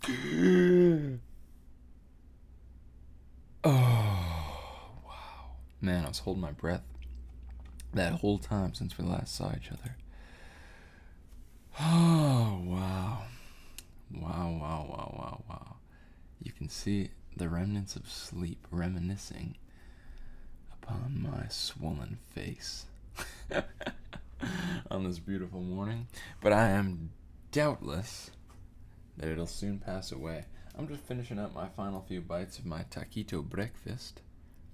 Oh, wow. Man, I was holding my breath that whole time since we last saw each other. Oh, wow. Wow, wow, wow, wow, wow. You can see the remnants of sleep reminiscing upon my swollen face on this beautiful morning. But I am doubtless that it'll soon pass away. I'm just finishing up my final few bites of my taquito breakfast.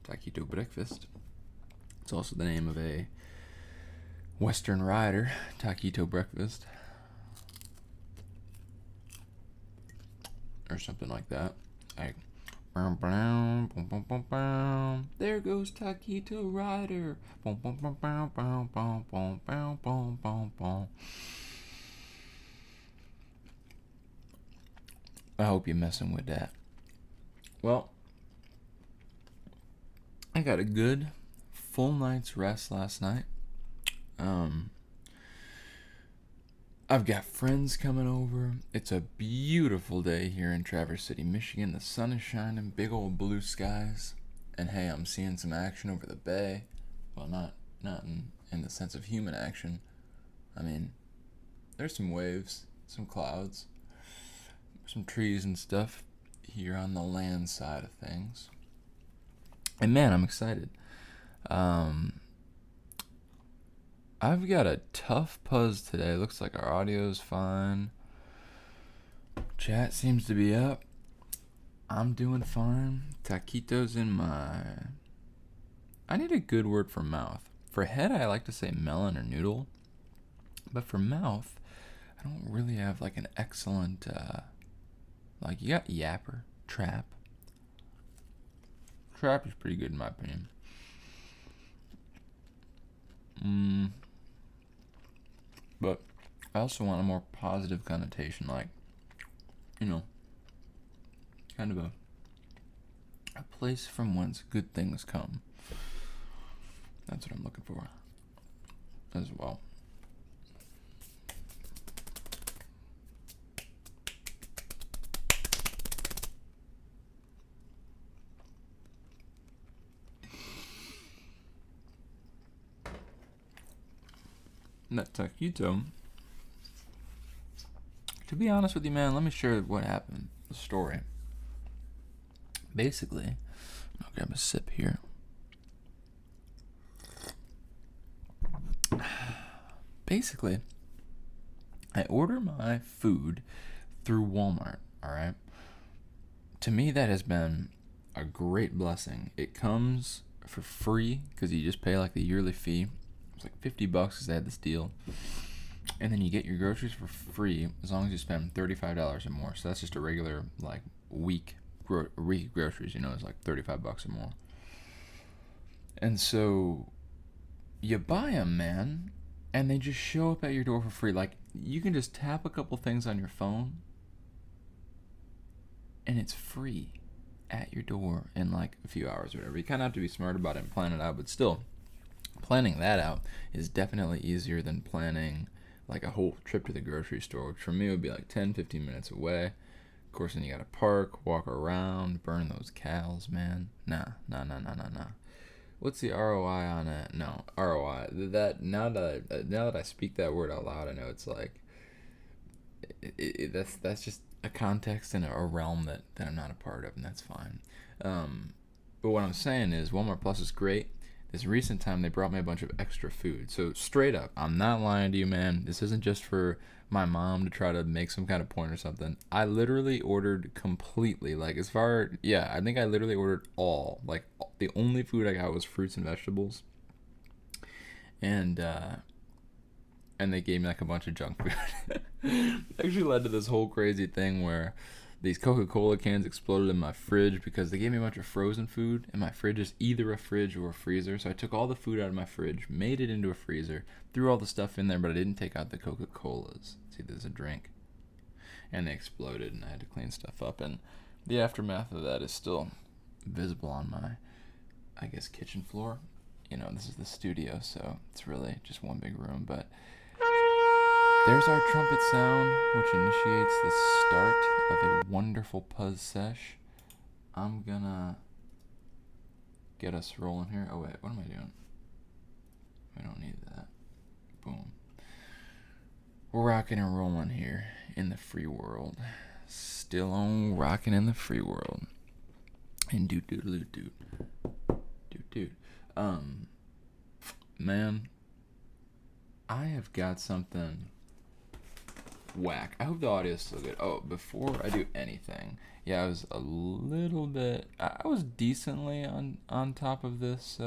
Taquito breakfast. It's also the name of a Western rider, taquito breakfast. Or something like that. Like, there goes Taquito Rider. I hope you're messing with that. Well, I got a good full night's rest last night. I've got friends coming over. It's a beautiful day here in Traverse City, Michigan. The sun is shining, big old blue skies. And hey, I'm seeing some action over the bay. Well, not in the sense of human action. I mean, there's some waves, some clouds, some trees and stuff here on the land side of things. And man, I'm excited. I've got a tough Puzz today. Looks like our audio's fine. Chat seems to be up. I'm doing fine. Taquitos in my... I need a good word for mouth. For head, I like to say melon or noodle. But for mouth, I don't really have like an excellent... like, you got yapper, trap. Trap is pretty good in my opinion. But I also want a more positive connotation, like, you know, kind of a place from whence good things come. That's what I'm looking for as well. That taquito, to be honest with you, man, let me share what happened, the story. Basically, I'll grab a sip here. Basically, I order my food through Walmart, alright? To me, that has been a great blessing. It comes for free, because you just pay like the yearly fee. It's like $50 because they had this deal. And then you get your groceries for free as long as you spend $35 or more. So that's just a regular like week groceries, you know, it's like $35 or more. And so you buy them, man, and they just show up at your door for free. Like, you can just tap a couple things on your phone and it's free at your door in like a few hours or whatever. You kind of have to be smart about it and plan it out, but still, planning that out is definitely easier than planning like a whole trip to the grocery store, which for me would be like 10-15 minutes away. Of course, then you gotta park, walk around, burn those calories, man. Nah. What's the ROI on it? No, ROI. That now that I speak that word out loud, I know it's like that's just a context and a realm that I'm not a part of, and that's fine. But what I'm saying is Walmart Plus is great. This recent time, they brought me a bunch of extra food. So straight up, I'm not lying to you, man. This isn't just for my mom to try to make some kind of point or something. I literally ordered completely. Like, I think I literally ordered all. Like, the only food I got was fruits and vegetables. And they gave me, like, a bunch of junk food. It actually led to this whole crazy thing where these Coca-Cola cans exploded in my fridge because they gave me a bunch of frozen food, and my fridge is either a fridge or a freezer. So I took all the food out of my fridge, made it into a freezer, threw all the stuff in there, but I didn't take out the Coca-Colas. See, there's a drink. And they exploded, and I had to clean stuff up. And the aftermath of that is still visible on my, I guess, kitchen floor. You know, this is the studio, so it's really just one big room. But There's our trumpet sound, which initiates the start of a wonderful Puzz sesh. I'm gonna get us rolling here. Oh wait, what am I doing? We don't need that. Boom. We're rocking and rolling here in the free world. Still on rocking in the free world. And dude. Man, I have got something whack. I hope the audio is still good. Oh, before I do anything, yeah, I was a little bit, I was decently on top of this,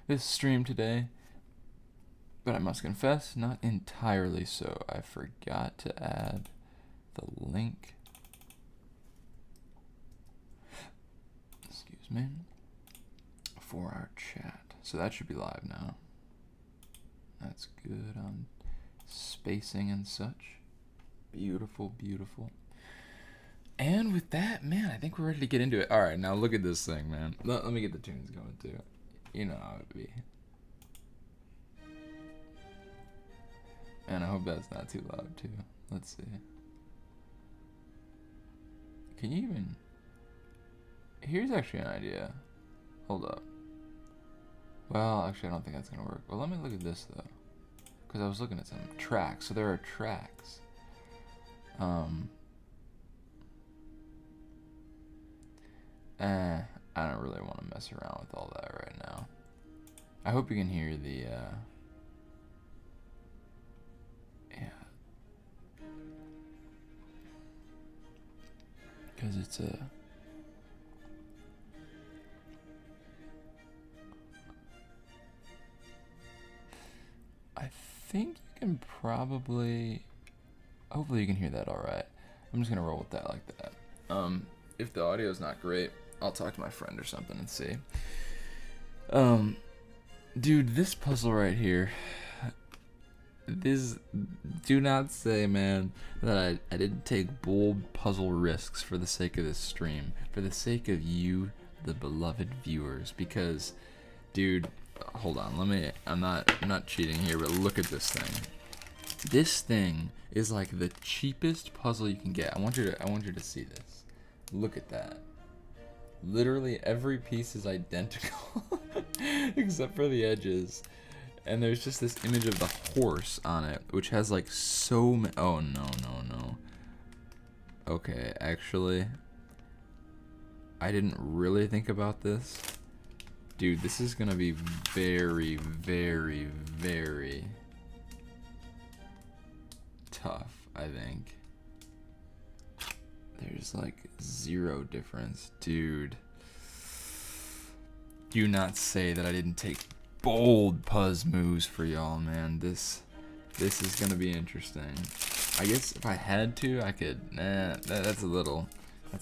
this stream today, but I must confess, not entirely so. I forgot to add the link, excuse me, for our chat. So that should be live now. That's good on spacing and such. Beautiful. And with that, man, I think we're ready to get into it. All right, now look at this thing, man. Let me get the tunes going too. You know how it would be. And I hope that's not too loud too. Let's see. Can you even... Here's actually an idea. Hold up. Well, actually, I don't think that's going to work. Well, let me look at this, though. Because I was looking at some tracks. So there are tracks. I don't really want to mess around with all that right now. I hope you can hear the, yeah. Because it's a... I think you can probably... Hopefully you can hear that alright. I'm just going to roll with that like that. If the audio is not great, I'll talk to my friend or something and see. Dude, this puzzle right here... Do not say, man, that I didn't take bold puzzle risks for the sake of this stream. For the sake of you, the beloved viewers. Because, dude... Hold on, I'm not cheating here, but look at this thing. This thing is like the cheapest puzzle you can get. I want you to see this. Look at that. Literally every piece is identical except for the edges. And there's just this image of the horse on it, which has like so many... Oh, no. Okay, actually, I didn't really think about this. Dude, this is gonna be very tough, I think. There's like zero difference. Dude. Do not say that I didn't take bold Puzz moves for y'all, man. This is gonna be interesting. I guess if I had to, I could... that's a little... No,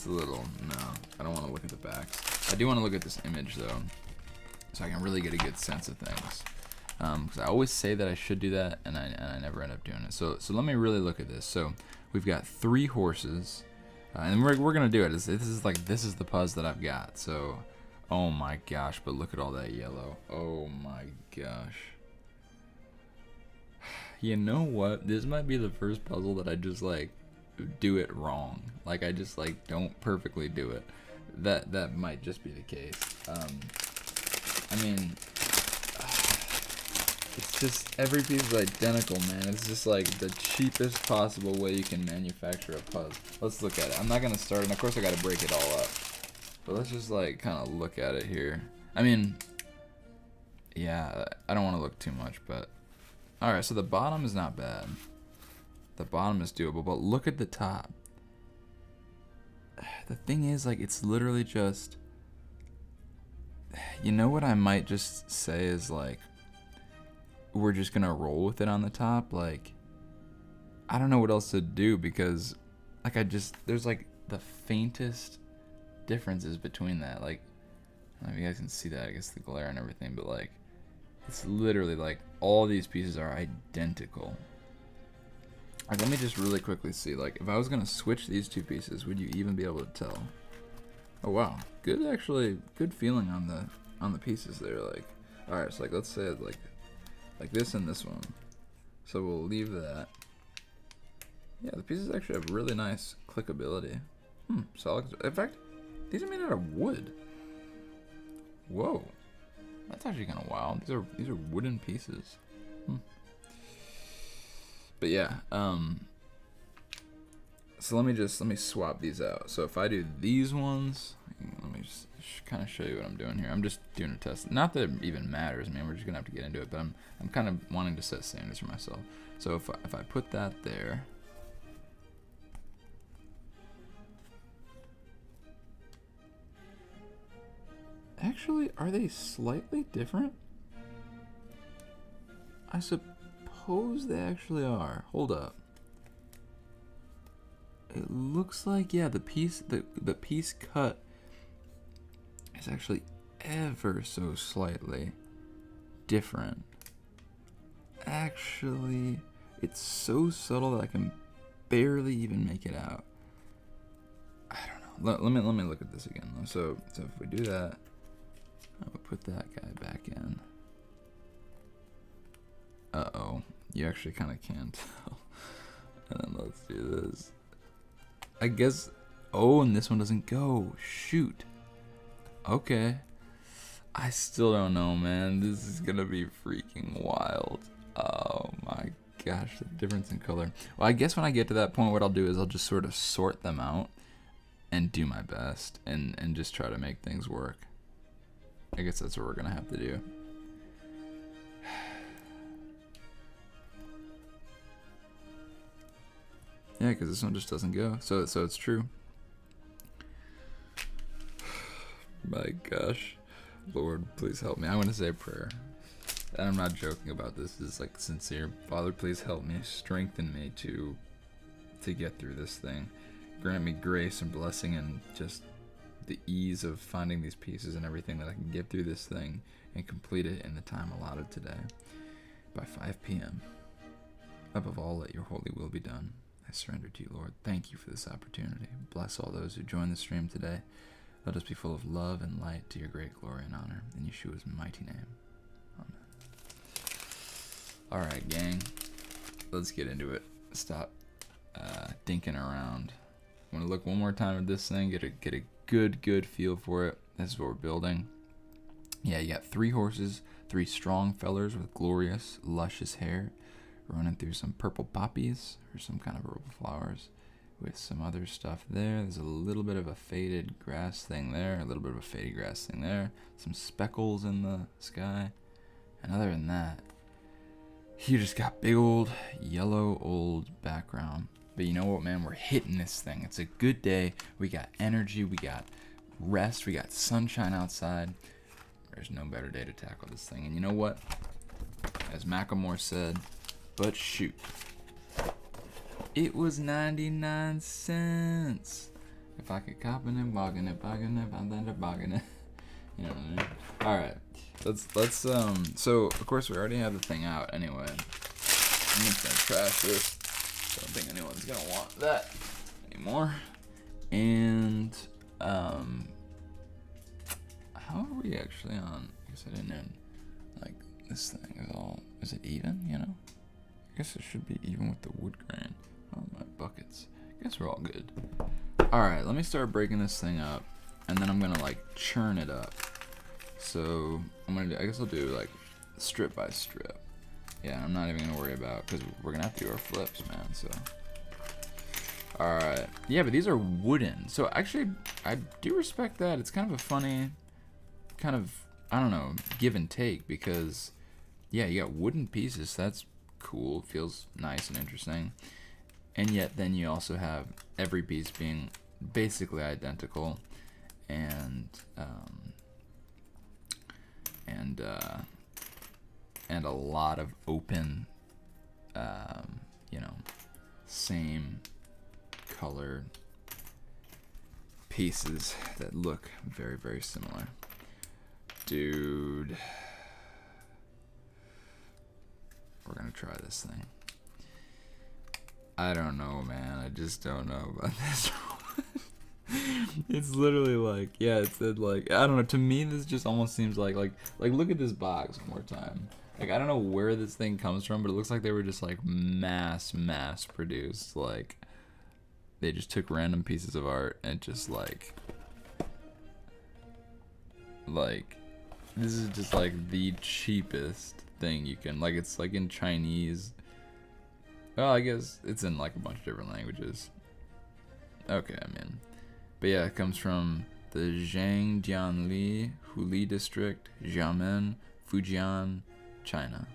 I don't want to look at the backs. I do want to look at this image, though, so I can really get a good sense of things. Because I always say that I should do that, and I never end up doing it. So let me really look at this. So we've got 3 horses, and we're gonna do it. This is the Puzz that I've got. So, oh my gosh! But look at all that yellow. Oh my gosh! You know what? This might be the first puzzle that I just like do it wrong. Like I just like don't perfectly do it. That might just be the case. I mean, it's just every piece is identical, man. It's just like the cheapest possible way you can manufacture a Puzz. Let's look at it. I'm not gonna start, and of course I gotta break it all up. But let's just like kind of look at it here. I mean, yeah, I don't want to look too much, but all right. So the bottom is not bad. The bottom is doable, but look at the top. The thing is, like, it's literally just... You know what I might just say is, like, we're just gonna roll with it on the top? Like, I don't know what else to do because, like, there's, like, the faintest differences between that. Like, I don't know if you guys can see that, I guess, the glare and everything, but, like, it's literally, like, all these pieces are identical. Like, let me just really quickly see, like, if I was gonna switch these 2 pieces, would you even be able to tell? Oh wow, good, actually, good feeling on the pieces there. Like, all right, so like let's say like like this and this one. So we'll leave that. Yeah, the pieces actually have really nice clickability. Solid. In fact, these are made out of wood. Whoa, that's actually kind of wild. These are wooden pieces. But yeah, so let me swap these out. So if I do these ones, let me just kind of show you what I'm doing here. I'm just doing a test. Not that it even matters. I mean, we're just gonna have to get into it. But I'm kind of wanting to set standards for myself. So if I put that there. Actually, are they slightly different? I suppose they actually are. Hold up. It looks like, yeah, the piece cut is actually ever so slightly different. Actually, it's so subtle that I can barely even make it out. I don't know. Let me look at this again though. So if we do that, I'm gonna put that guy back in. Uh-oh. You actually kind of can tell. And then let's do this. I guess... Oh, and this one doesn't go. Shoot. Okay. I still don't know, man. This is gonna be freaking wild. Oh my gosh, the difference in color. Well, I guess when I get to that point, what I'll do is I'll just sort of sort them out and do my best and just try to make things work. I guess that's what we're gonna have to do. Yeah, because this one just doesn't go. So it's true. My gosh. Lord, please help me. I want to say a prayer. And I'm not joking about this. This is like sincere. Father, please help me. Strengthen me to get through this thing. Grant me grace and blessing and just the ease of finding these pieces and everything, that I can get through this thing and complete it in the time allotted today by 5 p.m. Above all, let your holy will be done. I surrender to you, Lord. Thank you for this opportunity. Bless all those who join the stream today. Let us be full of love and light to your great glory and honor. In Yeshua's mighty name. Amen. Alright, gang. Let's get into it. Stop dinking around. I'm going to look one more time at this thing, get a good feel for it. This is what we're building. Yeah, you got 3 horses, 3 strong fellers with glorious, luscious hair, running through some purple poppies or some kind of herbal flowers with some other stuff there. There's a little bit of a faded grass thing there, a little bit of a faded grass thing there, some speckles in the sky. And other than that, you just got big old yellow old background. But you know what, man? We're hitting this thing. It's a good day. We got energy. We got rest. We got sunshine outside. There's no better day to tackle this thing. And you know what? As Macklemore said, but shoot. It was 99 cents. If I could cop it, bargain it, bargain it. You know what I mean? Alright. Let's so of course we already have the thing out anyway. I'm just gonna trash this. Don't think anyone's gonna want that anymore. And how are we actually on? I guess I didn't end. Like this thing is it even, you know? I guess it should be even with the wood grain. Oh, my buckets. I guess we're all good. Alright, let me start breaking this thing up. And then I'm gonna like churn it up. So I guess I'll do like strip by strip. Yeah, I'm not even gonna worry about, because we're gonna have to do our flips, man. So alright. Yeah, but these are wooden. So actually I do respect that. It's kind of a funny kind of, I don't know, give and take, because yeah, you got wooden pieces. That's cool. Feels nice and interesting. And yet then you also have every piece being basically identical, and a lot of open, you know, same color pieces that look very, very similar. Dude, we're gonna try this thing. I don't know, man. I just don't know about this one. It's literally like, yeah, it said like, I don't know, to me this just almost seems like look at this box one more time. Like, I don't know where this thing comes from, but it looks like they were just like mass produced. Like, they just took random pieces of art and just like this is just like the cheapest thing you can, like, it's like in Chinese. Oh, I guess it's in like a bunch of different languages. Okay, I mean, but yeah, it comes from the Zhangjianli Huli district, Xiamen, Fujian, China.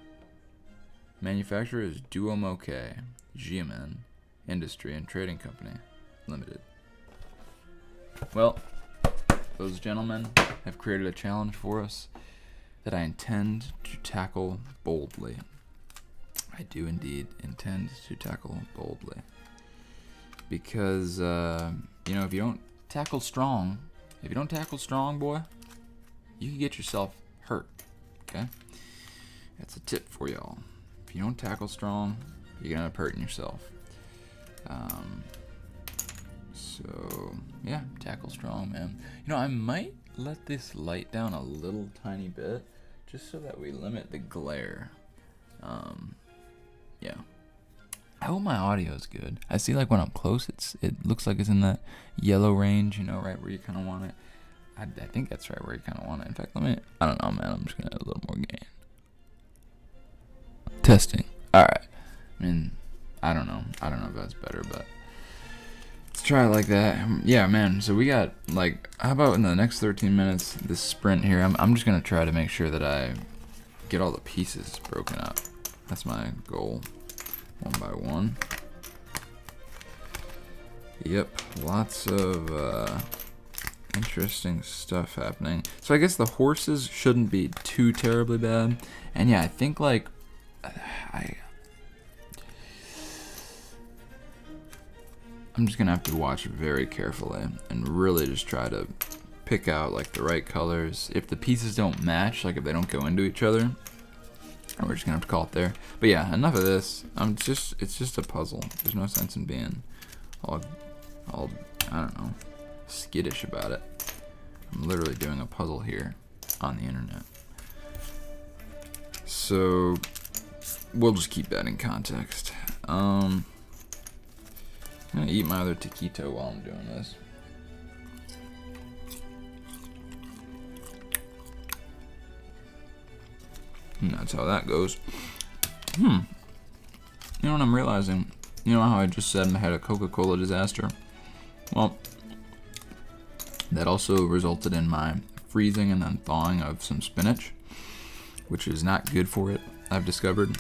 Manufacturer is Duomoke, Xiamen Industry and Trading Company, Limited. Well, those gentlemen have created a challenge for us that I intend to tackle boldly. I do indeed intend to tackle boldly. Because, you know, if you don't tackle strong, boy, you can get yourself hurt, okay? That's a tip for y'all. If you don't tackle strong, you're gonna end up hurting yourself. So, yeah, tackle strong, man. You know, I might let this light down a little tiny bit, just so that we limit the glare. Yeah. I hope my audio is good. I see, like, when I'm close, it looks like it's in that yellow range, you know, right where you kind of want it. I think that's right where you kind of want it. In fact, I don't know, man. I'm just going to add a little more gain. Testing. All right. I mean, I don't know if that's better, but let's try it like that. Yeah, man. So we got, like, how about in the next 13 minutes, this sprint here, I'm just going to try to make sure that I get all the pieces broken up. That's my goal. One by one. Yep, lots of interesting stuff happening. So I guess the horses shouldn't be too terribly bad. And yeah, I think, like, I'm just gonna have to watch very carefully and really just try to pick out, like, the right colors. If the pieces don't match, like if they don't go into each other, we're just gonna have to call it there. But yeah, enough of this. It's just a puzzle. There's no sense in being all I don't know, skittish about it. I'm literally doing a puzzle here on the internet. So we'll just keep that in context. I'm gonna eat my other taquito while I'm doing this. And that's how that goes. You know what I'm realizing? You know how I just said I had a Coca-Cola disaster? Well, that also resulted in my freezing and then thawing of some spinach, which is not good for it, I've discovered.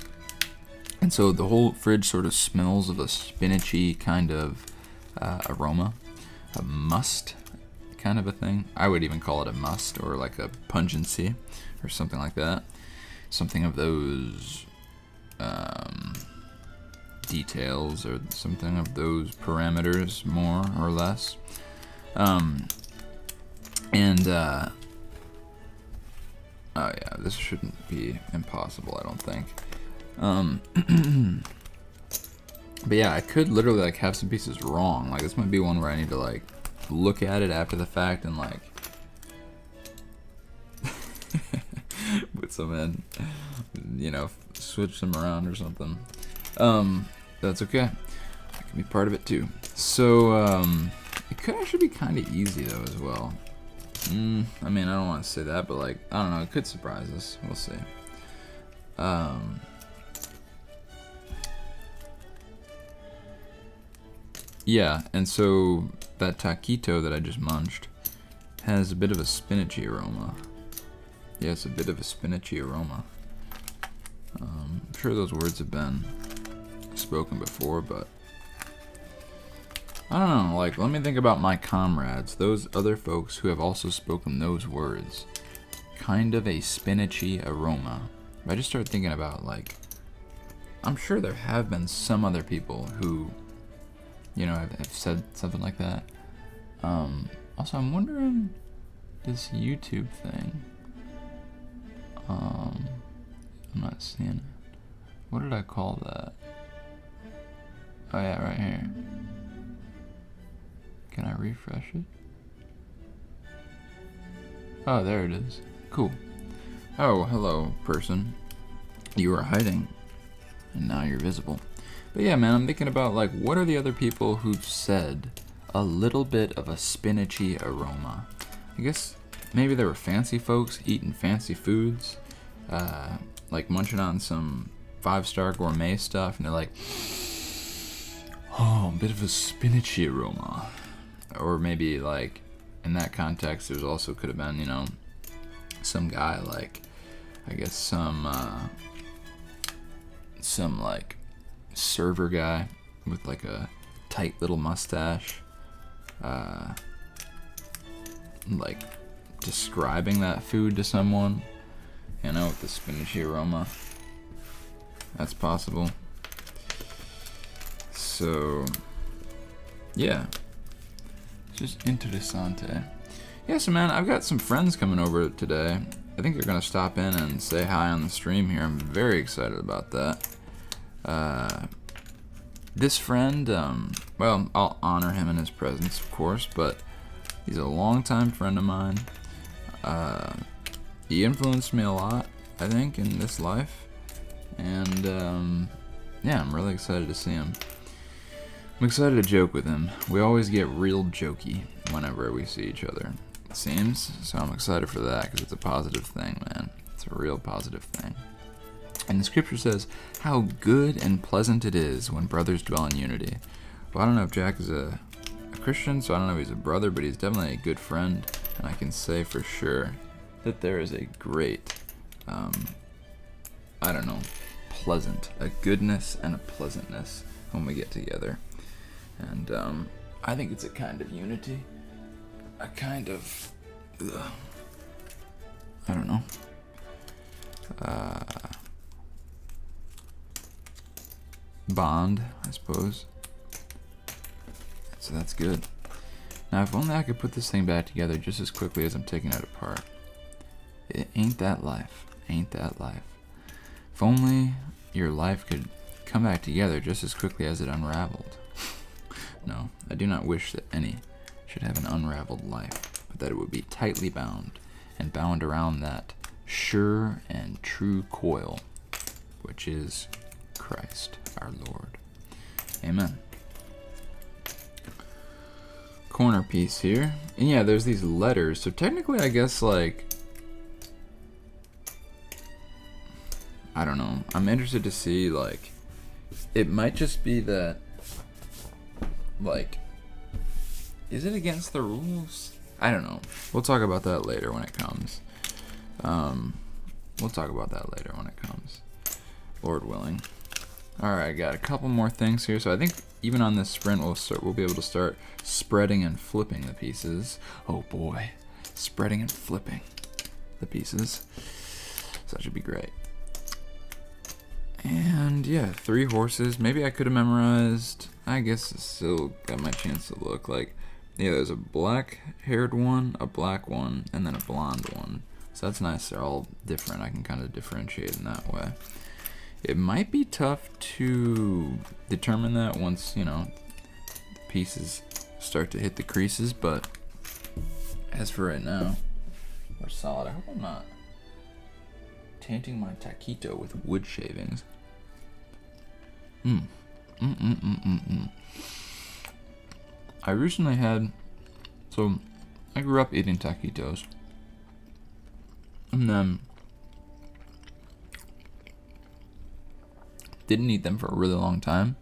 And so the whole fridge sort of smells of a spinachy kind of aroma, a must kind of a thing. I would even call it a must, or like a pungency or something like that. Something of those details, or something of those parameters, more or less. Oh yeah, this shouldn't be impossible, I don't think. But yeah, I could literally, like, have some pieces wrong. Like, this might be one where I need to, like, look at it after the fact and, like, put some in, you know, switch them around or something. That's okay. I can be part of it too. So, it could actually be kind of easy though as well. I mean, I don't want to say that, but, like, I don't know, it could surprise us. We'll see. Yeah, and so that taquito that I just munched has a bit of a spinachy aroma. Yeah, it's a bit of a spinachy aroma. I'm sure those words have been spoken before, but I don't know, like, let me think about my comrades, those other folks who have also spoken those words. Kind of a spinachy aroma. If I just start thinking about, like, I'm sure there have been some other people who, you know, have said something like that. Also, I'm wondering, this YouTube thing, I'm not seeing it. What did I call that? Oh yeah, right here. Can I refresh it? Oh, there it is. Cool. Oh, hello, person. You were hiding, and now you're visible. But yeah, man, I'm thinking about, like, what are the other people who've said a little bit of a spinachy aroma? I guess maybe there were fancy folks eating fancy foods, like munching on some 5-star gourmet stuff, and they're like, oh, a bit of a spinachy aroma. Or maybe, like, in that context, there's also could have been, you know, some guy, like, I guess some like, server guy with, like, a tight little mustache, like, describing that food to someone, you know, with the spinachy aroma. That's possible. So, yeah. It's just interessante. Yeah, so man, I've got some friends coming over today. I think they're gonna stop in and say hi on the stream here. I'm very excited about that. This friend, well, I'll honor him in his presence, of course, but he's a longtime friend of mine. He influenced me a lot, I think, in this life. And, yeah, I'm really excited to see him. I'm excited to joke with him. We always get real jokey whenever we see each other, it seems. So I'm excited for that because it's a positive thing, man. It's a real positive thing. And the scripture says, how good and pleasant it is when brothers dwell in unity. Well, I don't know if Jack is a Christian, so I don't know if he's a brother, but he's definitely a good friend. And I can say for sure that there is a great, I don't know, a goodness and a pleasantness when we get together. And I think it's a kind of unity, a kind of, I don't know, bond, I suppose. So that's good. Now, if only I could put this thing back together just as quickly as I'm taking it apart. Ain't that life? Ain't that life? If only your life could come back together just as quickly as it unraveled. No, I do not wish that any should have an unraveled life, but that it would be tightly bound, and bound around that sure and true coil, which is Christ our Lord. Amen. Corner piece here. And yeah, there's these letters. So technically, I guess, like, I don't know. I'm interested to see, like, it might just be that, like, is it against the rules? I don't know. We'll talk about that later when it comes. We'll talk about that later when it comes. Lord willing. Alright, got a couple more things here. So I think even on this sprint, we'll be able to start spreading and flipping the pieces. Oh boy. Spreading and flipping the pieces. So that should be great. And yeah, 3 horses. Maybe I could have memorized. I guess I still got my chance to look. Like, yeah, there's a black-haired one, a black one, and then a blonde one. So that's nice. They're all different. I can kind of differentiate in that way. It might be tough to determine that once, you know, the pieces start to hit the creases, but as for right now, we're solid. I hope I'm not tainting my taquito with wood shavings. I recently had, so I grew up eating taquitos, and then didn't eat them for a really long time,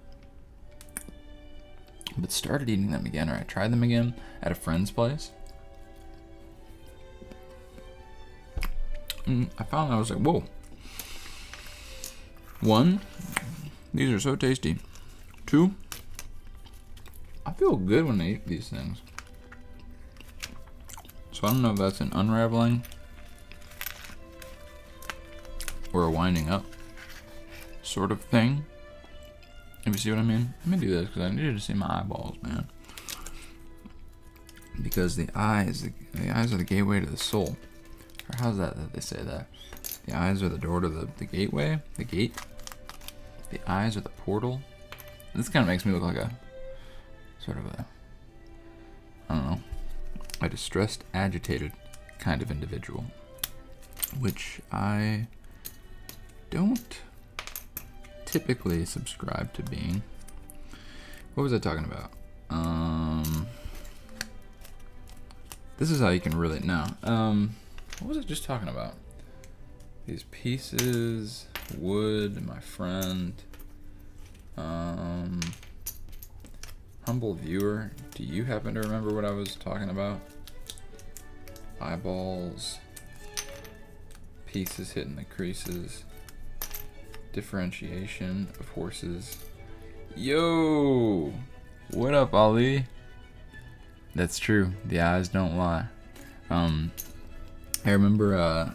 but started eating them again, or I tried them again at a friend's place. And I found I was like, whoa. 1, these are so tasty. 2, I feel good when I eat these things. So I don't know if that's an unraveling or a winding up sort of thing. If you see what I mean? Let me do this because I needed to see my eyeballs, man. Because the eyes are the gateway to the soul. Or how's that they say that? The eyes are the door to the gateway? The gate? The eyes are the portal? This kind of makes me look like a sort of a I don't know, a distressed, agitated kind of individual, which I don't typically subscribe to being. What was I talking about? This is how you can really know. What was I just talking about? These pieces, wood, my friend. Humble viewer, do you happen to remember what I was talking about? Eyeballs, pieces hitting the creases, differentiation of horses. Yo, what up, Ali? That's true. The eyes don't lie. I remember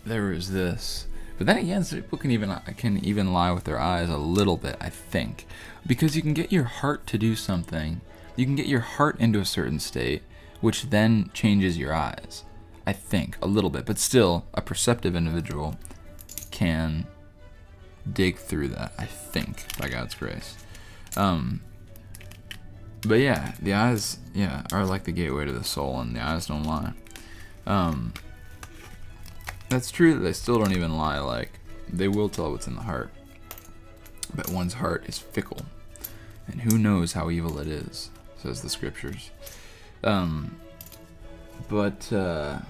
there was this, but then again, some people can even lie with their eyes a little bit, I think, because you can get your heart to do something. You can get your heart into a certain state, which then changes your eyes. I think a little bit, but still, a perceptive individual can dig through that. I think, by God's grace. But yeah, the eyes, are like the gateway to the soul, and the eyes don't lie. That's true that they still don't even lie. Like, they will tell what's in the heart, but one's heart is fickle, and who knows how evil it is, says the scriptures. But how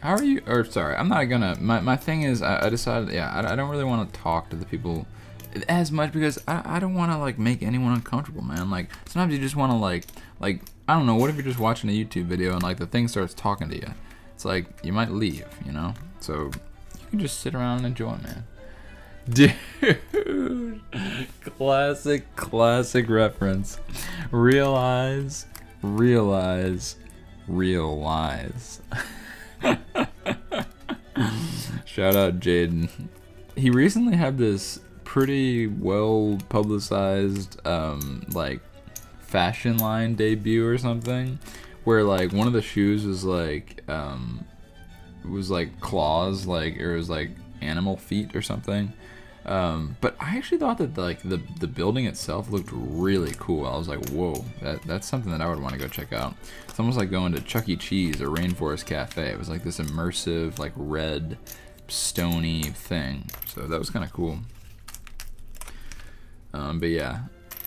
are you? Or sorry, I'm not gonna. My thing is, I decided, I don't really want to talk to the people as much because I don't want to like make anyone uncomfortable, man. Like sometimes you just want to like I don't know. What if you're just watching a YouTube video and like the thing starts talking to you? It's like you might leave, you know. So you can just sit around and enjoy, man. Dude, classic reference. Realize. Shout out Jaden. He recently had this pretty well publicized like fashion line debut or something, where like one of the shoes was like claws, like, or it was like animal feet or something. But I actually thought that like the building itself looked really cool. I was like, whoa, that's something that I would want to go check out. It's almost like going to Chuck E. Cheese or Rainforest Cafe. It was like this immersive, like red, stony thing. So that was kind of cool. But yeah,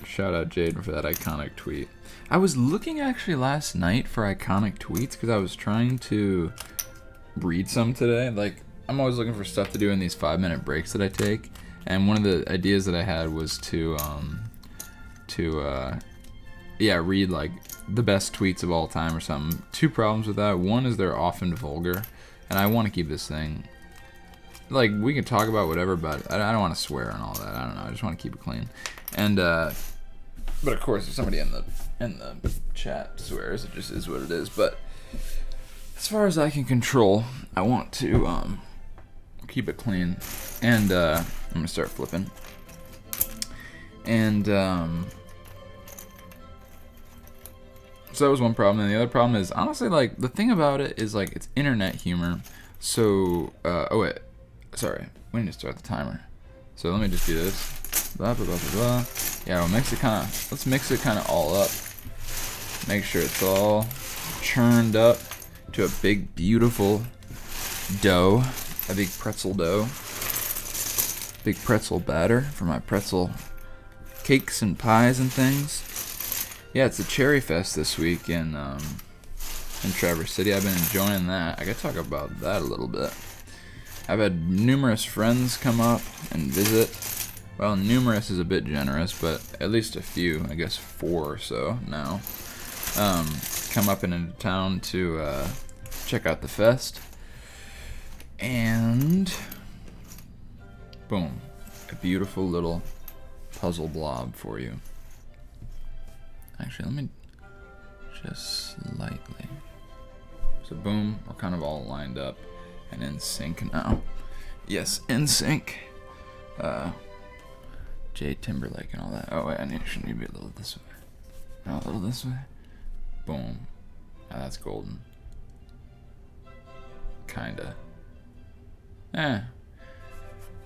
shout out Jaden for that iconic tweet. I was looking actually last night for iconic tweets because I was trying to read some today. Like, I'm always looking for stuff to do in these 5-minute breaks that I take. And one of the ideas that I had was to read like the best tweets of all time or something. Two problems with that. One is they're often vulgar, and I want to keep this thing, like, we can talk about whatever, but I don't want to swear and all that. I don't know. I just want to keep it clean. And but of course, if somebody in the chat swears, it just is what it is. But as far as I can control, I want to keep it clean. And I'm gonna start flipping. And so that was one problem. And the other problem is, honestly, like, the thing about it is, like, it's internet humor. So oh wait, sorry, we need to start the timer. So let me just do this. Blah blah blah blah blah. Yeah, let's mix it kind of all up. Make sure it's all churned up to a big, beautiful dough, a big pretzel dough, big pretzel batter for my pretzel cakes and pies and things. Yeah, it's a Cherry Fest this week in Traverse City. I've been enjoying that. I gotta talk about that a little bit. I've had numerous friends come up and visit. Well, numerous is a bit generous, but at least a few, I guess 4 or so now, come up and into town to check out the fest. And boom, a beautiful little puzzle blob for you. Actually, let me just slightly. So boom, we're kind of all lined up and in sync now. Yes, in sync. Jay Timberlake and all that. Oh wait, shouldn't be a little this way. No, a little this way. Boom. Now that's golden. Kinda.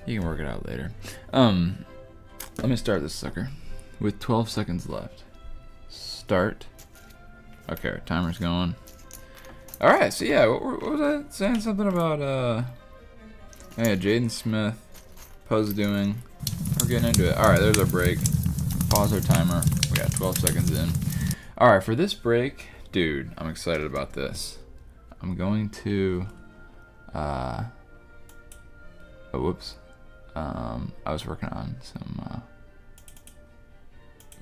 You can work it out later. Let me start this sucker with 12 seconds left. Start Okay, our timer's going. Alright, so yeah, what was I saying? Something about, yeah, Jaden Smith, Puzz doing. We're getting into it. Alright, there's our break. Pause our timer. We got 12 seconds in. Alright, for this break, dude, I'm excited about this. I'm going to, oh, whoops. I was working on some,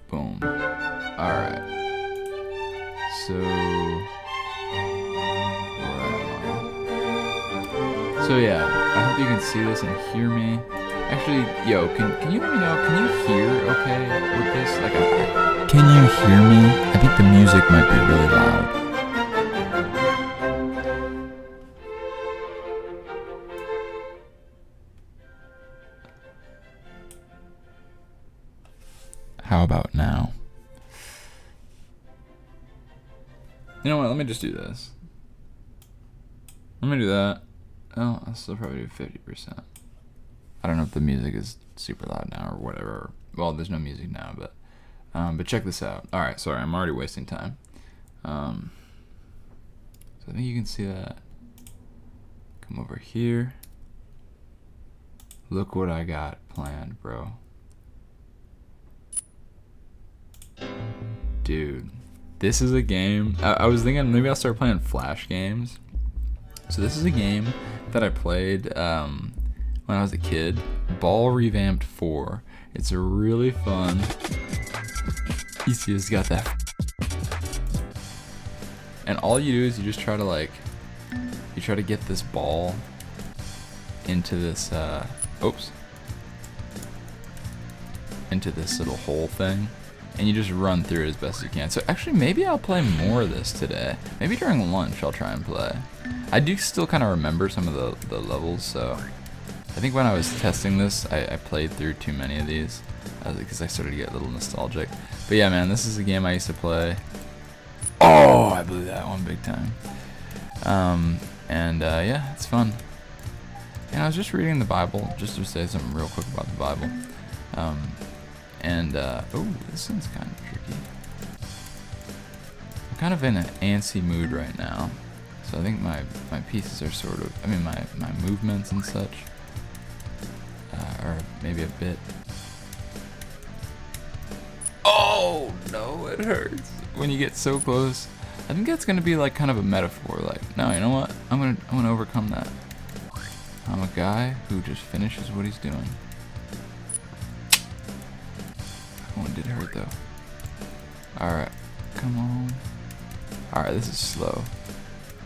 boom. Alright. So, yeah, I hope you can see this and hear me. Actually, yo, can you let me know, can you hear okay with this? Like, can you hear me? I think the music might be really loud. How about now? You know what, let me just do this. Let me do that. Oh, I'll still probably do 50%. I don't know if the music is super loud now or whatever. Well, there's no music now, but check this out. Alright, sorry, I'm already wasting time. So I think you can see that. Come over here. Look what I got planned, bro. Dude, this is a game. I was thinking maybe I'll start playing Flash games. So this is a game that I played when I was a kid. Ball Revamped 4. It's a really fun. You see, it's got that. And all you do is you just try to you try to get this ball into this, into this little hole thing. And you just run through it as best as you can. So actually, maybe I'll play more of this today. Maybe during lunch I'll try and play. I do still kind of remember some of the levels, so I think when I was testing this, I played through too many of these because I started to get a little nostalgic. But yeah, man, this is a game I used to play. Oh, I blew that one big time. Yeah, it's fun. And I was just reading the Bible, just to say something real quick about the Bible. Oh, this one's kind of tricky. I'm kind of in an antsy mood right now. So I think my pieces are sort of, my movements and such are maybe a bit. Oh, no, it hurts. When you get so close. I think that's going to be like kind of a metaphor. Like, no, you know what? I'm gonna overcome that. I'm a guy who just finishes what he's doing. That one did hurt though. Alright, come on. Alright, this is slow.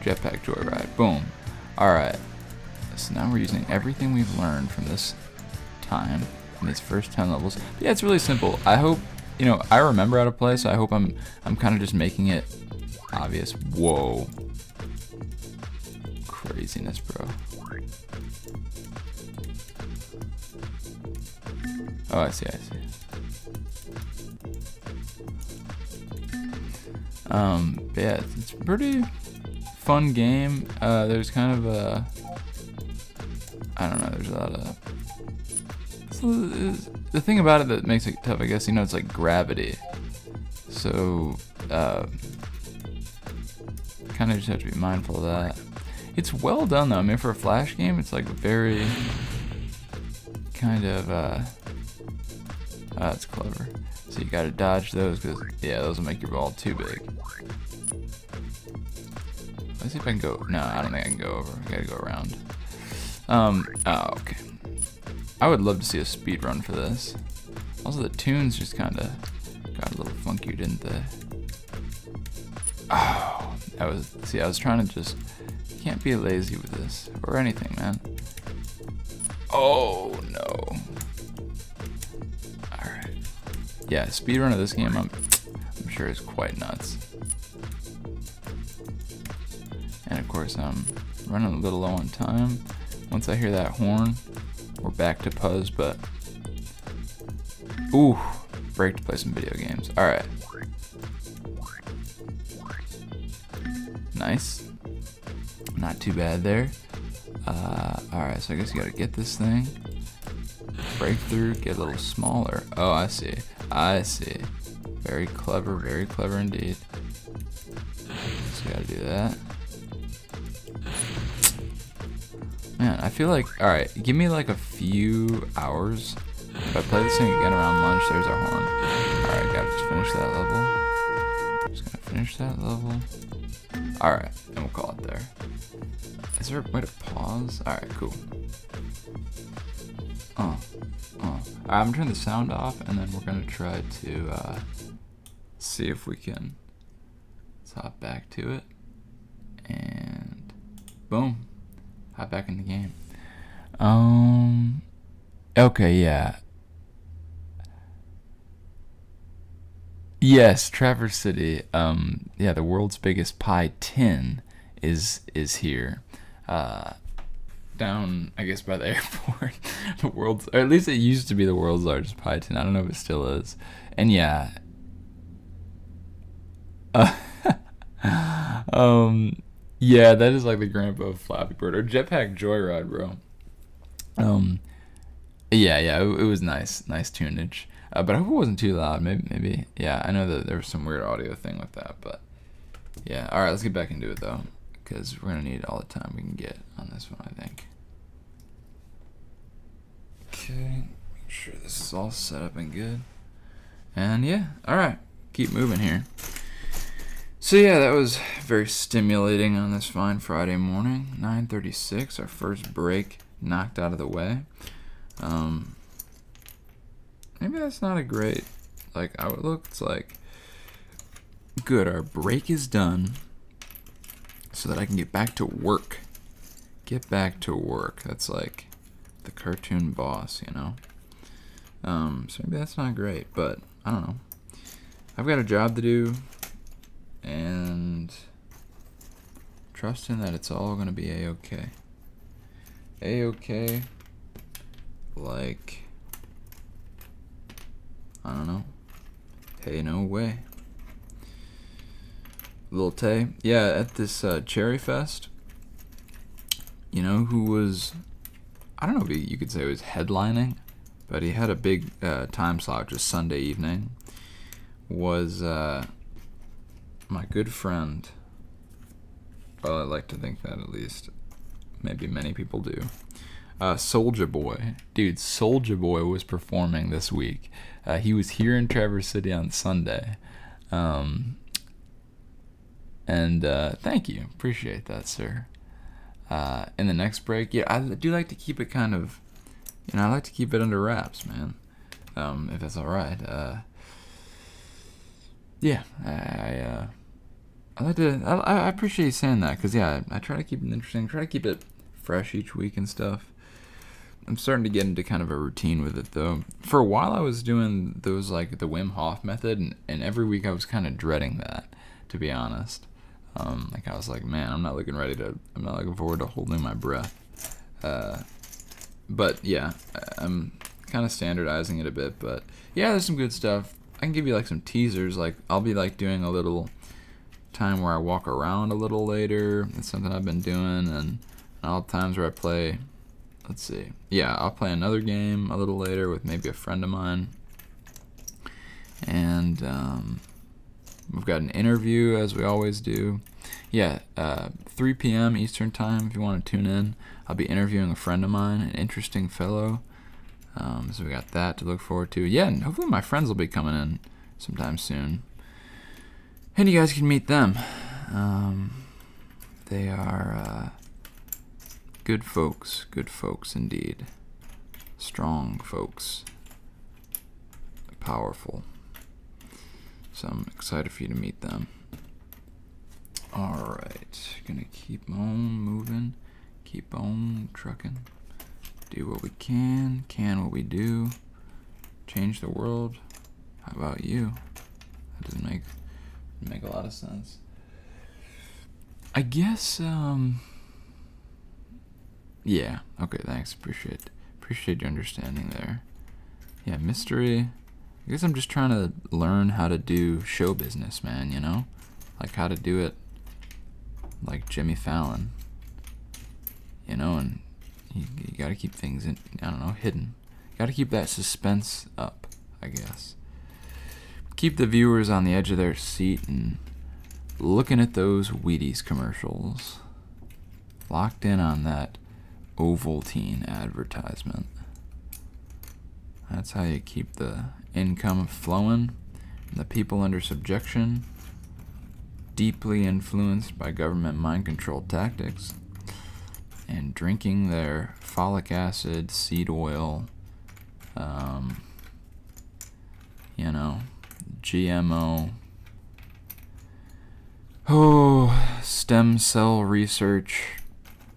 Jetpack joyride. Boom. Alright. So now we're using everything we've learned from this time in these first 10 levels. But yeah, it's really simple. I hope, I remember how to play, so I hope I'm kind of just making it obvious. Whoa. Craziness, bro. Oh, I see. But yeah, it's a pretty fun game. There's kind of a, I don't know, there's a lot of, the thing about it that makes it tough, I guess, it's like gravity. So, kind of just have to be mindful of that. It's well done though. I mean, for a Flash game, it's like very kind of, it's clever. So you gotta dodge those because, yeah, those will make your ball too big. Let's see if I can go. No, I don't think I can go over. I gotta go around. Oh, okay. I would love to see a speed run for this. Also, the tunes just kind of got a little funky, didn't they? Oh, I was trying to just, you can't be lazy with this or anything, man. Oh no. Alright. Yeah, speedrun of this game I'm sure is quite nuts. And of course I'm running a little low on time. Once I hear that horn, we're back to Puzz, but ooh, break to play some video games. Alright. Nice. Not too bad there. Alright, so I guess you gotta get this thing. Break through, get a little smaller. Oh, I see. Very clever indeed. gotta do that. Man, I feel like, alright, give me like a few hours. If I play this thing again around lunch, there's our horn. Alright, gotta just finish that level. Just gonna finish that level. Alright, and we'll call it there. Is there a way to pause? Alright, cool. Alright, I'm gonna turn the sound off, and then we're gonna try to see if we can. Let's hop back to it. And boom. Hop back in the game. Okay, yeah. Yes, Traverse City. Yeah, the world's biggest pie tin is here. Down, I guess, by the airport. The world's, or at least it used to be the world's largest pie tin. I don't know if it still is. And yeah. Yeah, that is like the grandpa of Flappy Bird or Jetpack Joyride, bro. Yeah, it was nice tunage. But I hope it wasn't too loud. Maybe. Yeah, I know that there was some weird audio thing with that, but yeah. All right, let's get back into it though, because we're gonna need all the time we can get on this one, I think. Okay, make sure this is all set up and good. And yeah, all right, keep moving here. So yeah, that was very stimulating on this fine Friday morning. 9:36, our first break knocked out of the way. Maybe that's not a great, like, outlook. It's like, good, our break is done so that I can get back to work. Get back to work. That's like the cartoon boss, you know? So maybe that's not great, but I don't know. I've got a job to do, and trusting that it's all gonna be a-okay. A-okay, like, I don't know. Hey, no way. Lil Tay, yeah, at this Cherry Fest, you know who was, I don't know if you could say it was headlining, but he had a big time slot, just Sunday evening, was my good friend, well, I like to think that at least, maybe many people do, Soulja Boy. Dude, Soulja Boy was performing this week. He was here in Traverse City on Sunday. And thank you. Appreciate that, sir. In the next break, yeah, I do like to keep it kind of, you know, I like to keep it under wraps, man. If that's all right. Yeah, I like to, I appreciate you saying that, because, yeah, I try to keep it interesting, try to keep it fresh each week and stuff. I'm starting to get into kind of a routine with it, though. For a while, I was doing those, like, the Wim Hof method, and every week I was kind of dreading that, to be honest. Like, I was like, man, I'm not looking forward to holding my breath. But, yeah, I'm kind of standardizing it a bit, but, yeah, there's some good stuff. I can give you, like, some teasers. Like, I'll be, like, doing a little time where I walk around a little later. It's something I've been doing, and all the times where I play, let's see. Yeah, I'll play another game a little later with maybe a friend of mine. And we've got an interview, as we always do. Yeah, 3 p.m. Eastern Time, if you want to tune in. I'll be interviewing a friend of mine, an interesting fellow. So we got that to look forward to. Yeah, and hopefully my friends will be coming in sometime soon. And you guys can meet them. They are good folks indeed. Strong folks. Powerful. So I'm excited for you to meet them. Alright, gonna keep on moving, keep on trucking. Do what we can what we do. Change the world. How about you? That doesn't make a lot of sense. I guess, yeah, okay, thanks, appreciate your understanding there. Yeah, mystery, I guess I'm just trying to learn how to do show business, man, you know? Like how to do it like Jimmy Fallon, you know, and you gotta keep things in, I don't know, hidden. You gotta keep that suspense up, I guess. Keep the viewers on the edge of their seat and looking at those Wheaties commercials. Locked in on that Ovaltine advertisement. That's how you keep the income flowing and the people under subjection, deeply influenced by government mind control tactics, and drinking their folic acid, seed oil, GMO, stem cell research,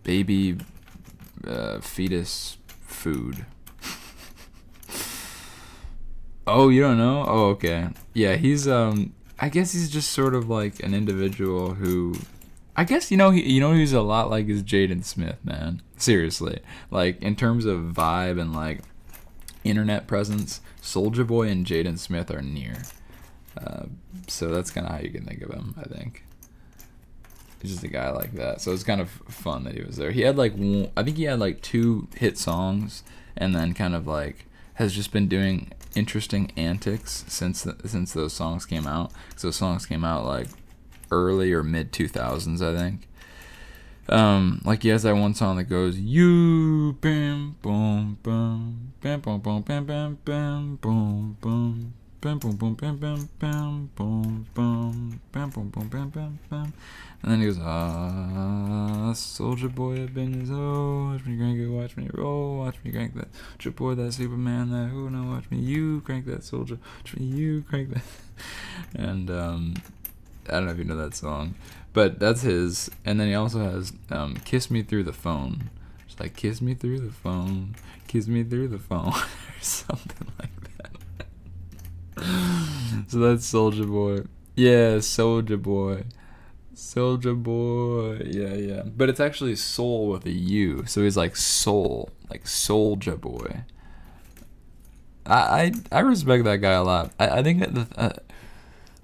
baby fetus food. Oh, you don't know? Oh, okay. Yeah, he's I guess he's just sort of like an individual who, I guess he's a lot like his Jaden Smith, man. Seriously, like in terms of vibe and like internet presence, Soulja Boy and Jaden Smith are near. So that's kind of how you can think of him, I think. He's just a guy like that. So it's kind of fun that he was there. He had I think he had like 2 hit songs, and then kind of like has just been doing interesting antics since those songs came out. So those songs came out like early or mid 2000s, I think. Like he has that one song that goes, you bam boom boom bam boom boom bam bam bam boom boom bam boom boom bam bam bam boom boom bam boom boom bam bam bam, and then he goes, Soulja Boy up in his watch me crank it, watch me roll, watch me crank that Soulja Boy, that Superman, that who, now watch me you crank that Soulja, watch me you crank that. And I don't know if you know that song, but that's his. And then he also has Kiss Me Through the Phone. It's like, kiss me through the phone, kiss me through the phone, or something like that. So that's Soulja Boy. Yeah, Soulja Boy. Soulja Boy. Yeah. But it's actually soul with a U. So he's like soul, like Soulja Boy. I respect that guy a lot. I think that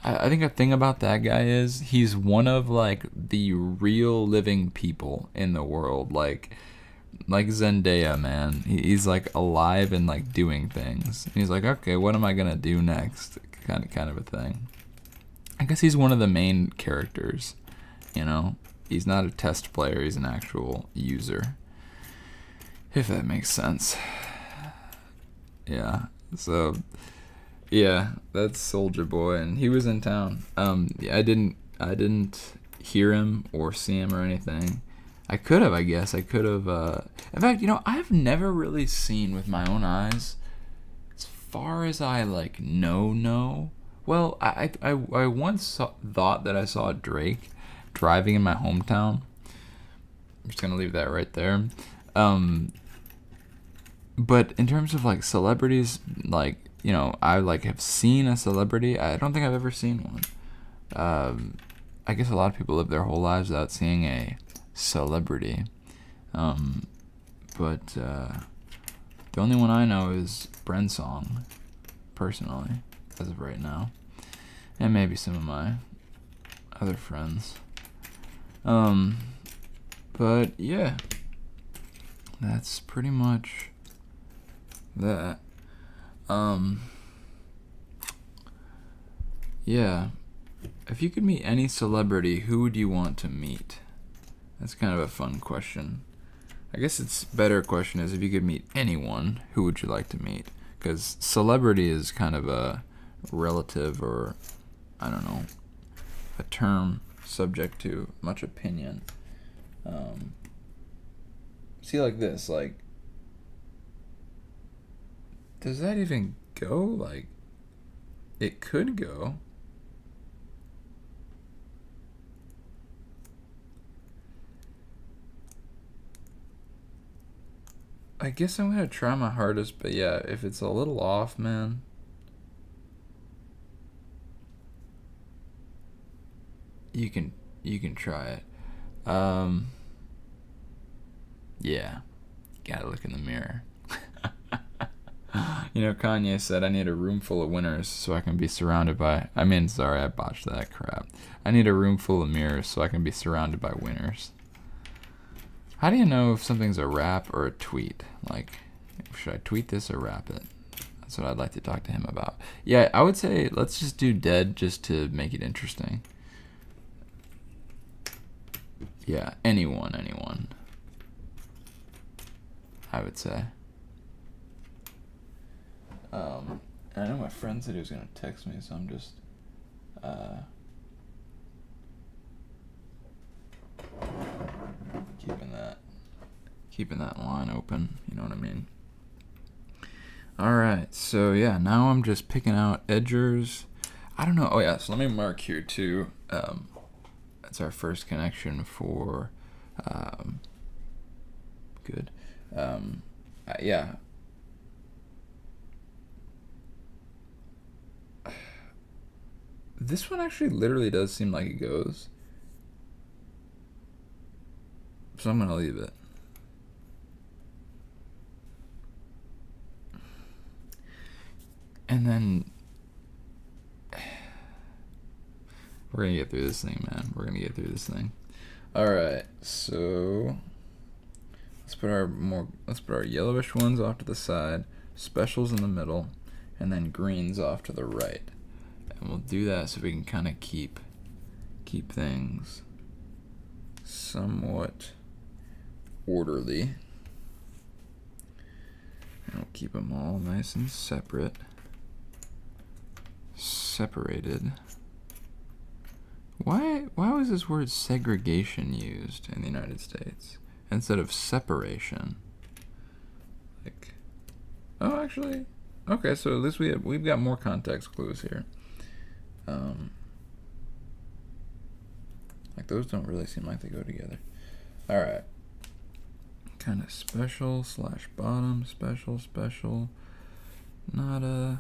I think a thing about that guy is he's one of like the real living people in the world, like Zendaya, man. He's like alive and like doing things. And he's like, okay, what am I gonna do next? Kind of a thing. I guess he's one of the main characters. He's not a test player. He's an actual user, if that makes sense. Yeah. So. Yeah, that's Soulja Boy, and he was in town. I didn't hear him or see him or anything. I could have, I guess. I could have. In fact, I've never really seen with my own eyes, as far as I like know. Well, I once thought that I saw Drake driving in my hometown. I'm just gonna leave that right there. But in terms of like celebrities, like. I like have seen a celebrity. I don't think I've ever seen one. I guess a lot of people live their whole lives without seeing a celebrity. But the only one I know is Brensong, personally, as of right now. And maybe some of my other friends. But yeah, that's pretty much that. Yeah. If you could meet any celebrity, who would you want to meet? That's kind of a fun question. I guess it's better question is if you could meet anyone, who would you like to meet? Because celebrity is kind of a relative, or I don't know, a term subject to much opinion. See, like this, like, does that even go? Like, it could go. I guess I'm gonna try my hardest, but yeah, if it's a little off, man. You can try it. Yeah. Gotta look in the mirror. Kanye said, I need a room full of winners so I can be surrounded by... I botched that crap. I need a room full of mirrors so I can be surrounded by winners. How do you know if something's a rap or a tweet? Like, should I tweet this or rap it? That's what I'd like to talk to him about. Yeah, I would say let's just do dead just to make it interesting. Yeah, anyone, I would say. I know my friend said he was gonna text me, so I'm just keeping that line open. You know what I mean? All right, so yeah, now I'm just picking out edgers. I don't know. Oh yeah, so let me mark here too. That's our first connection for good. Yeah. This one actually literally does seem like it goes. So I'm gonna leave it. And then we're gonna get through this thing, man. We're gonna get through this thing. All right, so let's put our yellowish ones off to the side, specials in the middle, and then greens off to the right. And we'll do that so we can kind of keep things somewhat orderly. And we'll keep them all nice and separated. Why was this word segregation used in the United States instead of separation? Like, oh, actually, okay. So at least we've got more context clues here. Like those don't really seem like they go together. All right. Kind of special / bottom, special, not a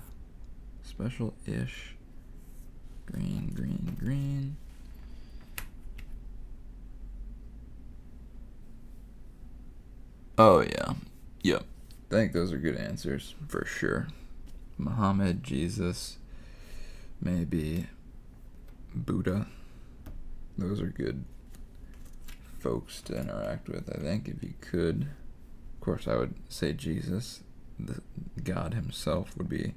special-ish. Green. Oh yeah, yep. I think those are good answers for sure. Muhammad, Jesus, maybe Buddha. Those are good folks to interact with, I think, if you could. Of course, I would say Jesus, the God himself, would be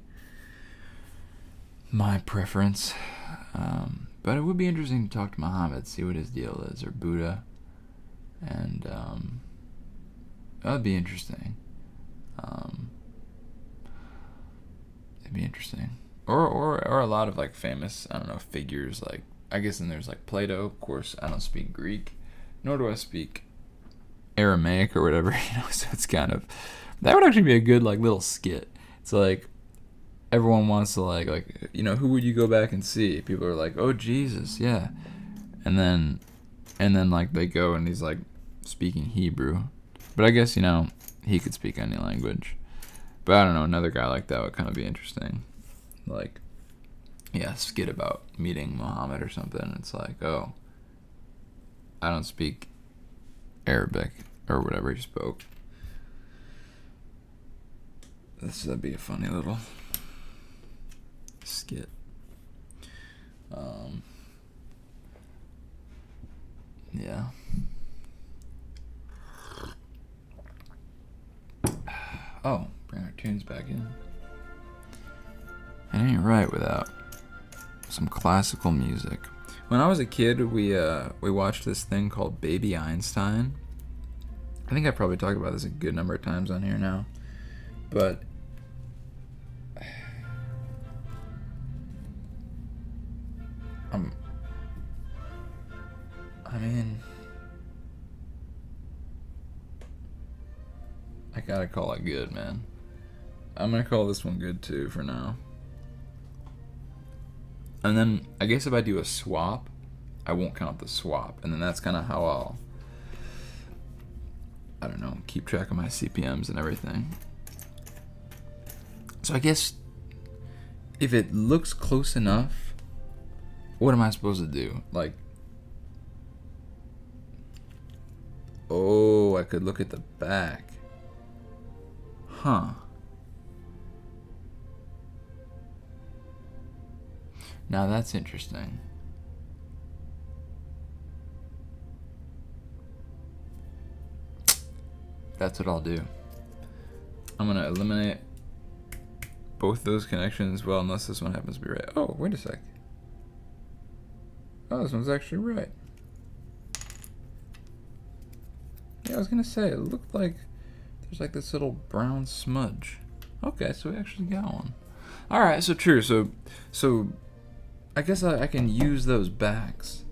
my preference. But it would be interesting to talk to Muhammad, see what his deal is, or Buddha. And that would be interesting. It'd be interesting. Or a lot of like famous, I don't know, figures, like, I guess then there's like Plato. Of course, I don't speak Greek, nor do I speak Aramaic or whatever, so it's kind of, that would actually be a good like little skit. It's like everyone wants to like who would you go back and see? People are like, oh, Jesus, yeah. And then like they go and he's like speaking Hebrew. But I guess, he could speak any language. But I don't know, another guy like that would kind of be interesting. Like, yeah, skit about meeting Muhammad or something. It's like, oh, I don't speak Arabic or whatever he spoke. That'd be a funny little skit. Yeah. Oh, bring our tunes back in. It ain't right without some classical music. When I was a kid, we watched this thing called Baby Einstein. I think I probably talked about this a good number of times on here now, but I gotta call it good, man. I'm gonna call this one good too for now. And then I guess if I do a swap, I won't count the swap, and then that's kind of how I don't know, keep track of my CPMs and everything. So I guess if it looks close enough, what am I supposed to do? Like, oh, I could look at the back. Huh. Now that's interesting. That's what I'll do. I'm going to eliminate both those connections. Well, unless this one happens to be right. Oh, wait a sec. Oh, this one's actually right. Yeah, I was gonna say, it looked like there's like this little brown smudge. Okay, so we actually got one. Alright, so true. So I guess I can use those backs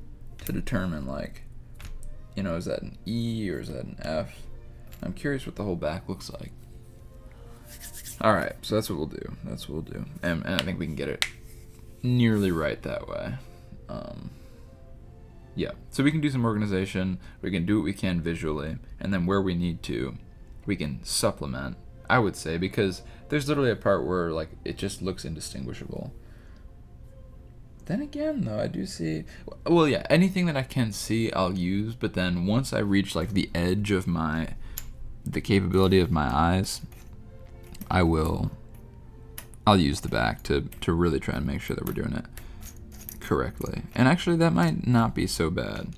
to determine, like, you know, is that an E or is that an F? I'm curious what the whole back looks like. Alright, so that's what we'll do. That's what we'll do. And I think we can get it nearly right that way. Yeah, so we can do some organization, we can do what we can visually, and then where we need to, we can supplement, I would say, because there's literally a part where, like, it just looks indistinguishable. Then again, though, I do see, well, yeah, anything that I can see, I'll use, but then once I reach, like, the edge of the capability of my eyes, I'll use the back to really try and make sure that we're doing it correctly. And actually, that might not be so bad.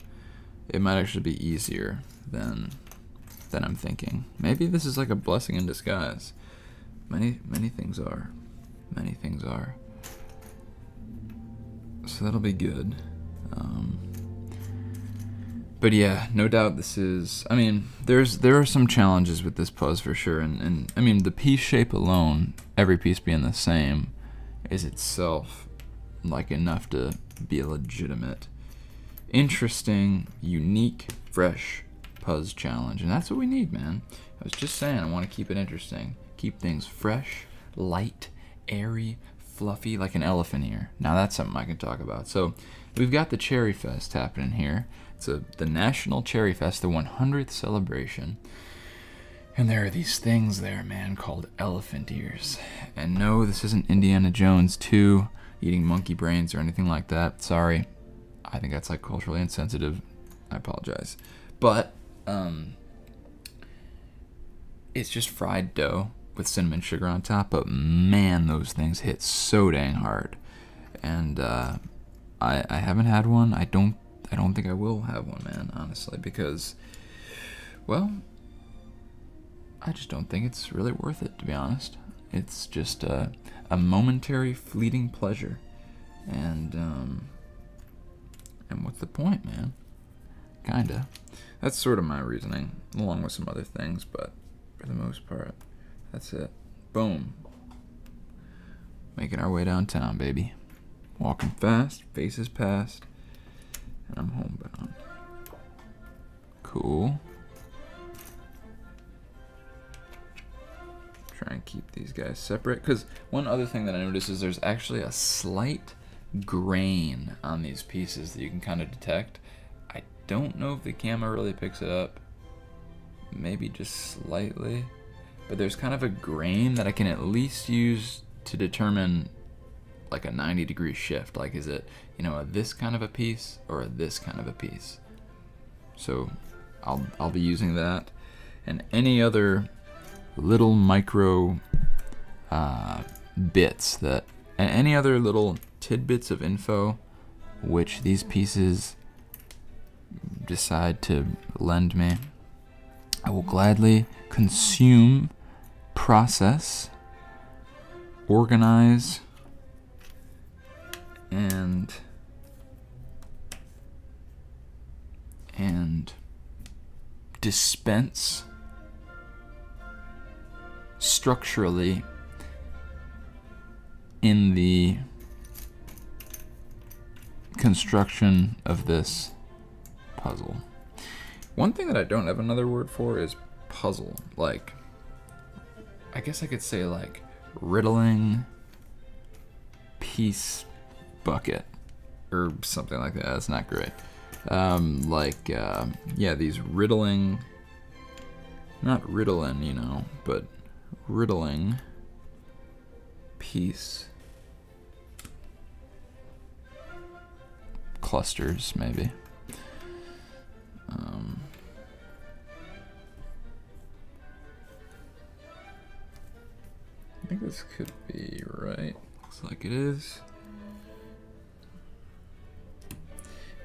It might actually be easier than I'm thinking. Maybe this is like a blessing in disguise. Many things are. Many things are. So that'll be good. But yeah, no doubt this is, I mean, there are some challenges with this Puzz for sure, and I mean, the piece shape alone, every piece being the same, is itself like enough to be a legitimate, interesting, unique, fresh Puzz challenge, and that's what we need, man. I was just saying, I want to keep it interesting, keep things fresh, light, airy, fluffy, like an elephant ear. Now that's something I can talk about. So we've got the Cherry Fest happening here. It's the National Cherry Fest, the 100th celebration. And there are these things there, man, called elephant ears. And no, this isn't Indiana Jones 2, eating monkey brains or anything like that. Sorry. I think that's like culturally insensitive. I apologize. But it's just fried dough with cinnamon sugar on top. But man, those things hit so dang hard. And I haven't had one. I don't think I will have one, man, honestly, because, well, I just don't think it's really worth it, to be honest. It's just a momentary, fleeting pleasure, and what's the point, man? Kinda. That's sort of my reasoning, along with some other things, but for the most part, that's it. Boom. Making our way downtown, baby. Walking fast, faces past. And I'm homebound. Cool. Try and keep these guys separate. Because one other thing that I noticed is there's actually a slight grain on these pieces that you can kind of detect. I don't know if the camera really picks it up. Maybe just slightly. But there's kind of a grain that I can at least use to determine like a 90-degree shift. Like, is it, you know, this kind of a piece or this kind of a piece? So I'll be using that, and any other little micro bits that, and any other little tidbits of info which these pieces decide to lend me, I will gladly consume, process, organize, and dispense structurally in the construction of this puzzle. One thing that I don't have another word for is puzzle. Like, I guess I could say like riddling piece bucket or something like that. That's not great. Yeah, these riddling, not riddling, you know, but riddling piece clusters, maybe. I think this could be right. Looks like it is.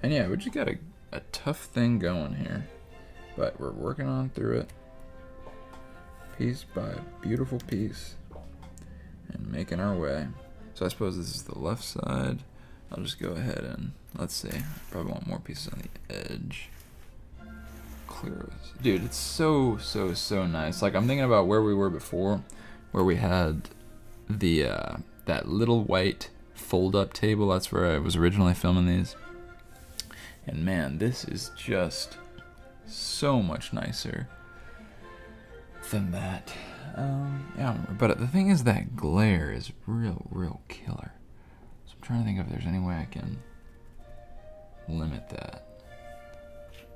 And yeah, we just got a tough thing going here, but we're working on through it, piece by beautiful piece, and making our way. So I suppose this is the left side. I'll just go ahead and, let's see, probably want more pieces on the edge. clear it was. Dude, it's so nice. Like, I'm thinking about where we were before, where we had the that little white fold-up table. That's where I was originally filming these. And man, this is just so much nicer than that. Yeah, but the thing is that glare is real killer. So I'm trying to think if there's any way I can limit that.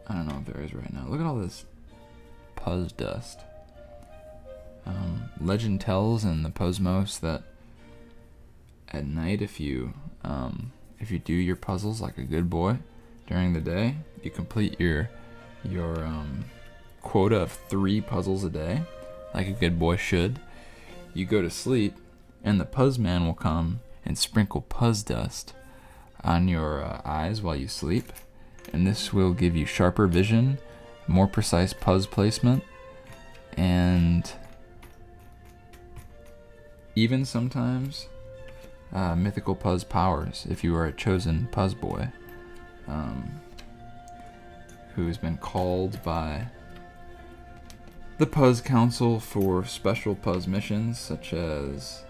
I don't know if there is right now. Look at all this Puzz dust. Legend tells in the Puzzmos that at night, if you do your puzzles like a good boy during the day, you complete your quota of 3 puzzles a day, like a good boy should. You go to sleep, and the Puzz man will come and sprinkle Puzz dust on your eyes while you sleep, and this will give you sharper vision, more precise Puzz placement, and even sometimes mythical Puzz powers if you are a chosen Puzz boy who's been called by the Puzz Council for special Puzz missions, such as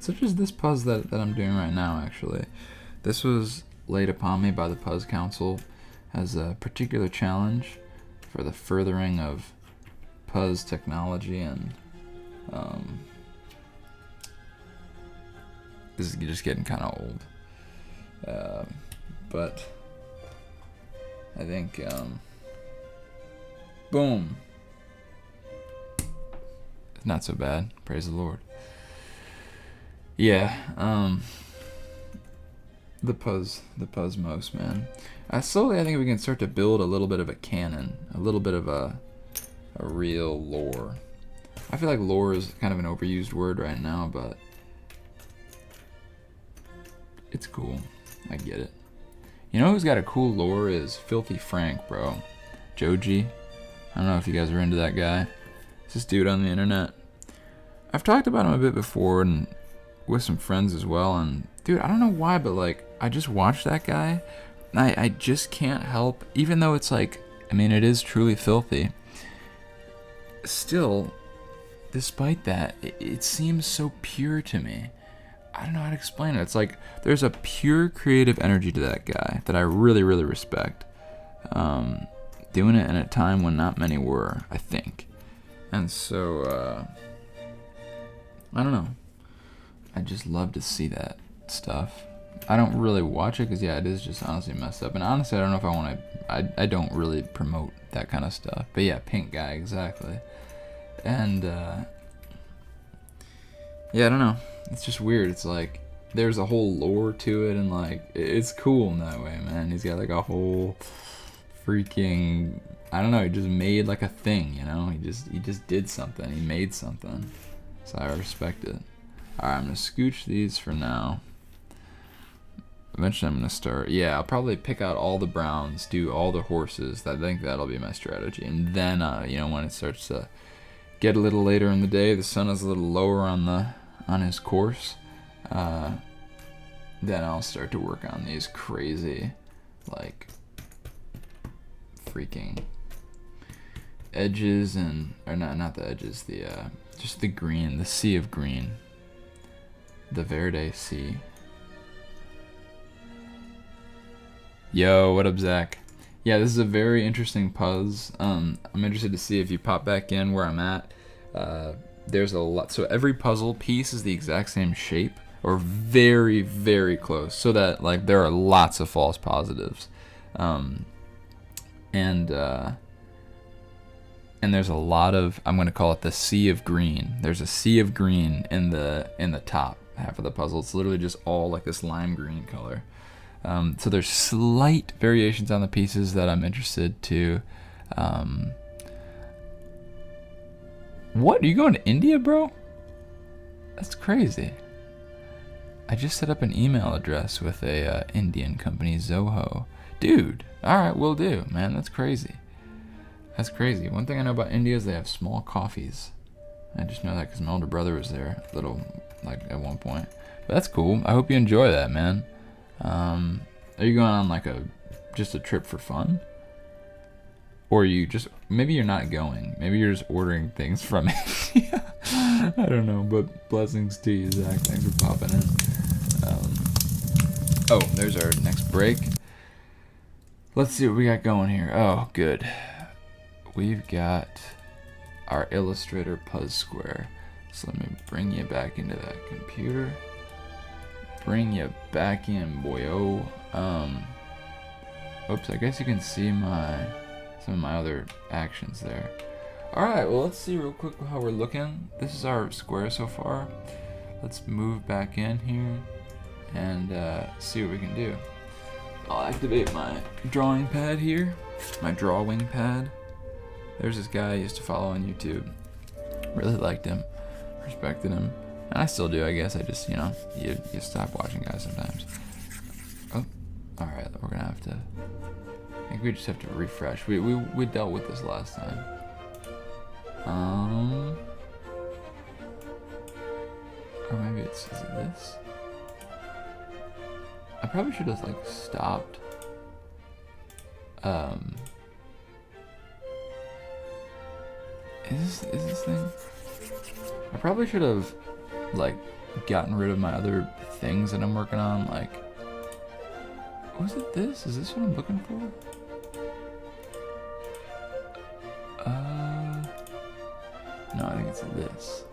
this Puzz that I'm doing right now. Actually, this was laid upon me by the Puzz Council as a particular challenge for the furthering of Puzz technology, and this is just getting kind of old. But I think, boom. It's not so bad. Praise the Lord. Yeah, the Puzzmos, man. Slowly, I think we can start to build a little bit of a canon, a little bit of a real lore. I feel like lore is kind of an overused word right now, but it's cool. I get it. You know who's got a cool lore is Filthy Frank, bro. Joji. I don't know if you guys are into that guy. It's this dude on the internet. I've talked about him a bit before and with some friends as well, and dude, I don't know why, but like, I just watched that guy, and I just can't help, even though it's like, I mean, it is truly filthy, still, despite that, it seems so pure to me. I don't know how to explain it. It's like there's a pure creative energy to that guy that I really respect. Doing it in a time when not many were, I think. And so, I don't know. I just love to see that stuff. I don't really watch it because, yeah, it is just honestly messed up. And honestly, I don't know if I want to... I don't really promote that kind of stuff. But yeah, pink guy, exactly. And, yeah, I don't know. It's just weird. It's like there's a whole lore to it, and like it's cool in that way, man. He's got like a whole freaking, I don't know, he just made like a thing, you know? He just did something. He made something. So I respect it. Alright, I'm gonna scooch these for now. Eventually I'm gonna start, yeah, I'll probably pick out all the browns, do all the horses. I think that'll be my strategy. And then you know, when it starts to get a little later in the day, the sun is a little lower on his course, then I'll start to work on these crazy, like, freaking edges, and, or not the edges, the, just the green, the sea of green, the Verde Sea. Yo, what up, Zach? Yeah, this is a very interesting Puzz. I'm interested to see if you pop back in where I'm at. There's a lot, so every puzzle piece is the exact same shape, or very close, so that like there are lots of false positives, and there's a lot of, I'm going to call it the sea of green. There's a sea of green in the top half of the puzzle. It's literally just all like this lime green color. So there's slight variations on the pieces that I'm interested to. What? Are you going to India, bro? That's crazy. I just set up an email address with a Indian company, Zoho. Dude, alright, will do, man. That's crazy. That's crazy. One thing I know about India is they have small coffees. I just know that because my older brother was there, like at one point. But that's cool. I hope you enjoy that, man. Are you going on like just a trip for fun? Or you just, maybe you're not going. Maybe you're just ordering things from India. I don't know, but blessings to you, Zach. Thanks for popping in. Oh, there's our next break. Let's see what we got going here. Oh, good. We've got our Illustrator Puzz square. So let me bring you back into that computer. Bring you back in, boyo. Oops, I guess you can see some of my other actions there. Alright, well, let's see real quick how we're looking. This is our square so far. Let's move back in here and see what we can do. I'll activate my drawing pad here, my drawing pad. There's this guy I used to follow on YouTube. Really liked him, respected him, and I still do, I guess. I just, you stop watching guys sometimes. Oh, alright, we're gonna have to, I think we just have to refresh. We dealt with this last time. Or maybe is it this? I probably should have like stopped. Is this thing? I probably should have like gotten rid of my other things that I'm working on. Like, was it this? Is this what I'm looking for? No, I think it's this.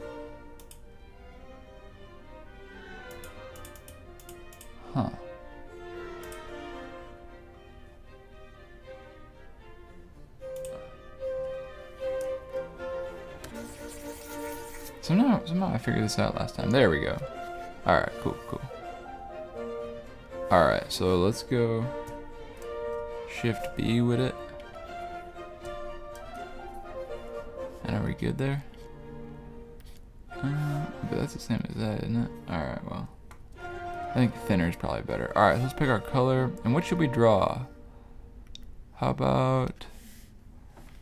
Huh. Somehow I figured this out last time. There we go. Alright, cool. Alright, so let's go Shift B with it. And are we good there? But that's the same as that, isn't it? Alright, well. I think thinner is probably better. Alright, let's pick our color. And what should we draw? How about...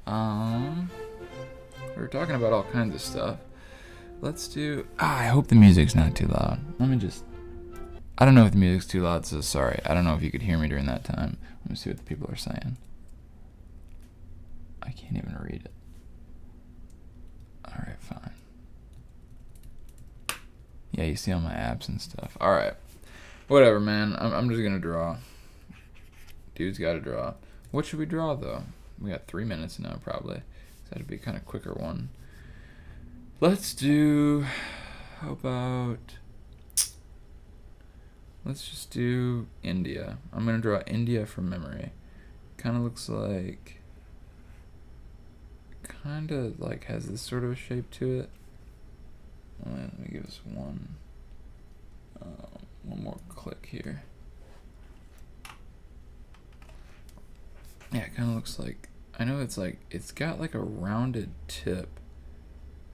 we were talking about all kinds of stuff. Let's do... I hope the music's not too loud. Let me just... I don't know if the music's too loud, so sorry. I don't know if you could hear me during that time. Let me see what the people are saying. I can't even read it. Alright, fine. Yeah, you see all my apps and stuff. Alright. Whatever, man. I'm just gonna draw. Dude's gotta draw. What should we draw, though? We got 3 minutes now, probably. That'd be a kind of quicker one. Let's do... How about... Let's just do India. I'm gonna draw India from memory. Kind of looks like... Kind of like has this sort of a shape to it. Let me give us one more click here. Yeah, it kind of looks like, I know it's like, it's got like a rounded tip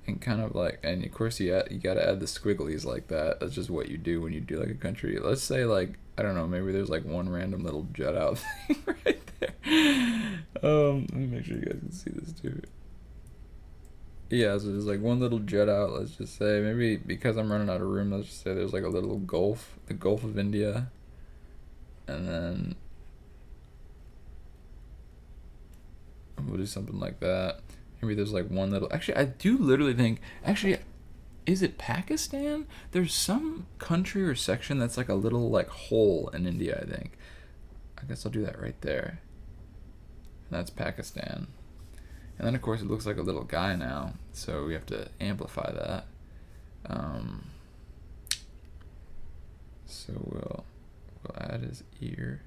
and kind of like, and of course you gotta add the squigglies like that. That's just what you do when you do like a country. Let's say like, I don't know, maybe there's like one random little jut out thing right there. Let me make sure you guys can see this too. Yeah, so there's like one little jut out, let's just say. Maybe because I'm running out of room, let's just say there's like a little gulf, the Gulf of India. And then we'll do something like that. Maybe there's like one little... Actually, I do literally think... Actually, is it Pakistan? There's some country or section that's like a little like hole in India, I think. I guess I'll do that right there. And that's Pakistan. And then, of course, it looks like a little guy now, so we have to amplify that. So we'll add his ear.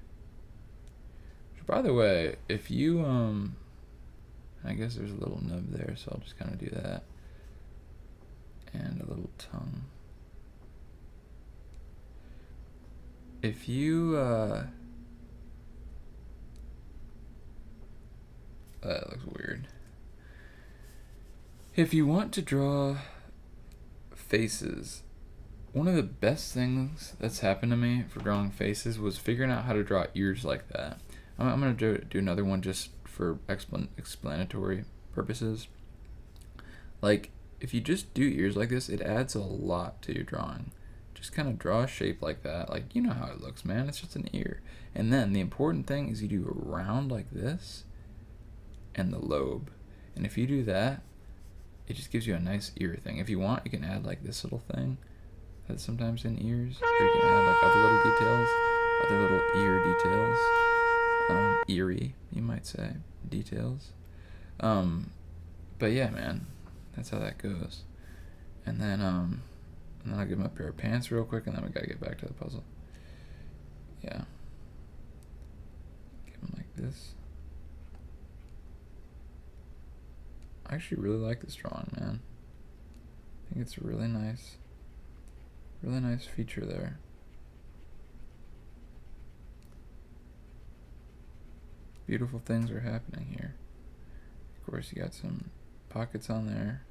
Which, by the way, if you, I guess there's a little nub there, so I'll just kind of do that. And a little tongue. If you, that looks weird. If you want to draw faces, one of the best things that's happened to me for drawing faces was figuring out how to draw ears like that. I'm going to do another one just for explanatory purposes. Like, if you just do ears like this, it adds a lot to your drawing. Just kind of draw a shape like that. Like, you know how it looks, man. It's just an ear. And then the important thing is you do a round like this. and the lobe. And if you do that, it just gives you a nice ear thing. If you want, you can add like this little thing that's sometimes in ears, or you can add like other little details, other little ear details, eerie, you might say, details. But yeah, man, that's how that goes. And then I'll give him a pair of pants real quick, and then we gotta get back to the puzzle. Yeah. Give him like this. I actually really like this drawing, man. I think it's a really nice feature there. Beautiful things are happening here. Of course, you got some pockets on there.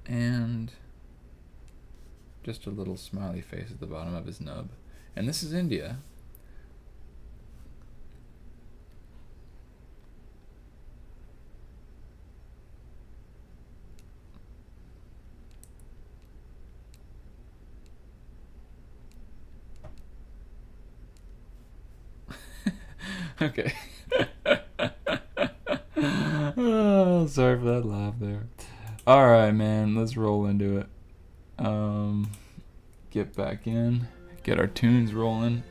And just a little smiley face at the bottom of his nub. And this is India. Okay. Oh, sorry for that laugh there. Alright, man, let's roll into it. Get back in, get our tunes rolling,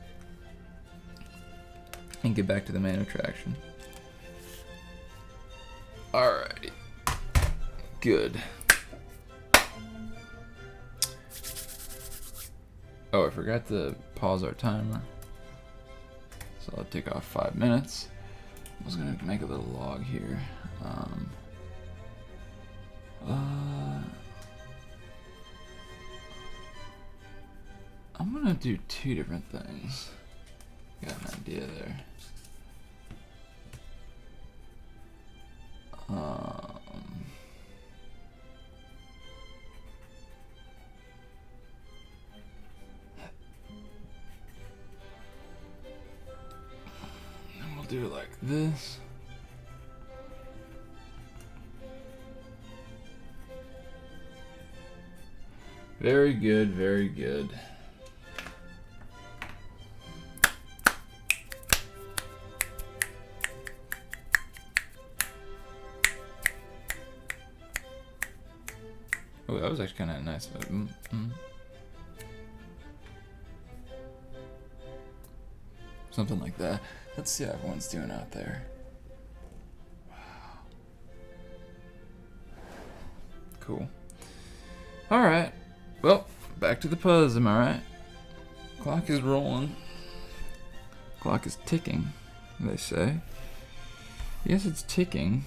and get back to the main attraction. Alrighty. Good. Oh, I forgot to pause our timer. So I'll take off 5 minutes. I was gonna make a little log here. I'm gonna do 2 different things. Got an idea there. And we'll do it like this. Very good, very good. Oh, that was actually kind of nice. Something like that. Let's see how everyone's doing out there. Wow. Cool. Alright. Well, back to the Puzz, am I right? Clock is rolling. Clock is ticking, they say. Yes, it's ticking.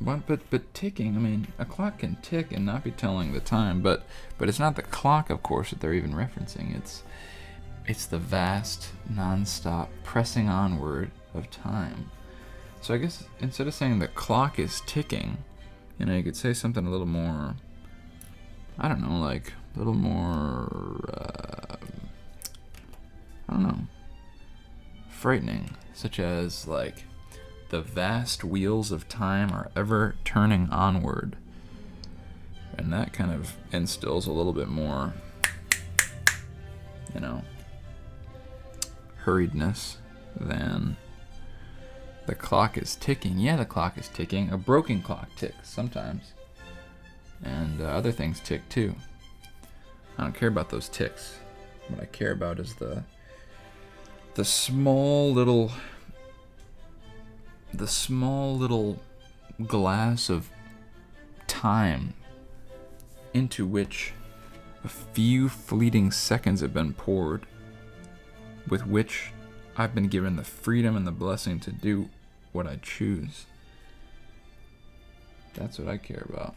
But ticking, I mean, a clock can tick and not be telling the time, but it's not the clock, of course, that they're even referencing. It's the vast, non-stop pressing onward of time. So I guess instead of saying the clock is ticking, you know, you could say something a little more, I don't know, like a little more, I don't know, frightening, such as like, the vast wheels of time are ever turning onward. And that kind of instills a little bit more, you know, hurriedness than the clock is ticking. Yeah, the clock is ticking. A broken clock ticks sometimes. And other things tick too. I don't care about those ticks. What I care about is the small little glass of time into which a few fleeting seconds have been poured, with which I've been given the freedom and the blessing to do what I choose. That's what I care about.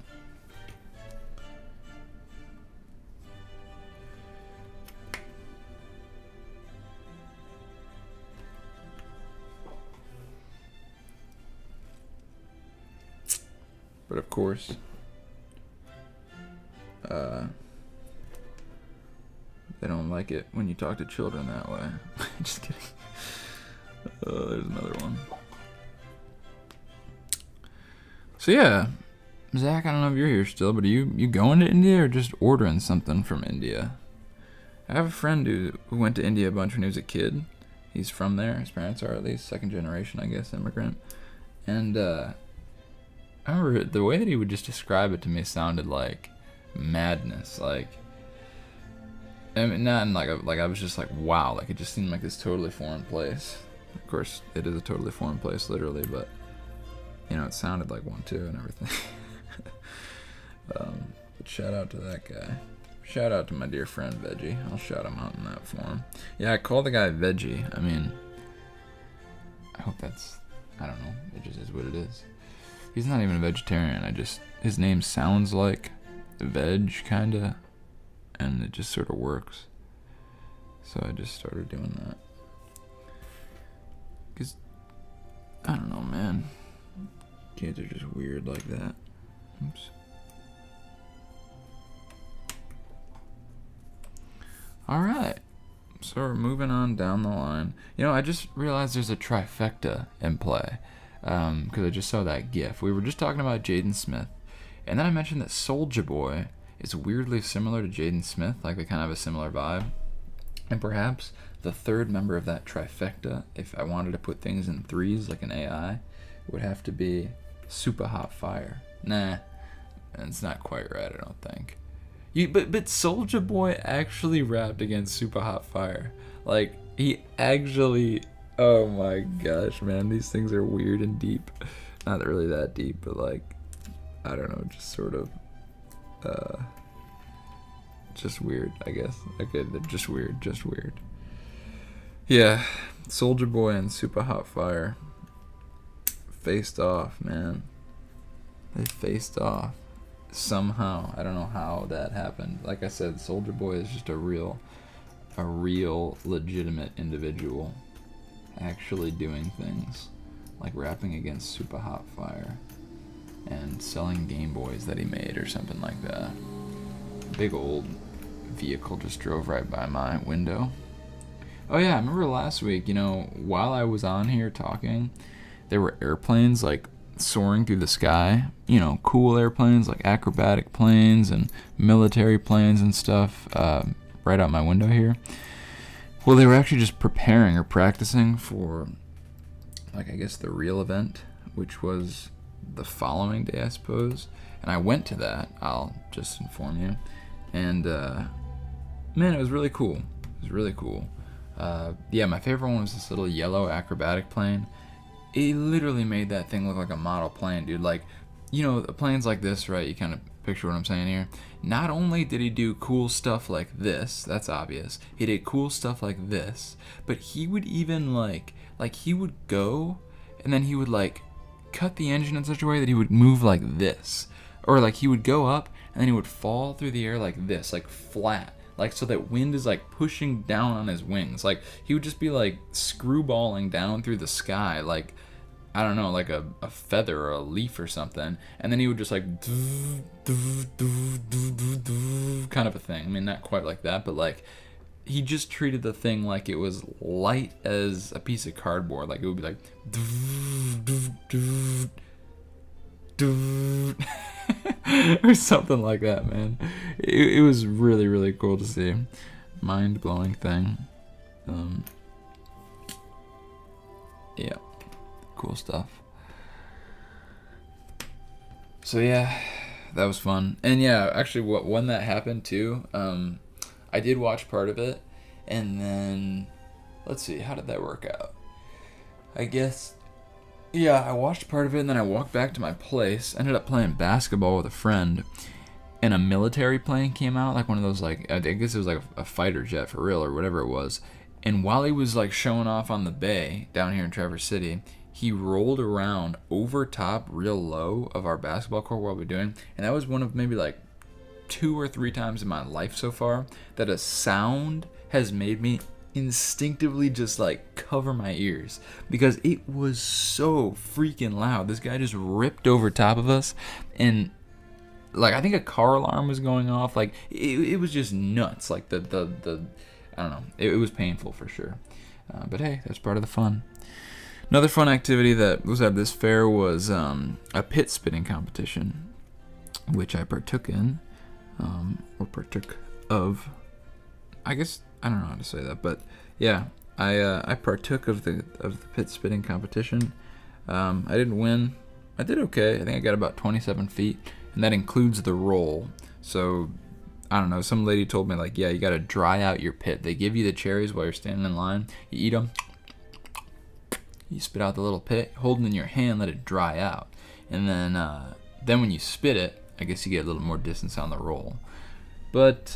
But of course, they don't like it when you talk to children that way. Just kidding. There's another one. So yeah, Zach, I don't know if you're here still, but are you going to India or just ordering something from India? I have a friend who went to India a bunch when he was a kid, He's from there. His parents are at least second generation, I guess, immigrant. And I remember the way that he would just describe it to me sounded like madness. Like, I mean, not in like I was just like, wow. Like, it just seemed like this totally foreign place. Of course, it is a totally foreign place, literally, but you know, it sounded like one too and everything. But shout out to that guy. Shout out to my dear friend Veggie. I'll shout him out in that form. Yeah, I call the guy Veggie. I mean, I hope that's, I don't know. It just is what it is. He's not even a vegetarian. His name sounds like veg, kinda, and it just sort of works. So I just started doing that. Cause, I don't know, man. Kids are just weird like that. Oops. Alright, so we're moving on down the line. You know, I just realized there's a trifecta in play, because I just saw that gif. We were just talking about Jaden Smith, and then I mentioned that Soulja Boy is weirdly similar to Jaden Smith, like they kind of have a similar vibe. And perhaps the third member of that trifecta, if I wanted to put things in threes like an AI, would have to be Super Hot Fire. Nah, it's not quite right, I don't think. But Soulja Boy actually rapped against Super Hot Fire. Like, he actually, oh my gosh, man, these things are weird and deep. Not really that deep, but like, I don't know, just sort of, just weird, I guess. Okay, they're just weird. Yeah, Soulja Boy and Super Hot Fire faced off, man. They faced off. Somehow, I don't know how that happened. Like I said, Soulja Boy is just a real legitimate individual actually doing things like rapping against Super Hot Fire and selling Game Boys that he made or something like that. Big old vehicle just drove right by my window. Oh yeah, I remember last week, you know, while I was on here talking, there were airplanes like soaring through the sky, you know, cool airplanes like acrobatic planes and military planes and stuff, right out my window here. Well, they were actually just preparing or practicing for, like, I guess the real event, which was the following day, I suppose. And I went to that, I'll just inform you. And, man, it was really cool. Yeah, my favorite one was this little yellow acrobatic plane. It literally made that thing look like a model plane, dude. Like, you know, planes like this, right? You kind of picture what I'm saying here. Not only did he do cool stuff like this, that's obvious. He did cool stuff like this, but he would even like he would go and then he would like cut the engine in such a way that he would move like this. Or like he would go up and then he would fall through the air like this, like flat. Like, so that wind is like pushing down on his wings. Like, he would just be like screwballing down through the sky, like, I don't know, like a feather or a leaf or something. And then he would just like kind of a thing. I mean, not quite like that, but like he just treated the thing like it was light as a piece of cardboard. Like, it would be like or something like that, man. It was really, really cool to see. Mind-blowing thing. Yeah, cool stuff. So yeah, that was fun. And yeah, actually, when that happened too, I did watch part of it, and then let's see, how did that work out? I guess, yeah, I watched part of it, and then I walked back to my place, ended up playing basketball with a friend, and a military plane came out, like one of those, like, I guess it was like a fighter jet for real, or whatever it was, and while he was, like, showing off on the bay down here in Traverse City, he rolled around over top real low of our basketball court while we were doing, and that was one of maybe, like, 2 or 3 times in my life so far that a sound has made me instinctively just like cover my ears, because it was so freaking loud. This guy just ripped over top of us, and like I think a car alarm was going off. Like it was just nuts. Like the I don't know. It was painful for sure. But hey, that's part of the fun. Another fun activity that was at this fair was a pit spinning competition, which I partook in, or partook of. I guess I don't know how to say that, but yeah, I partook of the pit spitting competition. I didn't win. I did okay. I think I got about 27 feet, and that includes the roll. So I don't know. Some lady told me like, yeah, you got to dry out your pit. They give you the cherries while you're standing in line. You eat them. You spit out the little pit, hold it in your hand, let it dry out, and then when you spit it, I guess you get a little more distance on the roll. But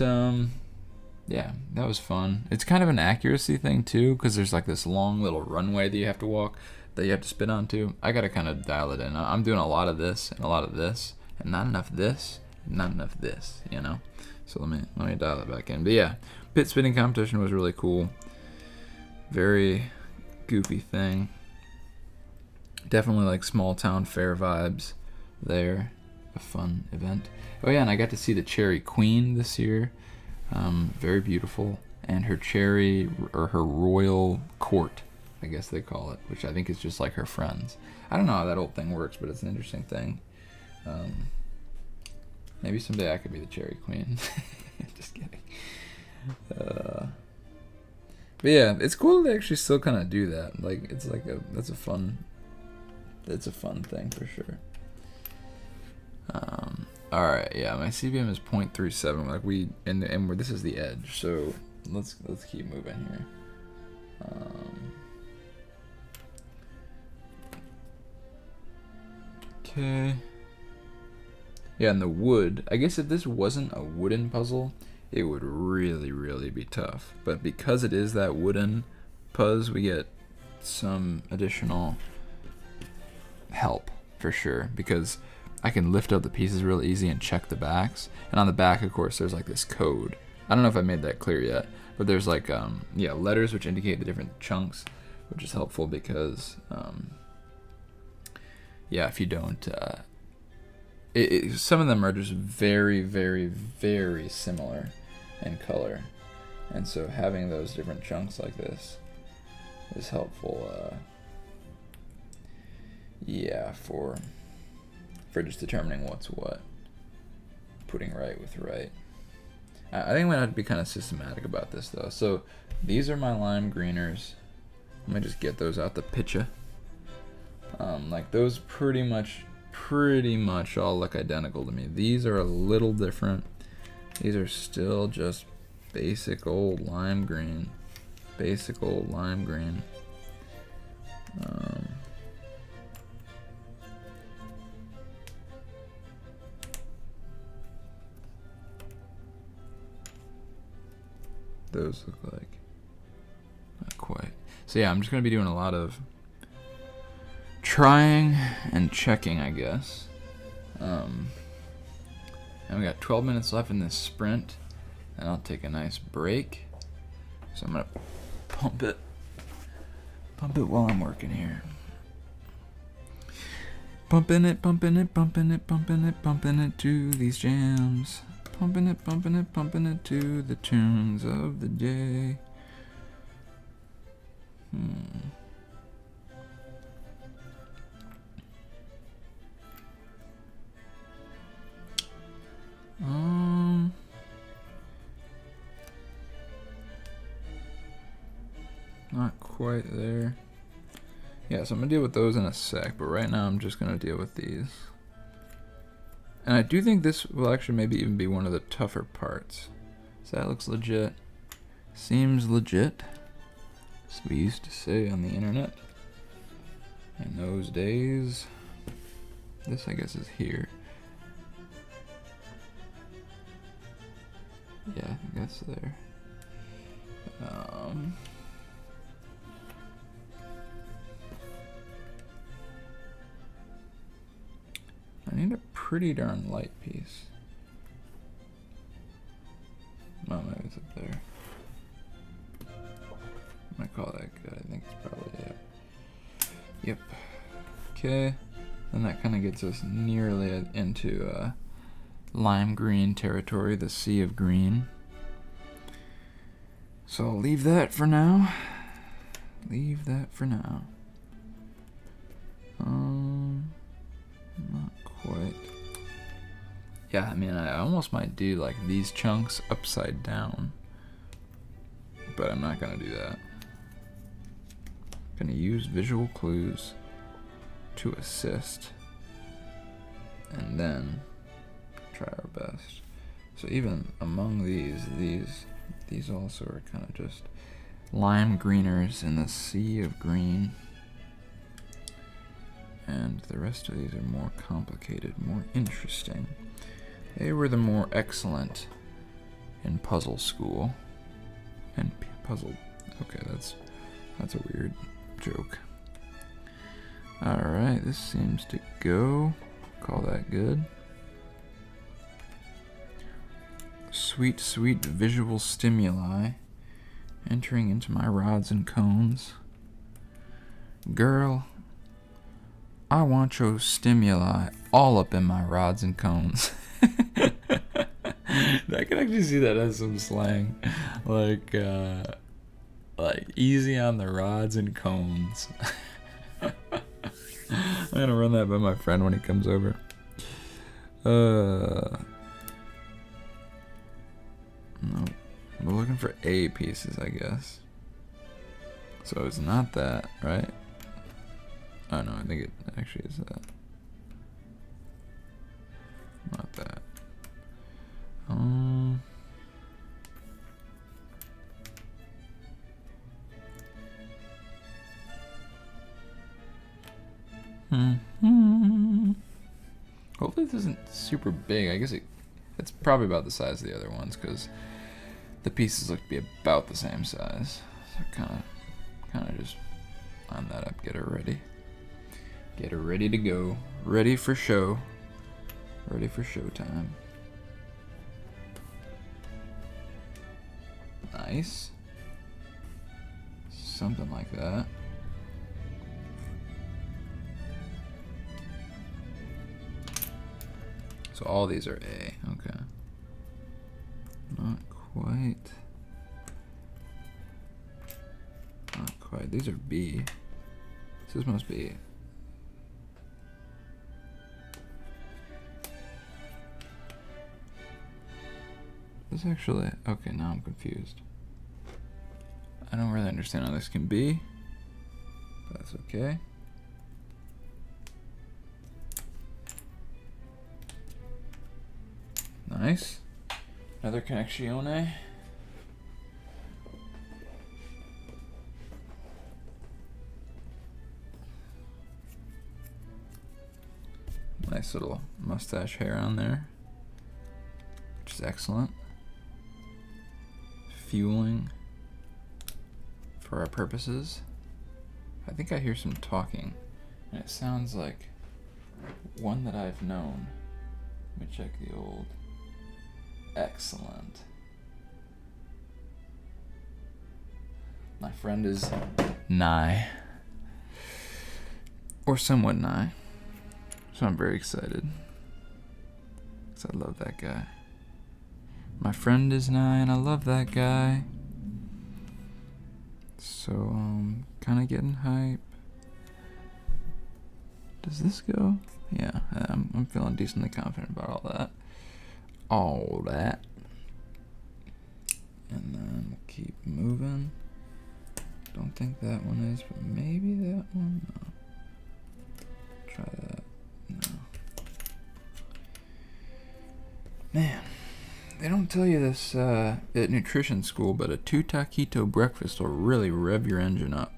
yeah, that was fun. It's kind of an accuracy thing too, because there's like this long little runway that you have to walk, that you have to spit onto. I gotta kind of dial it in. I'm doing a lot of this and a lot of this, and not enough this, and not enough this, you know. So let me dial it back in. But yeah, pit spitting competition was really cool. Very goofy thing. Definitely like small town fair vibes there. A fun event. Oh yeah, and I got to see the Cherry Queen this year. Very beautiful. And her cherry, or her royal court, I guess they call it, which I think is just like her friends. I don't know how that whole thing works, but it's an interesting thing. Maybe someday I could be the Cherry Queen. Just kidding. But yeah, it's cool to actually still kind of do that. Like, it's like it's a fun thing for sure. All right, yeah, my CBM is 0.37. Like and this is the edge. So let's keep moving here. Okay. Yeah, and the wood. I guess if this wasn't a wooden puzzle, it would really, really be tough. But because it is that wooden Puzz, we get some additional help for sure, because I can lift up the pieces real easy and check the backs. And on the back, of course, there's like this code. I don't know if I made that clear yet, but there's like letters which indicate the different chunks, which is helpful because if you don't some of them are just very, very, very similar in color, and so having those different chunks like this is helpful. For just determining what's what, putting right with right. I think I'm gonna have to be kind of systematic about this though. So these are my lime greeners. Let me just get those out the picture. Like those pretty much all look identical to me. These are a little different. These are still just basic old lime green. Those look like not quite. So yeah, I'm just gonna be doing a lot of trying and checking, I guess. And we got 12 minutes left in this sprint, and I'll take a nice break. So I'm gonna pump it while I'm working here. Bumping it to these jams. Pumping it to the tunes of the day. Not quite there. Yeah, so I'm gonna deal with those in a sec, but right now I'm just gonna deal with these. And I do think this will actually maybe even be one of the tougher parts. So that looks legit. Seems legit, as we used to say on the internet in those days. This, I guess, is here. Yeah, I think that's there. I need a pretty darn light piece. Oh, maybe it's up there. I'm gonna call that good. I think it's probably it. Yep. Okay. And that kind of gets us nearly into lime green territory, the sea of green. So I'll leave that for now. Not quite. Yeah, I mean, I almost might do like these chunks upside down, but I'm not gonna do that. Gonna use visual clues to assist, and then try our best. So even among these also are kind of just lime greeners in the sea of green. And the rest of these are more complicated, more interesting. They were the more excellent in puzzle school. And puzzle, okay, that's a weird joke. Alright, this seems to go. Call that good. Sweet, sweet visual stimuli entering into my rods and cones. Girl, I want your stimuli all up in my rods and cones. I can actually see that as some slang. Like easy on the rods and cones. I'm gonna run that by my friend when he comes over. No, we're looking for A pieces, I guess. So it's not that, right? Oh no, I think it actually is that. Not that. Hopefully this isn't super big. I guess it's probably about the size of the other ones because the pieces look to be about the same size. So kind of just line that up, get her ready. Get her ready to go. Ready for show. Ready for showtime. Nice. Something like that. So all these are A. Okay. Not quite. Not quite. These are B. So this must be. This actually. Okay, now I'm confused. I don't really understand how this can be. But that's okay. Nice. Another connectione. Nice little mustache hair on there, which is excellent. Fueling for our purposes. I think I hear some talking, and it sounds like one that I've known. Let me check the old. Excellent. My friend is nigh. Or somewhat nigh. So I'm very excited. Because I love that guy. My friend is nigh and I love that guy. So, kind of getting hype. Does this go? Yeah, I'm feeling decently confident about all that. And then we'll keep moving. Don't think that one is, but maybe that one. No. Try that. No. Man, they don't tell you this at nutrition school, but a 2 taquito breakfast will really rev your engine up.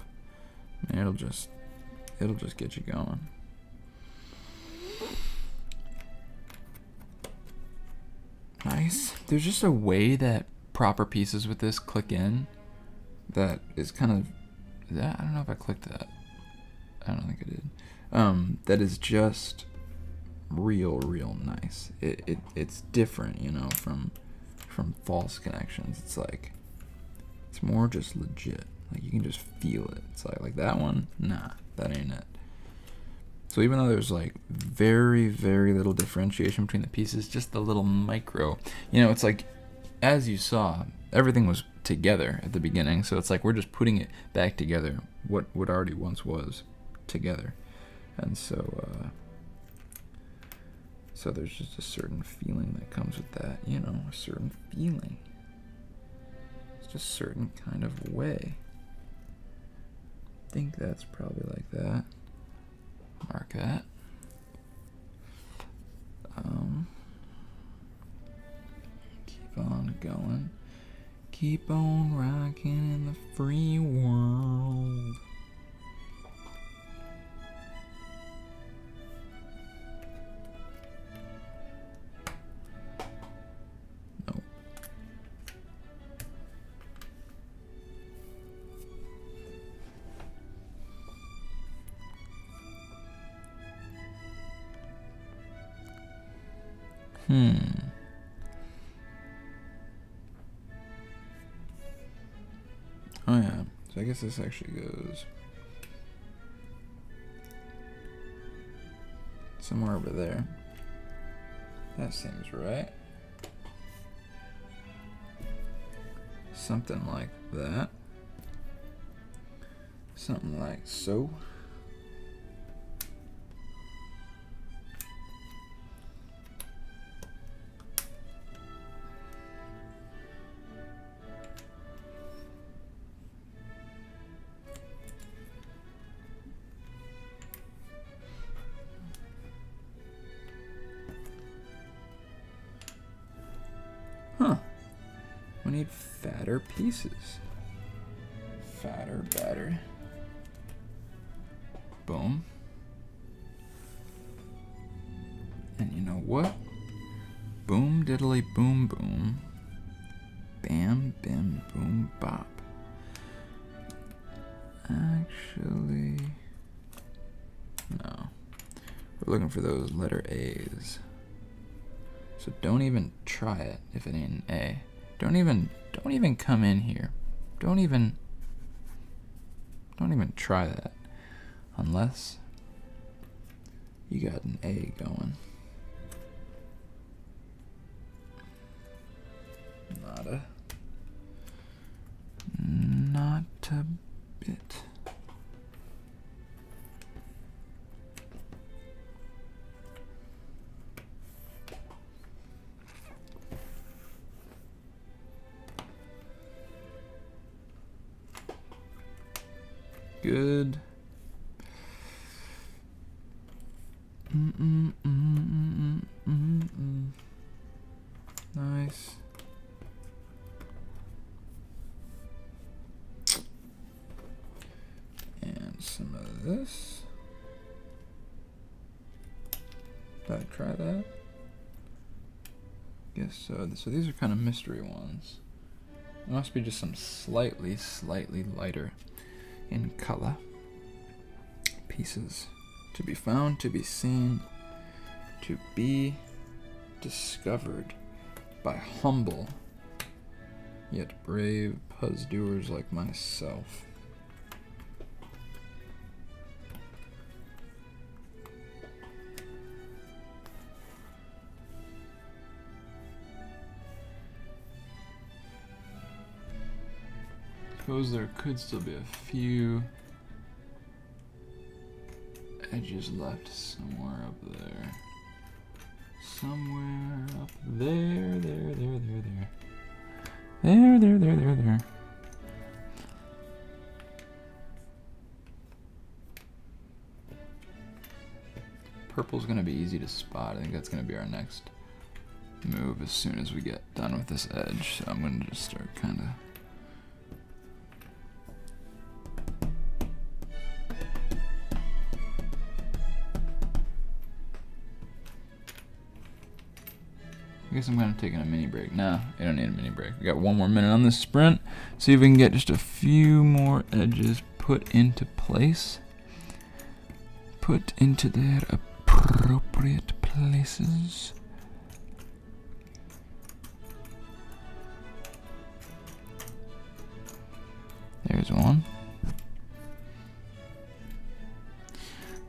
I mean, it'll just get you going. Nice. There's just a way that proper pieces with this click in that is kind of that. I don't know if I clicked that. I don't think I did. That is just real nice. It's different, you know, from false connections. It's like it's more just legit. Like you can just feel it. It's like that one. Nah, that ain't it. So even though there's like very little differentiation between the pieces, just the little micro, you know, it's like, as you saw, everything was together at the beginning. So it's like we're just putting it back together, what already once was together. And so there's just a certain feeling that comes with that, you know, a certain feeling. It's just a certain kind of way. think that's probably like that. Mark that. Keep on going. Keep on rocking in the free world. Nope. Oh yeah, so I guess this actually goes somewhere over there. That seems right. Something like that. Something like so. Huh. We need fatter pieces. Fatter, batter. Boom. And you know what? Boom diddly boom boom. Bam bim boom bop. Actually, no. We're looking for those letter A's. So don't even try it if it ain't an A. Don't even come in here. Don't even try that unless you got an A going. Not a bit. Good. Nice. And some of this. Did I try that? Guess so. So these are kind of mystery ones. It must be just some slightly lighter in color pieces to be found, to be seen, to be discovered by humble yet brave Puzz doers like myself. Suppose there could still be a few edges left somewhere up there. Somewhere up there. There. Purple's gonna be easy to spot. I think that's gonna be our next move as soon as we get done with this edge. So I'm gonna just start kinda I guess I'm kind of taking a mini break. No, I don't need a mini break. We got 1 more minute on this sprint. See if we can get just a few more edges put into place. Put into their appropriate places. There's one.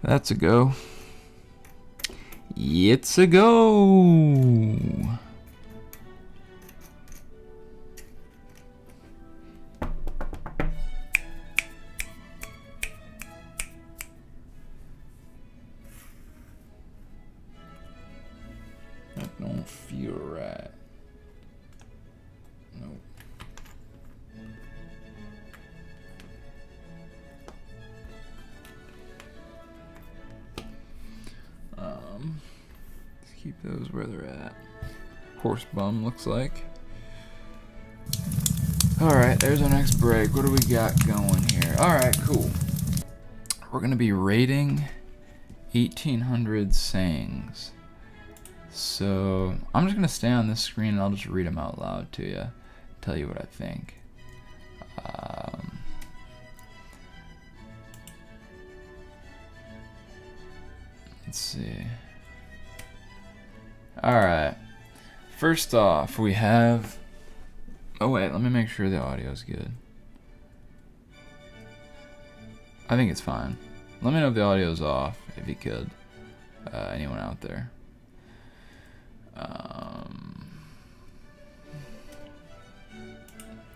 That's a go. It's a go. That don't feel right. Nope. Those where they're at. Horse bum looks like. Alright, there's our next break. What do we got going here? Alright, cool. We're going to be rating 1800 sayings. So, I'm just going to stay on this screen and I'll just read them out loud to you. Tell you what I think. Let's see. Alright. First off, we have... Oh wait, let me make sure the audio's good. I think it's fine. Let me know if the audio's off, if you could. Anyone out there.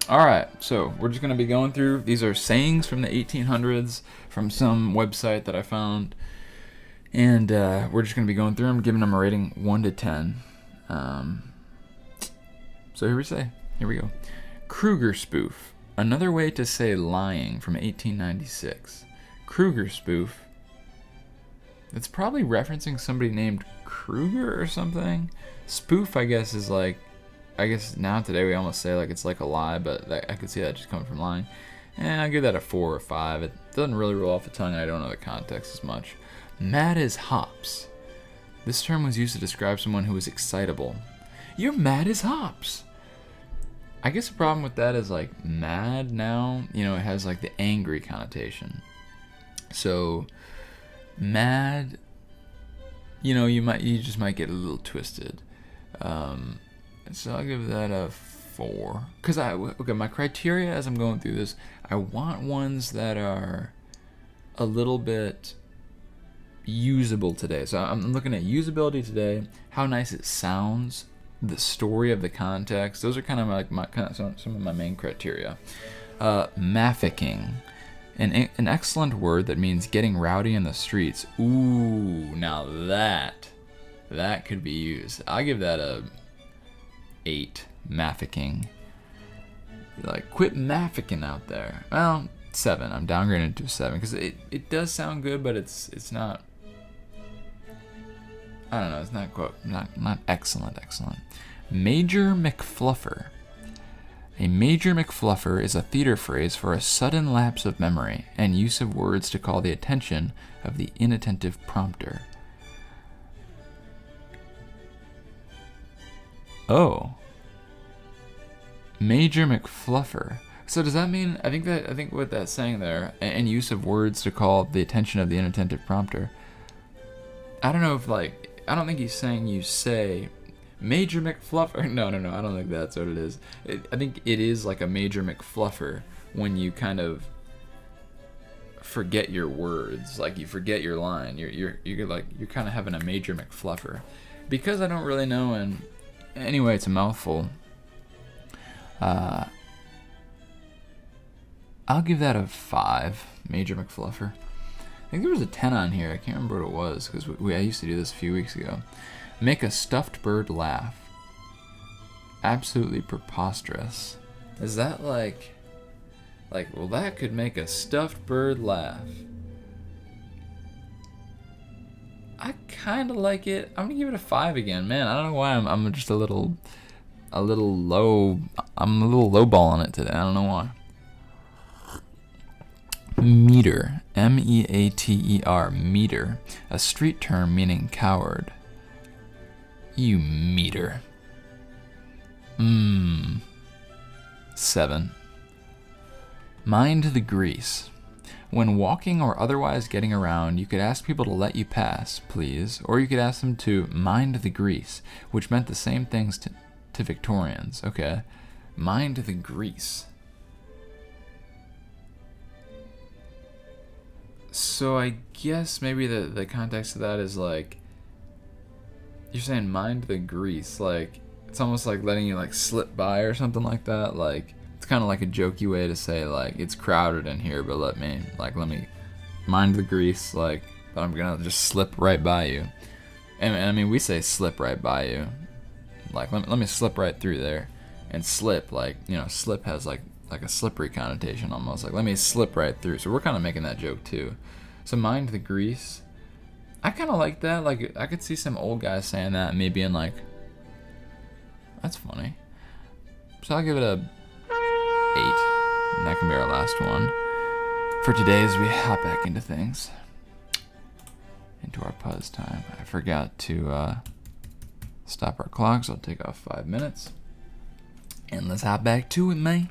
Alright, so we're just going to be going through. These are sayings from the 1800s from some website that I found. And we're just going to be going through them, giving them a rating 1 to 10. So here we go. Kruger spoof. Another way to say lying from 1896. Kruger spoof. It's probably referencing somebody named Kruger or something. Spoof, I guess, is like... I guess now today we almost say like it's like a lie, but I could see that just coming from lying. And I'll give that a 4 or 5. It doesn't really roll off the tongue, and I don't know the context as much. Mad as hops. This term was used to describe someone who was excitable. You're mad as hops. I guess the problem with that is like mad now, you know, it has like the angry connotation. So mad, you know, you just might get a little twisted. So I'll give that a 4. Cause my criteria as I'm going through this, I want ones that are a little bit usable today. So I'm looking at usability today, how nice it sounds, the story of the context. Those are kind of like some of my main criteria. Mafficking, an excellent word that means getting rowdy in the streets. Ooh, now that could be used. I'll give that a 8. Mafficking. Like, quit mafficking out there. Well, 7. I'm downgrading it to a 7 because it does sound good, but it's not. I don't know. It's not excellent. Major McFluffer. A major McFluffer is a theater phrase for a sudden lapse of memory and use of words to call the attention of the inattentive prompter. Oh. Major McFluffer. So does that mean, I think what that's saying there, and use of words to call the attention of the inattentive prompter, I don't know if I don't think he's saying you say Major McFluffer. No, I don't think that's what it is. I think it is like a Major McFluffer when you kind of forget your words, like you forget your line. You're kind of having a Major McFluffer. Because I don't really know, and anyway, it's a mouthful. I'll give that a 5, Major McFluffer. I think there was a 10 on here. I can't remember what it was because I used to do this a few weeks ago. Make a stuffed bird laugh. Absolutely preposterous. Is that like, well, that could make a stuffed bird laugh. I kind of like it. I'm gonna give it a 5 again, man. I don't know why I'm just a little low. I'm a little lowballing it today. I don't know why. Meter, M-E-A-T-E-R, meter, a street term meaning coward. You meter. 7. Mind the grease. When walking or otherwise getting around, you could ask people to let you pass, please, or you could ask them to mind the grease, which meant the same things to Victorians. Okay, mind the grease. So I guess maybe the context of that is like, you're saying mind the grease, like it's almost like letting you like slip by or something like that. Like it's kind of like a jokey way to say like it's crowded in here, but let me mind the grease, like, but I'm gonna just slip right by you. And I mean, we say slip right by you, like let me slip right through there. And slip, like, you know, slip has like a slippery connotation almost, like let me slip right through. So we're kind of making that joke too. So mind the grease. I kind of like that. Like, I could see some old guys saying that and me being like, that's funny. So I'll give it a 8. And that can be our last one for today as we hop back into things. Into our Puzz time. I forgot to stop our clocks. I'll take off 5 minutes. And let's hop back to it, man.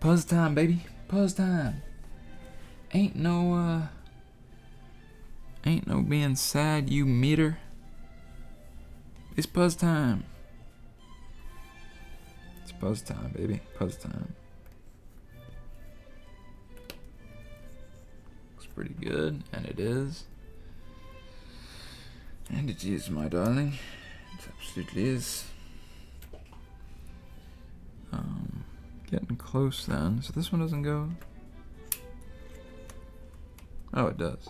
Puzz time, baby. Puzz time. Ain't no being sad, you meter. It's Puzz time. It's Puzz time, baby. Puzz time. Looks pretty good, and it is. And it is, my darling. It absolutely is. Getting close then. So this one doesn't go. Oh, it does.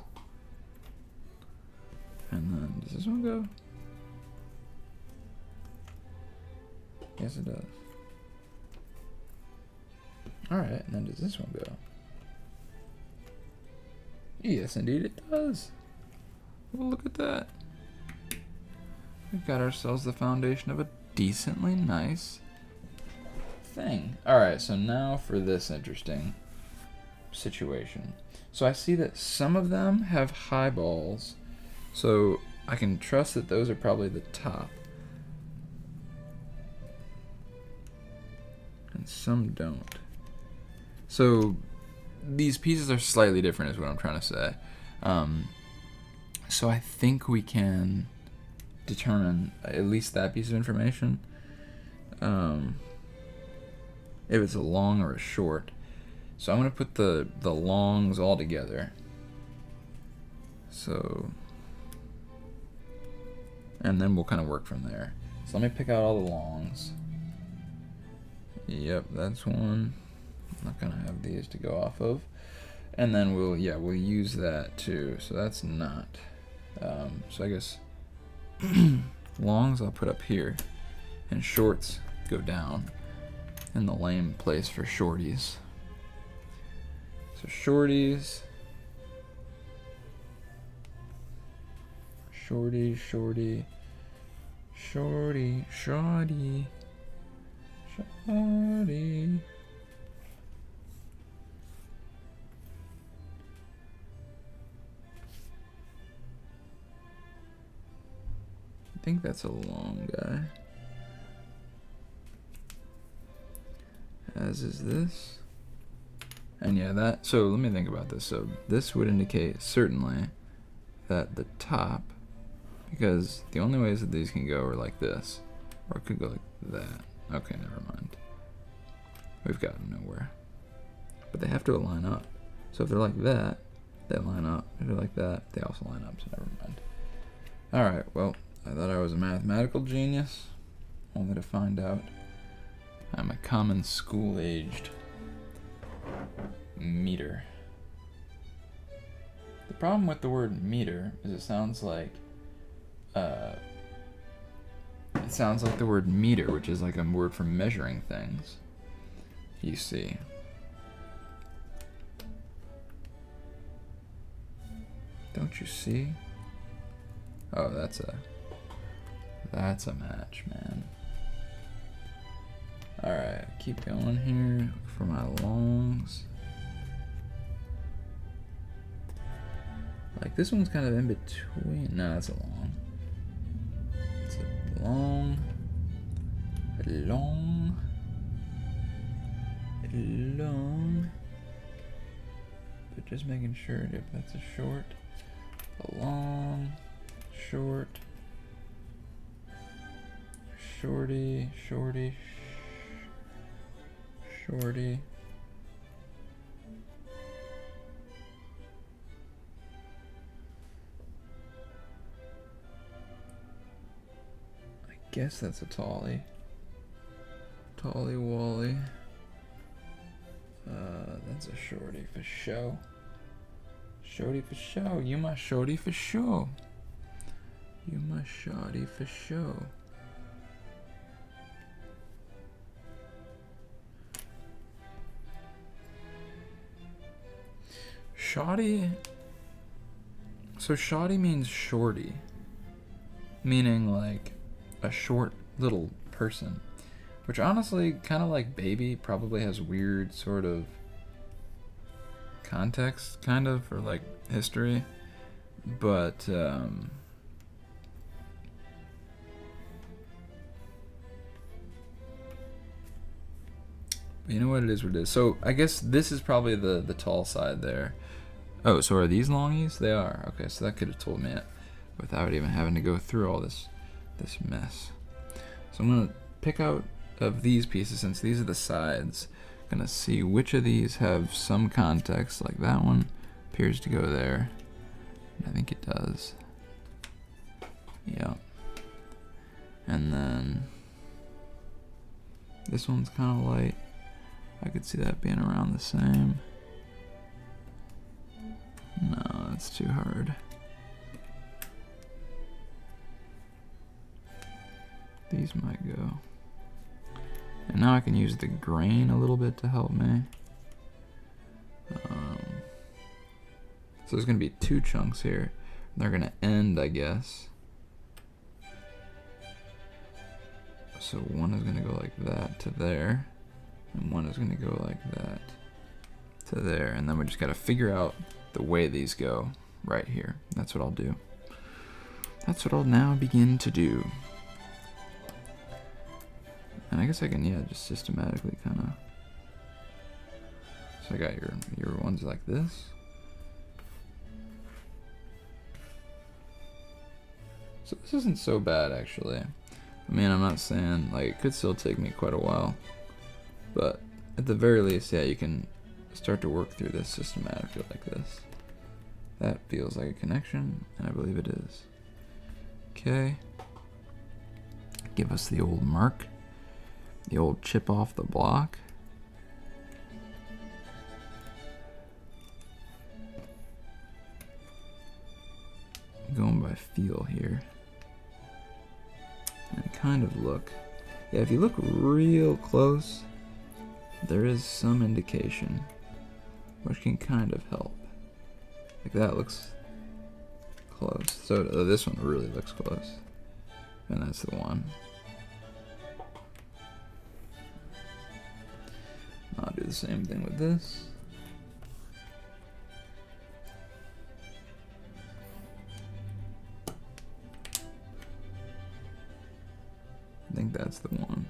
And then, does this one go? Yes, it does. Alright, and then does this one go? Yes, indeed it does. Well, look at that. We've got ourselves the foundation of a decently nice thing. Alright, so now for this interesting situation. So I see that some of them have high balls, so I can trust that those are probably the top. And some don't. So these pieces are slightly different is what I'm trying to say. So I think we can determine at least that piece of information. If it's a long or a short. So I'm going to put the longs all together. So, and then we'll kind of work from there. So let me pick out all the longs. Yep, that's one. I'm not going to have these to go off of. And then we'll use that too. So that's not. So I guess longs I'll put up here. And shorts go down. In the lame place for shorties. So shorties. Shorty, shorty. Shorty, shorty. Shorty. I think that's a long guy. As is this. And yeah, that, so let me think about this. So this would indicate certainly that the top, because the only ways that these can go are like this, or it could go like that. Okay, never mind. We've gotten nowhere. But they have to line up. So if they're like that, they line up. If they're like that, they also line up, so never mind. Alright, well, I thought I was a mathematical genius, only to find out I'm a common school-aged meter. The problem with the word meter is it sounds like the word meter, which is like a word for measuring things. You see. Don't you see? Oh, that's a match, man. Alright, keep going here. Look for my longs. Like this one's kind of in between. No, that's a long. It's a long. A long. A long. But just making sure if that's a short. A long. Short. Shorty. Shorty. Shorty. I guess that's a tolly. Tolly Wally. That's a shorty for show. Shorty for show. You my shorty for sure. You my shorty for show. Shoddy. So So shoddy means shorty, meaning like a short little person, which honestly, kind of like baby, probably has weird sort of context, kind of, or like history, but you know what it is, what it is. So I guess this is probably the tall side there. Oh, so are these longies? They are. Okay, so that could have told me it without even having to go through all this mess. So I'm gonna pick out of these pieces, since these are the sides. I'm gonna see which of these have some context. Like that one appears to go there. I think it does. Yeah. And then this one's kind of light. I could see that being around the same. No, that's too hard. These might go. And now I can use the grain a little bit to help me. So there's going to be 2 chunks here. They're going to end, I guess. So one is going to go like that to there. And one is going to go like that to there. And then we just got to figure out the way these go right here. That's what I'll do. That's what I'll now begin to do. And I guess I can, yeah, just systematically kind of. So I got your ones like this. So this isn't so bad, actually. I mean, I'm not saying, like, it could still take me quite a while. But at the very least, yeah, you can start to work through this systematically like this. That feels like a connection, and I believe it is. Okay. Give us the old mark. The old chip off the block. Going by feel here. And kind of look. Yeah, if you look real close, there is some indication, which can kind of help. Like that looks close. So this one really looks close. And that's the one. I'll do the same thing with this. I think that's the one.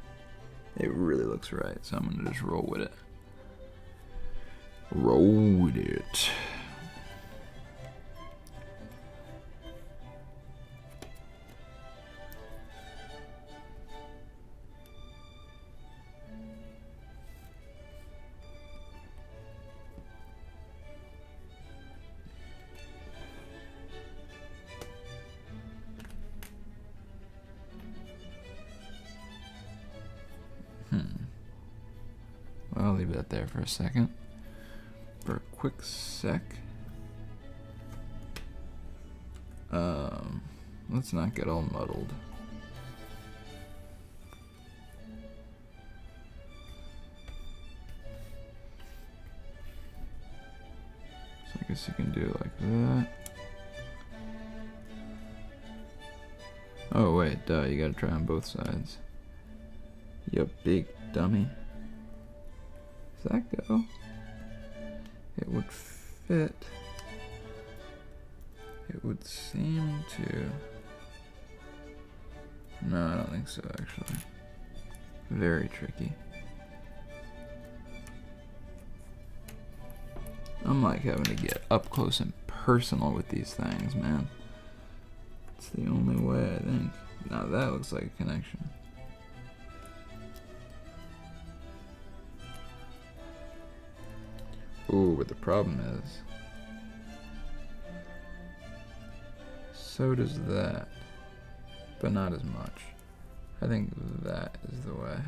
It really looks right, so I'm gonna just roll with it. Roll with it. I'll leave that there for a second. For a quick sec. Let's not get all muddled. So I guess you can do it like that. Oh wait, duh, you gotta try on both sides. You big dummy. Does that go? It would fit. It would seem to. No, I don't think so, actually. Very tricky. I'm like having to get up close and personal with these things, man. It's the only way, I think. Now that looks like a connection. Ooh, but the problem is, so does that, but not as much. I think that is the way.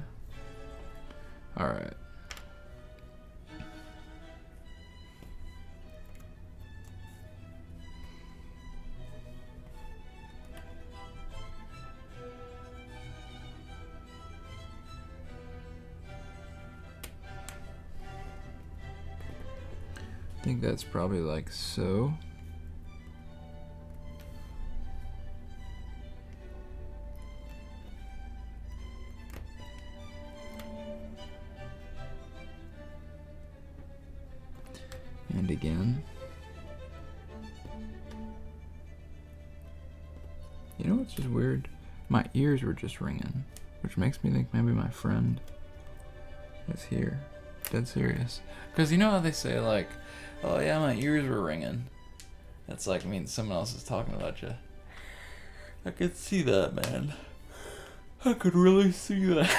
Alright. I think that's probably like so. And again. You know what's just weird? My ears were just ringing, which makes me think maybe my friend is here. Dead serious. Because you know how they say, like, oh yeah, my ears were ringing. That's like means someone else is talking about you. I could see that, man. I could really see that.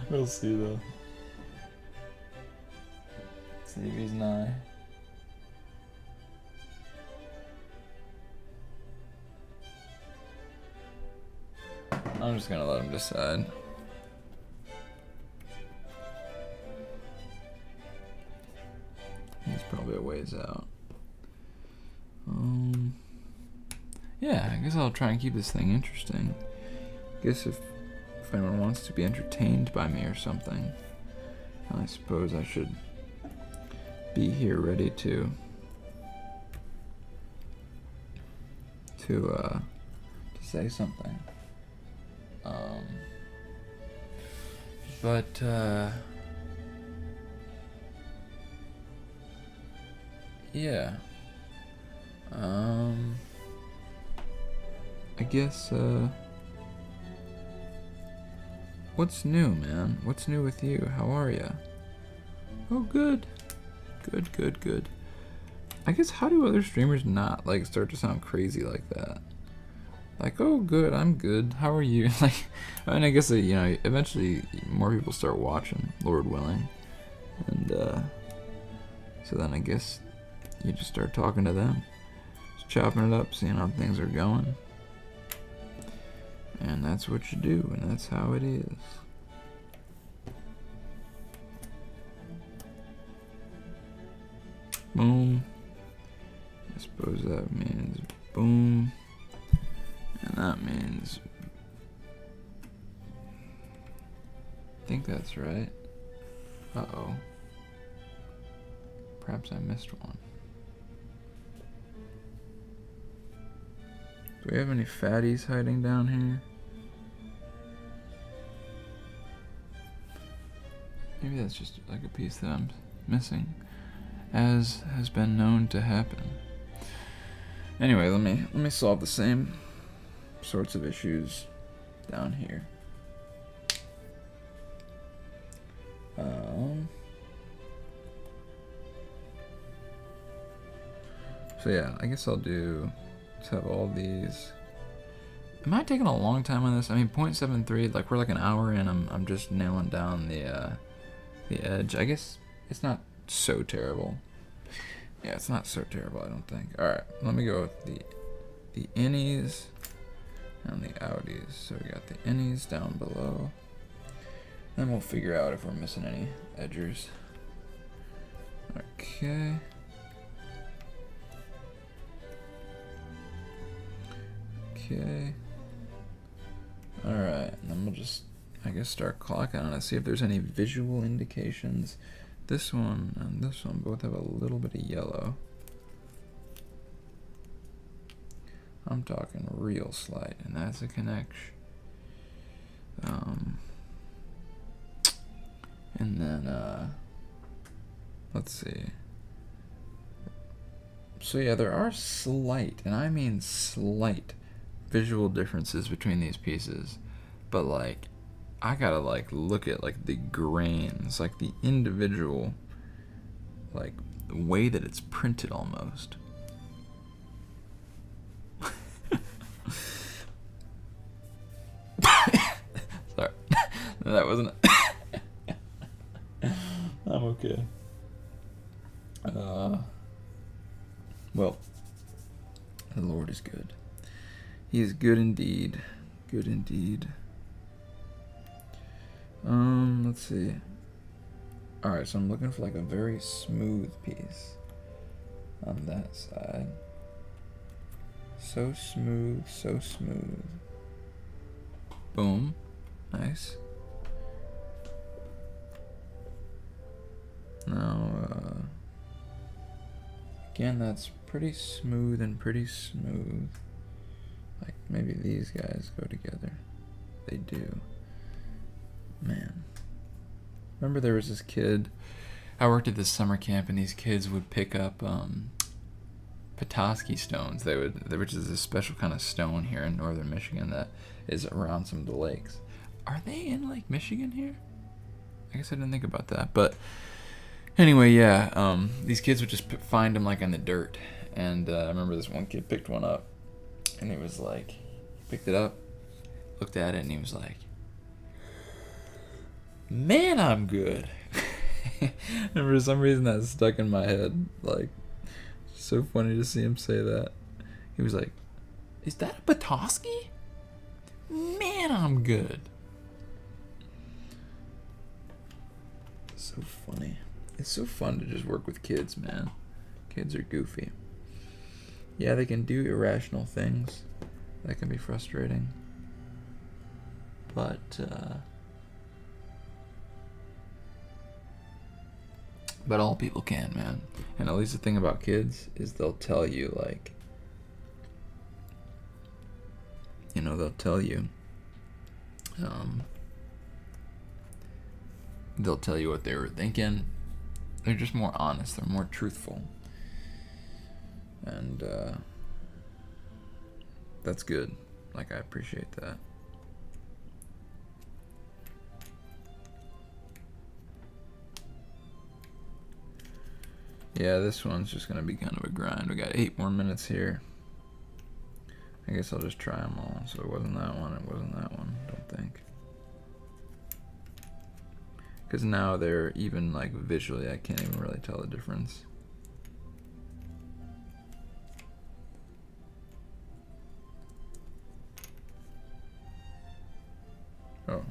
We'll see though. See if he's nigh. I'm just gonna let him decide. He's probably a ways out. Yeah, I guess I'll try and keep this thing interesting. I guess if anyone wants to be entertained by me or something, I suppose I should be here ready to say something. But yeah. I guess, what's new, man? What's new with you? How are ya? Oh, good. Good. I guess, how do other streamers not, like, start to sound crazy like that? Like, oh, good, I'm good. How are you? Like, I mean, I guess, you know, eventually more people start watching, Lord willing. And, so then I guess you just start talking to them. Just chopping it up, seeing how things are going. And that's what you do, and that's how it is. Boom. I suppose that means boom. And that means... I think that's right. Uh-oh. Perhaps I missed one. Do we have any fatties hiding down here? Maybe that's just like a piece that I'm missing, as has been known to happen. Anyway, let me solve the same sorts of issues down here. So yeah, I guess I'll do. Let's have all these. Am I taking a long time on this? I mean, 0.73. Like we're like an hour in. I'm just nailing down the edge. I guess it's not so terrible. Yeah, it's not so terrible, I don't think. Alright, let me go with the innies and the outies. So we got the innies down below. Then we'll figure out if we're missing any edgers. Okay. Okay. Alright, and then we'll just, I guess, start clocking on it, see if there's any visual indications. This one and this one both have a little bit of yellow. I'm talking real slight, and that's a connection. And then, let's see. So yeah, there are slight, and I mean slight, visual differences between these pieces. But like, I gotta like look at like the grains, like the individual, like the way that it's printed almost. Sorry, that wasn't. I'm okay. Well, the Lord is good. He is good indeed. Good indeed. Let's see. Alright, so I'm looking for like a very smooth piece on that side. So smooth, so smooth. Boom. Nice. Now, again, that's pretty smooth and pretty smooth. Like, maybe these guys go together. They do. Man. Remember there was this kid I worked at this summer camp, and these kids would pick up Petoskey stones. Which is a special kind of stone here in northern Michigan that is around some of the lakes. Are they in Lake Michigan here? I guess I didn't think about that. But anyway, yeah, these kids would just find them like in the dirt. And I remember this one kid picked one up, and he was like, picked it up, looked at it, and he was like, "Man, I'm good." And for some reason that stuck in my head. Like, so funny to see him say that. He was like, "Is that a Petoskey? Man, I'm good." So funny. It's so fun to just work with kids, man. Kids are goofy. Yeah, they can do irrational things. That can be frustrating. But all people can, man. And at least the thing about kids is they'll tell you, like, they'll tell you what they were thinking. They're just more honest. They're more truthful. And that's good. Like, I appreciate that. Yeah, this one's just going to be kind of a grind. We got 8 more minutes here. I guess I'll just try them all. So it wasn't that one, it wasn't that one, I don't think. Because now they're even, like, visually, I can't even really tell the difference. Oh.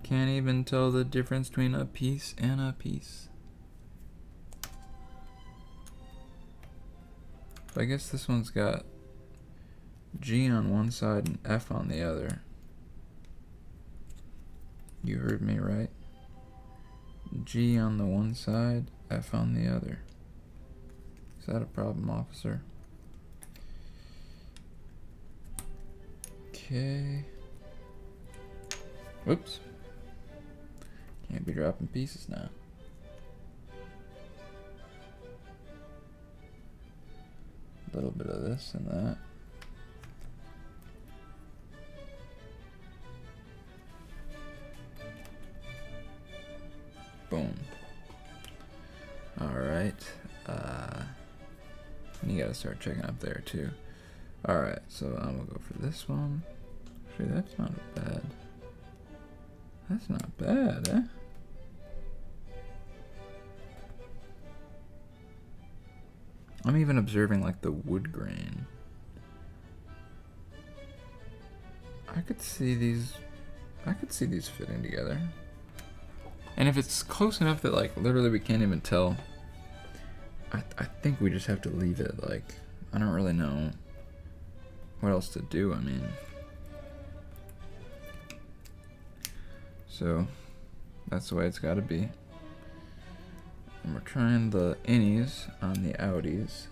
Can't even tell the difference between a piece and a piece. So I guess this one's got G on one side and F on the other. You heard me right. G on the one side, F on the other. Is that a problem, officer? Okay. Whoops. Can't be dropping pieces now. A little bit of this and that. Boom. Alright. You gotta start checking up there too. Alright, so I'm gonna go for this one. Actually, that's not bad. That's not bad, eh? I'm even observing, like, the wood grain. I could see these fitting together. And if it's close enough that, like, literally we can't even tell, I think we just have to leave it. Like, I don't really know what else to do. I mean, so that's the way it's got to be. And we're trying the innies on the outies.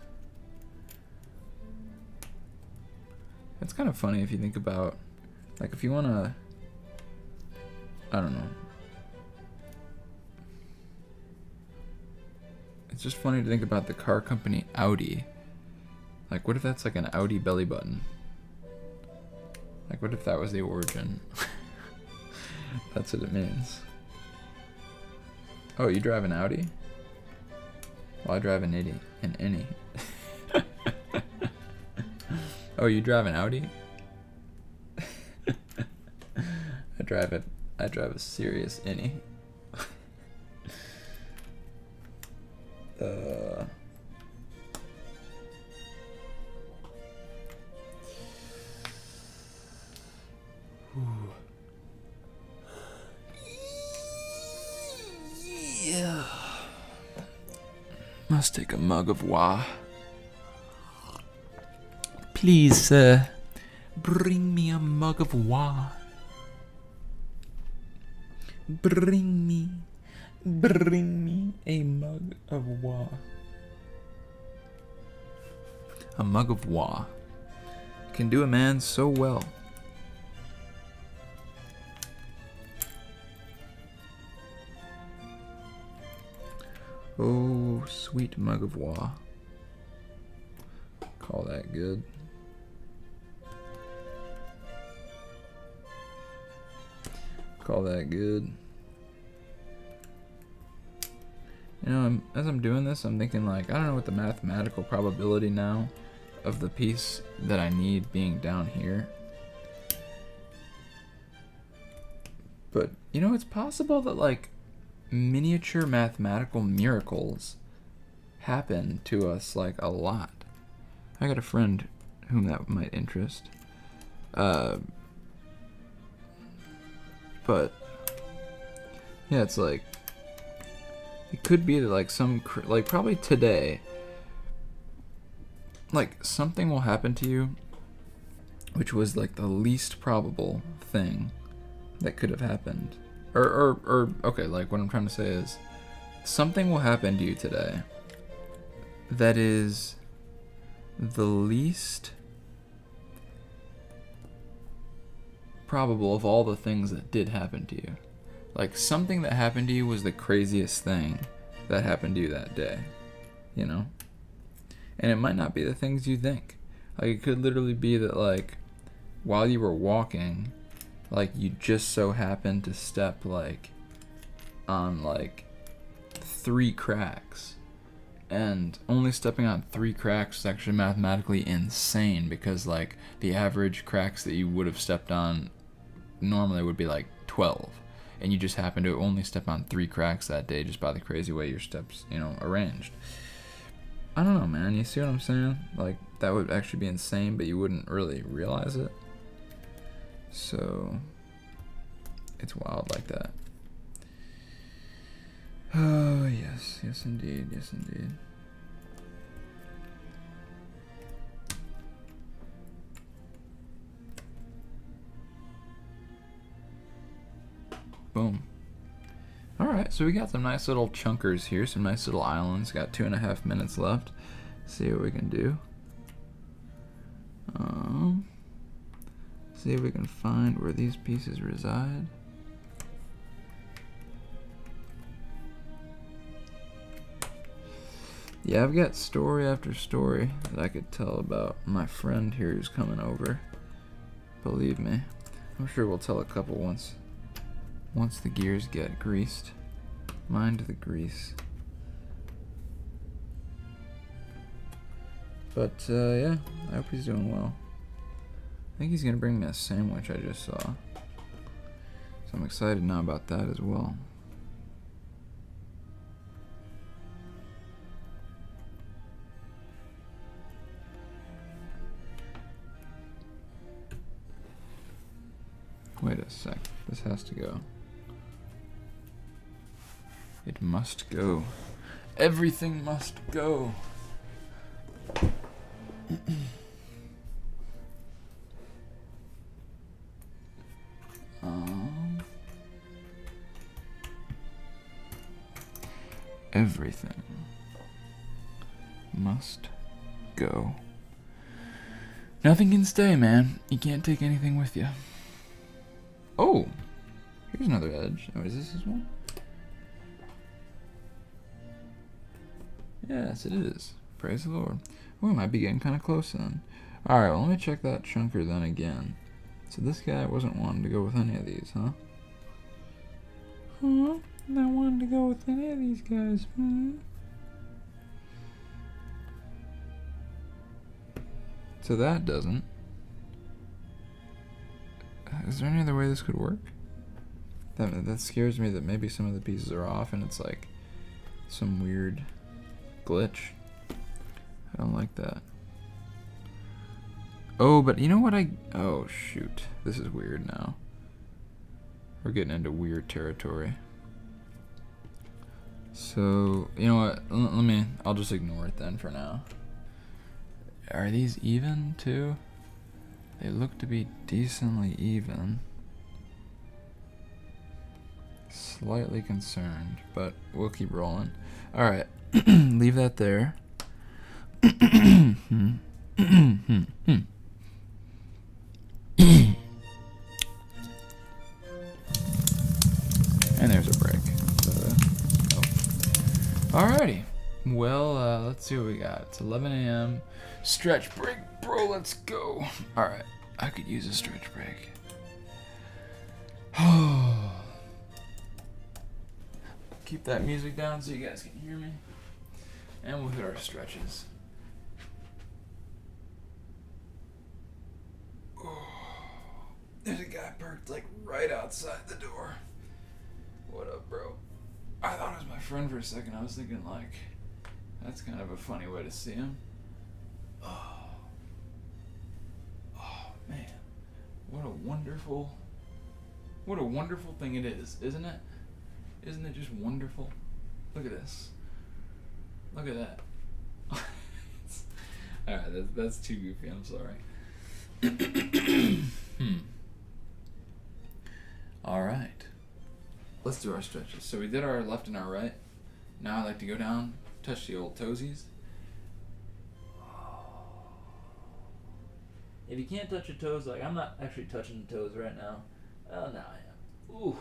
It's kind of funny if you think about, like, if you want to, I don't know. It's just funny to think about the car company Audi. Like, what if that's like an Audi belly button? Like, what if that was the origin? That's what it means. Oh, you drive an Audi? Well, I drive an innie. Oh, you drive an Audi? I drive a serious innie. Yeah. Must take a mug of wah. Please, sir, bring me a mug of wah. Bring me a mug of wah. A mug of wah can do a man so well. Oh, sweet mug of wa. Call that good. Call that good. You know, as I'm doing this, I'm thinking like, I don't know what the mathematical probability now of the piece that I need being down here. But, you know, it's possible that like miniature mathematical miracles happen to us like a lot. I got a friend whom that might interest. But yeah, it's like it could be that like like probably today, like something will happen to you, which was like the least probable thing that could have happened. Or okay, like what I'm trying to say is something will happen to you today that is the least probable of all the things that did happen to you. Like something that happened to you was the craziest thing that happened to you that day, you know? And it might not be the things you think. Like it could literally be that like while you were walking, like you just so happened to step like on like 3 cracks. And only stepping on 3 cracks is actually mathematically insane because like the average cracks that you would have stepped on normally would be like 12. And you just happen to only step on 3 cracks that day just by the crazy way your steps, you know, arranged. I don't know, man. You see what I'm saying? Like that would actually be insane, but you wouldn't really realize it. So it's wild like that. Oh, yes. Yes, indeed. Yes, indeed. Boom. Alright, so we got some nice little chunkers here. Some nice little islands. Got 2.5 minutes left. See what we can do. See if we can find where these pieces reside. Yeah, I've got story after story that I could tell about my friend here who's coming over. Believe me. I'm sure we'll tell a couple once the gears get greased. Mind the grease. But, yeah, I hope he's doing well. I think he's gonna bring me a sandwich I just saw. So I'm excited now about that as well. Wait a sec. This has to go. It must go. Everything must go. Everything must go. Nothing can stay, man. You can't take anything with you. Oh, here's another edge. Oh, is this one? Yes, it is. Praise the Lord. Oh, we might be getting kind of close then. Alright, well, let me check that chunker then again. So this guy wasn't wanting to go with any of these, huh? Huh? Not wanting to go with any of these guys, So that doesn't. Is there any other way this could work? That scares me that maybe some of the pieces are off and it's like some weird glitch. I don't like that. Oh, but you know what oh shoot. This is weird now. We're getting into weird territory. So, you know what? I'll just ignore it then for now. Are these even too? They look to be decently even. Slightly concerned, but we'll keep rolling. Alright, leave that there. And there's a break. Alrighty. Well, let's see what we got. It's 11 a.m. Stretch break, bro. Let's go. Alright. I could use a stretch break. Keep that music down so you guys can hear me. And we'll hit our stretches. There's a guy parked like right outside the door. What up, bro? I thought it was my friend for a second. I was thinking like, that's kind of a funny way to see him. Oh man, what a wonderful thing it is, isn't it? Isn't it just wonderful? Look at this. Look at that. Alright, that's too goofy, I'm sorry. Alright. Let's do our stretches. So we did our left and our right. Now I like to go down, touch the old toesies. If you can't touch your toes, like I'm not actually touching the toes right now. Oh, now I am. Ooh,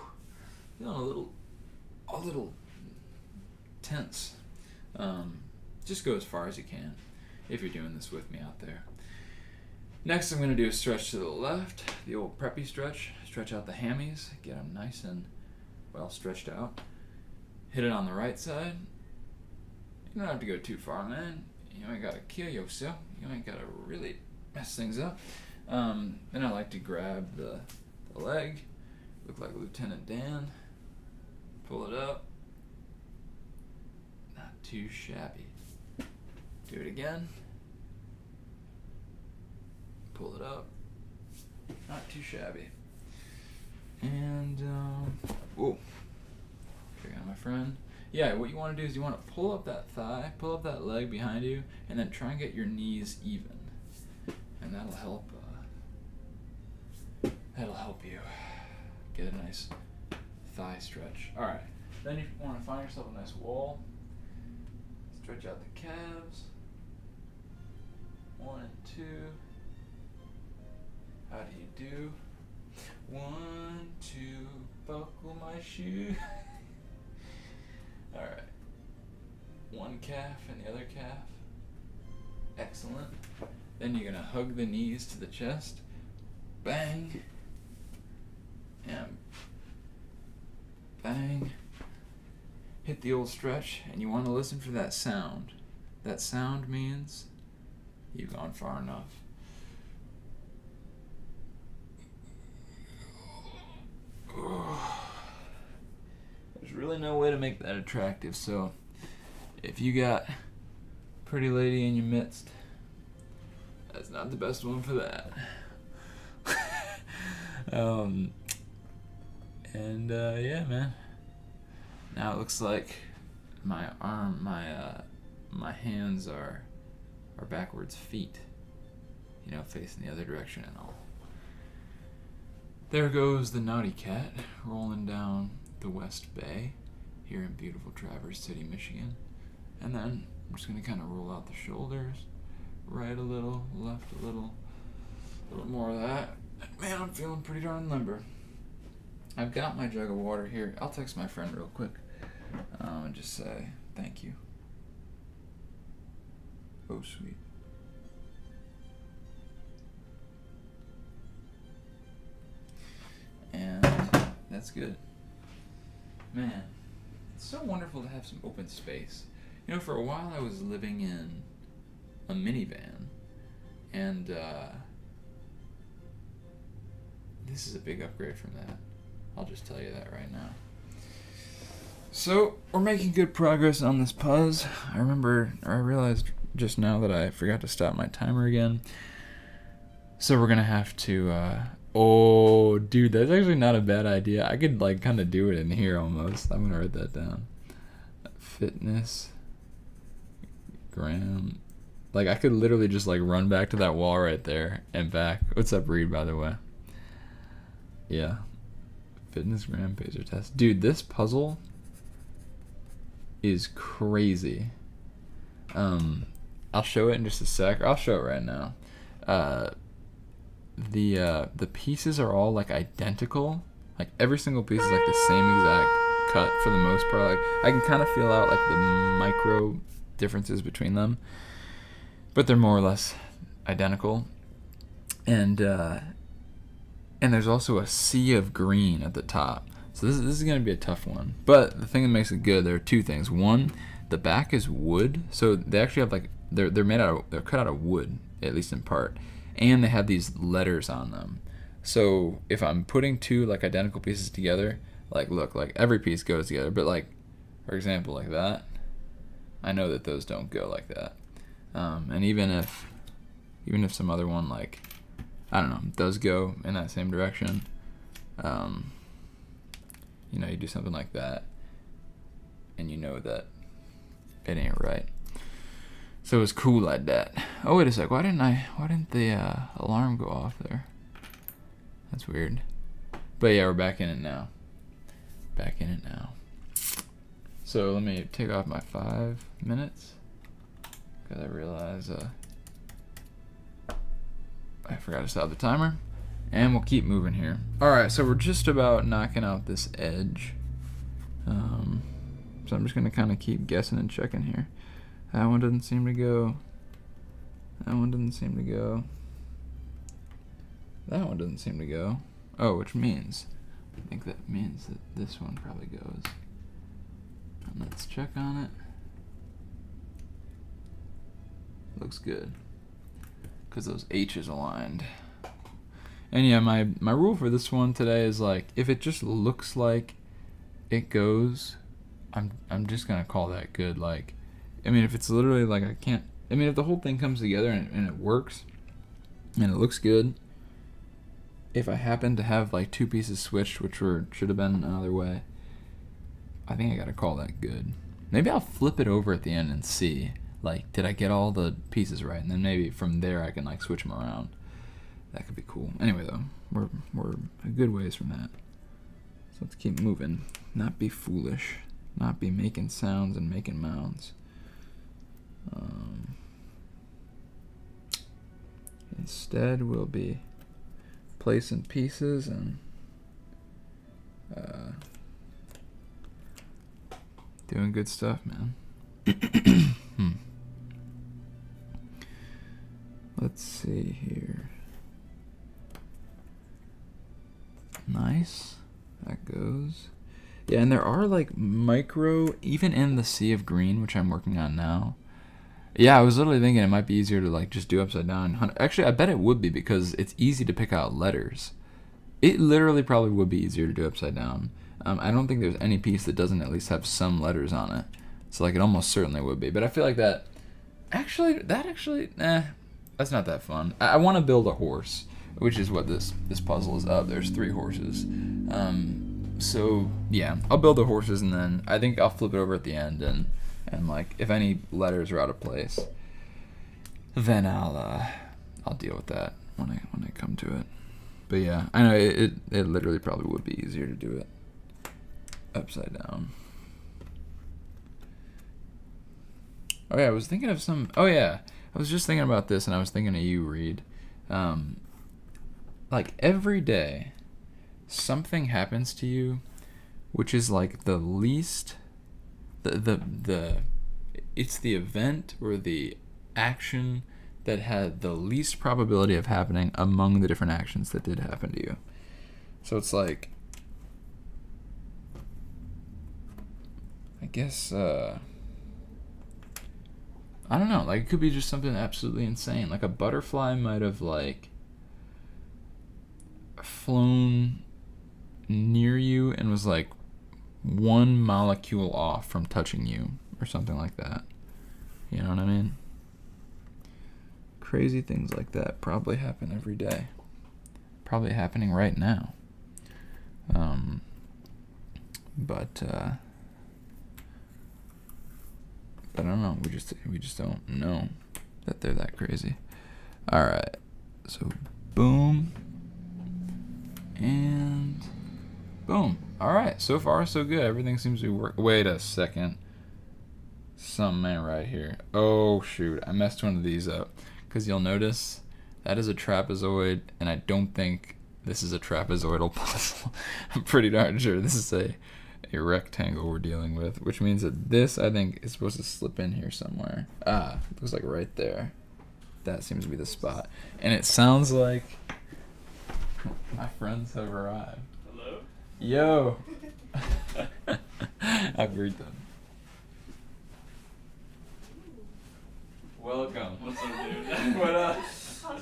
feeling a little tense. Just go as far as you can if you're doing this with me out there. Next, I'm going to do a stretch to the left, the old preppy stretch. Stretch out the hammies, get them nice and well stretched out. Hit it on the right side. You don't have to go too far, man. You ain't got to kill yourself. You ain't got to really mess things up. Then I like to grab the leg, look like Lieutenant Dan. Pull it up. Not too shabby. Do it again. Pull it up. Not too shabby. And, whoa. Check out my friend. Yeah, what you want to do is you want to pull up that thigh, pull up that leg behind you, and then try and get your knees even. And that'll help you get a nice thigh stretch. Alright, then you want to find yourself a nice wall. Stretch out the calves. 1 and 2. How do you do? 1, 2, buckle my shoe. Alright. One calf and the other calf. Excellent. Then you're going to hug the knees to the chest. Bang. And bang. Hit the old stretch, and you want to listen for that sound. That sound means you've gone far enough. There's really no way to make that attractive, so if you got pretty lady in your midst, that's not the best one for that. Yeah, man. Now it looks like my hands are backwards feet, facing the other direction and all. There goes the naughty cat rolling down the West Bay here in beautiful Traverse City, Michigan. And then I'm just going to kind of roll out the shoulders, right a little, left a little more of that. Man, I'm feeling pretty darn limber. I've got my jug of water here. I'll text my friend real quick and just say thank you. Oh, sweet. And that's good. Man, it's so wonderful to have some open space. For a while I was living in a minivan, and this is a big upgrade from that. I'll just tell you that right now. So, we're making good progress on this Puzz. I realized just now that I forgot to stop my timer again. So we're gonna have to, oh, dude, that's actually not a bad idea. I could, kind of do it in here almost. I'm gonna write that down. Fitness. Gram. I could literally just, run back to that wall right there and back. What's up, Reed, by the way? Yeah. Fitness gram pacer test. Dude, this puzzle is crazy. I'll show it in just a sec. I'll show it right now. The pieces are all identical. Every single piece is the same exact cut for the most part. Like I can kind of feel out like the micro differences between them, but they're more or less identical. And there's also a sea of green at the top. So this is going to be a tough one. But the thing that makes it good, there are two things. One, the back is wood, so they actually have like they're cut out of wood, at least in part, and they have these letters on them. So if I'm putting two like identical pieces together, like look, like every piece goes together, but like for example like that, I know that those don't go like that. And even if some other one, like I don't know, does go in that same direction, you know, you do something like that and you know that it ain't right. So it's cool like that. Oh wait a sec, why didn't the alarm go off there? That's weird. But yeah, we're back in it now. So let me take off my 5 minutes, because I realize I forgot to stop the timer. And we'll keep moving here. Alright, so we're just about knocking out this edge. So I'm just going to kind of keep guessing and checking here. That one doesn't seem to go. That one doesn't seem to go. That one doesn't seem to go. Oh, which means, I think that means that this one probably goes. And let's check on it. Looks good, because those H's aligned. And yeah, my rule for this one today is like, if it just looks like it goes, I'm just gonna call that good. Like, I mean, if it's literally like if the whole thing comes together and it works and it looks good, if I happen to have like two pieces switched, which should have been another way, I think I gotta call that good. Maybe I'll flip it over at the end and see, like, did I get all the pieces right? And then maybe from there I can like switch them around. That could be cool. Anyway, though, we're a good ways from that. So let's keep moving. Not be foolish. Not be making sounds and making mounds. Instead, we'll be placing pieces and doing good stuff, man. Let's see here. Nice. That goes. Yeah, and there are like micro, even in the sea of green, which I'm working on now. Yeah, I was literally thinking it might be easier to like just do upside down. Actually, I bet it would be, because it's easy to pick out letters. It literally probably would be easier to do upside down. I don't think there's any piece that doesn't at least have some letters on it. So like it almost certainly would be. But I feel like that's not that fun. I want to build a horse, which is what this puzzle is of. There's 3 horses. So yeah, I'll build the horses, and then I think I'll flip it over at the end, and like if any letters are out of place, then I'll deal with that when I come to it. But yeah, I know it literally probably would be easier to do it upside down. Oh yeah, I was thinking of some. Oh yeah, I was just thinking about this, and I was thinking of you, Reed. Like every day, something happens to you, which is like the least. It's the event or the action that had the least probability of happening among the different actions that did happen to you. So it's like, I guess, I don't know, like it could be just something absolutely insane. Like a butterfly might have like flown near you and was like 1 molecule off from touching you or something like that. You know what I mean? Crazy things like that probably happen every day. Probably happening right now. But I don't know. We just don't know that they're that crazy. All right. So boom and boom. All right. So far so good. Everything seems to be working. Wait a second. Something right here. Oh shoot! I messed one of these up. Because you'll notice that is a trapezoid, and I don't think this is a trapezoidal puzzle. I'm pretty darn sure this is a rectangle we're dealing with, which means that this, I think, is supposed to slip in here somewhere. Ah, it looks like right there. That seems to be the spot. And it sounds like my friends have arrived. Hello? Yo! I'll greet them. Welcome. What's up, dude? What up?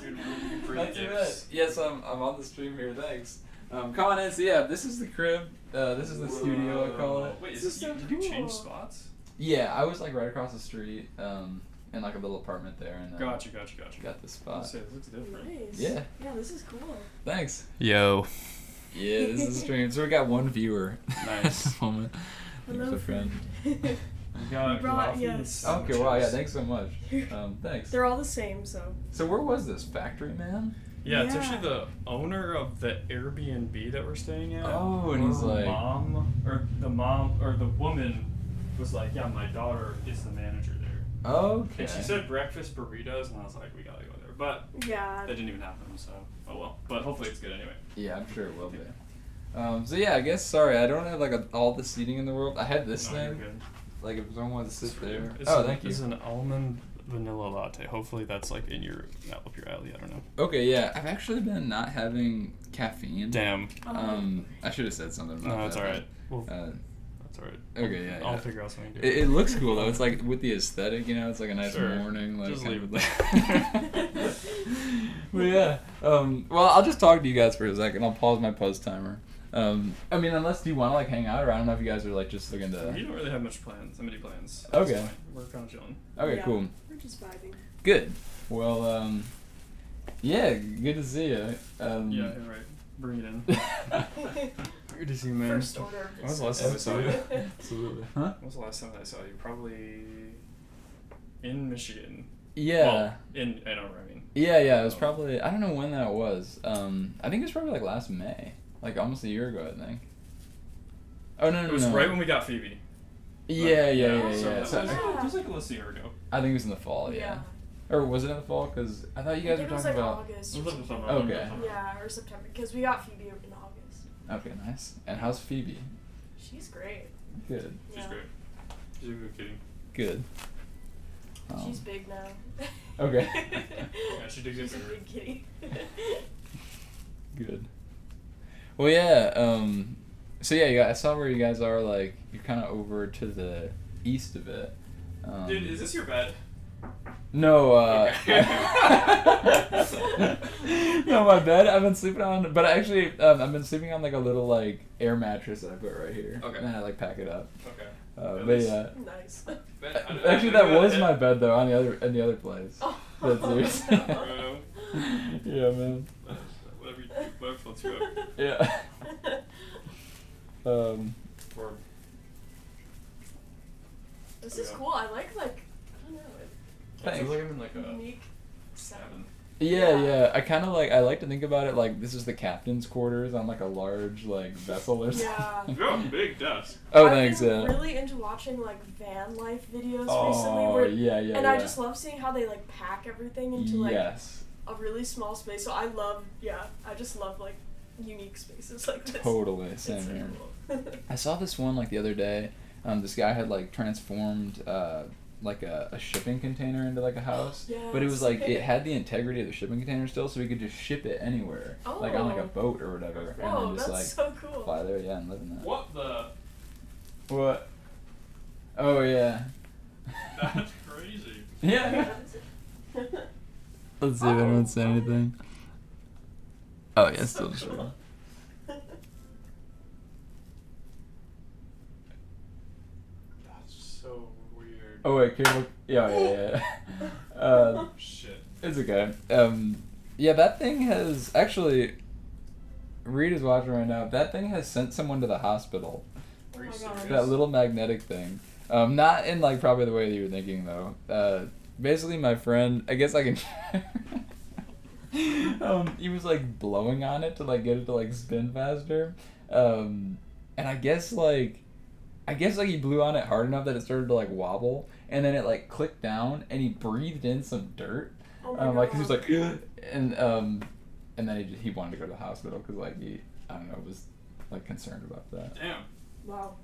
Dude, we're pretty Not too bad. gifts. Yes, I'm on the stream here. Thanks. Come on in. So yeah, this is the crib. This is the studio, I call it. Wait, This is so did you change cool. spots? Yeah, I was like right across the street, in like a little apartment there, and Gotcha. got this I was spot. gonna say, this looks different. Nice. Yeah. Yeah, this is cool. Thanks. Yo. Yeah, this is the stream. So we got one viewer Nice. at the moment. Hello, Here's a friend. We got brought- coffee yes. and Okay, wow, yeah, sandwiches. thanks so much. Thanks. They're all the same, so. So where was this? Factory Man? Yeah, it's Yeah. actually the owner of the Airbnb that we're staying at. Oh, and he's Her like- mom, or the woman was like, yeah, my daughter is the manager there. Okay. And she said breakfast burritos, and I was like, we gotta go there. But Yeah. that didn't even happen, so oh well. But hopefully it's good anyway. Yeah, I'm sure it will be. So yeah, I guess, sorry, I don't have like all the seating in the world. I had this No, you're thing. good. Like if someone wants to sit there. It's Oh, a- thank you. It's an almond vanilla latte. Hopefully that's like in your up your alley. I don't know. Okay, yeah, I've actually been not having caffeine. Damn. I should have said something about that. No, it's all right. Well, Uh, that's all right. okay, yeah, I'll yeah. figure out something to do. It looks cool though. It's like with the aesthetic, you know. It's like a nice Sure. morning, like. Just kind leave of it like- But yeah. Well, I'll just talk to you guys for a second. I'll pause my Puzz timer. I mean, unless do you want to like hang out, or I don't know if you guys are like just looking to. We don't really have many plans. Okay. It's fine. We're kind of chilling. Okay, Yeah, cool. We're just vibing. Good. Well, yeah, good to see you. Yeah, right. Bring it in. Good to see you, man. First order of When was the last time I saw you? Absolutely. Huh? When was the last time I saw you? Probably in Michigan. Yeah. Well, in Ann Arbor, I mean. Yeah, it was probably, I don't know when that was. I think it was probably like last May. Like almost a year ago, I think. Oh, no. It was right when we got Phoebe. Yeah. So that So, was, Yeah. it was like almost a year ago. I think it was in the fall, yeah. Or was it in the fall? Because I thought you guys I were think it was talking like about... August. It Or was like something. summer. Okay. Yeah, or September, because we got Phoebe in August. Okay, nice. And how's Phoebe? She's great. Good. She's Yeah. great. She's a good kitty. Good. She's big now. Okay. Yeah, she digs She's a into her. big kitty. Good. Well, yeah, so yeah, I saw where you guys are, like, you're kind of over to the east of it. Dude, is this your bed? No, Okay. no, my bed I've been sleeping on, but actually, I've been sleeping on, like, a little, like, air mattress that I put right here. Okay. And then I, like, pack it up. Okay. But least- yeah. Nice. Actually, that was my bed, though, in the other place. Oh, That's yours. no. Yeah, man. Whatever floats you up. Yeah. Or This is cool. I like, I don't know, I Thanks. feel like I'm in like a a unique setup. cabin. Yeah. I kind of like, I like to think about it like this is the captain's quarters on like a large like vessel or something. Yeah. You got a big desk. Oh, I've thanks. been Yeah. really into watching like van life videos recently, Oh, where, yeah. and I just love seeing how they like pack everything into like Yes. a really small space. So I just love like unique spaces like this. Totally. It's Same so here. cool. I saw this one like the other day. This guy had like transformed like a shipping container into like a house. But it was like it had the integrity of the shipping container still, so we could just ship it anywhere, like on like a Oh. boat or whatever, and Whoa, then just that's like so cool. fly there, yeah, and live in that. What the? What? Oh yeah. That's crazy. Yeah. Let's see if anyone said anything. Oh yeah, still just cool. That's so weird. Oh wait, can you look? Yeah. Shit. It's okay. Yeah, that thing has actually. Reed is watching right now. That thing has sent someone to the hospital. Oh Are you my God. serious? That little magnetic thing. Not in like probably the way that you're thinking though. Basically, my friend. I guess I can. He was like blowing on it to like get it to like spin faster. And I guess he blew on it hard enough that it started to like wobble, and then it like clicked down, and he breathed in some dirt. Oh my Like he was God. like, and then he wanted to go to the hospital because like he, I don't know, was like concerned about that. Damn. Wow.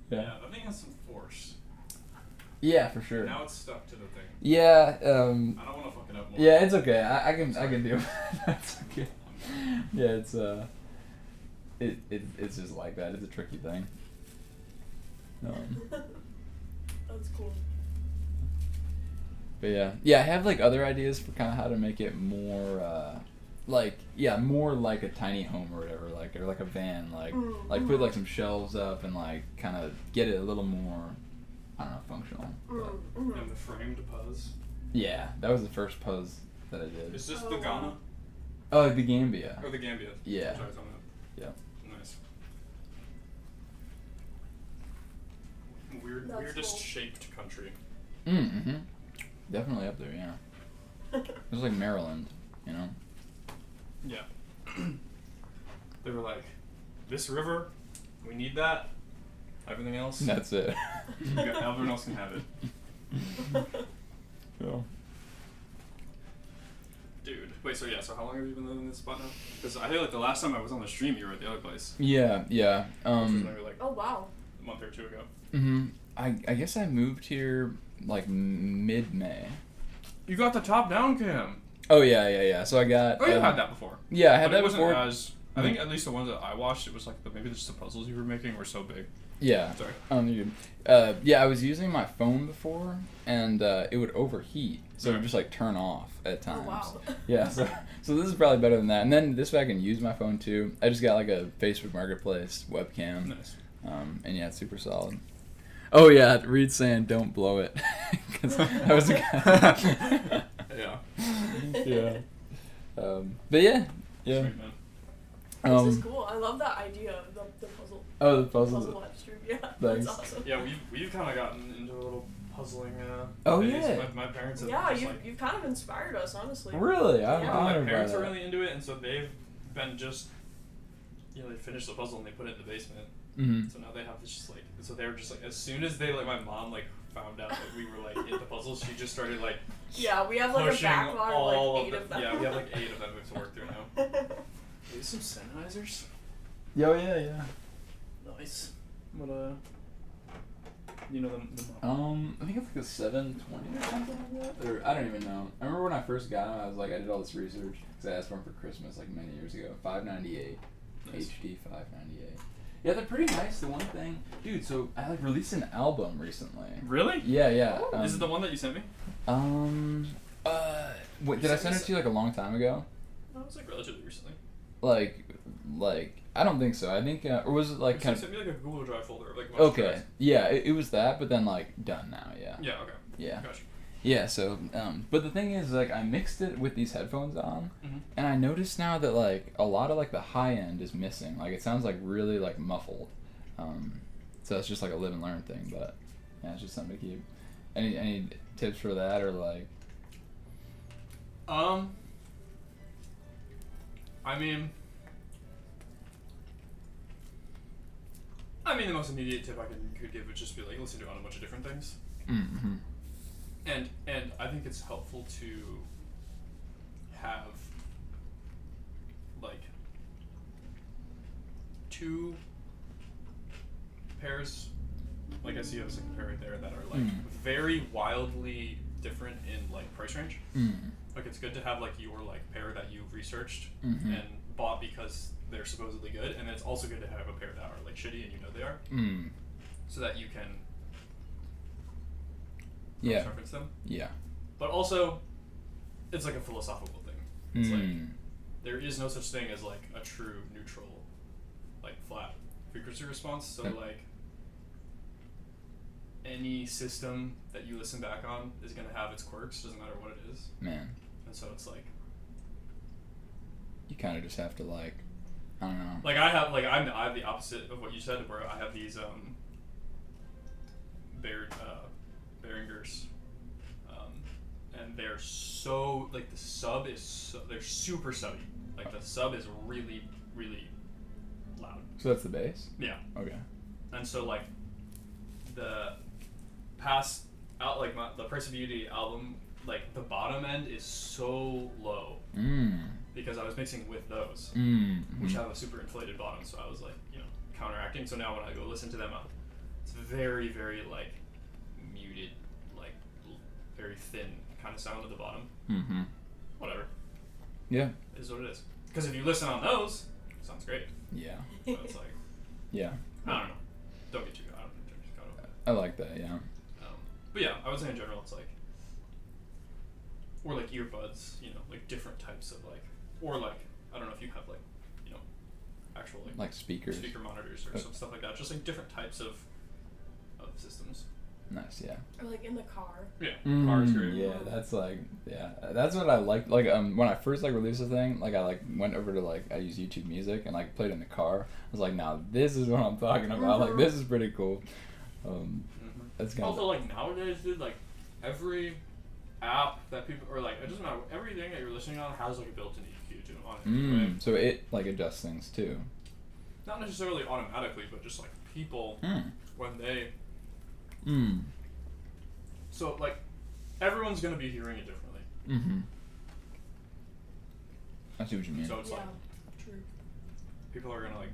Yeah, that thing has some force. Yeah, for sure. Now it's stuck to the thing. Yeah. I don't want to fuck it up more. Yeah, it's okay. I can deal with it. That's okay. Yeah, it's just like that. It's a tricky thing. That's cool. But yeah, I have like other ideas for kind of how to make it more more like a tiny home or whatever, or like a van, like put like some shelves up and like kind of get it a little more, I don't know, functional. But, And the framed Puzz. yeah, that was the first Puzz that I did. Is this the Ghana? Oh, the Gambia. Or the Gambia? Yeah. Sorry, something else. Yeah. Nice. That's Weirdest cool. shaped country. Mm-hmm. Definitely up there, yeah. It was like Maryland, you know? Yeah. They were like, this river, we need that. Everything else, That's it. everyone else can have it. Cool. Dude. Wait, so how long have you been living in this spot now? Because I feel like the last time I was on the stream, you were at the other place. Yeah. Which was maybe like Oh wow. a month or two ago. Mm-hmm. I guess I moved here like mid-May. You got the top-down cam. Oh yeah. So I got. Oh, you had that before. Yeah, I had But that it wasn't before. as. I think at least the ones that I watched, it was like maybe just the puzzles you were making were so big. Yeah. Sorry. You yeah, I was using my phone before, and it would overheat, so it would just like turn off at times. Oh wow. Yeah, so this is probably better than that. And then this way I can use my phone too. I just got like a Facebook Marketplace webcam. Nice. And yeah, it's super solid. Oh yeah, Reed's saying don't blow it. 'Cause that was a guy. Yeah. Yeah. But yeah. Sweet, man. This is cool. I love that idea. The puzzle. Oh, the puzzles. Puzzle live stream. Yeah. Thanks. That's awesome. Yeah, we've kind of gotten into a little puzzling. Oh, phase. yeah. My parents have Yeah, just, like, you've kind of inspired us, honestly. Really? I'm Yeah. my honored by parents are that. really into it, and so they've been just, they finished the puzzle and they put it in the basement. Mm-hmm. So now they have this just like, so they were just like, as soon as they my mom found out that we were into puzzles, she just started Yeah, we have like a pushing backlog all of like 8 of them. Yeah, we have like 8 of them we have to work through now. These some Sennheisers. Oh yeah. Nice. What you know the I think it's like a 720 or something like that. Or I don't even know. I remember when I first got them, I was like, I did all this research because I asked for them for Christmas like many years ago. 598, Nice. HD 598. Yeah, they're pretty nice. The one thing, dude. So I released an album recently. Really? Yeah. Is it the one that you sent me? Wait, did I send it to you like a long time ago? No, it was relatively recently. Like, I don't think so. I think, or was it like You kind sent me a Google Drive folder of Okay, tracks. yeah, it was that, but then done now. Yeah. Yeah. Okay. Yeah. Gotcha. Yeah, so, but the thing is, I mixed it with these headphones on, Mhm. and I noticed now that, a lot of, the high end is missing. It sounds, really, muffled. So it's just, a live and learn thing, but, yeah, it's just something to keep. Any tips for that, or, I mean, the most immediate tip I could give would just be, listen to it on a bunch of different things. Mm-hmm. And I think it's helpful to have, 2 pairs, I see you have a second pair right there, that are, very wildly different in, price range. Mm. It's good to have, your, pair that you've researched Mhm. and bought because they're supposedly good, and then it's also good to have a pair that are, shitty and you know they are, Mm. so that you can Yeah. reference them. Yeah. But also, it's a philosophical thing. It's Mm. there is no such thing as a true neutral, flat frequency response. So any system that you listen back on is gonna have its quirks. Doesn't matter what it is. Man, And so it's you kind of just have to, I don't know. I have the opposite of what you said, where I have these Behringers, and they're so the sub is they're super subby. The sub is really really loud. So that's the bass? Yeah. Okay. And so the past out the Price of Beauty album, the bottom end is so low because I was mixing with those, Mm. which have a super inflated bottom. So I was counteracting. So now when I go listen to them, it's very, very like muted, like very thin kind of sound at the bottom. Mm-hmm. Whatever. Yeah. It is what it is. Because if you listen on those, it sounds great. Yeah. So it's like, Yeah. I don't know. Don't get too caught up. I like that. Yeah. But yeah, I would say in general, it's like, or like earbuds, you know, like different types of like, or like, I don't know if you have like, you know, actual Like speakers. speaker monitors or some stuff like that. Just like different types of systems. Nice. Yeah. Or like in the car. Yeah, cars great. Yeah, that's like, yeah, that's what I like. Like, when I first like released the thing, like I like went over to like I use YouTube Music and like played in the car. I was like, now this is what I'm talking about. Like, this is pretty cool. That's kind Also, like nowadays, dude, like every app that people, or like it doesn't matter, everything that you're listening on has like a built-in EQ to on it. Anyway. So it like adjusts things too. Not necessarily automatically, but just like people when they. So like, everyone's gonna be hearing it differently. I see what you mean. So it's Yeah, like true. people are gonna like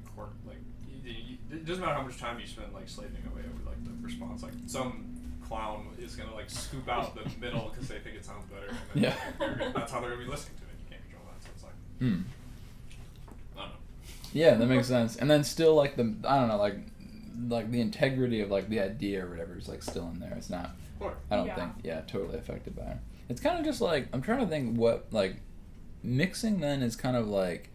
it doesn't matter how much time you spend like slaving away over like the response. Like some clown is gonna like scoop out the middle because they think it sounds better. And then that's how they're gonna be listening to it. You can't control that. So it's like I don't know. Yeah, that makes sense. And then still like the I don't know like the integrity of like the idea or whatever is like still in there. It's not. I don't think. Yeah, totally affected by it. It's kind of just like I'm trying to think what like mixing then is kind of like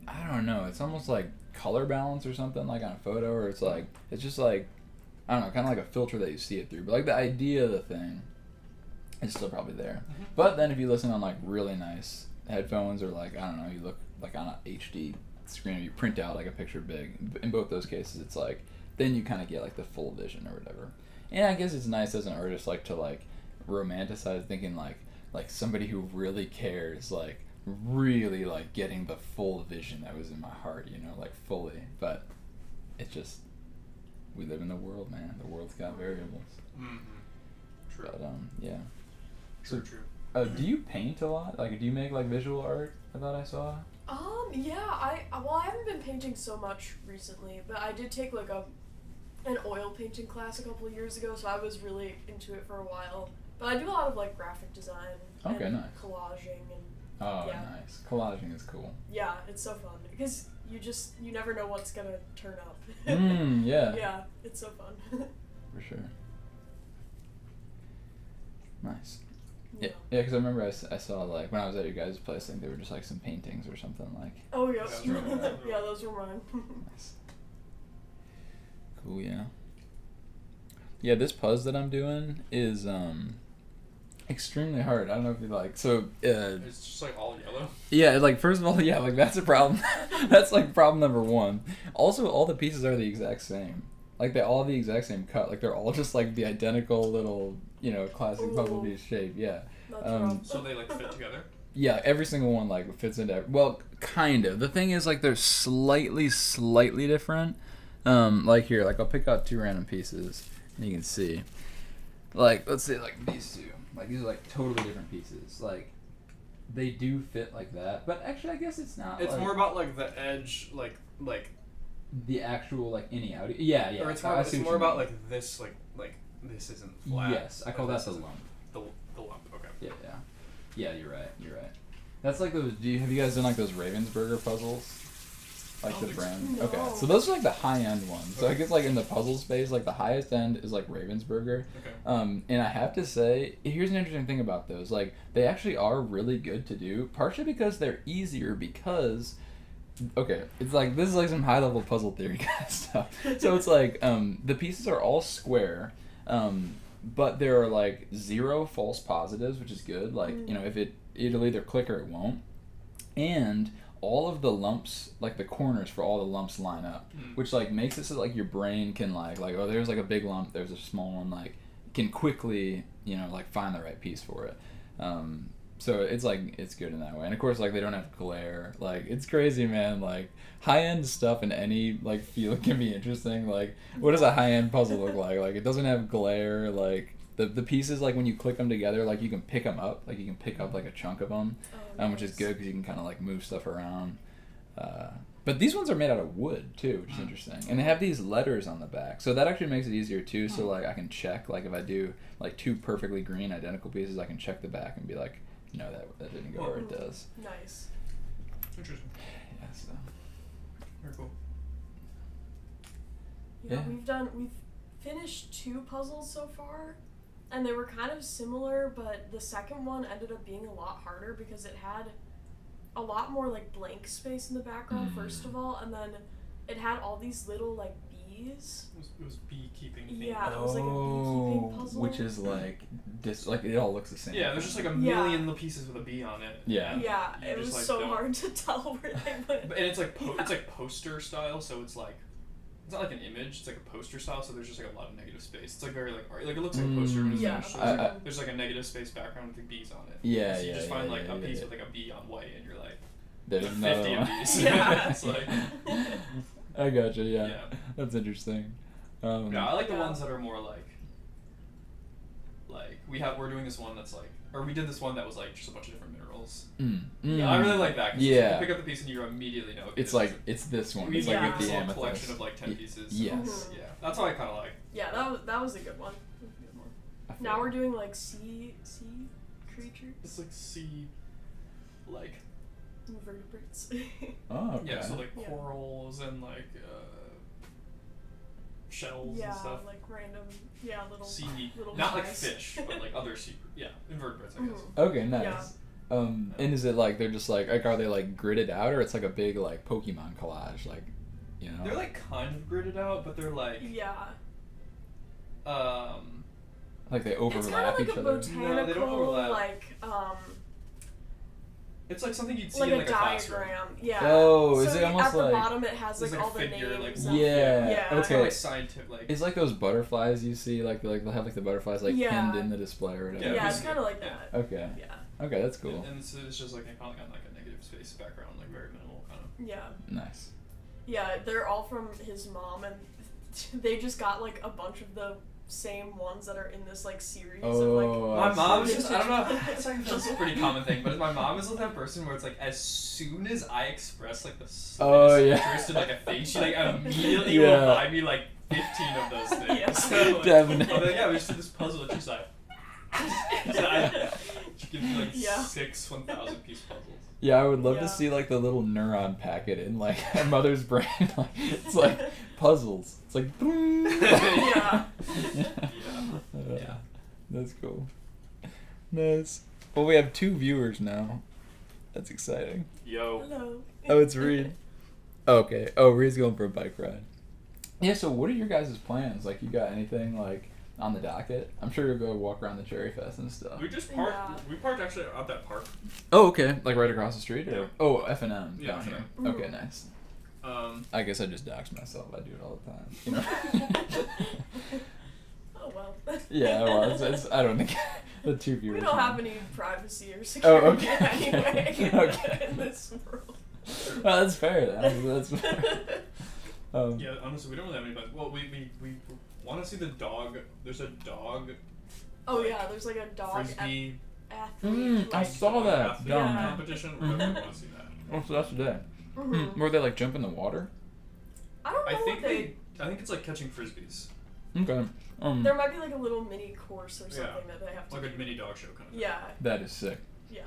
I don't know. It's almost like color balance or something like on a photo, or it's like it's just like I don't know, kind of like a filter that you see it through. But like the idea of the thing is still probably there. But then if you listen on like really nice headphones or like I don't know, you look like on an HD screen, or you print out like a picture big. In both those cases, it's like then you kind of get like the full vision or whatever. And I guess it's nice as an artist like to like romanticize thinking like somebody who really cares like really like getting the full vision that was in my heart, you know, like fully. But it's just we live in the world, man. The world's got variables. True. But yeah. True. Do you paint a lot? Like, do you make like visual art? I thought I saw. Yeah, I haven't been painting so much recently, but I did take like an oil painting class a couple of years ago, so I was really into it for a while. But I do a lot of like graphic design and nice. Collaging and Nice. Collaging is cool. yeah, it's so fun because you never know what's gonna turn up. Yeah. Yeah, it's so fun. For sure. Nice. Yeah. Yeah, because I remember I saw like when I was at your guys' place, I think they were just like some paintings or something like. Oh yeah. Those were mine. Yeah, those were mine. Nice. Cool, yeah. Yeah, this Puzz that I'm doing is extremely hard. I don't know if you like so It's just like all yellow. yeah, like first of all, yeah, like that's a problem. That's like problem number one. Also, all the pieces are the exact same. Like they all have the exact same cut. Like they're all just like the identical little, you know, classic puzzle piece shape. Yeah. That's rough. So they like fit together. Yeah, every single one like fits into. Well, kind of. The thing is, like, they're slightly different. Like here, like I'll pick out two random pieces, and you can see. Like, let's say like these two. Like these are like totally different pieces. Like, they do fit like that, but actually, I guess it's not. It's like, more about like the edge, like. the actual like innie outie. Yeah, yeah. Or it's I more, see it's what more you about mean. like this isn't flat. Yes, I call that the isn't- lump. The lump. Okay. Yeah. Yeah, you're right. That's like those. Have you guys done like those Ravensburger puzzles? Like the brand. No. Okay, so those are like the high end ones. So I guess like in the puzzle space, like the highest end is like Ravensburger. Okay. And I have to say, here's an interesting thing about those. Like they actually are really good to do, partially because they're easier because. Okay, it's like this is like some high level puzzle theory kind of stuff. So it's like the pieces are all square, but there are like 0 false positives, which is good. Like you know, if it'll either click or it won't, and all of the lumps, like the corners for all the lumps line up, which like makes it so like your brain can like oh there's like a big lump, there's a small one, like can quickly like find the right piece for it. So it's like it's good in that way, and of course like they don't have glare. Like it's crazy, man. Like high end stuff in any like field can be interesting. Like what does a high end puzzle look like? Like it doesn't have glare. Like the pieces, like when you click them together, like you can pick them up. Like you can pick up like a chunk of them, which is good because you can kind of like move stuff around. But these ones are made out of wood too, which is interesting. And they have these letters on the back. So that actually makes it easier too. So like I can check, like if I do like 2 perfectly green identical pieces, I can check the back and be like, no, that didn't go where it does. Nice. Interesting. Yeah, so. Very cool. Yeah, we've finished 2 puzzles so far, and they were kind of similar, but the second one ended up being a lot harder because it had a lot more like blank space in the background first of all, and then it had all these little like bees. It was beekeeping theme. Yeah, it was like a beekeeping puzzle. Which is like like it all looks the same. Yeah, there's just like a million little pieces with a bee on it. Yeah. Yeah, You it just, was like, so don't- hard to tell where they went. And it's like it's like poster style, so it's like it's not like an image. It's like a poster style, so there's just like a lot of negative space. It's like very like art. Like it looks like a poster when it's Yeah. finished. There's like a negative space background with the bees on it. Yeah, so you yeah, just yeah, find like yeah, a piece yeah. with like a bee on white, and you're like There's 50 another of one. these. Yeah. It's like I gotcha, yeah. Yeah. That's interesting. yeah, I like the Yeah. ones that are more like we're doing this one that's like, or we did this one that was like just a bunch of different minerals. Yeah, I really like that. 'Cause Yeah. you pick up the piece and you immediately know. It's like, it's this one. It's we like yeah. with this the little amethyst. collection of like 10 pieces. Yes. Yeah, that's how I kind of like. Yeah, that was a good one. I feel Now we're like- doing like sea creatures, It's like sea, like invertebrates. Oh, okay. yeah, so like Yeah. corals and like shells yeah, and stuff. like random, little Sea, little not like guys. fish, but like other sea, invertebrates, I guess. Okay, nice. Yeah. And is it like they're just like are they like gridded out, or it's like a big like Pokemon collage, like, you know? They're like kind of gridded out, but they're like Yeah. like they It's kind overlap of like each a other. botanical, No, they don't overlap. like it's like something you'd see like in a like a classroom. diagram. Yeah. Oh, is so it almost at the like- bottom it has There's like like all a the figure, names. like, and- Yeah. Yeah. It's Okay. kind of like scientific, like. It's like those butterflies you see, like they'll have like the butterflies like Yeah. pinned in the display or whatever. Yeah, Yeah, it's kind of like yeah. that. Okay. Yeah. Okay, that's cool. And it's just like kind of got like a negative space background, like very minimal kind of. Yeah. Nice. Yeah, they're all from his mom, and they just got like a bunch of the same ones that are in this like series of like. Oh, My I mom see. is just, I don't know, it's like this is a pretty common thing, but my mom is the type of person where it's like, as soon as I express like the slightest Oh, yeah. interest in like a thing, she like immediately Yeah. will buy me like 15 of those things. Yeah. So, like, Definitely. I'm like, yeah, we just did this puzzle, and she's like, she gives me like Yeah. 6 1,000 piece puzzles. Yeah, I would love Yeah. to see like the little neuron packet in like her mother's brain. Like, it's like puzzles. It's like boom. Yeah. Yeah. That's cool. Nice. Well, we have 2 viewers now. That's exciting. Yo. Hello. Oh, it's Reed. Okay. Oh, Reed's going for a bike ride. Yeah. So, what are your guys' plans? Like, you got anything like on the docket? I'm sure you'll go walk around the Cherry Fest and stuff. We just parked. Yeah. We parked actually at that park. Oh, okay. Like right across the street, or Yeah. oh, F&M Yeah, down here. F&M. Okay, nice. I guess I just dox myself. I do it all the time. You know. Oh well. Yeah. Well, it's I don't think the 2 viewers. We don't have any privacy or security okay. anyway Okay. in this world. Well, that's fair. That's fair. Yeah, honestly, we don't really have any plans. Well, we want to see the dog. There's a dog Oh yeah, there's like a dog frisbee athlete. I like- saw that. athlete Dumb. Yeah. competition. We really want to see that. Oh, so that's today. Mhm. Where they like jump in the water? I don't know I think what they. I think it's like catching frisbees, Okay. There might be like a little mini course or something Yeah. that they have to like a do. mini dog show kind of. Yeah. That is sick. Yeah.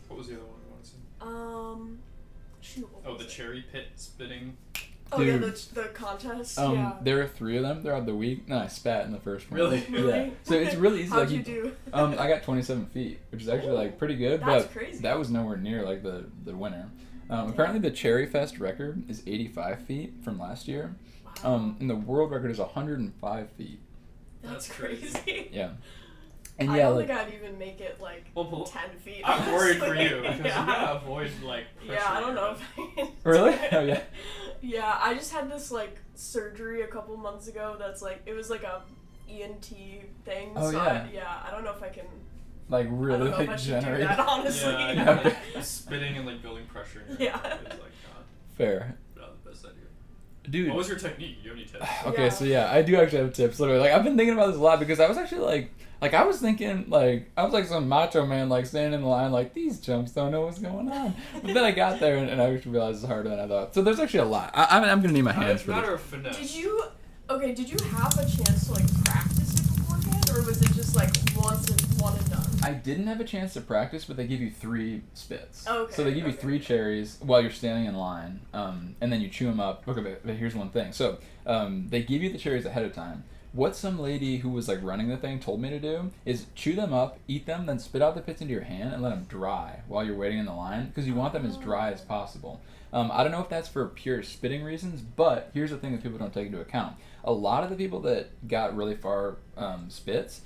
What was the other one we wanted to see? Shoot. What Oh, was the it? cherry pit spitting. Oh yeah, Dude. the contest. Yeah. There are 3 of them throughout the week. No, I spat in the first one. Really? Yeah. Really? So it's really easy. How'd like, you do? I got 27 feet, which is actually like pretty good, That's but crazy. that was nowhere near like the winner. Apparently the Cherry Fest record is 85 feet from last year. Wow. And the world record is 105 feet. That's That's crazy. crazy. Yeah. And I yeah, don't like think I'd even make it like Well, 10 feet. I'm worried for honestly. you because you gotta avoid like. Yeah, I don't know if I can. Really? Oh yeah. Yeah, I just had this like surgery a couple months ago. That's like it was like a ENT thing. Oh, so yeah. I don't know if I can. Like I really don't know if I like should do generate. that honestly. Yeah, Okay. spitting and like building pressure. In your Yeah. mouth is like Fair. not the best idea. Dude. What was your technique? Do you have any tips? Okay, so yeah, I do actually have tips. Literally, like I've been thinking about this a lot because I was actually like I was thinking like I was like some macho man like standing in the line like these chumps don't know what's going on. But then I got there and I actually realized it's harder than I thought. So there's actually a lot. I'm gonna need my hands for matter this. of finesse. Did you have a chance to like practice it beforehand, or was it just like one and done? I didn't have a chance to practice, but they give you 3 spits. Okay. So they give you 3 cherries while you're standing in line, and then you chew them up. Okay, but here's one thing. So they give you the cherries ahead of time. What some lady who was like running the thing told me to do is chew them up, eat them, then spit out the pits into your hand and let them dry while you're waiting in the line because you want them as dry as possible. I don't know if that's for pure spitting reasons, but here's the thing that people don't take into account. A lot of the people that got really far spits,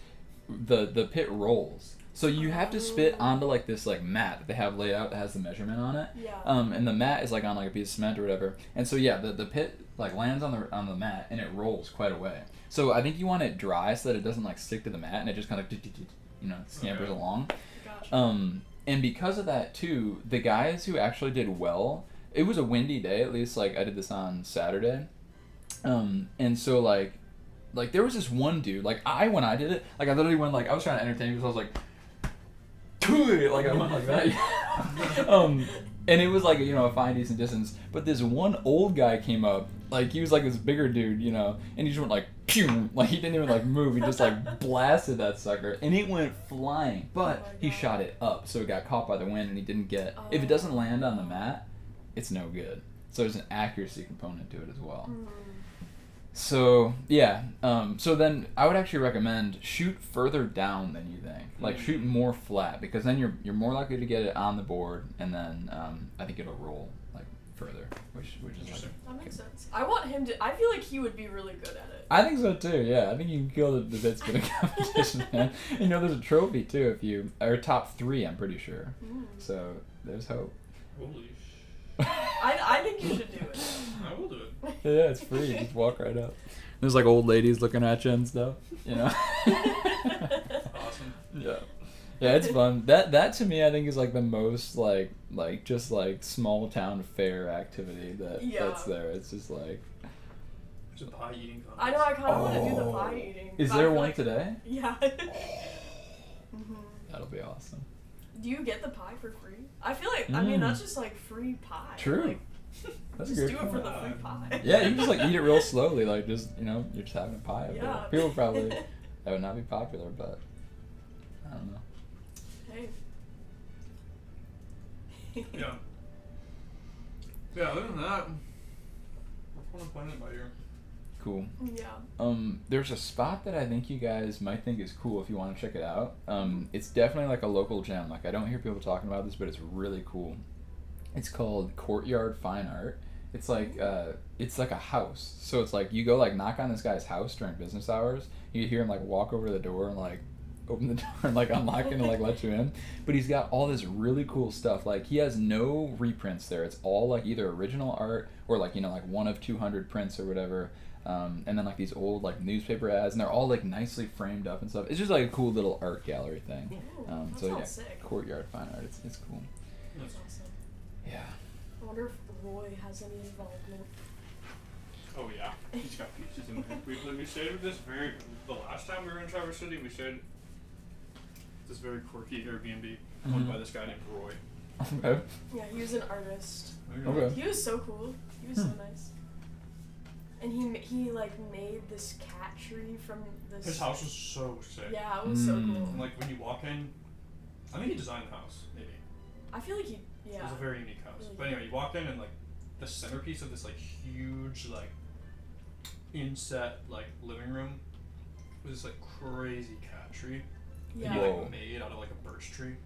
the pit rolls. So you have to spit onto like this like mat that they have laid out that has the measurement on it. Yeah. And the mat is like on like a piece of cement or whatever. And so yeah, the pit like lands on the mat and it rolls quite a way. So I think you want it dry so that it doesn't like stick to the mat and it just kind of scampers along. Gotcha. And because of that too, the guys who actually did well, it was a windy day at least. Like I did this on Saturday, and so like there was this one dude. Like when I did it, like I literally went like I was trying to entertain because I was like. Like I went like that. And it was like, a fine decent distance. But this one old guy came up, like he was like this bigger dude, and he just went like pew, like he didn't even like move. He just like blasted that sucker, and it went flying. But he shot it up, so it got caught by the wind, and he didn't get. If it doesn't land on the mat, it's no good. So there's an accuracy component to it as well. So yeah, so then I would actually recommend shoot further down than you think. Like shoot more flat because then you're more likely to get it on the board, and then I think it'll roll like further, which is Interesting. That makes sense. I want him to. I feel like he would be really good at it. I think so too. Yeah, I think you can kill the bit spinning competition, man. There's a trophy too if you or top 3. I'm pretty sure. So there's hope. Holy I think you should do it. I will do it. Yeah, it's free. Just walk right up. There's like old ladies looking at you and stuff. Awesome. Yeah. Yeah, it's fun. That to me I think is like the most like just like small town fair activity that's there. It's just like there's a pie eating contest. I know I kind of want to do the pie eating. Is there one today? Yeah. That'll be awesome. Do you get the pie for free? I feel like I mean that's just like free pie. True. Like, That's just a do good it for point. the free pie. Yeah, you can just like eat it real slowly, like just you're just having a pie. Yeah. People probably that would not be popular, but I don't know. Hey. Yeah. Yeah. Other than that, we're fun playing it by ear. Cool. Yeah. There's a spot that I think you guys might think is cool if you want to check it out. It's definitely like a local gem. Like I don't hear people talking about this, but it's really cool. It's called Courtyard Fine Art. It's like a house. So it's like you go like knock on this guy's house during business hours. You hear him like walk over to the door and like open the door and like unlock it and like let you in. But he's got all this really cool stuff. Like he has no reprints there. It's all like either original art or like like 1 of 200 prints or whatever. And then like these old like newspaper ads, and they're all like nicely framed up and stuff. It's just like a cool little art gallery thing. That So yeah, sounds sick. Courtyard Fine Art. It's cool. That's awesome. Yeah. I wonder if Roy has any involvement. Oh yeah, he's got pieces in there. We stayed with this the last time we were in Traverse City, we stayed at this very quirky Airbnb owned by this guy named Roy. Okay. Yeah, he was an artist. Okay. He was so cool. He was so nice. And he like made this cat tree from this. His house was so sick. Yeah, it was so cool. And like when you walk in, I think he designed the house, maybe. I feel like he. It Yeah. was a very unique house. Really But anyway, you walk in and like the centerpiece of this like huge like inset like living room was this like crazy cat tree. Yeah. That he Whoa. like made out of like a birch tree.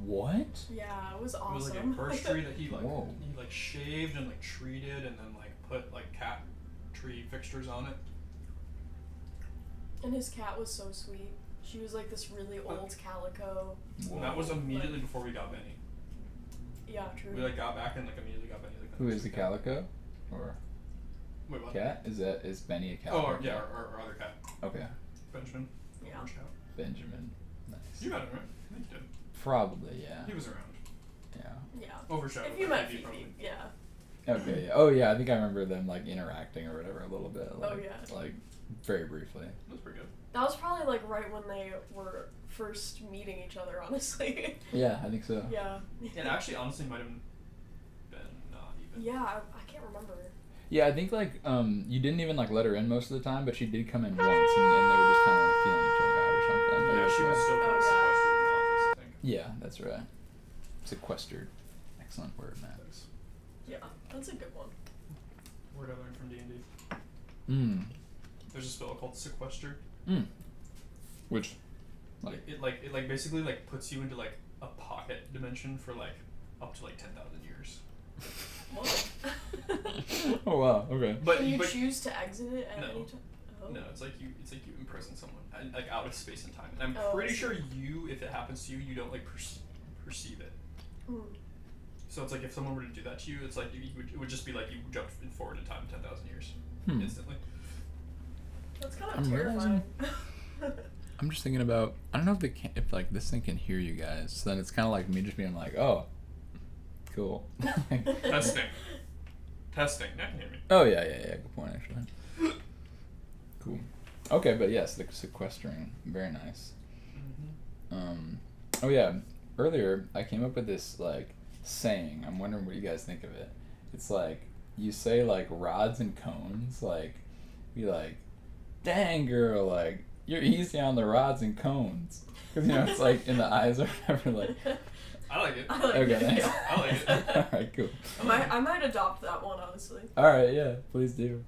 What? Yeah, it was It was like a awesome. birch tree that he like Whoa. he like shaved and like treated and then like put like cat tree fixtures on it. And his cat was so sweet. She was like this really old calico. And that was immediately before we got Benny. Yeah, true. We like got back and like immediately got Benny. Like, Who is the calico? Or Wait, what? cat? Is Benny a Oh, calico? yeah, our other cat, Okay. Benjamin. Yeah. Orange cat. Benjamin. Nice. You got him right. I think you did. Probably, yeah. He was around. Yeah. Yeah. Overshadowed. If you by met Phoebe, Phoebe, probably. yeah. Okay. Yeah. Oh yeah, I think I remember them like interacting or whatever a little bit. Like, Oh, yeah. Like very briefly. That was pretty good. That was probably like right when they were first meeting each other, honestly. Yeah, I think so. Yeah. And actually, honestly, might have been not even. Yeah, I can't remember. Yeah, I think like you didn't even like let her in most of the time, but she did come in once, and they were just kind of like feeling each other out or something. Yeah, she was still kind of sequestered in the office, I think. Yeah, that's right. Sequestered. Excellent word, Matt. Thanks. Yeah, that's a good one. Word I learned from D&D. Mm. There's a spell called sequester. Mm. Which, like, It basically like puts you into like a pocket dimension for like up to like 10,000 years. What? oh wow, okay. But Can you but, choose to exit it at No. any time? Oh. No, it's like you imprison someone like out of space and time. And I'm Oh, I pretty see. sure if it happens to you, you don't like perceive it. Mm. So it's like if someone were to do that to you, it's like it would just be like you jumped forward in time 10,000 years instantly. That's kind of I'm terrifying. I'm just thinking about. I don't know if like this thing can hear you guys. So then it's kind of like me just being like, oh, cool. Testing. Now can you hear me? Oh yeah. Good point actually. Cool. Okay, but yes, the sequestering, very nice. Mm-hmm. Oh yeah, earlier I came up with this like saying. I'm wondering what you guys think of it. It's like you say like rods and cones, like be like, dang girl, like you're easy on the rods and cones, because you know it's like in the eyes or whatever. Like, I like it. I like okay, it. thanks. Yeah. I like it. All right, cool. I might adopt that one, honestly. All right, yeah, please do.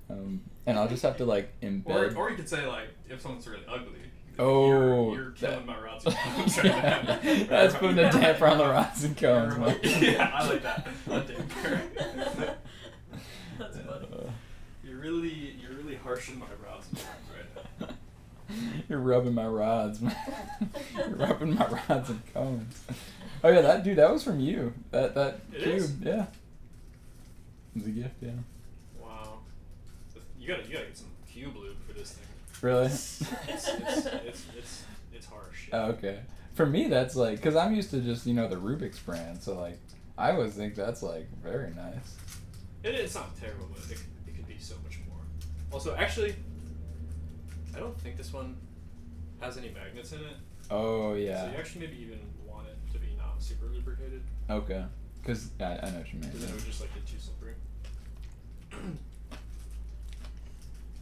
And I'll just have to like embed. Or you could say like if someone's really ugly. Oh, you're killing that- my rods and cones right now. That's putting a damper on the rods and cones. Yeah, I like that. A damper. That's funny. You're really harshing my rods and cones right now. You're rubbing my rods, man. You're rubbing my rods and cones. Oh yeah, that was from you. That It cube, is? yeah. It was a gift, yeah. Wow. You gotta get some cube lube for this thing. Really? It's harsh. Oh, okay. For me, that's like, because I'm used to just, the Rubik's brand, so like, I always think that's like very nice. It's not terrible, but it could be so much more. Also, actually, I don't think this one has any magnets in it. Oh, yeah. So you actually maybe even want it to be not super lubricated. Okay. Because, I know what you mean. Because then it would just like get too slippery.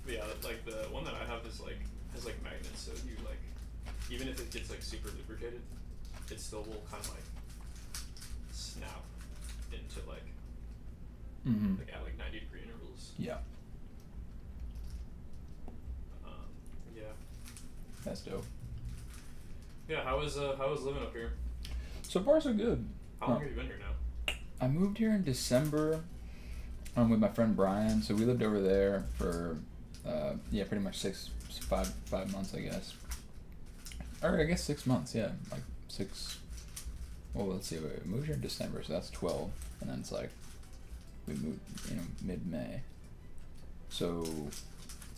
But yeah, like the one that I have is like has like magnets, so you like even if it gets like super lubricated, it still will kind of like snap into like like at like 90-degree intervals. Yeah. Yeah. That's dope. Yeah. How was living up here? So far, so good. How long have you been here now? I moved here in December with my friend Brian. So we lived over there for, pretty much 5 months, I guess. Or I guess 6 months, yeah. Like 6, well, let's see, we moved here in December, so that's 12. And then it's like, we moved, mid-May. So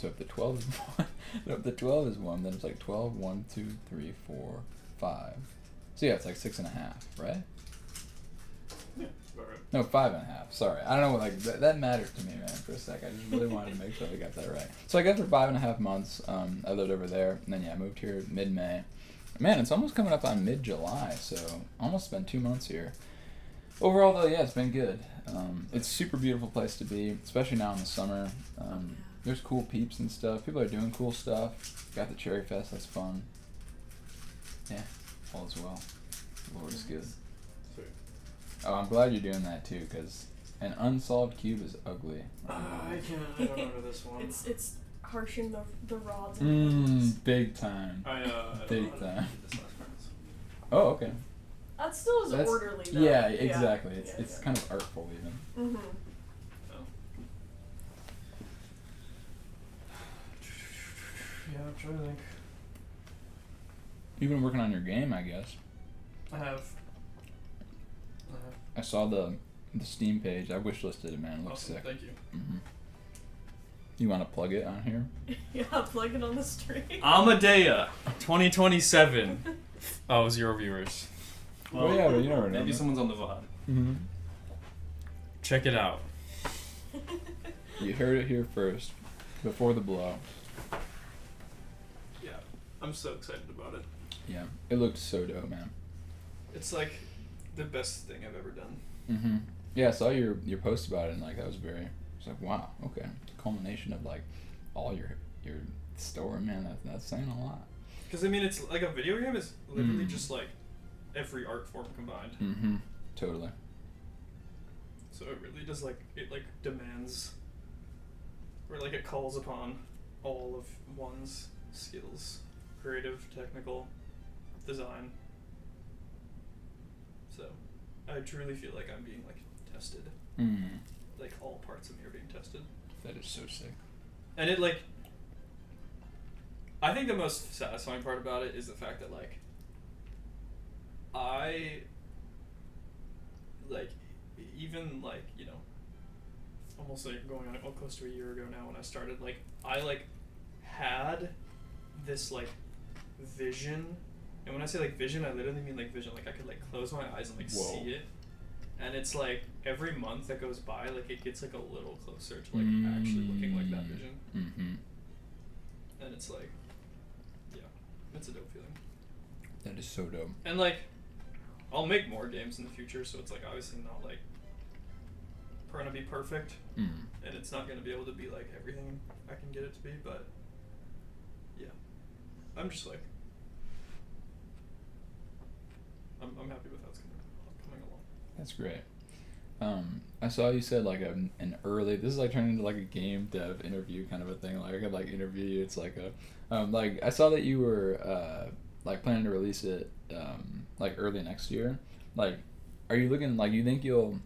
if the 12 is 1, if the 12 is 1, then it's like 12, 1, 2, 3, 4, 5. So yeah, it's like 6.5, right? Yeah, about right. No, 5.5. Sorry, I don't know. Like that mattered to me, man. For a sec, I just really wanted to make sure I got that right. So I guess for 5.5 months, I lived over there, and then I moved here mid-May. Man, it's almost coming up on mid-July, so almost spent 2 months here. Overall, though, yeah, it's been good. It's a super beautiful place to be, especially now in the summer. There's cool peeps and stuff. People are doing cool stuff. Got the Cherry Fest. That's fun. Yeah, all is well. The Lord is good. Sweet. Oh, I'm glad you're doing that too, because an unsolved cube is ugly. I don't remember this one. It's harshing the rods and cones. Big time. I don't Big know how to time. do this last part. Oh, okay. That still is That's- orderly, though. Yeah, exactly. Yeah, It's yeah. kind of artful even. Mm-hmm. Oh. Yeah, I'm trying to think. You've been working on your game, I guess. I have. I saw the Steam page. I wishlisted it, man. It looks Awesome, sick. thank you. You want to plug it on here? Yeah, plug it on the stream. Amadea 2027. Oh, 0 viewers. Oh yeah, but you never know. Maybe someone's on the VOD. Check it out. You heard it here first, before the blow. Yeah, I'm so excited about it. Yeah, it looked so dope, man. It's like the best thing I've ever done. Mm-hmm. Yeah, I saw your post about it, and like that was very. It's like, wow, okay, it's a culmination of like all your story, man. That's saying a lot. Because I mean, it's like a video game is literally just like every art form combined. Mm-hmm. Totally. So it really does like demands, or like it calls upon all of one's skills, creative, technical, design. So I truly feel like I'm being like tested. Like all parts of me are being tested. That is so sick. And it like, I think the most satisfying part about it is the fact that like I like even like, you know, almost like going on close to a year ago now when I started, like I like had this like vision, and when I say like vision, I literally mean like vision, like I could like close my eyes and like see it, and it's like every month that goes by, like it gets like a little closer to like actually looking like that vision. And it's like, yeah, it's a dope feeling. That is so dope. And like I'll make more games in the future, so it's like obviously not like gonna be perfect, and it's not gonna be able to be like everything I can get it to be, but yeah, I'm just like I'm happy with how it's coming along. That's great. I saw you said like an early. This is like turning into like a game dev interview kind of a thing. Like I could like interview you. It's like a like I saw that you were like planning to release it like early next year. Like, are you looking like you think you'll?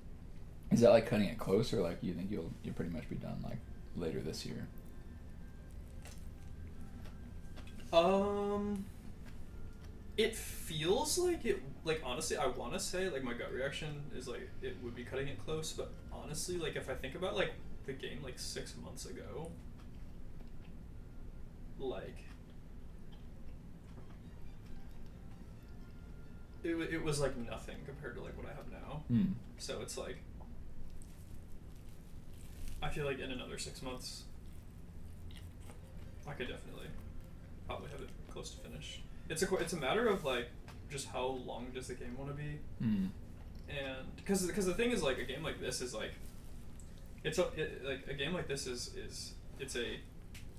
Is that like cutting it close, or like you think you'll pretty much be done like later this year? It feels like it. Like honestly, I want to say like my gut reaction is like it would be cutting it close, but honestly, like if I think about like the game like 6 months ago, like it was like nothing compared to like what I have now. So it's like I feel like in another 6 months, I could definitely probably have it close to finish. It's a matter of like just how long does the game want to be, and because the thing is like a game like this is like like a game like this is it's a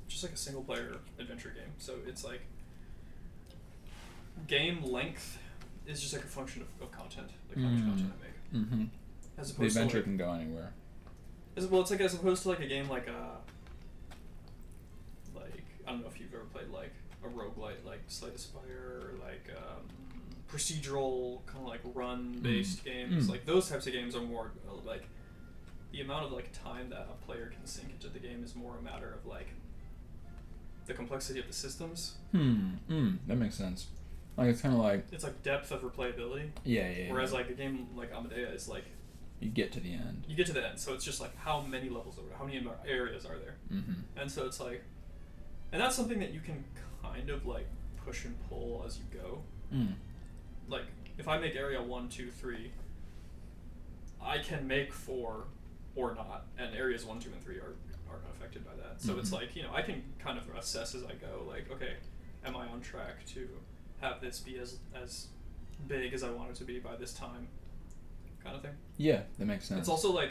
just like a single player adventure game. So it's like game length is just like a function of content, like how much content I make. As opposed the adventure to, like, can go anywhere. It's like as opposed to like a game like I don't know if you've ever played like a roguelite like Slay the Spire, or like procedural kind of like run based games. Like those types of games are more like the amount of like time that a player can sink into the game is more a matter of like the complexity of the systems. That makes sense. Like it's kind of like it's like depth of replayability. Yeah. Whereas like a game like Amadea is like you get to the end. You get to the end, so it's just like how many levels are there, how many areas are there, and so it's like, and that's something that you can kind of like push and pull as you go. Like if I make area 1, 2, 3, I can make 4 or not, and areas 1, 2, and 3 are not affected by that. So it's like, you know, I can kind of assess as I go. Like, okay, am I on track to have this be as big as I want it to be by this time, kind of thing. Yeah, that makes sense. It's also like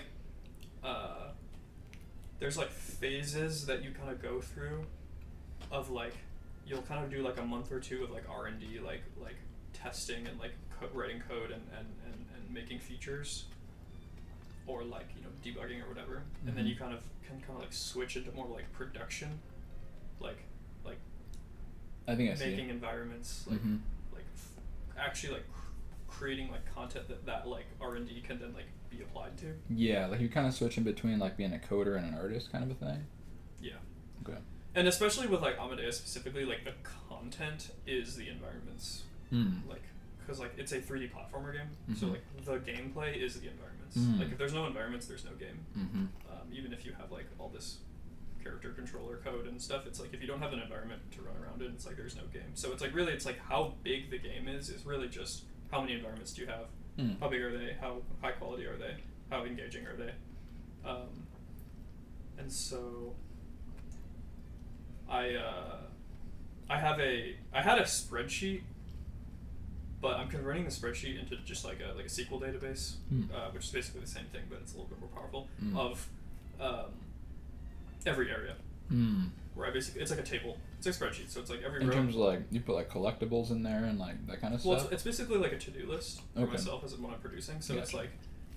there's like phases that you kind of go through of like you'll kind of do like a month or two of like R&D, like testing and like writing code and making features, or like, you know, debugging or whatever, and then you kind of can like switch into more like production, like I think I making environments, like actually like creating like content that like R&D can then like be applied to. Yeah, like you kind of switch in between like being a coder and an artist kind of a thing. Yeah. Okay. And especially with like Amadea specifically, like the content is the environments. Like, because like it's a 3D platformer game, so like the gameplay is the environments. Like if there's no environments, there's no game. Even if you have like all this character controller code and stuff, it's like if you don't have an environment to run around it, it's like there's no game. So it's like really, it's like how big the game is really just how many environments do you have, how big are they, how high quality are they, how engaging are they, And so I had a spreadsheet, but I'm converting the spreadsheet into just like a SQL database, which is basically the same thing, but it's a little bit more powerful, of every area. Where I basically, it's like a table. It's like a spreadsheet, so it's like every row. In terms of like, you put like collectibles in there and like that kind of stuff? Well, it's basically like a to-do list for myself as when I'm producing. So it's like,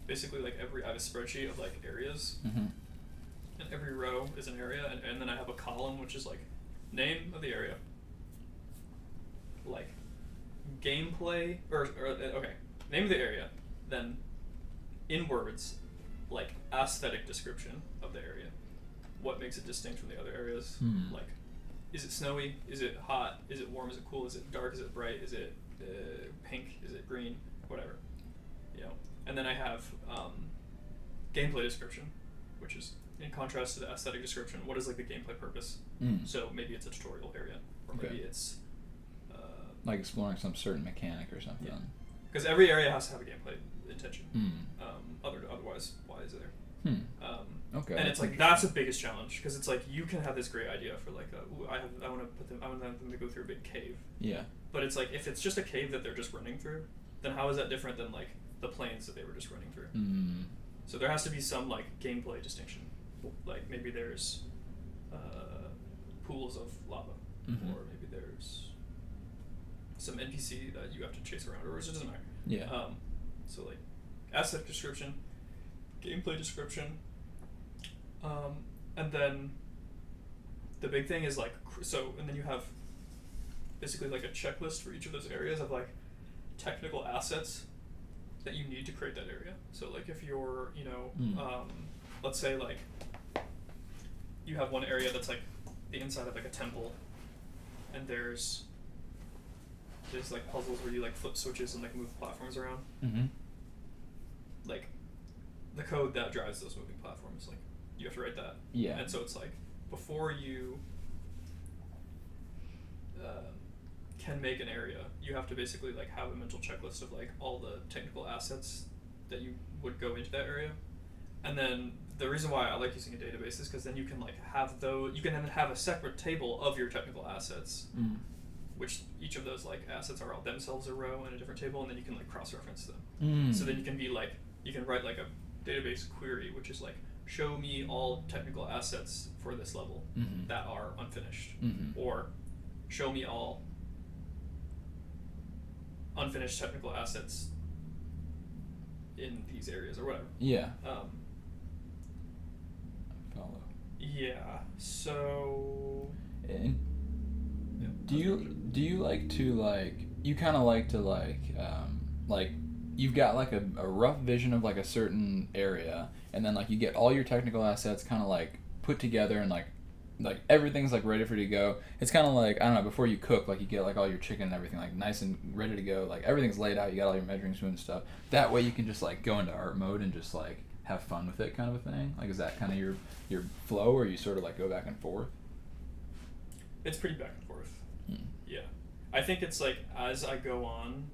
basically like I have a spreadsheet of like areas, and every row is an area, and then I have a column which is like name of the area, like gameplay, name of the area, then in words, like aesthetic description of the area. What makes it distinct from the other areas? Like, is it snowy? Is it hot? Is it warm? Is it cool? Is it dark? Is it bright? Is it pink? Is it green? Whatever. You know. And then I have gameplay description, which is in contrast to the aesthetic description. What is like the gameplay purpose? So maybe it's a tutorial area, or maybe it's like exploring some certain mechanic or something. Because every area has to have a gameplay intention. Otherwise, why is it there? Okay. And it's like that's the biggest challenge, because it's like you can have this great idea for like I want them to go through a big cave. Yeah. But it's like if it's just a cave that they're just running through, then how is that different than like the plains that they were just running through? So there has to be some like gameplay distinction. Like maybe there's pools of lava, or maybe there's some NPC that you have to chase around, or it doesn't matter. Yeah. So like asset description, gameplay description. And then the big thing is like, and then you have basically like a checklist for each of those areas of like technical assets that you need to create that area. So like if you're, let's say like you have one area that's like the inside of like a temple, and there's like puzzles where you like flip switches and like move platforms around. Like the code that drives those moving platforms, like you have to write that. Yeah. And so it's like before you can make an area, you have to basically like have a mental checklist of like all the technical assets that you would go into that area. And then the reason why I like using a database is because then you can like have you can then have a separate table of your technical assets, which each of those like assets are all themselves a row in a different table, and then you can like cross-reference them. So then you can be like, you can write like a database query, which is like, show me all technical assets for this level that are unfinished, or show me all unfinished technical assets in these areas, or whatever. Yeah. Follow. Yeah. So. And do you like to like, you kind of like to like you've got like a rough vision of like a certain area, and then like you get all your technical assets kind of like put together, and like everything's like ready for you to go. It's kind of like, I don't know, before you cook, like you get like all your chicken and everything like nice and ready to go, like everything's laid out, you got all your measuring spoon and stuff. That way you can just like go into art mode and just like have fun with it, kind of a thing. Like, is that kind of your flow, or you sort of like go back and forth? It's pretty back and forth. Yeah. I think it's like as I go on,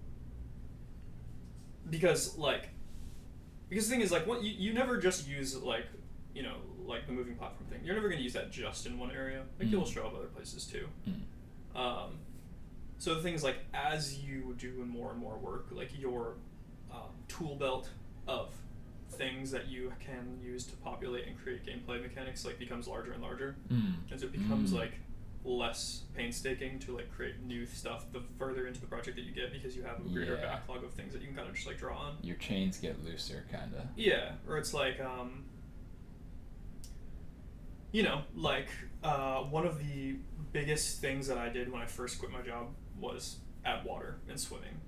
because the thing is like, what you never just use like, like the moving platform thing. You're never going to use that just in one area. Like it'll show up other places too. So the thing is like, as you do more and more work, like your tool belt of things that you can use to populate and create gameplay mechanics like becomes larger and larger. And so it becomes like less painstaking to like create new stuff the further into the project that you get, because you have a greater backlog of things that you can kind of just like draw on. Your chains get looser, kind of. Yeah, or it's like one of the biggest things that I did when I first quit my job was add water and swimming.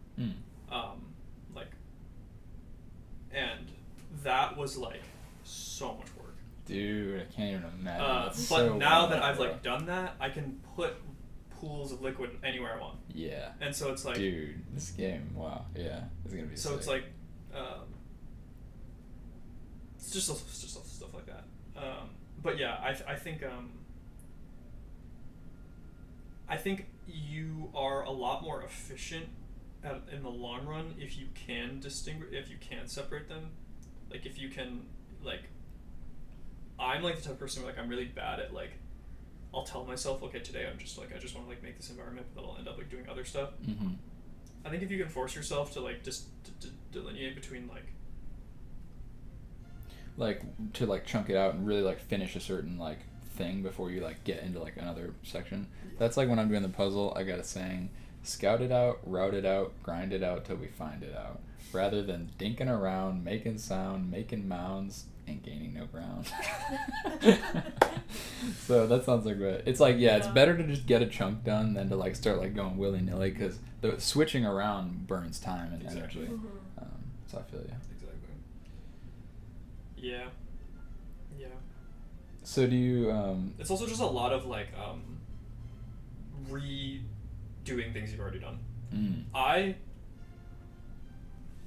And that was like so much work. Dude, I can't even imagine. But so now that I've like done that, I can put pools of liquid anywhere I want. Yeah. And so it's like, dude, this game, wow, yeah, it's gonna be. So sick. It's like, it's just stuff like that. But yeah, I think you are a lot more efficient in the long run if you can separate them. Like if you can like I'm like the type of person where like I'm really bad at like I'll tell myself, okay, today I'm just like I just want to like make this environment, but then I'll end up like doing other stuff. Mm-hmm. I think if you can force yourself to like just delineate between like to like chunk it out and really like finish a certain like thing before you like get into like another section. That's like when I'm doing the puzzle, I got a saying, scout it out, route it out, grind it out till we find it out, rather than dinking around, making sound, making mounds, and gaining no ground. So that sounds like it's like, yeah, it's better to just get a chunk done than to like start like going willy-nilly, because the switching around burns time and energy. Mm-hmm. So I feel you. Exactly. Yeah. So do you It's also just a lot of like redoing things you've already done. I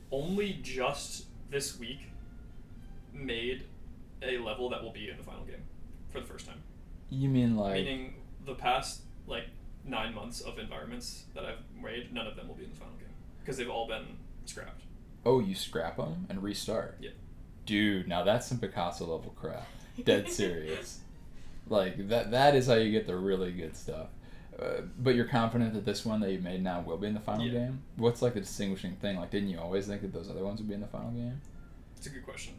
only just this week made a level that will be in the final game for the first time. You mean like... Meaning the past like 9 months of environments that I've made, none of them will be in the final game because they've all been scrapped. Oh, you scrap them and restart? Yeah. Dude, now that's some Picasso level crap. Dead serious. Like that is how you get the really good stuff. But you're confident that this one that you've made now will be in the final game? What's like the distinguishing thing? Like, didn't you always think that those other ones would be in the final game? It's a good question.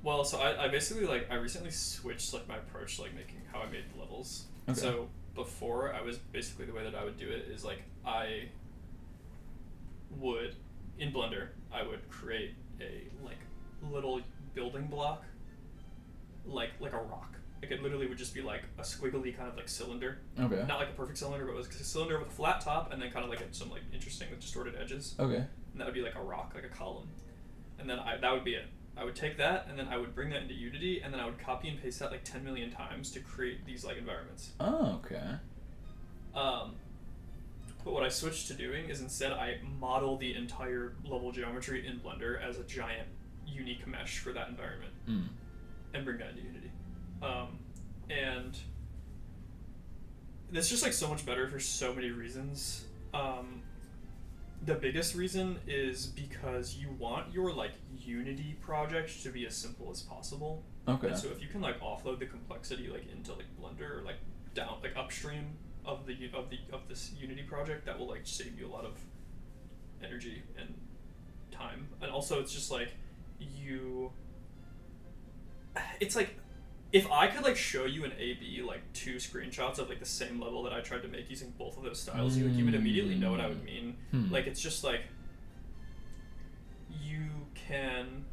Well, so I basically like I recently switched like my approach to like making how I made the levels. Okay. So before I was basically the way that I would do it is like I would in Blender I would create a like little building block like a rock. Like it literally would just be like a squiggly kind of like cylinder. Okay. Not like a perfect cylinder, but it was a cylinder with a flat top and then kind of like some like interesting like distorted edges. Okay. And that would be like a rock, like a column. And then that would be it. I would take that and then I would bring that into Unity and then I would copy and paste that like 10 million times to create these like environments. Oh, okay. But what I switched to doing is instead I model the entire level geometry in Blender as a giant unique mesh for that environment and bring that into Unity. And it's just like so much better for so many reasons. The biggest reason is because you want your like Unity project to be as simple as possible. Okay. And so if you can like offload the complexity like into like Blender or like down like upstream of this Unity project, that will like save you a lot of energy and time. And also it's just like it's like if I could like show you an A/B like 2 screenshots of like the same level that I tried to make using both of those styles, you would immediately know what I would mean. Like it's just like you can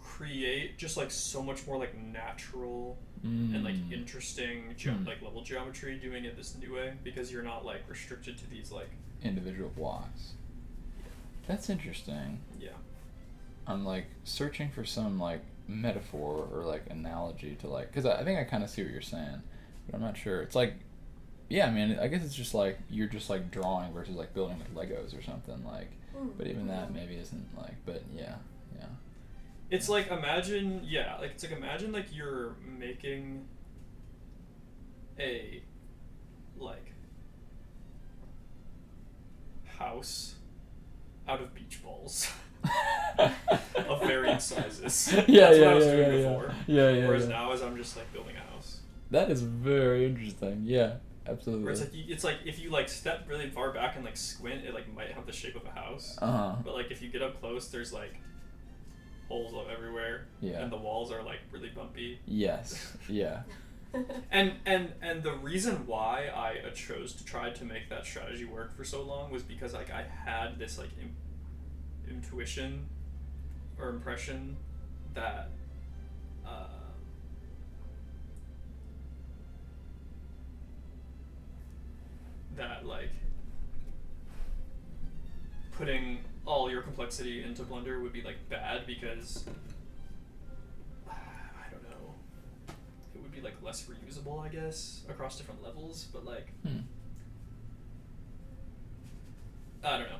create just like so much more like natural and like interesting like level geometry doing it this new way because you're not like restricted to these like individual blocks. That's interesting. Yeah. I'm like searching for some like metaphor or like analogy to like, because I think I kind of see what you're saying, but I'm not sure. It's like, yeah, I mean, I guess it's just like you're just like drawing versus like building with Legos or something like, but even that maybe isn't like, but yeah. It's like imagine like you're making a like house out of beach balls. Of varying sizes. That's what I was doing before. Whereas now I'm just like building a house. That is very interesting. Yeah, absolutely. Where it's like if you like step really far back and like squint, it like might have the shape of a house. But like if you get up close, there's like holes everywhere. Yeah. And the walls are like really bumpy. Yes. Yeah. And the reason why I chose to try to make that strategy work for so long was because like I had this like intuition or impression that like putting all your complexity into Blender would be like bad because I don't know, it would be like less reusable, I guess, across different levels, but like I don't know.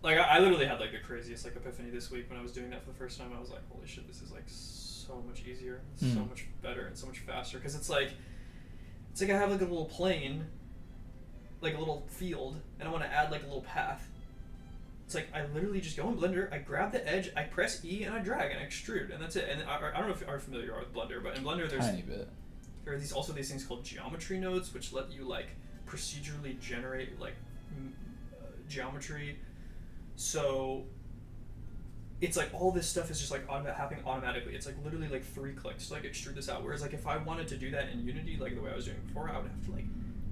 Like I literally had like the craziest like epiphany this week when I was doing that for the first time. I was like, holy shit, this is like so much easier, so much better, and so much faster. Because it's like I have like a little plane, like a little field, and I want to add like a little path. It's like I literally just go in Blender, I grab the edge, I press E, and I drag and I extrude, and that's it. And I don't know if you are familiar with Blender, but in Blender Tiny bit. there are these things called geometry nodes, which let you like procedurally generate like geometry. So it's like all this stuff is just like happening automatically. It's like literally like 3 clicks to like extrude this out. Whereas like if I wanted to do that in Unity, like the way I was doing before, I would have to like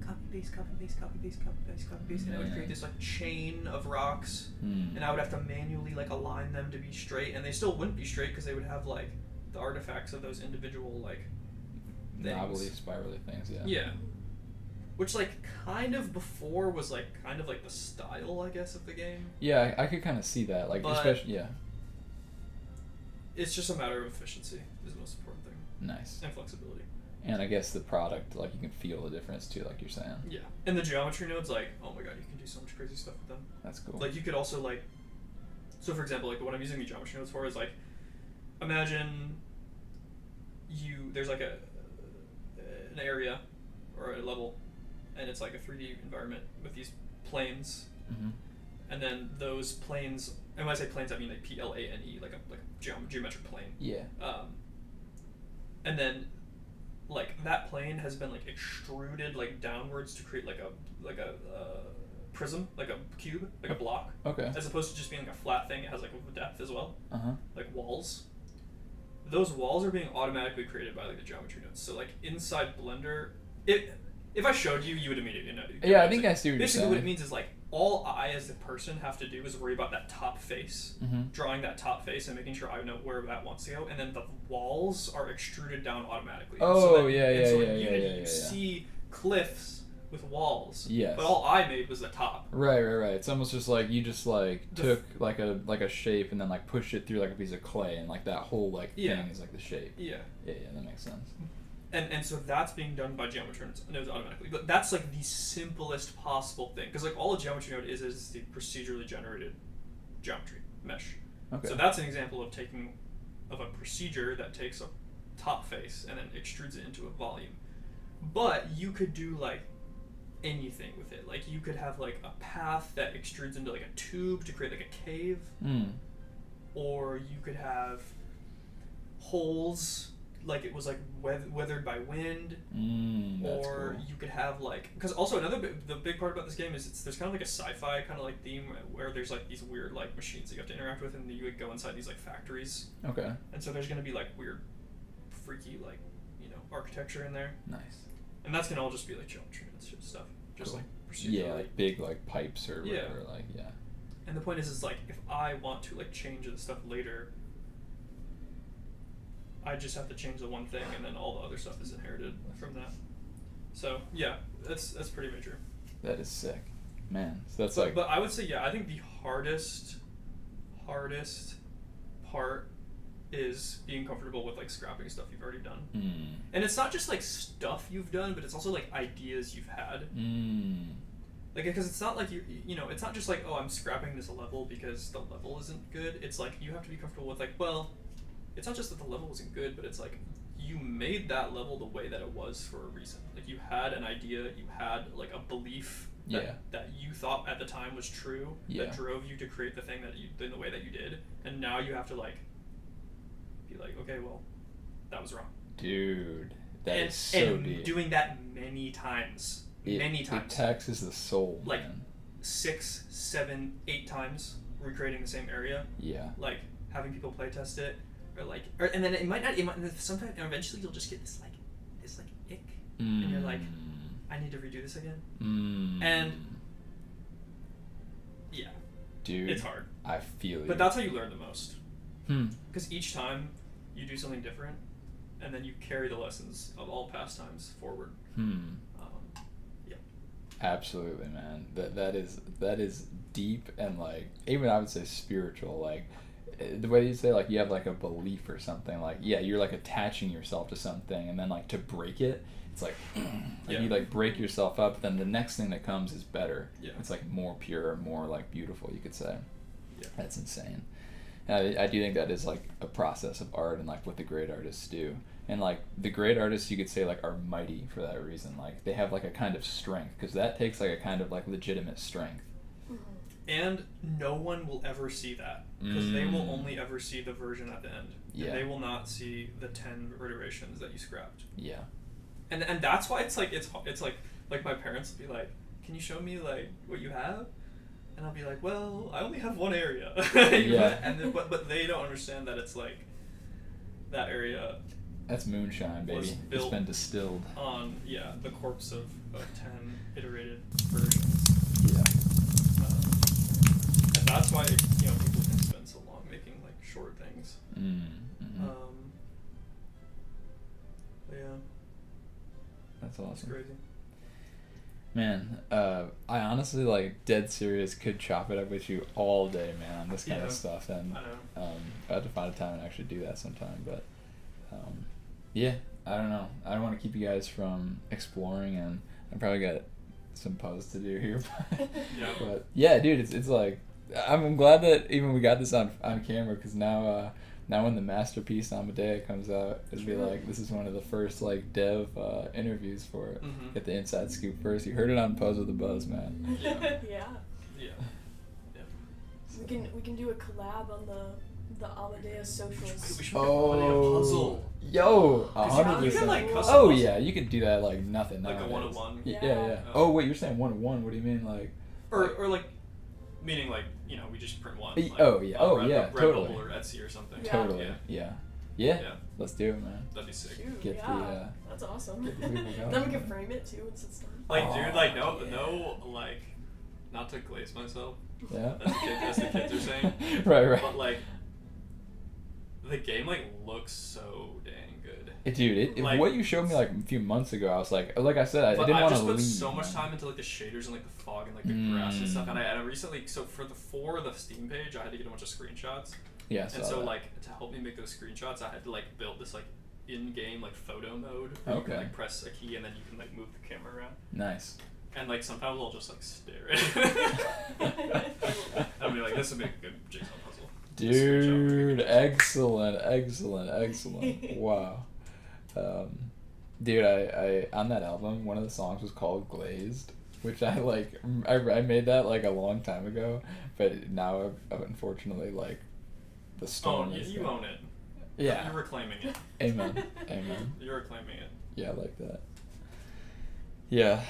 copy paste, copy paste, copy paste, copy paste, copy paste, and I would create this like chain of rocks, and I would have to manually like align them to be straight, and they still wouldn't be straight because they would have like the artifacts of those individual like things. Knobbly, spirally things, yeah. Yeah. Which like kind of before was like kind of like the style, I guess, of the game. Yeah, I could kind of see that, like, But especially, yeah. It's just a matter of efficiency is the most important thing. Nice. And flexibility. And I guess the product, like, you can feel the difference too, like you're saying. Yeah. And the geometry nodes, like, oh my god, you can do so much crazy stuff with them. That's cool. Like, you could also, like, so for example, like, what I'm using the geometry nodes for is, like, imagine there's, like, an area or a level, and it's, like, a 3D environment with these planes, and then those planes, and when I say planes, I mean, like, Plane, like a geometric plane. Yeah. And then, like, that plane has been like extruded like downwards to create like a prism, like a cube, like a block. Okay. As opposed to just being like a flat thing, it has like a depth as well. Uh-huh. Like walls. Those walls are being automatically created by like the geometry nodes. So like inside Blender, if I showed you, you would immediately know. Yeah, I think I see what you're basically saying. what it means is like all I as the person have to do is worry about that top face, drawing that top face and making sure I know where that wants to go, and then the walls are extruded down automatically. Oh, in Unity, yeah. You see cliffs with walls. Yes. But all I made was the top. Right. It's almost just like you just like took like a shape and then like pushed it through like a piece of clay, and like that whole like thing is like the shape. Yeah. Yeah, that makes sense. And so that's being done by geometry nodes automatically. But that's like the simplest possible thing. Because like all a geometry node is the procedurally generated geometry mesh. Okay. So that's an example of a procedure that takes a top face and then extrudes it into a volume. But you could do like anything with it. Like you could have like a path that extrudes into like a tube to create like a cave. Or you could have holes like it was like weathered by wind, or cool. you could have like, because also the big part about this game is there's kind of like a sci-fi kind of like theme where there's like these weird like machines that you have to interact with, and you would go inside these like factories. Okay. And so there's gonna be like weird, freaky like architecture in there. Nice. And that's gonna all just be like geometry and stuff, just cool. like procedurally. Yeah, like big like pipes or whatever. Like And the point is like if I want to like change the stuff later, I just have to change the one thing, and then all the other stuff is inherited from that. So yeah, that's pretty major. That is sick, man. So that's But I would say I think the hardest part is being comfortable with like scrapping stuff you've already done. And it's not just like stuff you've done, but it's also like ideas you've had. Like, because it's not like it's not just like, oh, I'm scrapping this level because the level isn't good. It's like you have to be comfortable with like, well, it's not just that the level wasn't good, but it's like you made that level the way that it was for a reason. Like you had an idea, you had like a belief that you thought at the time was true, that drove you to create the thing in the way that you did, and now you have to like be like, okay, well, that was wrong. Dude, that is so deep. Doing that many times. It taxes the soul, like man. 6, 7, 8 times recreating the same area. Yeah. Like having people play test it. And then it might sometimes eventually you'll just get this ick, and you're like, I need to redo this again. And yeah, dude, it's hard. I feel you. But that's how you learn the most. Because each time you do something different, and then you carry the lessons of all past times forward. Yeah. Absolutely, man. That is deep, and like even I would say spiritual. Like the way you say like you have like a belief or something, like you're like attaching yourself to something, and then like to break it, it's like, you like break yourself up, then the next thing that comes is better. It's like more pure, more like beautiful, you could say. That's insane. And I do think that is like a process of art, and like what the great artists do, and like the great artists you could say like are mighty for that reason. Like they have like a kind of strength, because that takes like a kind of like legitimate strength. And no one will ever see that because they will only ever see the version at the end. Yeah. They will not see the 10 iterations that you scrapped. Yeah. And that's why it's like my parents will be like, "Can you show me like what you have?" And I'll be like, "Well, I only have one area." Yeah. And then, but they don't understand that it's like that area. That's moonshine, Was baby. It's built been distilled. On the corpse of 10 iterated versions. Yeah. And that's why people can spend so long making like short things. Mm-hmm. But yeah, That's it's awesome. crazy. Man, I honestly, like, dead serious could chop it up with you all day, man, on this kind of stuff. And I know. I have to find a time and actually do that sometime. But, yeah, I don't know. I don't want to keep you guys from exploring, and I probably got some Puzz to do here. Yeah. But, yeah, dude, it's like, I'm glad that even we got this on camera, because now when the masterpiece Amadea comes out, it'll be like, this is one of the first like dev interviews for it. Mm-hmm. Get the inside scoop first. You heard it on Puzz with the Buzz, man. Yeah. Yeah. Yeah. We can do a collab on the Amadeus socials. We should make a puzzle. Yo, 'Cause you can, 100%. like, custom Oh puzzle. yeah, you could do that like nothing. Like a nowadays. 101? Yeah. Yeah. Oh wait, you're saying 101? What do you mean, like? Or like, meaning like we just print one. Like, Oh, yeah. Oh, Red, yeah, Redbubble totally. or Etsy or something. Yeah. Totally. Yeah. Yeah. Yeah. Let's do it, man. That'd be sick. Shoot, Get yeah. That's awesome. get the people going. Then we can frame it too once it's done. Like, Oh, dude, like yeah. no, like, not to glaze myself, Yeah. as the kids are saying. Right. But like, the game like looks so dang good. Dude, Like- what you showed me like a few months ago, I was like I said, I But didn't I want just to put leave. so much man. time into like the shaders and like the fog and like the grass and stuff. And I recently, so for the Steam page, I had to get a bunch of screenshots. Yeah. And so like to help me make those screenshots, I had to like build this like in-game like photo mode. Where You Okay. can like press a key and then you can like move the camera around. Nice. And like sometimes I'll just like stare at it. I'll be like, this would make a good jigsaw puzzle. Dude, excellent. Wow. Dude, I on that album, one of the songs was called Glazed, which I like. I made that like a long time ago, but now I've unfortunately like the storm. Oh, is you gone. own it. Yeah. You're reclaiming it. Amen. You're reclaiming it. Yeah, I like that. Yeah.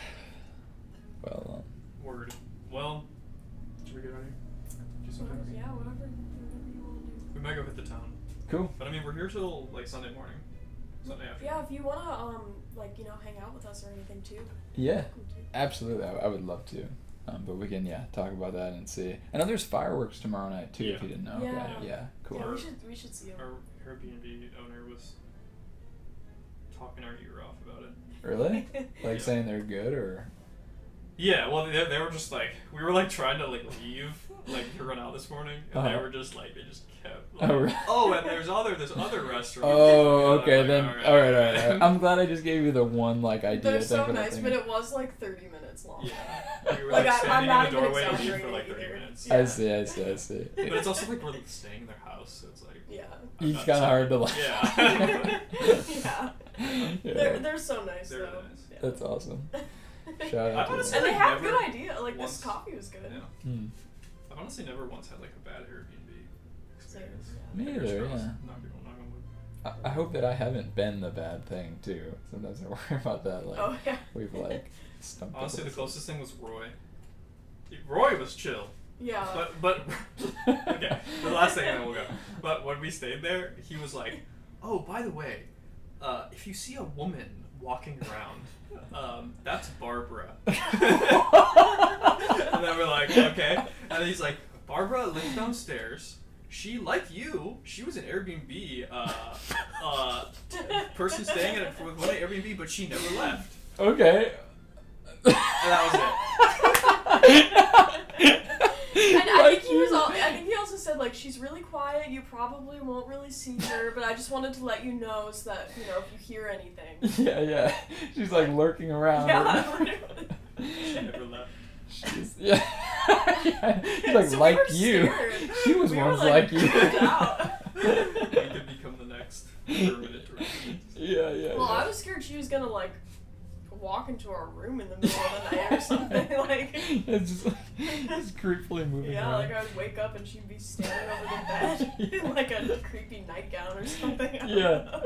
Well. Word. Well, should we get ready? Do some Whatever, things? yeah, whatever you want to do. We might go hit the town. Cool. But I mean, we're here till like Sunday morning. Sunday afternoon. Yeah, if you wanna hang out with us or anything too. Yeah. welcome to. Absolutely, I would love to. But we can talk about that and see. I know there's fireworks tomorrow night too. If Yeah. you didn't know. Yeah. Yeah. Cool. Yeah, we should see them. Our Airbnb owner was talking our ear off about it. Really? Like Yeah. saying they're good or? Yeah, well, they were just like, we were like trying to like leave, like to run out this morning, and they Uh-huh. were just like, they just kept like, Oh, really? and there's other restaurants. Oh, And I'm okay like, then. All right. I'm glad I just gave you the one like idea. They're thing so for that nice, thing. but it was like 30 minutes long. Yeah, we were Like, like, I'm standing not in the even doorway to leave for exaggerating like 30 either. minutes. I Yeah. see. But it's also like we're staying in their house, so it's like Yeah. I'm It's not kind of so- hard to like. Yeah. Yeah. They're so nice They're though. really nice. Yeah. That's awesome. Shout out to honestly, them. And they have never good idea. Like once- this coffee was good. Yeah. Hmm. I've honestly never once had like a bad Airbnb experience. Me Fingers either, crossed. yeah. Knock on wood. I hope that I haven't been the bad thing too. Sometimes I worry about that. Like Oh yeah. we've like stumped. Honestly, the us. closest thing was Roy. Roy was chill. Yeah. But okay, the last thing and then we'll go. But when we stayed there, he was like, "Oh, by the way, if you see a woman walking around, that's Barbara." And then we're like, "Okay." And then he's like, "Barbara lives downstairs. She, like you, she was an Airbnb person staying at one at Airbnb, but she never left." Okay. And that was it. And I think he also said like she's really quiet. You probably won't really see her, but I just wanted to let you know so that if you hear anything. Yeah. She's like lurking around. Yeah. She never left. Yeah. He's So like we were you. scared. She was We were, once like, like you. freaked out. We could become the next permanent resident. Yeah. Well, I was scared she was gonna like walk into our room in the middle of the night or something. Like, it's just creepily moving yeah, around. like I would wake up and she'd be standing over the bed in like a creepy nightgown or something. I don't know.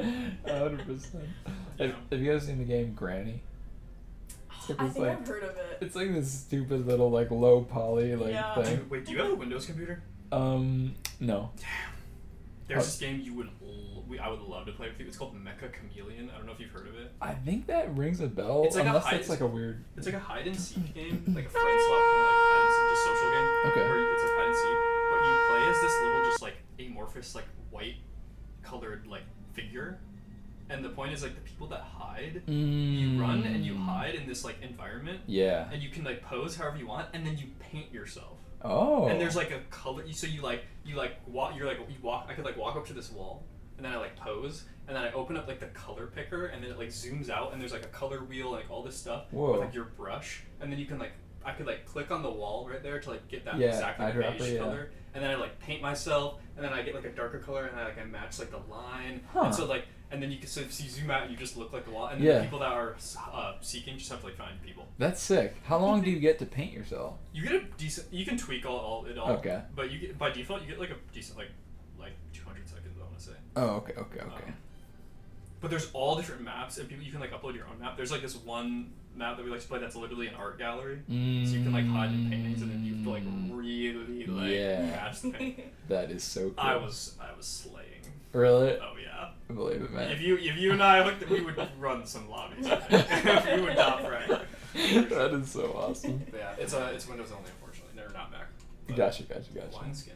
100%. Have you guys seen the game Granny? I think I've heard of it. It's like this stupid little like low poly thing. Wait, do you have a Windows computer? No. There's this game I would love to play with you. It's called Mecha Chameleon. I don't know if you've heard of it. I think that rings a bell. It's like unless it's like a weird. It's like a hide and seek game, like a friend swap kind of like hide and seek, just social game. Okay. Where it's a hide and seek, but you play as this little just like amorphous like white colored like figure, and the point is like the people that hide, you run and you hide in this like environment. Yeah. And you can like pose however you want, and then you paint yourself. Oh. And there's like a color. So you walk. I could like walk up to this wall, and then I like pose, and then I open up like the color picker, and then it like zooms out, and there's like a color wheel, like all this stuff. Whoa. With like your brush, and then you can like I could like click on the wall right there to like get that Yeah, exact like, beige eyedropper, yeah. color, and then I like paint myself, and then I get like a darker color, and I match like the line, Huh. and so like. And then you can so you zoom out and you just look like the wall. And then Yeah. the people that are seeking just have to like find people. That's sick. How long do you get to paint yourself? You get a decent. You can tweak all. Okay. But you get by default you get like a decent like 200 seconds. I want to say. Oh, okay. But there's all different maps and people you can like upload your own map. There's like this one map that we like to play that's literally an art gallery. So you can like hide in paintings and then you have to like really like match the painting. That is so cool. I was slaying. Really? Oh yeah. I believe it, man. If you and I looked, we would run some lobbies. I think. We would not brag. That is so awesome. Yeah, it's Windows only, unfortunately. They're not Mac. But Gotcha. Wineskin.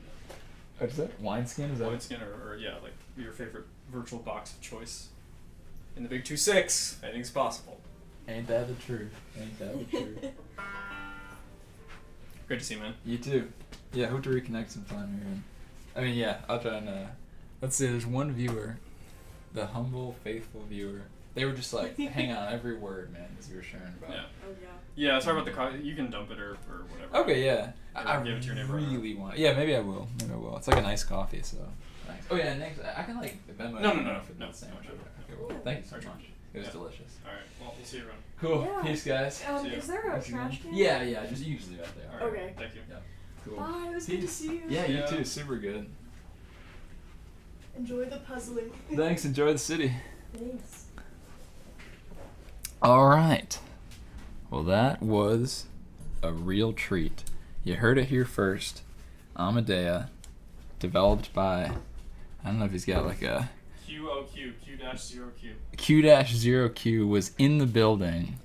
What's that? Wineskin? Is that? Wineskin or yeah, like your favorite virtual box of choice. In the Big 2.6, anything's possible. Ain't that the truth? Great to see you, man. You too. Yeah, hope to reconnect sometime here. I mean, yeah, I'll try and. Let's see. There's one viewer, the humble, faithful viewer. They were just like, hang on every word, man, as you were sharing about. Yeah. Oh yeah. Yeah, sorry about the coffee. You can dump it or whatever. Okay, yeah. Or I give it to your neighbor. really want. Yeah, maybe I will. It's like a nice coffee, so. Nice. Oh yeah, next I can like. No. Sandwich. Okay, well, thank you so much. It was delicious. All right. Well, we'll see you around. Cool. Yeah. Peace, guys. See ya. Is there a Thanks again. trash can? Yeah. Just usually right there. All right. Okay. Thank you. Yeah. Cool. Bye. It was good to see you. Yeah, you Yeah. too. Super good. Enjoy the puzzling. Thanks. Enjoy the city. Thanks. All right. Well, that was a real treat. You heard it here first. Amadea, developed by, I don't know if he's got like a Q-0Q. Q-0Q was in the building.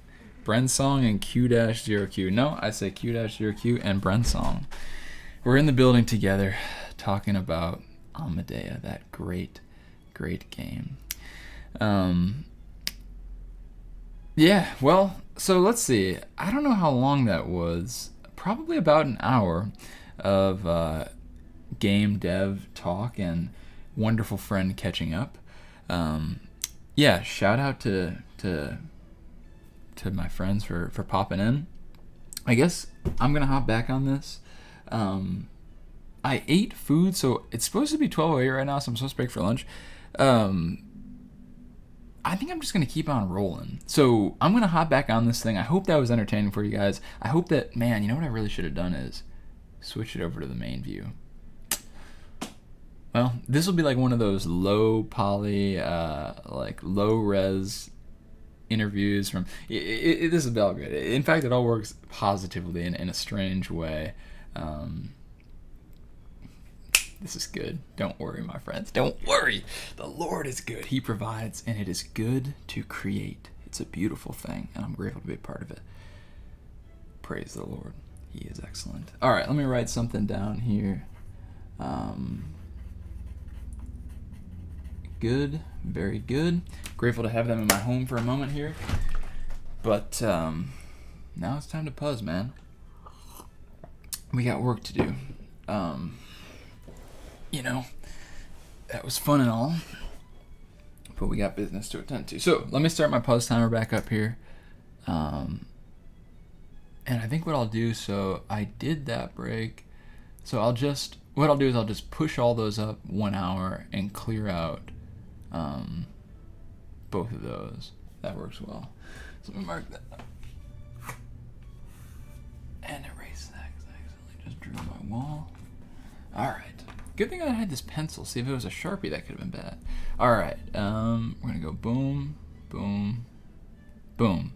Brensong and Q-0Q. No, I say Q-0Q and Brensong. We're in the building together talking about Amadea, that great game. Yeah, well, so let's see. I don't know how long that was. Probably about an hour of game dev talk and wonderful friend catching up. Yeah, shout out to my friends for popping in. I guess I'm gonna hop back on this. I ate food, so it's supposed to be 12:08 right now, so I'm supposed to break for lunch. I think I'm just going to keep on rolling. So I'm going to hop back on this thing. I hope that was entertaining for you guys. I hope that, man, you know what I really should have done is switch it over to the main view. Well, this will be like one of those low poly, like low res interviews from, this is all good. In fact, it all works positively in a strange way. This is good. Don't worry, my friends. Don't worry. The Lord is good. He provides, and it is good to create. It's a beautiful thing, and I'm grateful to be a part of it. Praise the Lord. He is excellent. All right, let me write something down here. Good. Very good. Grateful to have them in my home for a moment here. But now it's time to Puzz, man. We got work to do. You know, that was fun and all, but we got business to attend to. So let me start my Puzz timer back up here. And I think what I'll do, so I did that break. So what I'll do is I'll just push all those up 1 hour and clear out both of those. That works well. So let me mark that. And erase that because I accidentally just drew my wall. Alright. Good thing I had this pencil. See, if it was a Sharpie, that could have been bad. Alright. We're going to go boom, boom, boom.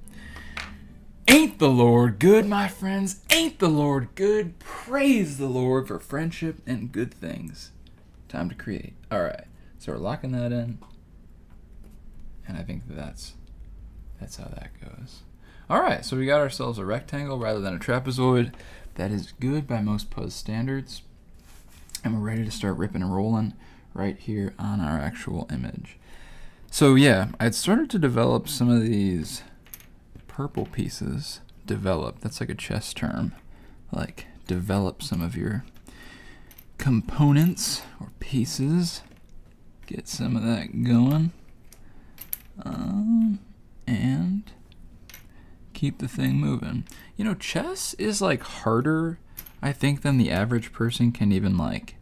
Ain't the Lord good, my friends? Ain't the Lord good? Praise the Lord for friendship and good things. Time to create. Alright. So we're locking that in. And I think that's how that goes. Alright, so we got ourselves a rectangle rather than a trapezoid. That is good by most Puzz standards. And we're ready to start ripping and rolling right here on our actual image. So yeah, I'd started to develop some of these purple pieces. Develop, that's like a chess term. Like, develop some of your components or pieces. Get some of that going. And keep the thing moving. You know, chess is like harder, I think, than the average person can even like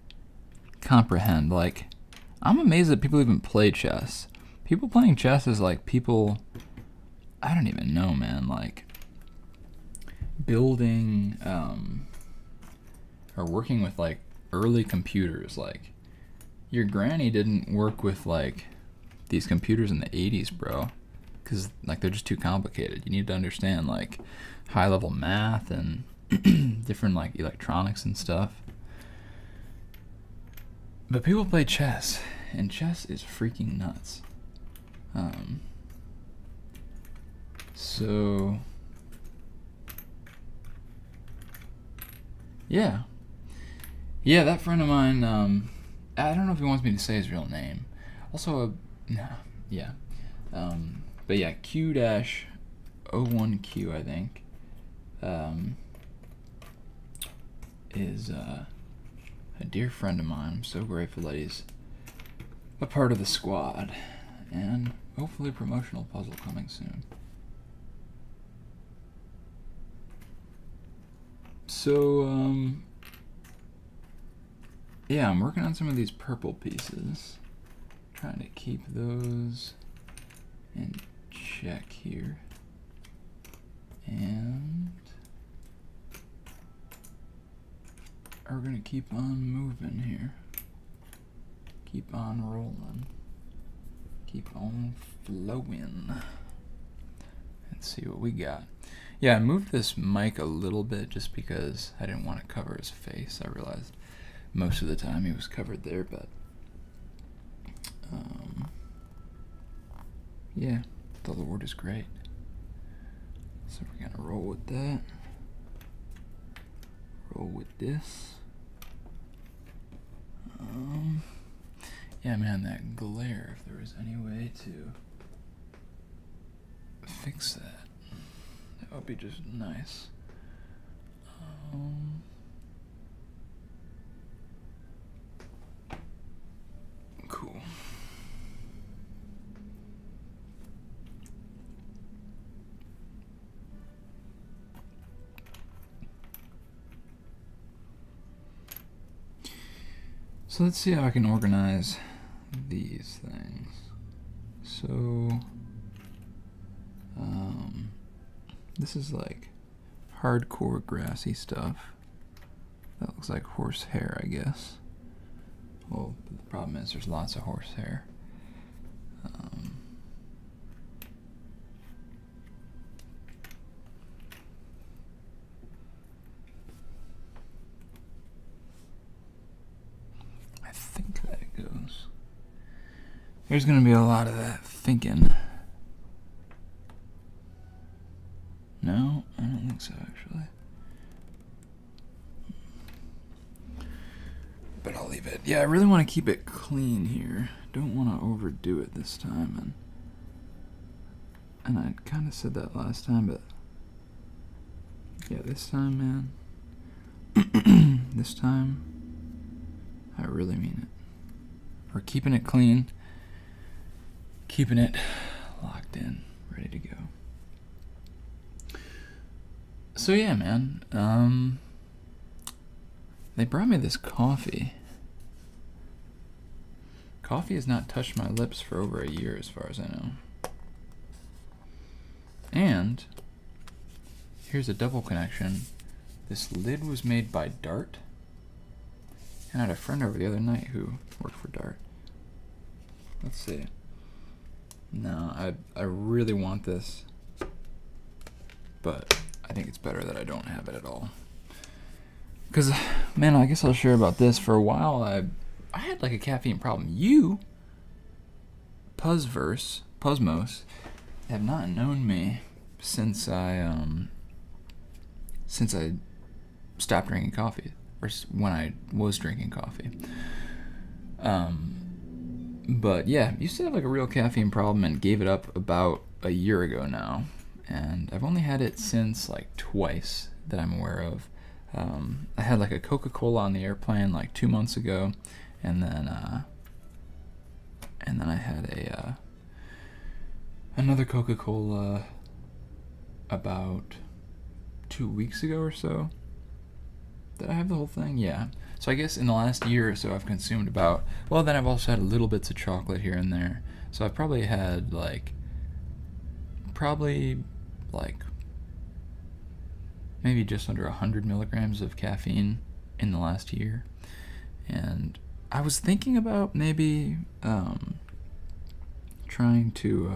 comprehend. Like, I'm amazed that people even play chess. People playing chess is like people, I don't even know, man, like building or working with like early computers. Like, your granny didn't work with like these computers in the 80s, bro, because like they're just too complicated. You need to understand like high level math and different like electronics and stuff. But people play chess, and chess is freaking nuts. So yeah, that friend of mine, I don't know if he wants me to say his real name. Also, but yeah, Q-01Q, I think, is a dear friend of mine. I'm so grateful that he's a part of the squad, and hopefully promotional puzzle coming soon. So, yeah, I'm working on some of these purple pieces. Trying to keep those in check here. And we're going to keep on moving here. Keep on rolling. Keep on flowing. Let's see what we got. Yeah, I moved this mic a little bit just because I didn't want to cover his face. I realized most of the time he was covered there, but yeah, the Lord is great. So we're gonna roll with that. Roll with this. Yeah, man, that glare, if there was any way to fix that, that would be just nice. Cool. So let's see how I can organize these things. So, this is like hardcore grassy stuff. That looks like horsehair, I guess. Well, the problem is there's lots of horsehair. I think that goes. There's going to be a lot of that thinking. No, I don't think so, actually. But I'll leave it. Yeah, I really want to keep it clean here. Don't want to overdo it this time. And I kind of said that last time, but yeah, this time, man. This time, I really mean it. We're keeping it clean, keeping it locked in, ready to go. So yeah, man. They brought me this coffee. Coffee has not touched my lips for over a year, as far as I know. And here's a double connection. This lid was made by Dart. And I had a friend over the other night who worked for Dart. Let's see. No, I really want this, but I think it's better that I don't have it at all. Because, man, I guess I'll share about this. For a while, I had like a caffeine problem. You, Puzzmos, have not known me since I stopped drinking coffee, or when I was drinking coffee. But yeah, used to have like a real caffeine problem and gave it up about a year ago now. And I've only had it since like twice that I'm aware of. I had like a Coca-Cola on the airplane like 2 months ago, and then I had another Coca-Cola about 2 weeks ago or so. Did I have the whole thing? Yeah. So I guess in the last year or so I've consumed about, well, then I've also had little bits of chocolate here and there. So I've probably had maybe just under 100 milligrams of caffeine in the last year. And I was thinking about maybe trying to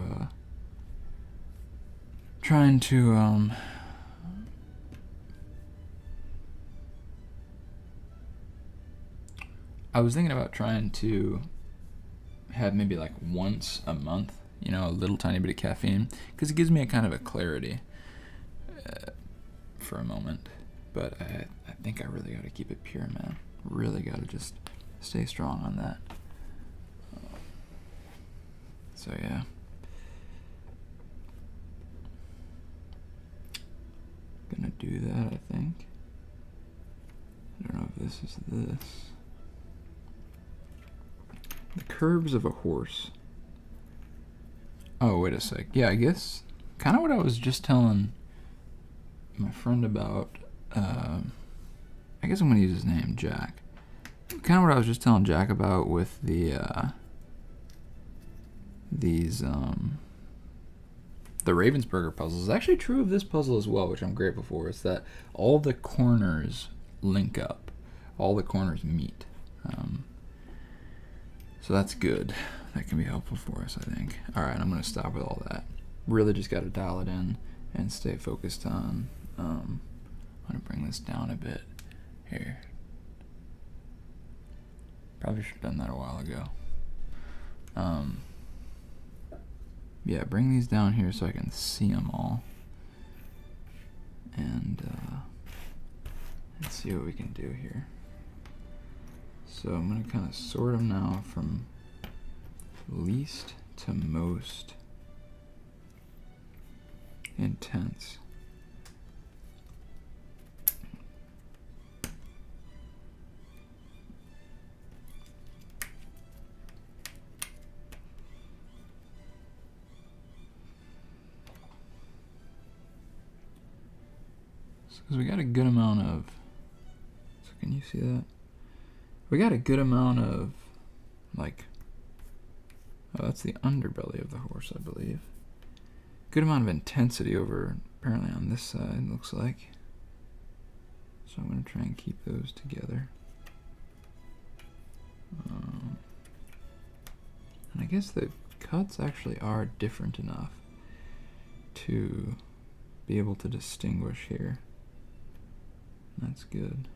have maybe like once a month, a little tiny bit of caffeine, because it gives me a kind of a clarity for a moment. But I think I really got to keep it pure, man. Really got to just stay strong on that. So yeah. Gonna do that, I think. I don't know if this is this. The curves of a horse. Oh, wait a sec. Yeah, I guess kind of what I was just telling my friend about. I guess I'm gonna use his name, Jack. Kind of what I was just telling Jack about with the Ravensburger puzzles is actually true of this puzzle as well, which I'm grateful for. It's that all the corners link up, all the corners meet. So that's good. That can be helpful for us, I think. All right, I'm gonna stop with all that. Really just got to dial it in and stay focused on. I'm gonna bring this down a bit here. Probably should have done that a while ago. Yeah, bring these down here so I can see them all. And let's see what we can do here. So I'm going to kind of sort them now from least to most intense. Because we got a good amount of, so can you see that? We got a good amount of, like, oh, that's the underbelly of the horse, I believe. Good amount of intensity over, apparently on this side, looks like. So I'm going to try and keep those together. And I guess the cuts actually are different enough to be able to distinguish here. That's good.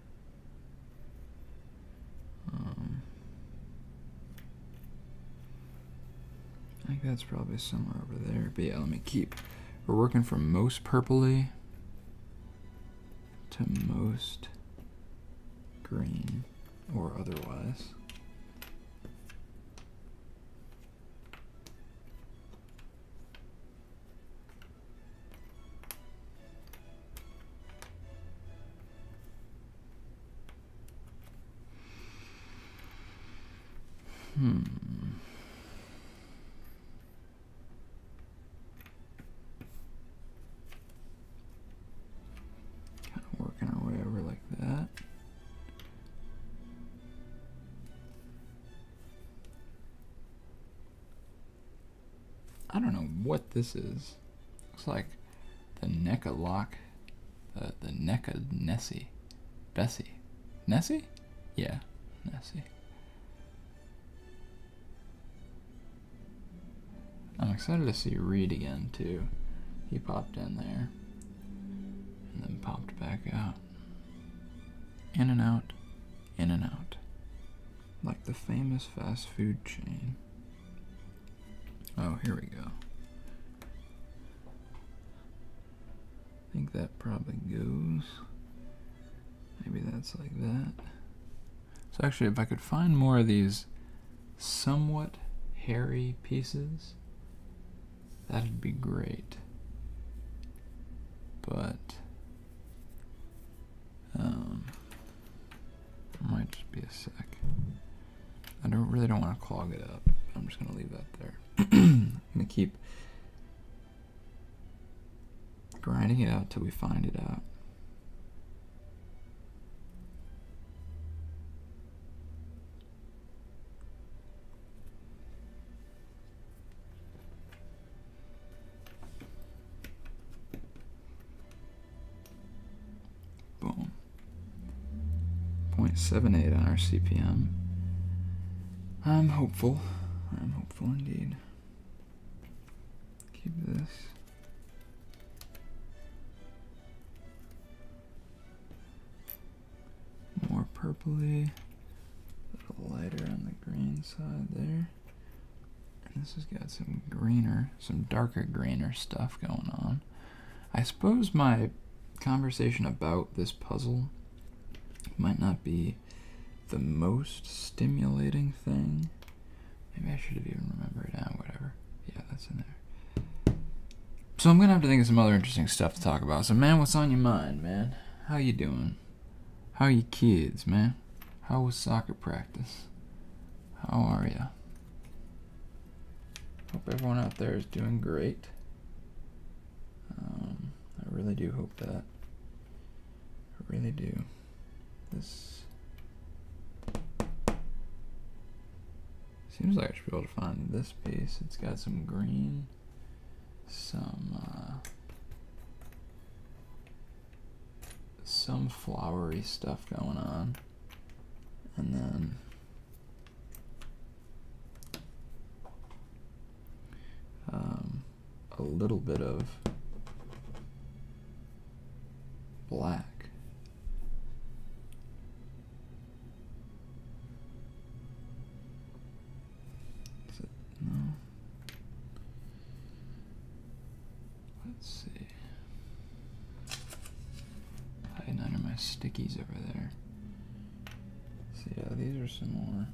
I think that's probably somewhere over there. But yeah, let me keep. We're working from most purpley to most green or otherwise. Kind of working our way over like that. I don't know what this is. Looks like the NECA lock, the NECA Nessie, Bessie, Nessie? Yeah, Nessie. I'm excited to see Reed again too. He popped in there and then popped back out. In and out, in and out. Like the famous fast food chain. Oh, here we go. I think that probably goes. Maybe that's like that. So actually, if I could find more of these somewhat hairy pieces, that'd be great. But might just be a sec. I really don't want to clog it up. I'm just gonna leave that there. I'm gonna keep grinding it out till we find it out. Boom. 0.78 on our CPM. I'm hopeful. I'm hopeful indeed. Keep this. More purpley. A little lighter on the green side there. And this has got some greener, some darker greener stuff going on. I suppose my conversation about this puzzle might not be the most stimulating thing. Maybe I should have even remembered it. Whatever. Yeah, that's in there. So I'm gonna have to think of some other interesting stuff to talk about. So man, what's on your mind, man? How you doing? How are you kids, man? How was soccer practice? How are ya? Hope everyone out there is doing great. I really do hope that. I really do. This seems like I should be able to find this piece. It's got some green, some flowery stuff going on, and then a little bit of black. No. Let's see. Hiding under my stickies over there. So yeah, these are some more.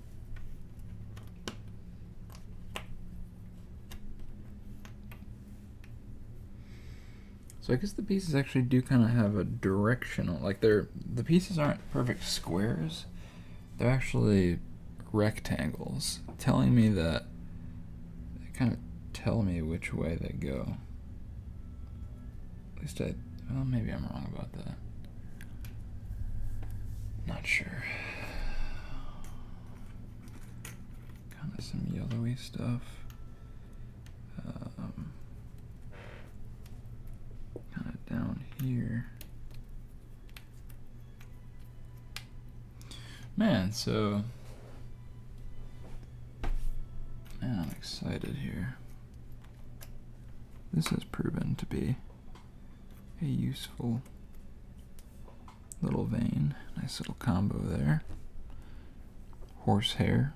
So I guess the pieces actually do kind of have a directional, like the pieces aren't perfect squares. They're actually rectangles, telling me that they kind of tell me which way they go. At least well, maybe I'm wrong about that. Not sure. Kind of some yellowy stuff. Kind of down here. Man, so man, I'm excited here. This has proven to be a useful little vein. Nice little combo there. Horsehair.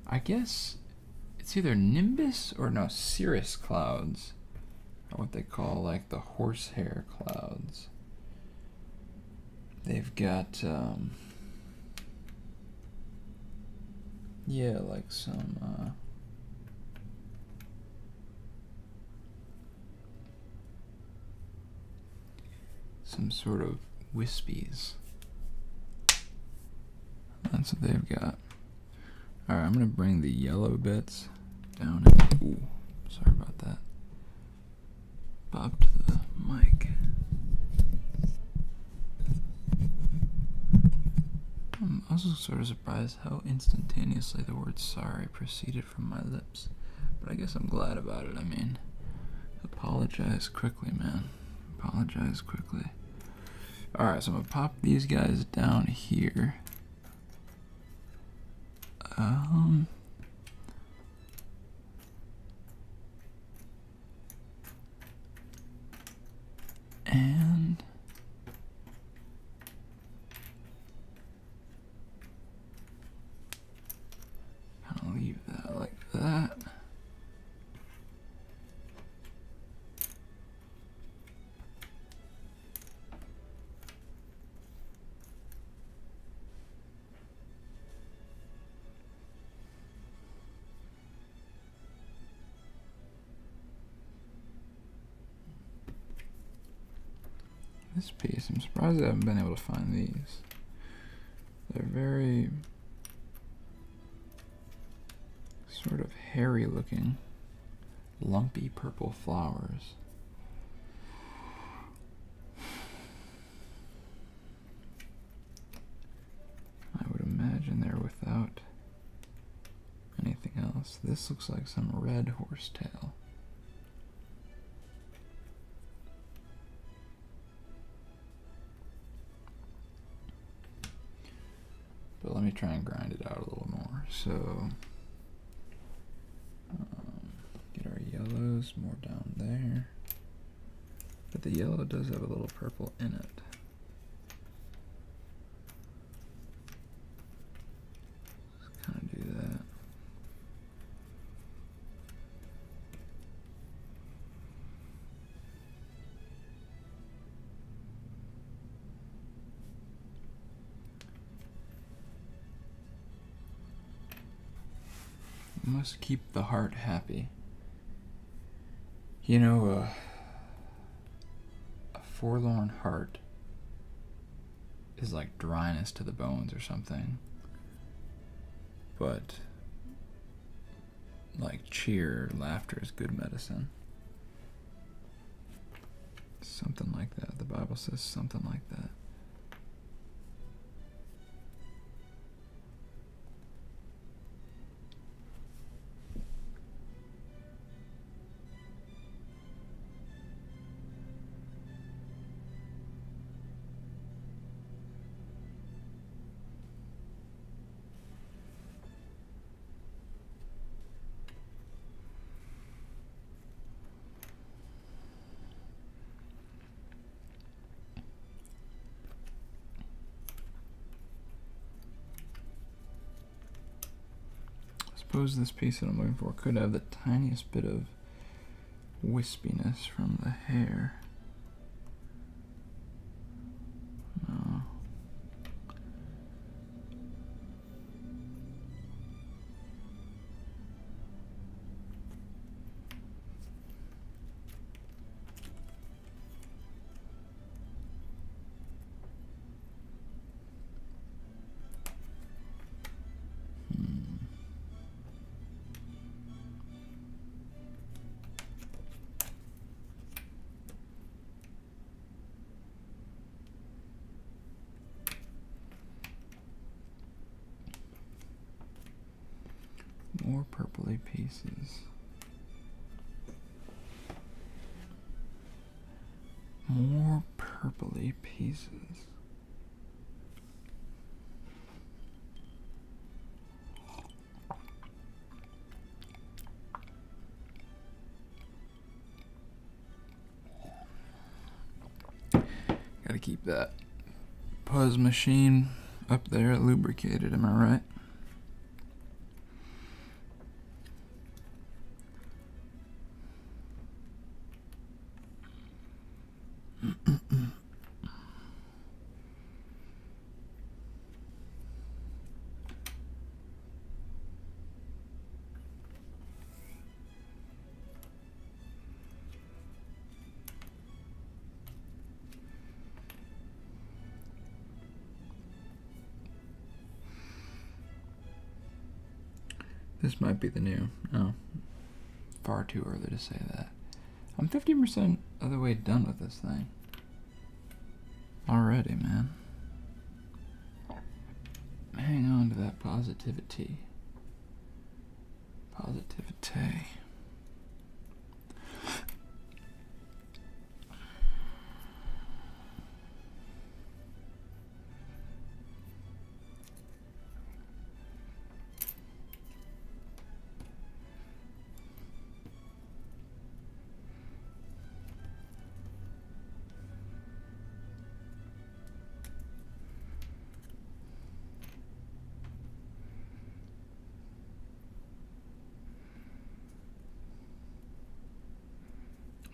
I guess it's either nimbus or no, cirrus clouds are what they call like the horsehair clouds. They've got yeah, like some sort of wispies. That's what they've got. Alright, I'm gonna bring the yellow bits down. Ooh, sorry about that. Bob to the mic. I'm also sort of surprised how instantaneously the word sorry proceeded from my lips. But I guess I'm glad about it. I mean, apologize quickly, man. apologize quickly. Alright, so I'm going to pop these guys down here. And kind of leave that like that. This piece, I'm surprised I haven't been able to find these. They're very sort of hairy looking, lumpy purple flowers. I would imagine they're without anything else. This looks like some red horsetail. But let me try and grind it out a little more. So, get our yellows more down there. But the yellow does have a little purple in it. Let's kind of do that. Must keep the heart happy. You know, a forlorn heart is like dryness to the bones or something. But like cheer, laughter is good medicine. Something like that. The Bible says something like that. I suppose this piece that I'm looking for could have the tiniest bit of wispiness from the hair. No. More purpley pieces. More purpley pieces. Gotta keep that Puzz machine up there lubricated, am I right? This might be the new. Oh, far too early to say that. I'm 50% of the way done with this thing. Already, man. Hang on to that positivity. Positivity.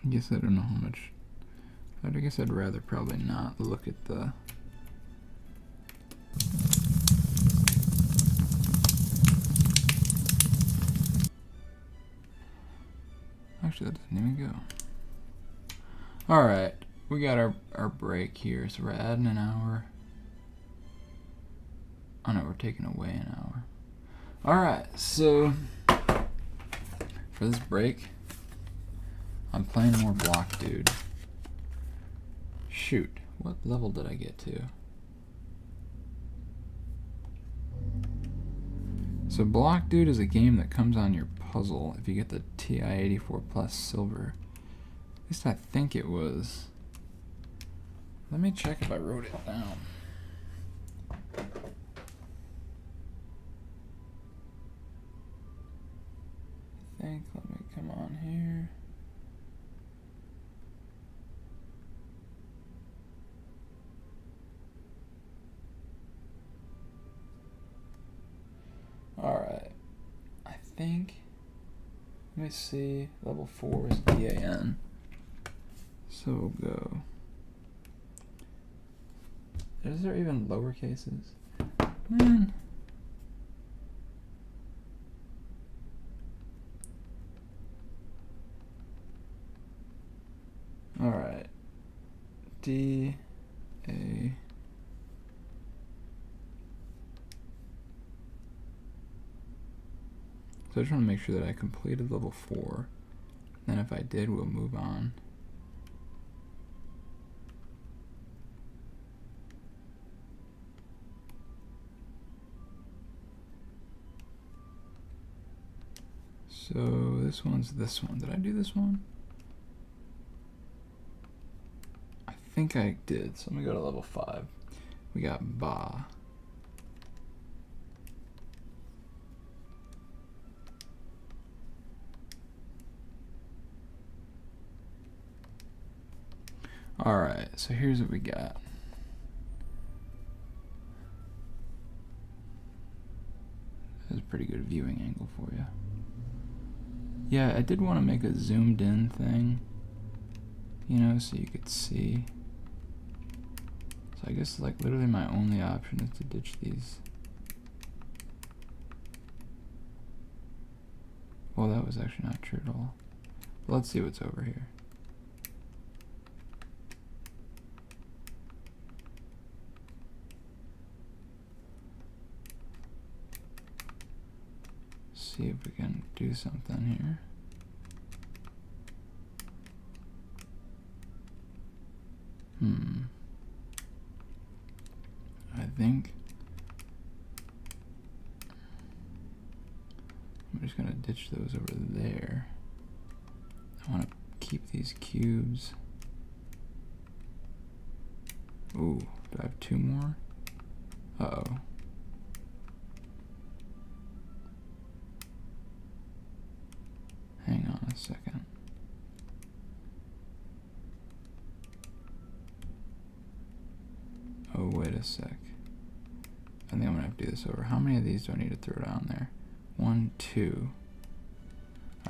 I guess I don't know how much. I guess I'd rather probably not look at the. Actually, that doesn't even go. Alright, we got our break here, so we're adding an hour. Oh no, we're taking away an hour. Alright, so for this break, I'm playing more Block Dude. Shoot, what level did I get to? So Block Dude is a game that comes on your puzzle if you get the TI-84 Plus Silver. At least I think it was. Let me check if I wrote it down. Let me come on here. Alright, I think, let me see, level 4 is DAN, so we'll go, is there even lower cases? Man. Alright, D, A, so I just want to make sure that I completed level 4. Then if I did, we'll move on. So this one's this one. Did I do this one? I think I did. So let me go to level 5. We got Ba. Alright, so here's what we got. That's a pretty good viewing angle for you. Yeah, I did want to make a zoomed in thing, you know, so you could see. So I guess like literally my only option is to ditch these. Well, that was actually not true at all. But let's see what's over here. See if we can do something here. I think I'm just gonna ditch those over there. I want to keep these cubes. Ooh, do I have 2 more? Uh-oh. Hang on a second. Oh, wait a sec. I think I'm gonna have to do this over. How many of these do I need to throw down there? 1, 2.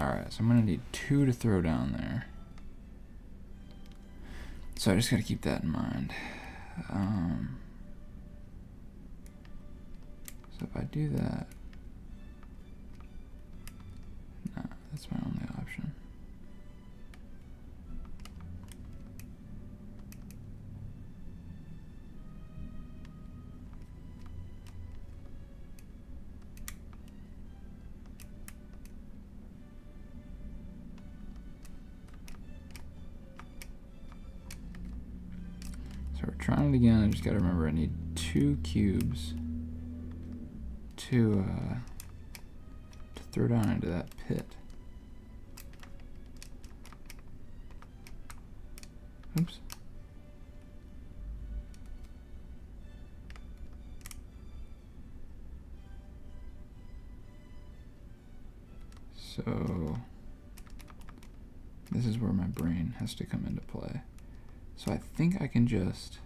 Alright, so I'm gonna need 2 to throw down there. So I just gotta keep that in mind. So if I do that, nah, that's my only option. So we're trying it again. I just gotta remember I need 2 cubes to throw down into that pit. Oops. So this is where my brain has to come into play. So I think I can just,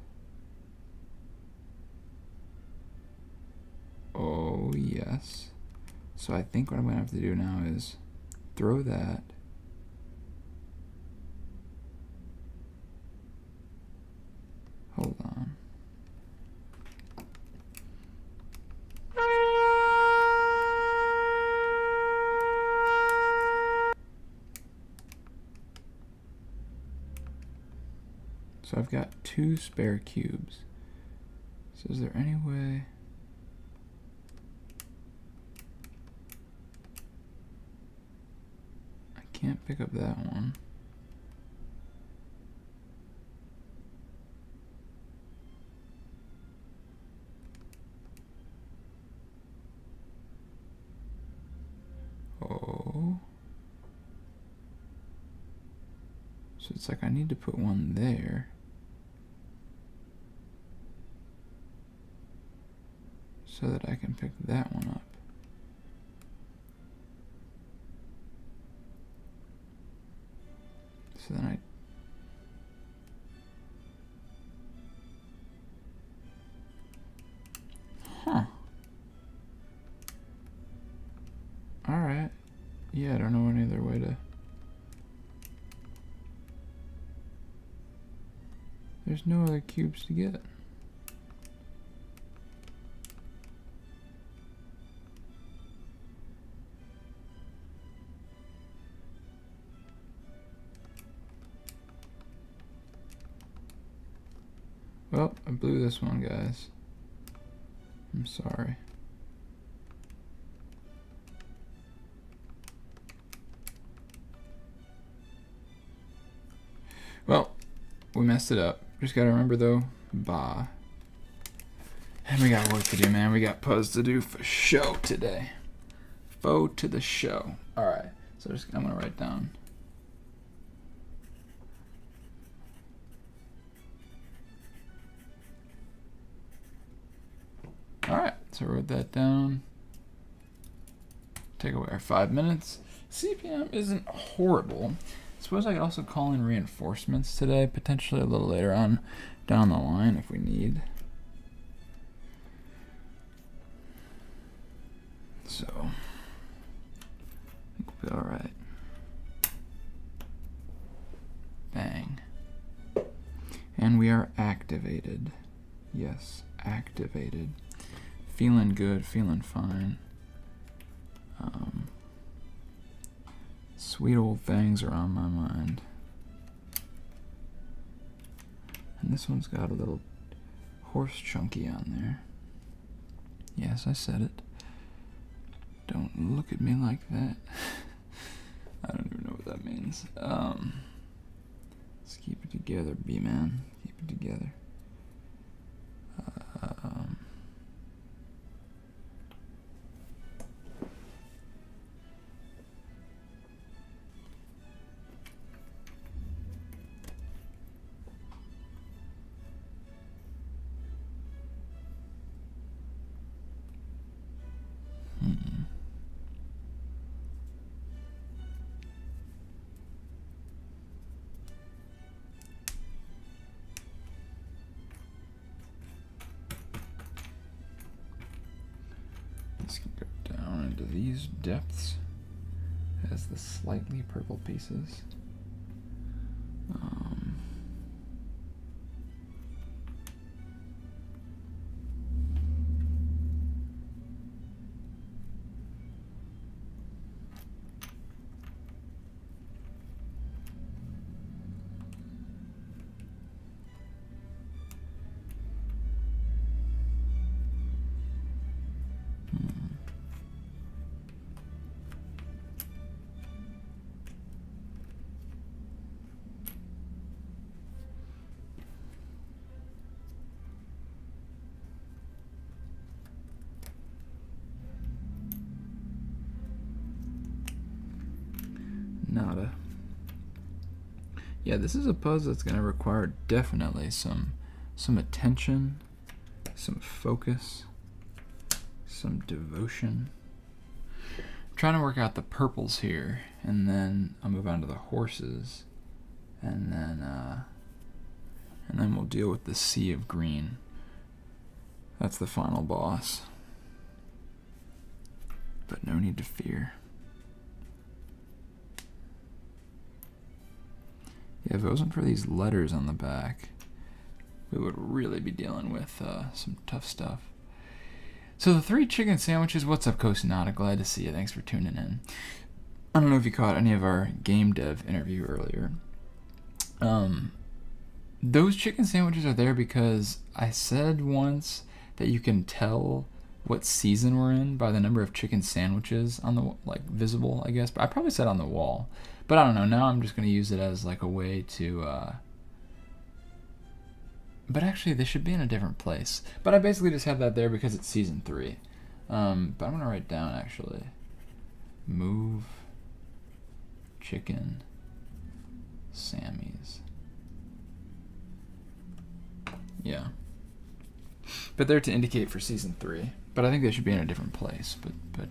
oh yes. So I think what I'm gonna have to do now is throw that Hold on. So I've got 2 spare cubes. So is there any way... I can't pick up that one. Oh. So it's like I need to put one there. So that I can pick that one up. So then Huh. Alright. Yeah, I don't know any other way to... There's no other cubes to get. Well, I blew this one, guys. I'm sorry. Well, we messed it up. Just gotta remember though, bah. And we got work to do, man. We got Puzz to do for show today. Foe to the show. Alright, so I'm gonna write down. Alright, so I wrote that down. Take away our 5 minutes. CPM isn't horrible. I suppose I could also call in reinforcements today, potentially a little later on down the line if we need. So, I think we'll be alright. Bang. And we are activated. Yes, activated. Feeling good, feeling fine. Sweet old things are on my mind. And this one's got a little horse chunky on there. Yes, I said it. Don't look at me like that. I don't even know what that means. Let's keep it together, B-man. Keep it together. This can go down into these depths as the slightly purple pieces. Nada. Yeah, this is a puzzle that's going to require definitely some attention, some focus, some devotion. I'm trying to work out the purples here, and then I'll move on to the horses, and then we'll deal with the sea of green. That's the final boss. But no need to fear. Yeah, if it wasn't for these letters on the back, we would really be dealing with some tough stuff. So the 3 chicken sandwiches. What's up, Cosinata? Glad to see you. Thanks for tuning in. I don't know if you caught any of our game dev interview earlier. Those chicken sandwiches are there because I said once that you can tell what season we're in by the number of chicken sandwiches on the, like, visible, I guess. But I probably said on the wall. But I don't know. Now I'm just going to use it as, like, a way to... But actually, they should be in a different place. But I basically just have that there because it's season 3. But I'm going to write down, actually. Move chicken Sammy's. Yeah. But they're to indicate for season 3. But I think they should be in a different place. But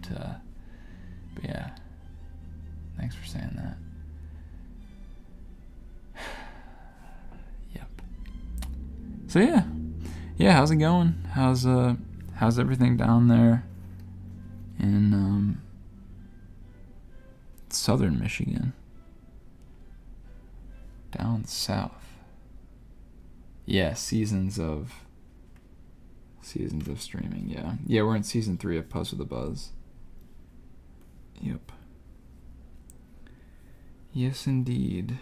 yeah. Thanks for saying that. Yep. So yeah. How's it going? How's everything down there in southern Michigan? Down south. Yeah, seasons of streaming. Yeah, we're in season 3 of Puzzed with a Buzz. Yep. Yes, indeed.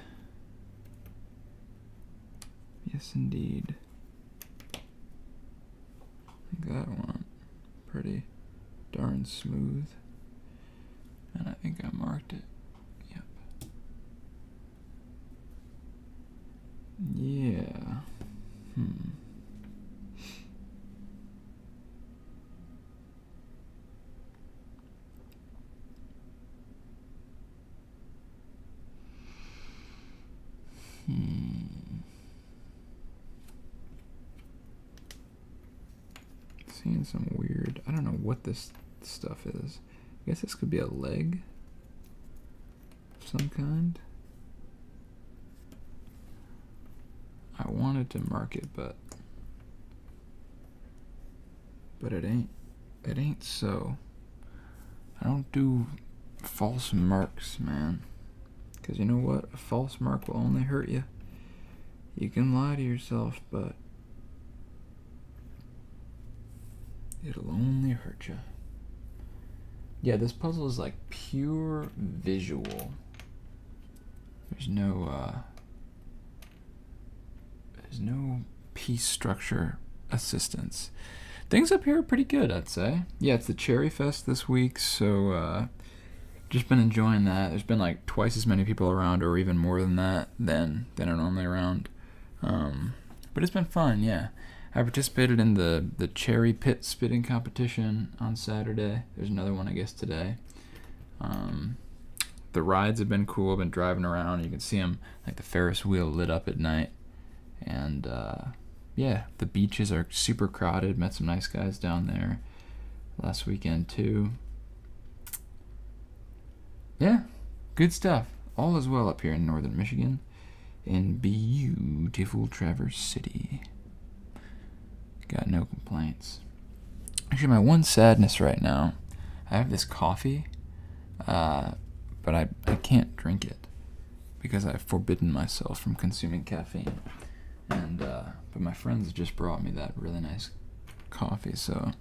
That one pretty darn smooth, and I think I marked it. Yep. Yeah. Seeing some weird, I don't know what this stuff is. I guess this could be a leg of some kind. I wanted to mark it, but it ain't so. I don't do false marks, man. Because you know what? A false mark will only hurt you. You can lie to yourself, but it'll only hurt you. Yeah, this puzzle is like pure visual. There's no piece structure assistance. Things up here are pretty good, I'd say. Yeah, it's the Cherry Fest this week, so just been enjoying that. There's been like twice as many people around, or even more than that, than are normally around. But it's been fun, yeah. I participated in the cherry pit spitting competition on Saturday. There's another one, I guess, today. The rides have been cool. I've been driving around. You can see them, like the Ferris wheel lit up at night. And, yeah, the beaches are super crowded. Met some nice guys down there last weekend, too. Yeah, good stuff. All is well up here in northern Michigan, in beautiful Traverse City. Got no complaints. Actually, my one sadness right now, I have this coffee, but I can't drink it because I've forbidden myself from consuming caffeine. And but my friends just brought me that really nice coffee, so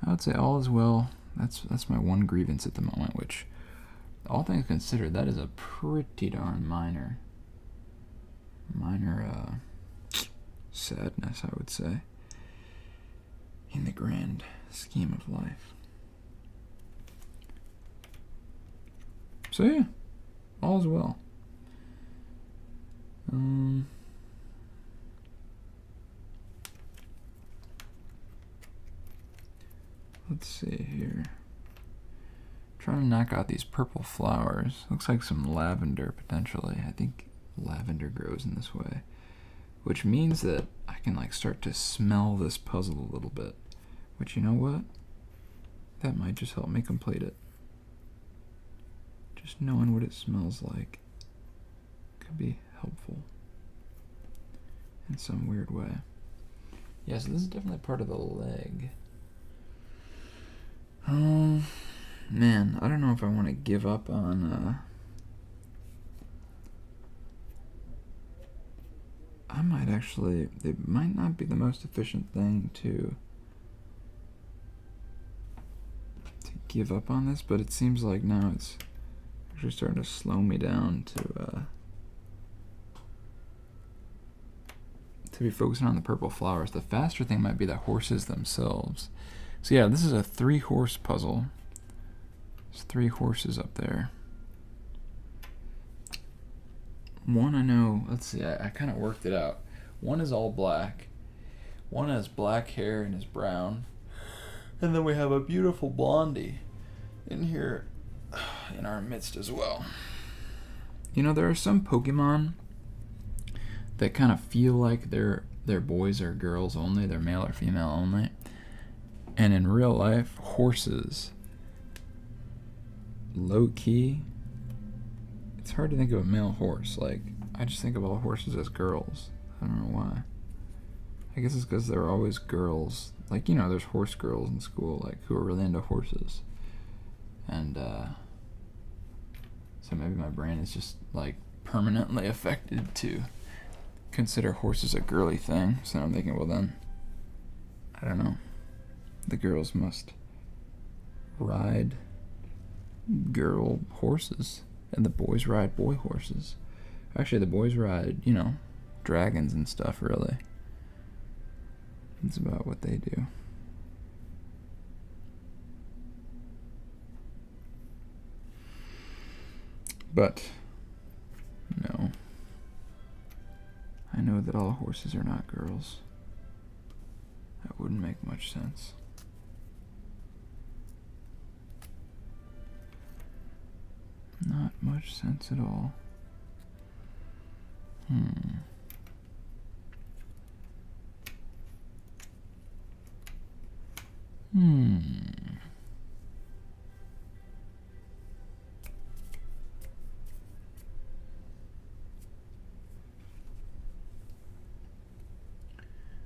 I would say all is well. That's my one grievance at the moment, which, all things considered, that is a pretty darn minor sadness, I would say, in the grand scheme of life. So yeah, all is well. Let's see here. Trying to knock out these purple flowers. Looks like some lavender, potentially. I think lavender grows in this way, which means that I can like start to smell this puzzle a little bit, which, you know what? That might just help me complete it. Just knowing what it smells like could be helpful in some weird way. Yeah, so this is definitely part of the leg. Man, I don't know if I want to give up on, I might it might not be the most efficient thing to give up on this, but it seems like now it's actually starting to slow me down to be focusing on the purple flowers. The faster thing might be the horses themselves. So yeah, this is a 3-horse puzzle. There's 3 horses up there. One I know, let's see, I kind of worked it out. One is all black. One has black hair and is brown. And then we have a beautiful blondie in here in our midst as well. You know, there are some Pokemon that kind of feel like they're boys or girls only, they're male or female only. And in real life, horses, low-key, it's hard to think of a male horse. Like, I just think of all horses as girls. I don't know why. I guess it's because there are always girls. Like, you know, there's horse girls in school, like, who are really into horses. And, so maybe my brain is just, like, permanently affected to consider horses a girly thing. So I'm thinking, well then, I don't know. The girls must ride girl horses, and the boys ride boy horses. Actually, the boys ride, you know, dragons and stuff, really. It's about what they do. But, no. I know that all horses are not girls. That wouldn't make much sense. Not much sense at all.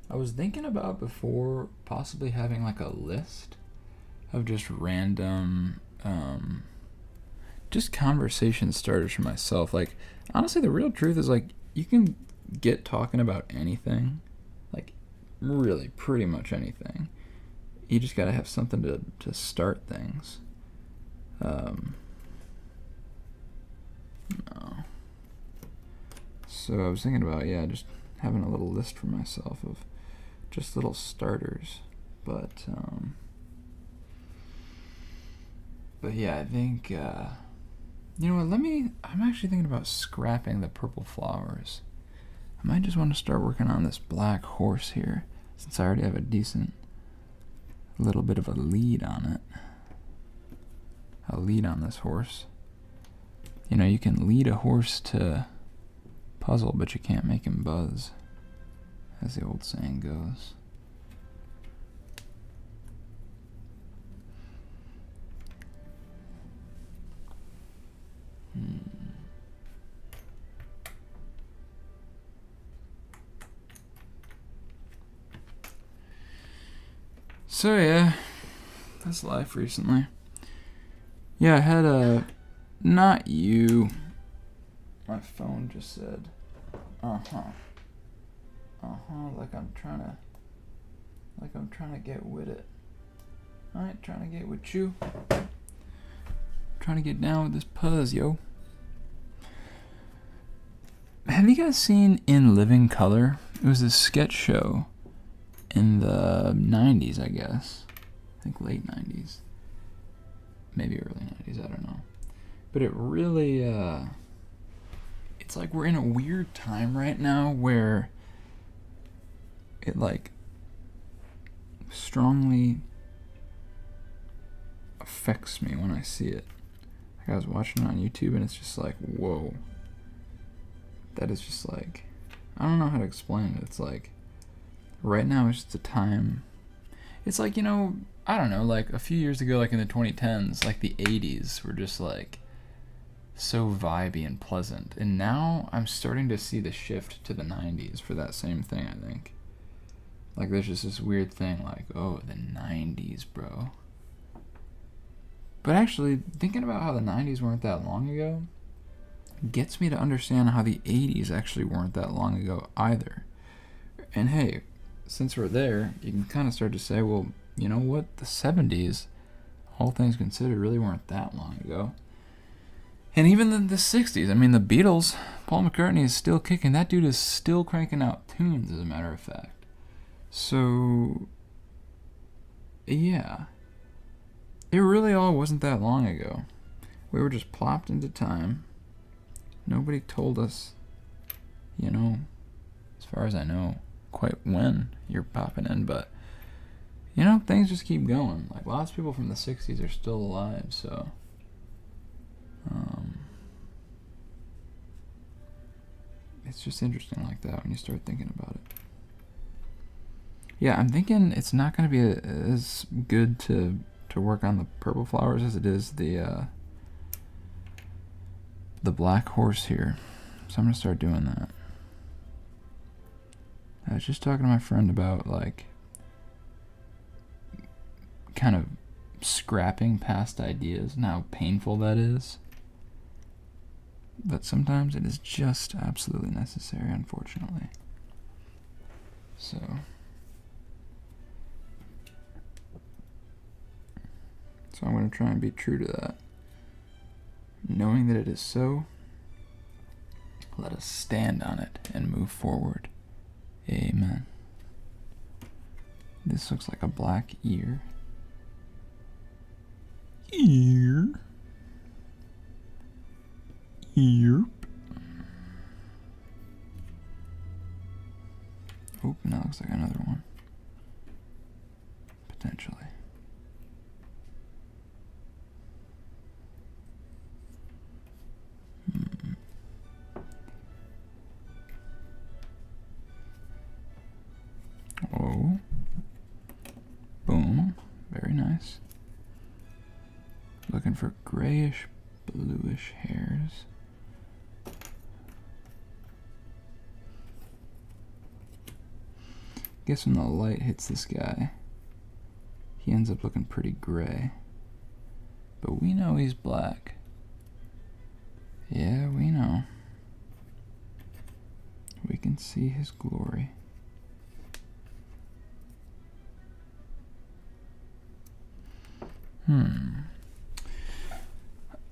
I was thinking about before possibly having like a list of just random just conversation starters for myself. Like, honestly, the real truth is, like, you can get talking about anything, like, really pretty much anything. You just gotta have something to start things. No. So I was thinking about, yeah, just having a little list for myself of just little starters. But yeah, I think, you know what, I'm actually thinking about scrapping the purple flowers. I might just want to start working on this black horse here, since I already have a decent little bit of a lead on it. A lead on this horse. You know, you can lead a horse to puzzle, but you can't make him buzz, as the old saying goes. So yeah, that's life recently. Yeah, I had not you. My phone just said, like I'm trying to get with it. I ain't trying to get with you. I'm trying to get down with this Puzz, yo. Have you guys seen In Living Color? It was a sketch show in the 90s, I guess. I think late 90s. Maybe early 90s, I don't know. But it really, it's like we're in a weird time right now where it, like, strongly affects me when I see it. Like, I was watching it on YouTube and it's just like, whoa. That is just like, I don't know how to explain it. It's like, right now it's just a time. It's like, you know, I don't know, like a few years ago, like in the 2010s, like the 80s were just like so vibey and pleasant. And now I'm starting to see the shift to the 90s for that same thing, I think. Like there's just this weird thing like, oh, the 90s, bro. But actually, thinking about how the 90s weren't that long ago gets me to understand how the 80s actually weren't that long ago either. And hey, since we're there, you can kind of start to say, well, you know what? The 70s, all things considered, really weren't that long ago. And even the 60s, I mean, the Beatles, Paul McCartney is still kicking. That dude is still cranking out tunes, as a matter of fact. So, yeah. It really all wasn't that long ago. We were just plopped into time. Nobody told us, you know, as far as I know, quite when you're popping in, but, you know, things just keep going. Like, lots of people from the 60s are still alive, so... it's just interesting like that when you start thinking about it. Yeah, I'm thinking it's not going to be as good to work on the purple flowers as it is the black horse here. So I'm going to start doing that. I was just talking to my friend about, like, kind of scrapping past ideas and how painful that is. But sometimes it is just absolutely necessary, unfortunately. So I'm going to try and be true to that. Knowing that it is so, let us stand on it and move forward. Amen. This looks like a black ear. Ear. Yep. Oh, now looks like another one. Potentially. Oh. Boom. Very nice. Looking for grayish, bluish hairs. Guess when the light hits this guy, he ends up looking pretty gray. But we know he's black. Yeah, we know. We can see his glory.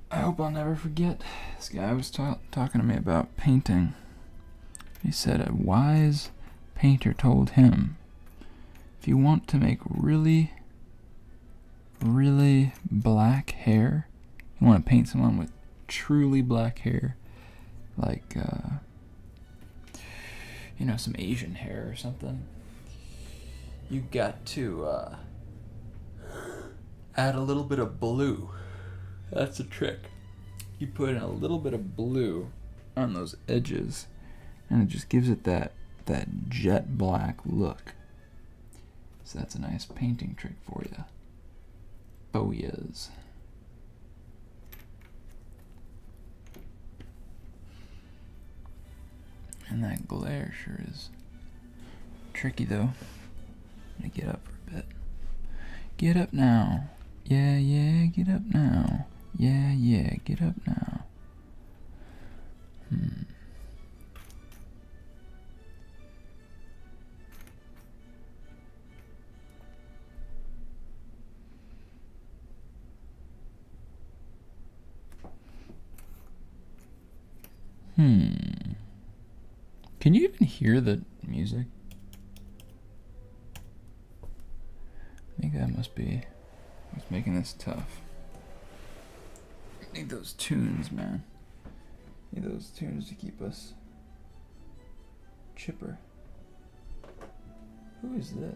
I hope I'll never forget. This guy was talking to me about painting. He said a wise painter told him, if you want to make really, really black hair, you want to paint someone with truly black hair, like, you know, some Asian hair or something, you got to add a little bit of blue. That's a trick. You put in a little bit of blue on those edges, and it just gives it that jet black look. So that's a nice painting trick for you. Oh yes. And that glare sure is tricky though. I'm gonna get up for a bit. Get up now. Yeah, yeah, get up now. Yeah, yeah, get up now. Can you even hear the music? I think that must be what's making this tough. I need those tunes, man. I need those tunes to keep us chipper. Who is this?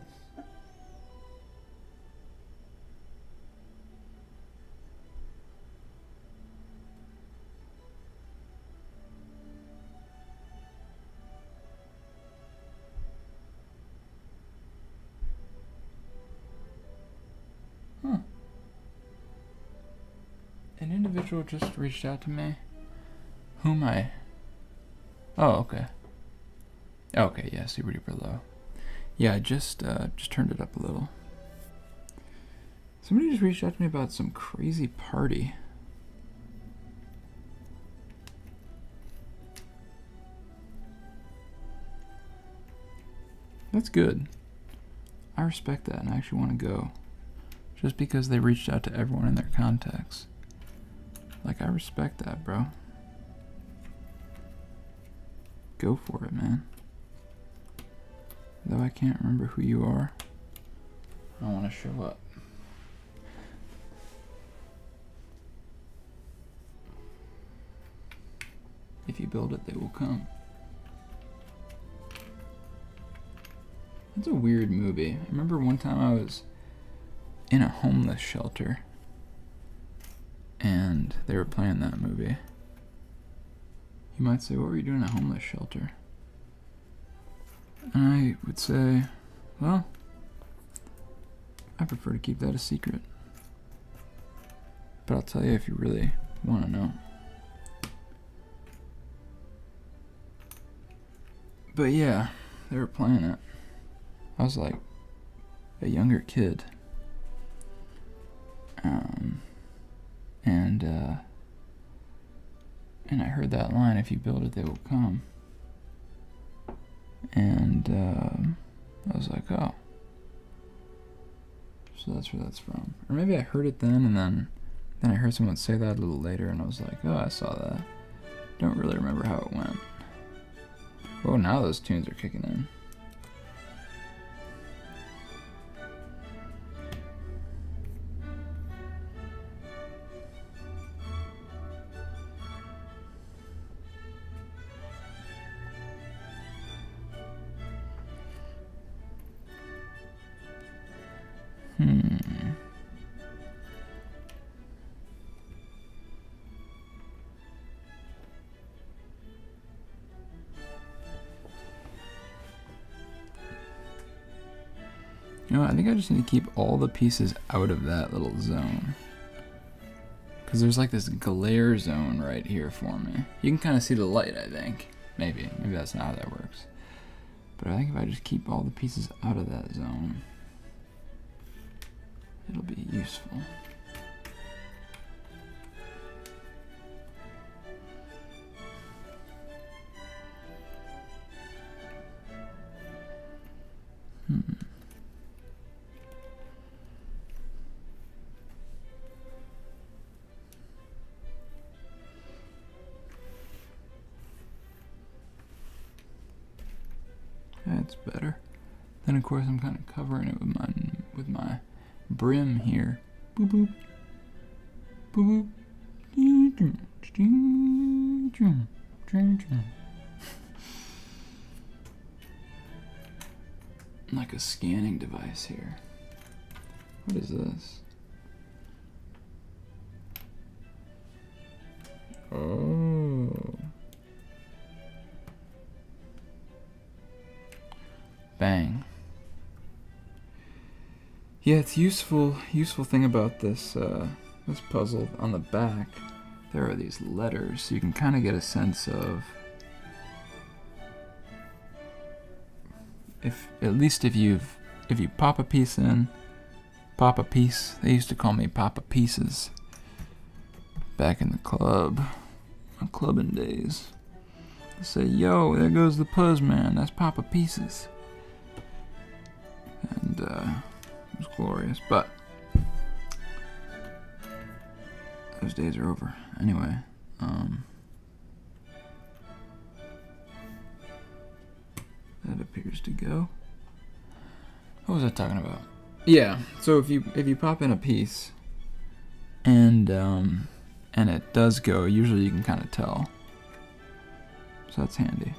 An individual just reached out to me. Whom I... Oh, okay. Okay, yeah, super duper low. Yeah, I just turned it up a little. Somebody just reached out to me about some crazy party. That's good. I respect that, and I actually want to go. Just because they reached out to everyone in their contacts. Like, I respect that, bro. Go for it, man. Though I can't remember who you are, I want to show up. If you build it, they will come. It's a weird movie. I remember one time I was in a homeless shelter and they were playing that movie. You might say, what were you doing in a homeless shelter? And I would say, well, I prefer to keep that a secret. But I'll tell you if you really want to know. But yeah, they were playing it. I was like a younger kid. And I heard that line, if you build it, they will come. And I was like, oh. So that's where that's from. Or maybe I heard it then, and then I heard someone say that a little later, and I was like, oh, I saw that. Don't really remember how it went. Oh, now those tunes are kicking in. You know what, I think I just need to keep all the pieces out of that little zone. Because there's like this glare zone right here for me. You can kind of see the light, I think. Maybe that's not how that works. But I think if I just keep all the pieces out of that zone, it'll be useful. That's better. Then of course I'm kind of covering it with my brim here. Boop boop. Boop boop. Like a scanning device here. What is this? Oh. Bang. Yeah, it's useful thing about this this puzzle. On the back there are these letters, so you can kind of get a sense of if you pop a piece in, pop a piece. They used to call me Papa Pieces back in the club, my clubbing days. They say, yo, there goes the Puzz man, that's Papa Pieces. And it was glorious, but those days are over. Anyway, that appears to go. What was I talking about? Yeah, so if you pop in a piece and it does go, usually you can kind of tell. So that's handy.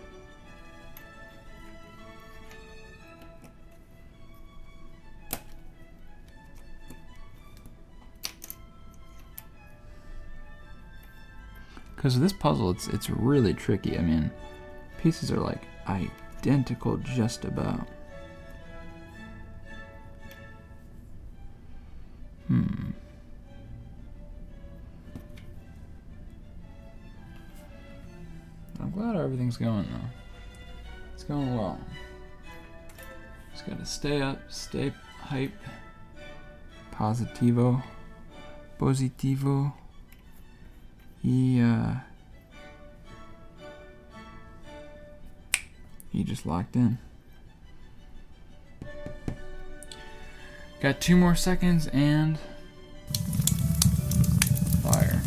Because this puzzle, it's really tricky. I mean, pieces are like identical just about. I'm glad everything's going though. It's going well. Just gotta stay up, stay hype. Positivo. He just locked in. Got 2 more seconds and fire.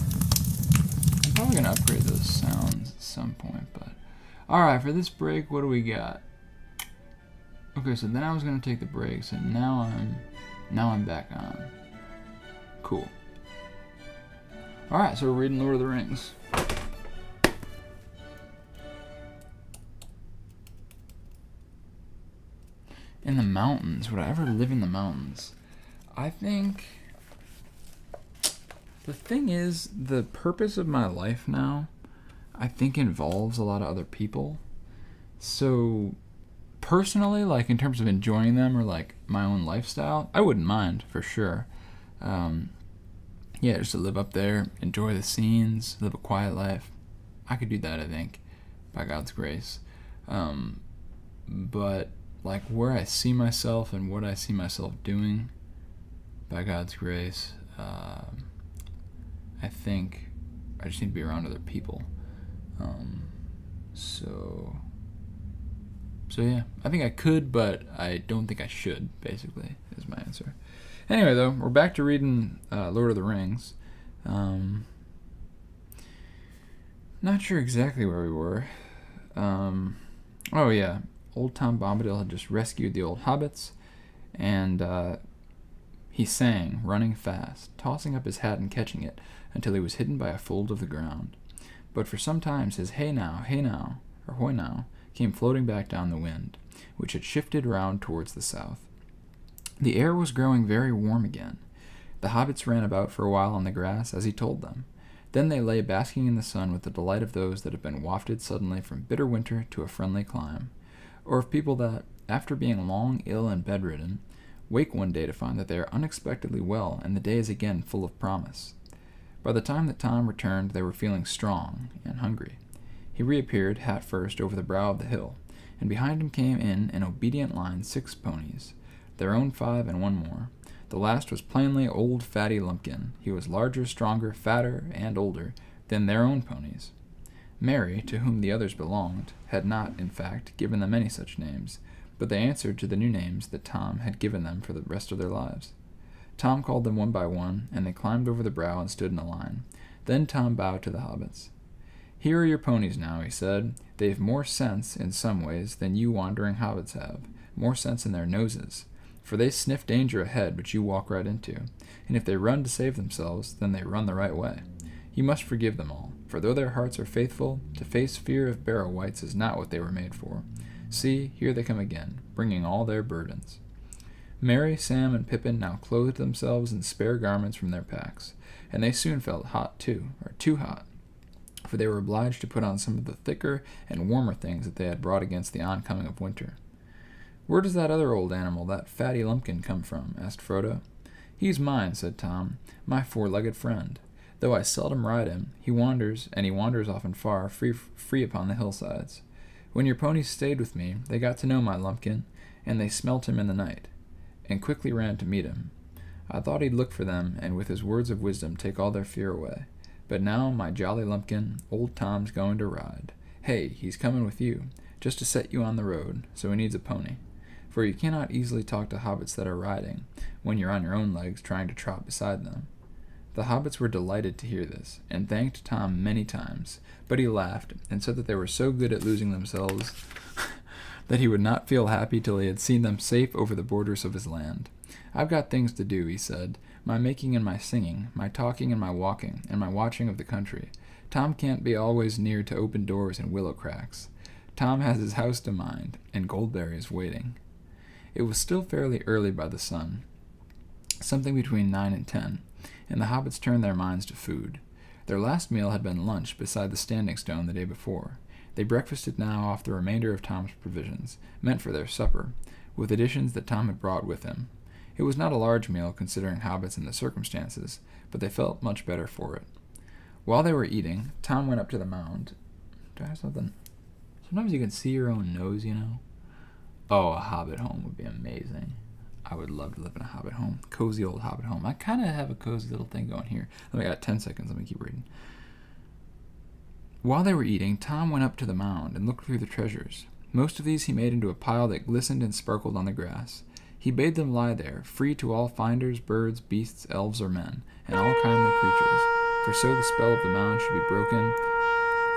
I'm probably gonna upgrade those sounds at some point, but alright, for this break, what do we got? Okay, so then I was gonna take the break, so now I'm back on. Cool. Alright, so we're reading Lord of the Rings. In the mountains. Would I ever live in the mountains? I think... The thing is, the purpose of my life now, I think involves a lot of other people. So, personally, like in terms of enjoying them or like my own lifestyle, I wouldn't mind, for sure. Yeah, just to live up there, enjoy the scenes, live a quiet life. I could do that, I think, by God's grace. But like where I see myself and what I see myself doing, by God's grace, I think I just need to be around other people. So yeah, I think I could, but I don't think I should, basically, is my answer. Anyway, though, we're back to reading Lord of the Rings. Not sure exactly where we were. Oh, yeah. Old Tom Bombadil had just rescued the old hobbits, and he sang, running fast, tossing up his hat and catching it, until he was hidden by a fold of the ground. But for some time his hey now, or hoy now, came floating back down the wind, which had shifted round towards the south. The air was growing very warm again. The hobbits ran about for a while on the grass, as he told them. Then they lay basking in the sun with the delight of those that have been wafted suddenly from bitter winter to a friendly clime, or of people that, after being long ill and bedridden, wake one day to find that they are unexpectedly well and the day is again full of promise. By the time that Tom returned, they were feeling strong and hungry. He reappeared, hat first, over the brow of the hill, and behind him came in an obedient line 6 ponies, their own 5 and 1 more. The last was plainly old fatty Lumpkin. He was larger, stronger, fatter, and older than their own ponies. Mary, to whom the others belonged, had not, in fact, given them any such names, but they answered to the new names that Tom had given them for the rest of their lives. Tom called them one by one, and they climbed over the brow and stood in a line. Then Tom bowed to the hobbits. "Here are your ponies now," he said. "They've more sense, in some ways, than you wandering hobbits have, more sense in their noses. For they sniff danger ahead, which you walk right into, and if they run to save themselves, then they run the right way. You must forgive them all, for though their hearts are faithful, to face fear of barrow wights is not what they were made for. See, here they come again, bringing all their burdens." Merry, Sam, and Pippin now clothed themselves in spare garments from their packs, and they soon felt hot too, or too hot, for they were obliged to put on some of the thicker and warmer things that they had brought against the oncoming of winter. "Where does that other old animal, that fatty Lumpkin, come from?" asked Frodo. "He's mine," said Tom, "my 4-legged friend. Though I seldom ride him, he wanders often far, free upon the hillsides. When your ponies stayed with me, they got to know my Lumpkin, and they smelt him in the night, and quickly ran to meet him. I thought he'd look for them, and with his words of wisdom take all their fear away. But now, my jolly Lumpkin, old Tom's going to ride. Hey, he's coming with you, just to set you on the road, so he needs a pony. For you cannot easily talk to hobbits that are riding, when you're on your own legs trying to trot beside them." The hobbits were delighted to hear this, and thanked Tom many times, but he laughed, and said that they were so good at losing themselves that he would not feel happy till he had seen them safe over the borders of his land. "I've got things to do," he said, "my making and my singing, my talking and my walking, and my watching of the country. Tom can't be always near to open doors and willow cracks. Tom has his house to mind, and Goldberry's waiting." It was still fairly early by the sun, something between 9 and 10, and the hobbits turned their minds to food. Their last meal had been lunch beside the Standing Stone the day before. They breakfasted now off the remainder of Tom's provisions, meant for their supper, with additions that Tom had brought with him. It was not a large meal, considering hobbits and the circumstances, but they felt much better for it. While they were eating, Tom went up to the mound. Do I have something? Sometimes you can see your own nose, you know? Oh, a hobbit home would be amazing. I would love to live in a hobbit home. Cozy old hobbit home. I kind of have a cozy little thing going here. I got 10 seconds. Let me keep reading. While they were eating, Tom went up to the mound and looked through the treasures. Most of these he made into a pile that glistened and sparkled on the grass. He bade them lie there, free to all finders, birds, beasts, elves, or men, and all kindly creatures, for so the spell of the mound should be broken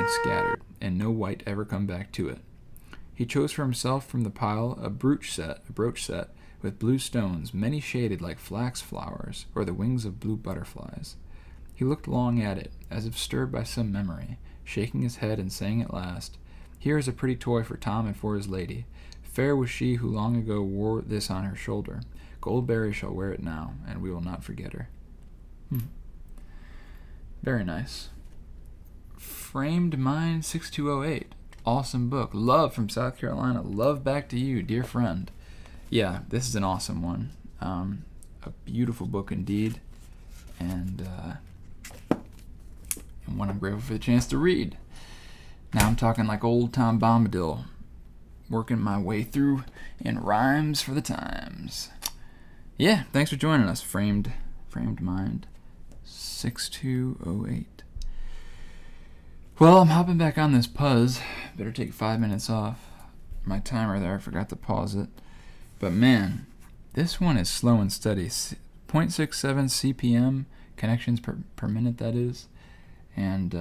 and scattered, and no wight ever come back to it. He chose for himself from the pile a brooch set, with blue stones, many shaded like flax flowers, or the wings of blue butterflies. He looked long at it, as if stirred by some memory, shaking his head and saying at last, "Here is a pretty toy for Tom and for his lady. Fair was she who long ago wore this on her shoulder. Goldberry shall wear it now, and we will not forget her." Very nice. Framed Mind 6208. Awesome book. Love from South Carolina. Love back to you, dear friend. Yeah, this is an awesome one. A beautiful book indeed. And one I'm grateful for the chance to read. Now I'm talking like old Tom Bombadil, working my way through in rhymes for the times. Yeah, thanks for joining us, Framed Mind 6208. Well, I'm hopping back on this Puzz. Better take 5 minutes off. My timer there, I forgot to pause it. But man, this one is slow and steady. 0.67 CPM connections per minute, that is. And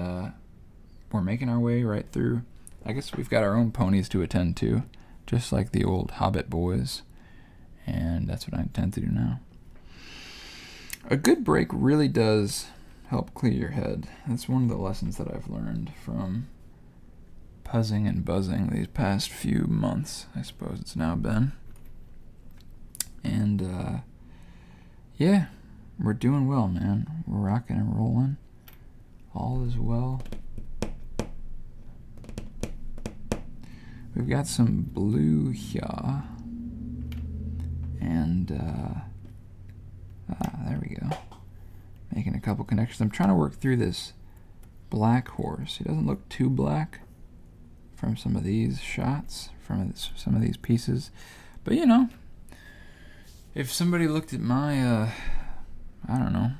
we're making our way right through. I guess we've got our own ponies to attend to, just like the old Hobbit boys. And that's what I intend to do now. A good break really does help clear your head. That's one of the lessons that I've learned from puzzing and buzzing these past few months, I suppose it's now been. And yeah, we're doing well, man. We're rocking and rolling. All is well. We've got some blue here. And there we go. Making a couple connections. I'm trying to work through this black horse. He doesn't look too black from some of these shots, from some of these pieces. But you know, if somebody looked at my, I don't know,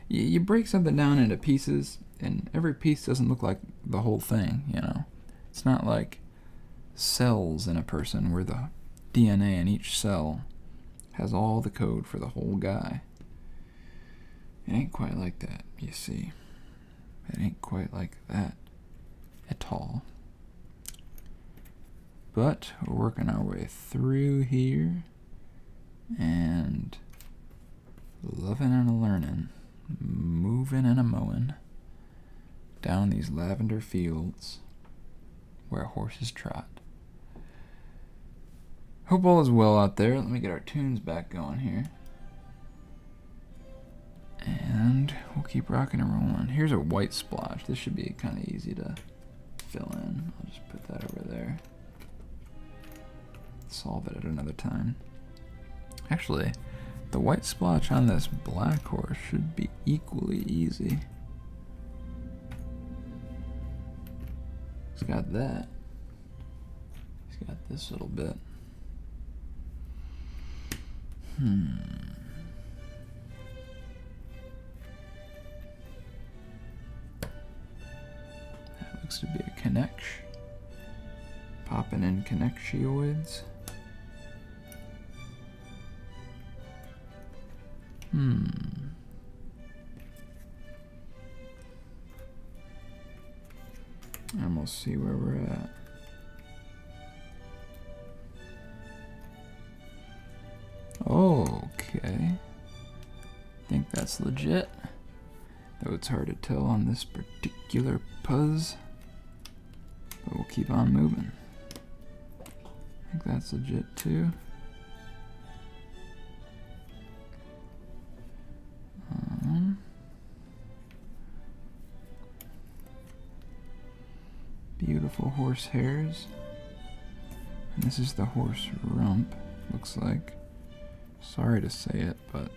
you break something down into pieces, and every piece doesn't look like the whole thing, you know. It's not like cells in a person where the DNA in each cell has all the code for the whole guy. It ain't quite like that, you see. It ain't quite like that at all. But we're working our way through here and loving and a-learning, moving and a-mowing down these lavender fields where horses trot. Hope all is well out there. Let me get our tunes back going here. And we'll keep rocking and rolling. Here's a white splotch. This should be kind of easy to fill in. I'll just put that over there. Solve it at another time. Actually, the white splotch on this black horse should be equally easy. He's got that. He's got this little bit. That looks to be a connection. Popping in connectioids. And we'll see where we're at. Okay. Think that's legit. Though it's hard to tell on this particular Puzz. But we'll keep on moving. I think that's legit too. Beautiful horse hairs. And this is the horse rump, looks like. Sorry to say it, but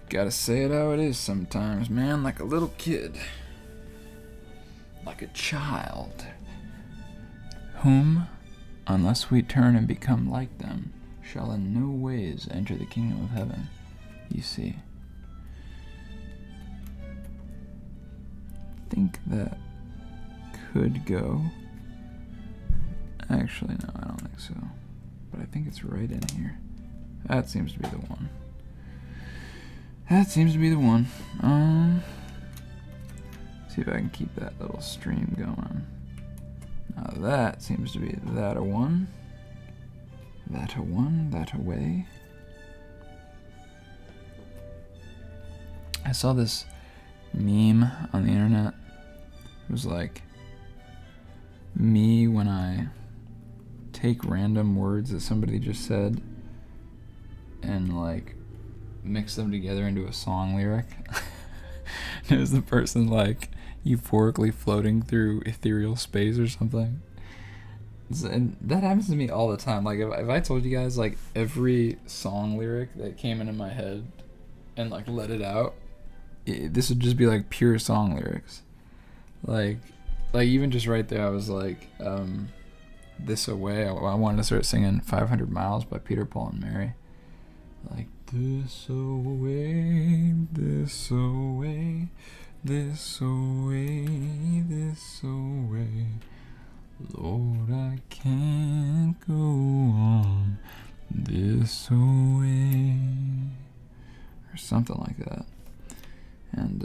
gotta say it how it is sometimes, man. Like a little kid. Like a child. Whom, unless we turn and become like them, shall in no ways enter the kingdom of heaven, you see. Think that could go Actually, no, I don't think so. But I think it's right in here. That seems to be the one. That seems to be the one. See if I can keep that little stream going. Now that seems to be that a one. That a one, that a way. I saw this meme on the internet. It was like me when I take random words that somebody just said and like mix them together into a song lyric. It was the person like euphorically floating through ethereal space or something. And that happens to me all the time. Like if I told you guys like every song lyric that came into my head and like let it out, this would just be like pure song lyrics. Like even just right there, I was like, this away. I wanted to start singing 500 Miles by Peter, Paul, and Mary. Like, this away, this away, this away, this away. Lord, I can't go on this way. Or something like that. And,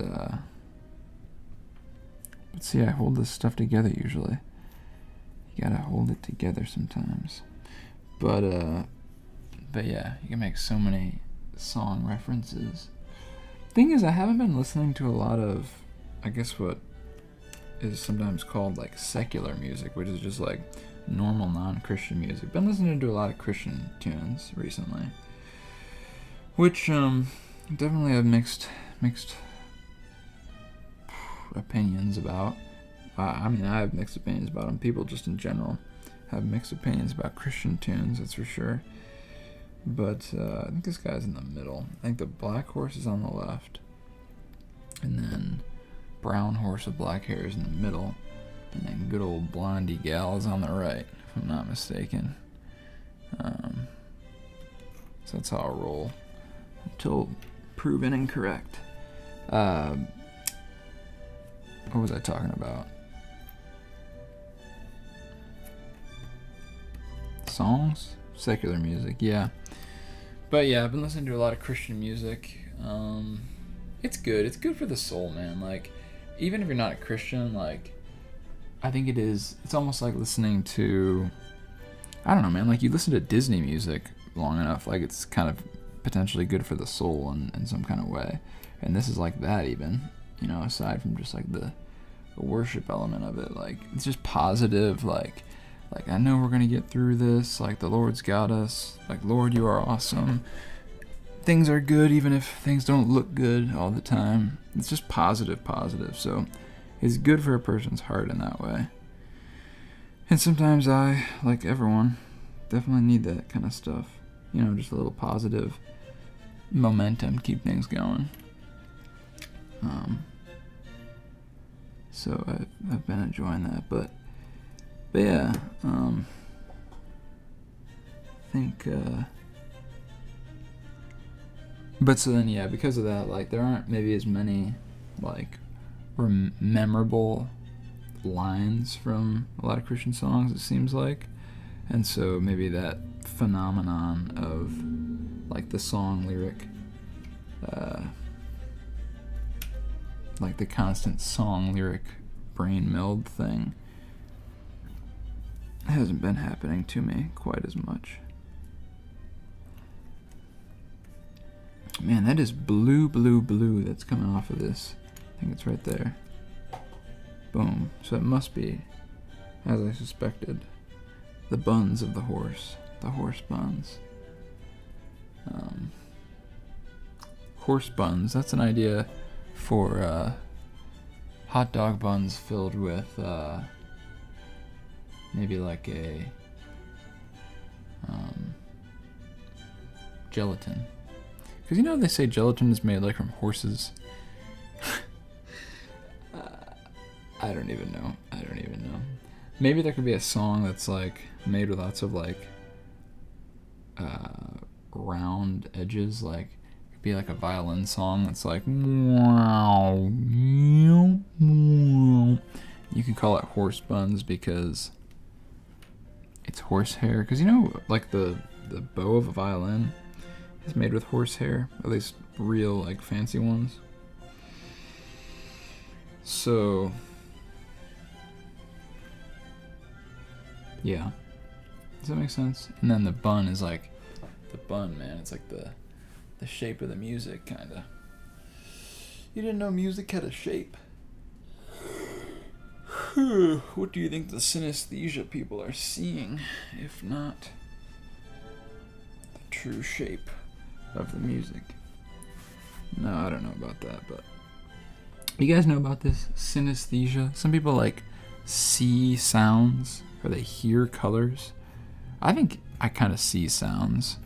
but see, I hold this stuff together usually. You gotta hold it together sometimes. But yeah, you can make so many song references. Thing is, I haven't been listening to a lot of, I guess what is sometimes called like secular music, which is just like normal non-Christian music. Been listening to a lot of Christian tunes recently, which definitely have mixed opinions about. I mean, I have mixed opinions about them. People just in general have mixed opinions about Christian tunes, that's for sure. But I think this guy's in the middle. I think the black horse is on the left, and then brown horse with black hair is in the middle, and then good old blondie gal is on the right, if I'm not mistaken. So that's how I'll roll until proven incorrect. What was I talking about? Songs? Secular music, yeah. But yeah, I've been listening to a lot of Christian music. It's good. It's good for the soul, man. Like, even if you're not a Christian, like, I think it's almost like listening to, I don't know, man, like you listen to Disney music long enough, like it's kind of potentially good for the soul in some kind of way. And this is like that even, you know, aside from just like the worship element of it. Like, it's just positive, like I know we're going to get through this, like the Lord's got us, like Lord, you are awesome. Things are good even if things don't look good all the time. It's just positive, so it's good for a person's heart in that way. And sometimes I, like everyone, definitely need that kind of stuff. You know, just a little positive momentum, keep things going. So I've been enjoying that, but yeah, I think, but so then, yeah, because of that, like, there aren't maybe as many, like, memorable lines from a lot of Christian songs, it seems like, and so maybe that phenomenon of, like, the song lyric, like the constant song lyric brain meld thing hasn't been happening to me quite as much. Man, that is blue that's coming off of this. I think it's right there. Boom. So it must be, as I suspected, the buns of the horse buns. Horse buns, that's an idea for hot dog buns filled with maybe like a gelatin. Because you know they say gelatin is made like from horses. I don't even know. Maybe there could be a song that's like made with lots of like round edges, like it could be like a violin song that's like wow. You could call it horse buns because it's horsehair. Because like the bow of a violin is made with horsehair. At least real, like, fancy ones. So, yeah. Does that make sense? And then the bun is like, man, it's like the shape of the music, kind of. You didn't know music had a shape? What do you think the synesthesia people are seeing, if not the true shape of the music? No, I don't know about that, but you guys know about this synesthesia? Some people like see sounds or they hear colors. I think I kind of see sounds,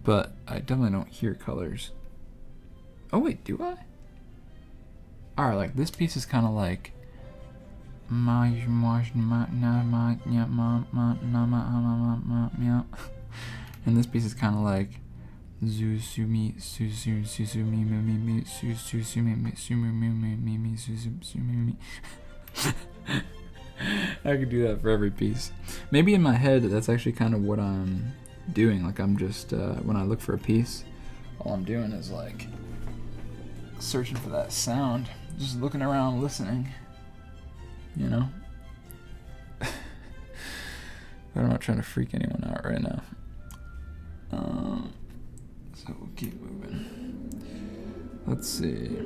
but I definitely don't hear colors. Oh wait, do I? Alright, like this piece is kind of like and this piece is kind of like I could do that for every piece. Maybe in my head that's actually kind of what I'm doing. Like I'm just when I look for a piece, all I'm doing is like searching for that sound, just looking around, listening. You know? But I'm not trying to freak anyone out right now. So we'll keep moving. Let's see.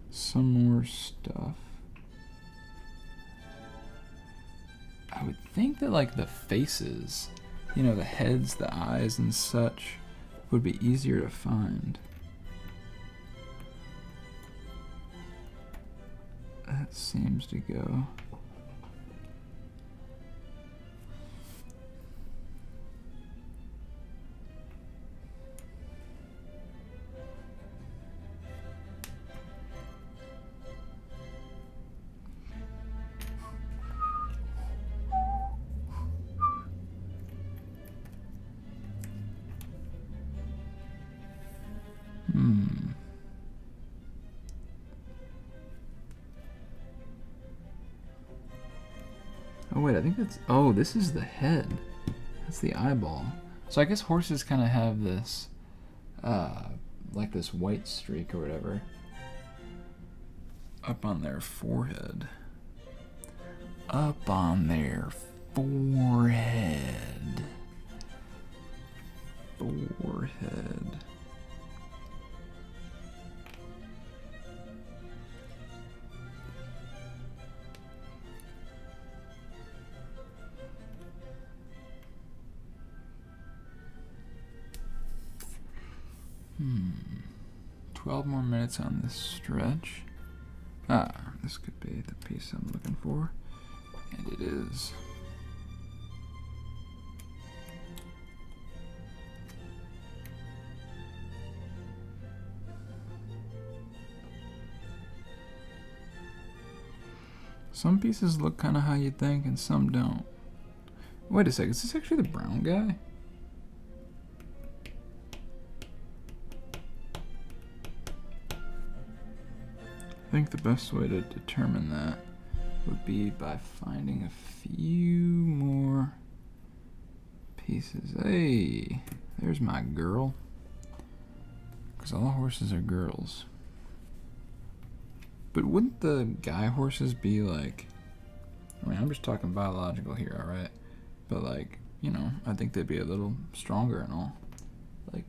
Some more stuff. I would think that like the faces, the heads, the eyes and such would be easier to find. That seems to go. Oh wait, I think that's... Oh, this is the head. That's the eyeball. So I guess horses kind of have this, like this white streak or whatever, up on their forehead. Up on their forehead. Forehead. Hmm. 12 more minutes on this stretch. This could be the piece I'm looking for. And it is. Some pieces look kind of how you'd think and some don't. Wait a second, is this actually the brown guy? I think the best way to determine that would be by finding a few more pieces. Hey, there's my girl. Because all horses are girls. But wouldn't the guy horses be like... I mean, I'm just talking biological here, alright? But like, I think they'd be a little stronger and all. Like,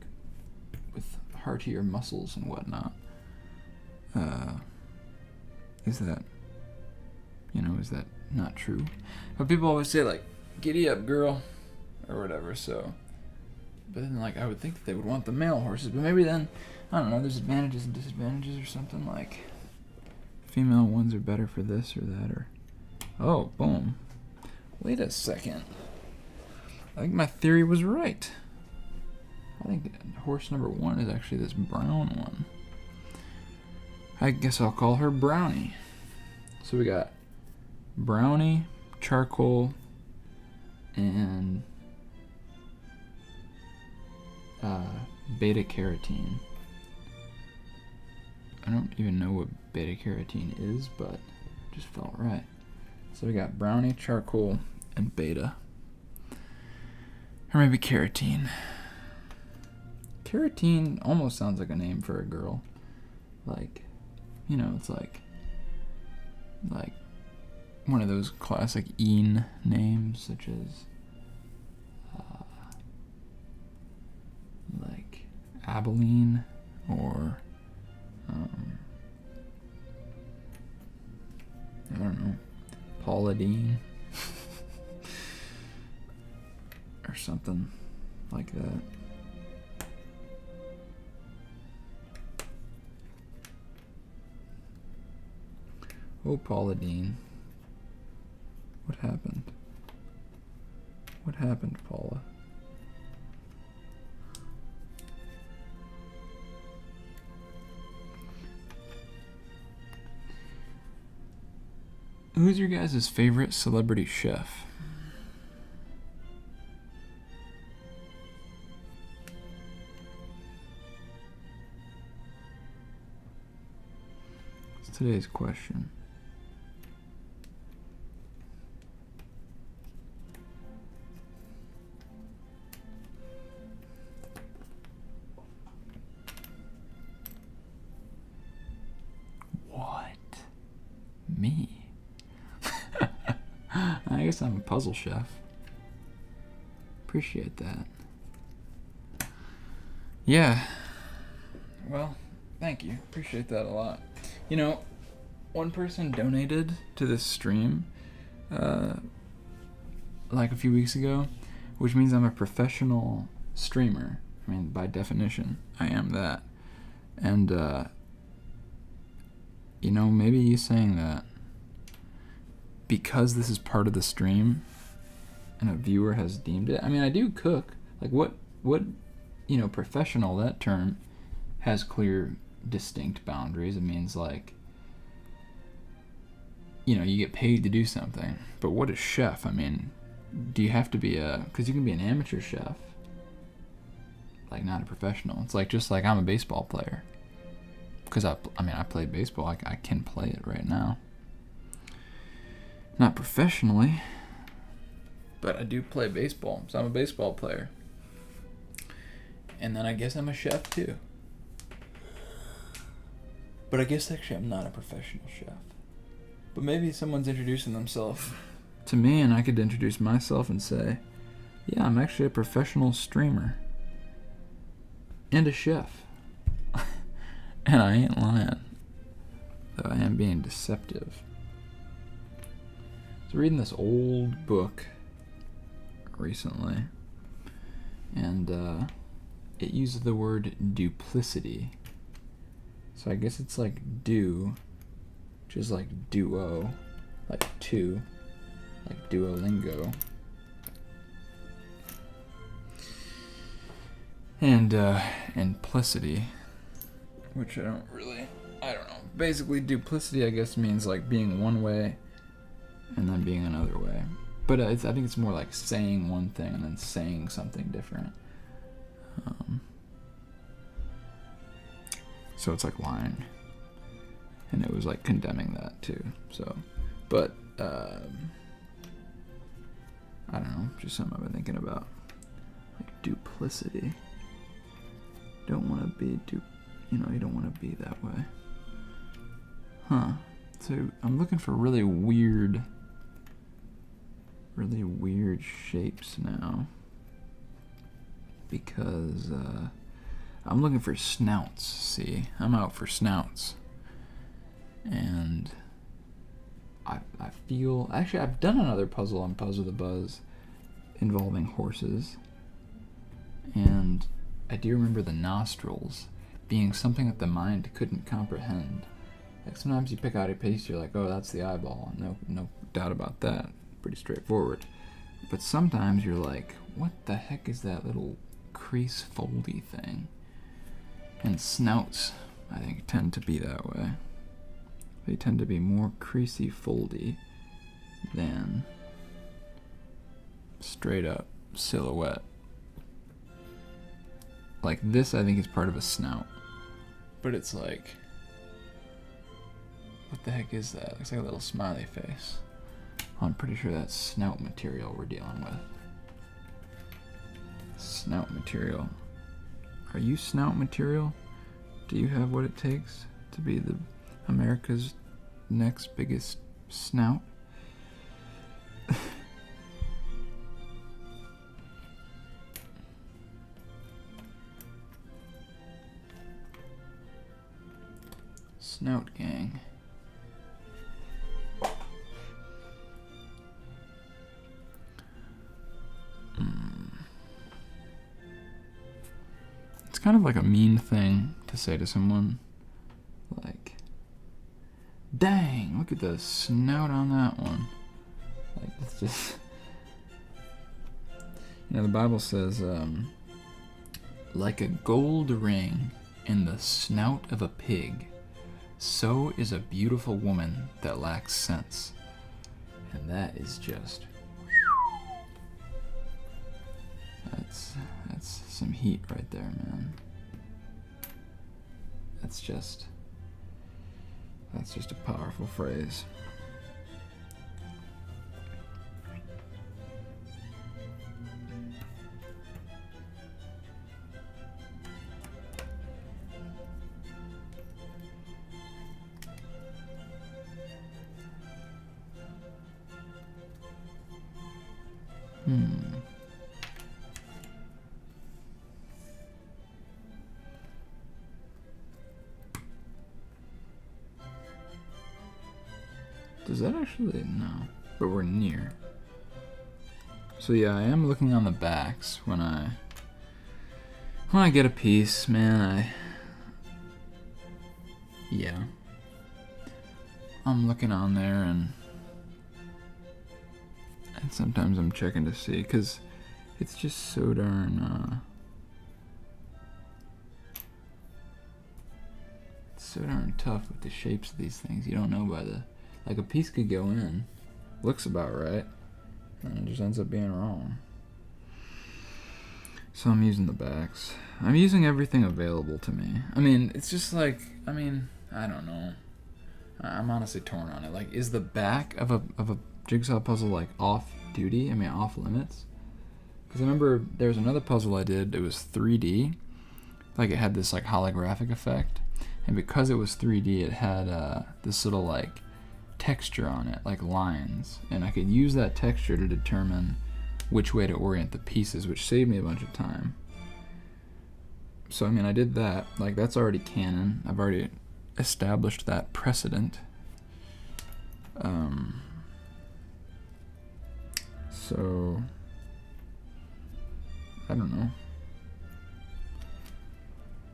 with heartier muscles and whatnot. Is that not true? But people always say, like, giddy up, girl, or whatever, so. But then, like, I would think that they would want the male horses, but maybe then, I don't know, there's advantages and disadvantages or something, like, female ones are better for this or that, or. Oh, boom. Wait a second. I think my theory was right. I think horse number 1 is actually this brown one. I guess I'll call her Brownie. So we got Brownie, Charcoal, and beta carotene. I don't even know what beta carotene is, but it just felt right. So we got Brownie, Charcoal, and Beta. Or maybe Carotene. Carotene almost sounds like a name for a girl. Like, you know, it's like one of those classic Een names, such as like Abilene or I don't know, Paula Dean or something like that. Oh, Paula Dean. What happened? What happened, Paula? Who's your guys' favorite celebrity chef? It's today's question. What? Me? I guess I'm a puzzle chef. Appreciate that. Yeah. Well, thank you. Appreciate that a lot. You know, one person donated to this stream like a few weeks ago, which means I'm a professional streamer. I mean, by definition, I am that. And, you know, maybe you saying that because this is part of the stream and a viewer has deemed it. I mean, I do cook. Like, what, you know, professional, that term has clear, distinct boundaries. It means, like, you know, you get paid to do something. But what is chef? I mean, do you have to be because you can be an amateur chef, like, not a professional. It's like, just like I'm a baseball player. Because, I played baseball. I can play it right now. Not professionally, but I do play baseball, so I'm a baseball player. And then I guess I'm a chef too. But I guess actually I'm not a professional chef. But maybe someone's introducing themselves to me and I could introduce myself and say, yeah, I'm actually a professional streamer. And a chef. And I ain't lying. Though I am being deceptive. I was reading this old book recently, and it uses the word duplicity. So I guess it's like do, which is like duo, like two, like Duolingo. And implicity, which I don't know. Basically, duplicity, I guess, means like being one way and then being another way. But I think it's more like saying one thing and then saying something different. So it's like lying. And it was like condemning that too. So, but, I don't know, just something I've been thinking about. Like duplicity. Don't want to be you don't want to be that way. Huh. So I'm looking for really weird shapes now. Because I'm looking for snouts, see? I'm out for snouts. And I feel... Actually, I've done another puzzle on Puzzed with a Buzz involving horses. And I do remember the nostrils being something that the mind couldn't comprehend. Like sometimes you pick out a piece, you're like, oh, that's the eyeball. No doubt about that. Pretty straightforward. But sometimes you're like, what the heck is that little crease foldy thing? And snouts, I think, tend to be that way. They tend to be more creasy foldy than straight up silhouette. Like this, I think, is part of a snout. But it's like, what the heck is that? Looks like a little smiley face. I'm pretty sure that's snout material we're dealing with. material. Are you snout material? Do you have what it takes to be the America's next biggest snout? Snout gang. It's kind of like a mean thing to say to someone, like, dang, look at the snout on that one. Like, it's just, you know, the Bible says, like a gold ring in the snout of a pig, so is a beautiful woman that lacks sense. And that is just, that's some heat right there, man. That's just a powerful phrase. Does that actually? No. But we're near. So yeah, I am looking on the backs when I get a piece, man. Yeah. I'm looking on there and sometimes I'm checking to see, because it's just so darn it's so darn tough with the shapes of these things. You don't know by the, like, a piece could go in, looks about right, and it just ends up being wrong. So I'm using the backs. I'm using everything available to me. I mean, it's just like, I don't know. I'm honestly torn on it. Like, is the back of a jigsaw puzzle like off duty? I mean, off limits? Because I remember there was another puzzle I did. It was 3D. Like, it had this like holographic effect, and because it was 3D, it had this little like texture on it, like lines, and I could use that texture to determine which way to orient the pieces, which saved me a bunch of time. So I mean, I did that. Like, that's already canon. I've already established that precedent. So I don't know.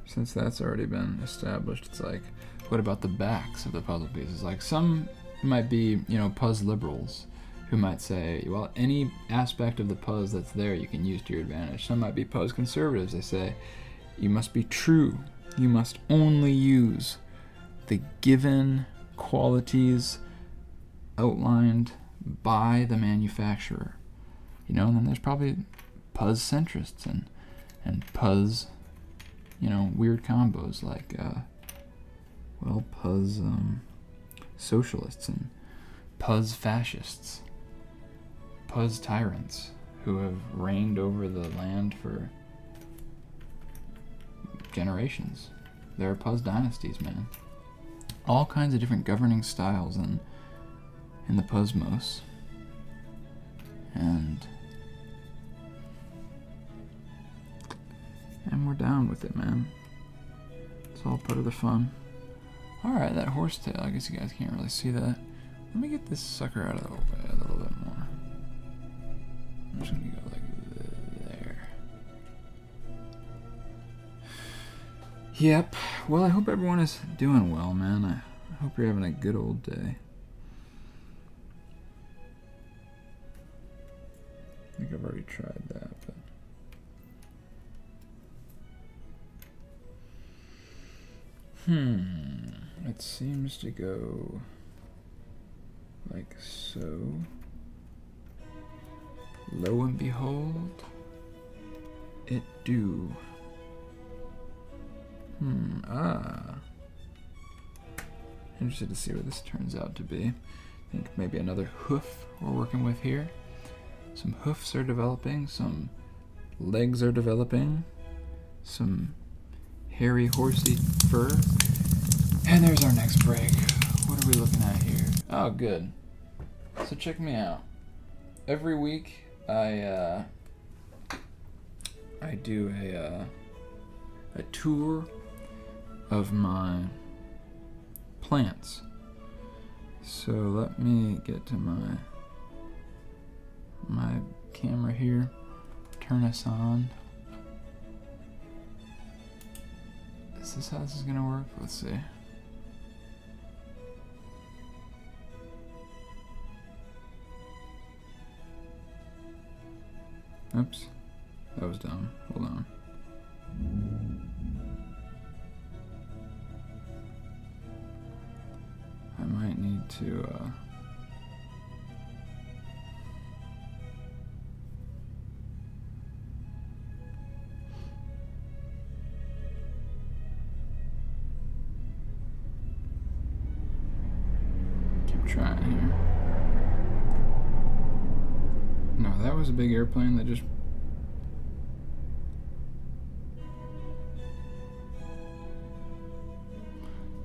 Since that's already been established, it's like, what about the backs of the puzzle pieces? Like, some might be, you know, Puzz liberals who might say, well, any aspect of the Puzz that's there you can use to your advantage. Some might be Puzz conservatives. They say, you must be true. You must only use the given qualities outlined by the manufacturer. You know, and then there's probably Puzz centrists and Puzz, you know, weird combos like, Puzz socialists and Puzz fascists, Puzz tyrants who have reigned over the land for generations. There are Puzz dynasties, man. All kinds of different governing styles in the Puzzmos. And we're down with it, man. It's all part of the fun. Alright, that horsetail, I guess you guys can't really see that. Let me get this sucker out of the way a little bit more. I'm just gonna go like there. Yep. Well, I hope everyone is doing well, man. I hope you're having a good old day. I think I've already tried that, but it seems to go like so. Lo and behold, it do. Interested to see what this turns out to be. I think maybe another hoof we're working with here. Some hoofs are developing, some legs are developing. Some hairy horsey fur. And there's our next break. What are we looking at here? Oh, good. So check me out. Every week I do a tour of my plants. So let me get to my camera here. Turn us on. Is this how this is gonna work? Let's see. Oops, that was dumb. Hold on. I might need to keep trying here. No, that was a big airplane that just...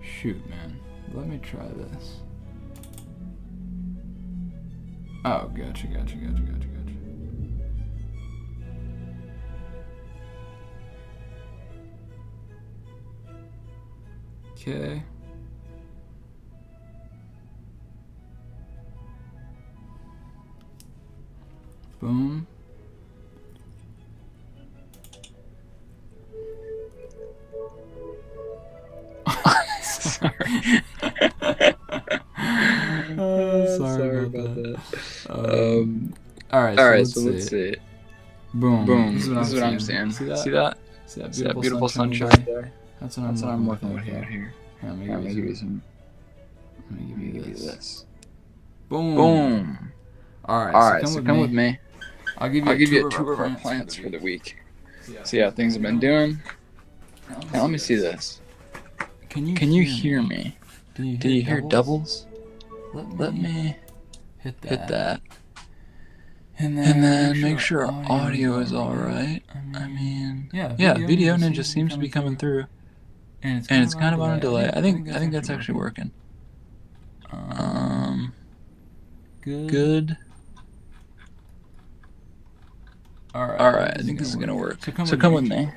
Shoot, man. Let me try this. Oh, gotcha. Okay. Boom. Sorry. Sorry about that. Alright, so let's see. Boom. This is what I'm seeing. See that? See that beautiful sunshine there? That's what I'm looking at here. Let me give you this. Boom. Alright, so come with me. I'll give you a tour of our plants for the week. See how things have been doing. Now let me see this. Can you hear me? Do you hear doubles? Let me hit that. And then make sure our audio is alright. I mean, yeah, Video Ninja seems to be coming through. And it's kind of on a delay. I think that's actually working. Good. Alright, I think this is gonna work. So come with me.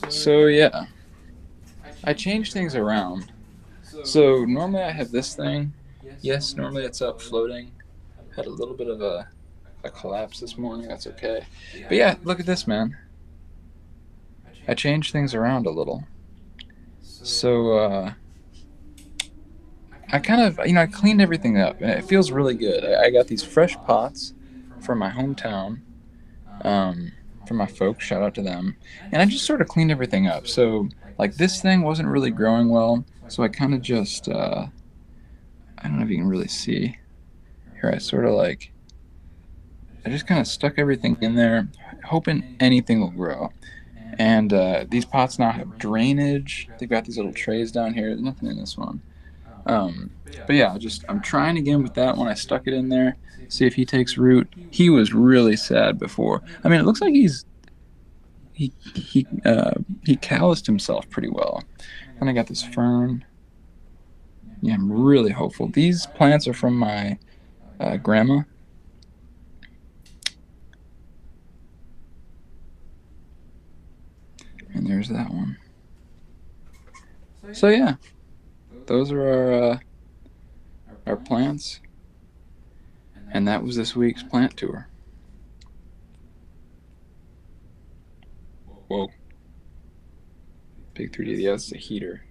So yeah, I changed things around. So normally I have this thing. Yes, normally it's up floating. Had a little bit of a collapse this morning. That's okay. But yeah, look at this, man. I changed things around a little. So I kind of, I cleaned everything up, and it feels really good. I got these fresh pots from my hometown, from my folks, shout out to them, and I just sort of cleaned everything up. So, like, this thing wasn't really growing well, so I kind of just, I don't know if you can really see. Here, I sort of like, I just kind of stuck everything in there, hoping anything will grow. And these pots now have drainage. They've got these little trays down here. There's nothing in this one. But yeah, I'm trying again with that one. I stuck it in there, see if he takes root. He was really sad before. I mean, it looks like he calloused himself pretty well. Then I got this fern. Yeah, I'm really hopeful. These plants are from my grandma. And there's that one. So yeah, those are our plants, and that was this week's plant tour. Whoa. Big 3D, yeah, that's a heater.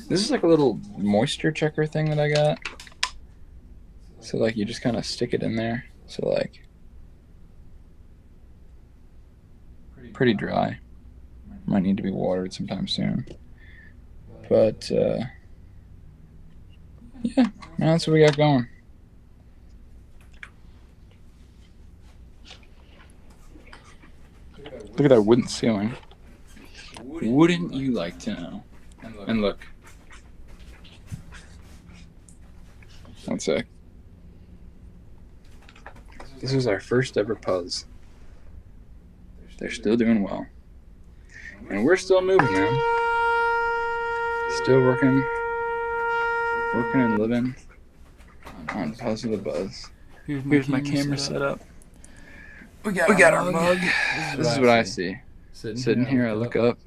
This is like a little moisture checker thing that I got. So like you just kind of stick it in there. So like, pretty dry. Might need to be watered sometime soon. But yeah, that's what we got going. Look at that wooden ceiling. Wouldn't you like to know? And look. One sec. This was our first ever Puzz. they're still doing well. And we're still moving, man. Still working and living on Puzzed with Buzz. Here's my camera set up. We got our mug. This is what I see. Sitting here, I look up,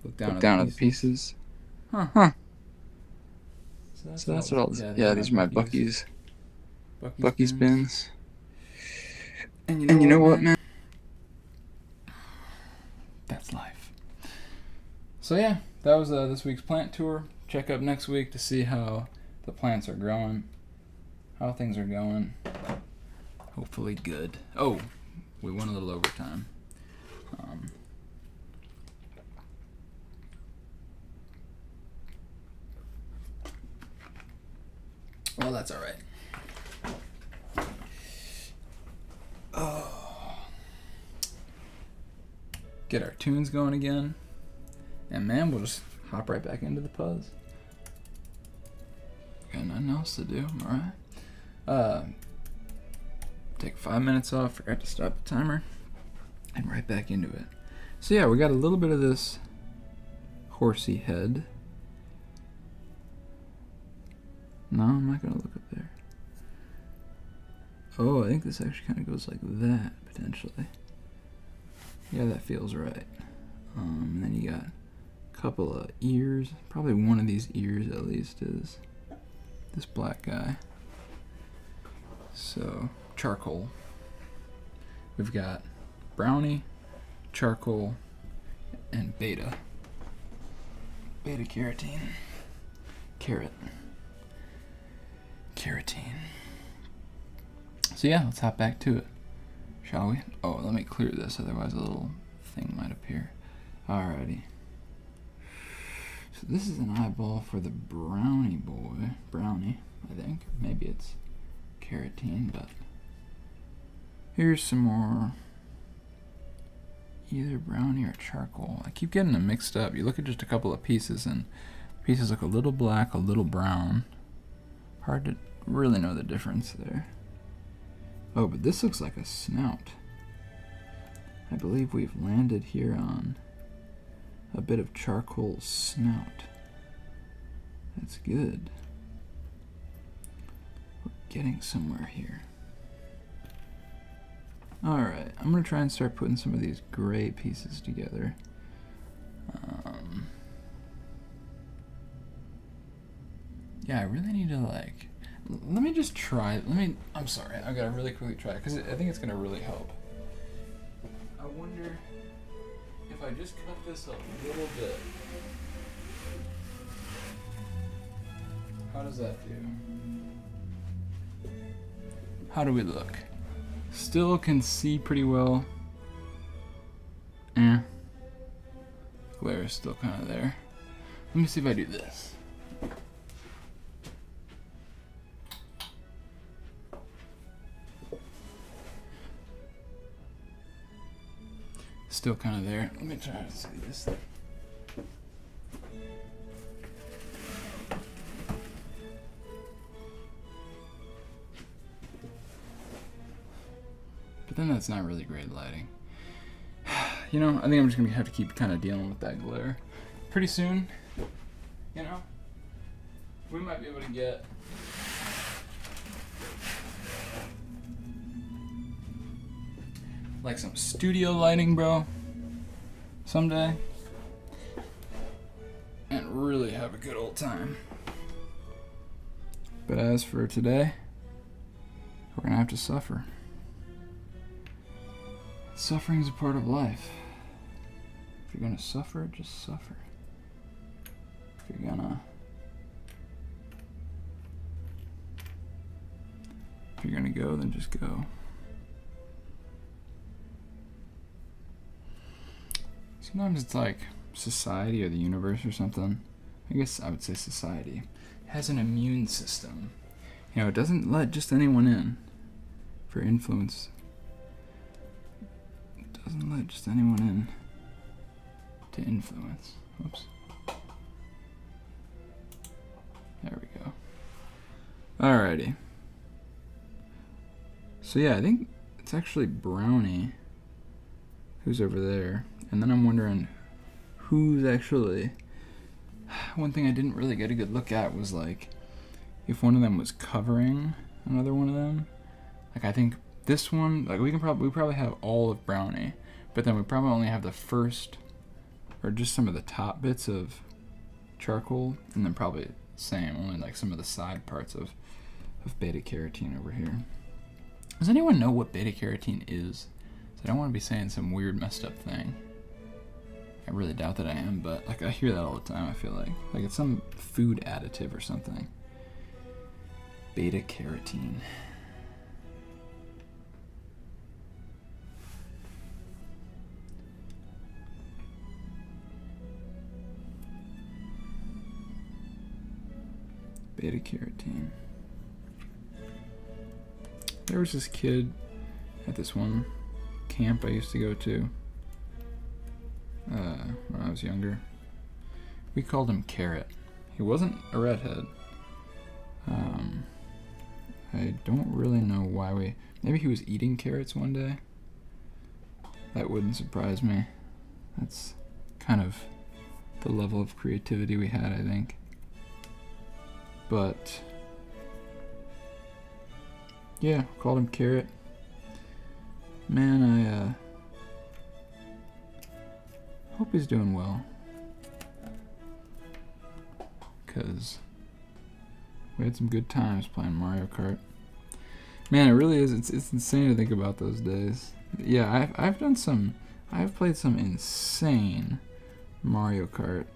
look down at the pieces. Huh. So that's what all. Yeah, these are my Bucky's bins. And you know what, man? That's life. So yeah, that was this week's plant tour. Check up next week to see how the plants are growing, how things are going. Hopefully good. Oh, we went a little overtime. Well, that's all right. Oh. Get our tunes going again. And man, we'll just hop right back into the Puzz. Got nothing else to do, alright? Take 5 minutes off, forgot to stop the timer, and right back into it. So yeah, we got a little bit of this horsey head. No, I'm not gonna look up there. Oh, I think this actually kind of goes like that, potentially. Yeah, that feels right. And then you got a couple of ears. Probably one of these ears at least is this black guy. So, charcoal. We've got brownie, charcoal, and beta. Beta carotene. Carotene. So yeah, let's hop back to it, shall we? Oh, let me clear this, otherwise a little thing might appear. Alrighty. So this is an eyeball for the brownie boy. Brownie, I think. Maybe it's carotene, but here's some more either brownie or charcoal. I keep getting them mixed up. You look at just a couple of pieces and pieces look a little black, a little brown. Hard to really know the difference there. Oh, but this looks like a snout. I believe we've landed here on a bit of charcoal snout. That's good. We're getting somewhere here. Alright, I'm going to try and start putting some of these gray pieces together. Yeah, I really need to let me just try, I'm sorry, I've got to really quickly try it, because I think it's going to really help. I wonder if I just cut this a little bit. How does that do? How do we look? Still can see pretty well. Glare is still kind of there. Let me see if I do this. Still kind of there. Let me try to see this thing. But then that's not really great lighting. You know, I think I'm just going to have to keep kind of dealing with that glare. Pretty soon, you know, we might be able to get like some studio lighting, bro, someday, and really have a good old time. But as for today, we're gonna have to suffer. Suffering is a part of life. If you're gonna suffer, just suffer. If you're gonna go, then just go. Sometimes it's like society or the universe or something. I guess I would say society has an immune system. You know, it doesn't let just anyone in for influence. It doesn't let just anyone in to influence. Whoops. There we go. Alrighty. So yeah, I think it's actually brownie. who's over there. And then I'm wondering who's actually... One thing I didn't really get a good look at was, like, if one of them was covering another one of them. Like, I think this one, like, we probably have all of brownie, but then we probably only have the first, or just some of the top bits of charcoal, and then probably same, only like some of the side parts of beta carotene over here. Does anyone know what beta carotene is? I don't want to be saying some weird messed up thing. I really doubt that I am, but like I hear that all the time. I feel like it's some food additive or something. Beta carotene. Beta carotene. There was this kid at this one camp I used to go to when I was younger. We called him Carrot. He wasn't a redhead. I don't really know why maybe he was eating carrots one day. That wouldn't surprise me. That's kind of the level of creativity we had, I think. But yeah, called him Carrot. Man, I hope he's doing well. 'Cause we had some good times playing Mario Kart. Man, it really is. It's insane to think about those days. Yeah, I've played some insane Mario Kart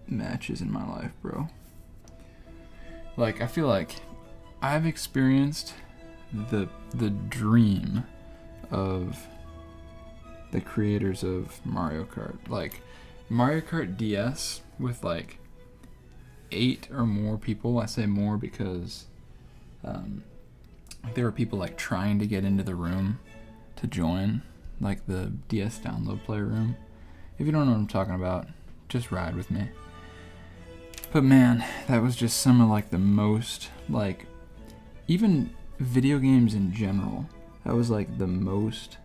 matches in my life, bro. Like, I feel like I've experienced the dream of the creators of Mario Kart. Like, Mario Kart DS with like 8 or more people. I say more because there were people like trying to get into the room to join, like the DS download player room. If you don't know what I'm talking about, just ride with me. But man, that was just some of like the most, like, even video games in general, that was like the most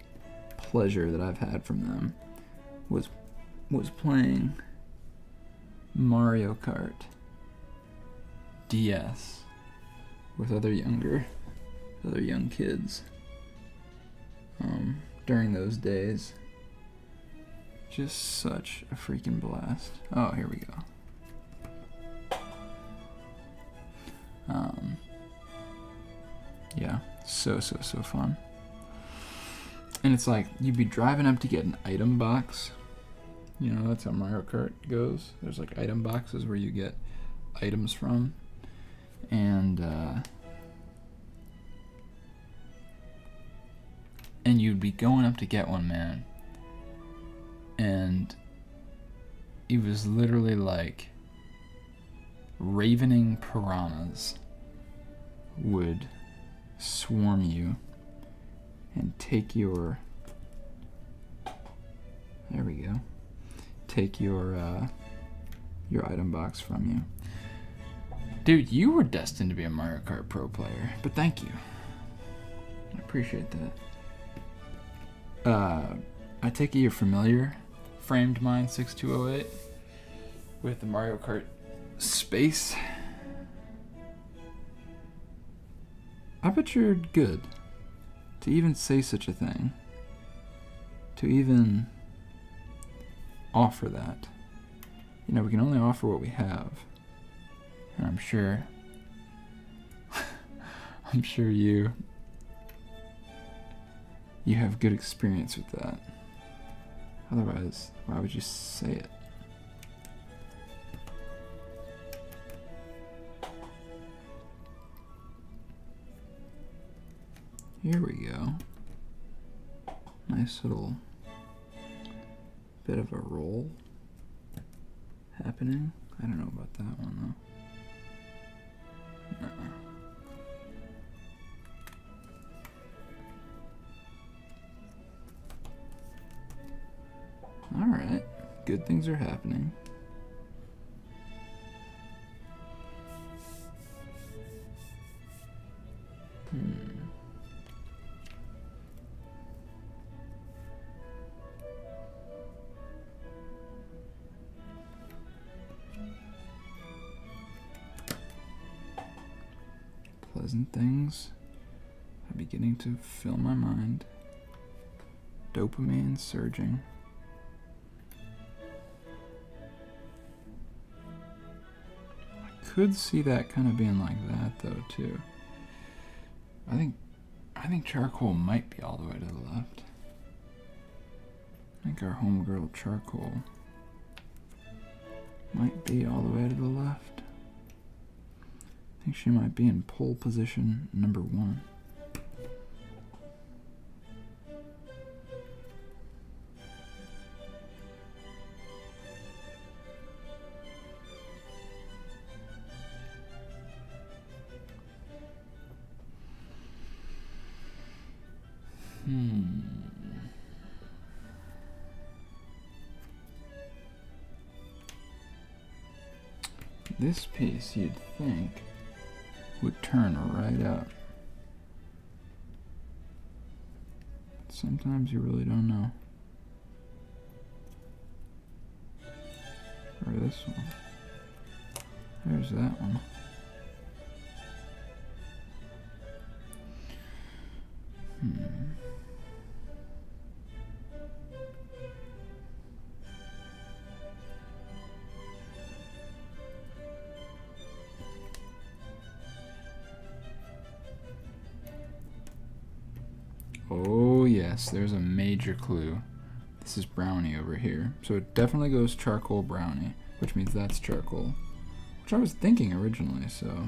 pleasure that I've had from them was playing Mario Kart DS with other young kids during those days. Just such a freaking blast. Oh, here we go. Yeah, so fun. And it's like, you'd be driving up to get an item box. You know, that's how Mario Kart goes. There's like item boxes where you get items from. And you'd be going up to get one, man. And it was literally like ravening piranhas would swarm you and take your item box from you. Dude, you were destined to be a Mario Kart Pro player, but thank you. I appreciate that. I take it you're familiar, Framed Mind 6208, with the Mario Kart Space. I bet you're good to even say such a thing, to even offer that. You know, we can only offer what we have, and I'm sure you have good experience with that. Otherwise, why would you say it? Here we go. Nice little bit of a roll happening. I don't know about that one though. Alright, good things are happening. Pleasant things are beginning to fill my mind. Dopamine surging. I could see that kind of being like that though too. I think charcoal might be all the way to the left. I think our homegirl charcoal might be all the way to the left. I think she might be in pole position number 1. This piece, you'd think, would turn right up. Sometimes you really don't know. Or this one. There's that one. Oh yes, there's a major clue. This is brownie over here. So it definitely goes charcoal brownie, which means that's charcoal. Which I was thinking originally, so...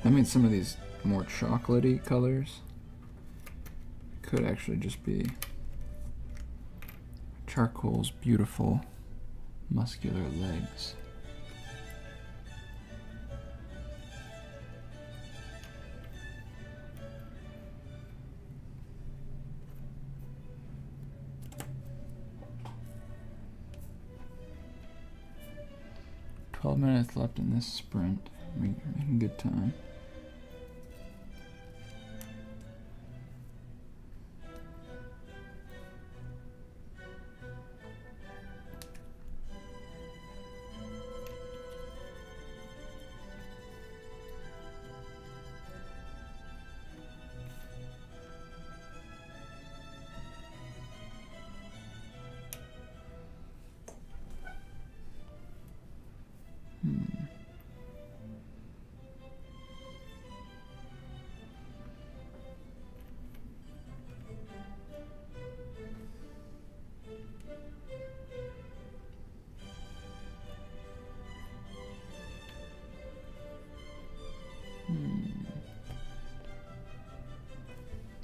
that means some of these more chocolatey colors could actually just be charcoal's beautiful muscular legs. Minutes left in this sprint. We're making good time.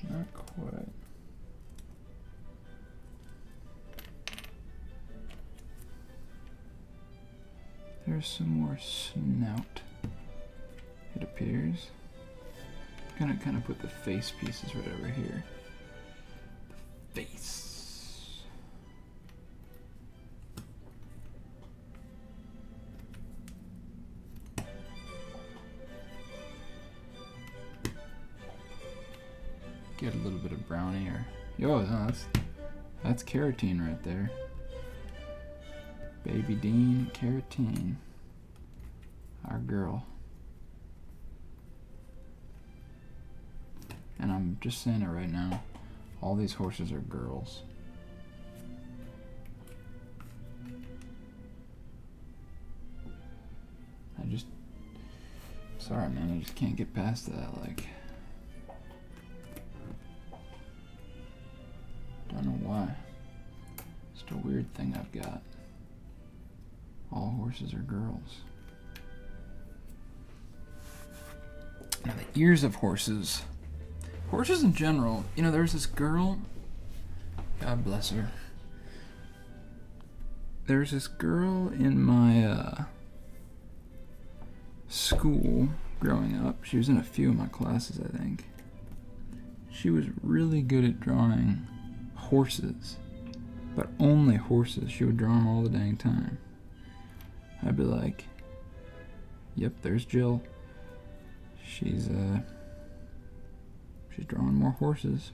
Not quite. There's some more snout, it appears. I'm gonna kind of put the face pieces right over here. The face. Get a little bit of brownie or... yo, no, that's carotene right there. Baby Dean, carotene. Our girl. And I'm just saying it right now. All these horses are girls. Sorry man, I just can't get past that, like... don't know why. Just a weird thing I've got. All horses are girls. Now the ears of horses. Horses in general, you know, there's this girl, God bless her. There's this girl in my school growing up. She was in a few of my classes, I think. She was really good at drawing horses, but only horses. She would draw them all the dang time. I'd be like, yep, there's Jill. She's drawing more horses.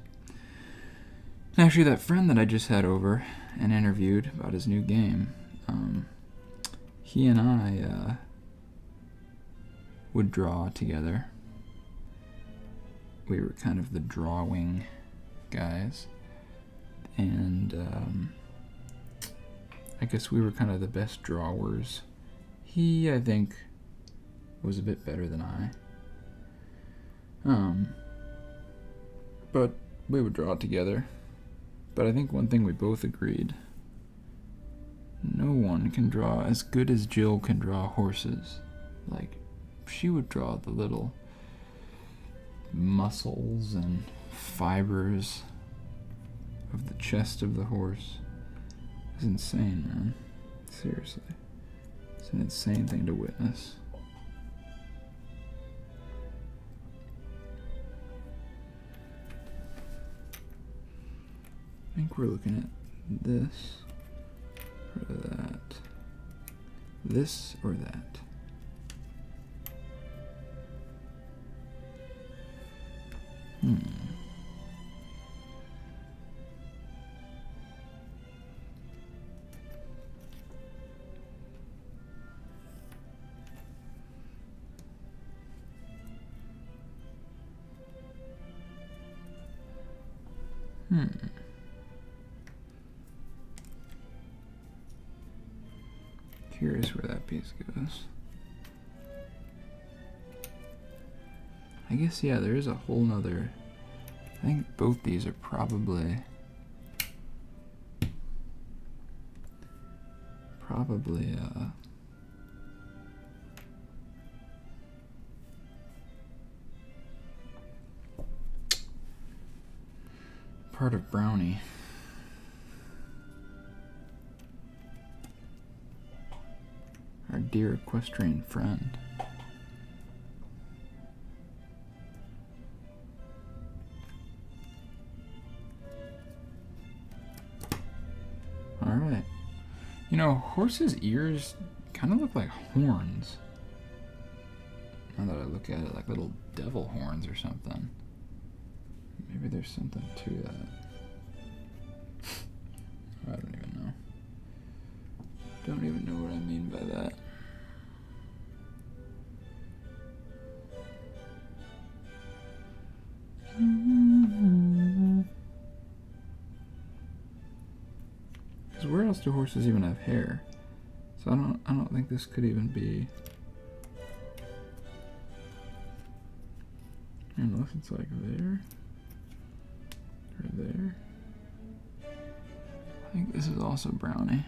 Actually, that friend that I just had over and interviewed about his new game, he and I would draw together. We were kind of the drawing guys. And I guess we were kind of the best drawers. He, I think, was a bit better than I. But we would draw together. But I think one thing we both agreed, no one can draw as good as Jill can draw horses. Like, she would draw the little muscles and fibers of the chest of the horse. It's insane, man. Seriously. It's an insane thing to witness. I think we're looking at this or that. This or that. Curious where that piece goes. I guess, yeah, there is a whole nother. I think both these are probably part of Brownie. Our dear equestrian friend. Alright. You know, horses' ears kind of look like horns. Now that I look at it, like little devil horns or something. Maybe there's something to that. I don't even know. Don't even know what I mean by that. Because where else do horses even have hair? So I don't think this could even be. Unless it's like there or there. I think this is also Brownie.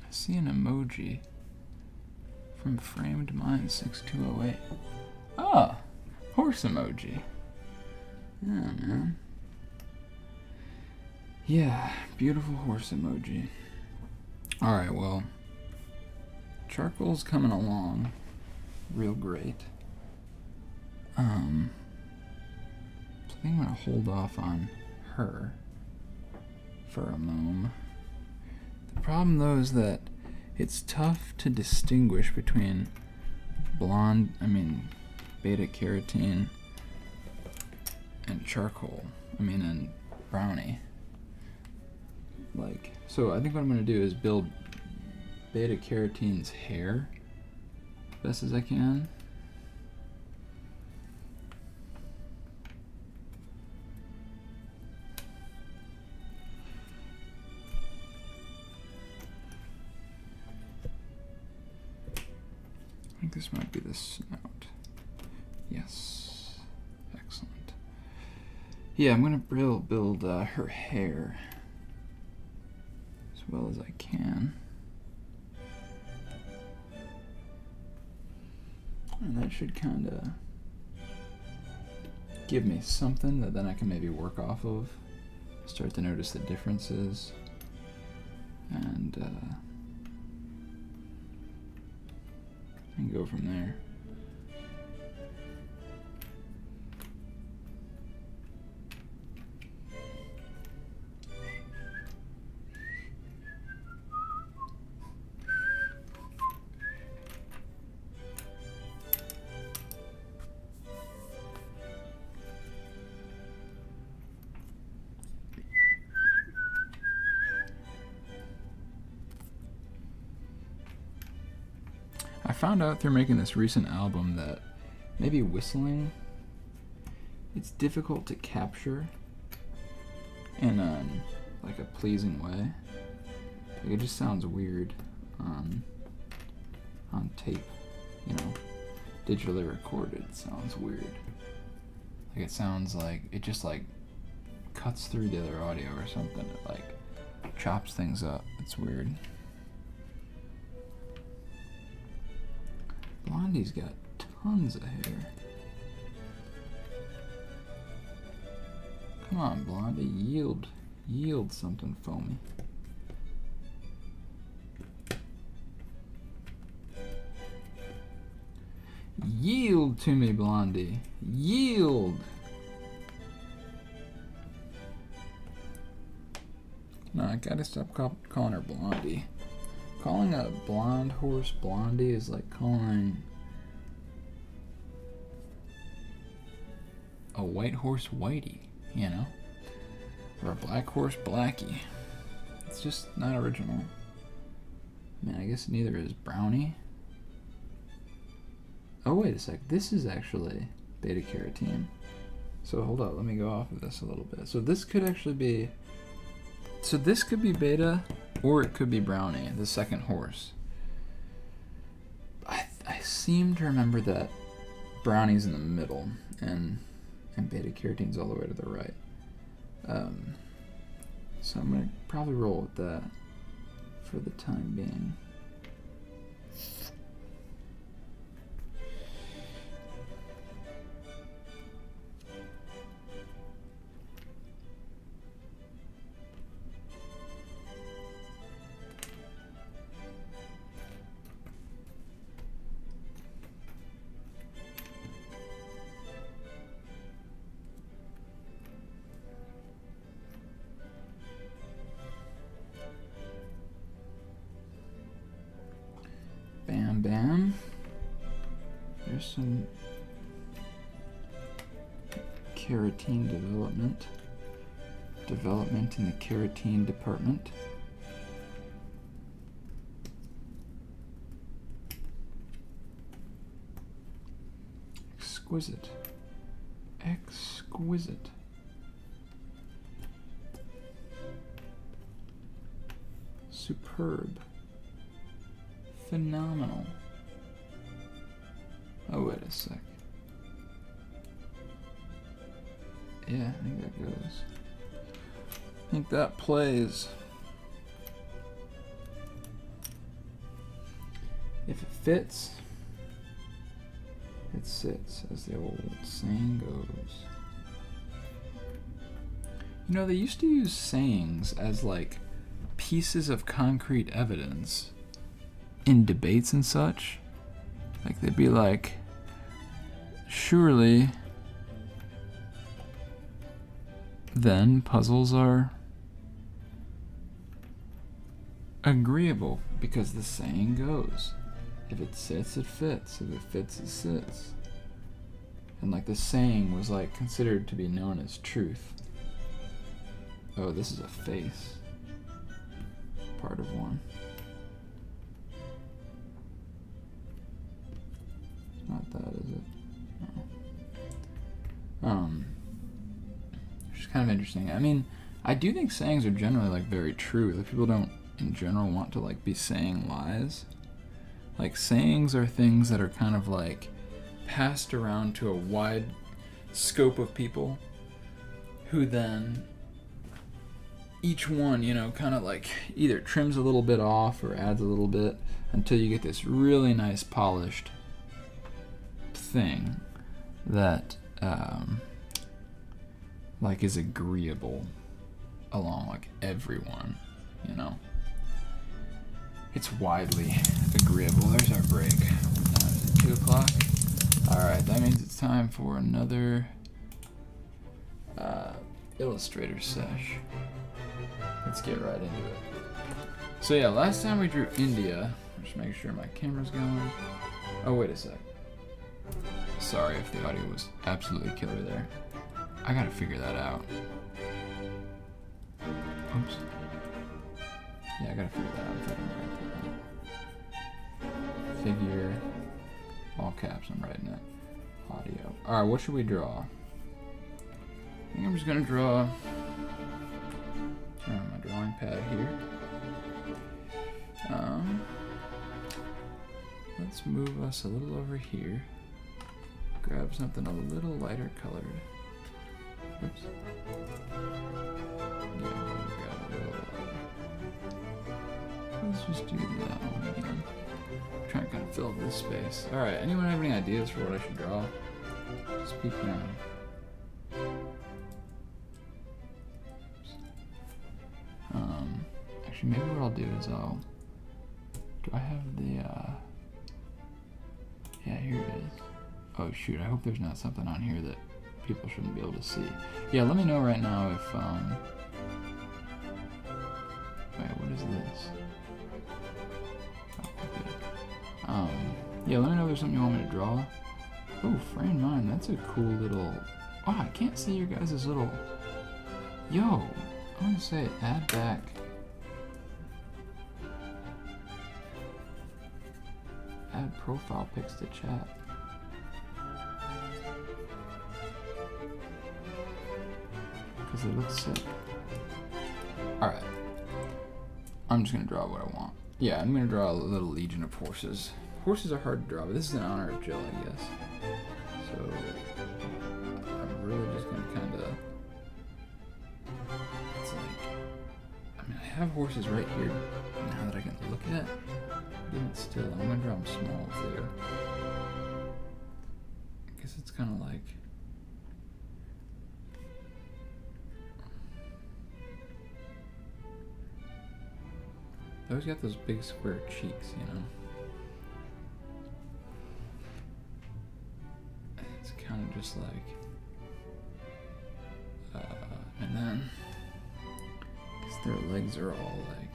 I see an emoji from Framed Mind 6208. Ah, horse emoji. Yeah, man. Yeah, beautiful horse emoji. Alright, well, charcoal's coming along real great. So I think I'm gonna hold off on her for a moment. The problem though is that it's tough to distinguish between beta carotene and charcoal. And Brownie. So I think what I'm gonna do is build beta carotene's hair as best as I can. I think this might be the snout. Yes. Excellent. Yeah, I'm gonna build her hair as well as I can. And that should kind of give me something that then I can maybe work off of. Start to notice the differences. And go from there. found out through making this recent album that maybe whistling, it's difficult to capture in like a pleasing way. Like it just sounds weird on tape, you know, digitally recorded. It sounds weird. Like it sounds like it just like cuts through the other audio or something. It like chops things up. It's weird. Blondie's got tons of hair. Come on, Blondie, yield something foamy. Yield to me, Blondie. Yield. No, I gotta stop calling her Blondie. Calling a blonde horse Blondie is like calling a white horse Whitey, you know? Or a black horse Blackie. It's just not original. I mean, I guess neither is Brownie. Oh, wait a sec. This is actually beta carotene. So hold on, let me go off of this a little bit. So this could actually be... So this could be beta, or it could be Brownie, the second horse. I seem to remember that Brownie's in the middle, and beta carotene's all the way to the right. So I'm gonna probably roll with that for the time being. Bam, bam. There's some carotene development. Development in the carotene department. Exquisite. Exquisite. Superb. Phenomenal. Oh, wait a sec. Yeah, I think that goes. I think that plays. If it fits, it sits, as the old saying goes. You know, they used to use sayings as like pieces of concrete evidence in debates and such. Like they'd be like, surely then puzzles are agreeable, because the saying goes, if it sits, it fits. If it fits, it sits. And like the saying was like considered to be known as truth. Oh, this is a face. Part of one. Not that, is it? No. Which is kind of interesting. I mean, I do think sayings are generally like very true. Like people don't in general want to like be saying lies. Like sayings are things that are kind of like passed around to a wide scope of people, who then each one, you know, kind of like either trims a little bit off or adds a little bit until you get this really nice polished thing that like is agreeable along like everyone, you know. It's widely agreeable. There's our break. 2 o'clock. Alright, that means it's time for another Illustrator sesh. Let's get right into it. So yeah, last time we drew India. Just make sure my camera's going. Oh, wait a sec. Sorry if the audio was absolutely killer there. I gotta figure that out. Oops. Yeah, I gotta figure that out. Figure caps, I'm writing it. Audio. Alright, what should we draw? I think I'm just gonna draw. Turn on my drawing pad here. Let's move us a little over here. Grab something a little lighter colored. Oops. Yeah, we'll grab a little lighter. Let's just do that one again. I'm trying to kind of fill up this space. Alright, anyone have any ideas for what I should draw? Speak now. Actually, maybe what I'll do is do I have the, yeah, here it is. Oh shoot, I hope there's not something on here that people shouldn't be able to see. Yeah, let me know right now if, wait, what is this? Oh, okay. Yeah, let me know if there's something you want me to draw. Oh, frame mine, that's a cool little, oh, I can't see your guys' little, yo, I'm gonna say add back. Add profile pics to chat. Because it looks sick. Alright. I'm just gonna draw what I want. Yeah, I'm gonna draw a little legion of horses. Horses are hard to draw, but this is in honor of Jill, I guess. So I'm really just gonna kinda, it's like, I mean, I have horses right here now that I can look at. Even still, I'm gonna draw them small too. I guess it's kind of like, they always got those big square cheeks, you know. And it's kind of just like, and then, I guess their legs are all like.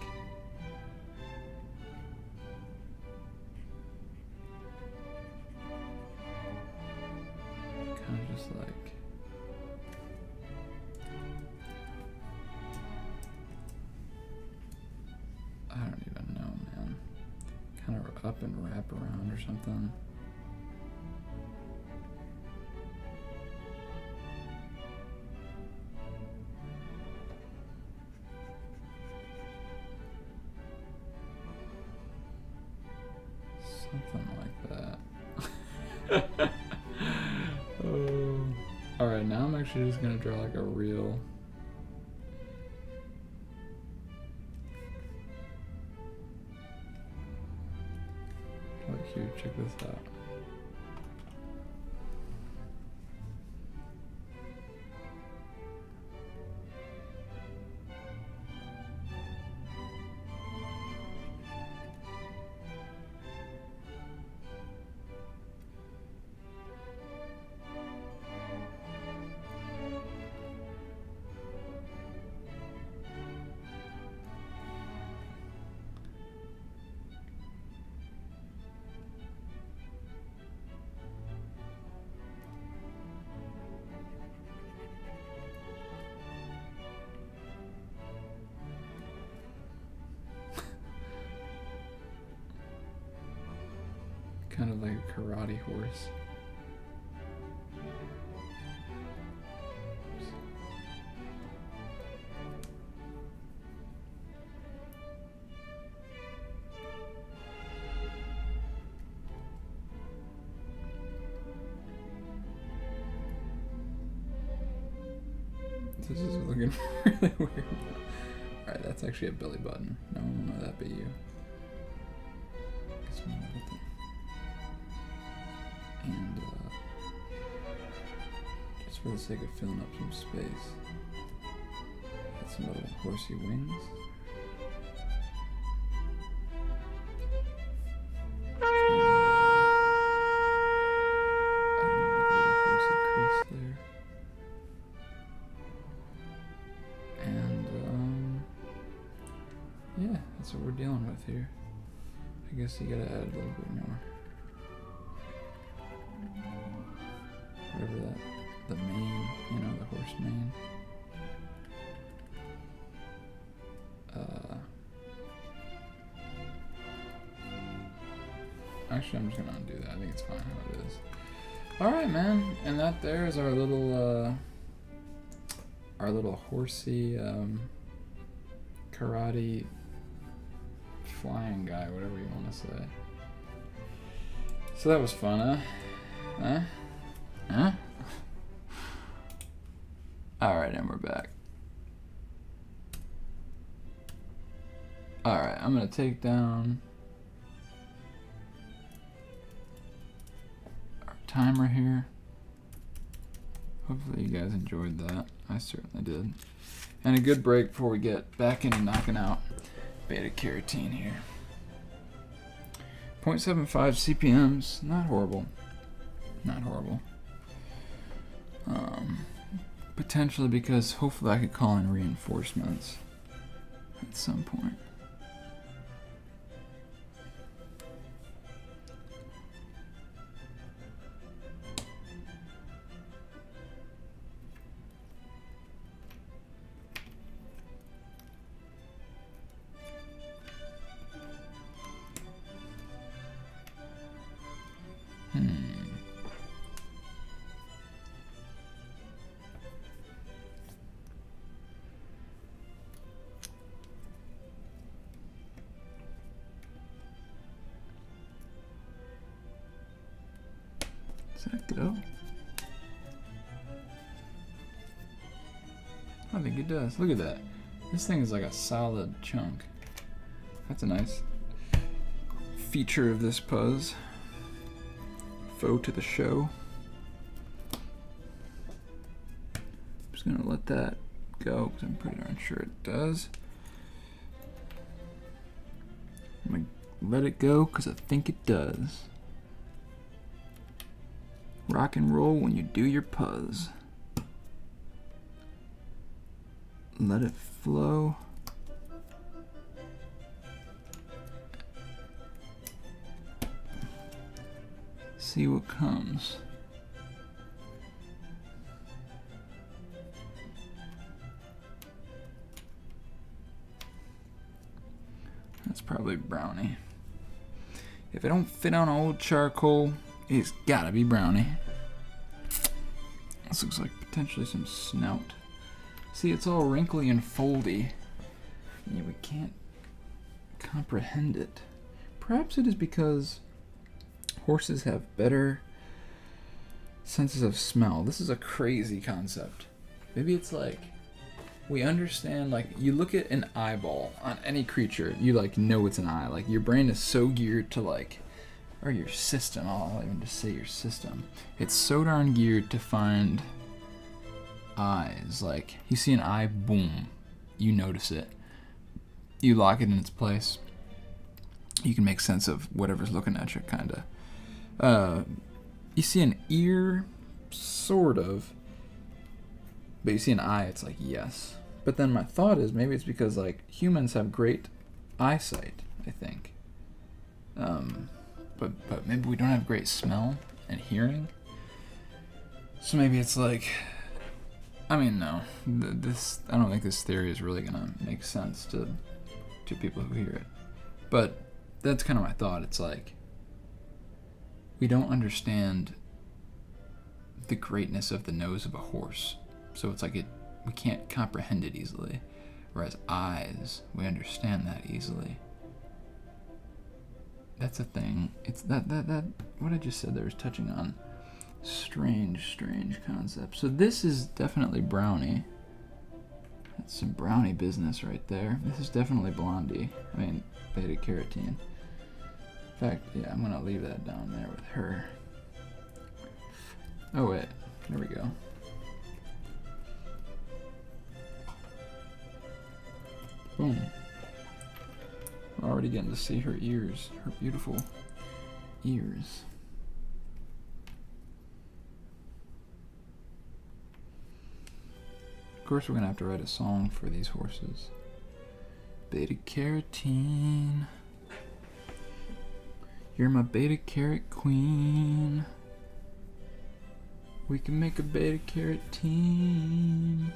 Just like, I don't even know, man. Kind of up and wrap around or something. Something like that. Alright, now I'm actually just gonna draw like a real. Look here, check this out. Kind of like a karate horse. This is looking really weird. Alright, that's actually a belly button. No one will know that but you. Guess we'll know that. And just for the sake of filling up some space, add some little horsey wings. And, I don't know, like a little horsey crease there. And yeah, that's what we're dealing with here. I guess you gotta add a little bit more. Whatever that, the mane, you know, the horse mane. Actually, I'm just gonna undo that. I think it's fine how it is. Alright, man. And that there is our little horsey, karate flying guy, whatever you want to say. So that was fun, huh? Huh? Alright, and we're back. Alright, I'm gonna take down our timer here. Hopefully you guys enjoyed that. I certainly did. And a good break before we get back into knocking out beta carotene here. 0.75 CPMs, not horrible. Not horrible. Potentially because hopefully I could call in reinforcements at some point. Does that go? I think it does. Look at that. This thing is like a solid chunk. That's a nice feature of this Puzz. Foe to the show. I'm just gonna let that go because I'm pretty darn sure it does. I'm gonna let it go because I think it does. Rock and roll when you do your Puzz. Let it flow. See what comes. That's probably brownie. If it don't fit on old charcoal, it's gotta be brownie. This looks like potentially some snout. See, it's all wrinkly and foldy. Yeah, we can't comprehend it. Perhaps it is because horses have better senses of smell. This is a crazy concept. Maybe it's like we understand, like you look at an eyeball on any creature, you like know it's an eye. Like your brain is so geared to like, or your system, I'll even just say your system. It's so darn geared to find eyes. Like you see an eye, boom, you notice it. You lock it in its place. You can make sense of whatever's looking at you, kinda. You see an ear, sort of, but you see an eye, it's like, yes. But then my thought is maybe it's because like humans have great eyesight, I think. But maybe we don't have great smell and hearing. So maybe it's like, I mean, no, I don't think this theory is really gonna make sense to people who hear it. But that's kind of my thought. It's like, we don't understand the greatness of the nose of a horse. So it's like we can't comprehend it easily. Whereas eyes, we understand that easily. That's a thing. It's that what I just said there was touching on strange concepts. So this is definitely brownie. That's some brownie business right there. This is definitely blondie. I mean, beta carotene. In fact, yeah, I'm gonna leave that down there with her. Oh wait, there we go. Boom. We're already getting to see her ears, her beautiful ears. Of course, we're gonna have to write a song for these horses. Beta carotene. You're my beta carrot queen. We can make a beta carotene.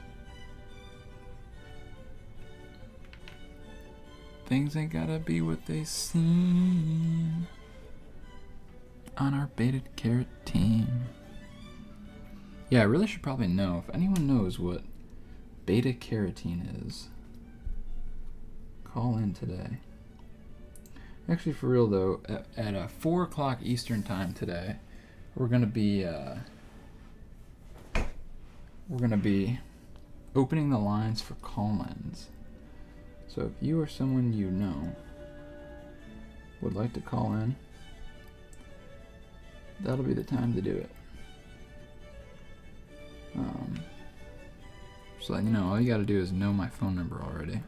Things ain't gotta be what they seem. on our baited carrot team. Yeah, I really should probably know. If anyone knows what beta carotene is, call in today. Actually, for real though, at 4 o'clock Eastern time today, we're gonna be opening the lines for call-ins. So if you or someone you know would like to call in, that'll be the time to do it. So you know, all you gotta do is know my phone number already.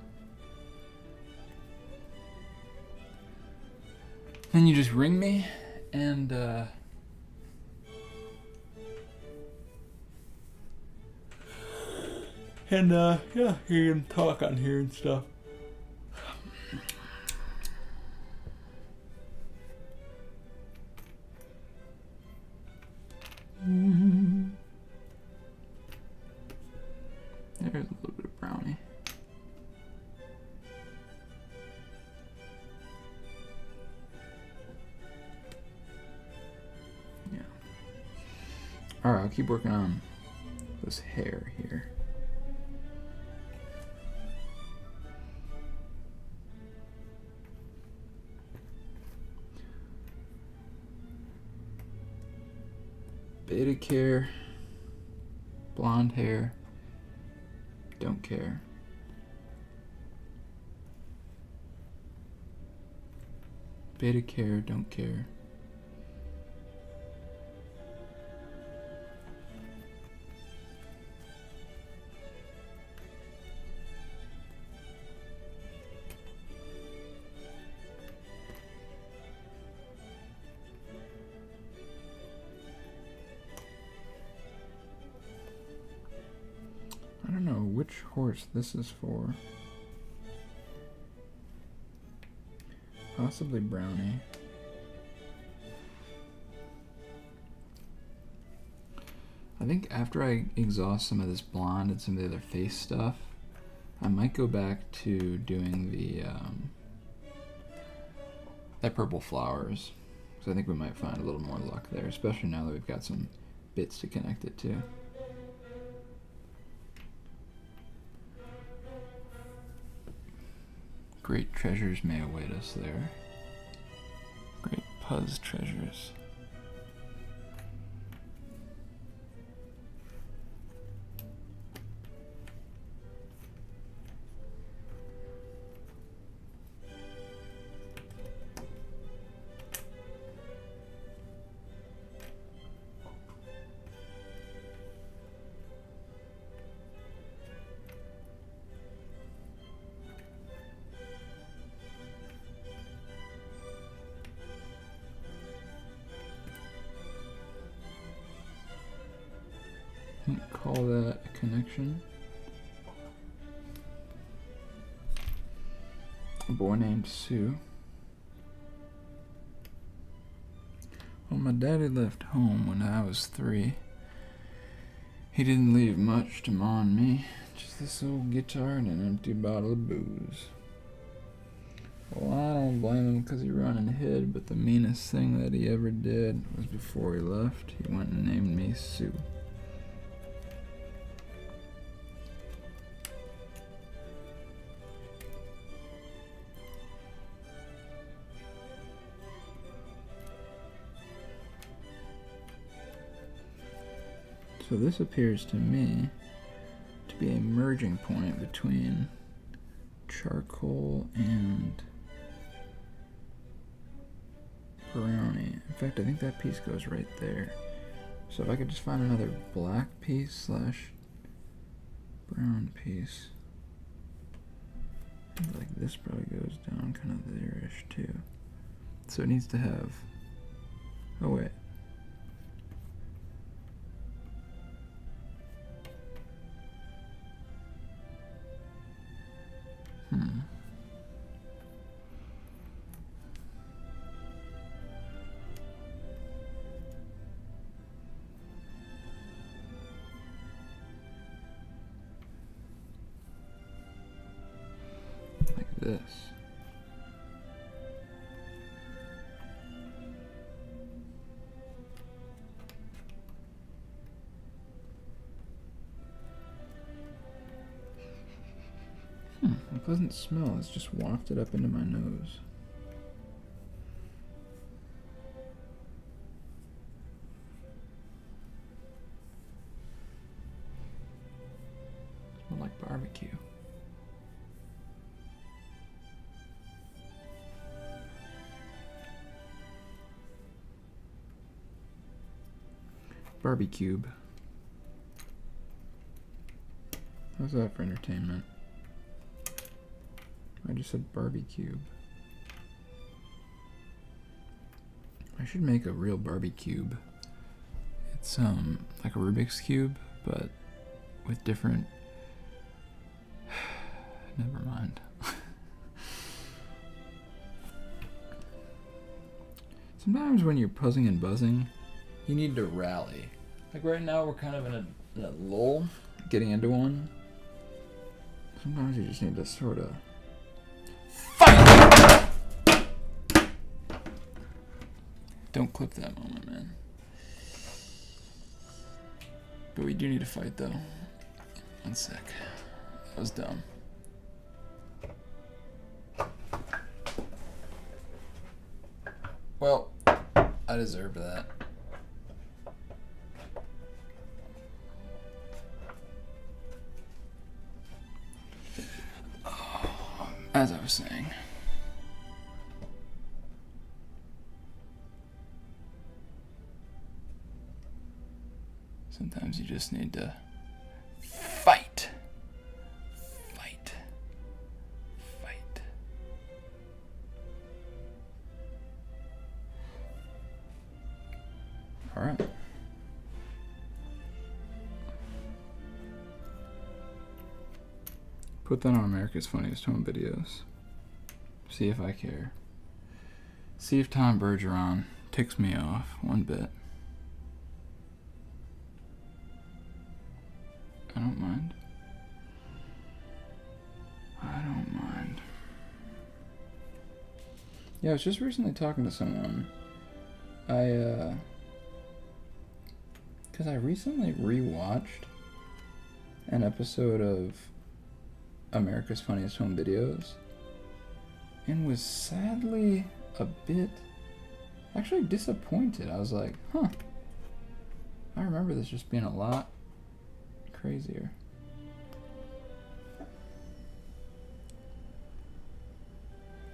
Then you just ring me and yeah, you can talk on here and stuff. There's a little bit of brownie. Yeah. Alright, I'll keep working on this hair here. Beta care, blonde hair, don't care. Beta care, don't care. I don't know which horse this is for. Possibly Brownie. I think after I exhaust some of this blonde and some of the other face stuff, I might go back to doing the that purple flowers, because I think we might find a little more luck there, especially now that we've got some bits to connect it to. Great treasures may await us there. Great Puzz treasures. Call that a connection. A boy named Sue. When my daddy left home when I was 3, he didn't leave much to mourn me, just this old guitar and an empty bottle of booze. Well, I don't blame him because he run and hid, but the meanest thing that he ever did was before he left, he went and named me Sue. So this appears to me to be a merging point between charcoal and brownie. In fact, I think that piece goes right there. So if I could just find another black piece slash brown piece. Like this probably goes down kind of there-ish too. So it needs to have, oh wait. Like this. A pleasant smell is just wafted up into my nose. Smells like barbecue. Barbecue. How's that for entertainment? I just said barbecue. I should make a real barbecue. It's like a Rubik's Cube, but with different... Never mind. Sometimes when you're puzzing and buzzing, you need to rally. Like right now we're kind of in a lull, getting into one. Sometimes you just need to sort of fight! Don't clip that moment, man. But we do need to fight though. 1 sec. That was dumb. Well, I deserved that. As I was saying. Sometimes you just need to fight. Fight. Fight. All right. Put that on America's Funniest Home Videos. See if I care. See if Tom Bergeron ticks me off one bit. I don't mind. I don't mind. Yeah, I was just recently talking to someone. Because I recently rewatched an episode of America's Funniest Home Videos and was sadly a bit actually disappointed. I was like, huh, I remember this just being a lot crazier.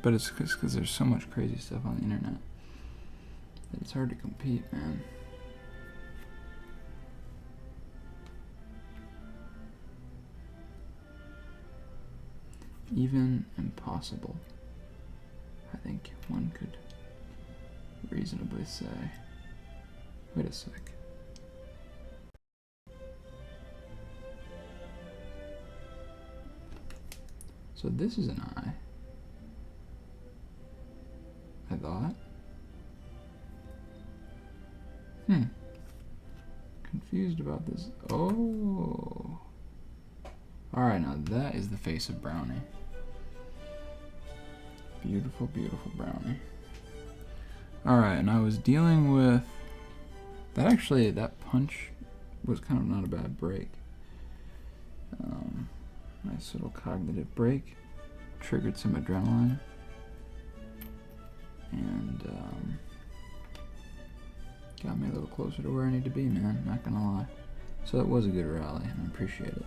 But it's because there's so much crazy stuff on the internet that it's hard to compete, man. Even impossible, I think one could reasonably say. Wait a sec. So this is an eye, I thought. Confused about this. Oh. Alright, now that is the face of Brownie. Beautiful, beautiful Brownie. Alright, and I was dealing with... That punch was kind of not a bad break. Nice little cognitive break. Triggered some adrenaline. And, got me a little closer to where I need to be, man. Not gonna lie. So that was a good rally, and I appreciate it.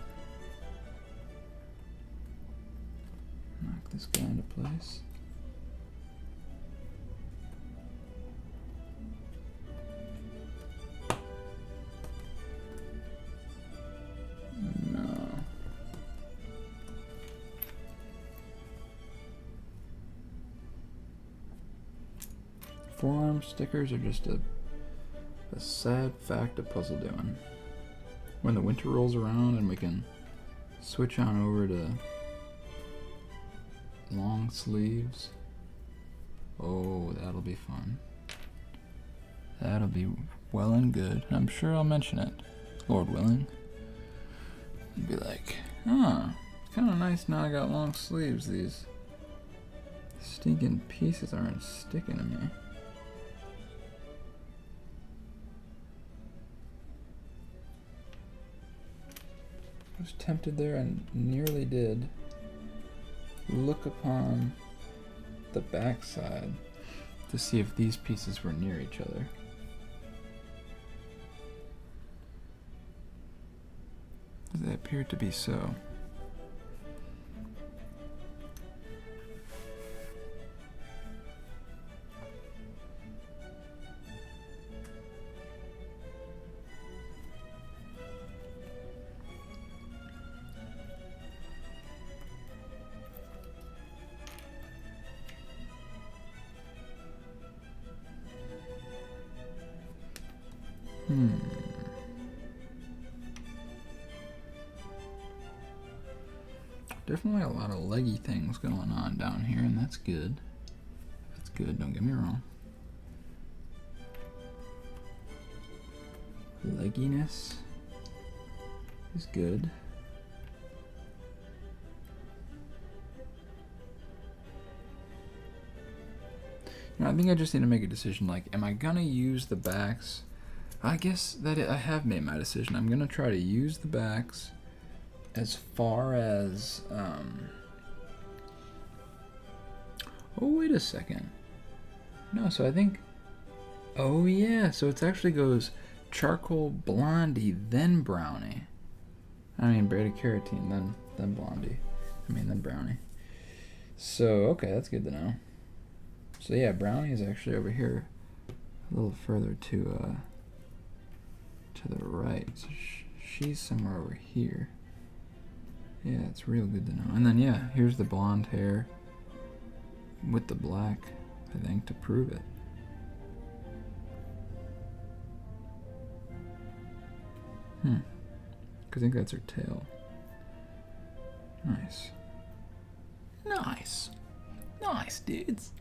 Knock this guy into place. No. Forearm stickers are just a sad fact of puzzle doing. When the winter rolls around and we can switch on over to long sleeves. Oh, that'll be fun. That'll be well and good. I'm sure I'll mention it, Lord willing. And be like, it's kind of nice now I got long sleeves. These stinking pieces aren't sticking to me. I was tempted there and nearly did look upon the back side to see if these pieces were near each other. They appear to be so. Definitely a lot of leggy things going on down here, and that's good. That's good, don't get me wrong. Legginess is good. I think I just need to make a decision, like, am I gonna use the backs? I guess that I have made my decision. I'm gonna try to use the backs as far as, oh, wait a second. No, so I think, oh yeah, so it actually goes charcoal blondie, then brownie. I mean, beta carotene, then blondie. Then brownie. So, okay, that's good to know. So yeah, brownie is actually over here, a little further to the right. So she's somewhere over here. Yeah, it's real good to know. And then yeah, here's the blonde hair with the black, I think, to prove it. I think that's her tail. Nice. Nice. Nice, dudes.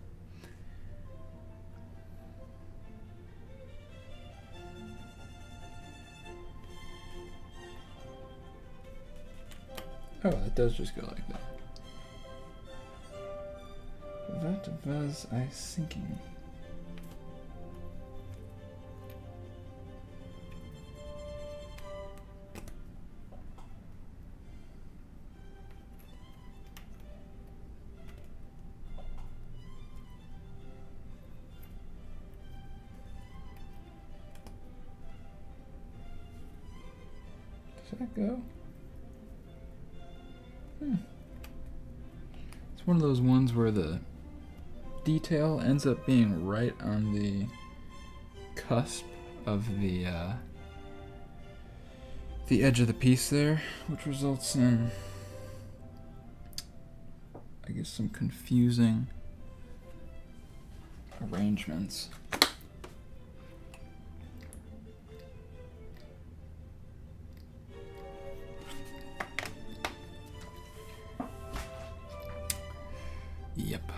Oh, it does just go like that. What was I thinking? Does that go? It's one of those ones where the detail ends up being right on the cusp of the edge of the piece there, which results in, I guess, some confusing arrangements. Yep.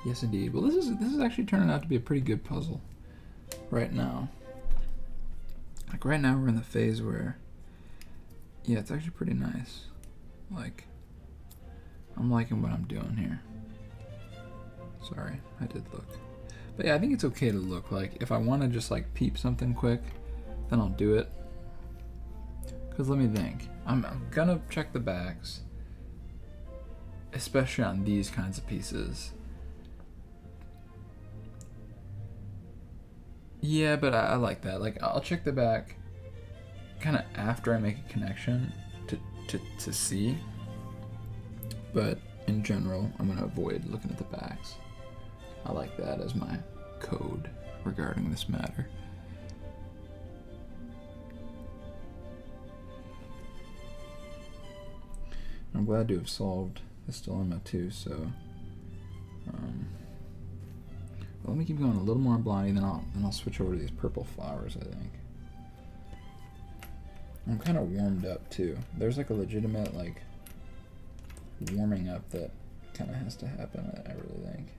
Yes, indeed. Well, this is actually turning out to be a pretty good puzzle right now. Like right now, we're in the phase where, yeah, it's actually pretty nice. Like, I'm liking what I'm doing here. Sorry, I did look. But yeah, I think it's okay to look. Like, if I want to just like peep something quick, then I'll do it. Cause let me think. I'm gonna check the backs. Especially on these kinds of pieces. Yeah, but I like that. Like, I'll check the back kind of after I make a connection to see. But in general, I'm going to avoid looking at the backs. I like that as my code regarding this matter. I'm glad to have solved this dilemma too, so well, let me keep going a little more blondie, then I'll switch over to these purple flowers, I think. I'm kind of warmed up too. There's like a legitimate like warming up that kind of has to happen, I really think.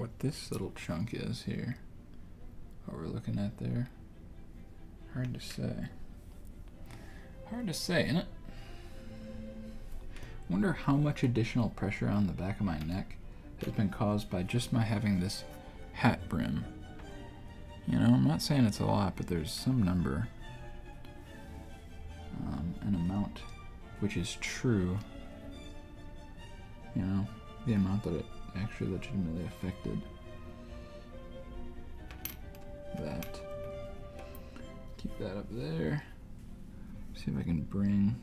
what this little chunk is here. What we're looking at there. Hard to say. Hard to say, isn't it? Wonder how much additional pressure on the back of my neck has been caused by just my having this hat brim. You know, I'm not saying it's a lot, but there's some number, an amount, which is true. You know, the amount that it actually legitimately affected that. Keep that up there. See if I can bring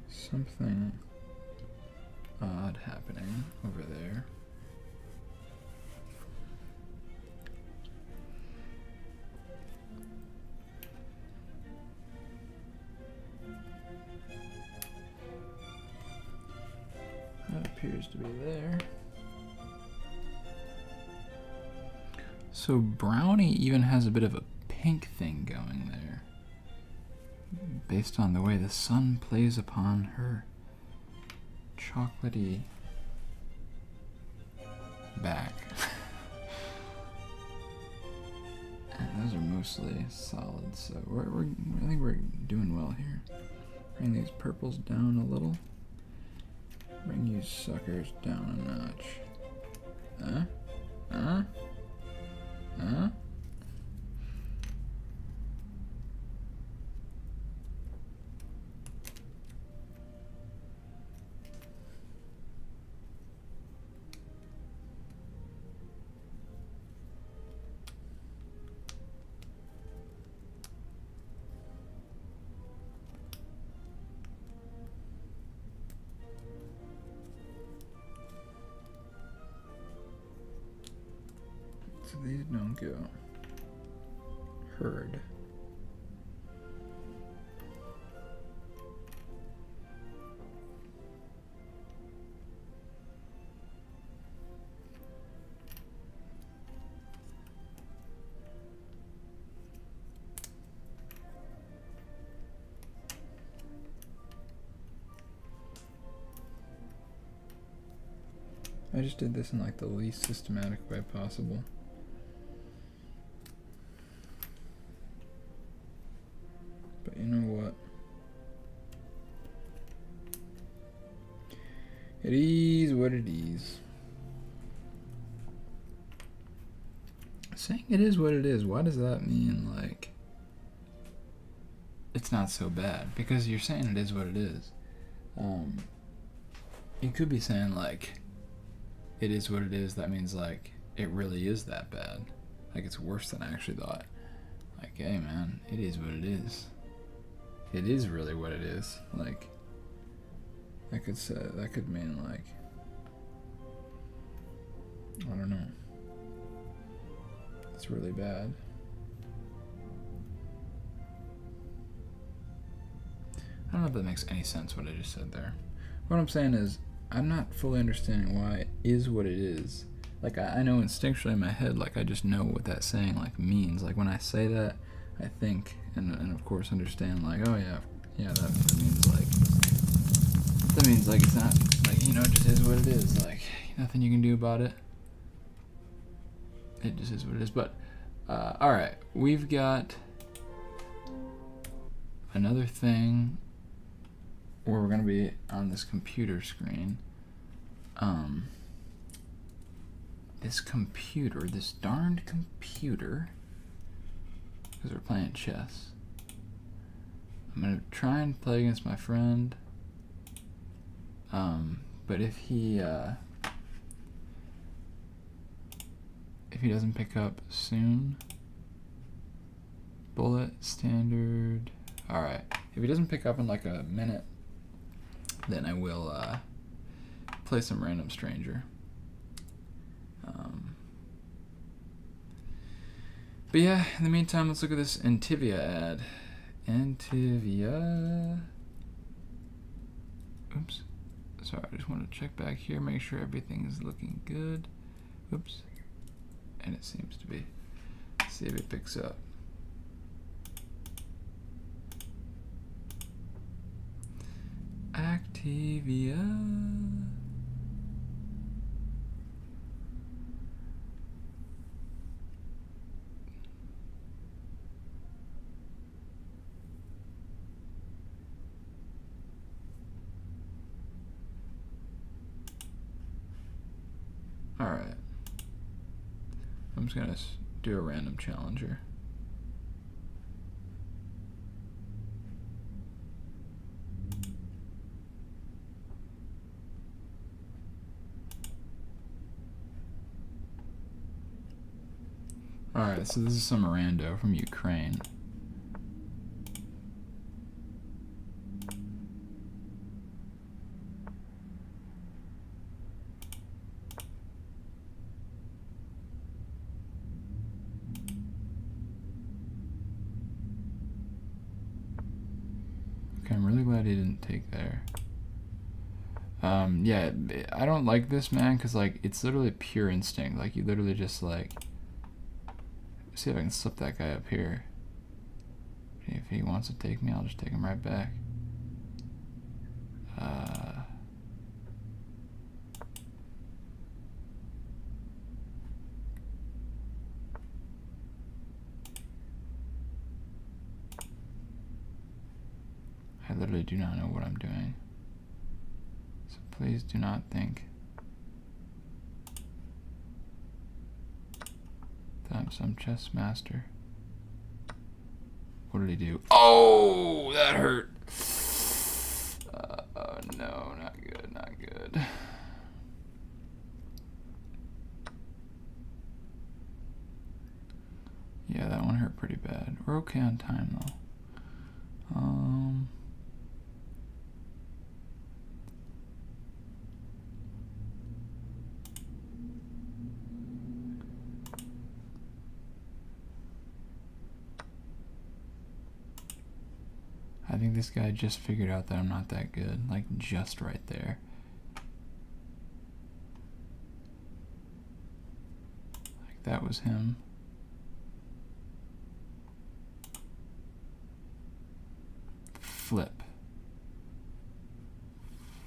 something odd happening over there. That appears to be there. So Brownie even has a bit of a pink thing going there, based on the way the sun plays upon her chocolatey back. And those are mostly solid, so I think we're doing well here. Bring these purples down a little. Bring you suckers down a notch. Huh? So these don't go. Heard. I just did this in like the least systematic way possible. But you know what? It is what it is. Saying it is what it is, why does that mean like it's not so bad? Because you're saying it is what it is. You could be saying like it is what it is, that means like it really is that bad. Like it's worse than I actually thought. Like, hey man, it is what it is. It is really what it is. Like I could say that could mean like I don't know. It's really bad. I don't know if that makes any sense what I just said there. What I'm saying is I'm not fully understanding why it is what it is. Like I know instinctually in my head, like I just know what that saying like means. Like when I say that, I think and of course understand like, oh yeah, that means like it's not like, you know, it just is what it is. Like nothing you can do about it. It just is what it is. But all right, we've got another thing where we're gonna be on this computer screen. This darned computer, because we're playing chess. I'm gonna try and play against my friend. But if he doesn't pick up soon, bullet standard. All right. If he doesn't pick up in like a minute, then I will play some random stranger. But yeah, in the meantime, let's look at this Antivia ad. Antivia. Oops. Sorry, I just want to check back here, make sure everything is looking good. Oops. And it seems to be. See if it picks up. Activia. Alright. I'm just gonna do a random challenger. Alright, so this is some rando from Ukraine. Okay, I'm really glad he didn't take there. Yeah, I don't like this, man, because, like, it's literally pure instinct. Like, you literally just, like... See if I can slip that guy up here. If he wants to take me, I'll just take him right back. I literally do not know what I'm doing. So please do not think that I'm some chess master. What did he do? Oh, that hurt. Oh no, not good, not good. Yeah, that one hurt pretty bad. We're okay on time though. I think this guy just figured out that I'm not that good, like just right there. Like that was him. Flip.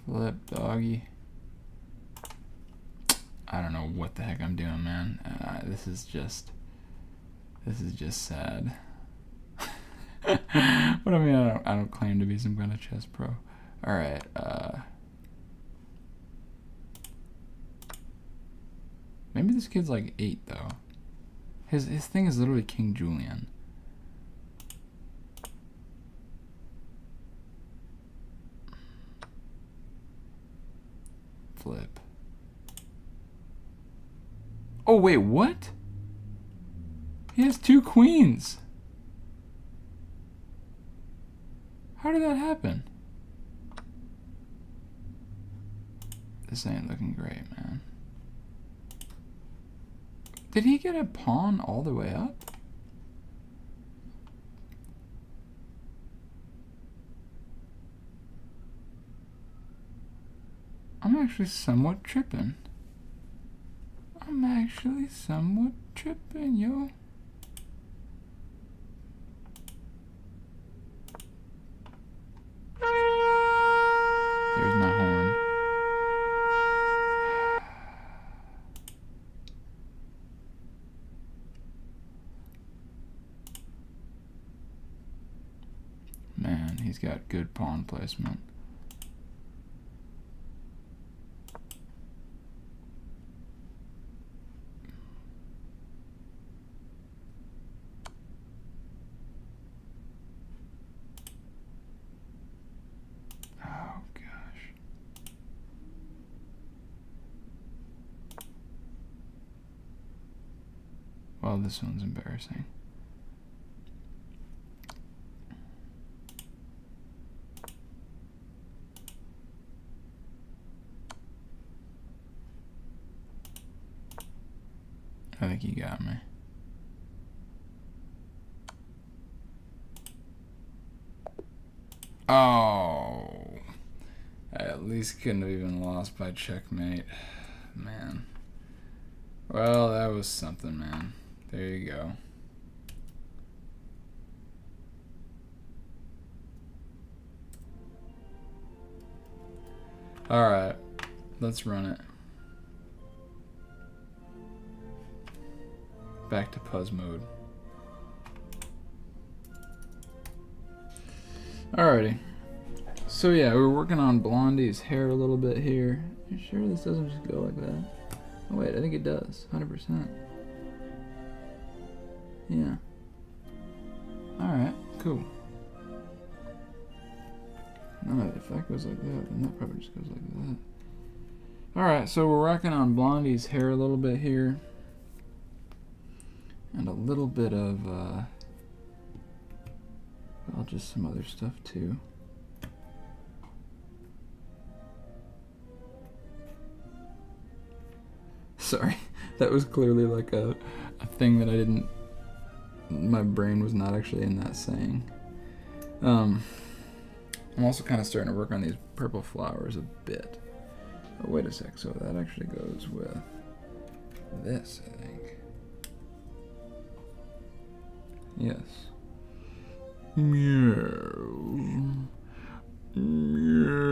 Flip, doggy. I don't know what the heck I'm doing, man. This is just sad. But I mean, I don't claim to be some kind of chess pro. Alright, maybe this kid's like 8 though. His thing is literally King Julian. Flip. Oh wait, what? He has 2 queens. How did that happen? This ain't looking great, man. Did he get a pawn all the way up? I'm actually somewhat tripping. Yo. There's my horn. Man, he's got good pawn placement. Well, this one's embarrassing. I think he got me. Oh. I at least couldn't have even lost by checkmate. Man. Well, that was something, man. There you go. Alright. Let's run it. Back to Puzz mode. Alrighty. So yeah, we're working on Blondie's hair a little bit here. You sure this doesn't just go like that? Oh wait, I think it does. 100%. Yeah. Alright, cool. No, if that goes like that, then that probably just goes like that. Alright, so we're working on Blondie's hair a little bit here. And a little bit of, well, just some other stuff too. Sorry, that was clearly like a thing that I didn't, my brain was not actually in that saying. I'm also kind of starting to work on these purple flowers a bit. Oh, wait a sec, so that actually goes with this, I think. Yes. Meow. Meow.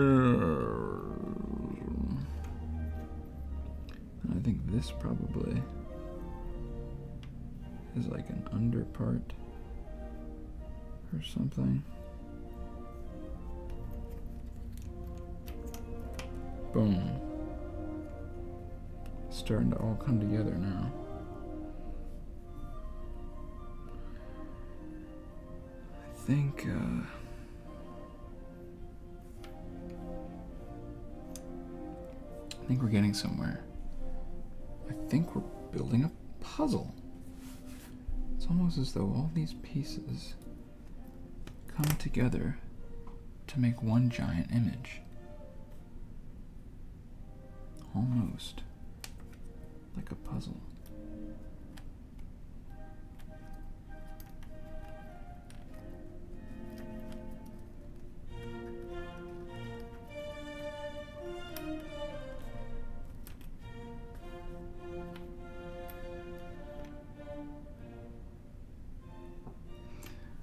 I think this probably is like an under part or something. Boom. It's starting to all come together now. I think we're getting somewhere. I think we're building a puzzle. It's almost as though all these pieces come together to make one giant image. Almost like a puzzle.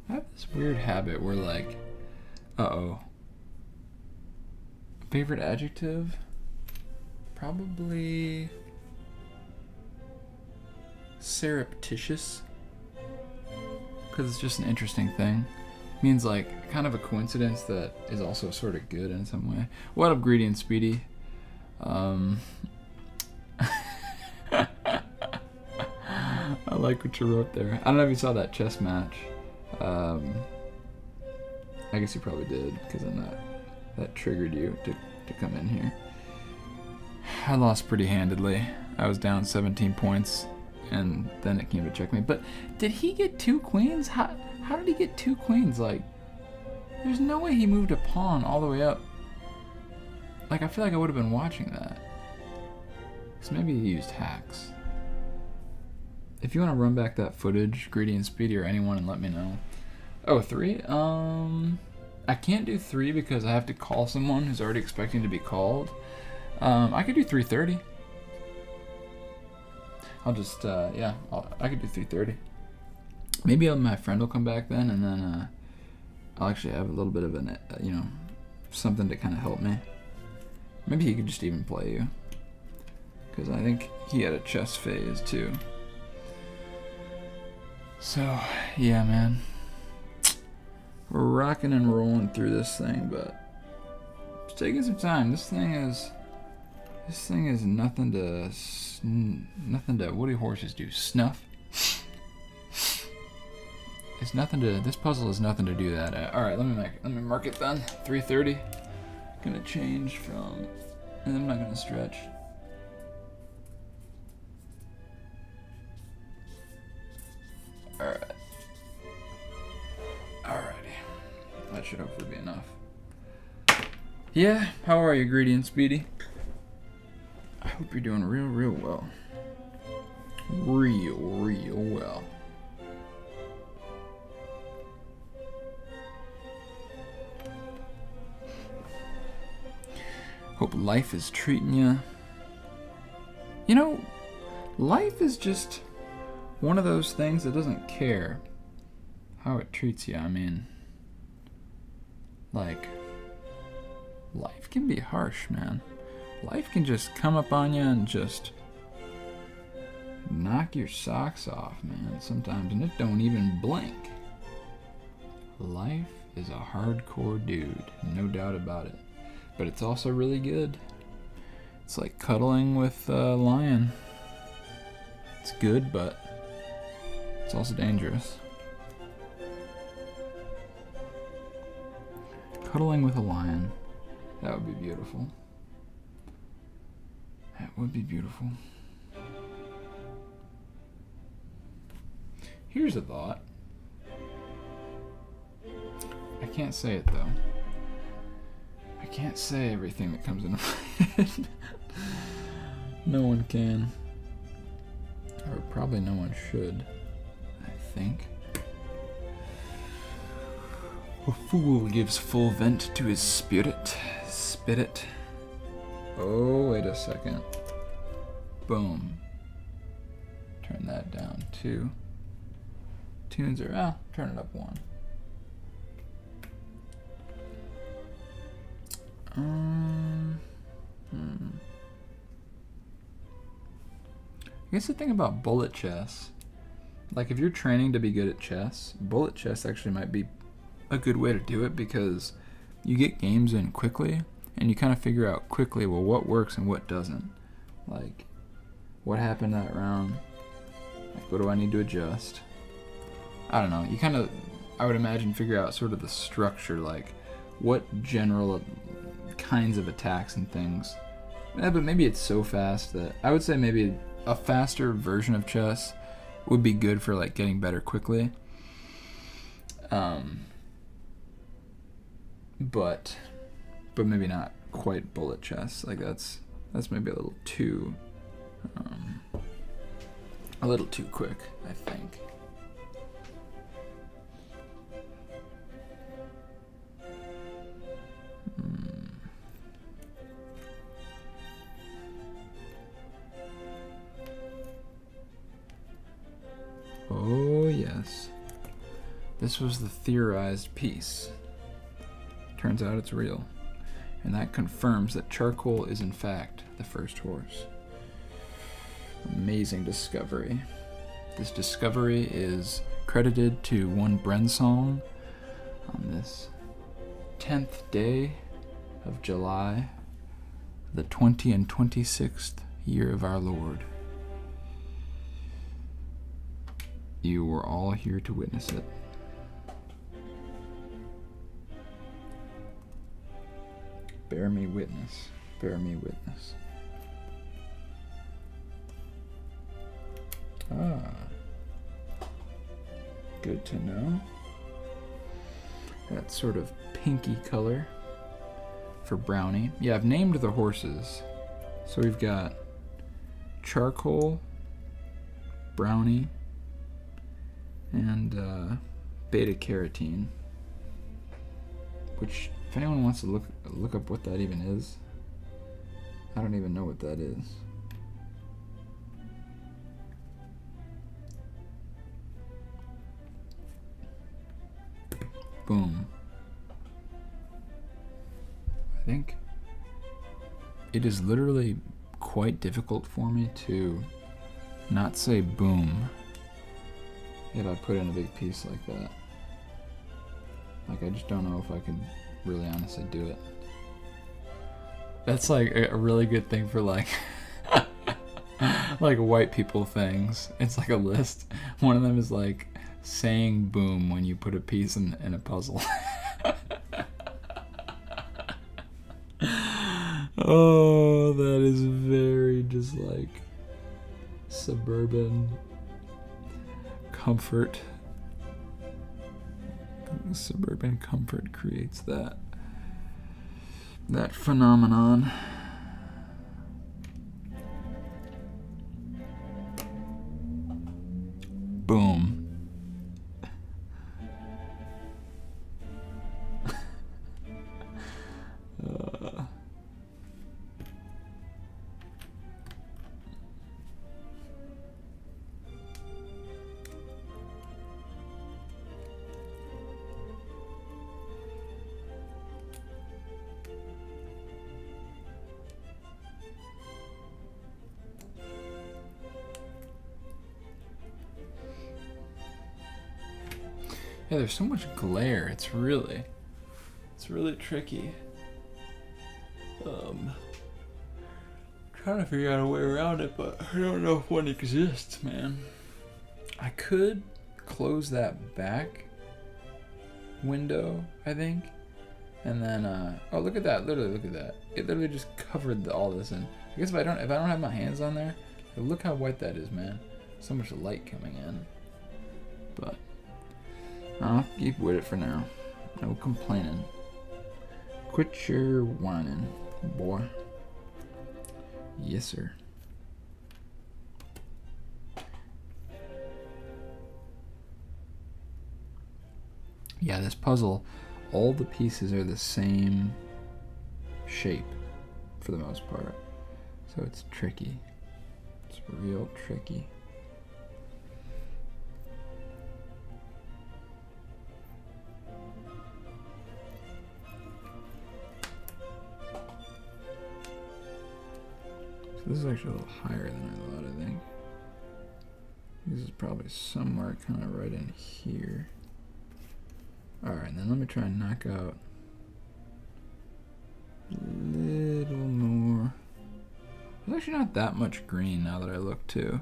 I have this weird habit where, like, favorite adjective? Probably surreptitious, because it's just an interesting thing. Means like kind of a coincidence that is also sort of good in some way. What up, Greedy and Speedy? I like what you wrote there. I don't know if you saw that chess match. I guess you probably did, because then that triggered you to come in here. I lost pretty handedly. I was down 17 points, and then it came to checkmate. But did he get 2 queens? How did he get 2 queens? Like, there's no way he moved a pawn all the way up. Like, I feel like I would have been watching that. Because maybe he used hacks. If you want to run back that footage, Greedy and Speedy or anyone, and let me know. Oh, 3? I can't do 3 because I have to call someone who's already expecting to be called. I could do 3:30. I'll just, I could do 3:30. Maybe my friend will come back then, and then I'll actually have a little bit of an, something to kind of help me. Maybe he could just even play you, because I think he had a chess phase too. So, yeah, man. We're rocking and rolling through this thing, but it's taking some time. This thing is nothing to what do horses do? Snuff. It's nothing to. This puzzle is nothing to do that at. All right, let me mark it then. 3:30. Gonna change from, and I'm not gonna stretch. All right. Alrighty. That should hopefully be enough. Yeah, how are you, Greedy and Speedy? I hope you're doing real well. Real well. Hope life is treating you. You know, life is just one of those things that doesn't care how it treats you. I mean, like, life can be harsh, man. Life can just come up on you and just knock your socks off, man, sometimes, and it don't even blink. Life is a hardcore dude, no doubt about it. But it's also really good. It's like cuddling with a lion. It's good, but it's also dangerous. Cuddling with a lion. That would be beautiful. That would be beautiful. Here's a thought. I can't say it though. I can't say everything that comes into my head. No one can. Or probably no one should, I think. A fool gives full vent to his spirit. Spit it. Oh, wait a second. Boom. Turn that down 2. Tunes are, turn it up 1. I guess the thing about bullet chess, like if you're training to be good at chess, bullet chess actually might be a good way to do it because you get games in quickly and you kind of figure out quickly, well, what works and what doesn't. Like, what happened that round? Like, what do I need to adjust? I don't know. You kind of, I would imagine, figure out sort of the structure, like what general kinds of attacks and things. Yeah, but maybe it's so fast that I would say maybe a faster version of chess would be good for like getting better quickly. But maybe not quite bullet chess. Like that's maybe a little too quick, I think. Oh yes, this was the theorized piece. Turns out it's real, and that confirms that charcoal is in fact the first horse. Amazing discovery. This discovery is credited to one brensong on this 10th day of July, the 26th year of our Lord. You were all here to witness it. Bear me witness. Bear me witness. Good to know. That sort of pinky color for Brownie. Yeah, I've named the horses. So we've got Charcoal, Brownie, and beta carotene, which if anyone wants to look up what that even is, I don't even know what that is. Boom. I think it is literally quite difficult for me to not say boom if I put in a big piece like that. Like, I just don't know if I could really honestly do it. That's like a really good thing for like like white people things. It's like a list. One of them is like saying boom when you put a piece in a puzzle. Oh, that is very just like suburban comfort. Suburban comfort creates that phenomenon. Boom. Yeah, there's so much glare. It's really tricky. Trying to figure out a way around it, but I don't know if one exists, man. I could close that back window, I think, and then oh, look at that! Literally, look at that! It literally just covered all this in. I guess if I don't have my hands on there, look how white that is, man. So much light coming in. But I'll keep with it for now. No complaining. Quit your whining, boy. Yes, sir. Yeah, this puzzle, all the pieces are the same shape for the most part. So it's tricky. It's real tricky. So this is actually a little higher than I thought, I think. This is probably somewhere kind of right in here. Alright, then let me try and knock out a little more. There's actually not that much green now that I look too.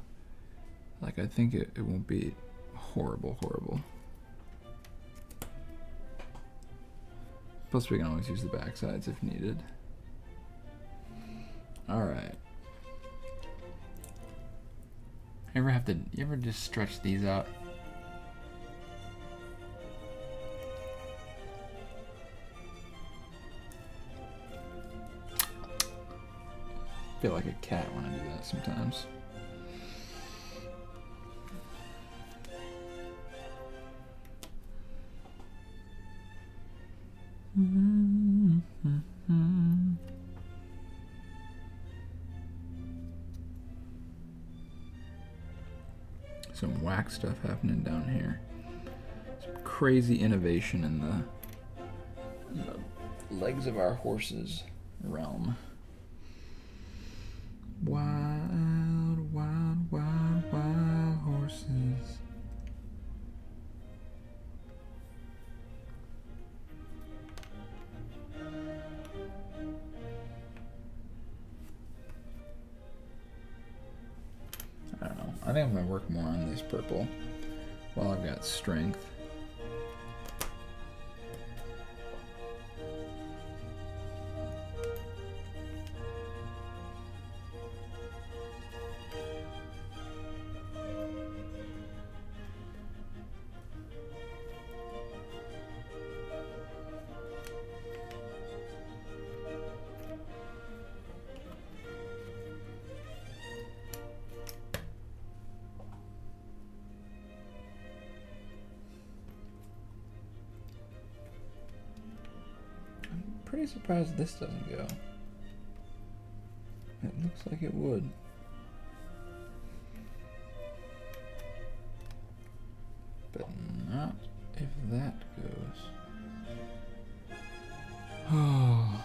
Like, I think it won't be horrible. Plus we can always use the back sides if needed. Alright. You ever just stretch these out? I feel like a cat when I do that sometimes. Some whack stuff happening down here. Some crazy innovation in the legs of our horses realm. Wild, wild, wild, wild horses. I don't know. I think I'm going to work more on this purple while I've got strength. Pretty surprised this doesn't go. It looks like it would. But not if that goes. Oh.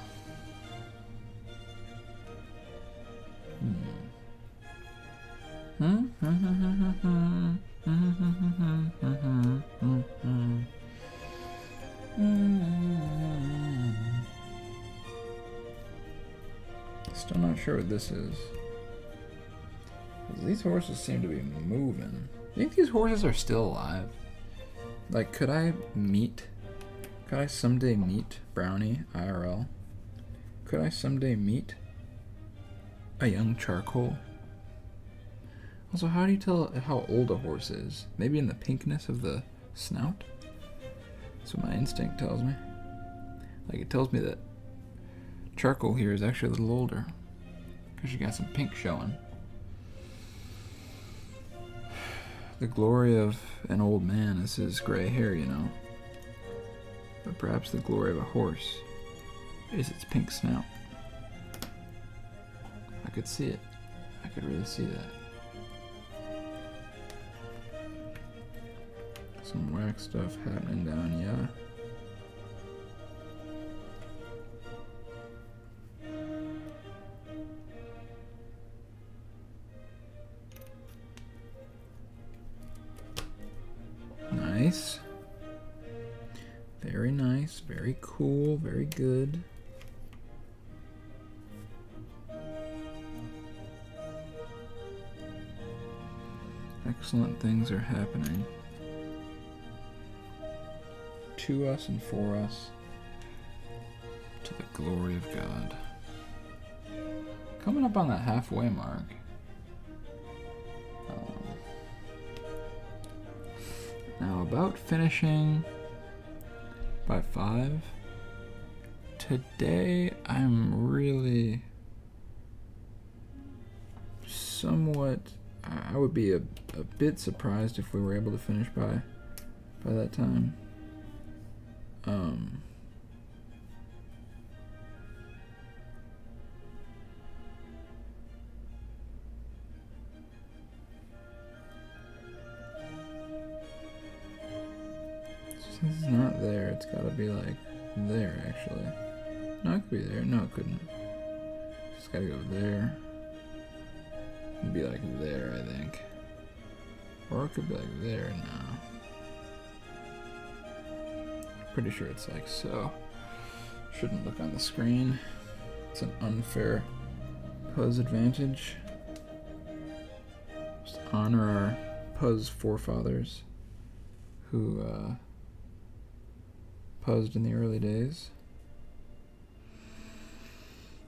Still not sure what this is. These horses seem to be moving. Do you think these horses are still alive? Like, could I someday meet Brownie IRL? Could I someday meet a young charcoal? Also, how do you tell how old a horse is? Maybe in the pinkness of the snout? That's what my instinct tells me. Like, it tells me that charcoal here is actually a little older because you got some pink showing. The glory of an old man is his gray hair, you know. But perhaps the glory of a horse is its pink snout. I could see it. I could really see that. Some whack stuff happening down, yeah. Nice. Very nice, very cool, very good. Excellent things are happening to us and for us, to the glory of God. Coming up on that halfway mark. Now about finishing by 5. Today I'm really somewhat, I would be a bit surprised if we were able to finish by that time. Since it's not there, it's gotta be like there actually. No, it could be there. No, it couldn't. It's gotta go there. It'd be like there, I think. Or it could be like there now. Pretty sure it's like so. Shouldn't look on the screen. It's an unfair Puzz advantage. Just honor our Puzz forefathers who Puzzed in the early days.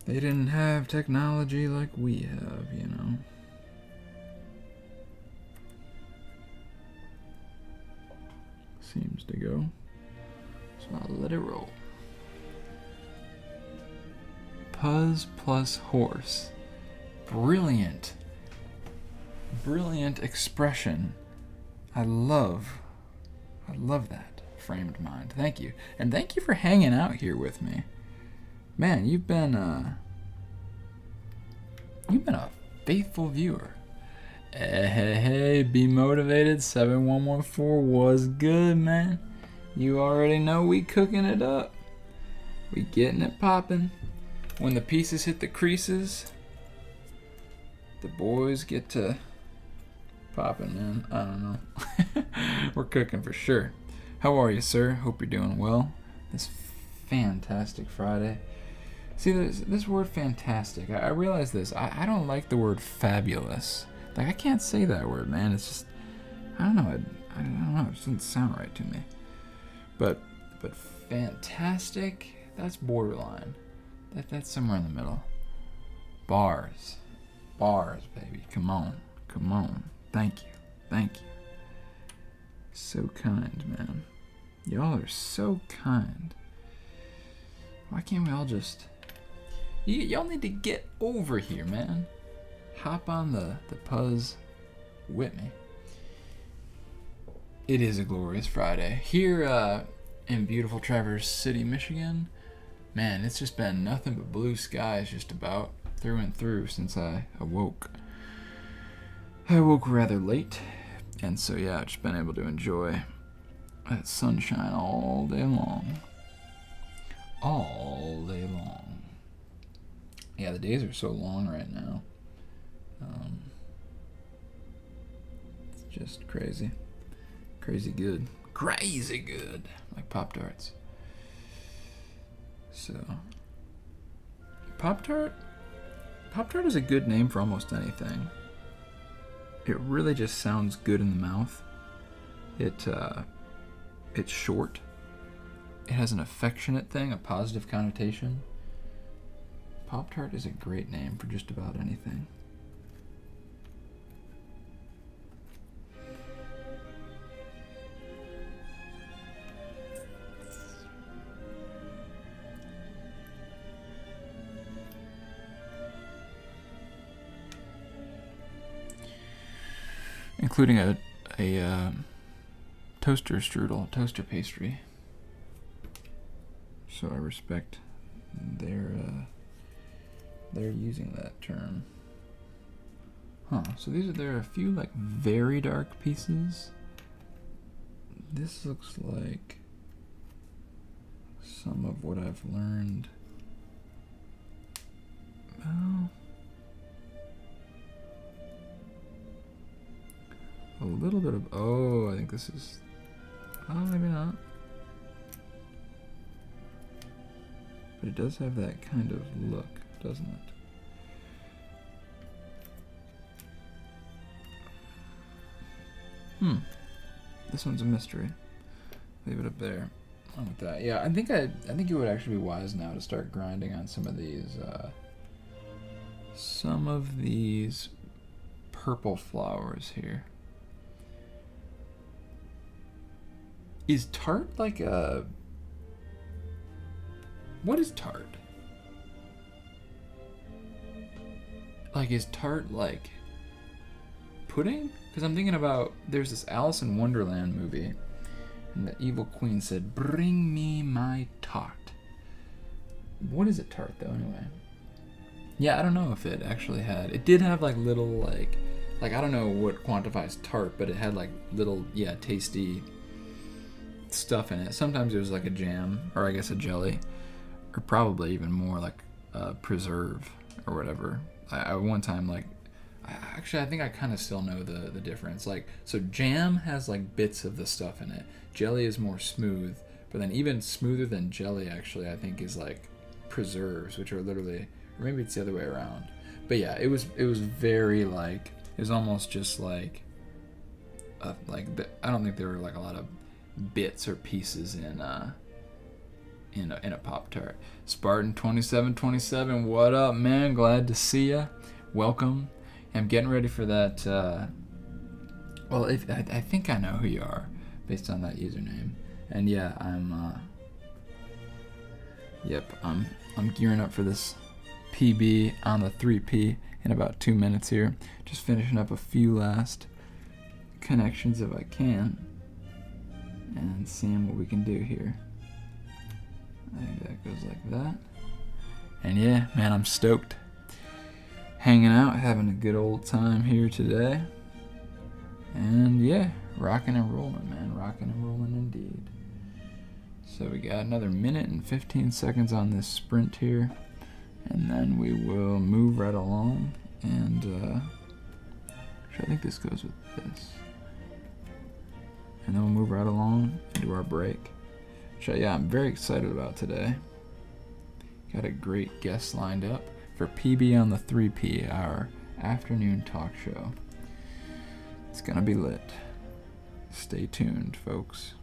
They didn't have technology like we have, you know. Seems to go. So I'll let it roll. Puzz plus horse. Brilliant. Brilliant expression. I love that framed mind. Thank you. And thank you for hanging out here with me. Man, you've been a faithful viewer. Hey, be motivated. 7114 was good, man. You already know we cooking it up. We getting it popping. When the pieces hit the creases, the boys get to popping, man. I don't know. We're cooking for sure. How are you, sir? Hope you're doing well. This fantastic Friday. See, this word fantastic. I realize this. I don't like the word fabulous. Like, I can't say that word, man. It's just, I don't know. I don't know. It just doesn't sound right to me. But fantastic, that's borderline. That's somewhere in the middle. Bars, baby. Come on. Thank you. So kind, man. Y'all are so kind. Why can't we all just... Y'all need to get over here, man. Hop on the Puzz with me. It is a glorious Friday. Here in beautiful Traverse City, Michigan, man, it's just been nothing but blue skies just about through and through since I awoke. I woke rather late, and so yeah, I've just been able to enjoy that sunshine all day long. All day long. Yeah, the days are so long right now. It's just crazy. Crazy good. Crazy good. Like Pop-Tarts. So, Pop-Tart is a good name for almost anything. It really just sounds good in the mouth. It's short. It has an affectionate thing, a positive connotation. Pop-Tart is a great name for just about anything. Including a toaster strudel, toaster pastry. So I respect their using that term. So there are a few like very dark pieces. This looks like some of what I've learned. Well, a little bit of, I think this is, maybe not. But it does have that kind of look, doesn't it? This one's a mystery. Leave it up there. On with that. Yeah, I think it would actually be wise now to start grinding on some of these purple flowers here. Is tart like a... What is tart? Like, is tart like pudding? Because I'm thinking about, there's this Alice in Wonderland movie, and the evil queen said, "Bring me my tart." What is a tart, though, anyway? Yeah, I don't know if it actually had... It did have, like, little, like I don't know what quantifies tart, but it had, like, little, tasty stuff in it. Sometimes it was, like, a jam, or I guess a jelly, or probably even more, like, preserve, or whatever. I one time, like... Actually, I think I kind of still know the difference. Like, so jam has, like, bits of the stuff in it. Jelly is more smooth, but then even smoother than jelly, actually, I think is, like, preserves, which are literally... Or maybe it's the other way around. But yeah, it was very, like... It was almost just, like... I don't think there were, like, a lot of bits or pieces in a Pop-Tart. Spartan 2727, what up, man? Glad to see ya. Welcome. I'm getting ready for that. Well, I think I know who you are based on that username. And yeah, I'm gearing up for this PB on the 3P in about 2 minutes here. Just finishing up a few last connections if I can, and seeing what we can do here. I think that goes like that. And yeah, man, I'm stoked. Hanging out, having a good old time here today. And yeah, rocking and rolling, man. Rocking and rolling indeed. So we got another minute and 15 seconds on this sprint here. And then we will move right along. And I think this goes with this. And then we'll move right along into our break. Which, yeah, I'm very excited about today. Got a great guest lined up for PB on the 3P, our afternoon talk show. It's gonna be lit. Stay tuned, folks.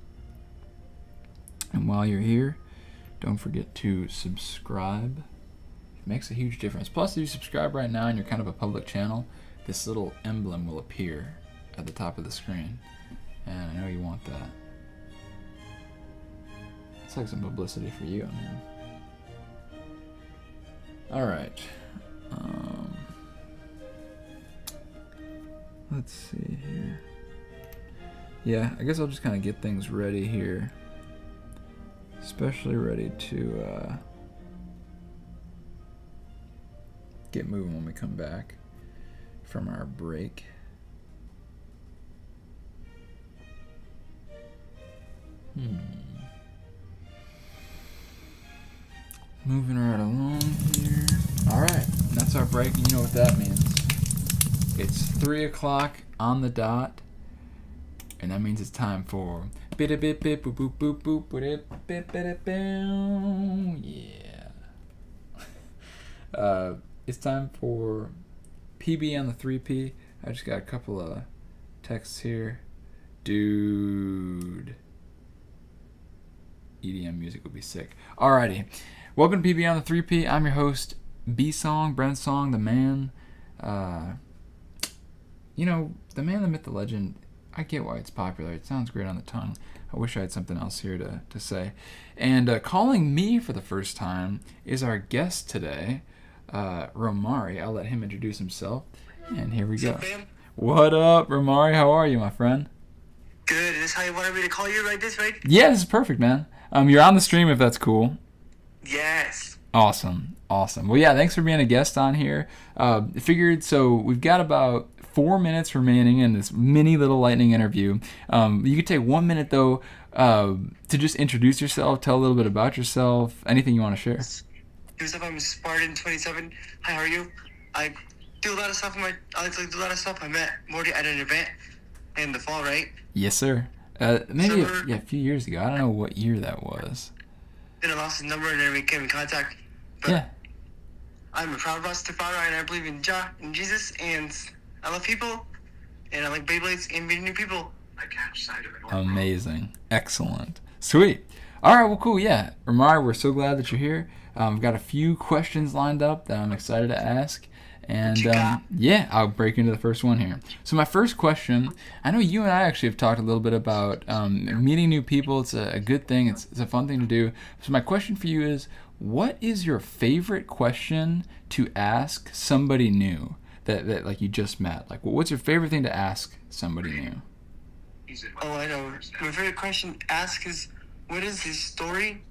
And while you're here, don't forget to subscribe. It makes a huge difference. Plus, if you subscribe right now and you're kind of a public channel, this little emblem will appear at the top of the screen. And I know you want that. It's like some publicity for you, man. Alright. Let's see here. Yeah, I guess I'll just kind of get things ready here. Especially ready to get moving when we come back from our break. Moving right along here. Alright, that's our break, and you know what that means. It's 3 o'clock on the dot, and that means it's time for yeah. It's time for PB on the 3P. I just got a couple of texts here. Dude. EDM music would be sick. Alrighty. Welcome to PB on the 3P. I'm your host, brensong, the man. The man, the myth, the legend. I get why it's popular. It sounds great on the tongue. I wish I had something else here to say. And calling me for the first time is our guest today, Romari. I'll let him introduce himself. And here we go. What's up, man? What up, Romari? How are you, my friend? Good. Is this how you wanted me to call you, right? Yeah, this is perfect, man. You're on the stream if that's cool. Yes. Awesome. Well, yeah, thanks for being a guest on here. Figured, so we've got about 4 minutes remaining in this mini little lightning interview. You could take 1 minute, though, to just introduce yourself, tell a little bit about yourself, anything you want to share. Hey, what's up? I'm Spartan 27. Hi, how are you? I do a lot of stuff. I like to do a lot of stuff. I met Morty at an event in the fall, right? Yes, sir. Maybe Summer. a few years ago. I don't know what year that was. then I lost his number and then we came in contact. But Yeah. I'm a proud Rastafari and I believe in Jah and Jesus and I love people and I like Beyblades and meeting new people. I catch sight of it. Amazing. Excellent. Sweet. All right, well, cool. Yeah. Ramari, we're so glad that you're here. I've got a few questions lined up that I'm excited to ask. And yeah, I'll break into the first one here. So my first question, I know you and I actually have talked a little bit about meeting new people. It's a good thing. It's a fun thing to do. So my question for you is, what is your favorite question to ask somebody new that like you just met? Like, what's your favorite thing to ask somebody new? Oh, I know. My favorite question to ask is, what is this story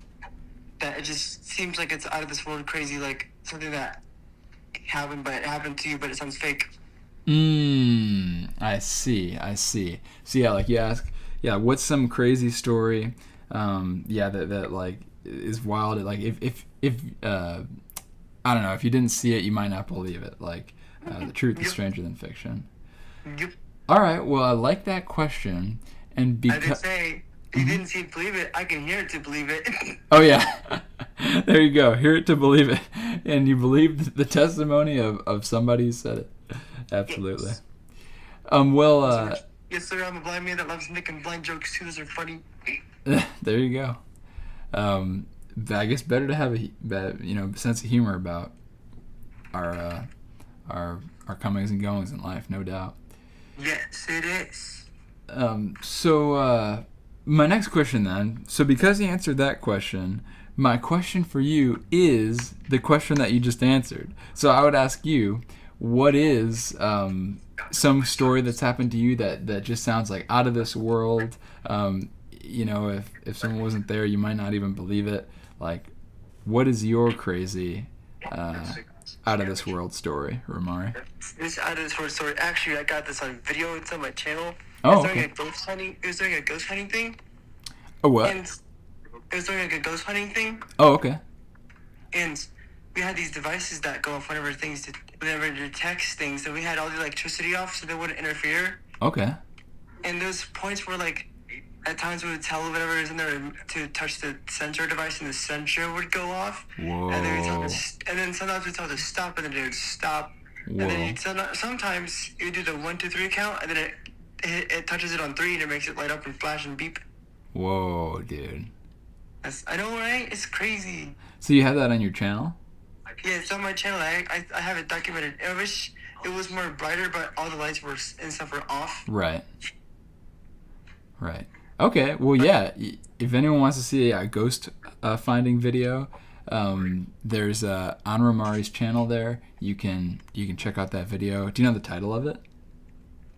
that it just seems like it's out of this world crazy, like something that happened, but it happened to you, but it sounds fake. I see. So yeah, like you ask, yeah, what's some crazy story, that like is wild. Like if I don't know, if you didn't see it, you might not believe it. Like the truth is stranger than fiction. Yep. All right, well, I like that question, and I did because say, if you didn't see it, believe it. I can hear it to believe it. oh yeah, there you go, hear it to believe it, and you believe the testimony of somebody who said it. Absolutely. Yes. Well, Yes, sir. I'm a blind man that loves making blind jokes too. Those are funny. there you go. I guess better to have a sense of humor about our comings and goings in life, no doubt. Yes, it is. So my next question then. So because you answered that question, my question for you is the question that you just answered. So I would ask you, what is some story that's happened to you that just sounds like out of this world? If someone wasn't there, you might not even believe it. Like, what is your crazy out of this world story, Ramari? This out of this world story. Actually, I got this on video. It's on my channel. Oh, It okay. was doing a ghost hunting thing. Oh, what? And it was doing like a ghost hunting thing. Oh, okay. And we had these devices that go off whenever it detects things. So we had all the electricity off so they wouldn't interfere. Okay. And those points were at times we would tell whatever is in there to touch the sensor device and the sensor would go off. Whoa. And then sometimes we tell it to stop and then it would stop. Whoa. And then sometimes you do the 1, 2, 3 count and then it touches it on 3 and it makes it light up and flash and beep. Whoa, dude. I know, right? It's crazy. So you have that on your channel? Yeah, it's on my channel. I have it documented. I wish it was more brighter, but all the lights and stuff were off. Right. Okay. Well, yeah. If anyone wants to see a ghost finding video, there's on Ramari's channel there. You can check out that video. Do you know the title of it?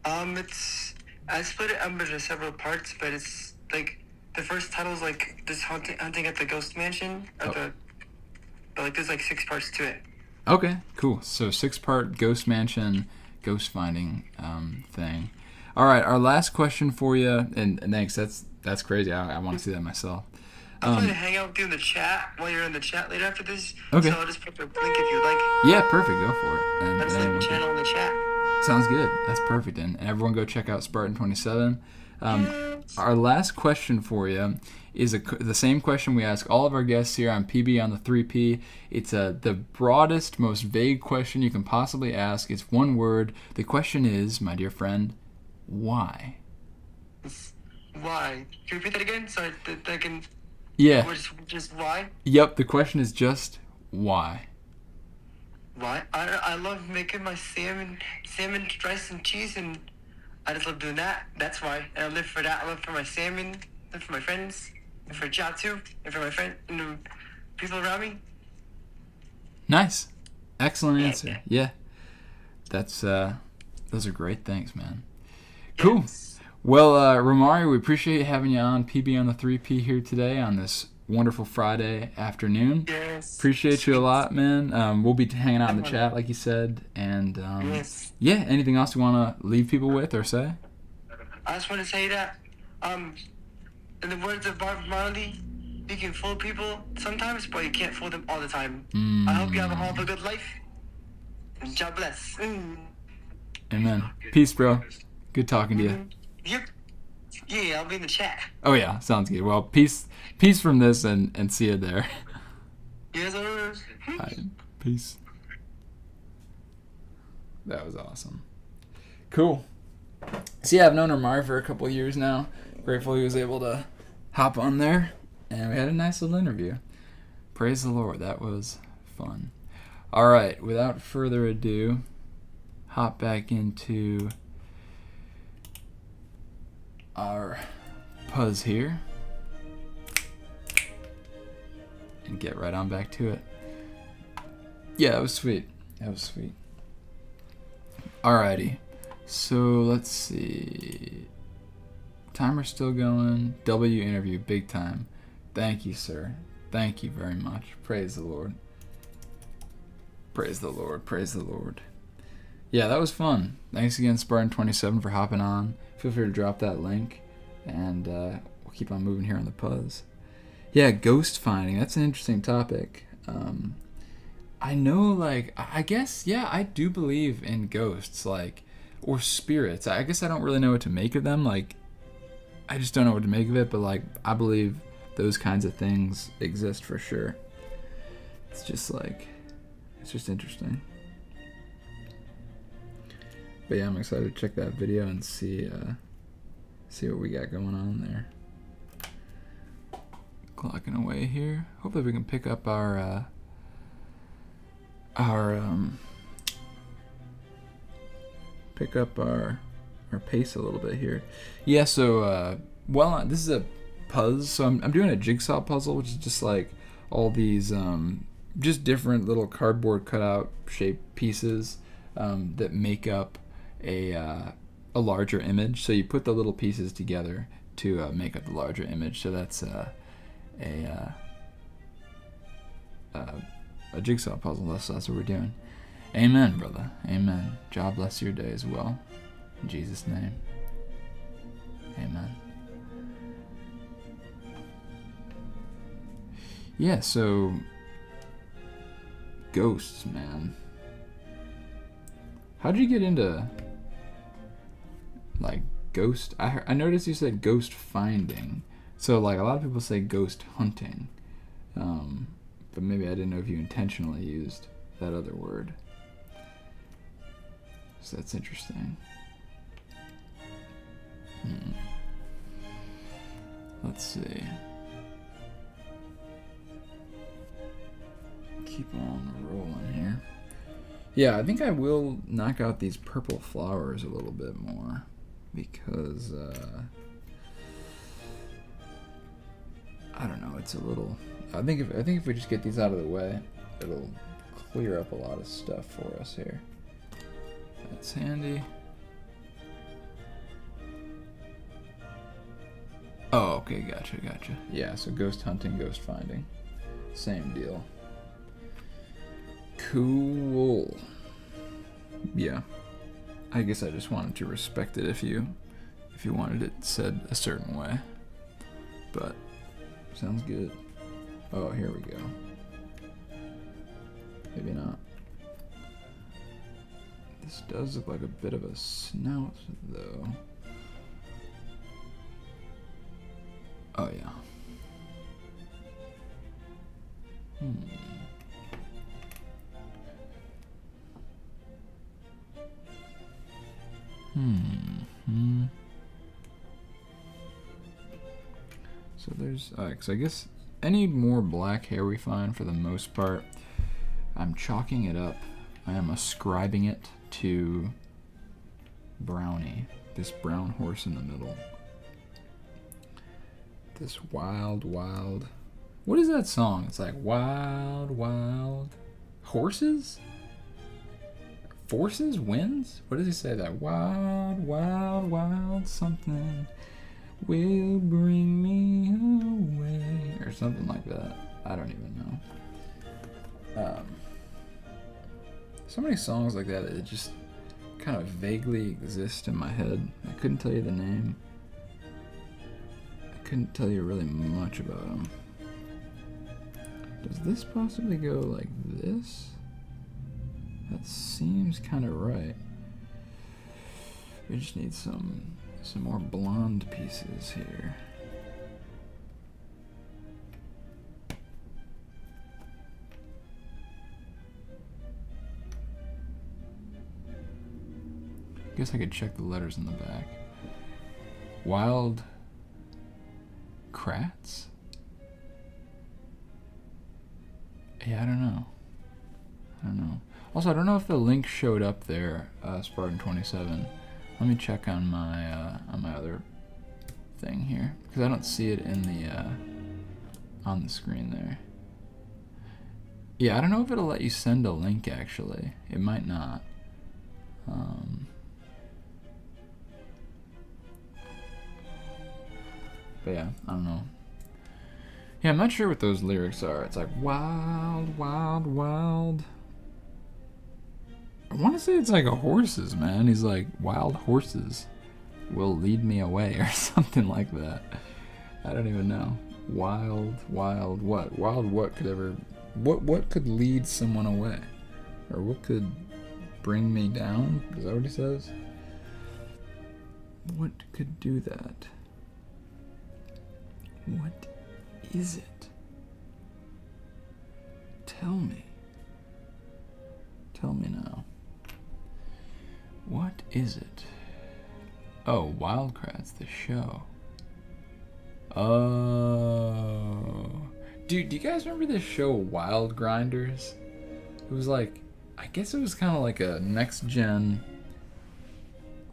I split it up into several parts, but it's the first title is this hunting at the ghost mansion. But there's 6 parts to it. Okay, cool. So 6-part ghost mansion, ghost finding thing. All right, our last question for you, and thanks. That's crazy. I want to see that myself. I'm going to hang out with you in the chat while you're in the chat later after this. Okay. So I'll just put the link if you'd like. Yeah, perfect. Go for it. I'll just leave the channel in the chat. Sounds good. That's perfect. And everyone go check out Spartan 27. Our last question for you is the same question we ask all of our guests here on PB on the 3P. It's the broadest, most vague question you can possibly ask. It's one word. The question is, my dear friend, why? Why? Can you repeat that again? Sorry, that can... Yeah. Just why? Yep, the question is just why. Why? I love making my salmon, rice, and cheese, and I just love doing that. That's why. And I live for that. I live for my salmon, live for my friends, and for job too, and for my friend and the people around me. Nice. Excellent answer. Yeah. That's those are great things, man. Cool. Yes. Well, Ramari, we appreciate having you on PB on the 3P here today on this wonderful Friday afternoon. Yes. Appreciate you a lot, man. We'll be hanging out in the chat, like you said. And Yes. yeah, anything else you want to leave people with or say? I just want to say that, in the words of Bob Marley, you can fool people sometimes, but you can't fool them all the time. I hope you have a good life. And God bless. Amen. Peace, bro. Good talking to you. Yep. Yeah, I'll be in the chat. Oh yeah, sounds good. Well, peace from this, and see you there. Yes, sir. All right, peace. That was awesome. Cool. So yeah, I've known Omar for a couple of years now. Grateful he was able to hop on there, and we had a nice little interview. Praise the Lord, that was fun. All right, without further ado, hop back into our Puzz here and get right on back to it. Yeah, that was sweet. That was sweet. Alrighty, so let's see. Timer's still going. W interview, big time. Thank you, sir. Thank you very much. Praise the Lord. Praise the Lord. Praise the Lord. Yeah, that was fun. Thanks again, Spartan27, for hopping on. Feel free to drop that link, and we'll keep on moving here on the Puzz. Yeah, ghost finding. That's an interesting topic. I know, like, I guess, yeah, I do believe in ghosts, like, or spirits. I guess I don't really know what to make of them. Like, I just don't know what to make of it, but, like, I believe those kinds of things exist for sure. It's just, like, it's just interesting. But yeah, I'm excited to check that video and see what we got going on there. Clocking away here. Hopefully we can pick up our pace a little bit here. Yeah, so this is a Puzz, so I'm doing a jigsaw puzzle, which is just like all these just different little cardboard cutout shaped pieces that make up a larger image. So you put the little pieces together to make up the larger image. So that's a jigsaw puzzle. That's what we're doing. Amen, brother. Amen. God bless your day as well. In Jesus' name. Amen. Yeah, so ghosts, man. How'd you get into like ghost? I noticed you said ghost finding. So like a lot of people say ghost hunting. But maybe I didn't know if you intentionally used that other word. So that's interesting. Let's see. Keep on rolling here. Yeah, I think I will knock out these purple flowers a little bit more because I don't know. It's a little. I think if we just get these out of the way, it'll clear up a lot of stuff for us here. That's handy. Oh, okay, gotcha. Yeah, so ghost hunting, ghost finding, same deal. Cool. Yeah, I guess I just wanted to respect it if you wanted it said a certain way. But sounds good. Oh, here we go. Maybe not. This does look like a bit of a snout, though. Oh, yeah. So there's, so I guess any more black hair we find, for the most part, I'm chalking it up. I am ascribing it to Brownie, this brown horse in the middle. This wild, wild. What is that song? It's like wild, wild horses? Forces? Winds? What does he say? That wild, wild, wild something will bring me away, or something like that. I don't even know. So many songs like that that just kind of vaguely exist in my head. I couldn't tell you the name. I couldn't tell you really much about them. Does this possibly go like this? That seems kind of right. We just need some Some more blonde pieces here. Guess I could check the letters in the back. Wild Kratts? Yeah, I don't know. Also, I don't know if the link showed up there, Spartan 27. Let me check on my other thing here, because I don't see it in the on the screen there. Yeah, I don't know if it'll let you send a link. Actually, it might not. But yeah, I don't know. Yeah, I'm not sure what those lyrics are. It's like wild, wild, wild. I want to say it's like a horses, man. He's like, wild horses will lead me away or something like that. I don't even know. Wild, wild what? Wild what could ever... What could lead someone away? Or what could bring me down? Is that what he says? What could do that? What is it? Tell me. Tell me now. What is it? Oh, Wild Kratts, the show. Oh. Dude, do you guys remember this show Wild Grinders? It was like, I guess it was kind of like a next-gen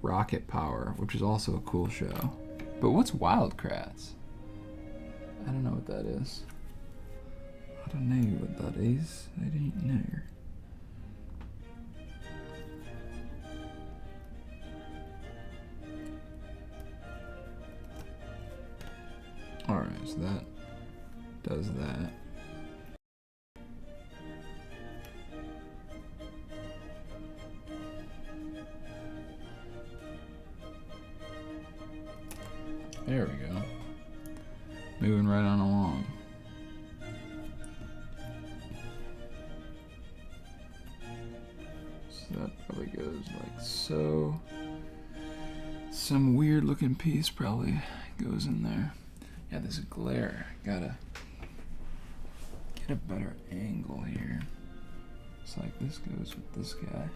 Rocket Power, which is also a cool show. But what's Wild Kratts? I don't know what that is. I don't know what that is. I don't know. Alright, so that does that. There we go. Moving right on along. So that probably goes like so. Some weird looking piece probably goes in there. Yeah, this glare. Gotta get a better angle here. It's like this goes with this guy.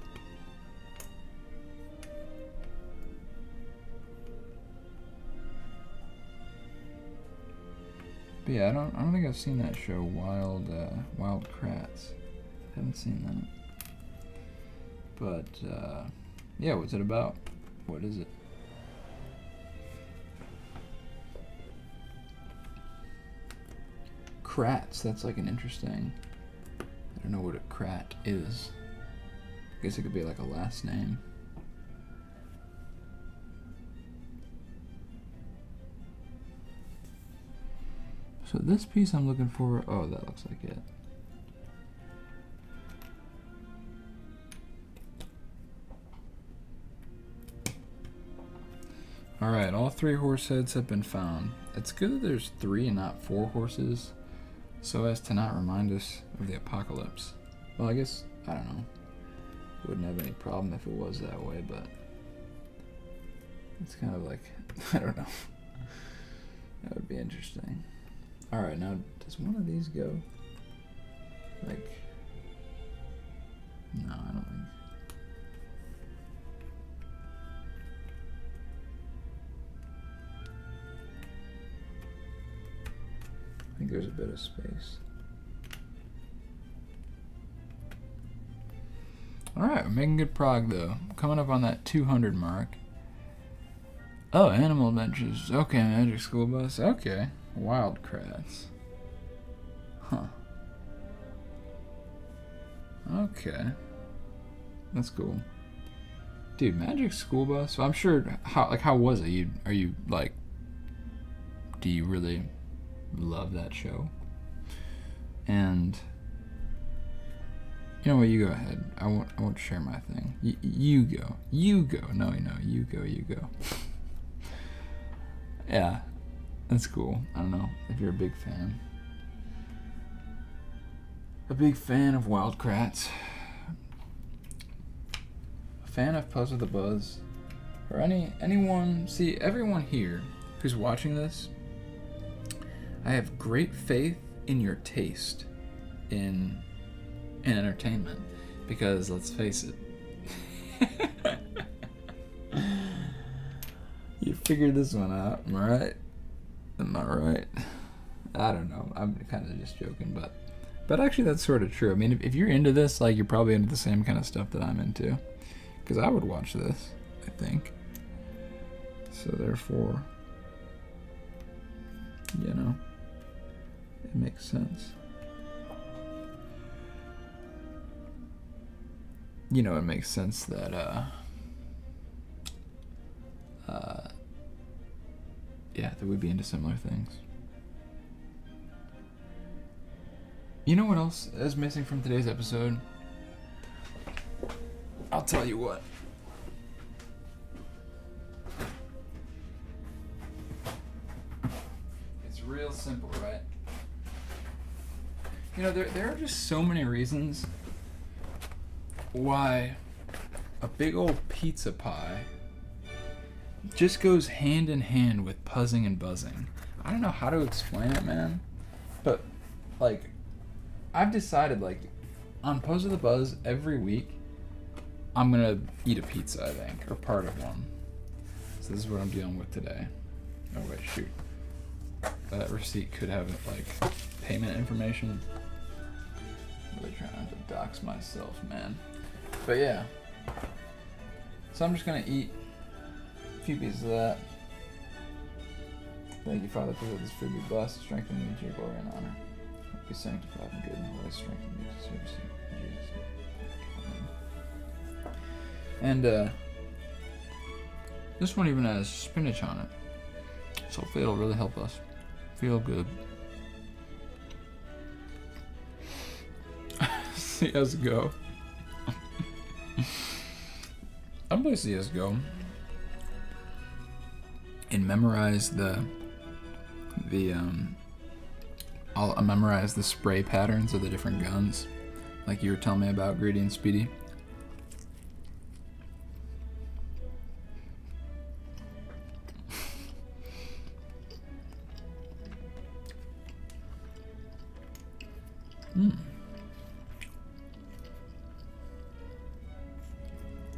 But yeah, I don't think I've seen that show, Wild Kratts. Haven't seen that. But yeah, what's it about? What is it? Kratts, that's like an interesting... I don't know what a Kratt is. I guess it could be like a last name. So this piece I'm looking for... Oh, that looks like it. Alright, all 3 horse heads have been found. It's good that there's 3 and not 4 horses, so as to not remind us of the apocalypse. Well, I guess, I don't know. Wouldn't have any problem if it was that way, but it's kind of like, I don't know. That would be interesting. Alright, now, does one of these go? Like, no, I don't think. I think there's a bit of space. Alright, we're making good prog though. Coming up on that 200 mark. Oh, Animal Adventures. Okay, Magic School Bus. Okay. Wild Kratts. Huh. Okay. That's cool. Dude, Magic School Bus. I'm sure. How was it? Are you like? Do you really love that show? And you know what? You go ahead. I won't share my thing. You go. You go. No. You go. You go. Yeah. That's cool. I don't know if you're a big fan. A big fan of Wild Kratts. A fan of Puzzed with the Buzz. or anyone, see, everyone here who's watching this, I have great faith in your taste in entertainment, because let's face it, you figured this one out, am I right? Am I right? I don't know. I'm kind of just joking, but actually that's sort of true. I mean, if you're into this, like, you're probably into the same kind of stuff that I'm into, because I would watch this, I think. So therefore, you know, it makes sense. You know, it makes sense that yeah, that we'd be into similar things. You know what else is missing from today's episode? I'll tell you what. It's real simple, right? You know, there are just so many reasons why a big old pizza pie just goes hand in hand with puzzing and buzzing. I don't know how to explain it, man. But, like, I've decided, like, on Puzzed the Buzz every week, I'm gonna eat a pizza, I think, or part of one. So this is what I'm dealing with today. Oh wait, shoot. That receipt could have, like, payment information. I'm really trying to dox myself, man. But yeah. So I'm just gonna eat a few pieces of that. Thank you, Father, for this food be blessed, strengthen me to your glory and honor. Be sanctified and good and holy, strengthen me to service you. In Jesus' name. And this one even has spinach on it, so hopefully it'll really help us feel good. CSGO. I'm gonna play CSGO and memorize I'll memorize the spray patterns of the different guns, like you were telling me about, Greedy and Speedy.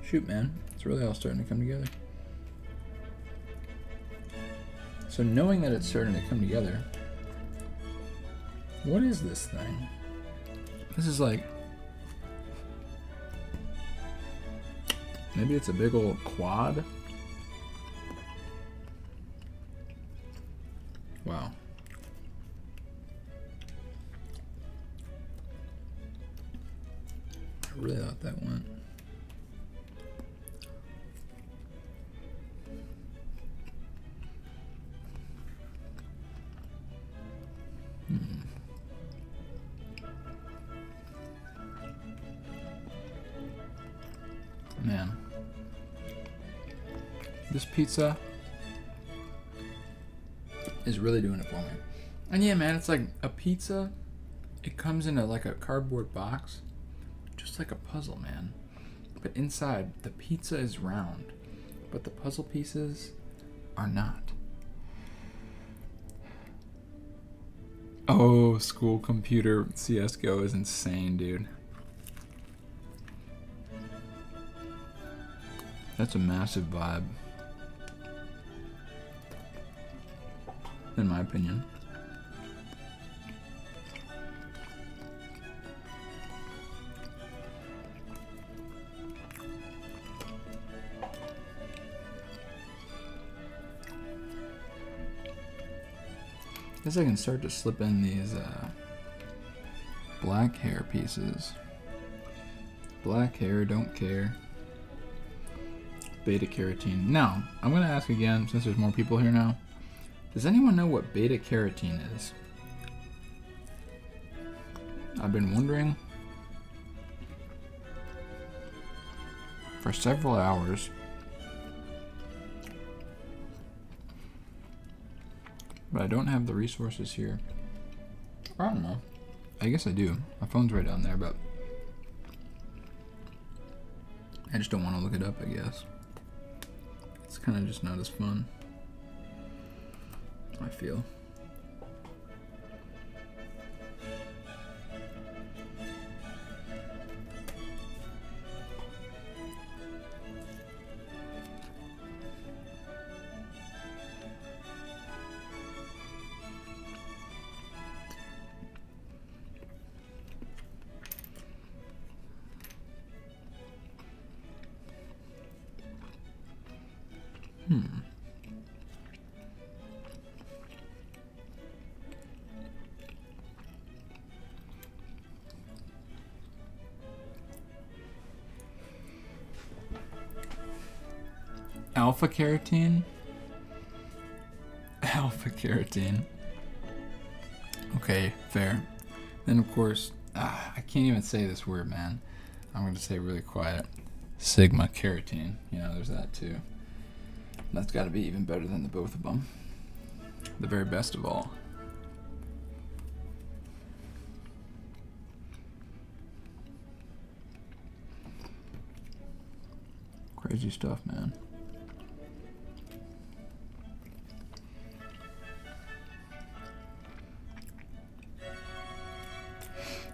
Shoot, man, it's really all starting to come together. So knowing that it's starting to come together, what is this thing? This is like, maybe it's a big old quad? Wow. I really thought that went. Man, this pizza is really doing it for me. And yeah, man, it's like a pizza. It comes in like a cardboard box, just like a puzzle, man. But inside, the pizza is round, but the puzzle pieces are not. Oh, school computer CSGO is insane, dude. That's a massive vibe, in my opinion. Guess I can start to slip in these black hair pieces. Black hair, don't care. Beta carotene. Now, I'm going to ask again, since there's more people here now. Does anyone know what beta carotene is? I've been wondering for several hours. But I don't have the resources here. I don't know. I guess I do. My phone's right down there, but I just don't want to look it up, I guess. It's kind of just not as fun, I feel. Alpha carotene? Alpha carotene. Okay, fair. Then of course, I can't even say this word, man. I'm going to say it really quiet. Sigma carotene. You know, there's that too. That's got to be even better than the both of them. The very best of all. Crazy stuff, man.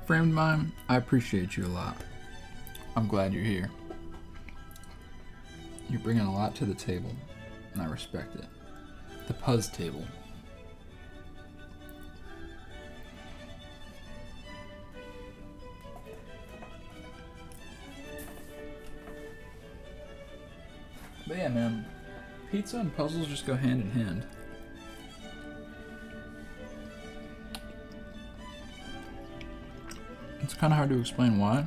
Framed Mime, I appreciate you a lot. I'm glad you're here. You're bringing a lot to the table, and I respect it. The Puzz table. But yeah, man, pizza and puzzles just go hand in hand. It's kind of hard to explain why.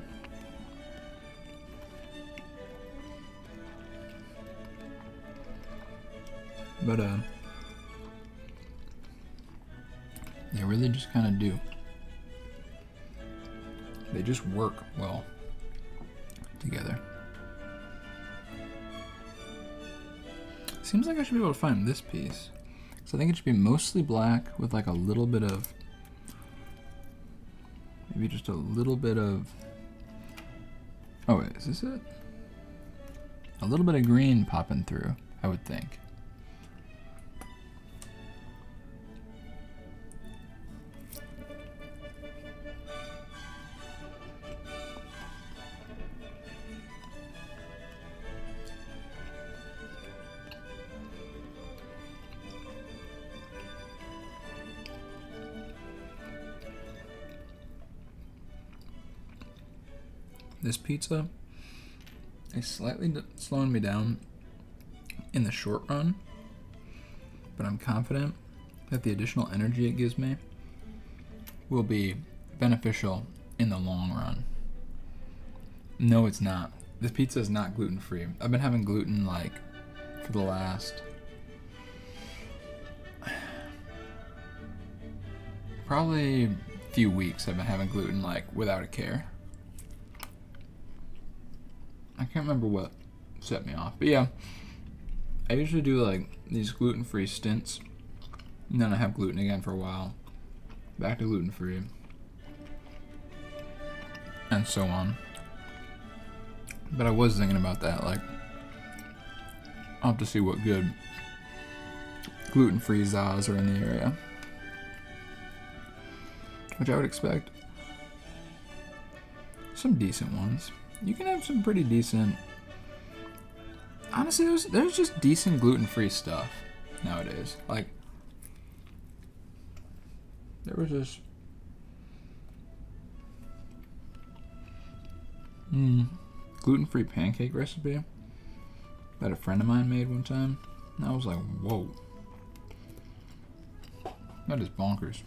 But, they really just kind of do. They just work well together. Seems like I should be able to find this piece. So I think it should be mostly black with like a little bit of, maybe just a little bit of, oh wait, is this it? A little bit of green popping through, I would think. This pizza is slightly slowing me down in the short run, but I'm confident that the additional energy it gives me will be beneficial in the long run. No, it's not. This pizza is not gluten-free. I've been having gluten like for the last probably few weeks. I've been having gluten like without a care. I can't remember what set me off, but yeah, I usually do like these gluten-free stints, and then I have gluten again for a while, back to gluten-free, and so on. But I was thinking about that, like, I'll have to see what good gluten-free Zaz are in the area, which I would expect some decent ones. You can have some pretty decent, honestly, there's just decent gluten-free stuff nowadays. Like, there was this gluten-free pancake recipe that a friend of mine made one time, and I was like, whoa, that is bonkers.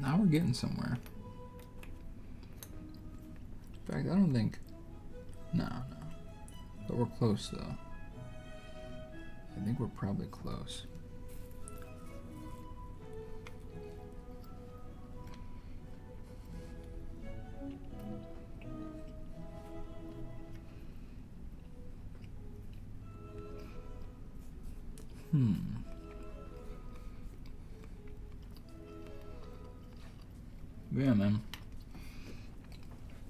Now we're getting somewhere. fact, I don't think... No. But we're close, though. I think we're probably close. Yeah, man.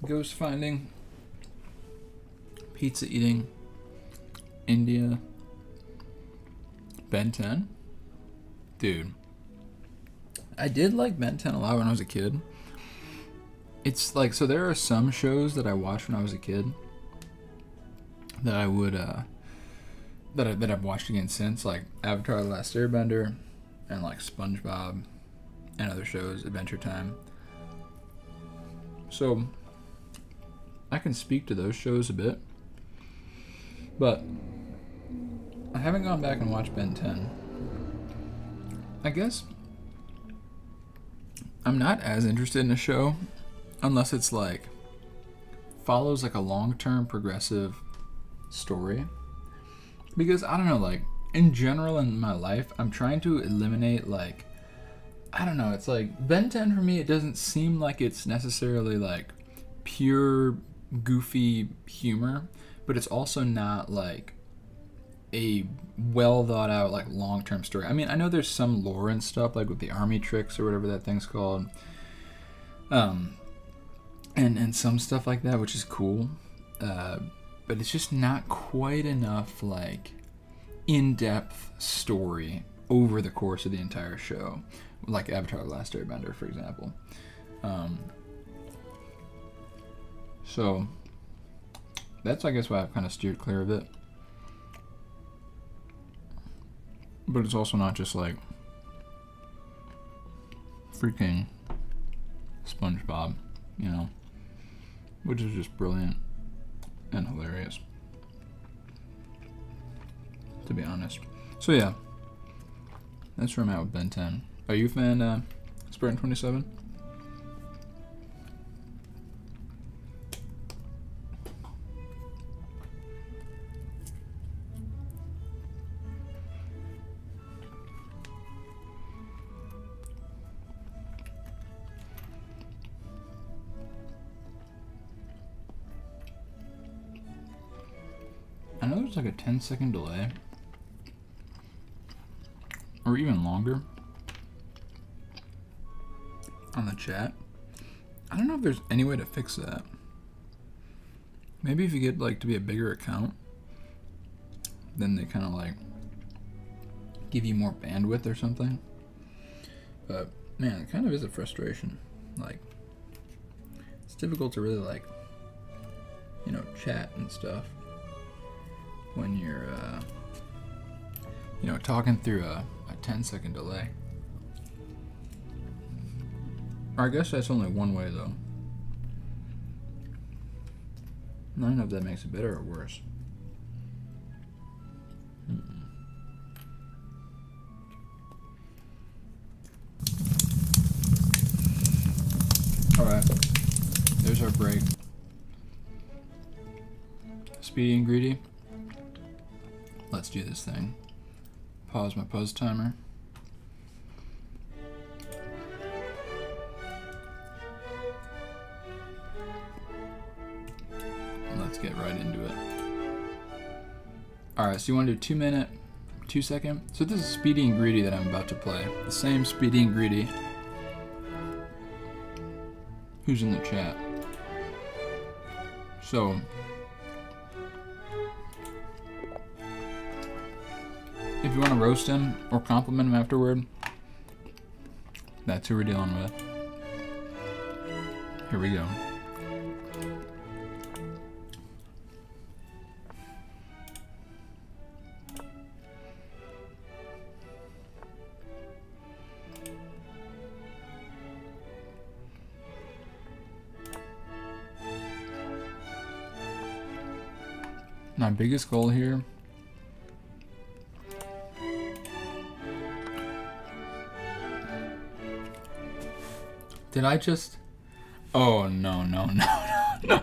Ghost finding, pizza eating, India, Ben 10. Dude, I did like Ben 10 a lot when I was a kid. It's like, so there are some shows that I watched when I was a kid that I would that I've watched again since, like Avatar: The Last Airbender and like SpongeBob and other shows, Adventure Time. So I can speak to those shows a bit, but I haven't gone back and watched Ben 10. I guess I'm not as interested in a show unless it's like follows like a long-term progressive story, because I don't know, like in general in my life I'm trying to eliminate, like, I don't know, it's like Ben 10 for me, it doesn't seem like it's necessarily like pure goofy humor, but it's also not like a well thought out like long-term story. I mean, I know there's some lore and stuff like with the army tricks or whatever that thing's called, and some stuff like that, which is cool, but it's just not quite enough like in-depth story over the course of the entire show, like Avatar: The Last Airbender, for example. So that's, I guess, why I've kind of steered clear of it. But it's also not just like freaking SpongeBob, you know, which is just brilliant and hilarious, to be honest. So yeah, that's where I'm at with Ben 10. Are you a fan, Spartan 27? I know there's like a 10-second delay, or even longer, on the chat. I don't know if there's any way to fix that. Maybe if you get like to be a bigger account, then they kind of like give you more bandwidth or something. But man, it kind of is a frustration. Like, it's difficult to really like, you know, chat and stuff when you're you know, talking through a 10-second delay. Or I guess that's only one way though. I don't know if that makes it better or worse. Alright, there's our break. Speedy and greedy. Let's do this thing. Pause my Puzz timer. Let's get right into it. Alright, so you want to do 2 minute, 2 second? So this is Speedy and Greedy that I'm about to play. The same Speedy and Greedy. Who's in the chat? So if you want to roast him or compliment him afterward, that's who we're dealing with. Here we go. My biggest goal here did I just... Oh, no. no.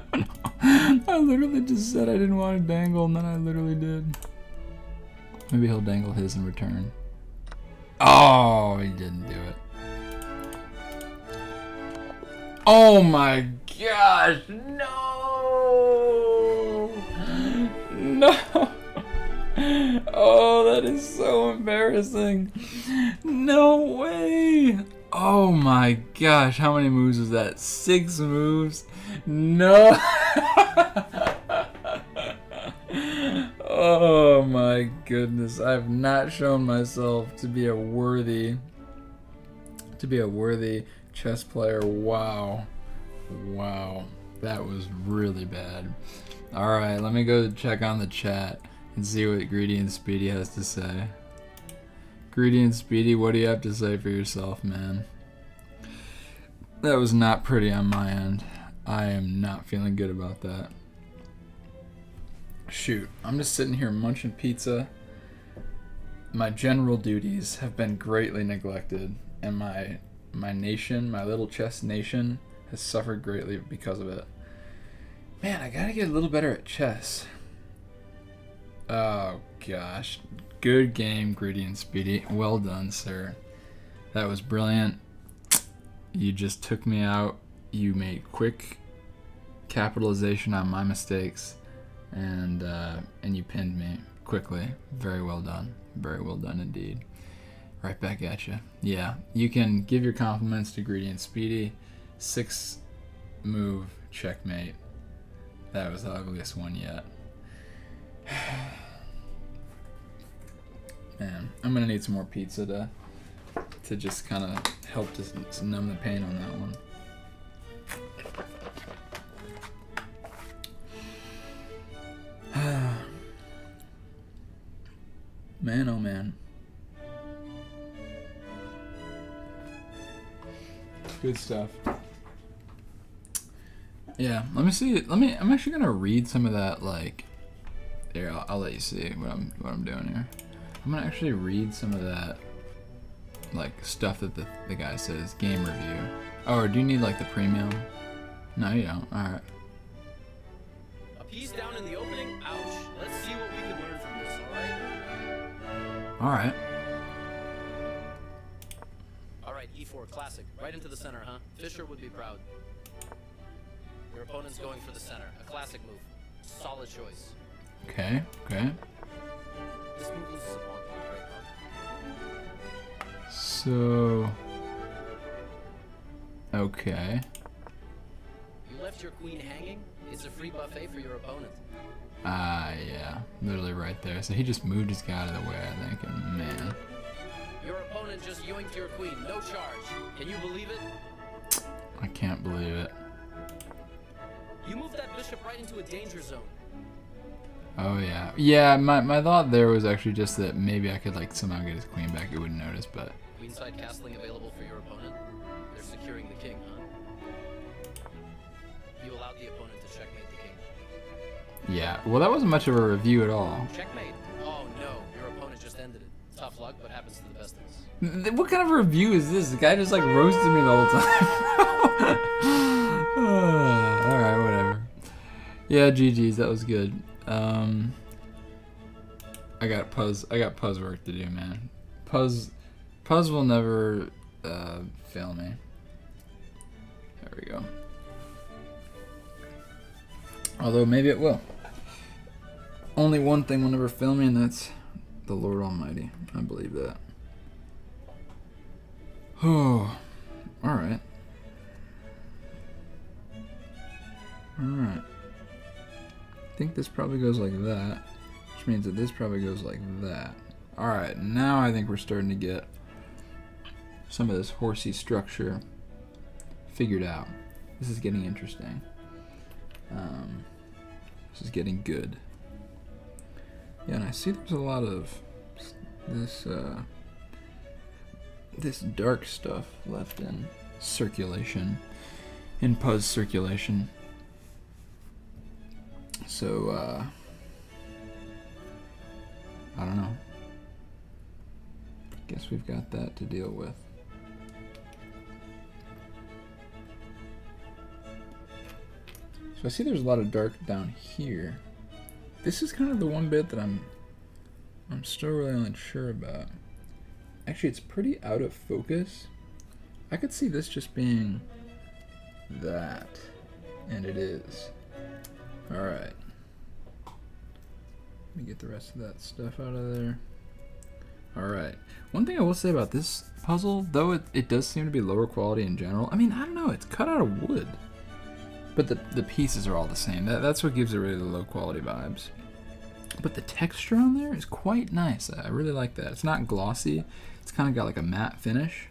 I literally just said I didn't want to dangle, and then I literally did. Maybe he'll dangle his in return. Oh, he didn't do it. Oh my gosh, no! No! Oh, that is so embarrassing. No way! Oh my gosh, how many moves was that? 6 moves? No! Oh my goodness, I have not shown myself to be a worthy chess player. Wow. Wow. That was really bad. Alright, let me go check on the chat and see what Greedy and Speedy has to say. Greedy and Speedy, what do you have to say for yourself, man? That was not pretty on my end. I am not feeling good about that. Shoot, I'm just sitting here munching pizza. My general duties have been greatly neglected, and my nation, my little chess nation, has suffered greatly because of it. Man, I gotta get a little better at chess. Oh gosh. Good game, Greedy and Speedy. Well done, sir. That was brilliant. You just took me out. You made quick capitalization on my mistakes, and you pinned me quickly. Very well done. Very well done indeed. Right back at you. Yeah, you can give your compliments to Greedy and Speedy. 6 move checkmate. That was the ugliest one yet. Man, I'm gonna need some more pizza to just kind of help to numb the pain on that one. Man, oh man. Good stuff. Yeah, let me see. I'm actually gonna read some of that. Like, here, I'll let you see what I'm doing here. I'm gonna actually read some of that, like, stuff that the guy says. Game review. Oh, or do you need like the premium? No, you don't. All right. A piece down in the opening. Ouch. Let's see what we can learn from this. All right. All right. All right, E4 classic. Right into the center, huh? Fisher would be proud. Your opponent's going for the center. A classic move. Solid choice. Okay. Okay. This move loses a pawn. Great pawn. So. Okay. You left your queen hanging. It's a free buffet for your opponent. Yeah. Literally right there. So he just moved his guy out of the way, I think, and man. Your opponent just yoinked your queen. No charge. Can you believe it? I can't believe it. You moved that bishop right into a danger zone. Oh yeah. Yeah, my thought there was actually just that maybe I could like somehow get his queen back. It wouldn't notice, but. Queenside castling available for your opponent. They're securing the king, huh? You allowed the opponent to checkmate the king. Yeah. Well, that wasn't much of a review at all. Checkmate. Oh no, your opponent just ended it. Tough luck, but happens to the best of us. What kind of a review is this? The guy just like roasted me the whole time. Alright, whatever. Yeah, GG's, that was good. I got Puzz work to do, man. Puzz will never fail me. There we go. Although maybe it will. Only one thing will never fail me, and that's the Lord Almighty. I believe that. Oh, alright. Alright. I think this probably goes like that, which means that this probably goes like that. Alright, now I think we're starting to get some of this horsey structure figured out. This is getting interesting. This is getting good. Yeah, and I see there's a lot of this this dark stuff left in circulation, in Puzz circulation. So, I don't know. Guess we've got that to deal with. So I see there's a lot of dark down here. This is kind of the one bit that I'm still really unsure about. Actually, it's pretty out of focus. I could see this just being that, and it is. Alright. Let me get the rest of that stuff out of there. Alright. One thing I will say about this puzzle, though it does seem to be lower quality in general. I mean, I don't know, it's cut out of wood. But the pieces are all the same. That's what gives it really the low quality vibes. But the texture on there is quite nice. I really like that. It's not glossy. It's kind of got like a matte finish.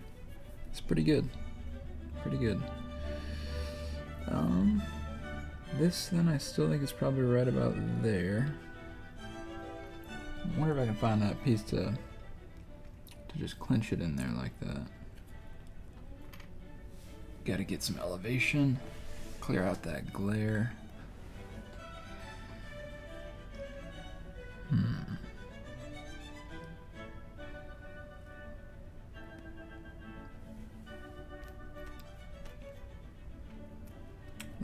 It's pretty good. Pretty good. This then I still think is probably right about there. I wonder if I can find that piece to just clinch it in there like that. Gotta get some elevation. Clear out that glare.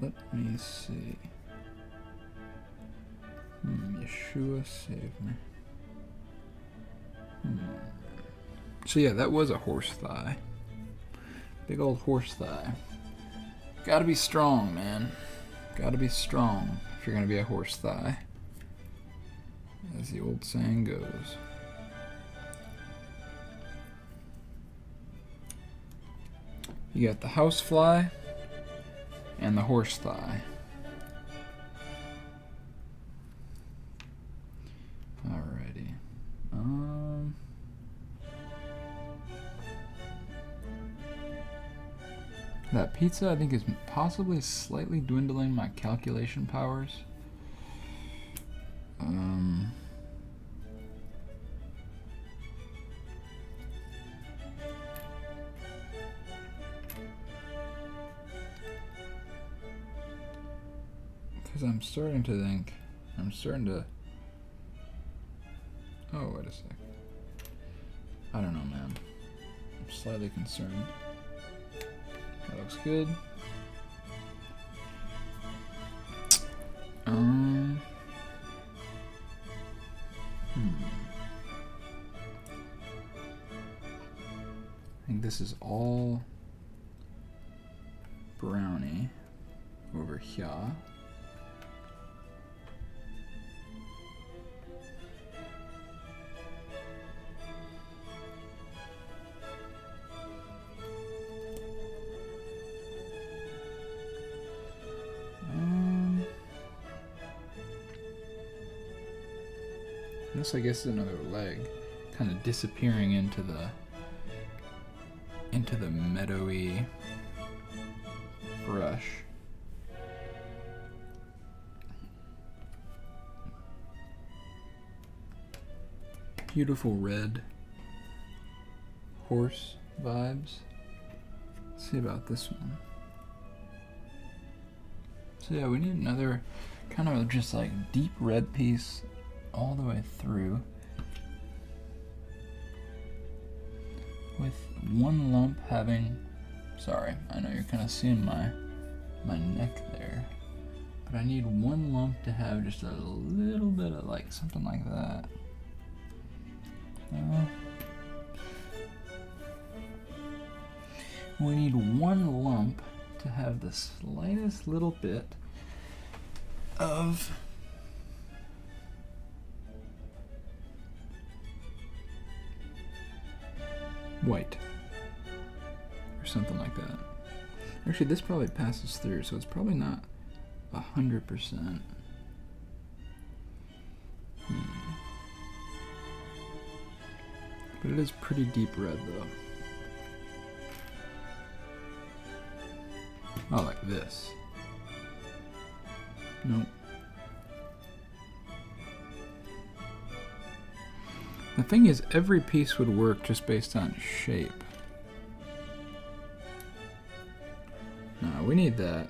Let me see. Yeshua save me. So yeah, that was a horse thigh. Big old horse thigh. Gotta be strong, man. Gotta be strong if you're gonna be a horse thigh. As the old saying goes. You got the house fly and the horse thigh. Alrighty. That pizza, I think, is possibly slightly dwindling my calculation powers. Because I'm starting to think, oh, wait a sec. I don't know, man. I'm slightly concerned. That looks good. I think this is all brownie over here. This, I guess, is another leg, kind of disappearing into the meadowy brush. Beautiful red horse vibes. Let's see about this one. So yeah, we need another kind of just like deep red piece all the way through, with one lump having, sorry, I know you're kind of seeing my neck there, but I need one lump to have just a little bit of like something like that. We need one lump to have the slightest little bit of white or something like that. Actually, this probably passes through, so it's probably not 100%. But it is pretty deep red though. Oh, like this. Nope. The thing is, every piece would work just based on shape. No, we need that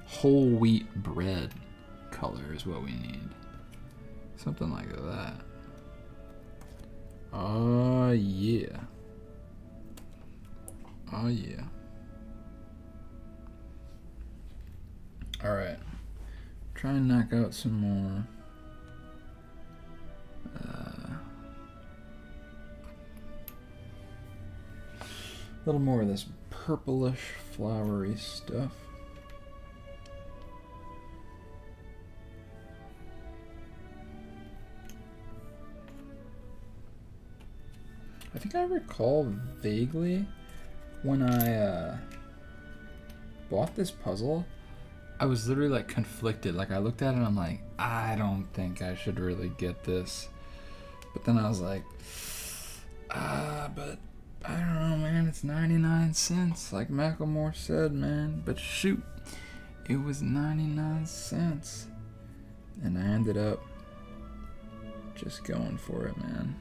whole wheat bread color is what we need. Something like that. Oh yeah. Oh yeah. Alright. try and knock out some more. A little more of this purplish, flowery stuff. I think I recall vaguely when I bought this puzzle, I was literally like conflicted. Like I looked at it and I'm like, I don't think I should really get this. But then I was like, but I don't know, man, it's 99 cents, like Macklemore said, man. But shoot, it was 99 cents. And I ended up just going for it, man.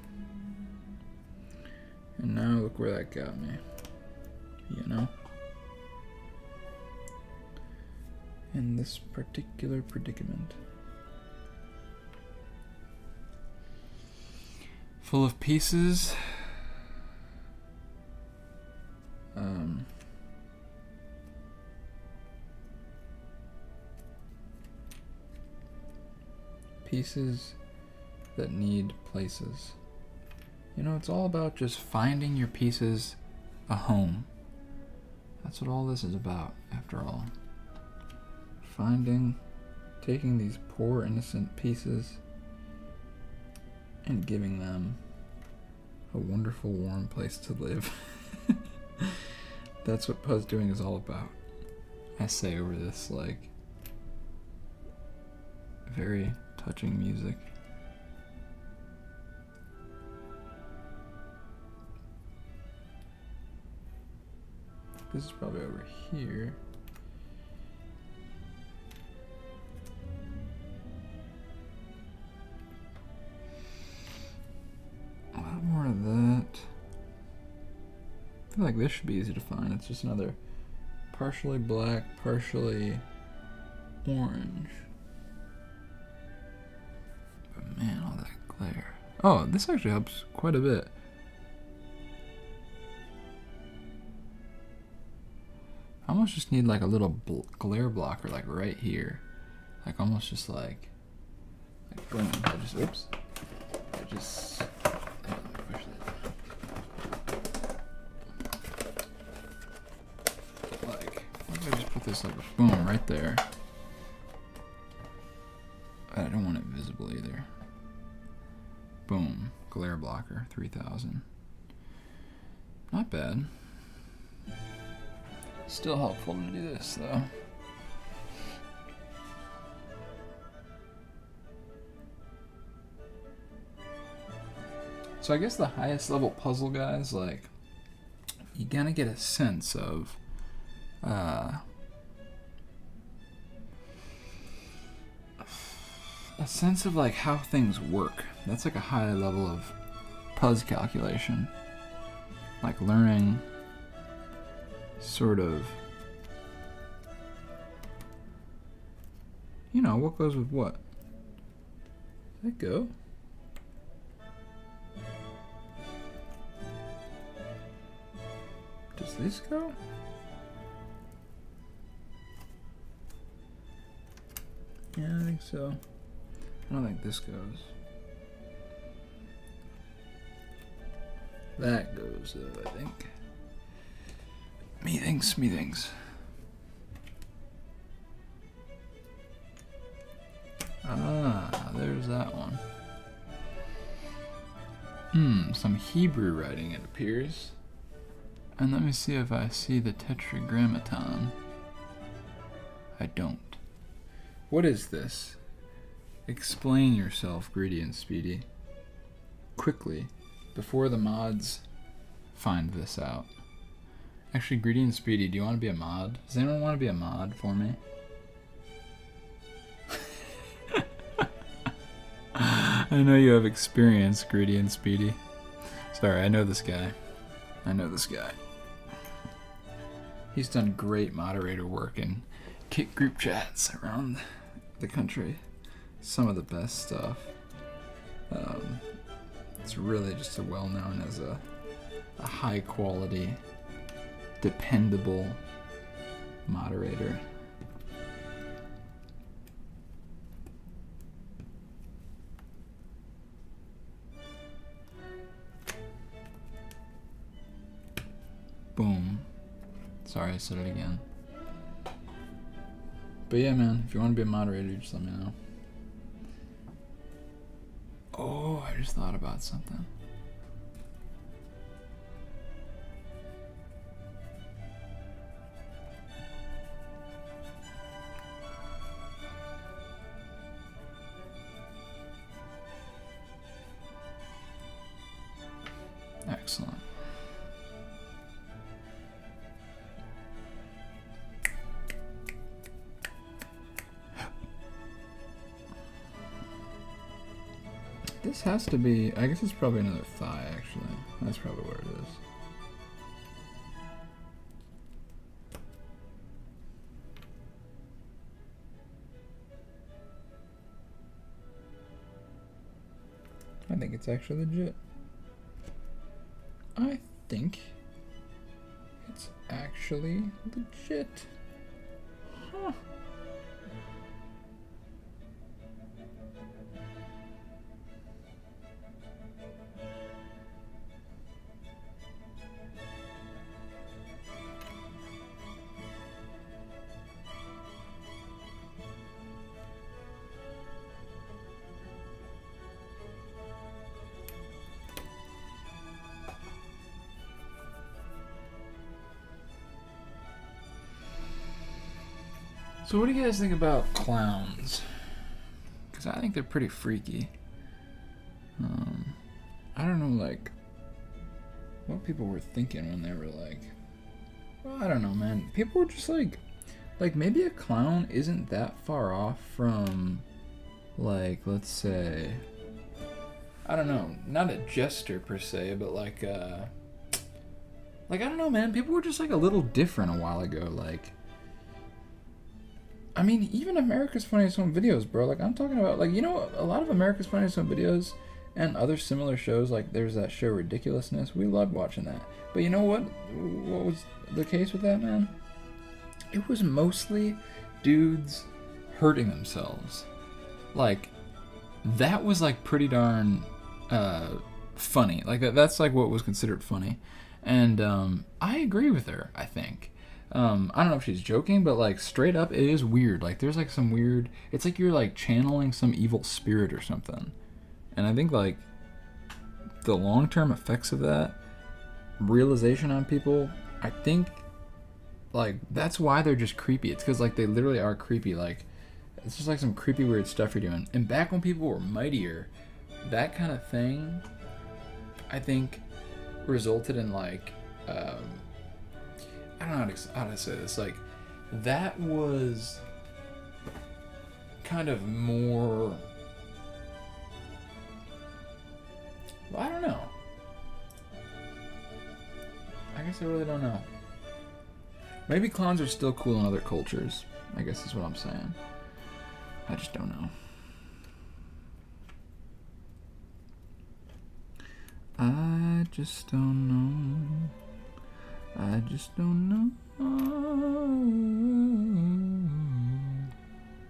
And now look where that got me, you know? In this particular predicament. Full of pieces. Pieces that need places. You know, it's all about just finding your pieces a home. That's what all this is about, after all. Taking these poor innocent pieces and giving them a wonderful warm place to live. That's what Puzz doing is all about. I say over this, like, very touching music. This is probably over here. A lot more of that. I feel like this should be easy to find. It's just another partially black, partially orange. But man, all that glare. Oh, this actually helps quite a bit. I almost just need like a little glare blocker, like right here. Like almost just like boom. I just, oops. I just, yeah, let me push that. Like, what if I just put this like boom right there? I don't want it visible either. Boom, glare blocker, 3000. Not bad. Still helpful to do this though. So I guess the highest level puzzle guys, like, you gotta get a sense of like how things work. That's like a high level of Puzz calculation. Like learning sort of, you know, what goes with what. Let go. Does this go? Yeah, I think so. I don't think this goes. That goes though, I think. Methinks. Ah, there's that one. Some Hebrew writing, it appears. And let me see if I see the tetragrammaton. I don't. What is this? Explain yourself, Greedy and Speedy. Quickly, before the mods find this out. Actually, Greedy and Speedy, do you want to be a mod? Does anyone want to be a mod for me? I know you have experience, Greedy and Speedy. Sorry, I know this guy. He's done great moderator work in Kit group chats around the country. Some of the best stuff. It's really just well known as a high quality, dependable moderator. Boom. Sorry, I said it again. But yeah, man, if you want to be a moderator, just let me know. Oh, I just thought about something. Excellent. This has to be, I guess it's probably another thigh, actually. That's probably where it is. I think it's actually legit. I think it's actually legit. Huh. So what do you guys think about clowns? Because I think they're pretty freaky. I don't know, like, what people were thinking when they were like, well, I don't know, man. People were just like maybe a clown isn't that far off from, like, let's say, I don't know, not a jester per se, but like, I don't know, man. People were just like a little different a while ago, like. I mean, even America's Funniest Home Videos, bro. Like, I'm talking about, like, you know, a lot of America's Funniest Home Videos and other similar shows, like, there's that show Ridiculousness. We loved watching that. But you know what? What was the case with that, man? It was mostly dudes hurting themselves. Like, that was, like, pretty darn funny. Like, that's, like, what was considered funny. And I agree with her, I think. I don't know if she's joking, but like straight up, it is weird. Like there's like some weird, it's like you're like channeling some evil spirit or something. And I think like the long-term effects of that realization on people, I think like that's why they're just creepy. It's because like they literally are creepy. Like it's just like some creepy weird stuff you're doing. And back when people were mightier, that kind of thing, I think resulted in like, I don't know how to say this. Like, that was kind of more. Well, I don't know. I guess I really don't know. Maybe clowns are still cool in other cultures. I guess is what I'm saying. I just don't know. I just don't know. I just don't know.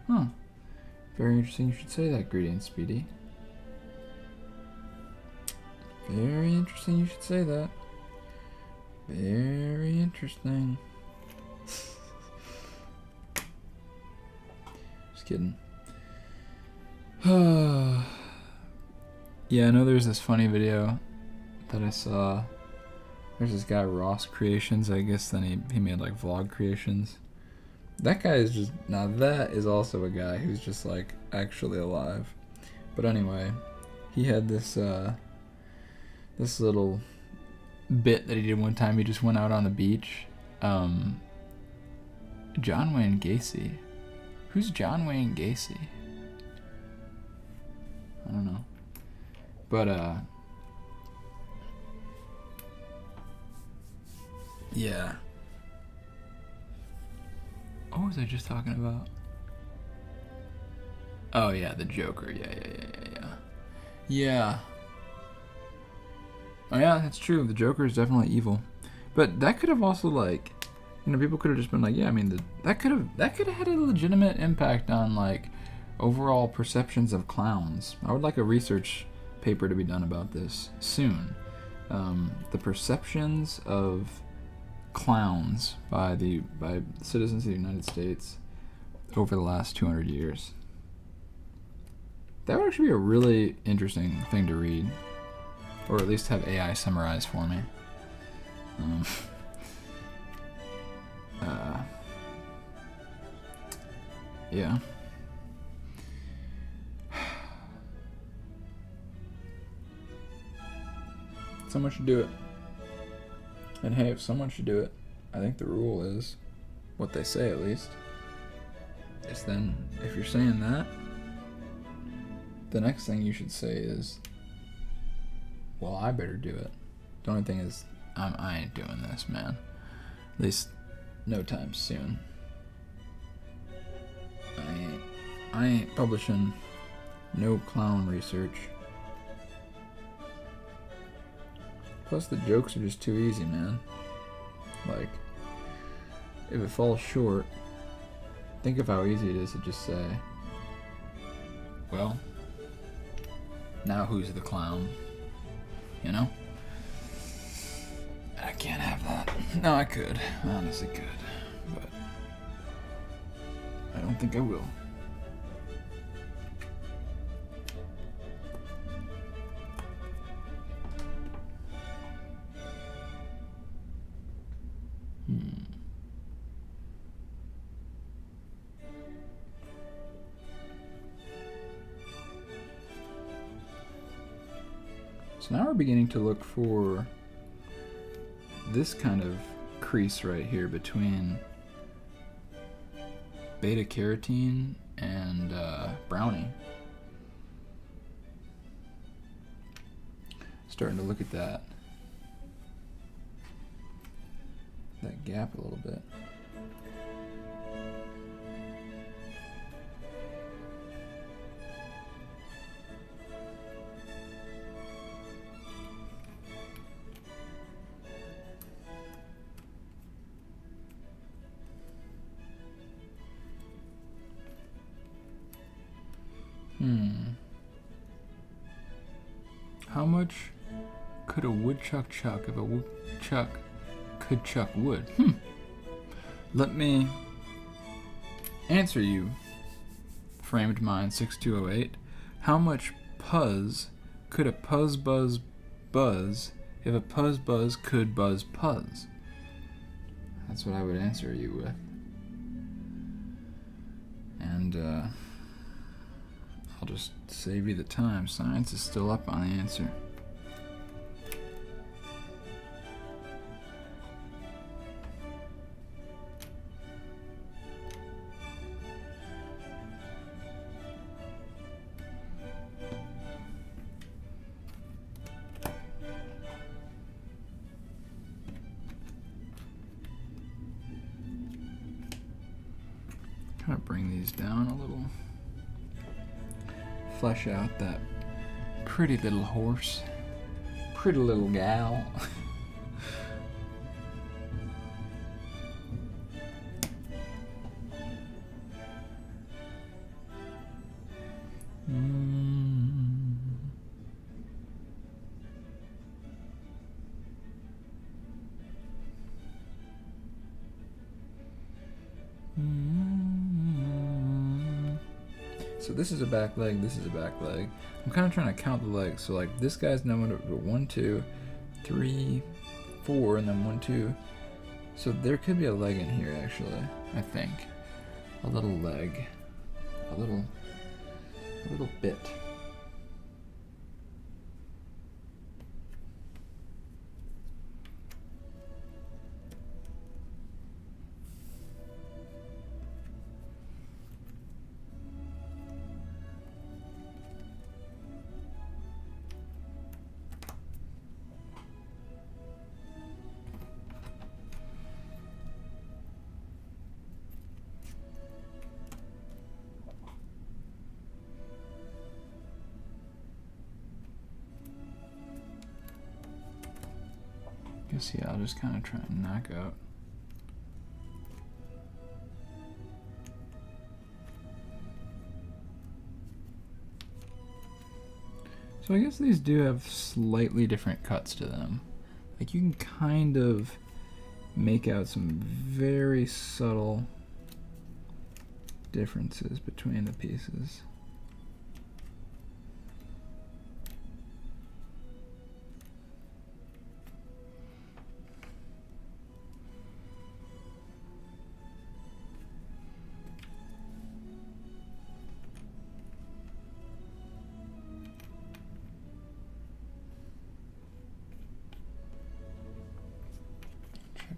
Huh. Very interesting you should say that, Greeting Speedy. Very interesting you should say that. Very interesting. Just kidding. Yeah, I know there's this funny video that I saw. There's this guy, Ross Creations, I guess, then he made, like, vlog creations. That guy is just, now that is also a guy who's just, like, actually alive. But anyway, he had this, this little bit that he did one time. He just went out on the beach. John Wayne Gacy. Who's John Wayne Gacy? I don't know. But, yeah. What was I just talking about? Oh, yeah, the Joker. Yeah. Oh, yeah, that's true. The Joker is definitely evil. But that could have also, like, you know, people could have just been like, yeah, I mean, that could have had a legitimate impact on, like, overall perceptions of clowns. I would like a research paper to be done about this soon. The perceptions of clowns by citizens of the United States over the last 200 years. That would actually be a really interesting thing to read, or at least have AI summarize for me. Yeah. Someone should do it. And hey, if someone should do it, I think the rule is, what they say at least, is then, if you're saying that, the next thing you should say is, well, I better do it. The only thing is, I ain't doing this, man. At least, no time soon. I ain't publishing no clown research. Plus, the jokes are just too easy, man. Like, if it falls short, think of how easy it is to just say, well, now who's the clown? You know? I can't have that. No, I could. I honestly could. But I don't think I will. So now we're beginning to look for this kind of crease right here between beta carotene and brownie. Starting to look at that gap a little bit. How much could a woodchuck chuck if a woodchuck could chuck wood? Let me answer you, framed mind 6208. How much Puzz could a Puzz buzz if a Puzz buzz could buzz Puzz? That's what I would answer you with. And I'll just save you the time. Science is still up on the answer. Kind of bring these down a little. Flesh out that pretty little horse. Pretty little gal. So this is a back leg, this is a back leg. I'm kind of trying to count the legs. So like this guy's number 1, 2, 3, 4, and then 1, 2. So there could be a leg in here actually, I think. A little leg. A little bit. Guess yeah, I'll just kind of try and knock out. So I guess these do have slightly different cuts to them. Like you can kind of make out some very subtle differences between the pieces.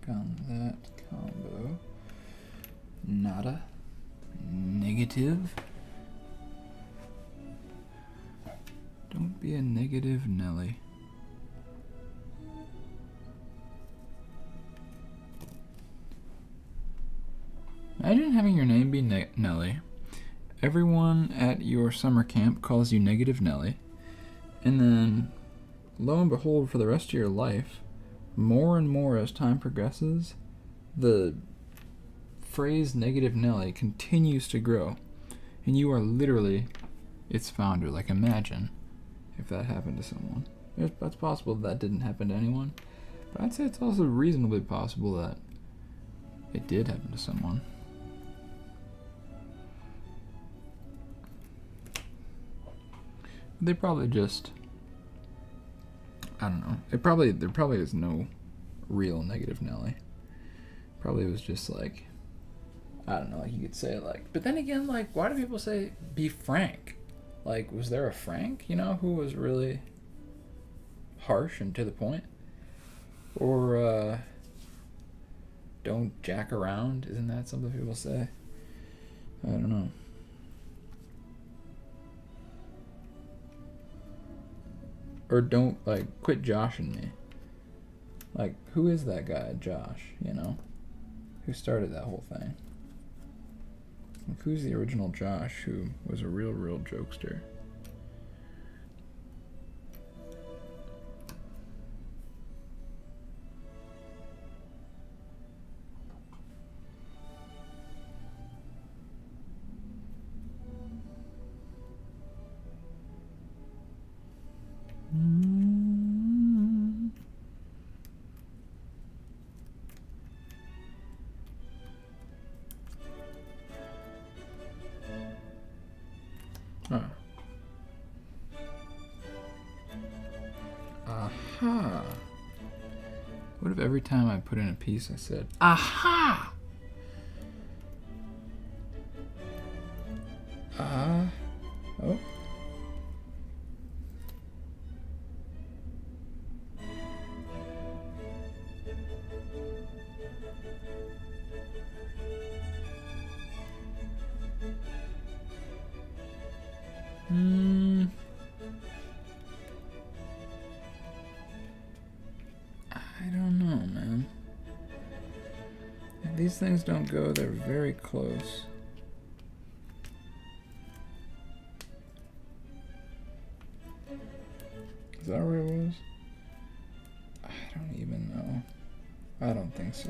On that combo. Nada. Negative. Don't be a negative Nelly. Imagine having your name be Nelly. Everyone at your summer camp calls you Negative Nelly. And then, lo and behold, for the rest of your life, more and more as time progresses, the phrase Negative Nelly continues to grow. And you are literally its founder. Like, imagine if that happened to someone. It's possible that didn't happen to anyone. But I'd say it's also reasonably possible that it did happen to someone. They probably just... I don't know. There probably is no real Negative Nelly. Probably was just like, I don't know, like you could say like, but then again, like, why do people say be frank? Like, was there a Frank, you know, who was really harsh and to the point? Or, don't jack around? Isn't that something people say? I don't know. Or don't, like, quit joshing me. Like, who is that guy, Josh, you know? Who started that whole thing? Like, who's the original Josh who was a real jokester? Aha! What if every time I put in a piece I said, aha! Oh. I don't know, man. If these things don't go, they're very close. Is that where it was? I don't even know. I don't think so.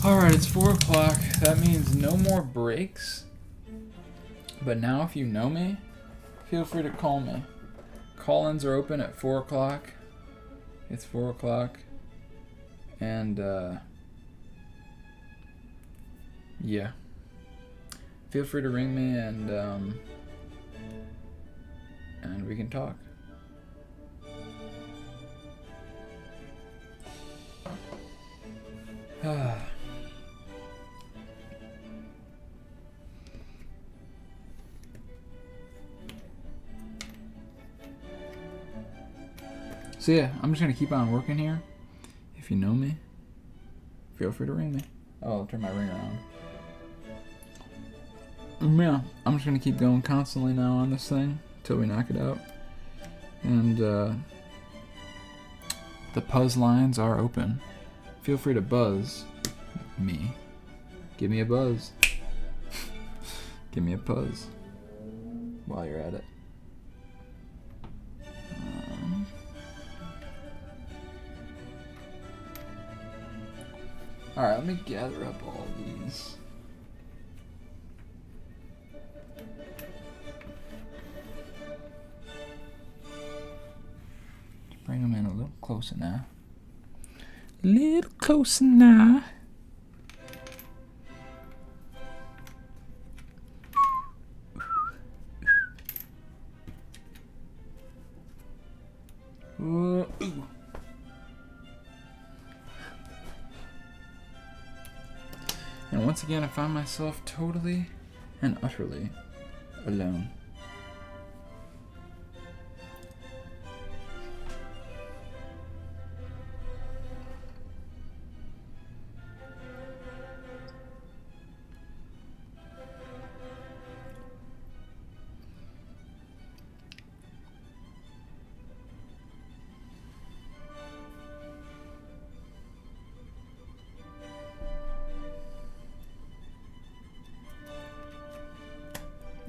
Alright, it's 4 o'clock. That means no more breaks. But now if you know me, feel free to call me. Call-ins are open at 4 o'clock. It's 4 o'clock. And, yeah. Feel free to ring me and we can talk. So yeah, I'm just gonna keep on working here. If you know me, feel free to ring me. Oh, I'll turn my ring around. Yeah, I'm just gonna keep going constantly now on this thing until we knock it out. And the Puzz lines are open. Feel free to buzz me. Give me a buzz. Give me a Puzz while you're at it. Alright, let me gather up all these. Bring them in a little closer now. A little closer now. Ooh. And once again, I find myself totally and utterly alone.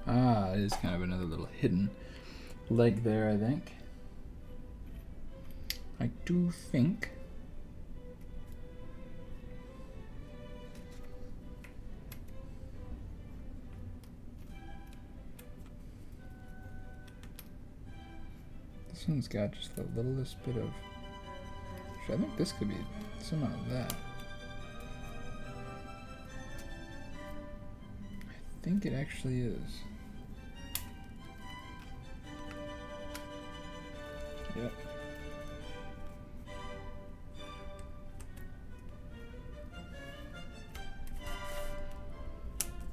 Ah, it is kind of another little hidden leg there, I think. I do think. This one's got just the littlest bit of... I think this could be somehow that. I think it actually is. Yep.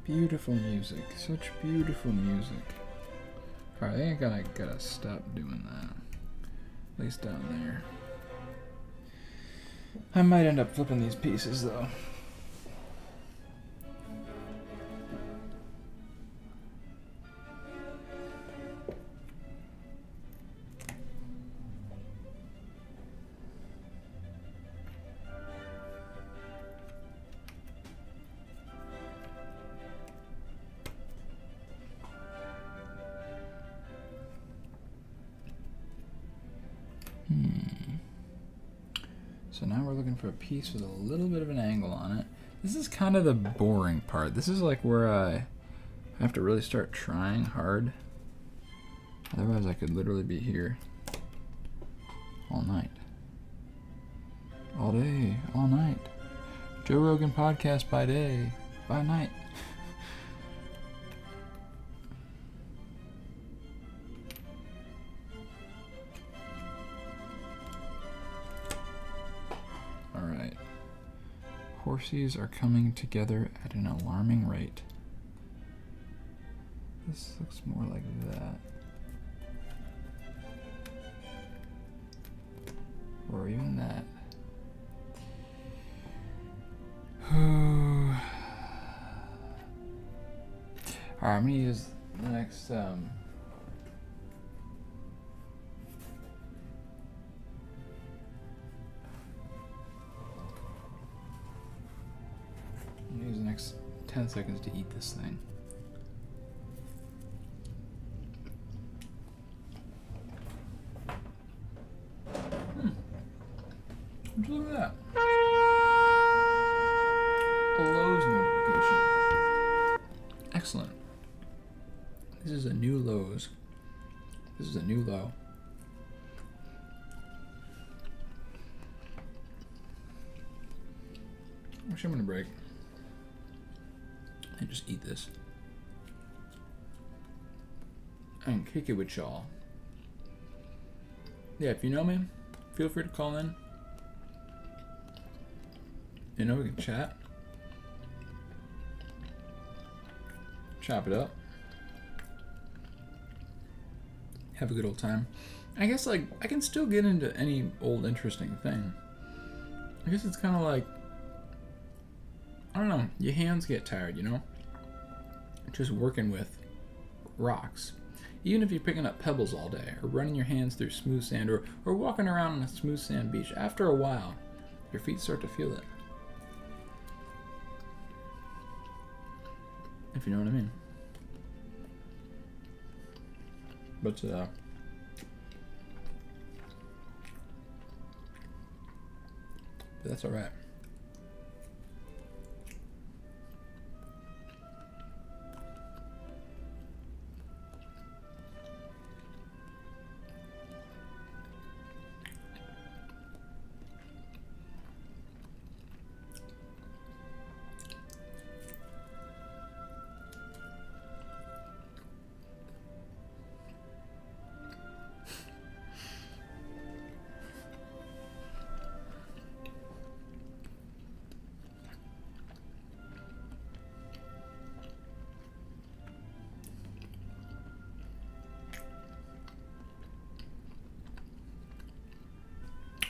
Beautiful music. Such beautiful music. Alright, I think I gotta stop doing that. At least down there. I might end up flipping these pieces though. So now we're looking for a piece with a little bit of an angle on it. This is kind of the boring part. This is like where I have to really start trying hard. Otherwise I could literally be here all night. All day, all night. Joe Rogan podcast by day, by night. Alright. Horsies are coming together at an alarming rate. This looks more like that. Or even that. Alright, I'm gonna use the next use the next 10 seconds to eat this thing. Look at that. A Lowe's notification. Excellent. This is a new Lowe's. This is a new low. Actually, I'm gonna break and just eat this and kick it with y'all. Yeah, if you know me, feel free to call in. You know, we can chat. Chop it up. Have a good old time. I guess, like, I can still get into any old interesting thing. I guess it's kind of like, I don't know, your hands get tired, you know? Just working with rocks. Even if you're picking up pebbles all day, or running your hands through smooth sand, or walking around on a smooth sand beach, after a while, your feet start to feel it. If you know what I mean. But that's alright.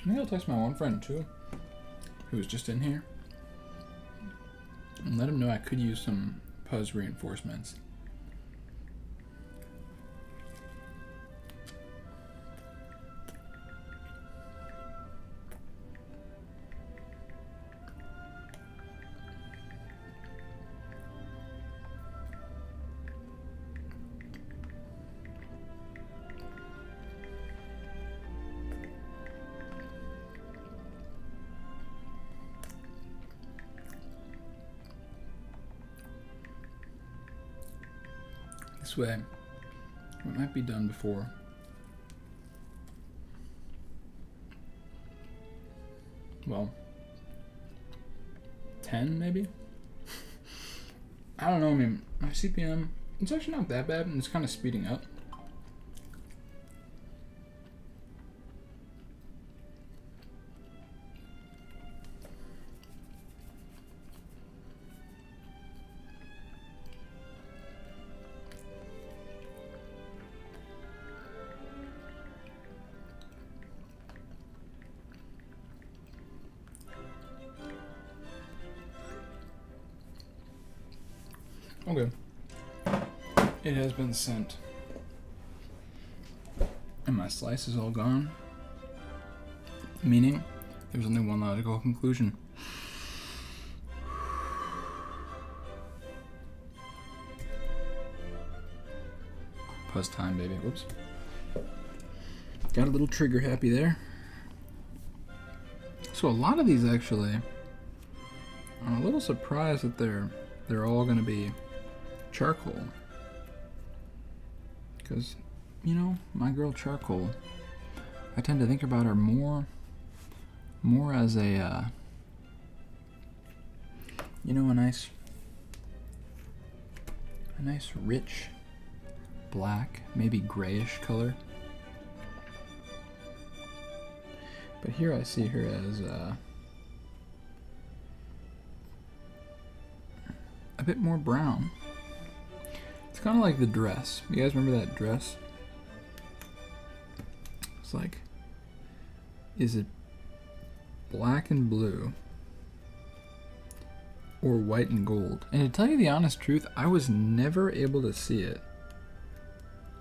I think I'll text my one friend too, who was just in here, and let him know I could use some Puzz reinforcements. This way, it might be done before. Well, 10 maybe? I don't know, I mean, my CPM, it's actually not that bad, and it's kind of speeding up. Okay. It has been sent. And my slice is all gone. Meaning, there's only one logical conclusion. Puzz time, baby. Whoops. Got a little trigger happy there. So a lot of these actually, I'm a little surprised that they're all gonna be charcoal, because you know, my girl Charcoal, I tend to think about her more as a you know, a nice rich black, maybe grayish color. But here I see her as a bit more brown. It's kind of like the dress. You guys remember that dress? It's like, is it black and blue or white and gold? And to tell you the honest truth, I was never able to see it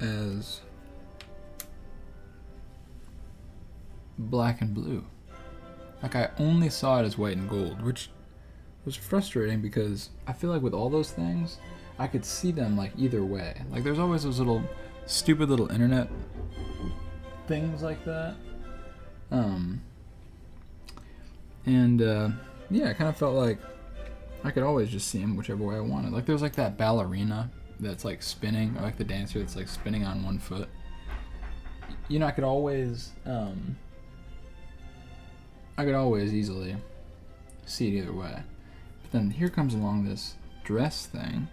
as black and blue. Like, I only saw it as white and gold, which was frustrating because I feel like with all those things, I could see them like either way. Like, there's always those little stupid little internet things like that. Yeah, I kind of felt like I could always just see them whichever way I wanted. Like, there's like that ballerina that's like spinning, or like the dancer that's like spinning on one foot. You know, I could always easily see it either way. But then here comes along this dress thing,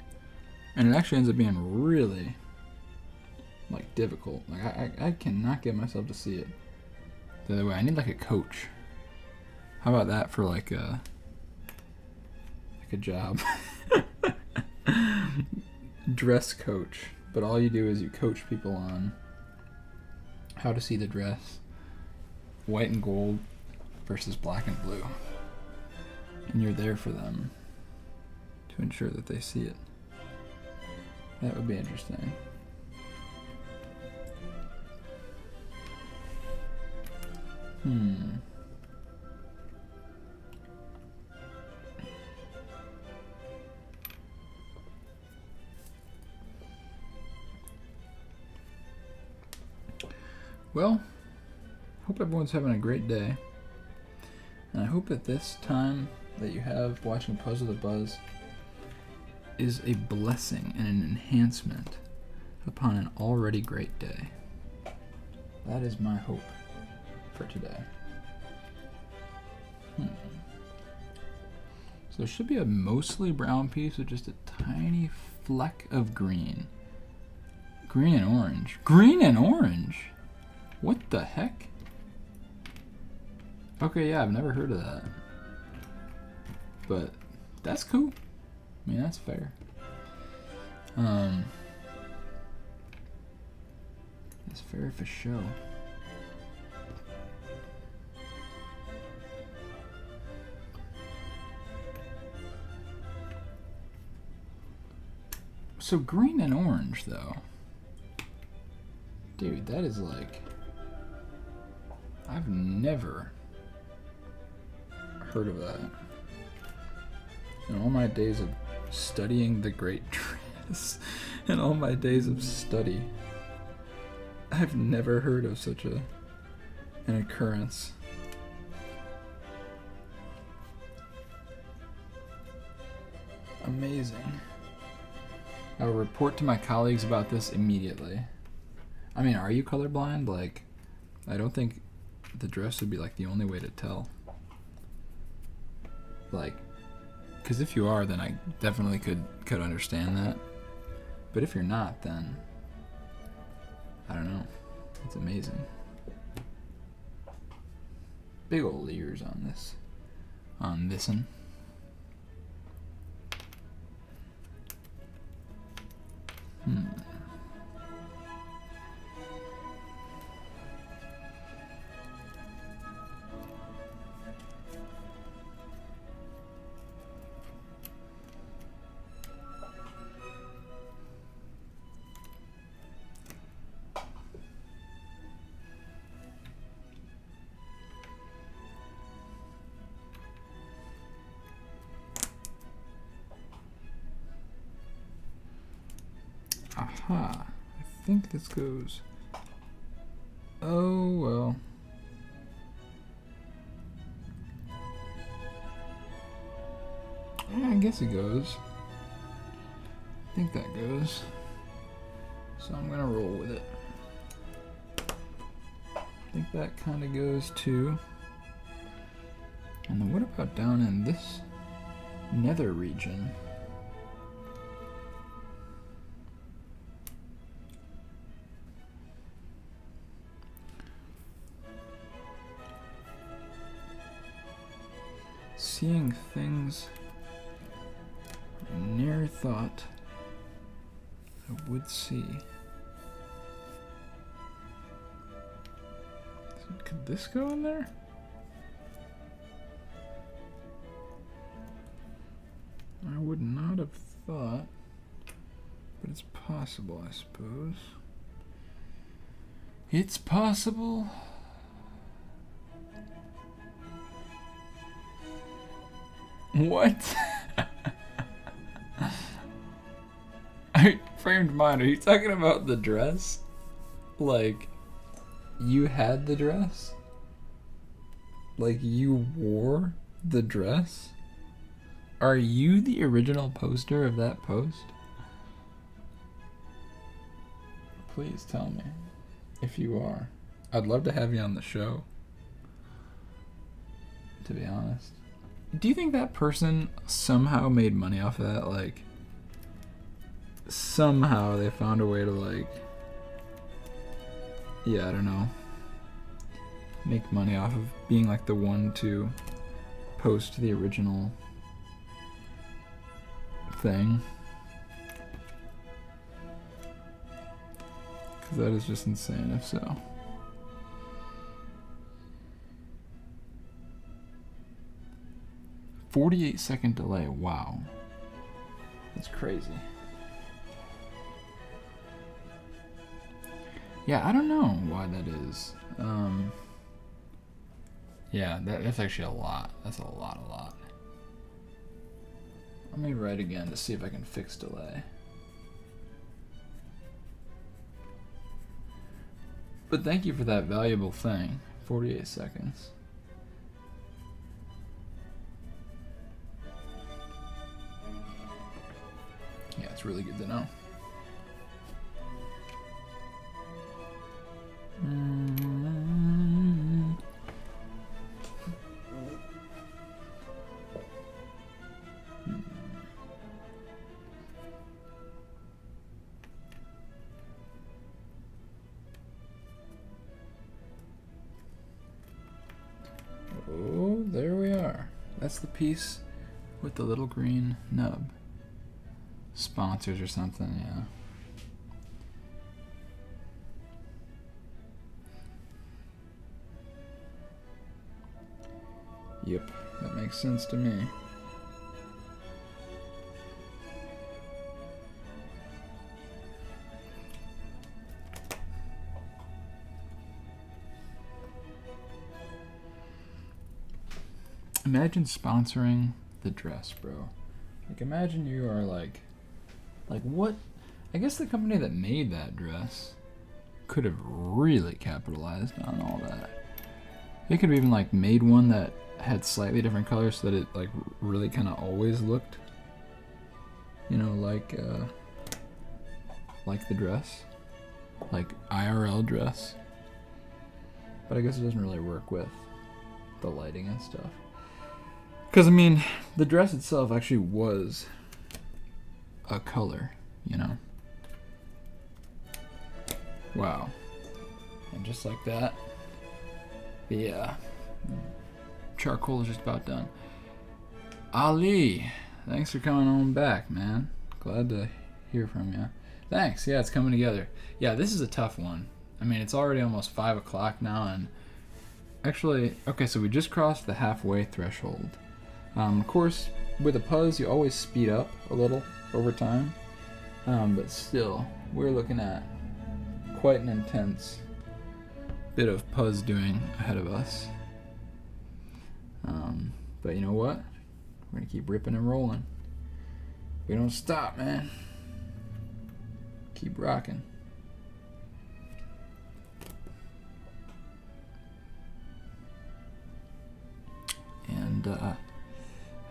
and it actually ends up being really like difficult. Like, I cannot get myself to see it the other way. I need like a coach. How about that for like a job? Dress coach. But all you do is you coach people on how to see the dress, white and gold versus black and blue. And you're there for them to ensure that they see it. That would be interesting. Well, hope everyone's having a great day. And I hope that this time that you have watching Puzzle the Buzz is a blessing and an enhancement upon an already great day. That is my hope for today. So there should be a mostly brown piece with just a tiny fleck of green. Green and orange. Green and orange? What the heck? Okay, yeah, I've never heard of that. But that's cool. I mean, that's fair. That's fair for show. So green and orange, though. Dude, that is like... I've never heard of that. In all my days of studying the Great Dress, in all my days of study, I've never heard of such an occurrence. Amazing. I will report to my colleagues about this immediately. I mean, are you colorblind? Like, I don't think the dress would be like the only way to tell. Like, because if you are, then I definitely could understand that. But if you're not, then I don't know. It's amazing. Big old ears on this. On this'n. Aha. I think this goes... Oh, well. Yeah, I guess it goes. I think that goes. So I'm gonna roll with it. I think that kind of goes too. And then what about down in this nether region? Seeing things I never thought I would see. Could this go in there? I would not have thought, but it's possible, I suppose. It's possible. What? I framed mine. Are you talking about the dress? Like, you had the dress? Like, you wore the dress? Are you the original poster of that post? Please tell me if you are. I'd love to have you on the show, to be honest. Do you think that person somehow made money off of that? Like, somehow they found a way to, like, yeah, I don't know, make money off of being like the one to post the original thing? Because that is just insane if so. "48-second delay, wow. That's crazy." Yeah, I don't know why that is. Yeah, that's actually a lot. That's a lot. Let me write again to see if I can fix delay. But thank you for that valuable thing. 48 seconds. Yeah, it's really good to know. Oh, there we are. That's the piece with the little green nub. Sponsors or something, yeah. Yep, that makes sense to me. Imagine sponsoring the dress, bro. Like, imagine you are like what? I guess the company that made that dress could have really capitalized on all that. They could have even like made one that had slightly different colors so that it like really kind of always looked, you know, like the dress, like IRL dress. But I guess it doesn't really work with the lighting and stuff. Because I mean, the dress itself actually was a color, you know. Wow. And just like that, the charcoal is just about done. Ali, thanks for coming on back, man. Glad to hear from you. Thanks. Yeah, it's coming together. Yeah, this is a tough one. I mean, it's already almost 5 o'clock now, and actually, okay, so we just crossed the halfway threshold. Of course, with a Puzz, you always speed up a little over time, but still, we're looking at quite an intense bit of Puzz doing ahead of us. But you know what? We're gonna keep ripping and rolling. We don't stop, man. Keep rocking.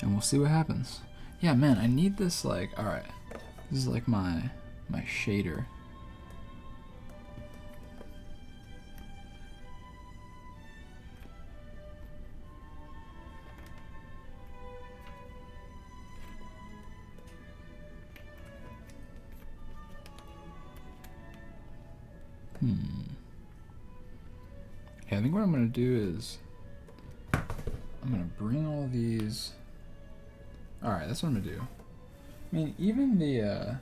And we'll see what happens. Yeah, man, I need this, like, alright. This is like my shader. Yeah, I think what I'm gonna do is I'm gonna bring all these. Alright, that's what I'm gonna do. I mean, even the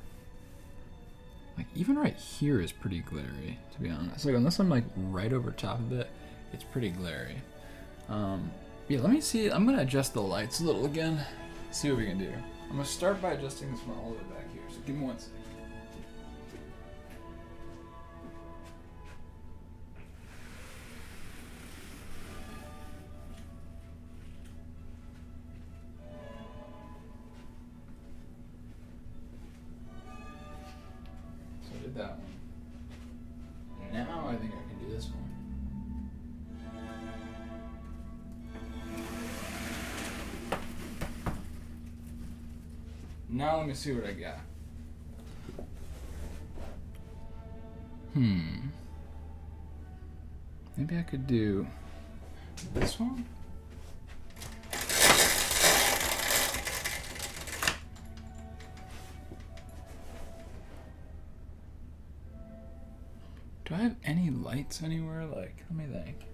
like even right here is pretty glary, to be honest. Like, unless I'm like right over top of it, it's pretty glary. Yeah, let me see. I'm gonna adjust the lights a little again. See what we can do. I'm gonna start by adjusting this one all the way back here. So give me 1 second. That one. Now I think I can do this one. Now let me see what I got. Maybe I could do this one? Do I have any lights anywhere? Like, let me think.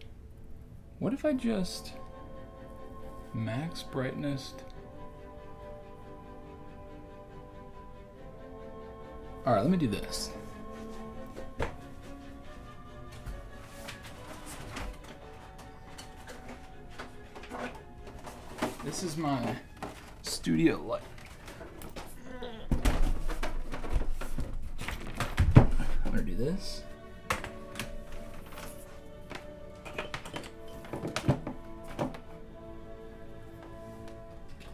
What if I just max brightness? Alright, let me do this. This is my studio light. I'm gonna do this.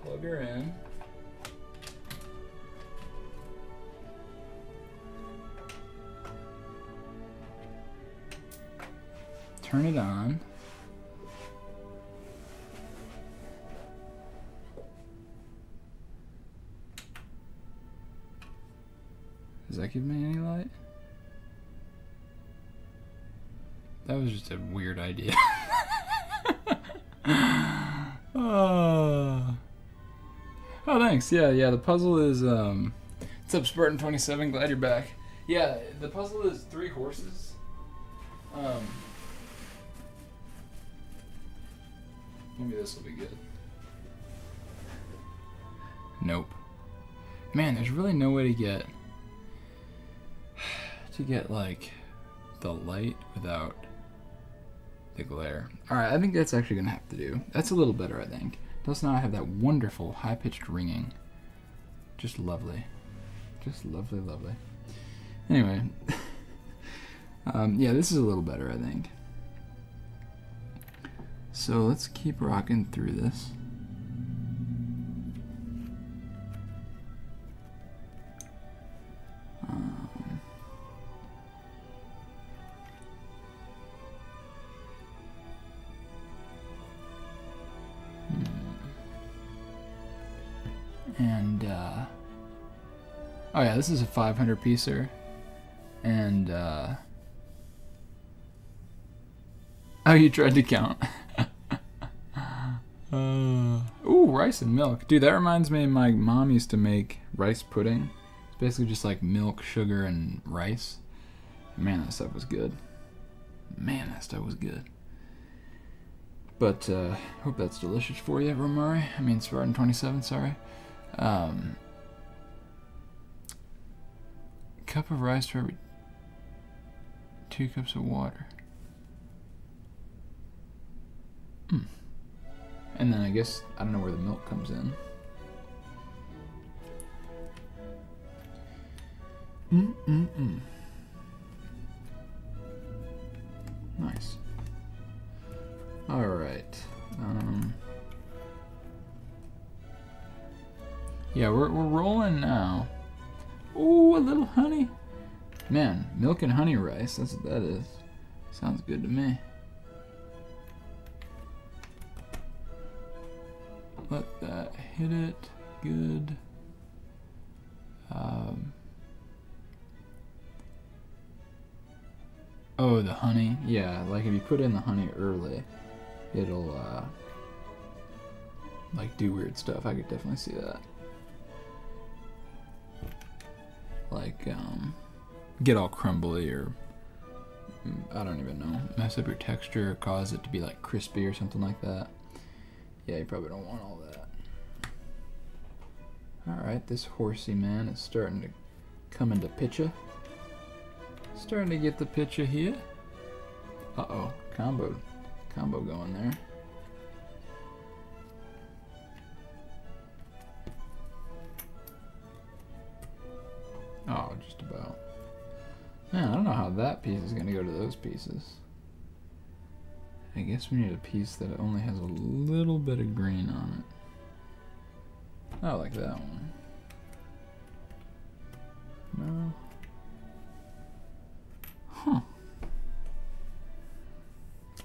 Plug her in. Turn it on. Does that give me any light? That was just a weird idea. Oh, thanks. Yeah, the puzzle is, what's up, Spartan27? Glad you're back. Yeah, the puzzle is 3 horses. Maybe this will be good. Nope. Man, there's really no way to get like the light without the glare. Alright, I think that's actually gonna have to do. That's a little better, I think. Does not have that wonderful high-pitched ringing. Just lovely. Just lovely, lovely. Anyway. Yeah, this is a little better, I think. So let's keep rocking through this. And, oh yeah, this is a 500 piecer. And, oh, you tried to count. Ooh, rice and milk. Dude, that reminds me, my mom used to make rice pudding. It's basically just like milk, sugar, and rice. Man, that stuff was good. Man, that stuff was good. But, hope that's delicious for you, Romari. I mean, Spartan 27, sorry. Cup of rice for every 2 cups of water. And then I guess, I don't know where the milk comes in. Nice. Alright. Yeah, we're rolling now. Ooh, a little honey. Man, milk and honey rice, that's what that is. Sounds good to me. Let that hit it. Good. Oh, the honey. Yeah, like if you put in the honey early, it'll like do weird stuff. I could definitely see that. Like get all crumbly, or I don't even know, mess up your texture or cause it to be like crispy or something like that. Yeah, you probably don't want all that. Alright, this horsey man is starting to come into picture. Starting to get the picture here. Uh-oh, combo going there. Oh, just about. Man, I don't know how that piece is gonna go to those pieces. I guess we need a piece that only has a little bit of green on it. I like that one. No. Huh.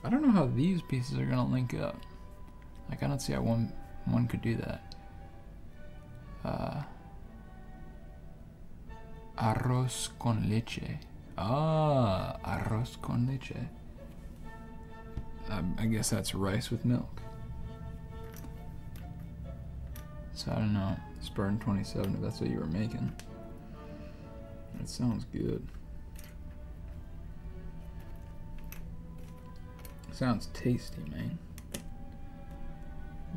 I don't know how these pieces are gonna link up. Like, I don't see how one could do that. Arroz con leche. Ah, arroz con leche. I guess that's rice with milk. So I don't know, Spartan 27, if that's what you were making. That sounds good. Sounds tasty, man.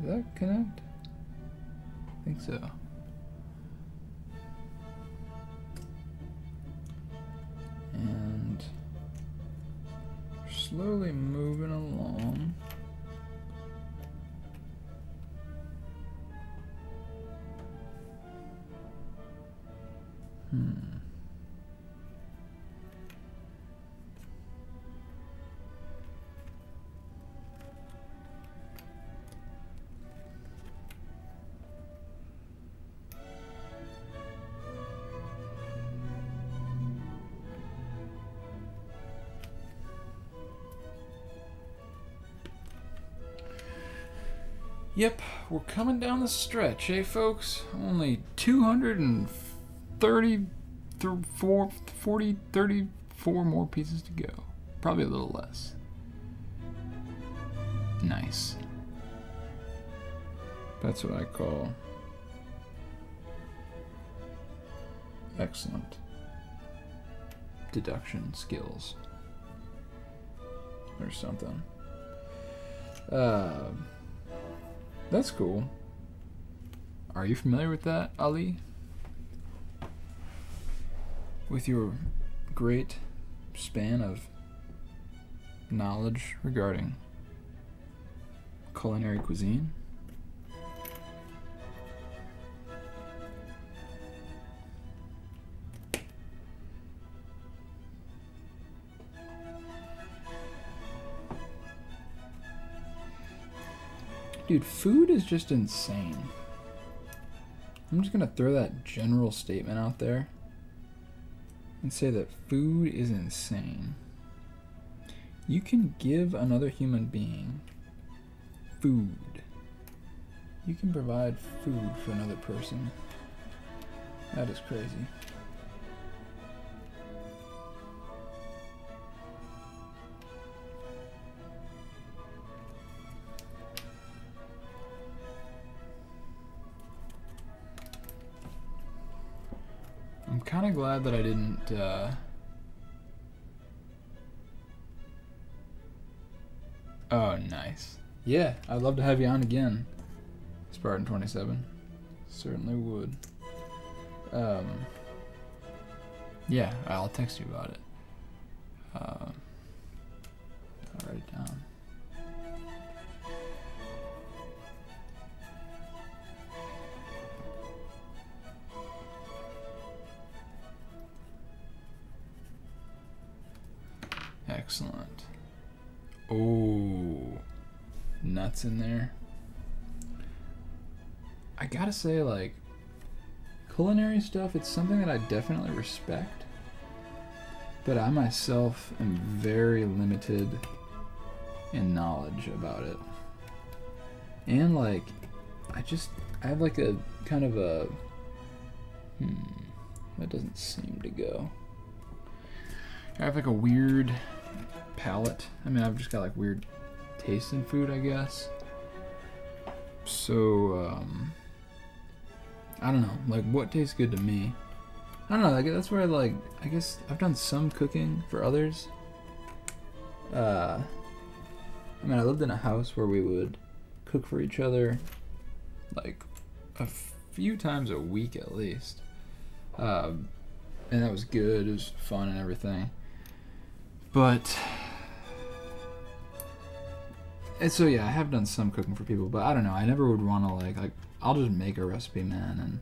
Does that connect? I think so. And slowly moving along. Yep, we're coming down the stretch, eh, folks? Only 34 more pieces to go. Probably a little less. Nice. That's what I call excellent deduction skills. Or something. That's cool. Are you familiar with that, Ali? With your great span of knowledge regarding culinary cuisine? Dude, food is just insane. I'm just gonna throw that general statement out there and say that food is insane. You can give another human being food. You can provide food for another person. That is crazy. I'm kind of glad that I didn't, Oh, nice. Yeah, I'd love to have you on again, Spartan 27. Certainly would. Yeah, I'll text you about it. I'll write it down. Excellent. Oh, nuts in there. I gotta say, like, culinary stuff, it's something that I definitely respect, but I myself am very limited in knowledge about it. And, like, I have like a kind of a, that doesn't seem to go. I have like a weird palate. I mean, I've just got like weird taste in food, I guess. So, I don't know, like what tastes good to me. I don't know, like that's where I guess I've done some cooking for others. I mean, I lived in a house where we would cook for each other like a few times a week at least. And that was good, it was fun and everything. But, and so yeah, I have done some cooking for people, but I don't know, I never would want to like I'll just make a recipe, man,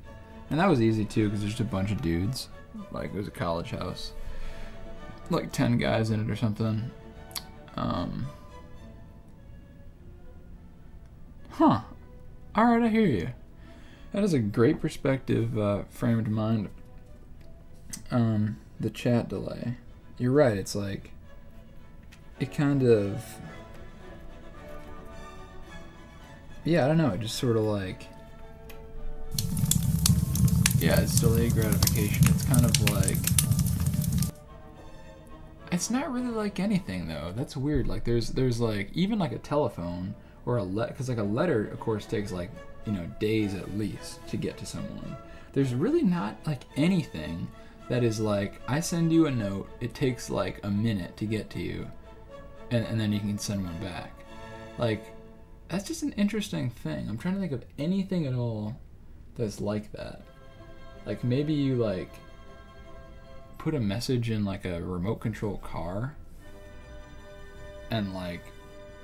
and that was easy too, because there's just a bunch of dudes, like it was a college house, like 10 guys in it or something. Alright, I hear you. That is a great perspective, frame of mind. The chat delay. You're right, it's like, it kind of, yeah, I don't know, it just sort of like, yeah, it's delayed gratification. It's kind of like, it's not really like anything though. That's weird. Like there's like, even like a telephone or because like a letter, of course, takes like, days at least to get to someone. There's really not like anything that is like, I send you a note, it takes like a minute to get to you, and then you can send one back. Like, that's just an interesting thing. I'm trying to think of anything at all that's like that. Like, maybe you like put a message in like a remote control car and like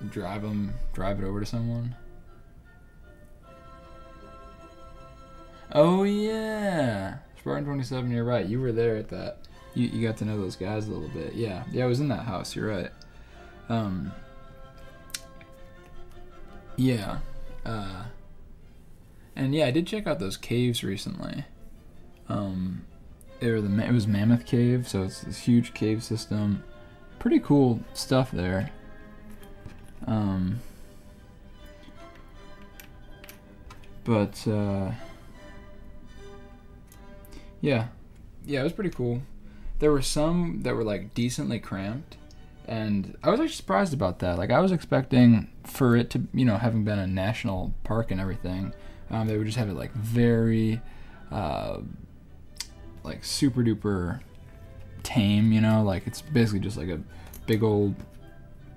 drive it over to someone. Oh yeah, Spartan 27, you're right. You were there at that. You got to know those guys a little bit. Yeah, I was in that house. You're right. Yeah. And yeah, I did check out those caves recently. It was Mammoth Cave, so it's this huge cave system. Pretty cool stuff there. Yeah, it was pretty cool. There were some that were like decently cramped, and I was actually surprised about that. Like, I was expecting for it to, having been a national park and everything, they would just have it like very, like super duper tame, like it's basically just like a big old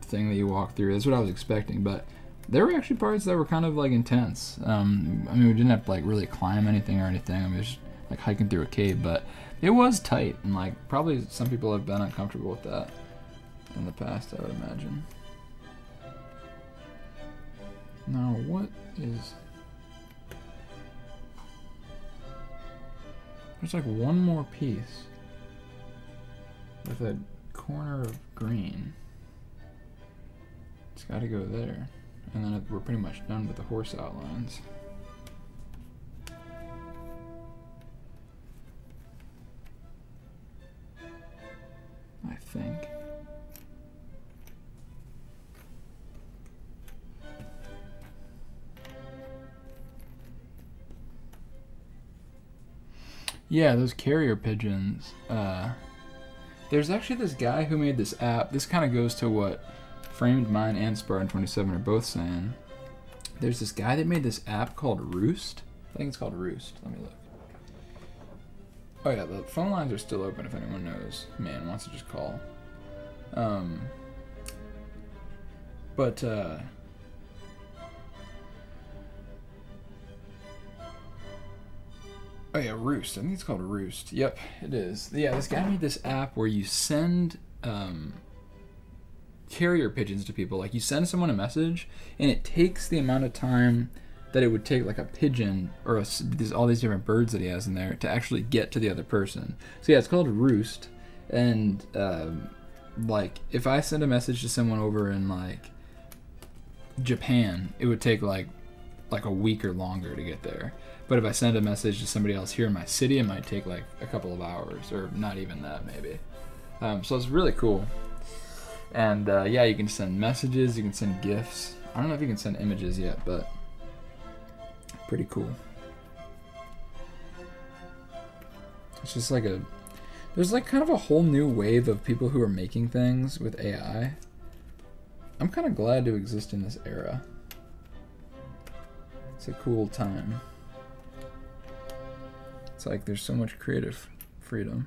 thing that you walk through. That's what I was expecting, but there were actually parts that were kind of like intense. I mean, we didn't have to like really climb anything or anything. I mean, it was just like hiking through a cave, but it was tight, and like probably some people have been uncomfortable with that in the past, I would imagine. Now, what is... There's like one more piece with a corner of green. It's got to go there, and then we're pretty much done with the horse outlines. I think. Yeah, those carrier pigeons. There's actually this guy who made this app. This kind of goes to what Framed Mind and Spartan 27 are both saying. There's this guy that made this app called Roost. I think it's called Roost. Let me look. Oh yeah, the phone lines are still open if anyone knows. Man wants to just call. Oh yeah, Roost. I think it's called Roost. Yep, it is. Yeah, this guy made this app where you send carrier pigeons to people. Like, you send someone a message, and it takes the amount of time that it would take like a pigeon or all these different birds that he has in there to actually get to the other person. So yeah, it's called Roost. And like, if I send a message to someone over in like Japan, it would take like a week or longer to get there. But if I send a message to somebody else here in my city, it might take like a couple of hours, or not even that maybe. So it's really cool. And yeah, you can send messages, you can send GIFs. I don't know if you can send images yet, but pretty cool. It's just like there's like kind of a whole new wave of people who are making things with AI. I'm kind of glad to exist in this era. It's a cool time. It's like there's so much creative freedom.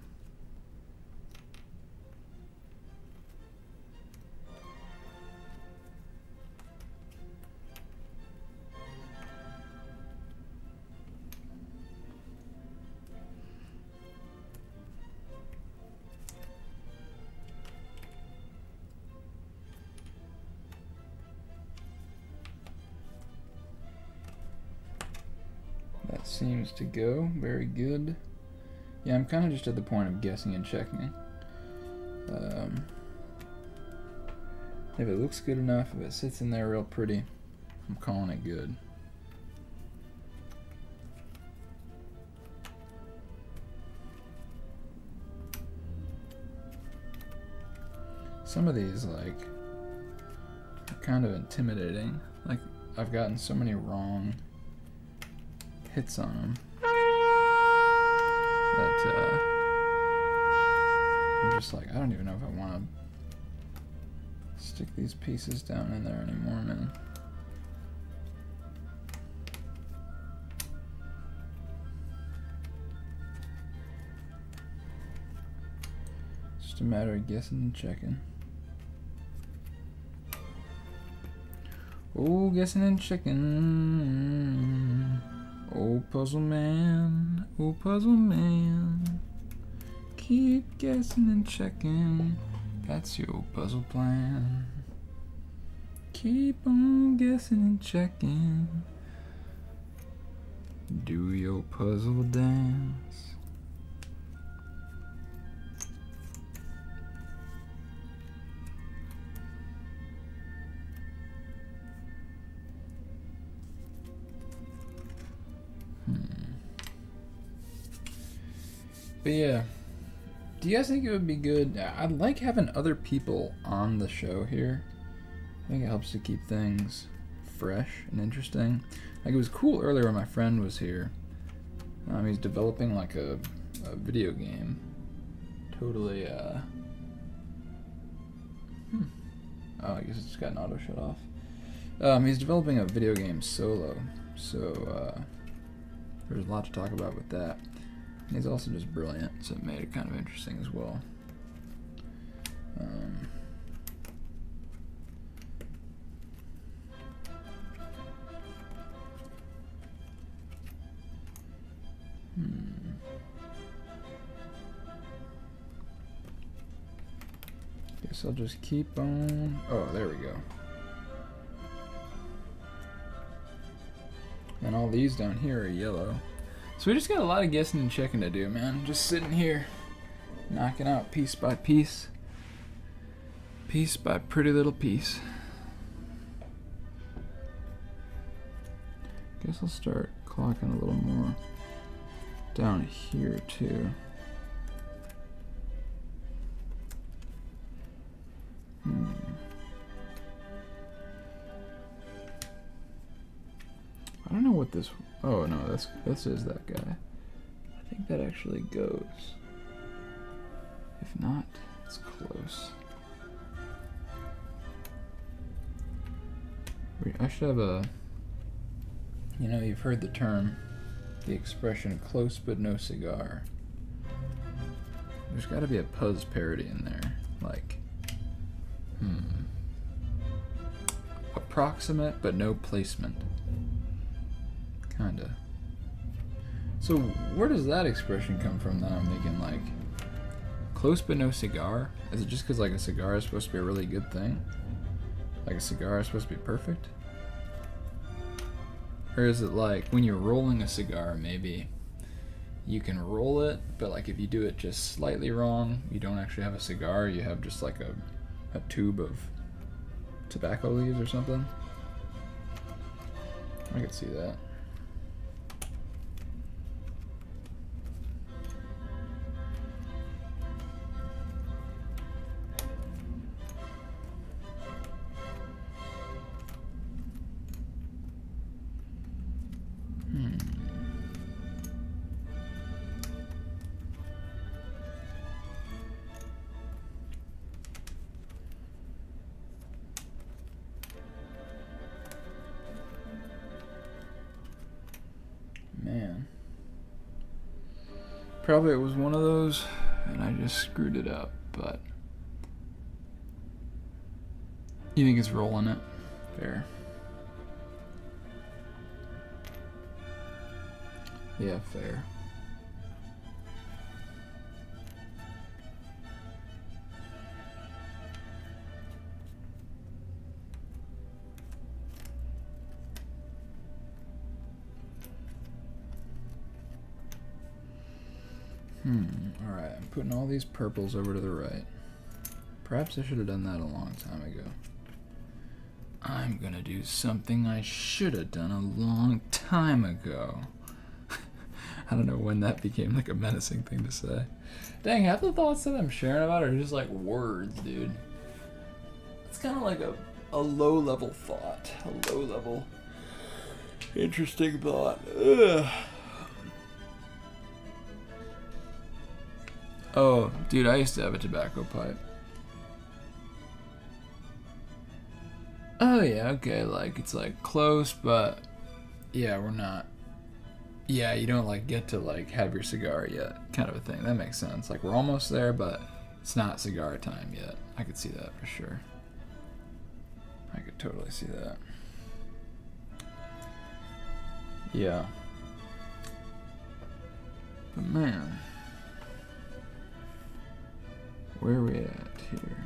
That seems to go very good. Yeah, I'm kind of just at the point of guessing and checking. If it looks good enough, if it sits in there real pretty, I'm calling it good. Some of these, like, are kind of intimidating. Like, I've gotten so many wrong hits on them that I'm just like, I don't even know if I want to stick these pieces down in there anymore, man. It's just a matter of guessing and checking. Oh, guessing and checking. Oh, puzzle man, keep guessing and checking. That's your puzzle plan. Keep on guessing and checking. Do your puzzle dance. But yeah, do you guys think it would be good? I'd like having other people on the show here. I think it helps to keep things fresh and interesting. Like, it was cool earlier when my friend was here. He's developing like a video game. Totally, oh, I guess it's got an auto shut off. He's developing a video game solo. So, there's a lot to talk about with that. And he's also just brilliant, so it made it kind of interesting as well. Guess I'll just keep on. Oh, there we go. And all these down here are yellow. So we just got a lot of guessing and checking to do, man. Just sitting here, knocking out piece by piece. Piece by pretty little piece. Guess I'll start clocking a little more down here too. I don't know what this. Oh no, this is that guy. I think that actually goes. If not, it's close. I should have a... You know, you've heard the term, the expression close but no cigar. There's got to be a Puzz parody in there. Like, approximate but no placement. Kinda. So where does that expression come from that I'm thinking, like, close but no cigar? Is it just because, like, a cigar is supposed to be a really good thing? Like a cigar is supposed to be perfect? Or is it like when you're rolling a cigar, maybe you can roll it, but like if you do it just slightly wrong, you don't actually have a cigar, you have just like a tube of tobacco leaves or something? I could see that. Man. Probably it was one of those and I just screwed it up, but you think it's rolling it? Fair. Yeah, fair. Alright, I'm putting all these purples over to the right. Perhaps I should have done that a long time ago. I'm gonna do something I should have done a long time ago. I don't know when that became like a menacing thing to say. Dang, half the thoughts that I'm sharing about are just like words, dude. It's kind of like a low-level thought. A low-level, interesting thought. Ugh. Oh, dude, I used to have a tobacco pipe. Oh, yeah, okay, like, it's, like, close, but, yeah, we're not, yeah, you don't, like, get to, like, have your cigar yet, kind of a thing. That makes sense. Like, we're almost there, but it's not cigar time yet. I could see that for sure. I could totally see that. Yeah. But, man. Where are we at here?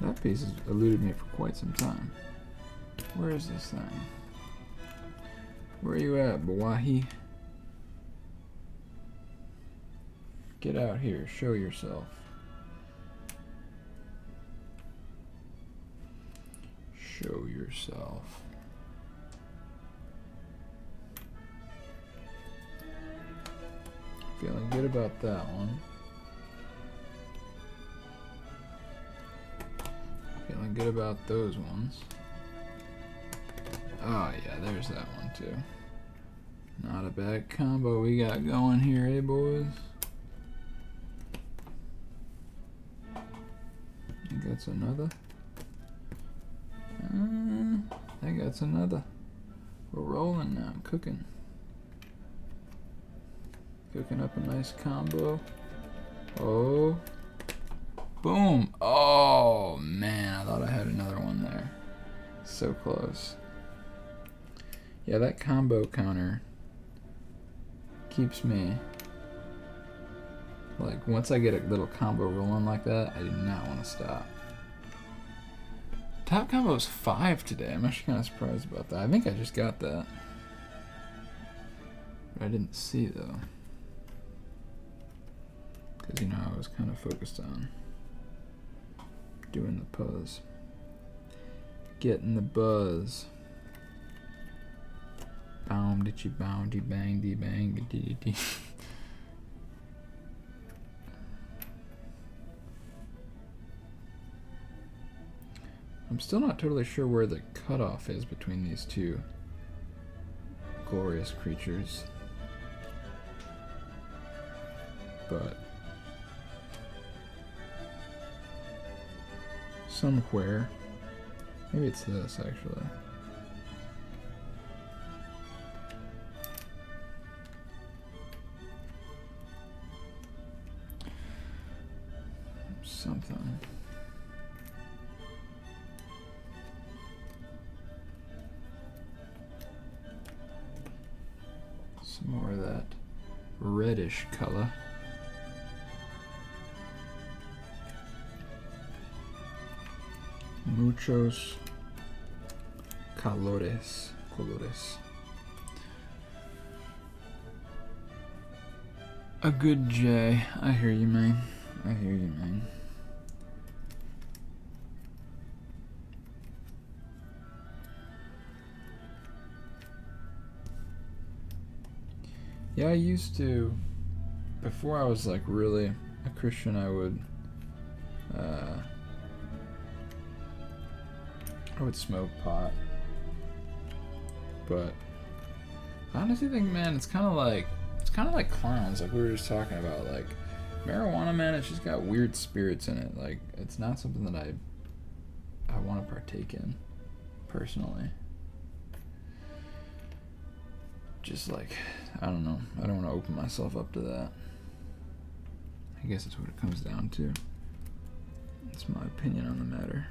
That piece has eluded me for quite some time. Where is this thing? Where are you at, Bawahi? Get out here. Show yourself. Show yourself. Feeling good about that one. Feeling good about those ones. Oh yeah, there's that one too. Not a bad combo we got going here, eh boys? I think that's another. I think that's another. We're rolling now, cooking. Cooking up a nice combo. Oh. Boom. Oh, man. I thought I had another one there. So close. Yeah, that combo counter keeps me... Like, once I get a little combo rolling like that, I do not want to stop. Top combo is 5 today. I'm actually kind of surprised about that. I think I just got that. But I didn't see, though. Because, you know, I was kind of focused on doing the puzz. Getting the buzz. Boom, did you boundy bang dee bang dee dee. I'm still not totally sure where the cutoff is between these two glorious creatures. but somewhere, maybe it's this actually. Something. Some more of that reddish color. Muchos colores. A good J. I hear you, man. I hear you, man. Yeah, I used to, before I was like really a Christian, I would smoke pot. But I honestly think, man, it's kind of like clowns, like we were just talking about. Like marijuana, man, it's just got weird spirits in it. Like it's not something that I want to partake in personally. Just like, I don't know, I don't want to open myself up to that. I guess that's what it comes down to. That's my opinion on the matter.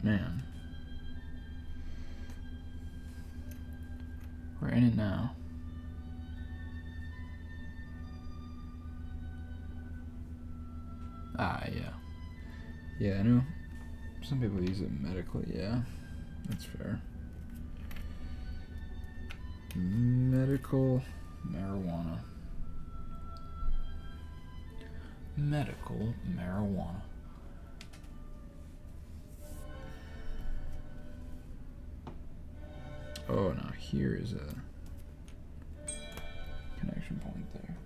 Man. We're in it now. Ah, yeah. Yeah, I know. Some people use it medically, yeah. That's fair. Medical marijuana. Medical marijuana. Oh, now here is a connection point there.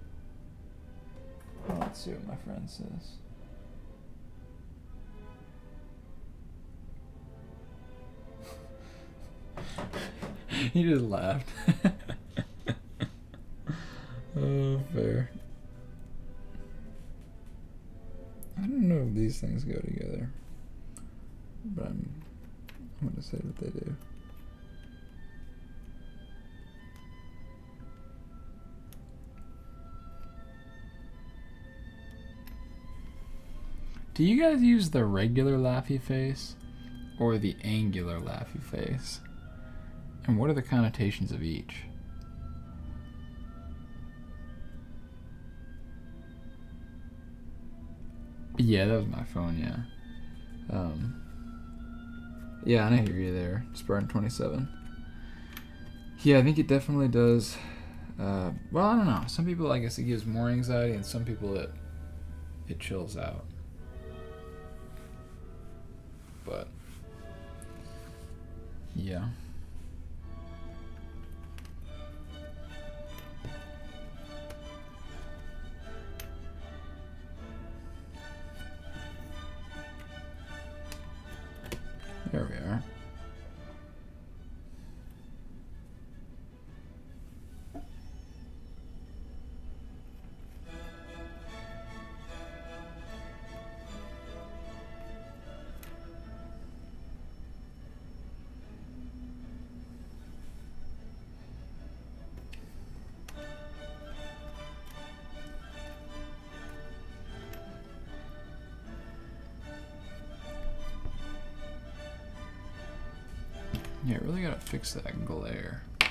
Oh, let's see what my friend says. He just laughed. Oh, fair. I don't know if these things go together, but I'm gonna say that they do. Do you guys use the regular laughy face or the angular laughy face? And what are the connotations of each? Yeah, that was my phone, yeah. Yeah, and I hear you there, Spartan 27. Yeah, I think it definitely does. Well, I don't know. Some people, I guess it gives more anxiety, and some people it chills out. But yeah. There we are. Yeah, really gotta fix that glare. I'm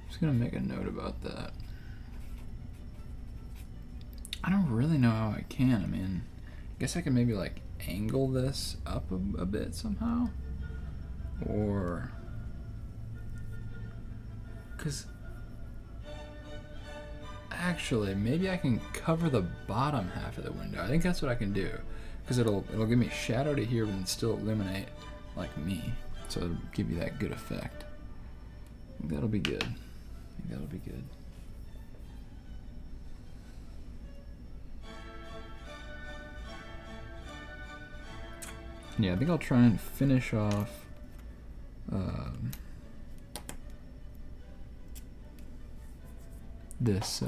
just gonna make a note about that. I don't really know how I can. I mean, I guess I can maybe like angle this up a bit somehow. Or... Cause... Actually, maybe I can cover the bottom half of the window. I think that's what I can do. because it'll give me shadow to here, but then still illuminate like me. So it'll give you that good effect. I think that'll be good. I think that'll be good. Yeah, I think I'll try and finish off this.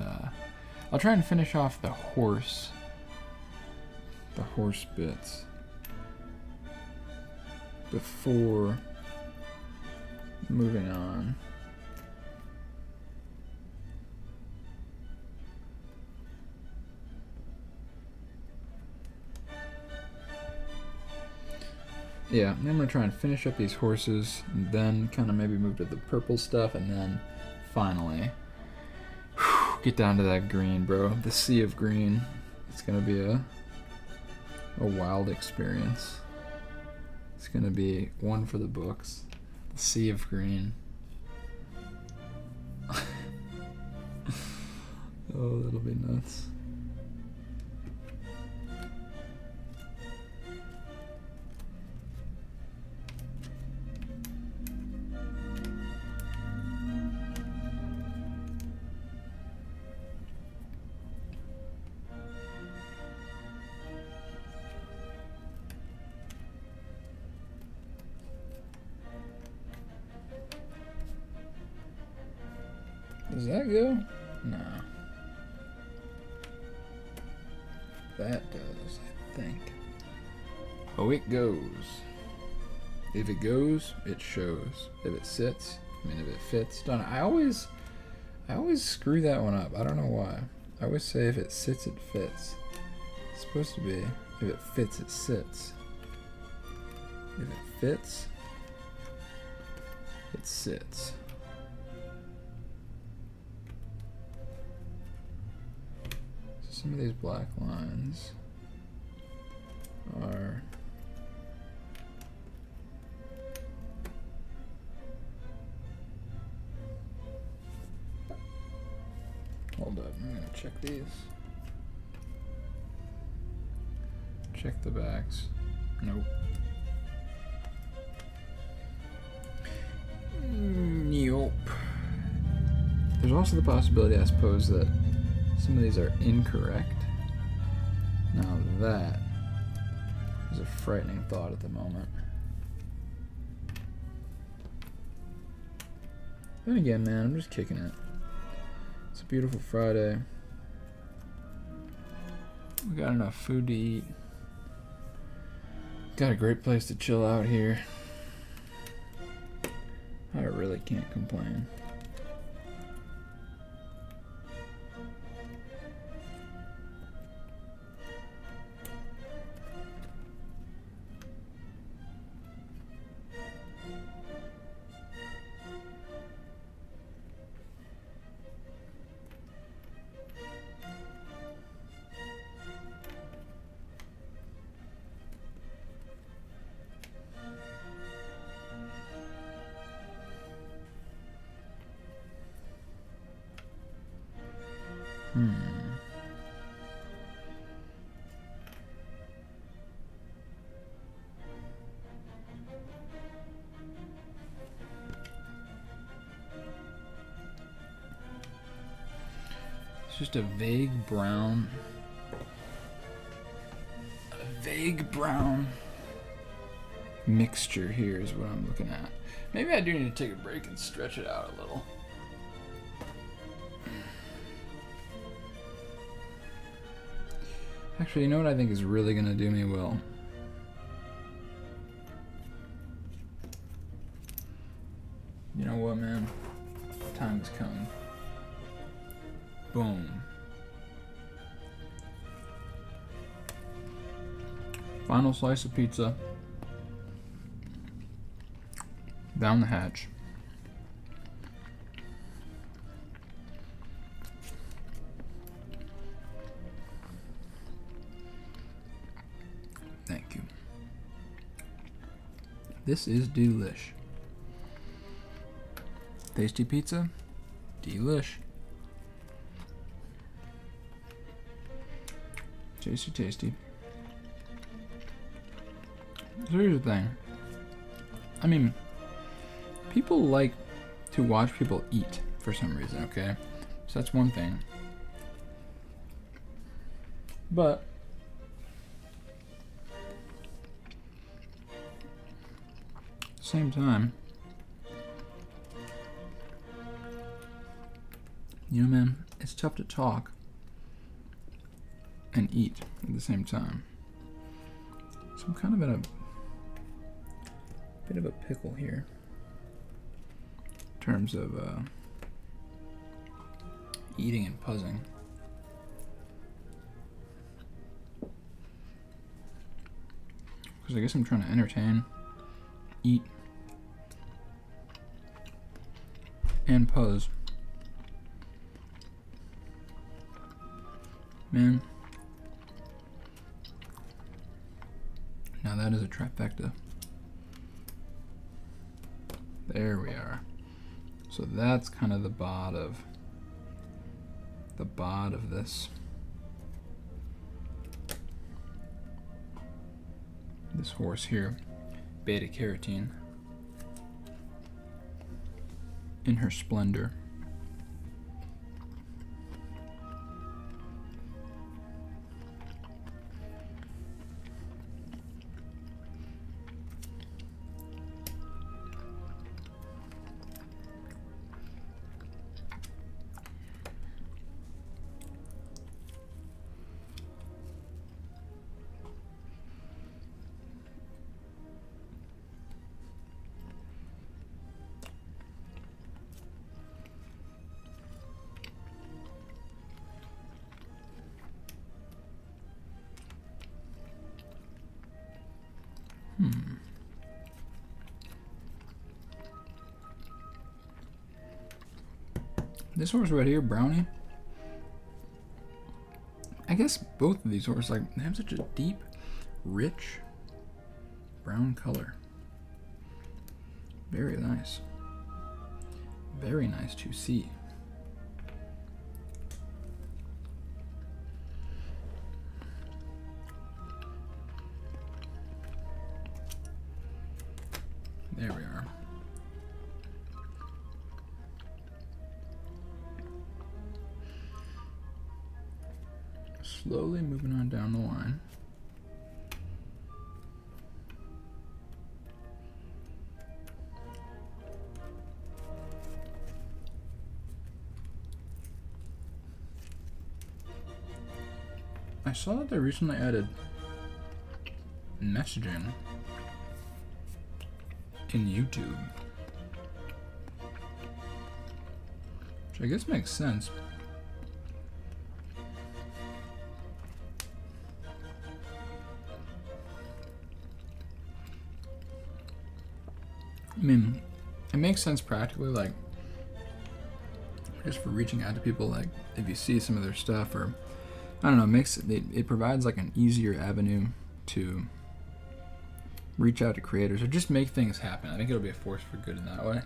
I'll try and finish off the horse bits before moving on. Yeah, I'm gonna try and finish up these horses, and then kind of maybe move to the purple stuff, and then finally get down to that green, bro. The sea of green. It's gonna be a wild experience. It's gonna be one for the books. The sea of green. Oh, that'll be nuts. Does that go? No. That does, I think. Oh, it goes. If it goes, it shows. If it sits, I mean, if it fits, done. I always screw that one up. I don't know why. I always say if it sits, it fits. It's supposed to be if it fits, it sits. If it fits, it sits. Some of these black lines are hold up, I'm gonna check these. Check the backs. Nope. Nope. There's also the possibility, I suppose, that some of these are incorrect. Now that is a frightening thought at the moment. Then again, man, I'm just kicking it. It's a beautiful Friday. We got enough food to eat. Got a great place to chill out here. I really can't complain. It's just a vague brown mixture here is what I'm looking at. Maybe I do need to take a break and stretch it out a little. Actually, you know what I think is really gonna do me well? You know what, man? Time has come. Boom. Final slice of pizza. Down the hatch. Thank you. This is delish. Tasty pizza? Delish. Tasty, tasty. So here's the thing. I mean, people like to watch people eat for some reason, okay? So that's one thing. But at the same time, you know, man, it's tough to talk and eat at the same time. So I'm kind of in a bit of a pickle here in terms of eating and puzzing. Because I guess I'm trying to entertain, eat, and puzz. Man. Now that is a trifecta. There we are. So that's kind of the bod of this. This horse here, beta carotene, in her splendor. This horse right here, Brownie. I guess both of these horses, like, they have such a deep, rich brown color. Very nice. Very nice to see. There we are. Slowly moving on down the line. I saw that they recently added messaging in YouTube, which I guess makes sense. I mean, it makes sense practically, like, just for reaching out to people, like, if you see some of their stuff, or, I don't know, it provides, like, an easier avenue to reach out to creators, or just make things happen. I think it'll be a force for good in that way.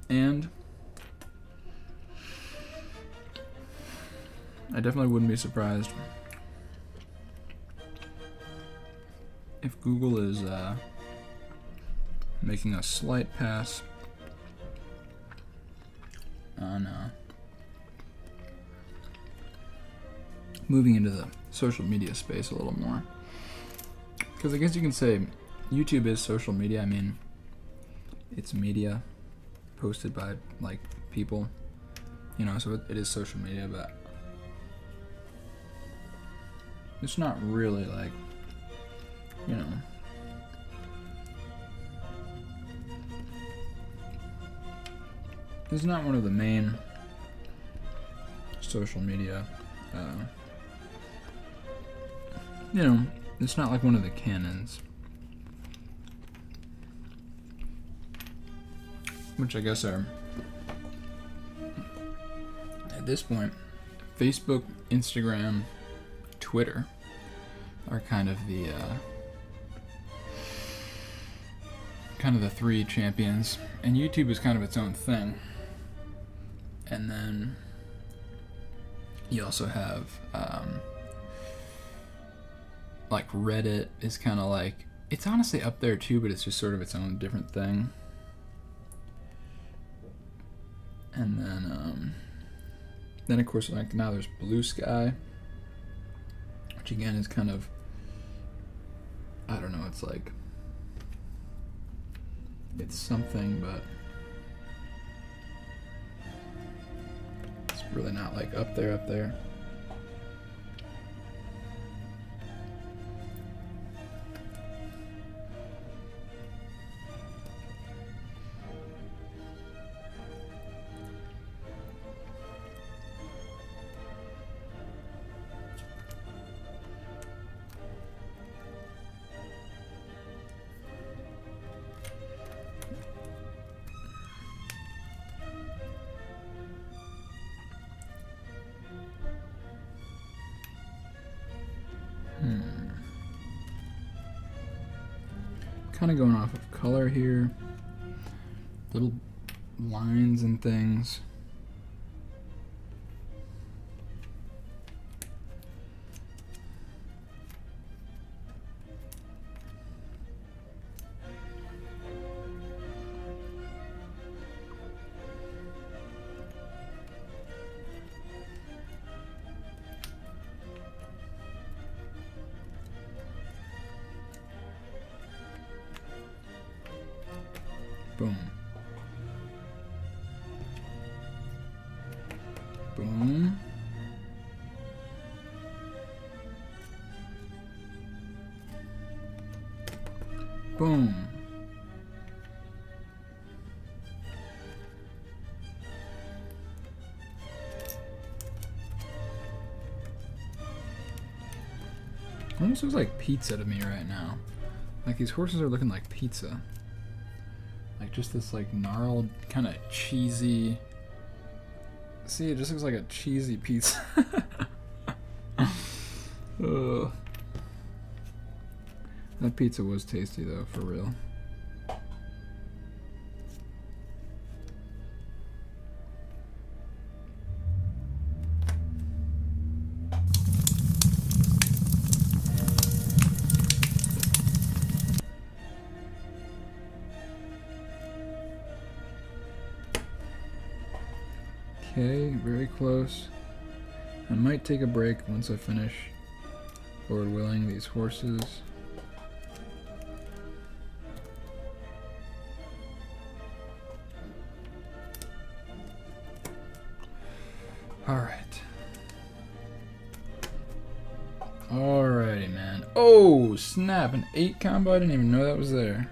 And I definitely wouldn't be surprised if Google is making a slight pass on moving into the social media space a little more. Because I guess you can say YouTube is social media. I mean, it's media posted by, like, people, you know, so it is social media, but it's not really, like, you know, it's not one of the main social media, you know, it's not like one of the canons, which I guess are, at this point, Facebook, Instagram, Twitter are kind of the three champions, and YouTube is kind of its own thing. And then you also have like Reddit is kind of like, it's honestly up there too, but it's just sort of its own different thing. And then of course, like now there's Blue Sky, which again is kind of, I don't know, it's like, it's something, but it's really not like up there. Kind of going off of color here, little lines and things. Boom. Boom. Boom. Almost looks like pizza to me right now. Like these horses are looking like pizza. Like just this like gnarled, kind of cheesy. See, it just looks like a cheesy pizza. Ugh. That pizza was tasty though, for real. Okay, very close. I might take a break once I finish, Lord willing, these horses. Alright. Alrighty, man. Oh, snap. An 8 combo? I didn't even know that was there.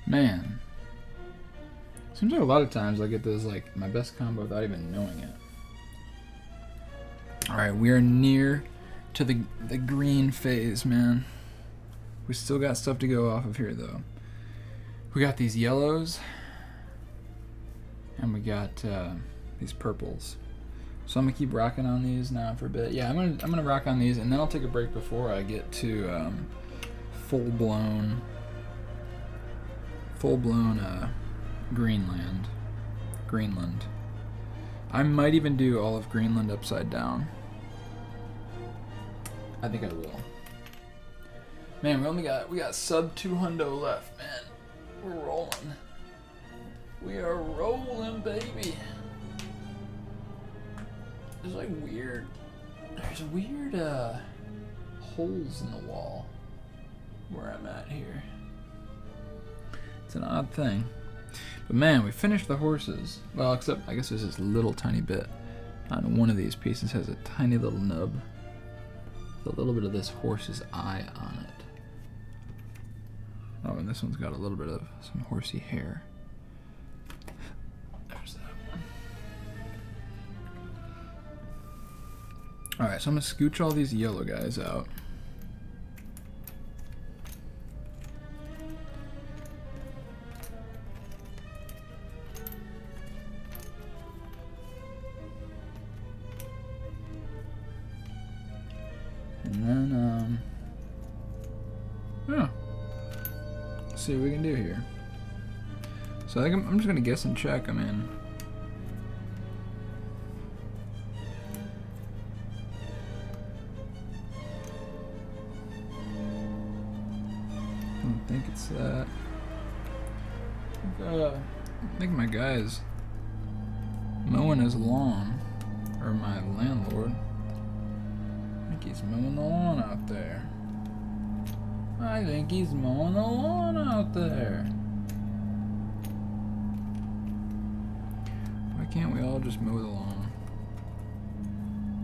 Man. Seems like a lot of times I get those, like, my best combo without even knowing it. Alright, we are near to the green phase, man. We still got stuff to go off of here, though. We got these yellows. And we got these purples. So I'm gonna keep rocking on these now for a bit. Yeah, I'm gonna rock on these, and then I'll take a break before I get to full-blown Greenland. I might even do all of Greenland upside down. I think I will. Man, we got sub 200 left, man. We're rolling. We are rolling, baby. There's like weird holes in the wall where I'm at here. It's an odd thing. But man, we finished the horses. Well, except I guess there's this little tiny bit on one of these pieces has a tiny little nub. With a little bit of this horse's eye on it. Oh, and this one's got a little bit of some horsey hair. There's that one. Alright, so I'm going to scooch all these yellow guys out. And then, yeah. Let's see what we can do here. So I think I'm just going to guess and check. I mean, think it's that. I think my guy is mowing his lawn, or my landlord. I think he's mowing the lawn out there. I think he's mowing the lawn out there. Why can't we all just mow the lawn?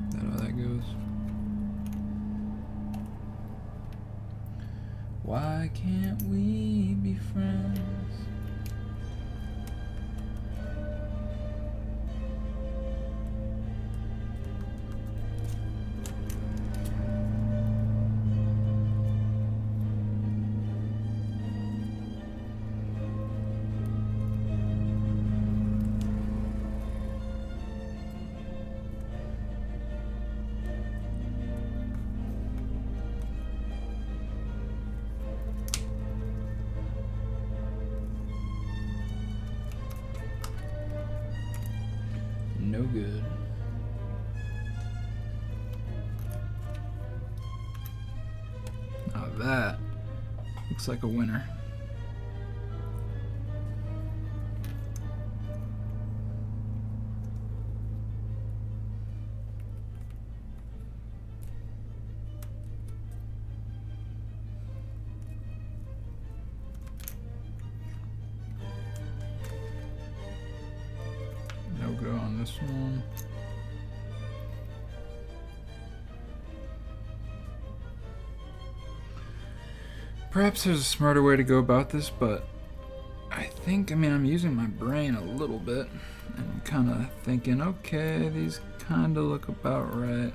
Is that how that goes? Why can't we be friends? No good. Now that looks like a winner. No go on this one. Perhaps there's a smarter way to go about this, but I mean, I'm using my brain a little bit and kind of thinking, okay, these kind of look about right.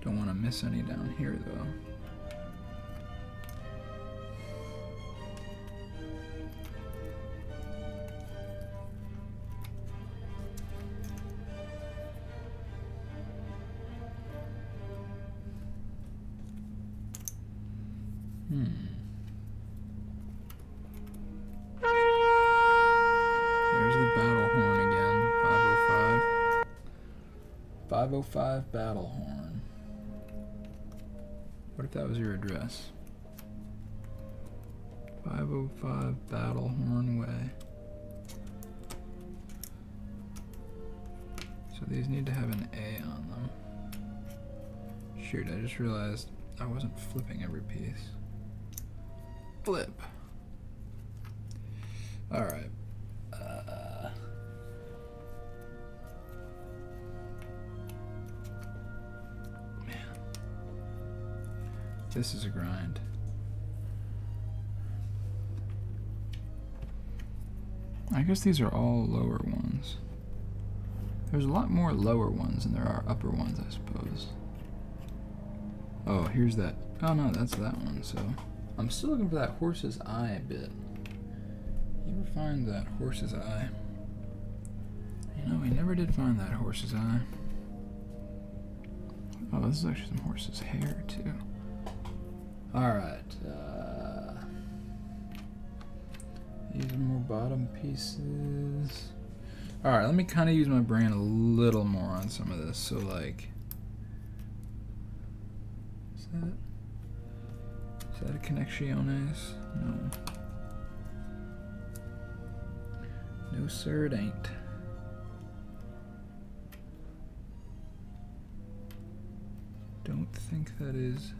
Don't want to miss any down here, though. There's the battle horn again. 505. 505 battle horn. What if that was your address? 505 Battle Horn Way. So these need to have an A on them. Shoot, I just realized I wasn't flipping every piece. Flip. Alright. Man. This is a grind. I guess these are all lower ones. There's a lot more lower ones than there are upper ones, I suppose. Oh, here's that. Oh no, that's that one, so. I'm still looking for that horse's eye bit. You ever find that horse's eye? You know, we never did find that horse's eye. Oh, this is actually some horse's hair, too. Alright, these are more bottom pieces. Alright, let me kind of use my brain a little more on some of this. So, like, is that a connecciones? No. No, sir, it ain't. Don't think that is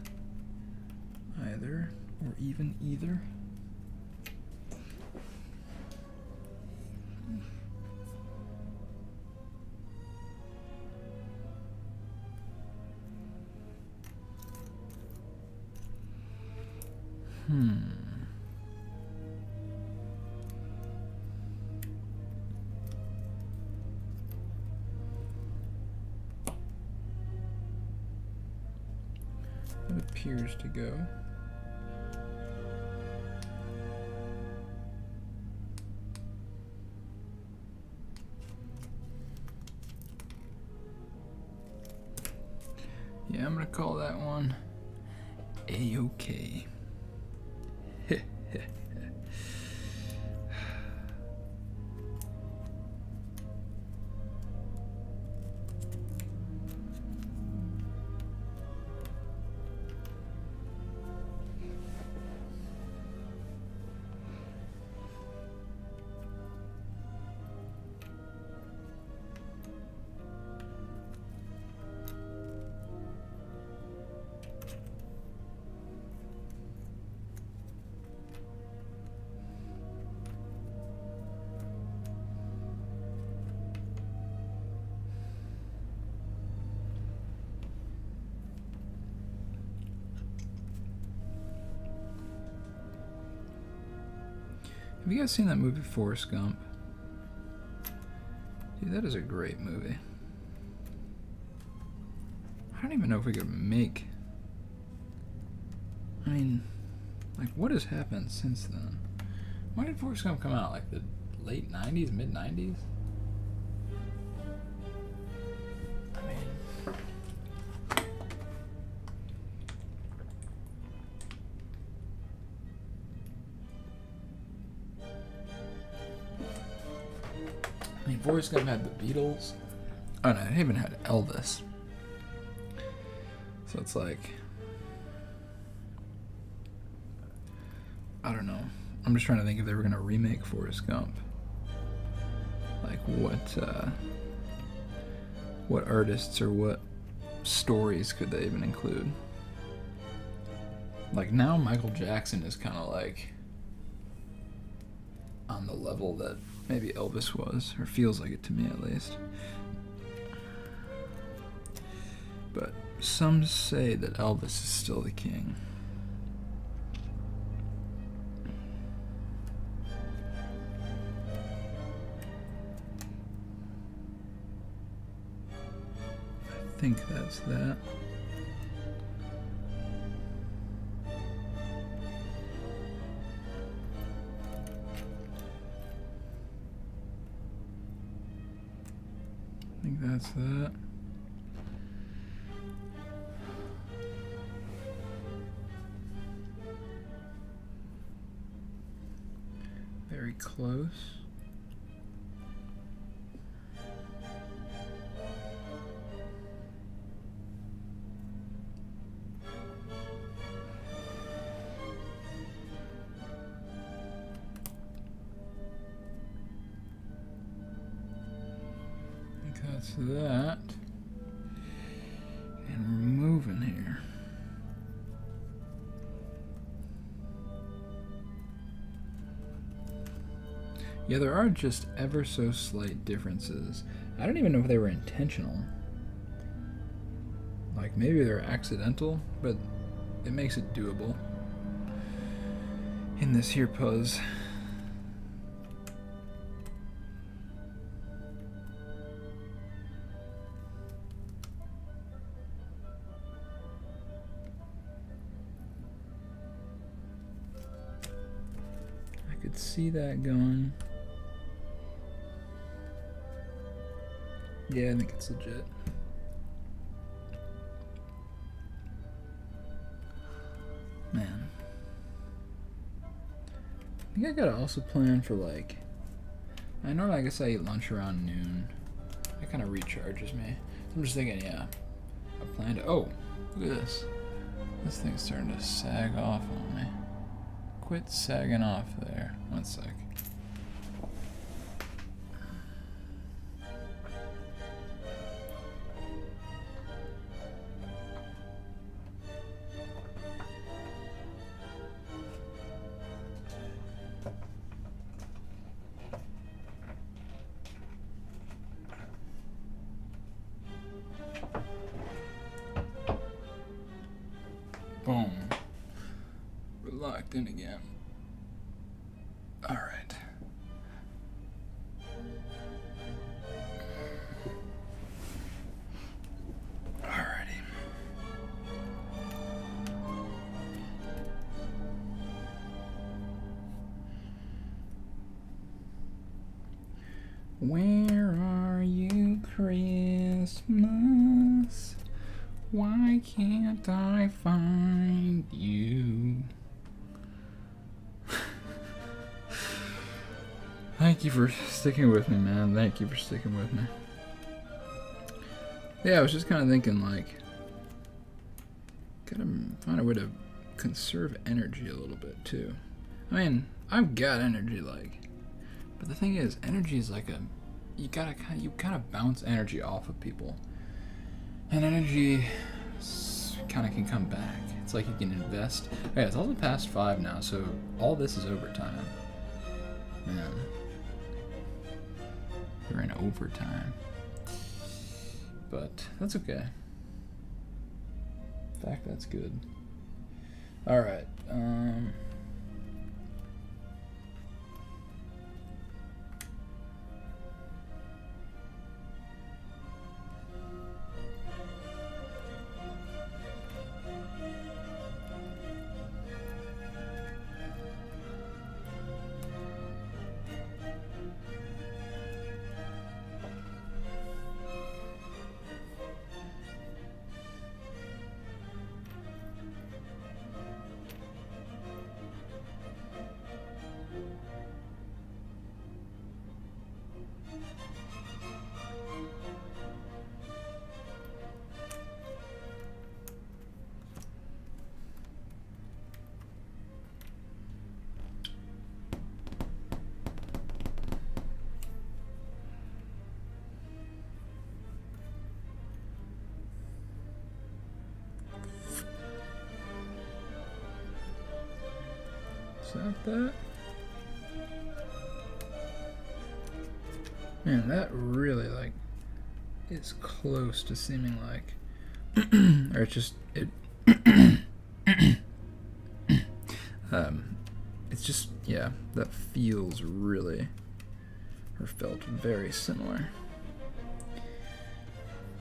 either, or even either. It appears to go. Yeah, I'm gonna call that one A-OK. Have you guys seen that movie Forrest Gump? Dude, that is a great movie. I don't even know if we could make... I mean, like, what has happened since then? When did Forrest Gump come out? Like the late 90s, mid 90s? I mean... Forrest Gump had the Beatles. Oh no, it even had Elvis. So it's like, I don't know. I'm just trying to think if they were gonna remake Forrest Gump. Like what artists or what stories could they even include? Like now Michael Jackson is kind of like on the level that maybe Elvis was, or feels like it to me at least. But some say that Elvis is still the king. I think that's that. I think that's that. Very close. That's that. And we're moving here. Yeah, there are just ever so slight differences. I don't even know if they were intentional. Like, maybe they're accidental, but it makes it doable. In this here Puzz. I could see that going. Yeah, I think it's legit. Man. I think I gotta also plan for like... I know I guess I eat lunch around noon. That kind of recharges me. I'm just thinking, yeah. I plan to... Oh! Look at this. This thing's starting to sag off on me. Quit sagging off there. One sec. Boom. We're locked in again. Alright. Alrighty. Where are you, Christmas? Why can't I find you? Thank you for sticking with me, man. Thank you for sticking with me. Yeah, I was just kind of thinking, like, gotta find a way to conserve energy a little bit, too. I mean, I've got energy, like, but the thing is, energy is like you kind of bounce energy off of people. And energy kind of can come back. It's like you can invest. Okay, it's also past 5 now, so all this is overtime. Man. We're in overtime. But that's okay. In fact, that's good. Alright. Is that? Man, that really, like, is close to seeming like... or it's just... it's just, yeah, that feels really... or felt very similar.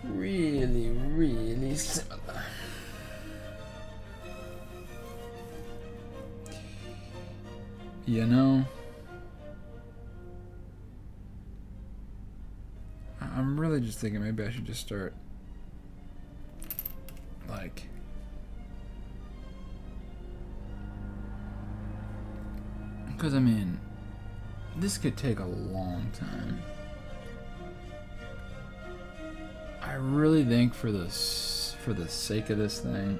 Really, really similar. You know, I'm really just thinking maybe I should just start, like, because I mean, this could take a long time. I really think for the sake of this thing,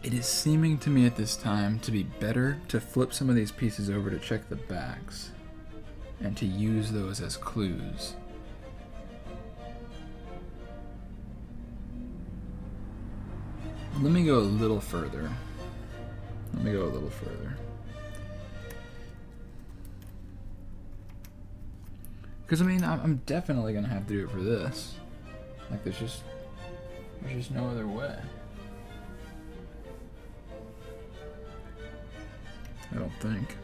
it is seeming to me at this time to be better to flip some of these pieces over to check the backs and to use those as clues. Let me go a little further. Because I mean, I'm definitely gonna have to do it for this. Like, there's just no other way. I don't think.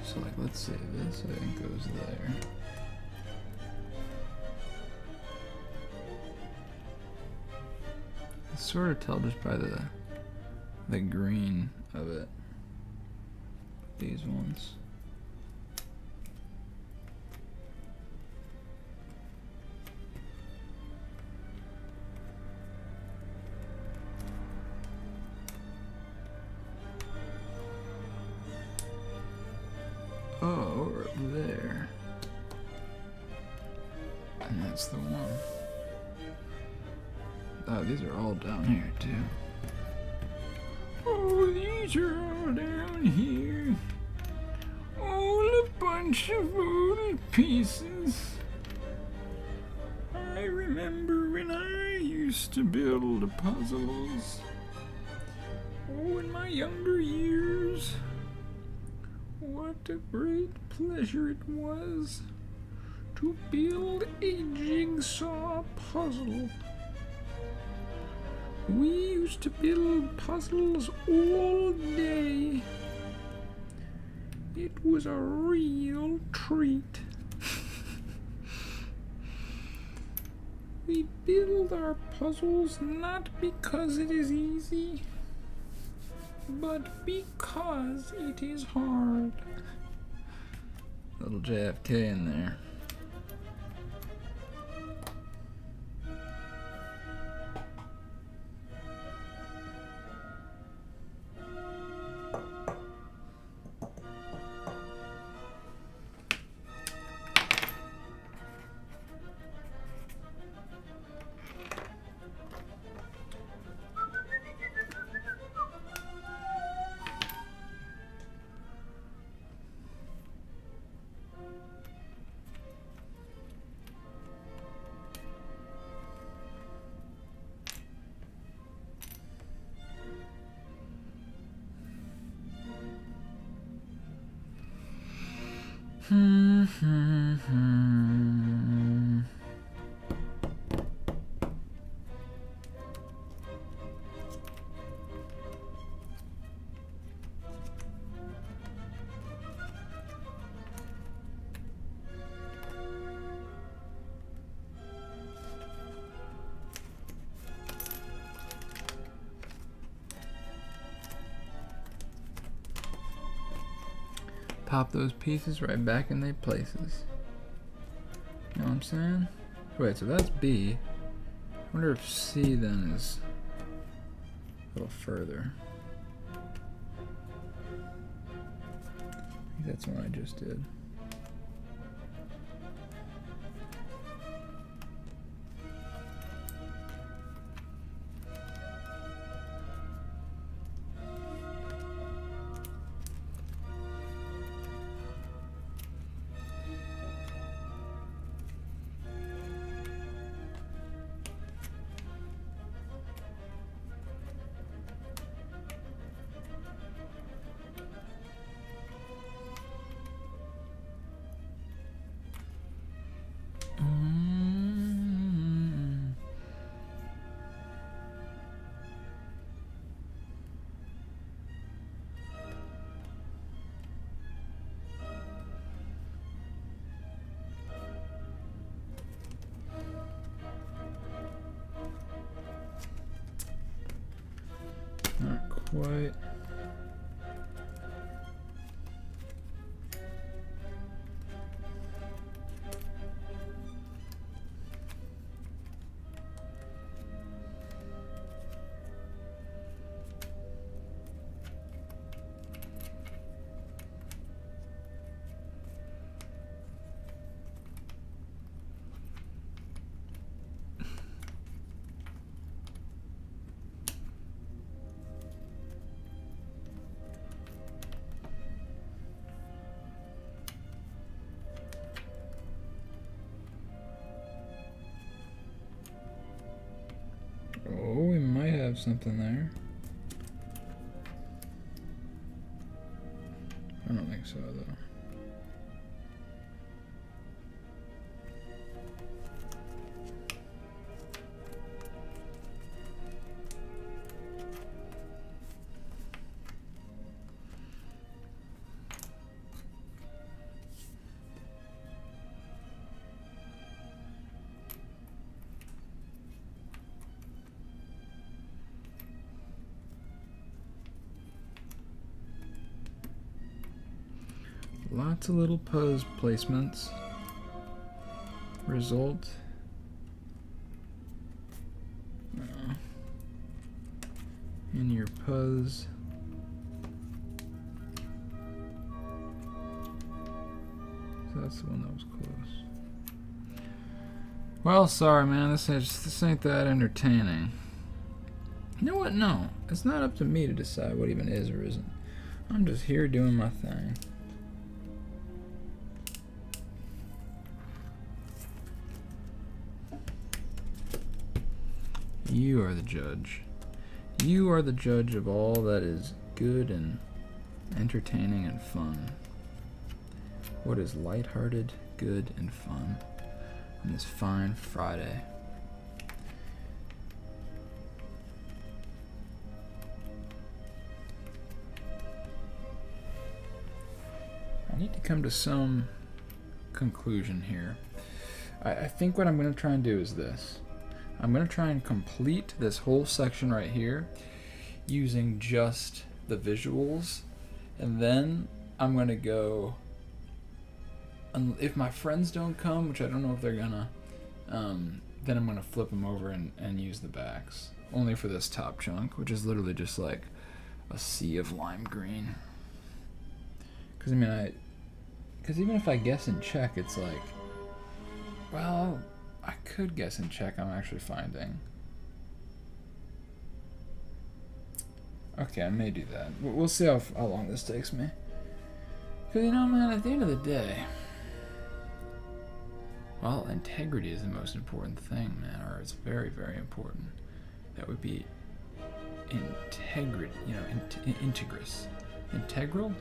So, like, let's say this, I think, goes there. I sort of tell just by the green of it. These ones. Oh, over there. And that's the one. Oh, these are all down here too. Oh, these are all down here. All a bunch of old pieces. I remember when I used to build puzzles. Oh, in my younger years. What a great pleasure it was to build a jigsaw puzzle. We used to build puzzles all day. It was a real treat. We build our puzzles not because it is easy, but because it is hard. Little JFK in there. Pop those pieces right back in their places. You know what I'm saying? Wait, so that's B. I wonder if C then is a little further. I think that's what I just did. Not quite. Oh, we might have something there. I don't think so, though. Lots of little Puzz placements. Result. In your Puzz. So that's the one that was close. Well, sorry, man. This ain't that entertaining. You know what? No, it's not up to me to decide what even is or isn't. I'm just here doing my thing. You are the judge. You are the judge of all that is good and entertaining and fun. What is lighthearted, good, and fun on this fine Friday? I need to come to some conclusion here. I think what I'm going to try and do is this. I'm going to try and complete this whole section right here using just the visuals, and then I'm going to go, if my friends don't come, which I don't know if they're gonna, then I'm going to flip them over and use the backs, only for this top chunk, which is literally just like a sea of lime green. Because I mean, because even if I guess and check, it's like, well, I could guess and check. I'm actually finding. Okay, I may do that. We'll see how long this takes me. Because, you know, man, at the end of the day, well, integrity is the most important thing, man, or it's very, very important. That would be integrity, you know, integrous. Integral?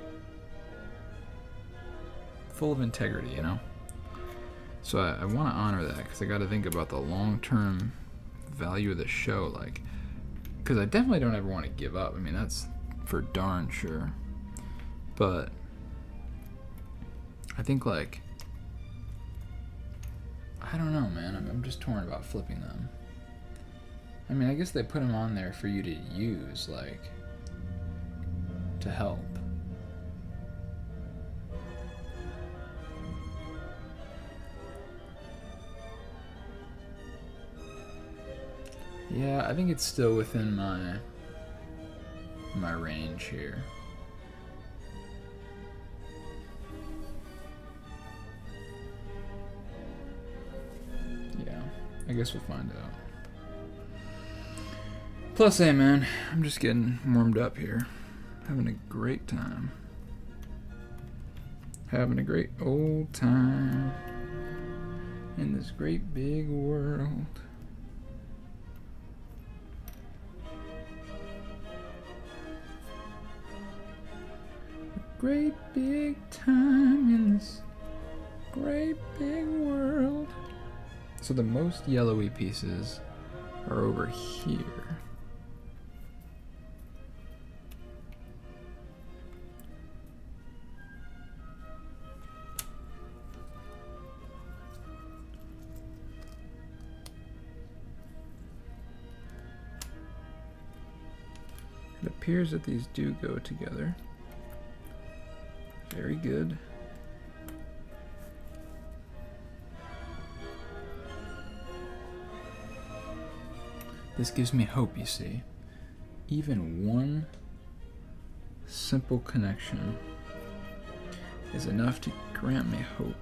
full of integrity, you know? So I want to honor that, because I got to think about the long-term value of the show, like, because I definitely don't ever want to give up. I mean, that's for darn sure. But I think, like, I don't know, man. I'm just torn about flipping them. I mean, I guess they put them on there for you to use, like, to help. Yeah, I think it's still within my range here. Yeah, I guess we'll find out. Plus, hey man, I'm just getting warmed up here. Having a great time. Having a great old time in this great big world. Great big time in this great big world. So the most yellowy pieces are over here. It appears that these do go together. Very good. This gives me hope, you see. Even one simple connection is enough to grant me hope.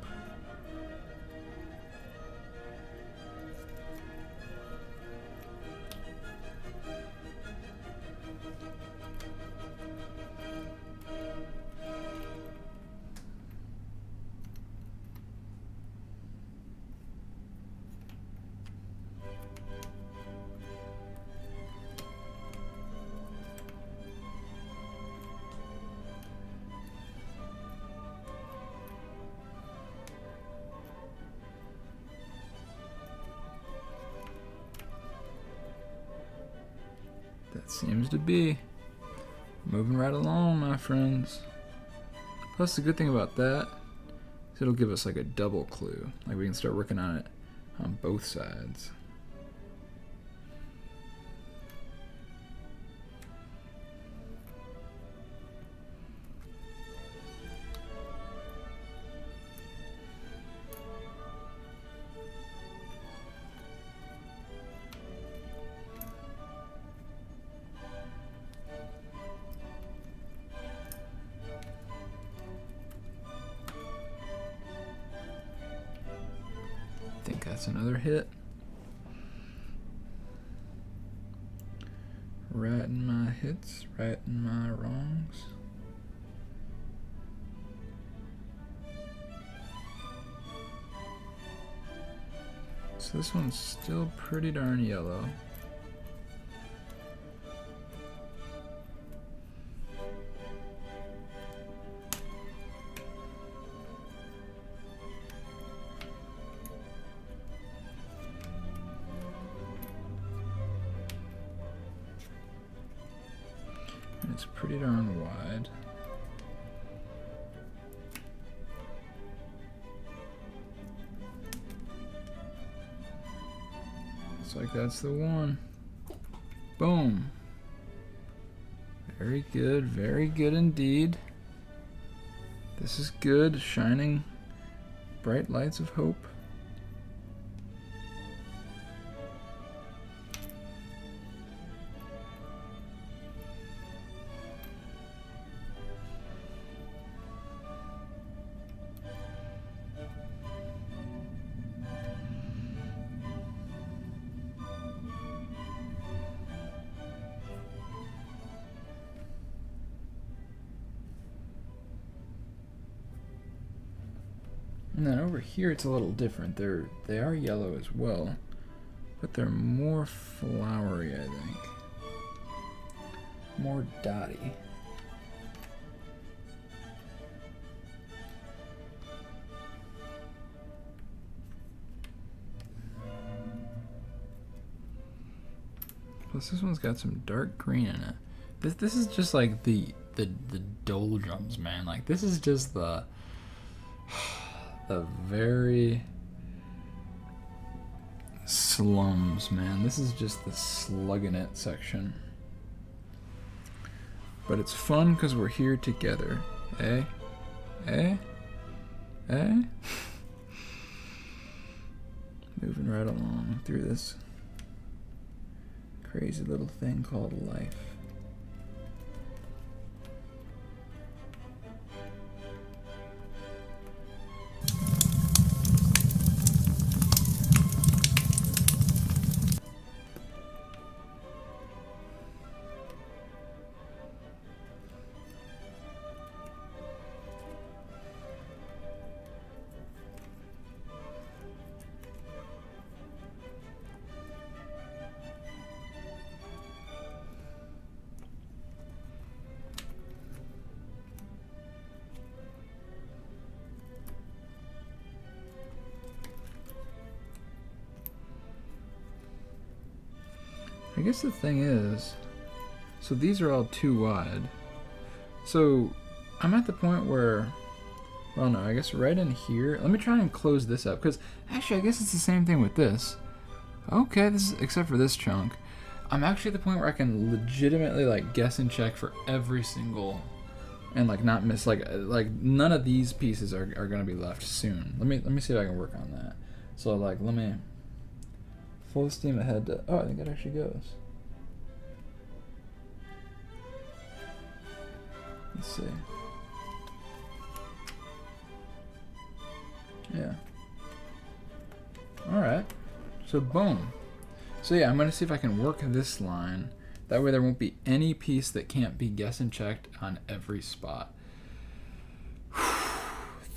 That seems to be moving right along, my friends. Plus, the good thing about that is it'll give us like a double clue. Like we can start working on it on both sides. That's another hit. Righting my hits, righting my wrongs. So this one's still pretty darn yellow. It's pretty darn wide. Looks like that's the one. Boom. Very good indeed. This is good, shining bright lights of hope. And then over here it's a little different. They are yellow as well, but they're more flowery, I think. More dotty. Plus this one's got some dark green in it. This is just like the doldrums, man. Like this is just the very slums, man. This is just the slugging it section. But it's fun because we're here together. Eh? Eh? Eh? Moving right along through this crazy little thing called life. I guess the thing is, so these are all too wide. So I'm at the point where, well no, I guess right in here, let me try and close this up, because actually I guess it's the same thing with this. Okay, this is, except for this chunk. I'm actually at the point where I can legitimately like guess and check for every single, and like not miss, like none of these pieces are gonna be left soon. Let me see if I can work on that. So like let me full steam ahead to, oh, I think it actually goes. Let's see. Yeah. Alright. So boom. So yeah, I'm going to see if I can work this line. That way there won't be any piece that can't be guessed and checked on every spot.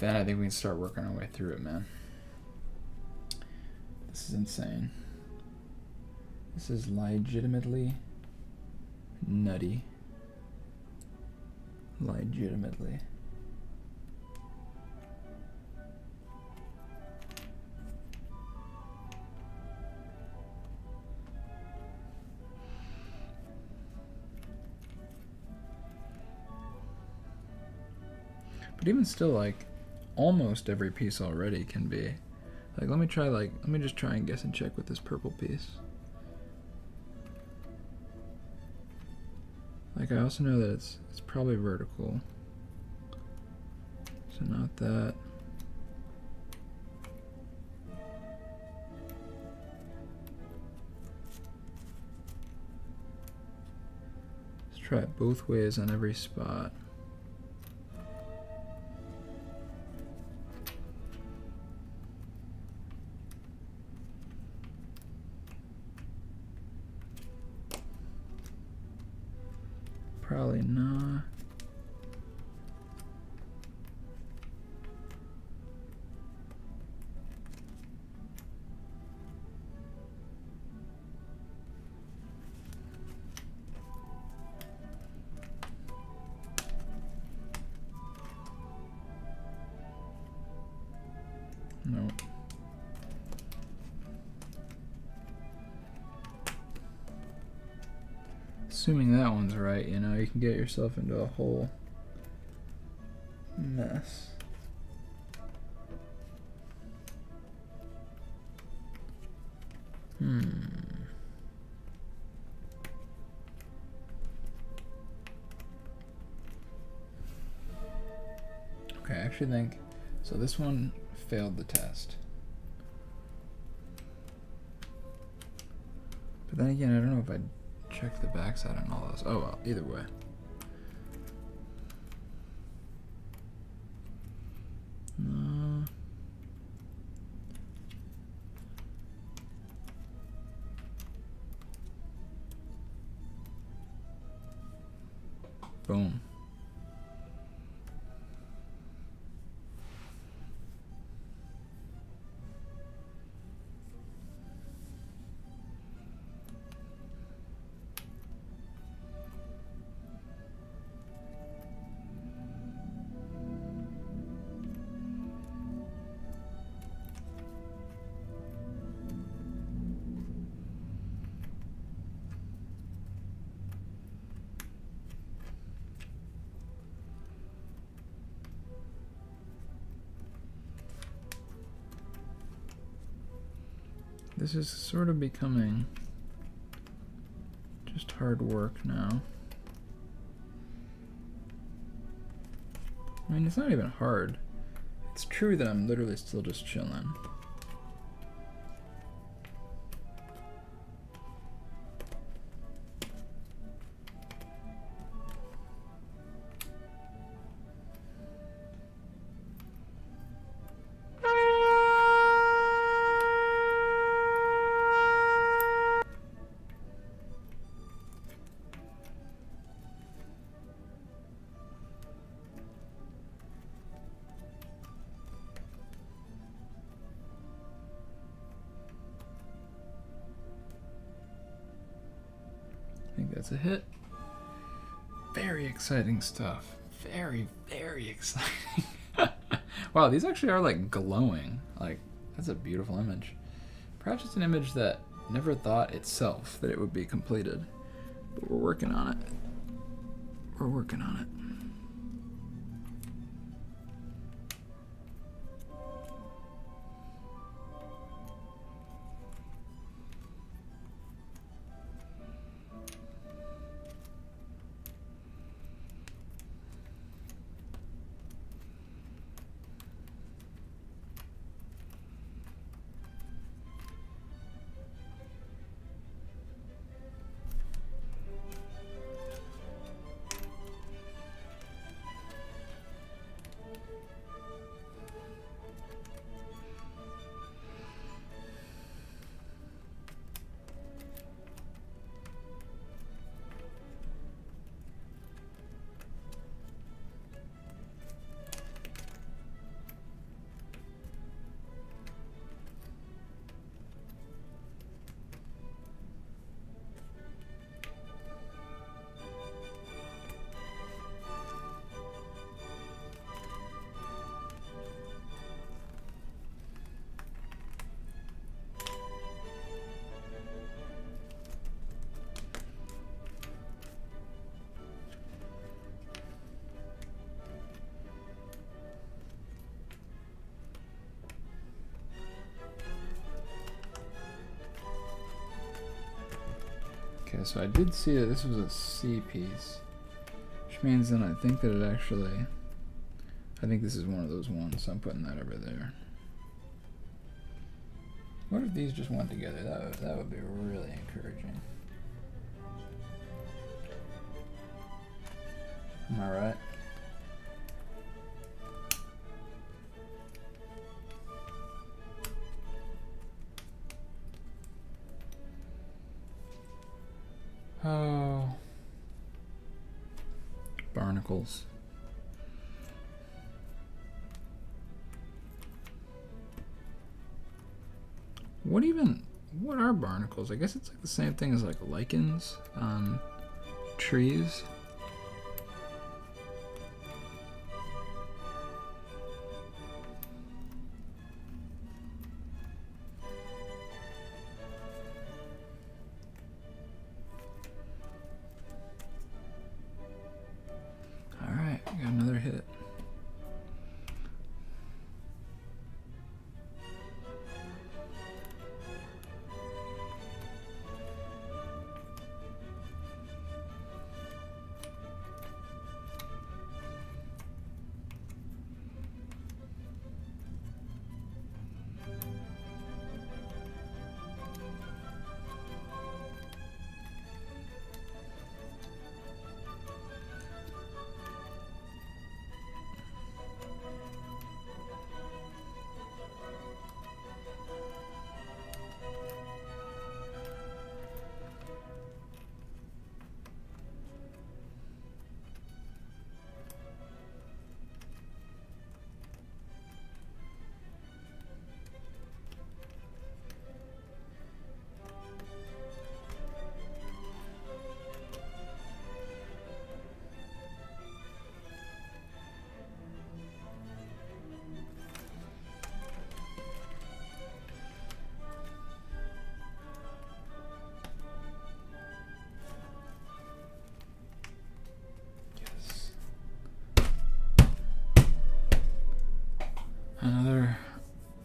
Then I think we can start working our way through it, man. This is insane. This is legitimately nutty. Legitimately. But even still, like, almost every piece already can be. Like, let me just try and guess and check with this purple piece. Like, I also know that it's probably vertical. So not that. Let's try it both ways on every spot. Probably not. No. Assuming that one's right, you know, you can get yourself into a whole mess. Okay, I actually think, so this one failed the test. But then again, I don't know if I'd check the backside on all those. Oh well, either way. Boom. This is sort of becoming just hard work now. I mean, it's not even hard. It's true that I'm literally still just chilling. I think that's a hit. Very exciting stuff. Very, very exciting. Wow, these actually are like glowing. Like, that's a beautiful image. Perhaps it's an image that never thought itself that it would be completed. But we're working on it. We're working on it. Okay, so I did see that this was a C piece, which means then I think that it actually, I think this is one of those ones, so I'm putting that over there. What if these just went together? That would be really encouraging. Am I right? Oh, barnacles. What are barnacles? I guess it's like the same thing as like lichens on trees. All right, we got another hit.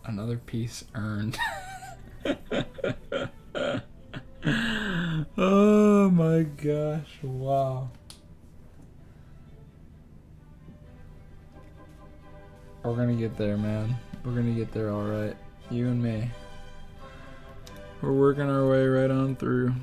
Another piece earned. my gosh, wow. We're gonna get there, man. We're gonna get there alright. You and me. We're working our way right on through.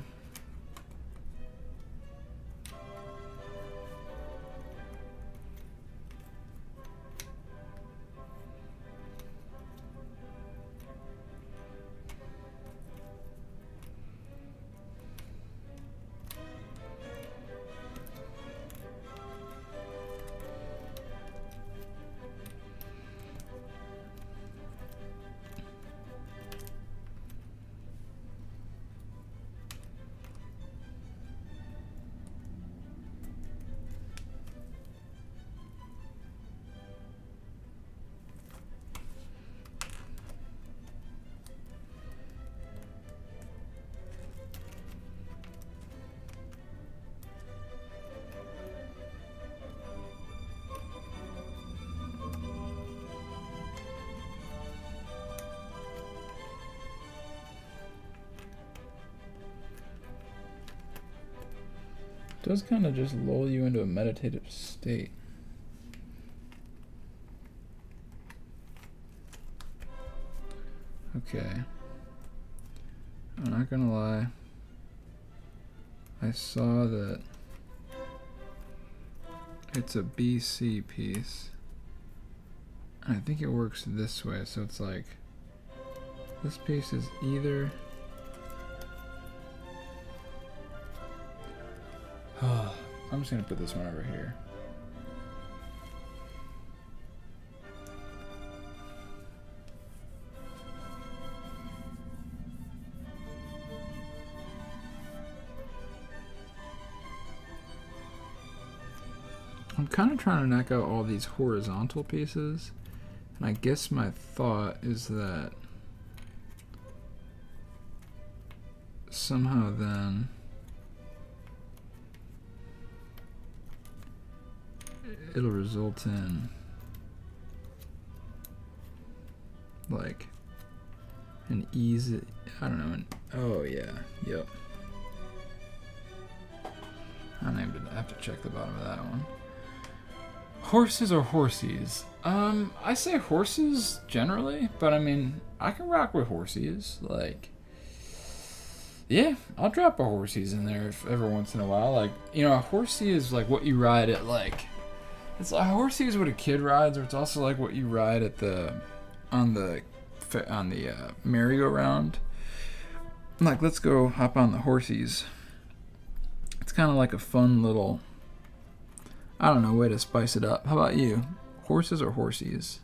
Does kind of just lull you into a meditative state. Okay. I'm not gonna lie. I saw that it's a BC piece. And I think it works this way, so it's like this piece is either I'm just gonna put this one over here. I'm kind of trying to knock out all these horizontal pieces, and I guess my thought is that somehow then it'll result in like an easy, I don't know, oh yeah, yep. I don't even have to check the bottom of that one. Horses or horsies? I say horses generally, but I mean, I can rock with horsies. Like, yeah, I'll drop a horsies in there if every once in a while. Like, you know, a horsey is like what you ride at, like, it's like a horsey is what a kid rides, or it's also like what you ride at on the merry-go-round. Like, let's go hop on the horsies. It's kind of like a fun little, I don't know, way to spice it up. How about you? Horses or horsies?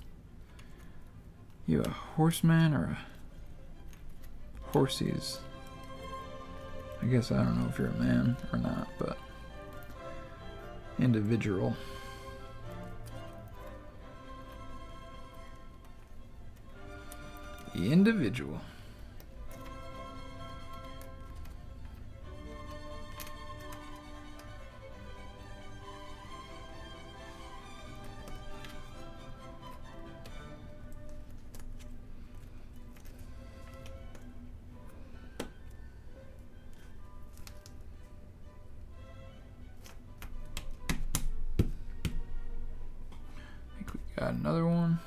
You a horseman or a horsies? I guess I don't know if you're a man or not, but individual. Individual. I think we got another one.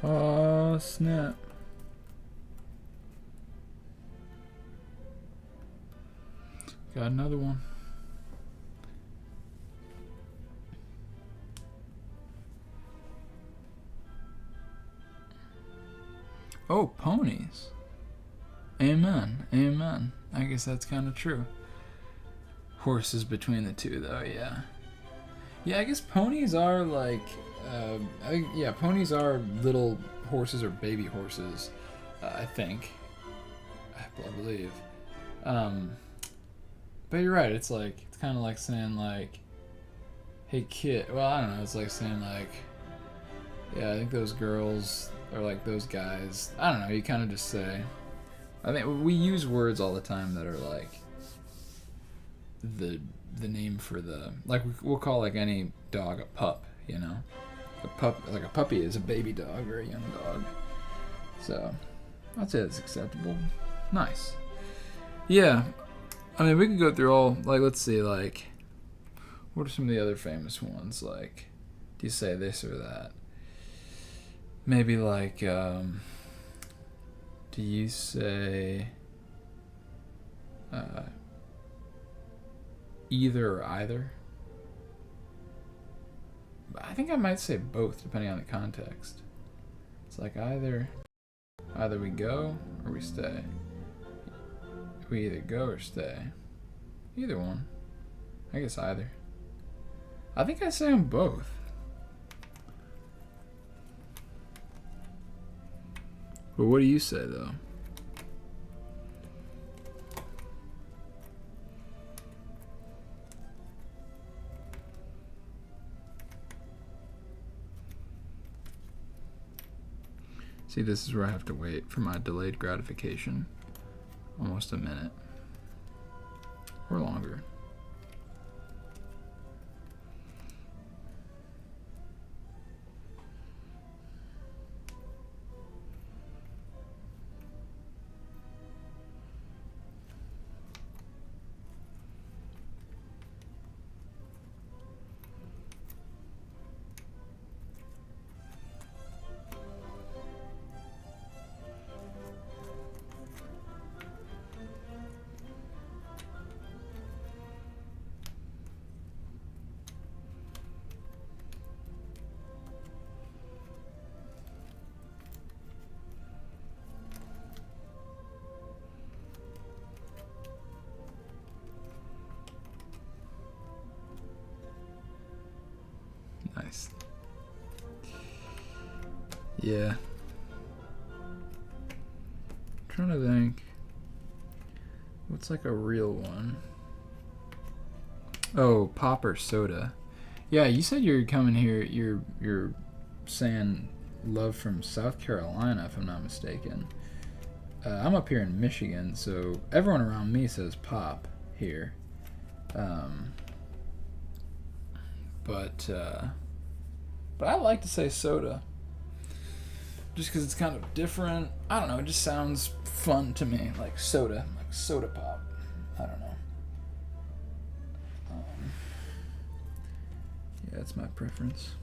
Oh, snap. Got another one. Oh, ponies. Amen. Amen. I guess that's kind of true. Horses between the two, though, yeah. Yeah, I guess ponies are like, ponies are little horses or baby horses, I think. I believe. But you're right, it's kind of like saying, like, hey, kid. Well, I don't know, it's like saying, like, yeah, I think those girls are like those guys. I don't know, you kind of just say. I think we use words all the time that are like the name for the, like, we'll call like any dog a pup, you know? Like a puppy is a baby dog or a young dog. So, I'd say that's acceptable. Nice. Yeah. I mean, we could go through all, like, let's see, like, what are some of the other famous ones? Like, do you say this or that? Maybe like, do you say either or either? I think I might say both, depending on the context. It's like either we go or we stay. We either go or stay. Either one. I guess either. I think I say them both. But what do you say, though? See, this is where I have to wait for my delayed gratification. Almost a minute. Or longer. Nice. Yeah. I'm trying to think. What's like a real one? Oh, pop or soda. Yeah, you said you're coming here. You're saying love from South Carolina, if I'm not mistaken. I'm up here in Michigan, so everyone around me says pop here. But I like to say soda. Just because it's kind of different. I don't know, it just sounds fun to me. Like soda pop. I don't know. Yeah, that's my preference.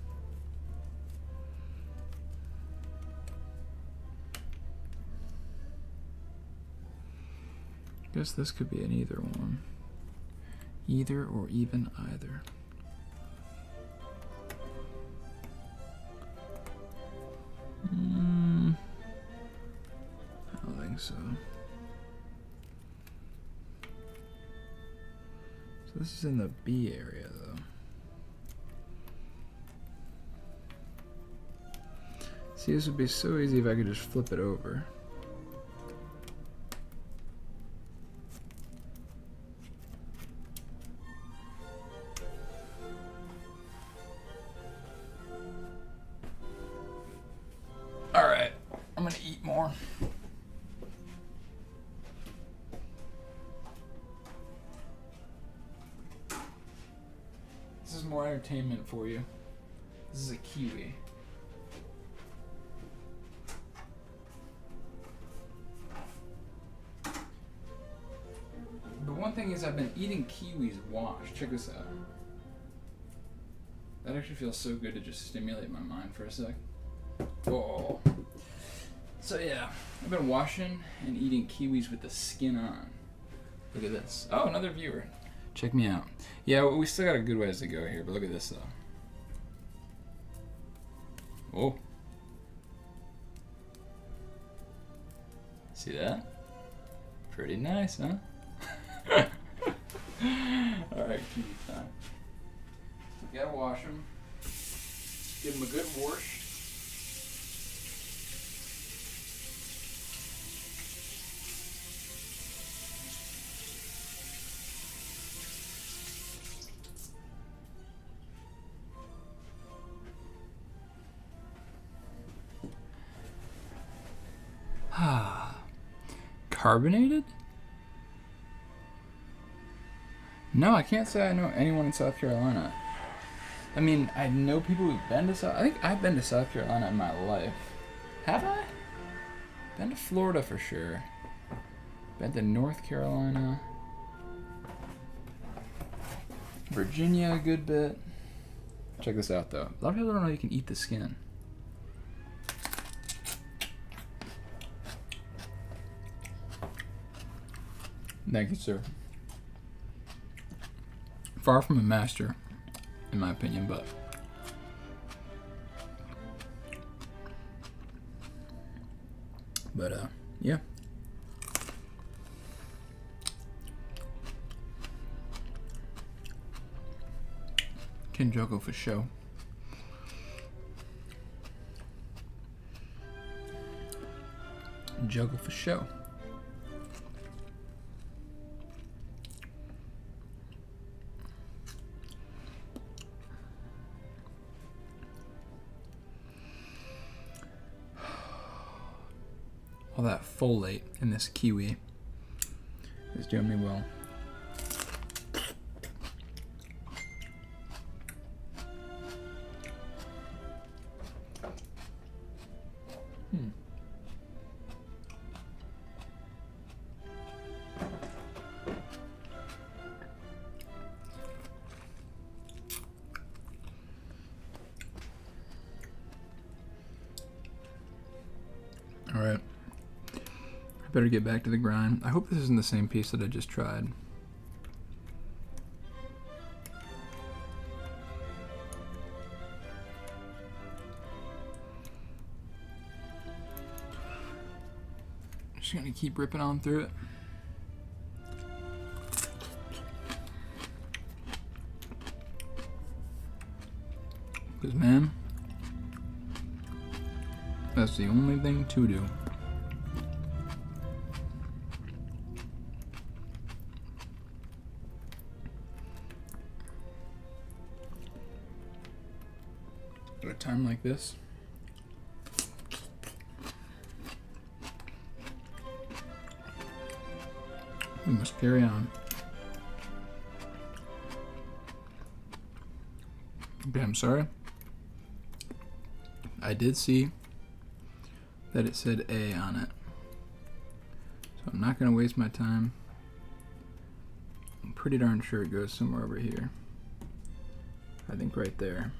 Guess this could be an either one. Either or even either. I don't think so. So this is in the B area, though. See, this would be so easy if I could just flip it over. Alright, I'm gonna eat more. This is more entertainment for you. This is a kiwi. The one thing is I've been eating kiwis washed. Check this out. That actually feels so good to just stimulate my mind for a sec. Oh. So yeah, I've been washing and eating kiwis with the skin on. Look at this. Oh, another viewer. Check me out. Yeah, well, we still got a good ways to go here, but look at this though. Oh. See that? Pretty nice, huh? Alright, kiwi time. We gotta wash them. Give them a good wash. Carbonated? No, I can't say I know anyone in South Carolina. I mean, I know people who've been to South... I think I've been to South Carolina in my life. Have I? Been to Florida for sure. Been to North Carolina. Virginia a good bit. Check this out though. A lot of people don't know you can eat the skin. Thank you, sir. Far from a master, in my opinion, but yeah. Can juggle for show. Juggle for show. All that folate in this kiwi is doing me well. All right. Better get back to the grind. I hope this isn't the same piece that I just tried. Just gonna keep ripping on through it. Because man, that's the only thing to do. At a time like this, we must carry on. Okay, I'm sorry. I did see that it said A on it, so I'm not going to waste my time. I'm pretty darn sure it goes somewhere over here. I think right there.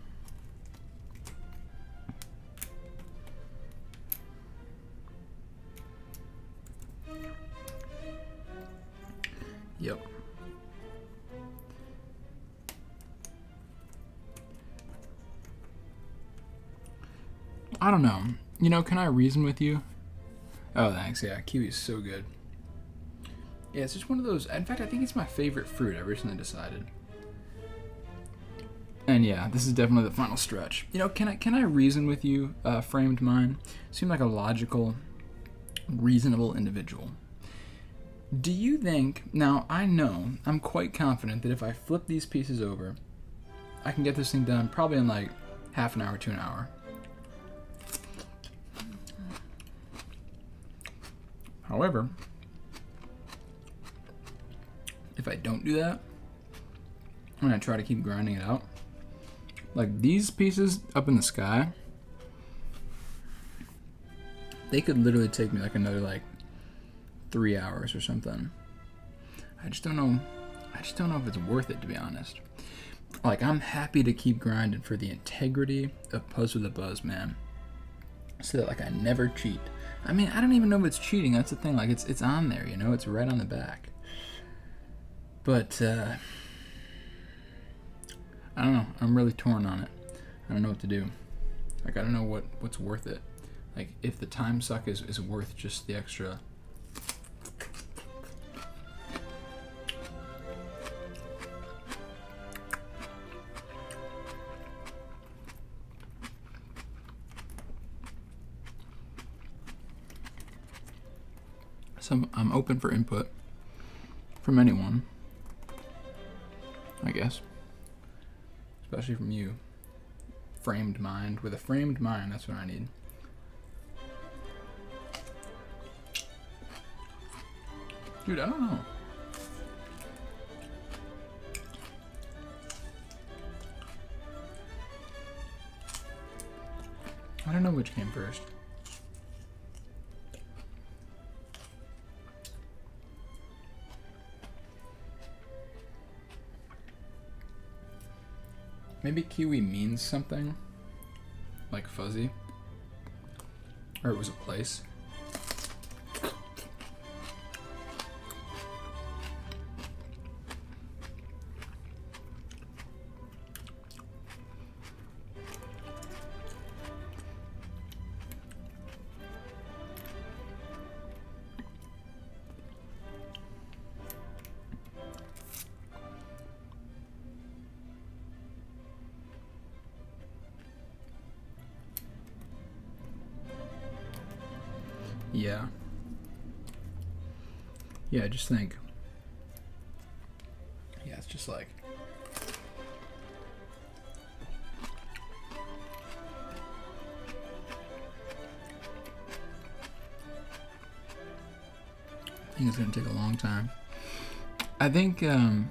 Yep. I don't know. You know, can I reason with you? Oh, thanks. Yeah, kiwi's so good. Yeah, it's just one of those. In fact, I think it's my favorite fruit. I recently decided. And yeah, this is definitely the final stretch. You know, can I reason with you, framed mind? Seem like a logical, reasonable individual. Do you think, now I know, I'm quite confident that if I flip these pieces over, I can get this thing done probably in like half an hour to an hour. However, if I don't do that, I'm gonna try to keep grinding it out. Like these pieces up in the sky, they could literally take me like another like 3 hours or something. I just don't know if it's worth it, to be honest. Like, I'm happy to keep grinding for the integrity of Puzzed with a Buzz, man. So that like I never cheat. I mean, I don't even know if it's cheating. That's the thing. Like, it's on there, you know? It's right on the back. But, I don't know. I'm really torn on it. I don't know what to do. Like, I don't know what's worth it. Like, if the time suck is worth just the extra... So I'm open for input from anyone, I guess. Especially from you. Framed mind. With a framed mind, that's what I need. Dude, I don't know. I don't know which came first. Maybe kiwi means something, like fuzzy, or it was a place. Yeah. Yeah, just think. Yeah, it's just like... I think it's going to take a long time. I think, I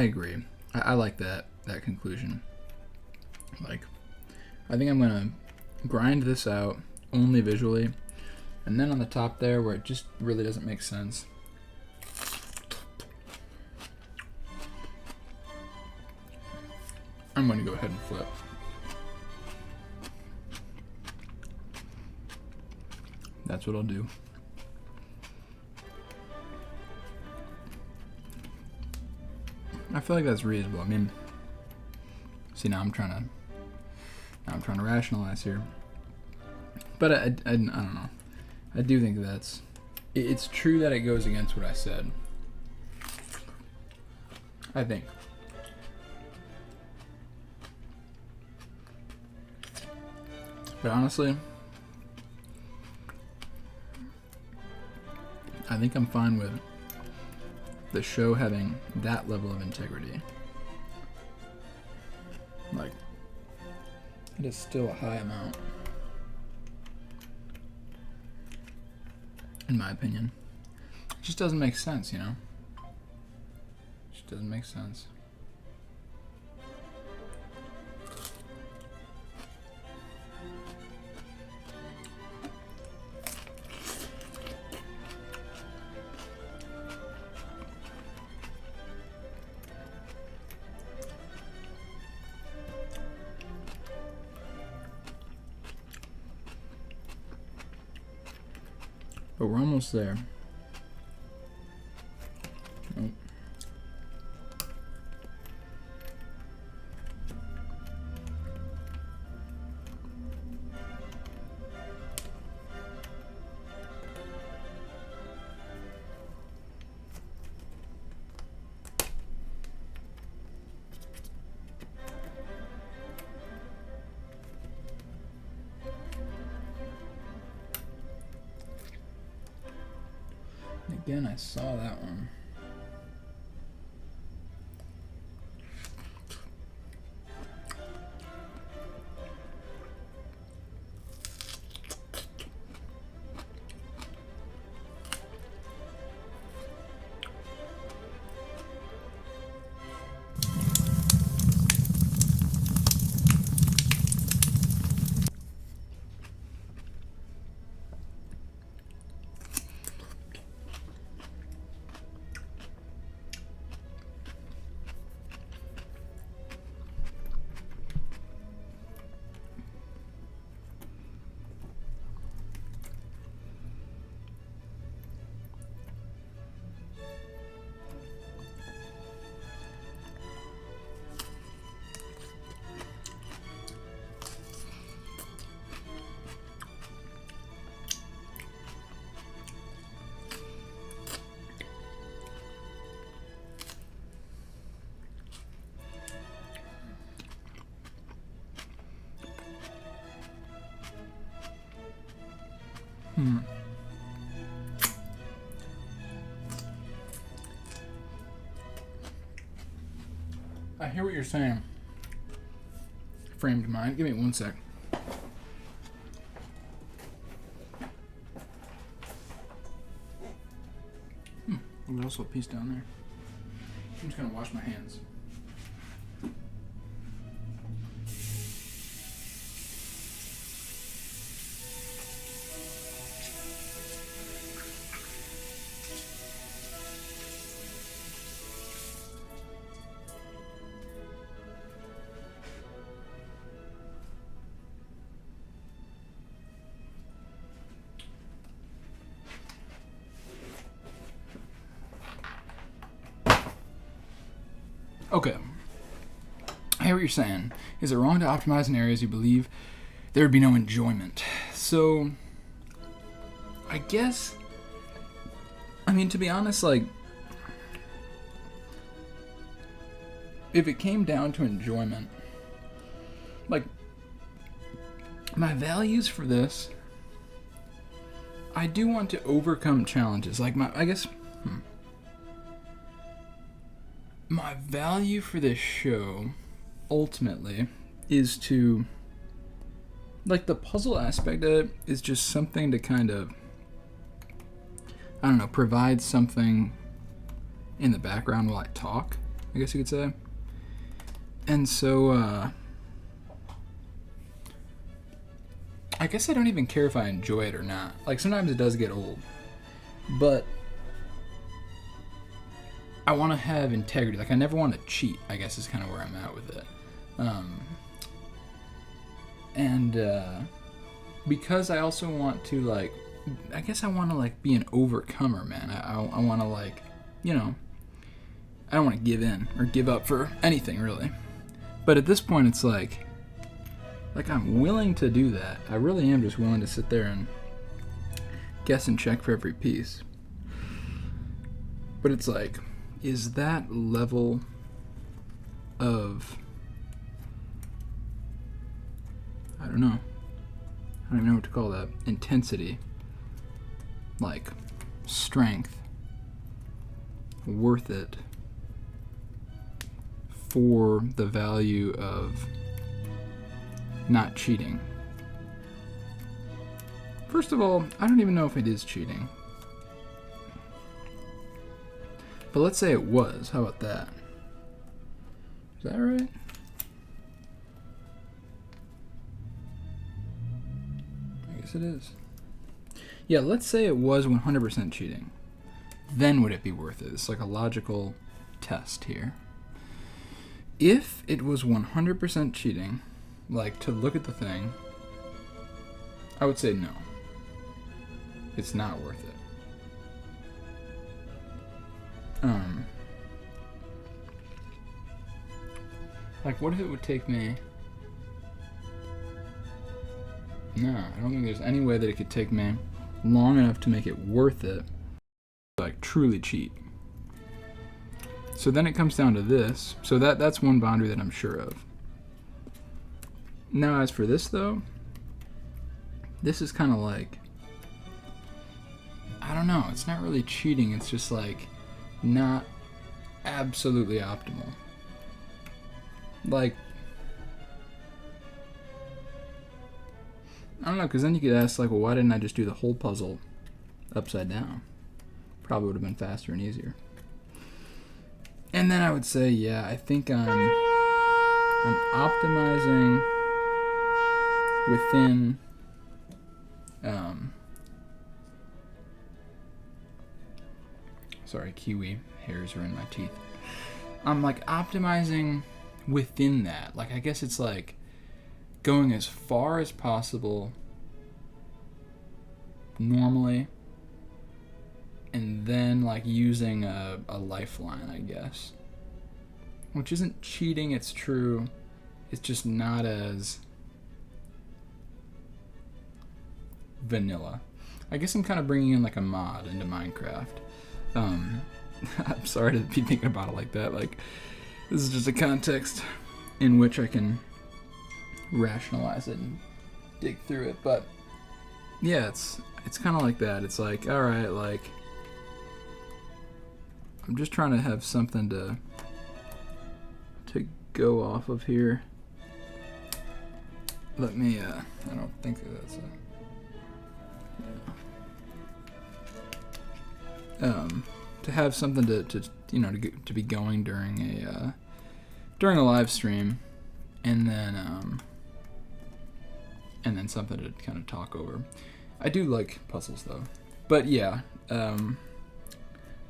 agree. I like that conclusion. Like, I think I'm going to grind this out only visually, and then on the top there where it just really doesn't make sense, I'm going to go ahead and flip. That's what I'll do. I feel like that's reasonable. I mean, see, now I'm trying to rationalize here. But I don't know. I do think that's... It's true that it goes against what I said. I think. But honestly, I think I'm fine with the show having that level of integrity. Like, it is still a high amount. In my opinion. It just doesn't make sense, you know? It just doesn't make sense. But we're almost there. Nope. Again, I saw that one. I hear what you're saying. Framed mind. Give me 1 sec. There's also a piece down there. I'm just gonna wash my hands. Okay. I hear what you're saying. Is it wrong to optimize in areas you believe there would be no enjoyment? So, I guess, I mean, to be honest, like, if it came down to enjoyment, like, my values for this, I do want to overcome challenges. Like, my value for this show, ultimately, is to, like, the puzzle aspect of it is just something to kind of, I don't know, provide something in the background while I talk, I guess you could say. And so, I guess I don't even care if I enjoy it or not. Like, sometimes it does get old, but I want to have integrity. Like, I never want to cheat, I guess is kind of where I'm at with it. Because I also want to, like, I guess I want to, like, be an overcomer, man. I want to, like, you know, I don't want to give in or give up for anything, really. But at this point, it's like I'm willing to do that. I really am just willing to sit there and guess and check for every piece. But it's like, is that level of, I don't know. I don't even know what to call that. Intensity. Like, strength. Worth it for the value of not cheating? First of all, I don't even know if it is cheating. But let's say it was. How about that? Is that right? I guess it is. Yeah, let's say it was 100% cheating. Then would it be worth it? It's like a logical test here. If it was 100% cheating, like to look at the thing, I would say no. It's not worth it. Like, what if it would take me... No, I don't think there's any way that it could take me long enough to make it worth it, like, truly cheat. So then it comes down to this. So that's one boundary that I'm sure of. Now, as for this, though, this is kind of like, I don't know, it's not really cheating, it's just like not absolutely optimal. Like, I don't know, because then you could ask, like, well, why didn't I just do the whole puzzle upside down? Probably would have been faster and easier. And then I would say, yeah, I think I'm optimizing within sorry, kiwi hairs are in my teeth. I'm like optimizing within that. Like, I guess it's like going as far as possible normally, and then like using a lifeline, I guess. Which isn't cheating, it's true. It's just not as vanilla. I guess I'm kind of bringing in like a mod into Minecraft. I'm sorry to be thinking about it like that. Like, this is just a context in which I can rationalize it and dig through it. But yeah, it's kind of like that. It's like, all right, like I'm just trying to have something to go off of here. Let me I don't think that's to have something to you know, to be going during a live stream, and then something to kind of talk over. I do like puzzles though, but yeah,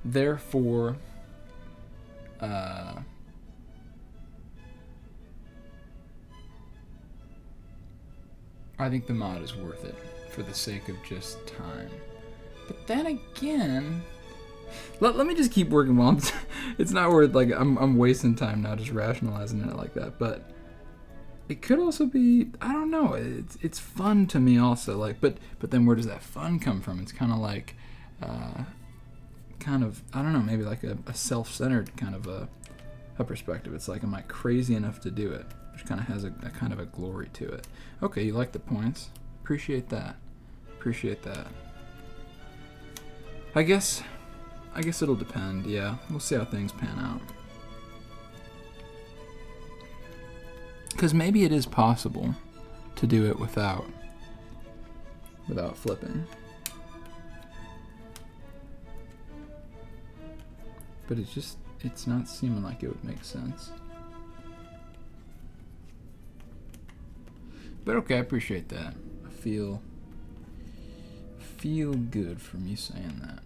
therefore I think the mod is worth it for the sake of just time. But then again, let me just keep working while it's not worth, like, I'm wasting time now just rationalizing it like that. But it could also be, I don't know, it's fun to me also, like, but then where does that fun come from? It's kind of like kind of, I don't know, maybe like a self-centered kind of a perspective. It's like, am I crazy enough to do it? Which kind of has a kind of a glory to it. Okay, you like the points. Appreciate that. I guess it'll depend. Yeah, we'll see how things pan out. Because maybe it is possible to do it without flipping. But it's not seeming like it would make sense. But okay, I appreciate that. I feel good from you saying that.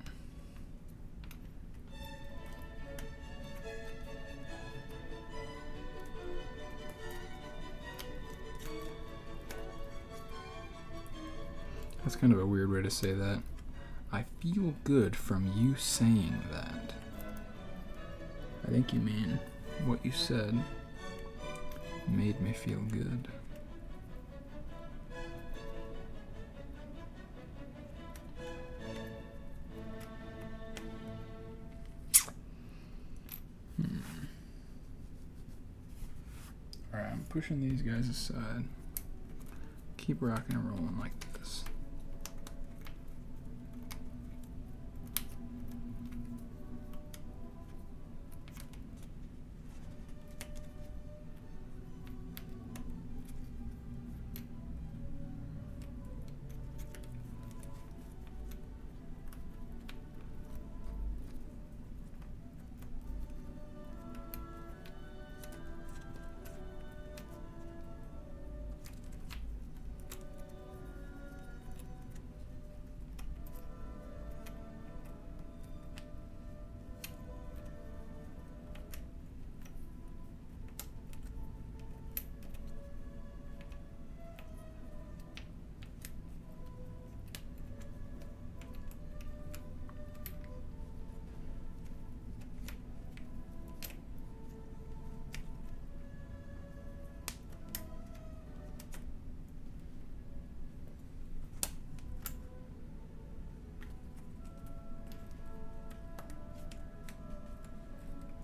That's kind of a weird way to say that. I feel good from you saying that. I think you mean what you said made me feel good. Alright, I'm pushing these guys aside. Keep rocking and rolling like this.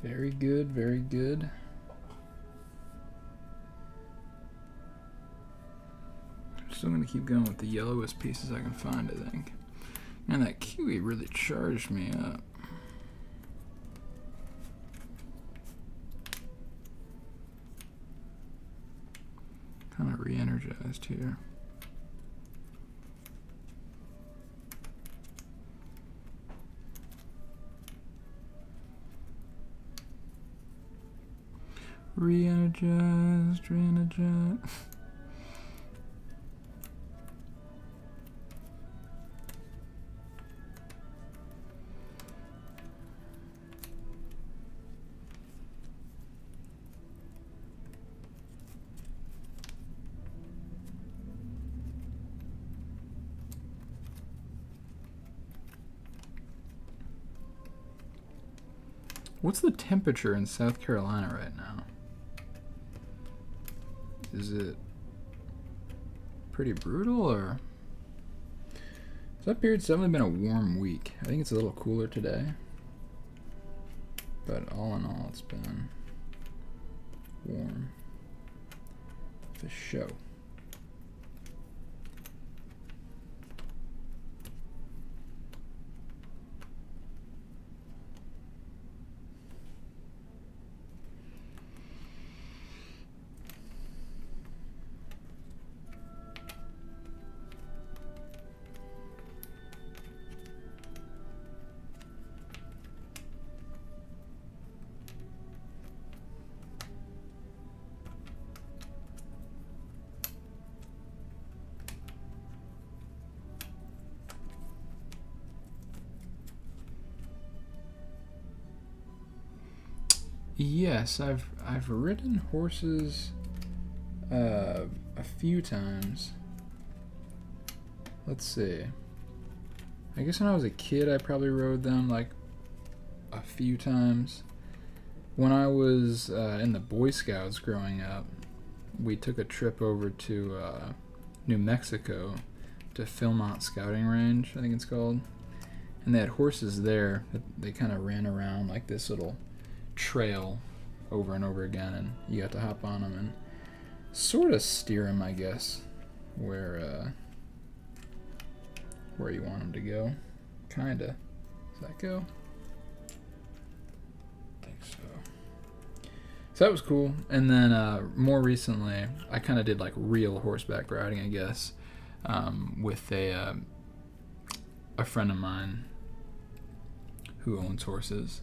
Very good, very good. I'm still gonna keep going with the yellowest pieces I can find, I think. Man, that kiwi really charged me up. Kind of re-energized here. Re-energized, re-energized. What's the temperature in South Carolina right now? Is it pretty brutal, or? So up here, it's definitely been a warm week. I think it's a little cooler today, but all in all, it's been warm for show. Yes, I've ridden horses a few times. Let's see. I guess when I was a kid, I probably rode them like a few times. When I was in the Boy Scouts growing up, we took a trip over to New Mexico to Philmont Scouting Range, I think it's called. And they had horses there that they kind of ran around like this little trail over and over again, and you got to hop on them and sort of steer them, I guess, where you want them to go. Kinda. Does that go? I think so. So that was cool. And then more recently, I kind of did like real horseback riding, I guess, with a friend of mine who owns horses,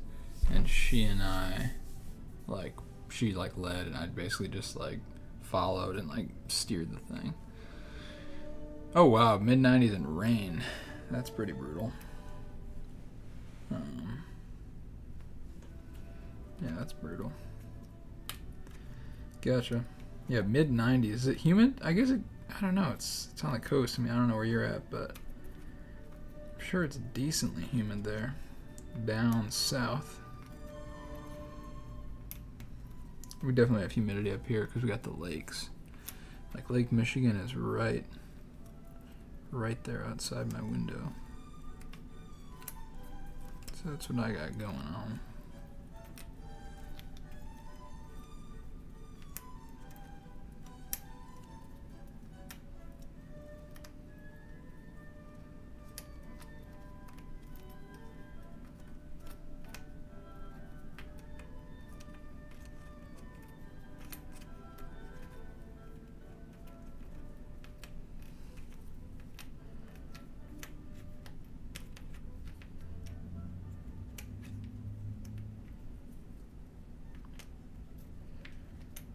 and she and I, like, she like led, and I basically just like followed and like steered the thing. Oh wow, mid-90s and rain. That's pretty brutal. Yeah, that's brutal. Gotcha. Yeah, mid-90s. Is it humid? I guess I don't know. It's on the coast. I mean, I don't know where you're at, but I'm sure it's decently humid there. Down south. We definitely have humidity up here because we got the lakes. Like Lake Michigan is right there outside my window. So that's what I got going on.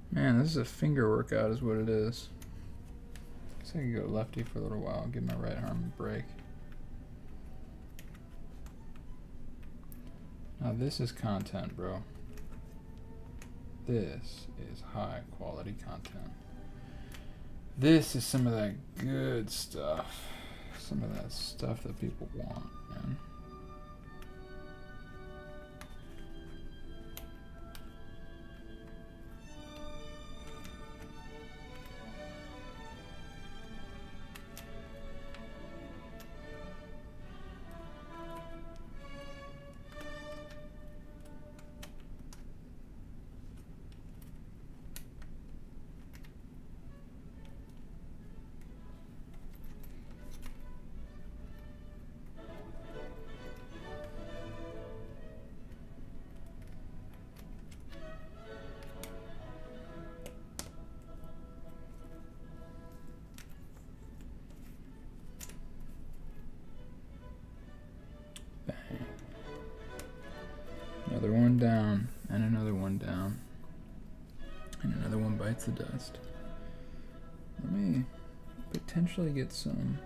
Man, this is a finger workout is what it is. Guess I can go lefty for a little while and give my right arm a break. Now this is content, bro. This is high quality content. This is some of that good stuff. Some of that stuff that people want, man. Another one down, and another one down, and another one bites the dust. Let me potentially get some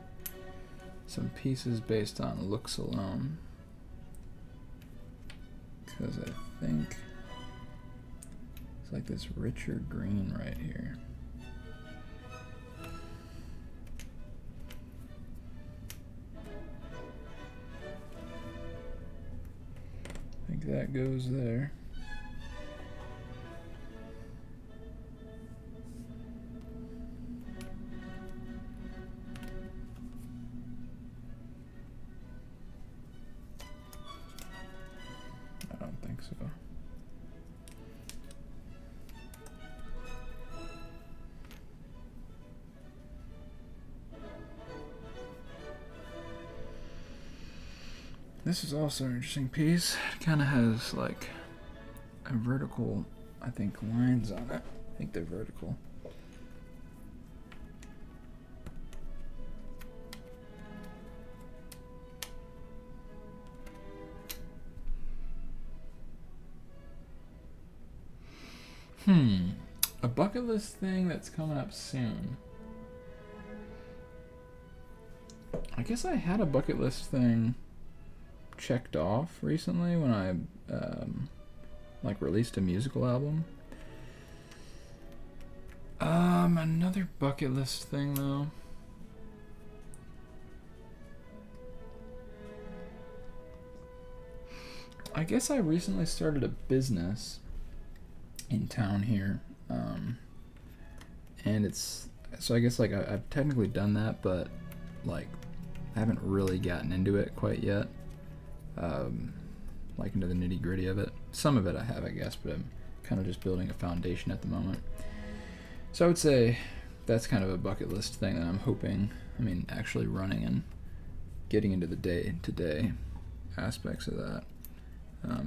pieces based on looks alone, because I think it's like this richer green right here. I think that goes there. I don't think so. This is also an interesting piece. It kind of has like a vertical, I think, lines on it. I think they're vertical. A bucket list thing that's coming up soon. I guess I had a bucket list thing checked off recently when I like released a musical album. Another bucket list thing though. I guess I recently started a business in town here, and it's so I guess like I've technically done that, but like I haven't really gotten into it quite yet, like into the nitty gritty of it. Some of it I have, I guess, but I'm kind of just building a foundation at the moment. So I would say that's kind of a bucket list thing that I'm hoping, actually running and getting into the day-to-day aspects of that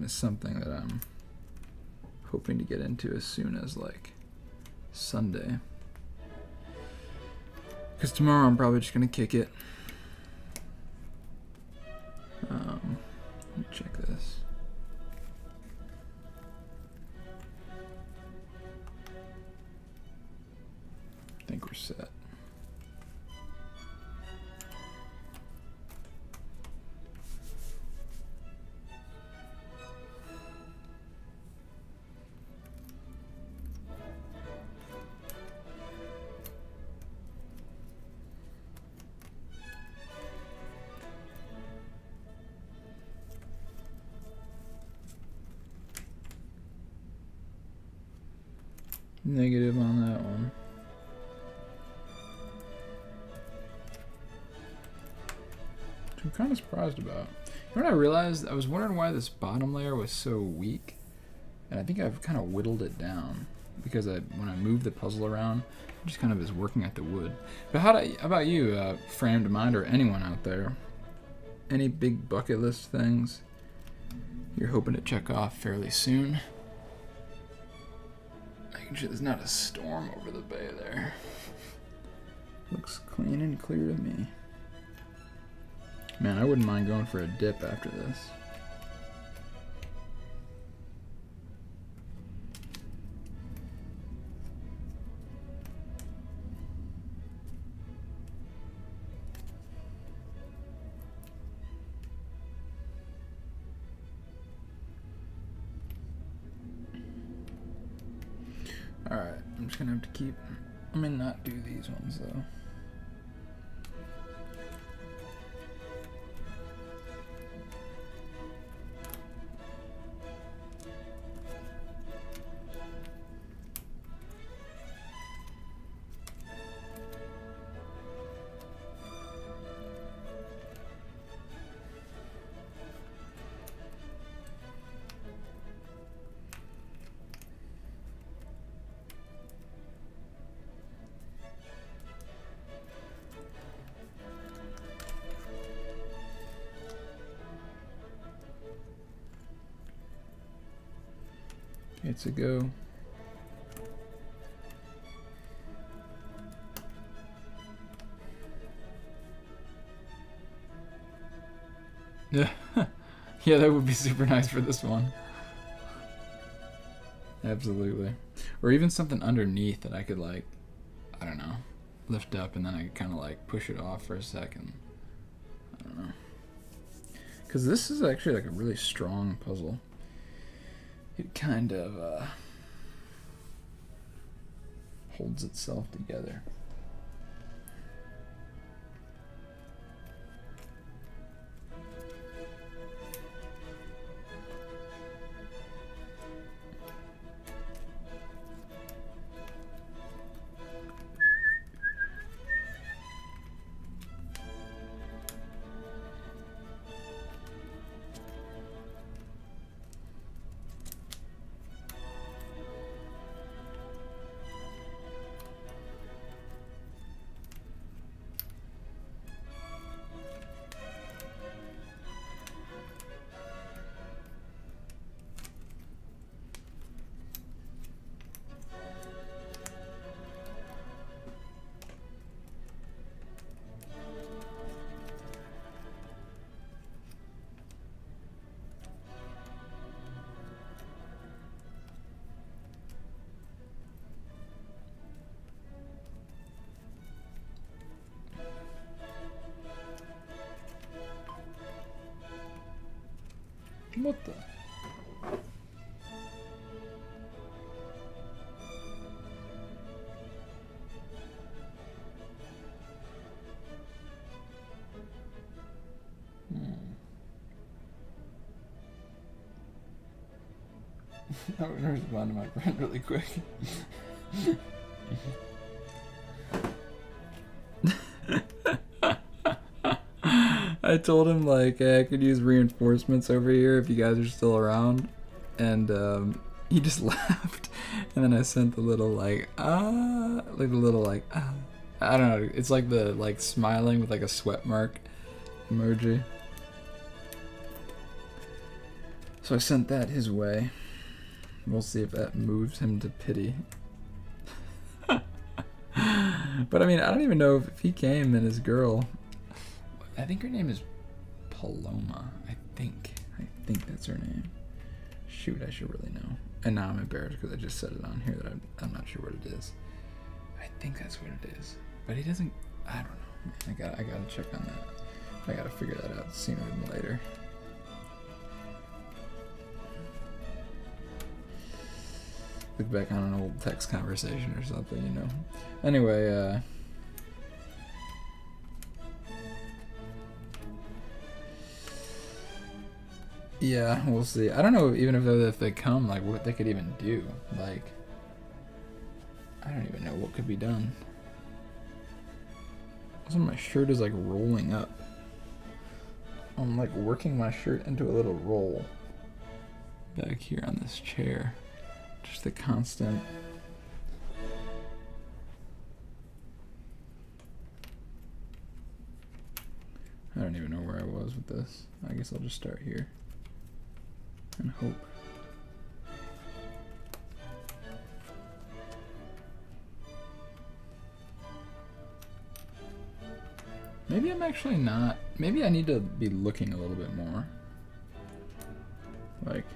is something that I'm hoping to get into as soon as like Sunday. Because tomorrow I'm probably just going to kick it. Let me check this. I think we're set. Negative on that one. Which I'm kind of surprised about. You know what I realized? I was wondering why this bottom layer was so weak, and I think I've kind of whittled it down because when I move the puzzle around, it just kind of is working at the wood. But how about you, Framed Mind, or anyone out there? Any big bucket list things you're hoping to check off fairly soon? Making sure there's not a storm over the bay there. Looks clean and clear to me. Man, I wouldn't mind going for a dip after this. Alright, I'm just gonna have to keep... not do these ones though. It's a go. Yeah, yeah, that would be super nice for this one. Absolutely. Or even something underneath that I could like, I don't know, lift up and then I could kind of like push it off for a second. I don't know. Because this is actually like a really strong puzzle. It kind of holds itself together. What the? I'm gonna respond to my friend really quick. I told him like, hey, I could use reinforcements over here if you guys are still around, and he just laughed. And then I sent the little like the little like I don't know. It's like the like smiling with like a sweat mark emoji. So I sent that his way. We'll see if that moves him to pity. But I mean, I don't even know if he came and his girl. I think her name is Paloma. I think that's her name. Shoot, I should really know. And now I'm embarrassed because I just said it on here that I'm not sure what it is. I think that's what it is. But he doesn't. I don't know. I gotta check on that. I gotta figure that out sooner than later. Look back on an old text conversation or something, you know. Anyway, yeah, we'll see. I don't know even if they come, like, what they could even do. Like, I don't even know what could be done. Also, my shirt is, like, rolling up. I'm, like, working my shirt into a little roll back here on this chair. Just the constant. I don't even know where I was with this. I guess I'll just start here and hope. Maybe I'm actually not. Maybe I need to be looking a little bit more. Like.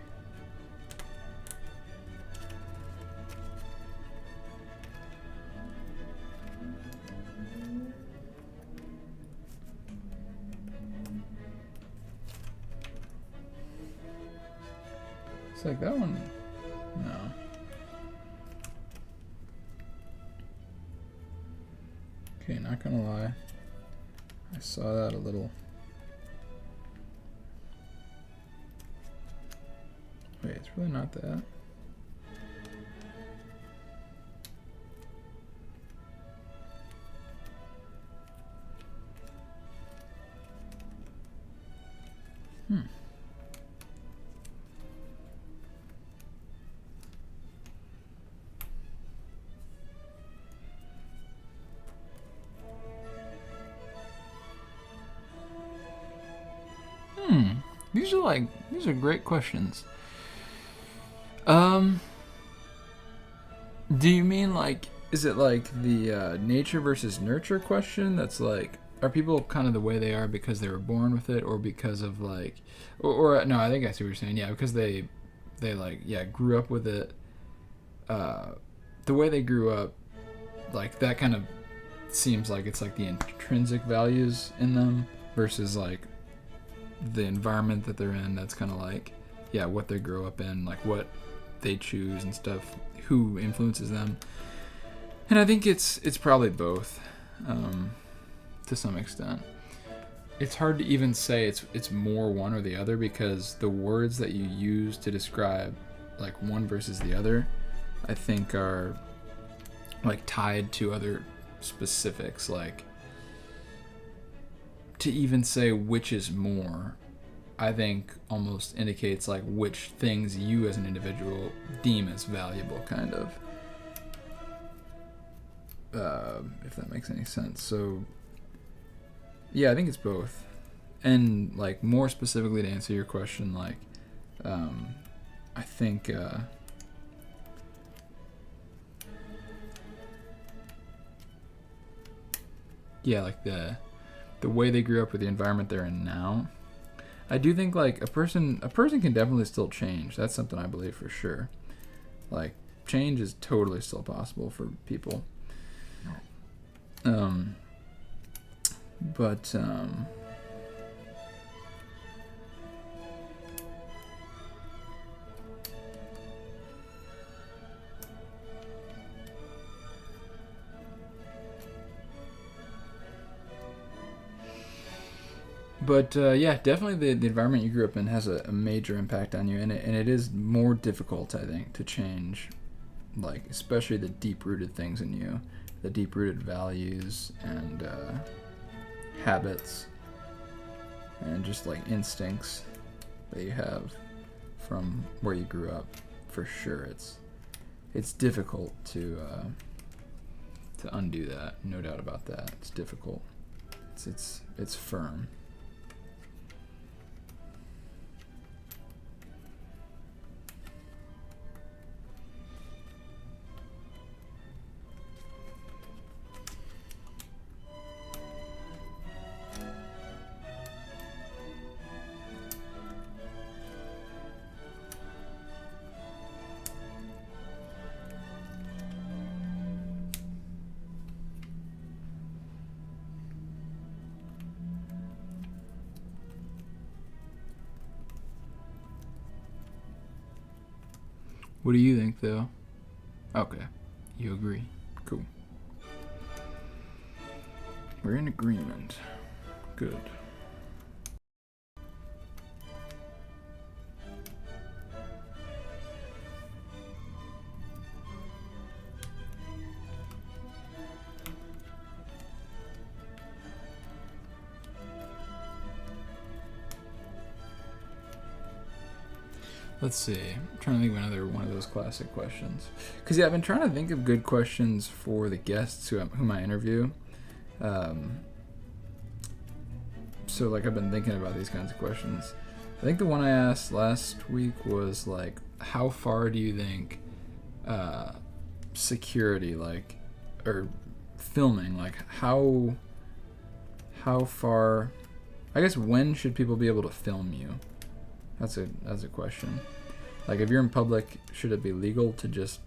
It's like that one. No. Okay, not gonna lie. I saw that a little. Wait, it's really not that. These are great questions. Do you mean like, is it like the nature versus nurture question? That's like, are people kind of the way they are because they were born with it, or because of like, or no? I think I see what you're saying. Yeah, because they like, yeah, grew up with it. The way they grew up, like that kind of seems like it's like the intrinsic values in them versus like the environment that they're in. That's kind of like, yeah, what they grow up in, like what they choose and stuff, who influences them. And I think it's probably both, to some extent. It's hard to even say it's more one or the other, because the words that you use to describe like one versus the other, I think are like tied to other specifics. Like, to even say which is more, I think almost indicates like which things you as an individual deem as valuable, kind of. If that makes any sense. So, yeah, I think it's both. And like more specifically to answer your question, like, I think, yeah, like the way they grew up with the environment they're in now. I do think like a person can definitely still change. That's something I believe for sure. Like, change is totally still possible for people. But But yeah, definitely the environment you grew up in has a major impact on you, and it is more difficult, I think, to change, like especially the deep-rooted things in you, the deep-rooted values and habits, and just like instincts that you have from where you grew up. For sure, it's difficult to undo that. No doubt about that. It's difficult. It's firm. What do you think, though? Okay, you agree. Cool. We're in agreement. Good. Let's see. I'm trying to think of another one of those classic questions. Because, yeah, I've been trying to think of good questions for the guests whom I interview. So, like, I've been thinking about these kinds of questions. I think the one I asked last week was, like, how far do you think security, like, or filming, like, how far, I guess, when should people be able to film you? That's a question. Like, if you're in public, should it be legal to just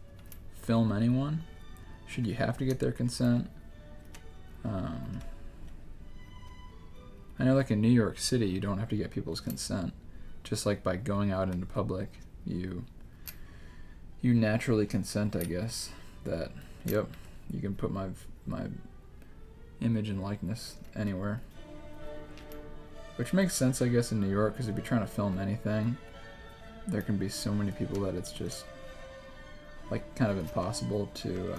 film anyone? Should you have to get their consent? I know, like, in New York City, you don't have to get people's consent. Just like by going out into public, you naturally consent, I guess, that, yep, you can put my image and likeness anywhere. Which makes sense, I guess, in New York, because if you're trying to film anything, there can be so many people that it's just, like, kind of impossible to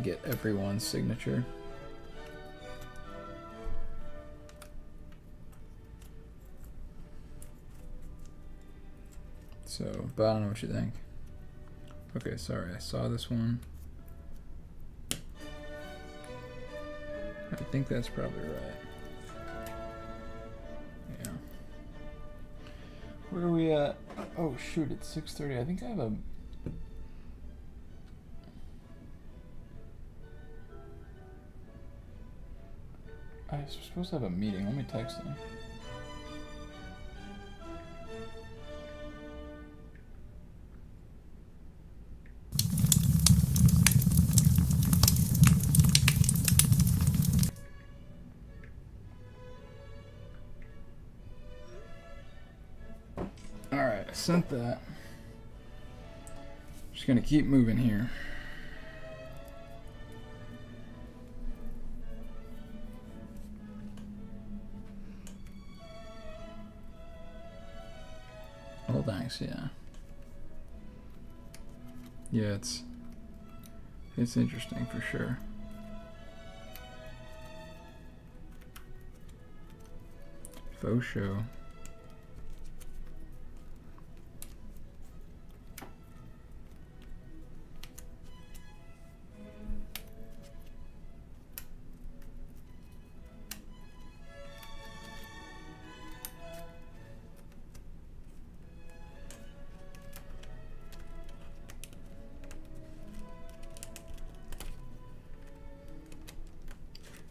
get everyone's signature. So, but I don't know what you think. Okay, sorry, I saw this one. I think that's probably right. Yeah. Where are we at? Oh shoot, it's 6:30. I think I have a... I was supposed to have a meeting. Let me text him. Alright, I sent that. Just gonna keep moving here. Oh, thanks, yeah. Yeah, it's interesting for sure. Faux show.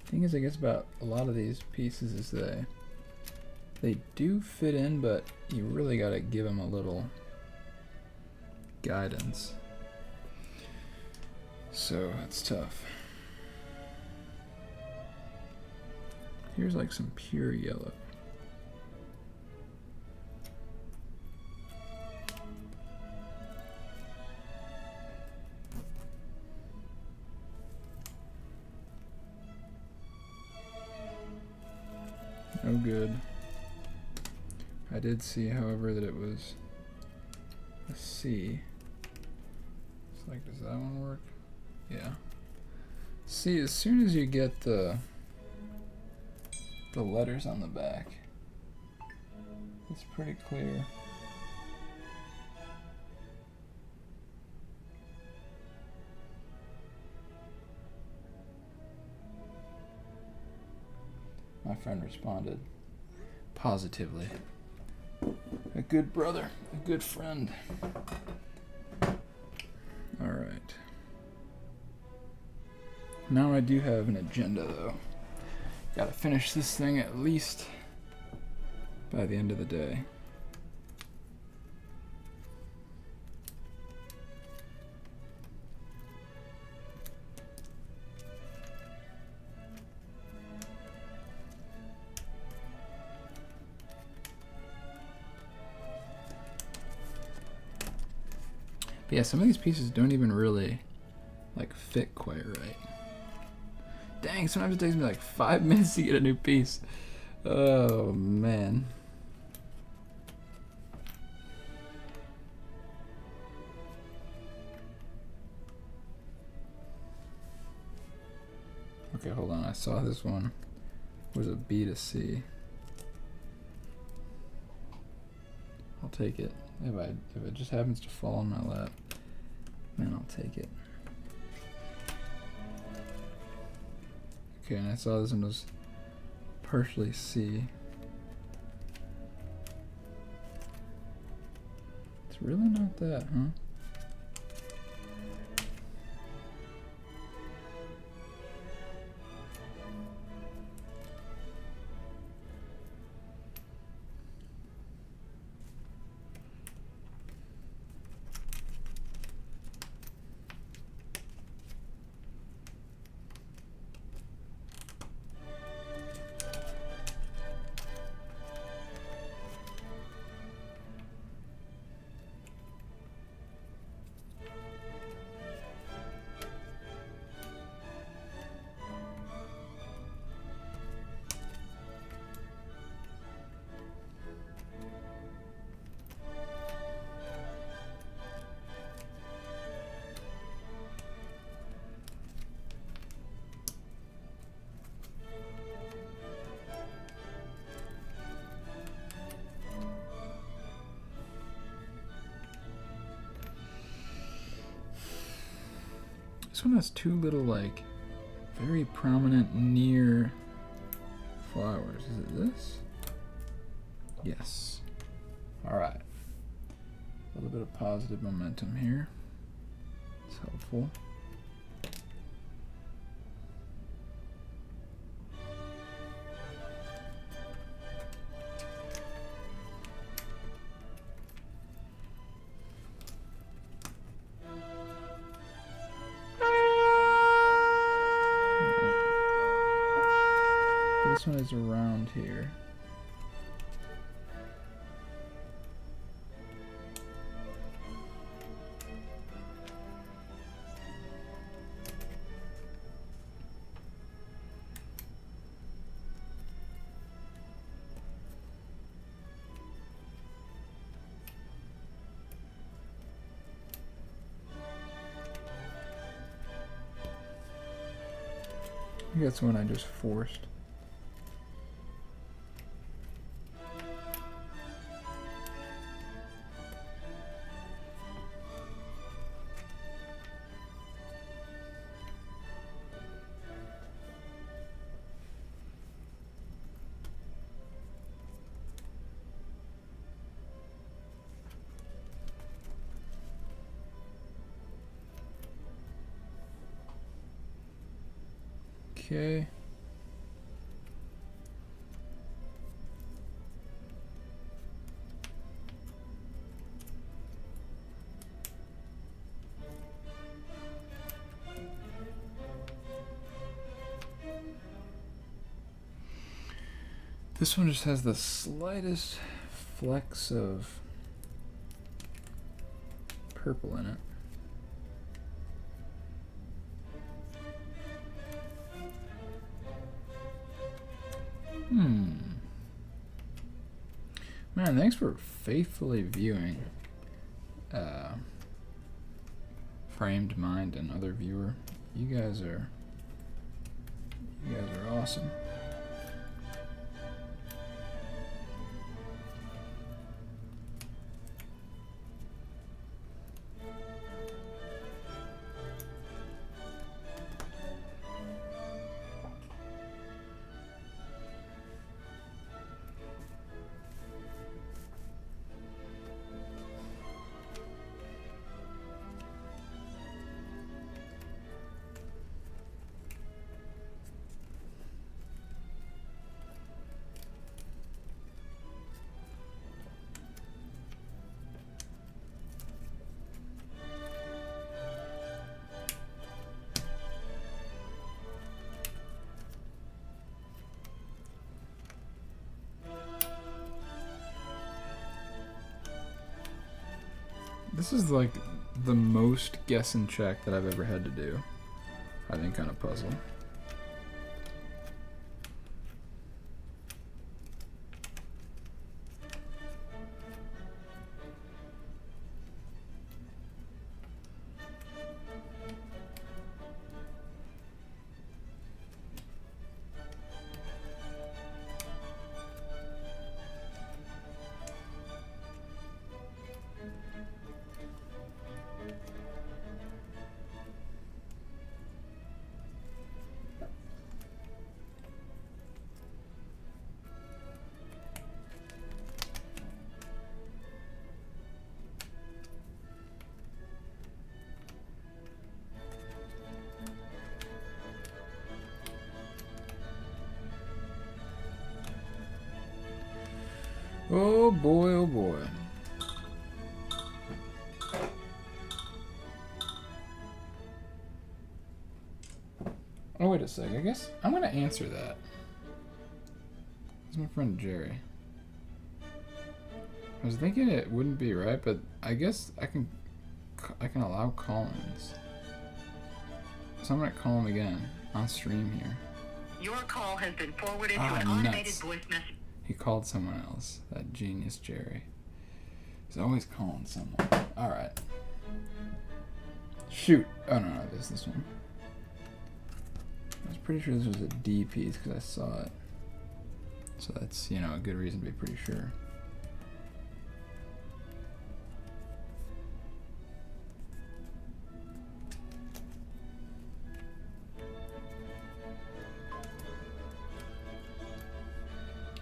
Thing is, I guess about a lot of these pieces is they do fit in, but you really got to give them a little guidance. So that's tough. Here's like some pure yellow. No good. I did see, however, that it was a C. It's like, does that one work? Yeah. See, as soon as you get the letters on the back, it's pretty clear. My friend responded positively. A good brother, a good friend. All right. Now I do have an agenda though. Gotta finish this thing at least by the end of the day. But yeah, some of these pieces don't even really like fit quite right. Dang, sometimes it takes me like 5 minutes to get a new piece. Oh man. Okay, hold on. I saw this one was a B to C. I'll take it. If it just happens to fall on my lap, then I'll take it. Okay, and I saw this one was partially C. It's really not that, huh? This one has two little, like, very prominent near flowers. Is it this? Yes. Alright. A little bit of positive momentum here. It's helpful. This one is around here. I think that's one I just forced. Okay. This one just has the slightest flecks of purple in it. Man, thanks for faithfully viewing Framed Mind and other viewer. You guys are awesome. This is like the most guess and check that I've ever had to do, I think, on a puzzle. Oh boy, oh boy. Oh, wait a sec. I guess I'm going to answer that. It's my friend Jerry. I was thinking it wouldn't be right, but I guess I can allow call-ins. So I'm going to call him again on stream here. Your call has been forwarded to an automated Nuts. voice message. He called someone else. That genius Jerry. He's always calling someone. Alright. Shoot. Oh, no, it is this one. I was pretty sure this was a D piece because I saw it. So that's, you know, a good reason to be pretty sure.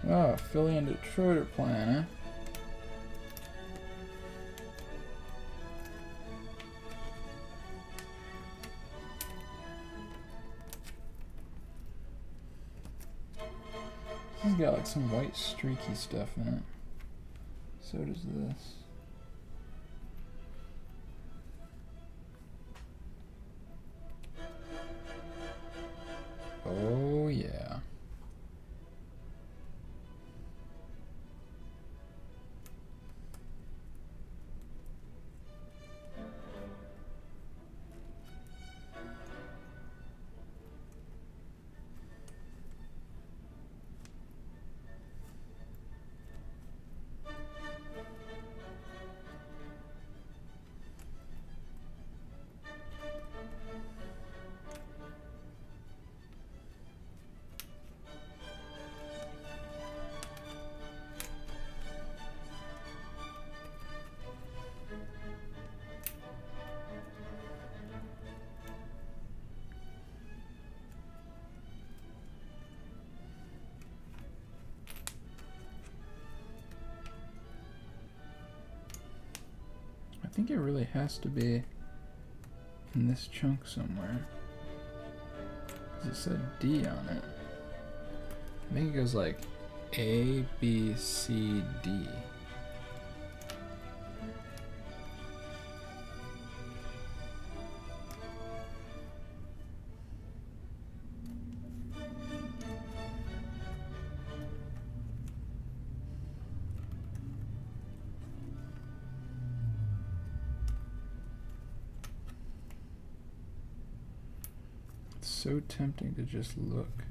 Oh, Philly and Detroit are playing, huh? This has got like some white streaky stuff in it. So does this. Oh yeah. I think it really has to be in this chunk somewhere. Because it said D on it. I think it goes like A, B, C, D. So tempting to just look,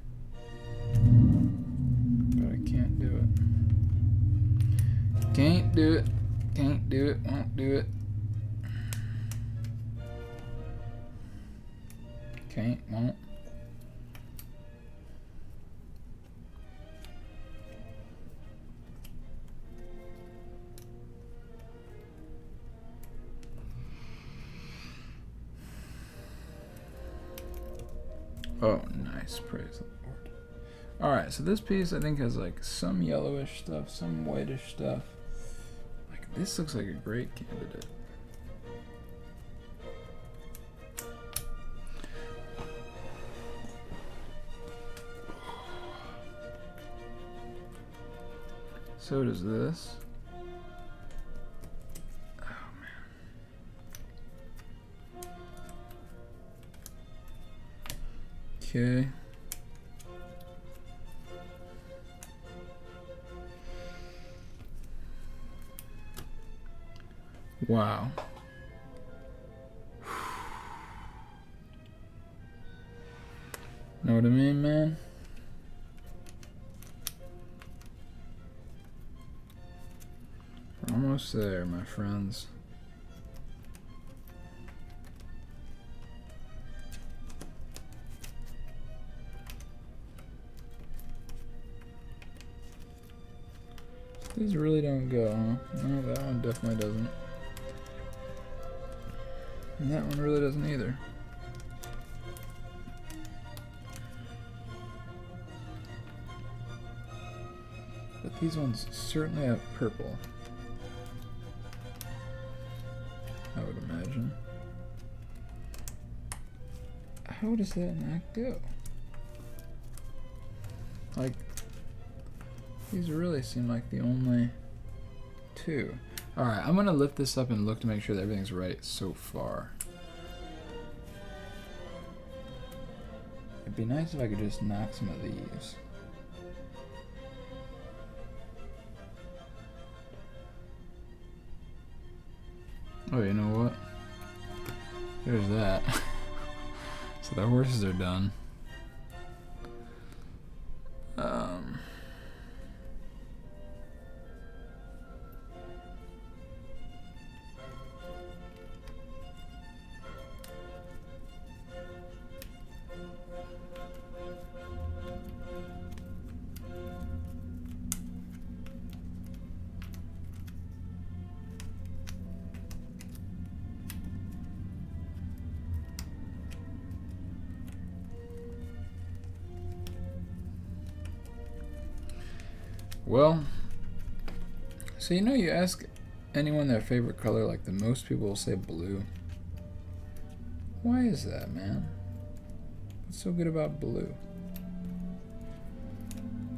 but I can't do it. Can't do it. Can't do it. Won't do it. Can't. Won't. Oh, nice. Praise the Lord. Alright, so this piece I think has like some yellowish stuff, some whitish stuff. Like this looks like a great candidate. So does this. Oh man. Okay. Wow. Know what I mean, man? We're almost there, my friends. These really don't go, huh? No, that one definitely doesn't. And that one really doesn't either. But these ones certainly have purple. I would imagine. How does that not go? Like, these really seem like the only two. Alright, I'm gonna lift this up and look to make sure that everything's right so far. It'd be nice if I could just knock some of these. Oh, you know what? There's that. So the horses are done. Well, so you ask anyone their favorite color, like the most people will say blue. Why is that, man? What's so good about blue?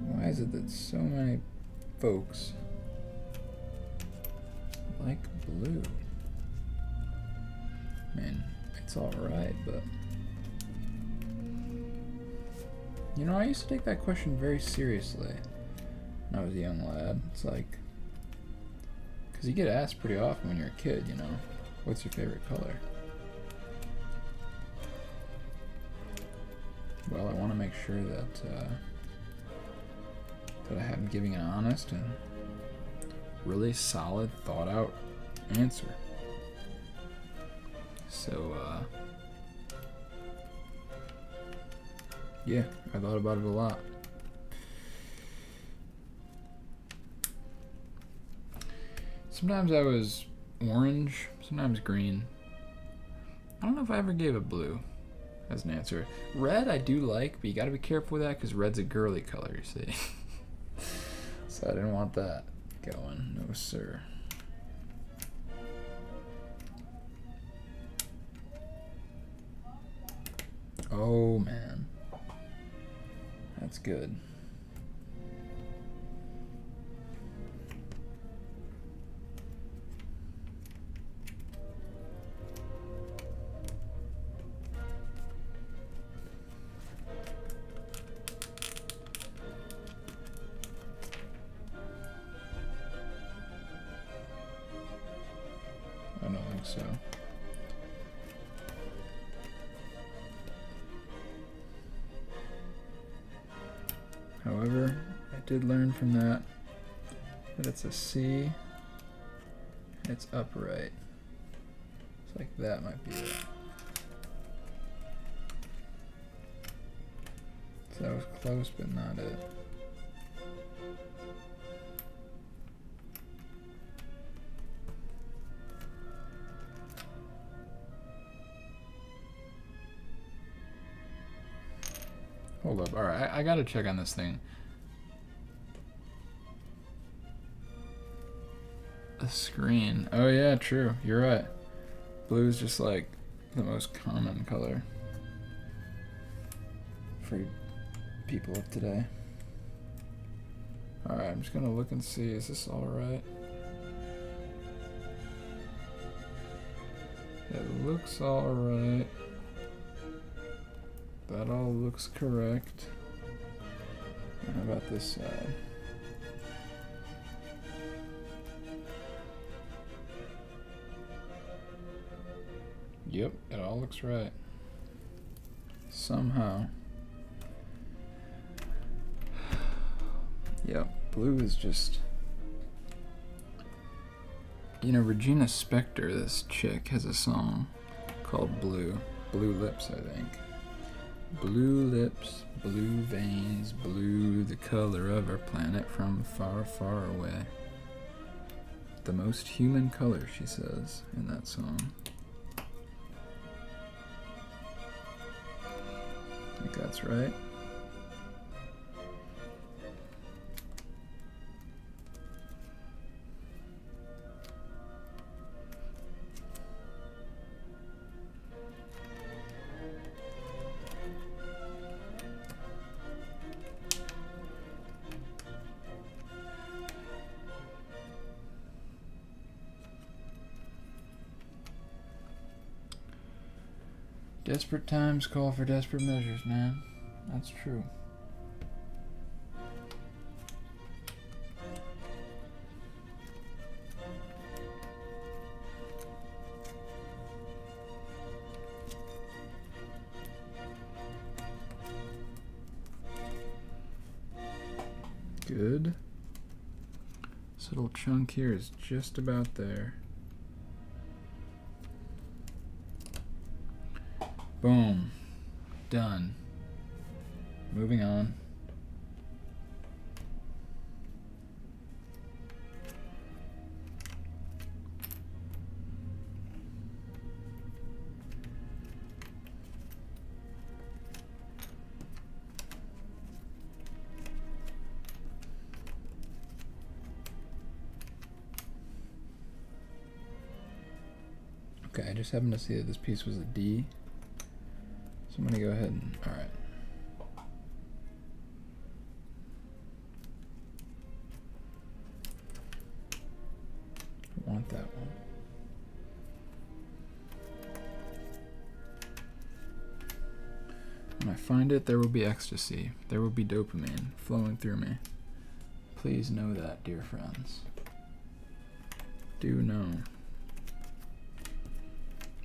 Why is it that so many folks like blue? I mean, it's alright, but I used to take that question very seriously when I was a young lad. It's like, because you get asked pretty often when you're a kid, what's your favorite color? Well, I want to make sure that that I'm giving an honest and really solid, thought out answer. So, yeah, I thought about it a lot. Sometimes I was orange, sometimes green. I don't know if I ever gave a blue as an answer. Red I do like, but you gotta be careful with that because red's a girly color, you see. So I didn't want that going. No, sir. Oh, man. That's good. I don't think so. However, I did learn from that it's a C It's upright. It's like that might be it. So that was close, but not it. Hold up. Alright, I gotta check on this thing. A screen. Oh yeah, true. You're right. Blue is just like the most common color for people of today. Alright, I'm just gonna look and see, is this alright? It looks alright. That all looks correct. How about this side? Yep, it all looks right. Somehow. Yep, blue is just... You know, Regina Spektor, this chick, has a song called Blue. Blue Lips, I think. Blue lips, blue veins, blue, the color of our planet from far, far away. The most human color, she says in that song. I think that's right. Desperate times call for desperate measures, man. That's true. Good. This little chunk here is just about there. Boom. Done. Moving on. Okay, I just happened to see that this piece was a D. So I'm gonna go ahead and, alright. I want that one. When I find it, there will be ecstasy. There will be dopamine flowing through me. Please know that, dear friends. Do know.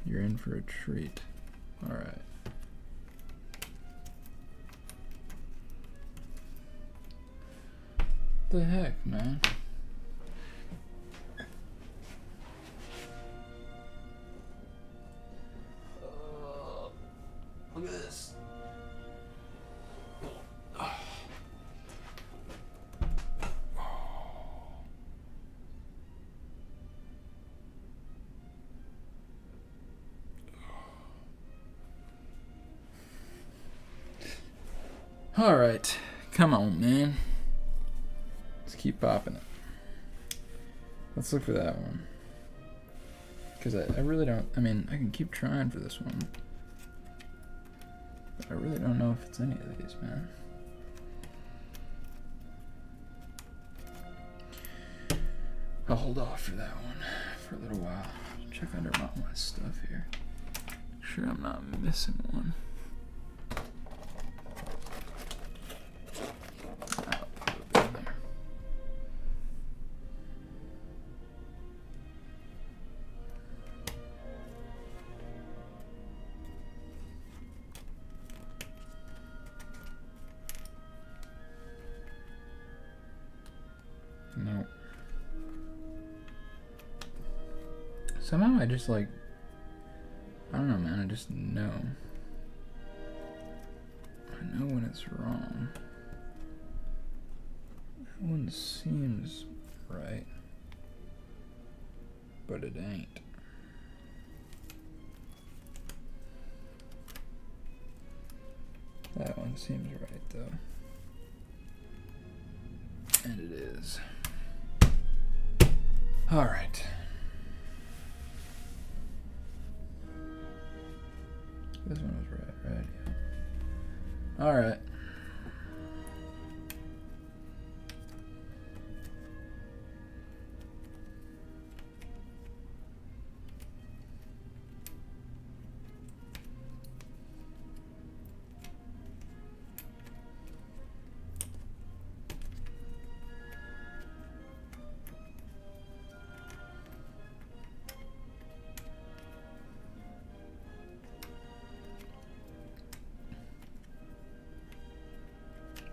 You're in for a treat. Alright. The heck, man? Look at this. Alright. Come on, man. Let's keep popping it. Let's look for that one. Because I really don't... I mean, I can keep trying for this one. But I really don't know if it's any of these, man. I'll hold off for that one for a little while. Check under my stuff here. Make sure I'm not missing one. I'll put it in there. No. Somehow I just like, I don't know, man, I just know. I know when it's wrong. That one seems right, but it ain't. That one seems right though. And it is. Alright. This one was right? Yeah. Alright.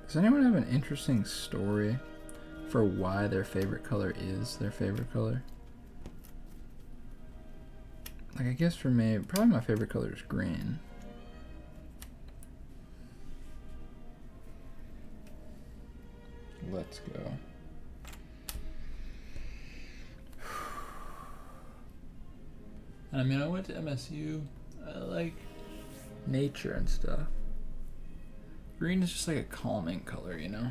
Does anyone have an interesting story for why their favorite color is their favorite color? Like, I guess for me, probably my favorite color is green. Let's go. I mean, I went to MSU. I like nature and stuff. Green is just like a calming color, you know?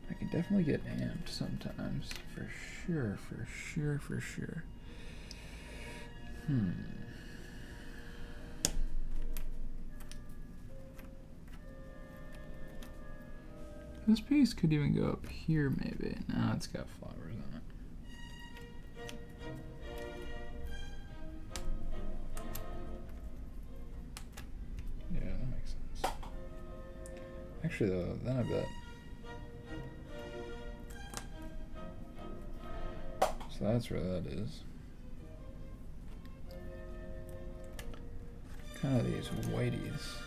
I can definitely get amped sometimes. For sure, for sure, for sure. This piece could even go up here, maybe. No, it's got flowers on it. Yeah, that makes sense. Actually, though, then I bet. So that's where that is. Kind of these whiteys.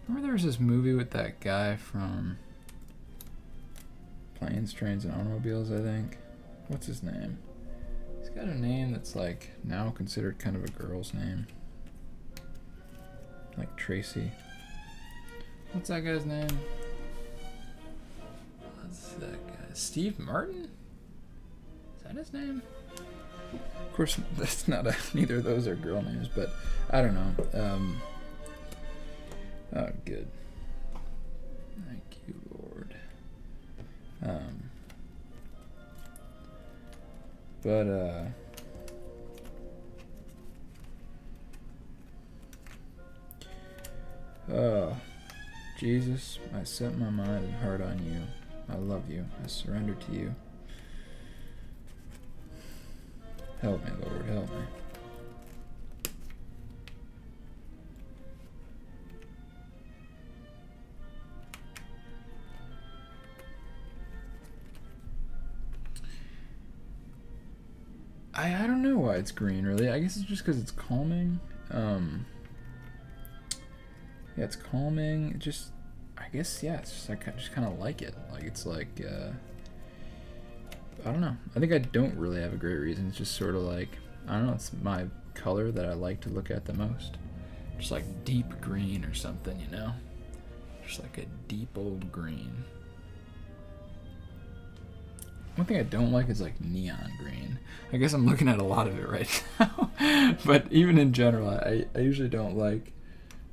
Remember there was this movie with that guy from Planes, Trains, and Automobiles, I think? What's his name? He's got a name that's like now considered kind of a girl's name. Like Tracy. What's that guy's name? What's that guy? Steve Martin? Is that his name? Of course, that's not neither of those are girl names, but I don't know. Oh, good. Thank you, Lord. Jesus, I set my mind and heart on you. I love you. I surrender to you. Help me, Lord, help me. I don't know why it's green, really. I guess it's just because it's calming. Yeah, it's calming. It just, I guess, yeah, it's just, I just kind of like it. Like, it's like, I don't know. I think I don't really have a great reason. It's just sort of like, I don't know, it's my color that I like to look at the most. Just like deep green or something, you know? Just like a deep old green. One thing I don't like is like neon green. I guess I'm looking at a lot of it right now. But even in general, I usually don't like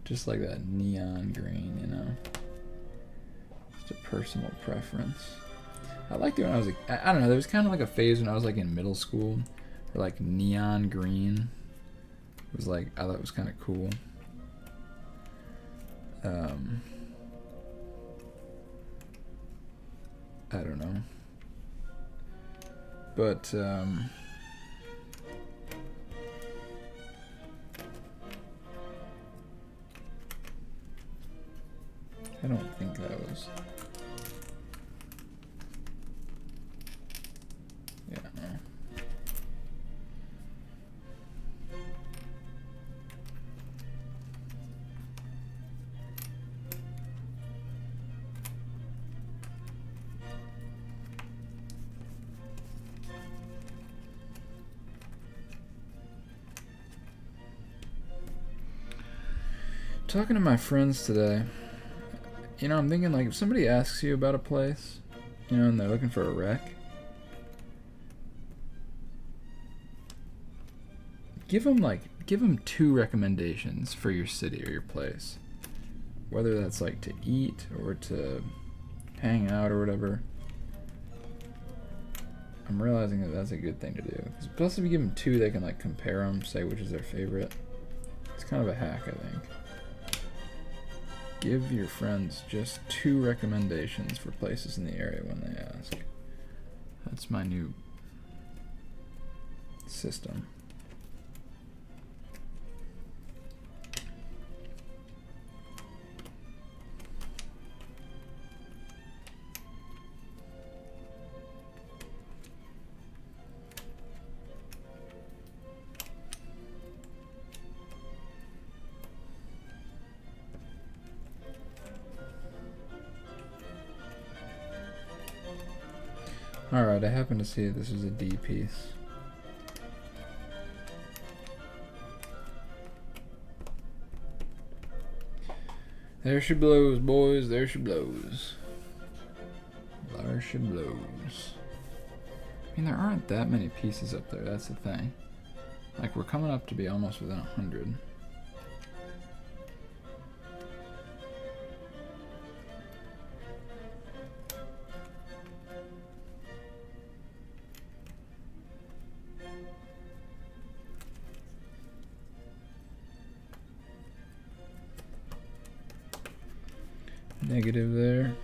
just like that neon green, you know? Just a personal preference. I liked it when I was like, I don't know, there was kind of like a phase when I was like in middle school where like neon green was like, I thought it was kind of cool. I don't know. But, I don't think that was... Yeah, no. talking to my friends today, you know, I'm thinking, like, if somebody asks you about a place, you know, and they're looking for a rec, give them 2 recommendations for your city or your place. Whether that's, like, to eat or to hang out or whatever. I'm realizing that that's a good thing to do. Plus, if you give them 2, they can, like, compare them, say which is their favorite. It's kind of a hack, I think. Give your friends just 2 recommendations for places in the area when they ask. That's my new system. Alright, I happen to see this is a D piece. There she blows, boys, there she blows. There she blows. I mean, there aren't that many pieces up there, that's the thing. Like, we're coming up to be almost within 100. Negative there.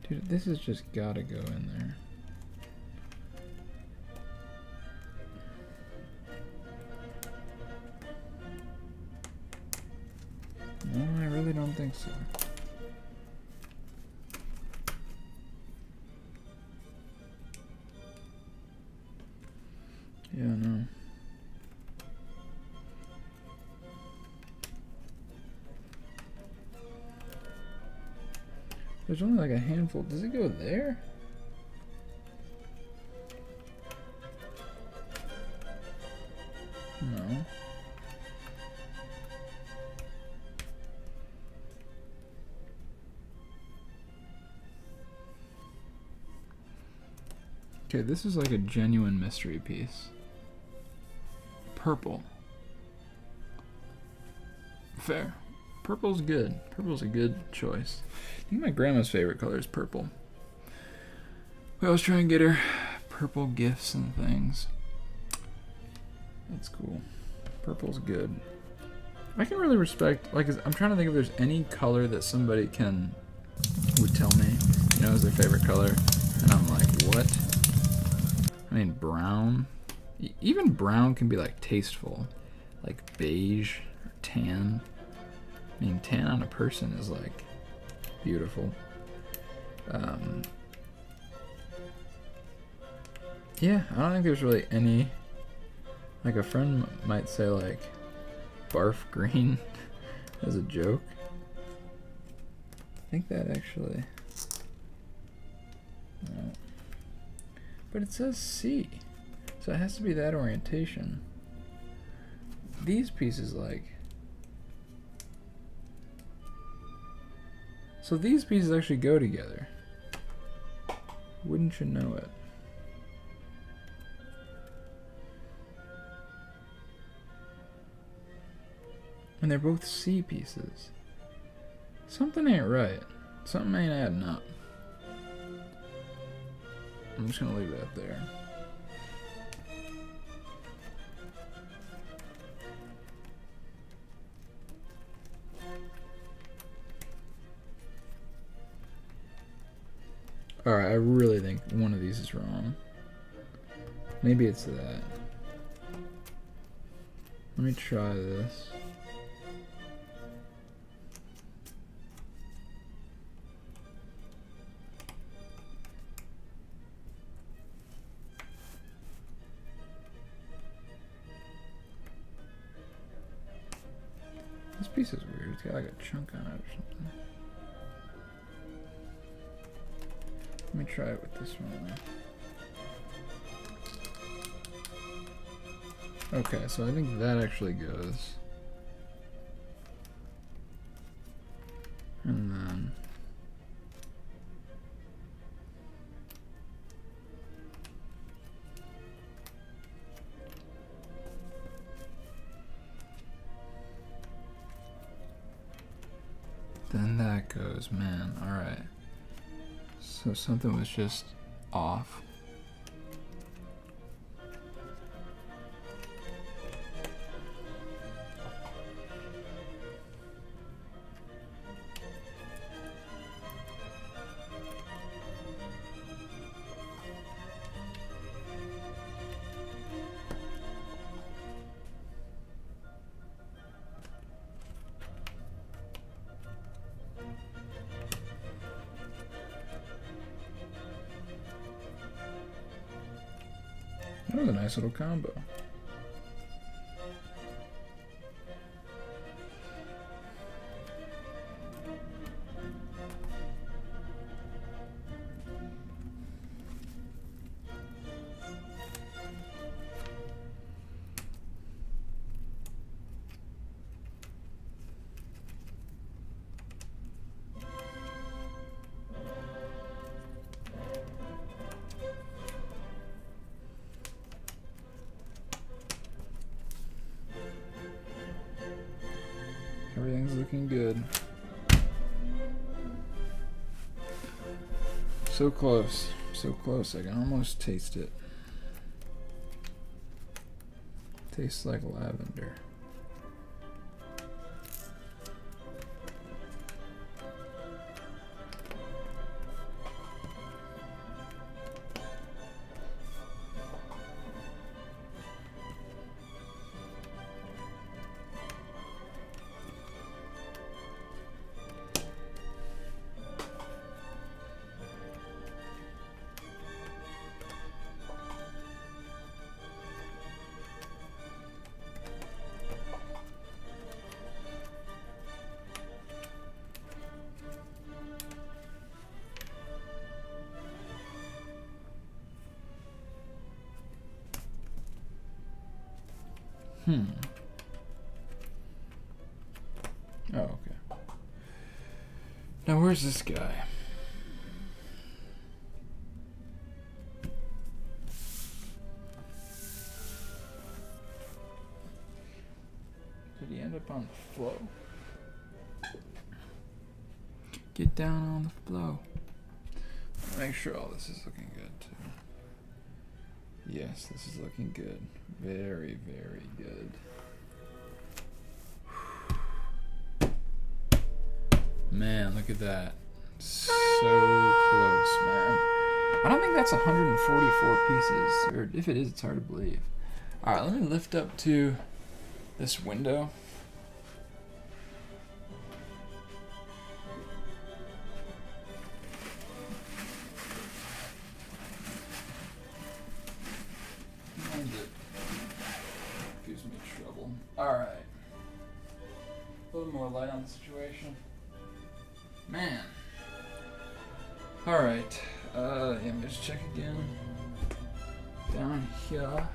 Dude, this has just gotta go in there. No, I really don't think so. Yeah, no. There's only like a handful. Does it go there? No. Okay, this is like a genuine mystery piece. Purple. Fair. Purple's good. Purple's a good choice. I think my grandma's favorite color is purple. We always try and get her purple gifts and things. That's cool. Purple's good. I can really respect, like, I'm trying to think if there's any color that somebody would tell me, you know, is their favorite color. And I'm like, what? I mean, brown. Even brown can be, like, tasteful. Like beige or tan. I mean, tan on a person is, like, beautiful. Yeah, I don't think there's really any, like, a friend might say, like, barf green as a joke. I think that actually, no. But it says C, so it has to be that orientation. These pieces, like, so these pieces actually go together. Wouldn't you know it? And they're both C pieces. Something ain't right. Something ain't adding up. I'm just gonna leave that there. Alright, I really think one of these is wrong. Maybe it's that. Let me try this. This piece is weird. It's got like a chunk on it or something. Let me try it with this one. Okay, so I think that actually goes. And then that goes, man. Alright. So something was just off. That was a nice little combo. Everything's looking good. So close. So close. I can almost taste it. Tastes like lavender. Oh, okay. Now where's this guy? Did he end up on the flow? Get down on the flow. Make sure all this is looking good too. Yes, this is looking good. Very, very good. Man, look at that. So close, man. I don't think that's 144 pieces. Or if it is, it's hard to believe. Alright, let me lift up to this window. And it gives me trouble. Alright. A little more light on the situation. Man. Alright. Let me just check again. Down here.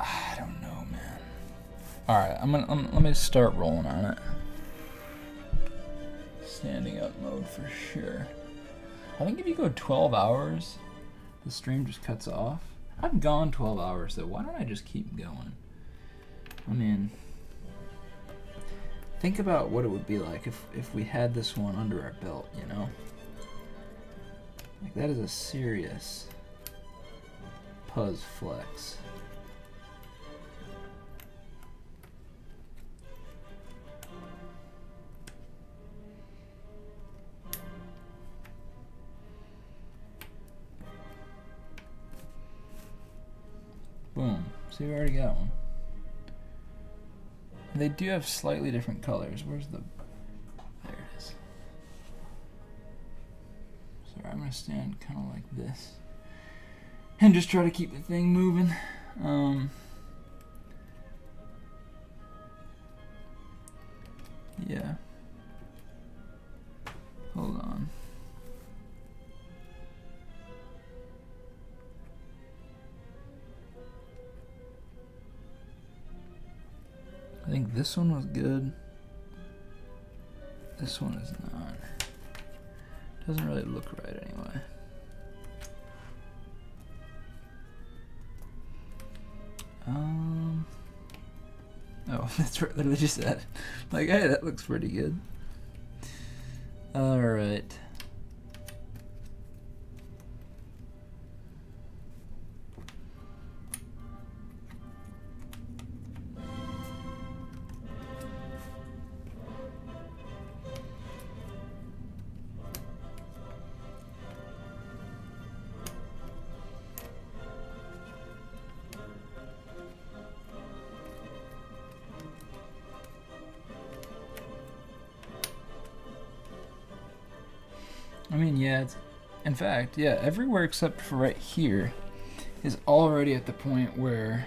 I don't know, man. Alright, let me start rolling on it. Standing up mode for sure. I think if you go 12 hours, the stream just cuts off. I've gone 12 hours, so why don't I just keep going? I mean, think about what it would be like if we had this one under our belt, you know? Like, that is a serious Puzz flex. Boom. See, we already got one. They do have slightly different colors. Where's the... There it is. Sorry, I'm going to stand kind of like this. And just try to keep the thing moving. Yeah. I think this one was good. This one is not. Doesn't really look right anyway. Oh, that's what I literally just said. Like, hey, that looks pretty good. All right. I mean, yeah, it's, in fact, yeah, everywhere except for right here is already at the point where,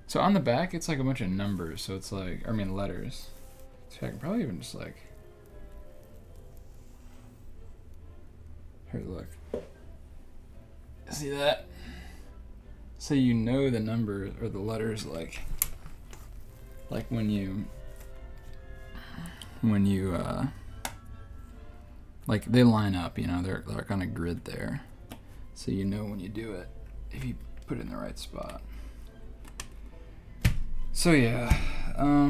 so on the back, it's like a bunch of numbers, so it's like, I mean, letters. So I can probably even just like, here, look. See that? So you know the number or the letters, like when you, like they line up, you know, they're like on a grid there. So you know when you do it, if you put it in the right spot. So yeah, all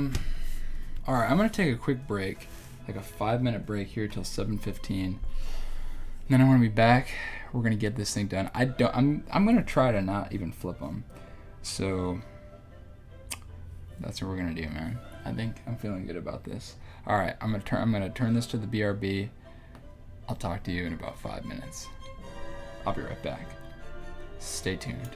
right, I'm gonna take a quick break, like a 5-minute break here till 7:15. Then I'm gonna be back. We're gonna get this thing done. I'm gonna try to not even flip them. So that's what we're gonna do, man. I think I'm feeling good about this. All right, I'm gonna turn this to the BRB. I'll talk to you in about 5 minutes. I'll be right back. Stay tuned.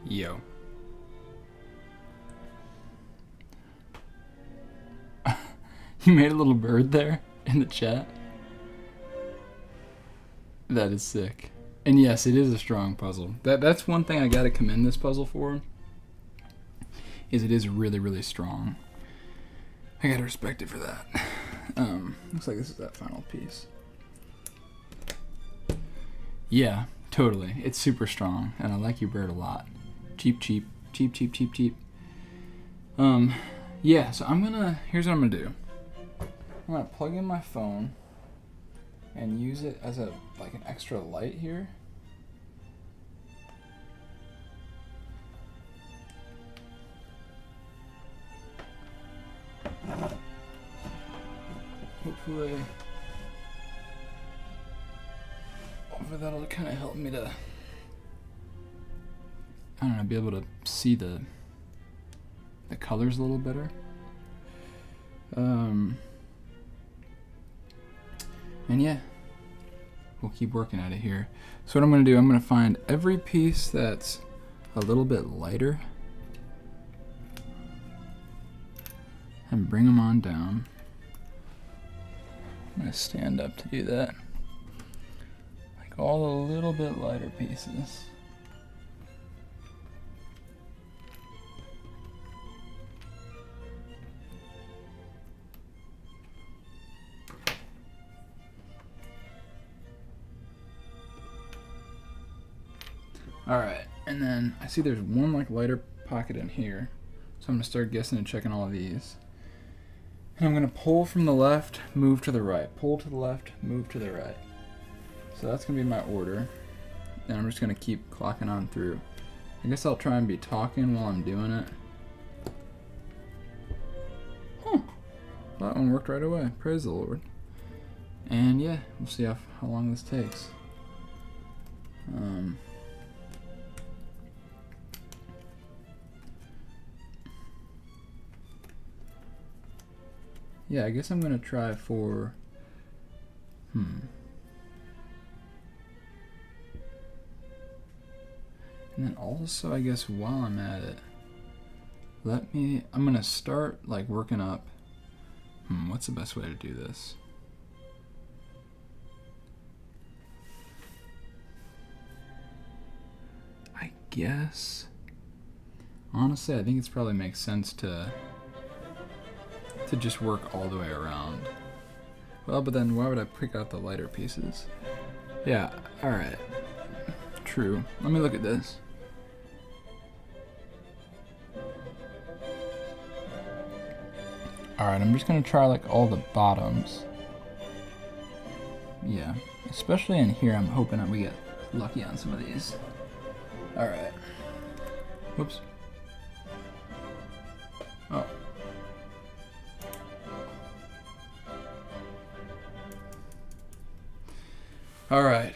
Yo. You made a little bird there in the chat? That is sick. And yes, it is a strong puzzle. That's one thing I gotta commend this puzzle for, is it is really, really strong. I gotta respect it for that. Looks like this is that final piece. Yeah, totally. It's super strong, and I like your bird a lot. Cheap, cheap, cheap, cheap, cheap, cheap. Yeah, so here's what I'm gonna do. I'm gonna plug in my phone and use it as an extra light here. Hopefully that'll kind of help me to, I don't know, be able to see the colors a little better. And yeah, we'll keep working at it here. So what I'm going to do, I'm going to find every piece that's a little bit lighter and bring them on down. I'm going to stand up to do that. Like all the little bit lighter pieces. Alright, and then I see there's one lighter pocket in here. So I'm going to start guessing and checking all of these. And I'm going to pull from the left, move to the right. Pull to the left, move to the right. So that's going to be my order. And I'm just going to keep clocking on through. I guess I'll try and be talking while I'm doing it. Huh. That one worked right away. Praise the Lord. And yeah, we'll see how long this takes. Yeah, I guess I'm gonna try for, And then also, I guess while I'm at it, I'm gonna start working up, what's the best way to do this? I guess, honestly, I think it probably makes sense to just work all the way around. Well, but then why would I pick out the lighter pieces? Yeah, alright. True. Let me look at this. Alright, I'm just gonna try all the bottoms. Yeah, especially in here, I'm hoping that we get lucky on some of these. Alright. Whoops. Oh. Alright.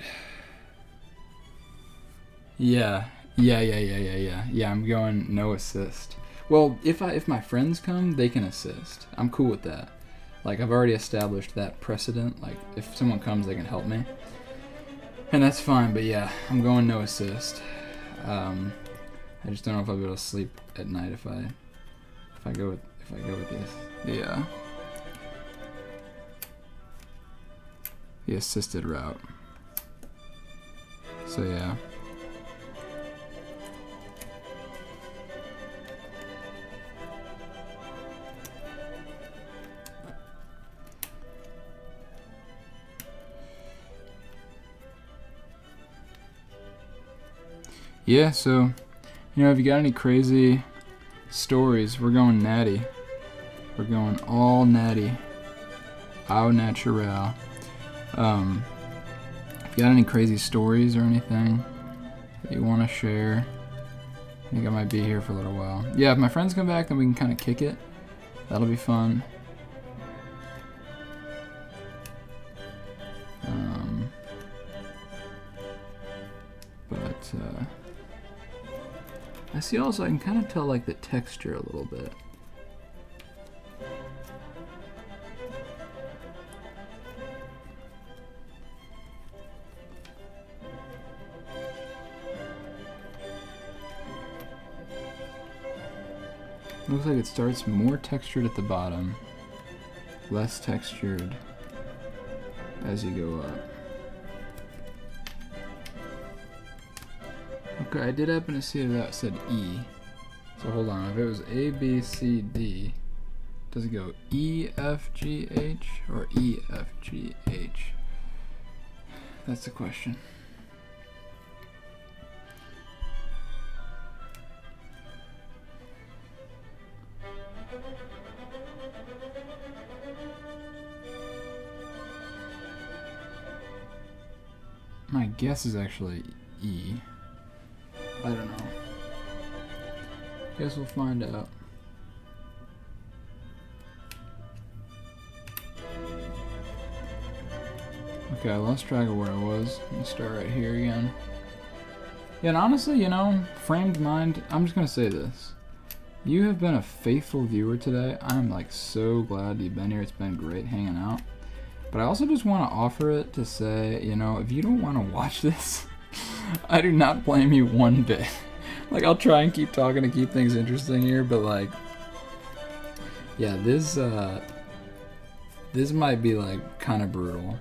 Yeah, I'm going no assist. Well, if my friends come, they can assist. I'm cool with that. I've already established that precedent. If someone comes, they can help me. And that's fine, but yeah, I'm going no assist. I just don't know if I'll be able to sleep at night if I go with this. The assisted route. So yeah. Yeah, so, if you got any crazy stories, we're going natty. We're going all natty. Au natural. If you got any crazy stories or anything that you want to share, I think I might be here for a little while. Yeah, if my friends come back, then we can kind of kick it. That'll be fun. I see also I can kind of tell the texture a little bit. Looks like it starts more textured at the bottom, less textured as you go up. Okay, I did happen to see that said E. So hold on, if it was A, B, C, D, does it go E, F, G, H, or E, F, G, H? That's the question. My guess is actually E. I don't know. Guess we'll find out. Okay, I lost track of where I was. Let me start right here again. Yeah, and honestly, you know, framed mind, I'm just gonna say this. You have been a faithful viewer today. I'm like so glad you've been here. It's been great hanging out. But I also just want to offer it to say, you know, if you don't want to watch this, I do not blame you one bit. Like, I'll try and keep talking to keep things interesting here, but like, yeah, this might be like kind of brutal.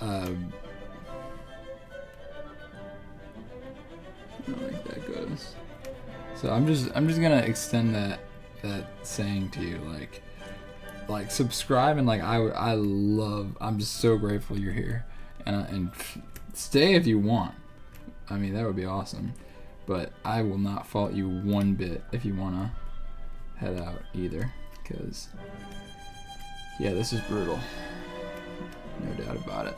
I don't think that goes. So I'm just gonna extend that saying to you, like subscribe, and like I'm just so grateful you're here, and stay if you want. I mean, that would be awesome, but I will not fault you one bit if you wanna head out either, because yeah, this is brutal, no doubt about it.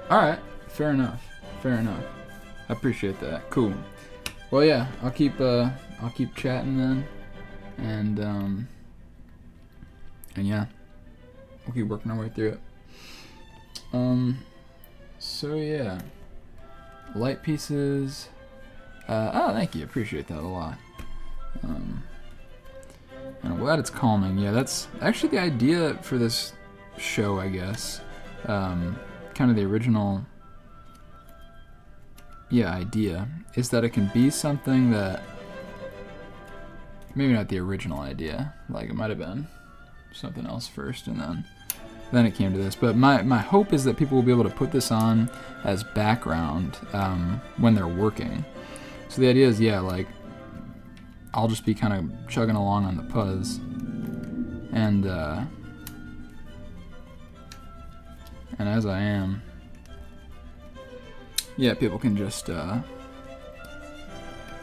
Alright, fair enough. I appreciate that. Cool. Well, yeah, I'll keep chatting then, and yeah, we'll keep working our way through it. So yeah, light pieces. Oh, thank you. Appreciate that a lot. And I'm glad it's calming. Yeah, that's actually the idea for this show, I guess. Kind of the original idea is that it can be something that maybe not the original idea, like it might have been something else first and then it came to this, but my hope is that people will be able to put this on as background when they're working. So the idea is, yeah, like I'll just be kind of chugging along on the Puzz, and as I am, yeah, people can just can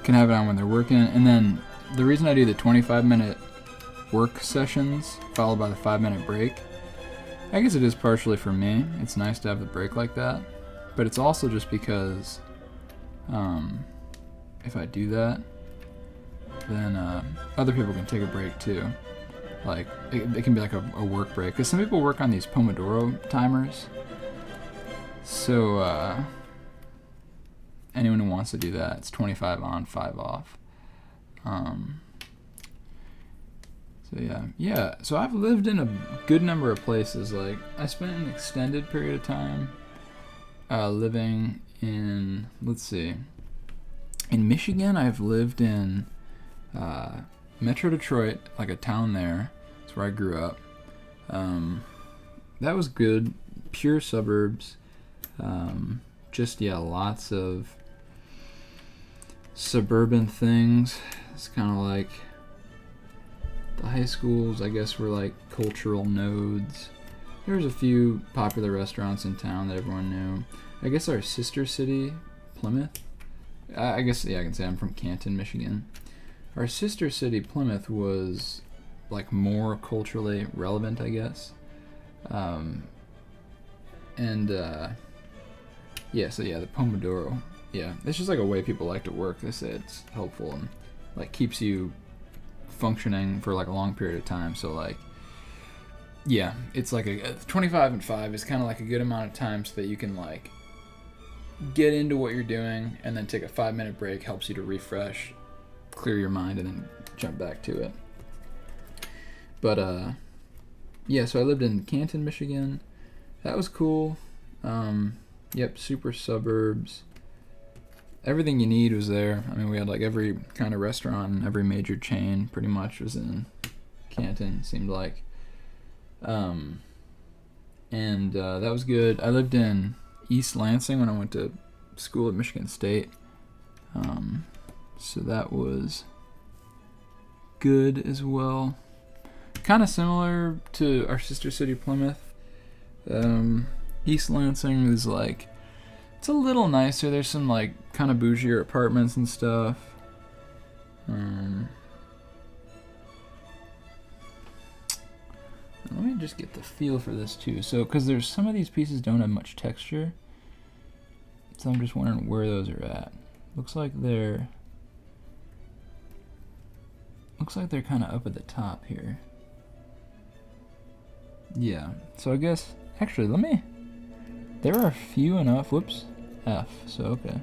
have it on when they're working. And then the reason I do the 25-minute work sessions followed by the 5-minute break, I guess it is partially for me. It's nice to have the break like that, but it's also just because if I do that, then other people can take a break too. Like it can be like a work break, because some people work on these Pomodoro timers. So anyone who wants to do that, it's 25 on, 5 off. So yeah. So I've lived in a good number of places. Like I spent an extended period of time living in, let's see, in Michigan. I've lived in Metro Detroit, like a town there. That's where I grew up. That was good, pure suburbs. Just lots of suburban things. It's kind of like the high schools, I guess, were like cultural nodes. There was a few popular restaurants in town that everyone knew. I guess our sister city, Plymouth. I guess, yeah, I can say I'm from Canton, Michigan. Our sister city, Plymouth, was like more culturally relevant, I guess. And yeah, so yeah, the Pomodoro. Yeah, it's just like a way people like to work. They say it's helpful and like keeps you functioning for like a long period of time. So like, yeah, it's like a 25 and 5 is kind of like a good amount of time so that you can like get into what you're doing and then take a 5-minute break. Helps you to refresh, clear your mind, and then jump back to it. But yeah, so I lived in Canton, Michigan. That was cool. Yep, super suburbs. Everything you need was there. I mean, we had like every kind of restaurant and every major chain pretty much was in Canton, seemed like. And that was good. I lived in East Lansing when I went to school at Michigan State. So that was good as well. Kind of similar to our sister city, Plymouth. East Lansing is like, it's a little nicer. There's some like kind of bougier apartments and stuff. Let me just get the feel for this too. So, because there's some of these pieces don't have much texture, so I'm just wondering where those are at. Looks like they're kind of up at the top here. Yeah. So I guess actually there are few enough. Whoops. F. So okay.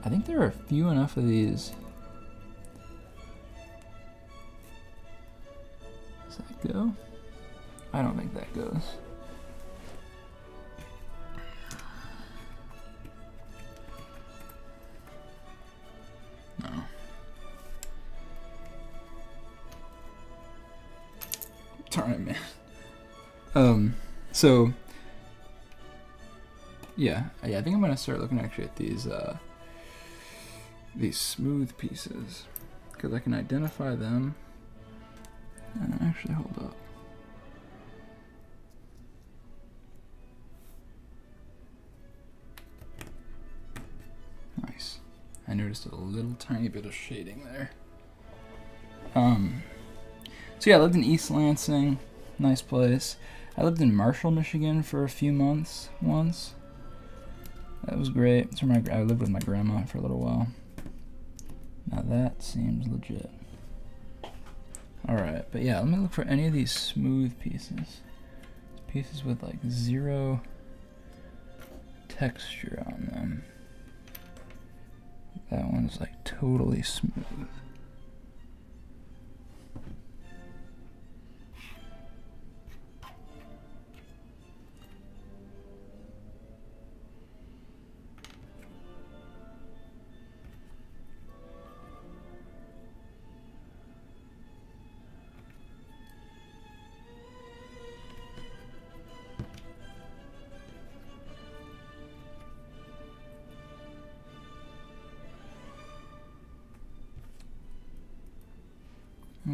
I think there are few enough of these. Does that go? I don't think that goes. No. Darn it, man. So yeah, I think I'm gonna start looking actually at these smooth pieces because I can identify them. Actually, hold up. Nice. I noticed a little tiny bit of shading there. So yeah, I lived in East Lansing, nice place. I lived in Marshall, Michigan for a few months once. That was great. That's where I lived with my grandma for a little while. Now that seems legit. Alright, but yeah, let me look for any of these smooth pieces. Pieces with like zero texture on them. That one's like totally smooth.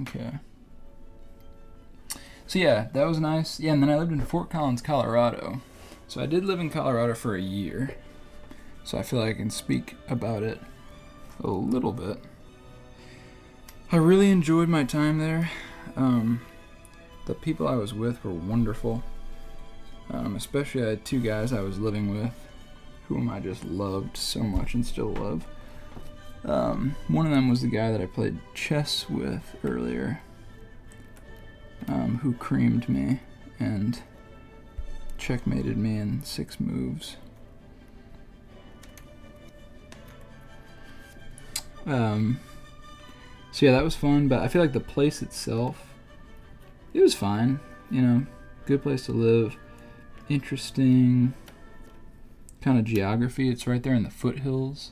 Okay. So yeah, that was nice. Yeah, and then I lived in Fort Collins, Colorado. So I did live in Colorado for a year. So I feel like I can speak about it a little bit. I really enjoyed my time there. The people I was with were wonderful. Especially I had two guys I was living with whom I just loved so much and still love. One of them was the guy that I played chess with earlier, who creamed me and checkmated me in 6 moves. So yeah, that was fun, but I feel like the place itself, it was fine, you know, good place to live, interesting kind of geography. It's right there in the foothills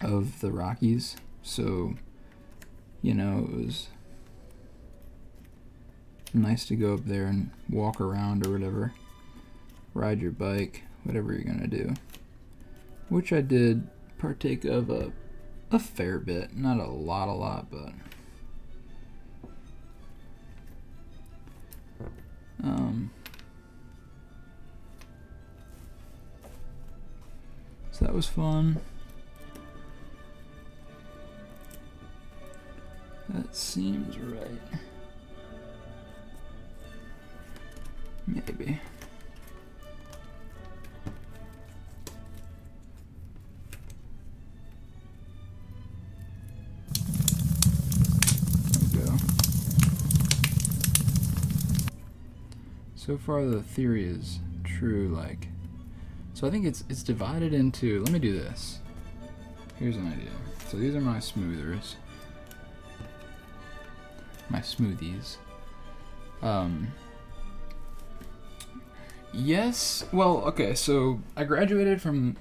of the Rockies, so you know, it was nice to go up there and walk around or whatever, ride your bike, whatever you're gonna do, which I did partake of a fair bit, not a lot, but so that was fun. That seems right. Maybe. There we go. So far the theory is true, like, so I think it's divided into, let me do this. Here's an idea. So these are my smoothers. My smoothies. Yes, well, okay, so I graduated from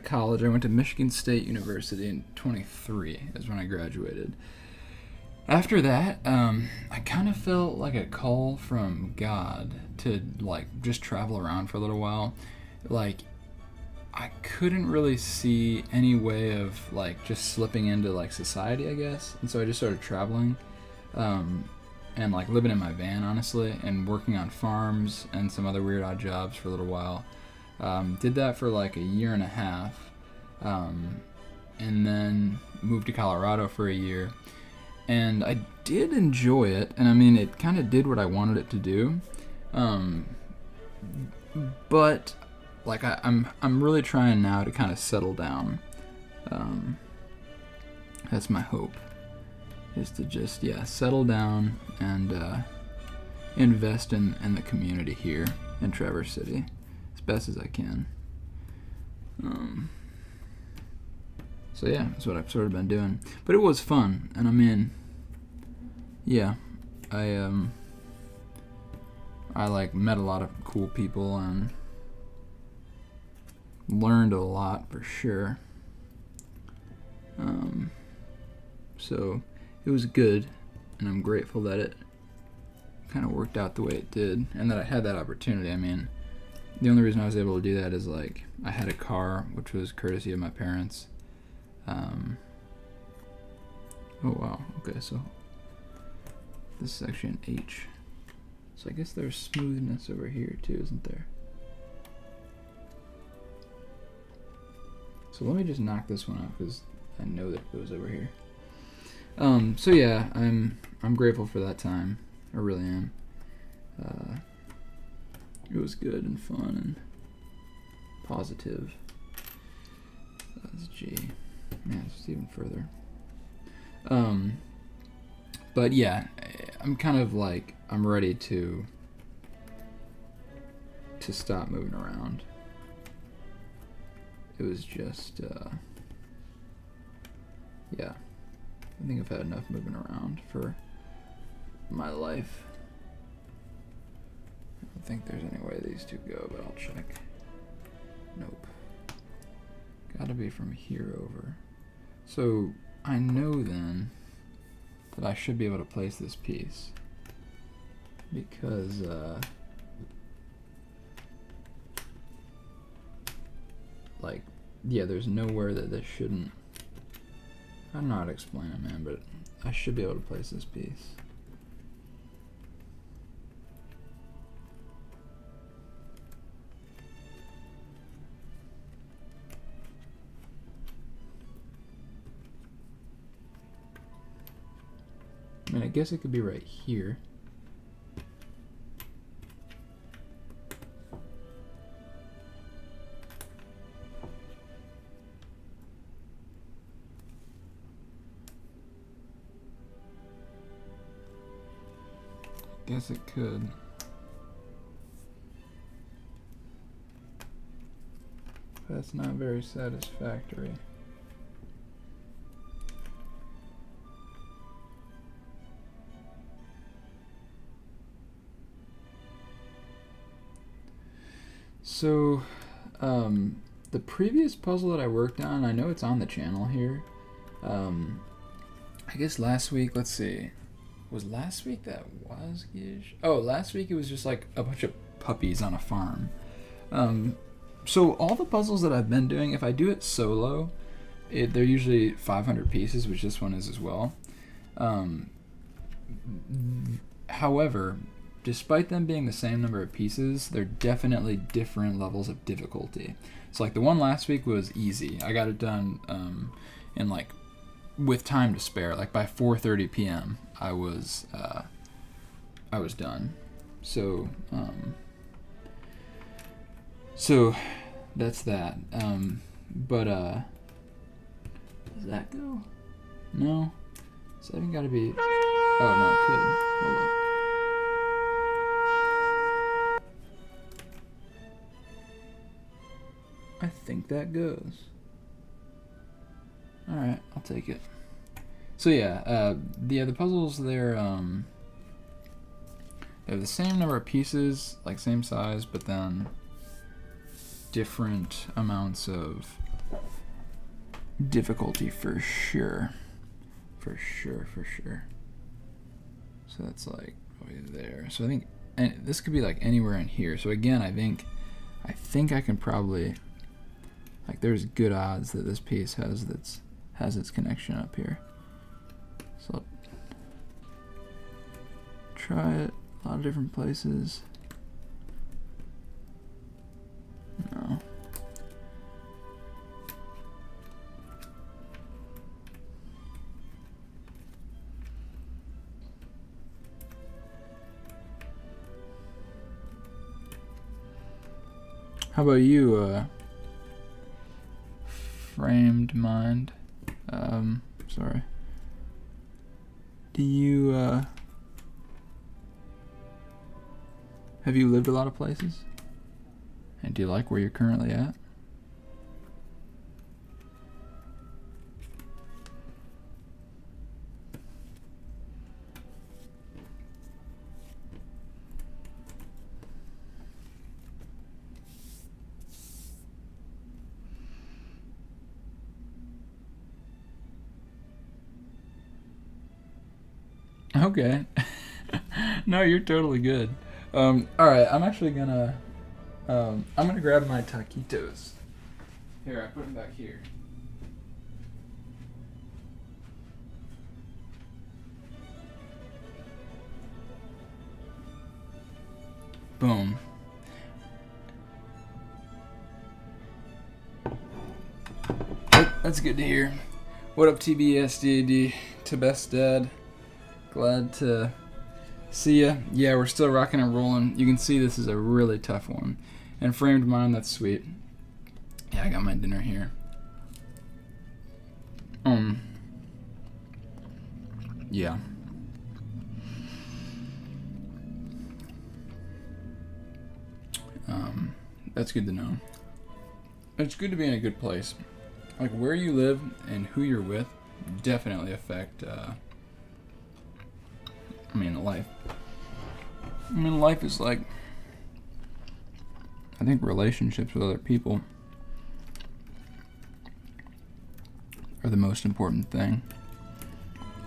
college. I went to Michigan State University in 23 is when I graduated. After that, I kind of felt like a call from God to, like, just travel around for a little while. Like, I couldn't really see any way of, like, just slipping into, like, society, I guess. And so I just started traveling, and, like, living in my van, honestly, and working on farms and some other weird odd jobs for a little while. Did that for, like, a year and a half, and then moved to Colorado for a year. And I did enjoy it, and I mean, it kind of did what I wanted it to do. But like I'm really trying now to kind of settle down. That's my hope, is to just settle down and invest in the community here in Traverse City as best as I can. So yeah, that's what I've sort of been doing. But it was fun, and I mean, yeah, I like met a lot of cool people and learned a lot for sure. So it was good, and I'm grateful that it kind of worked out the way it did, and that I had that opportunity. I mean, the only reason I was able to do that is, like, I had a car, which was courtesy of my parents. Oh wow, okay, so this is actually an H. So I guess there's smoothness over here too, isn't there? So let me just knock this one out, because I know that it goes over here. So yeah, I'm grateful for that time. I really am. It was good and fun and positive. That's G. Yeah, it's just even further. But yeah, I'm kind of like, I'm ready to stop moving around. It was just, yeah, I think I've had enough moving around for my life. I don't think there's any way these two go, but I'll check. Nope. Gotta be from here over. So I know then that I should be able to place this piece, because like, yeah, there's nowhere that this shouldn't. I don't know how to explain it, man, but I should be able to place this piece. I mean, I guess it could be right here. Guess it could. That's not very satisfactory. So, the previous puzzle that I worked on, I know it's on the channel here. I guess last week, let's see. Was last week that was gish? Oh, last week it was just like a bunch of puppies on a farm. So all the puzzles that I've been doing, if I do it solo, they're usually 500 pieces, which this one is as well. However, despite them being the same number of pieces, they're definitely different levels of difficulty. So like the one last week was easy. I got it done in like with time to spare. Like by 4:30 p.m. I was done. So So that's that. But does that go? No. 7 gotta be. Oh no, it could. Hold up. I think that goes. Alright, I'll take it. So yeah, the puzzles, they have the same number of pieces, like same size, but then different amounts of difficulty for sure. For sure. So that's like probably there. So I think, and this could be like anywhere in here. So again, I think I can probably, like, there's good odds that this piece has its connection up here. So I'll try it a lot of different places. No. How about you, framed mind? Sorry. Do you, have you lived a lot of places? And do you like where you're currently at? Okay. No, you're totally good. All right, I'm actually gonna grab my taquitos. Here, I put them back here. Boom. That's good to hear. What up, TBSDAD? To best dad. Glad to see ya. Yeah, we're still rocking and rolling. You can see this is a really tough one. And framed mind, that's sweet. Yeah, I got my dinner here. Yeah. That's good to know. It's good to be in a good place. Like, where you live and who you're with definitely affect, life. Life is like, I think relationships with other people are the most important thing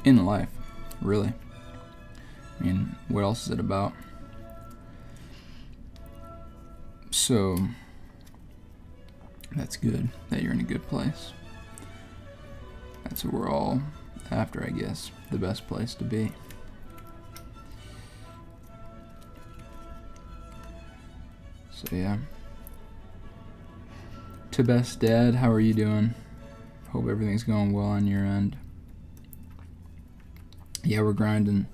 in life, really. What else is it about? So, that's good that you're in a good place. That's what we're all after, I guess. The best place to be. So yeah. To best dad, how are you doing? Hope everything's going well on your end. Yeah, we're grinding.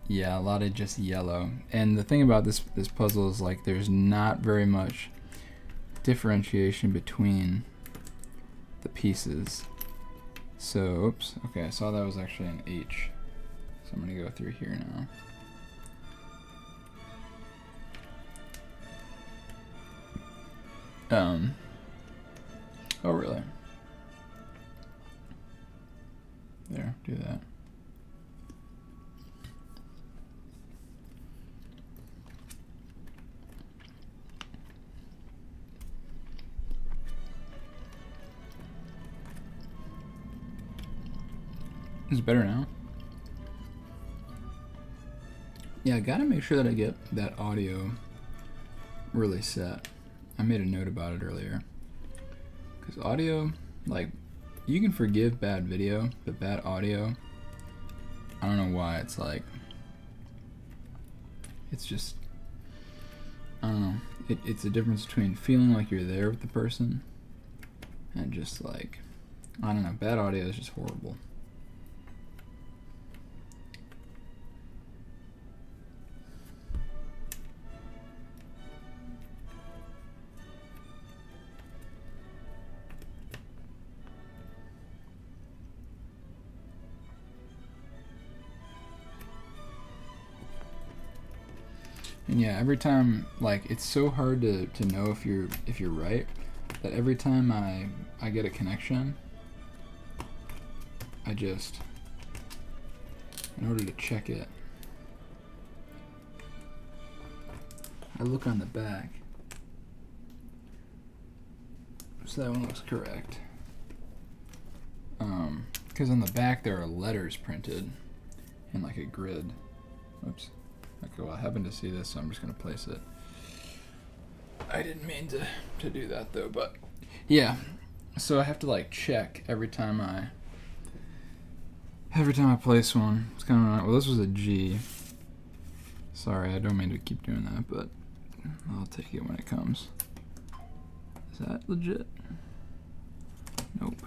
Yeah, a lot of just yellow. And the thing about this puzzle is, like, there's not very much differentiation between the pieces. So, oops. Okay, I saw that was actually an H. So I'm going to go through here now. Oh, really? There, do that. Is it better now? Yeah, I gotta make sure that I get that audio really set. I made a note about it earlier. Because audio, like, you can forgive bad video, but bad audio, I don't know why, it's like, it's just, I don't know. It's a difference between feeling like you're there with the person and just, like, I don't know, bad audio is just horrible. And yeah, every time, like, it's so hard to know if you're right, that every time I get a connection, I just, in order to check it, I look on the back. So that one looks correct. Because on the back there are letters printed in like a grid. Oops. Okay, well, I happen to see this, so I'm just going to place it. I didn't mean to do that, though, but yeah. So I have to, like, check every time I place one. It's kind of annoying. Well, this was a G. Sorry, I don't mean to keep doing that, but I'll take it when it comes. Is that legit? Nope.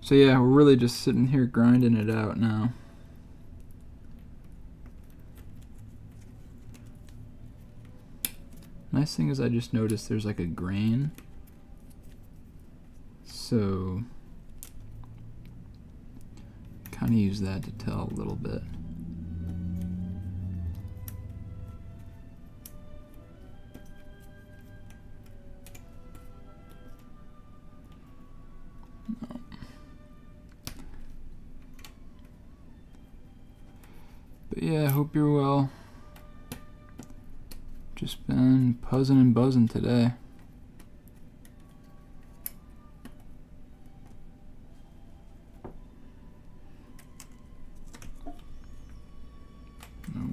So yeah, we're really just sitting here grinding it out now. Nice thing is I just noticed there's like a grain. So kind of use that to tell a little bit. But yeah, I hope you're well. Just been puzzing and buzzing today. Nope.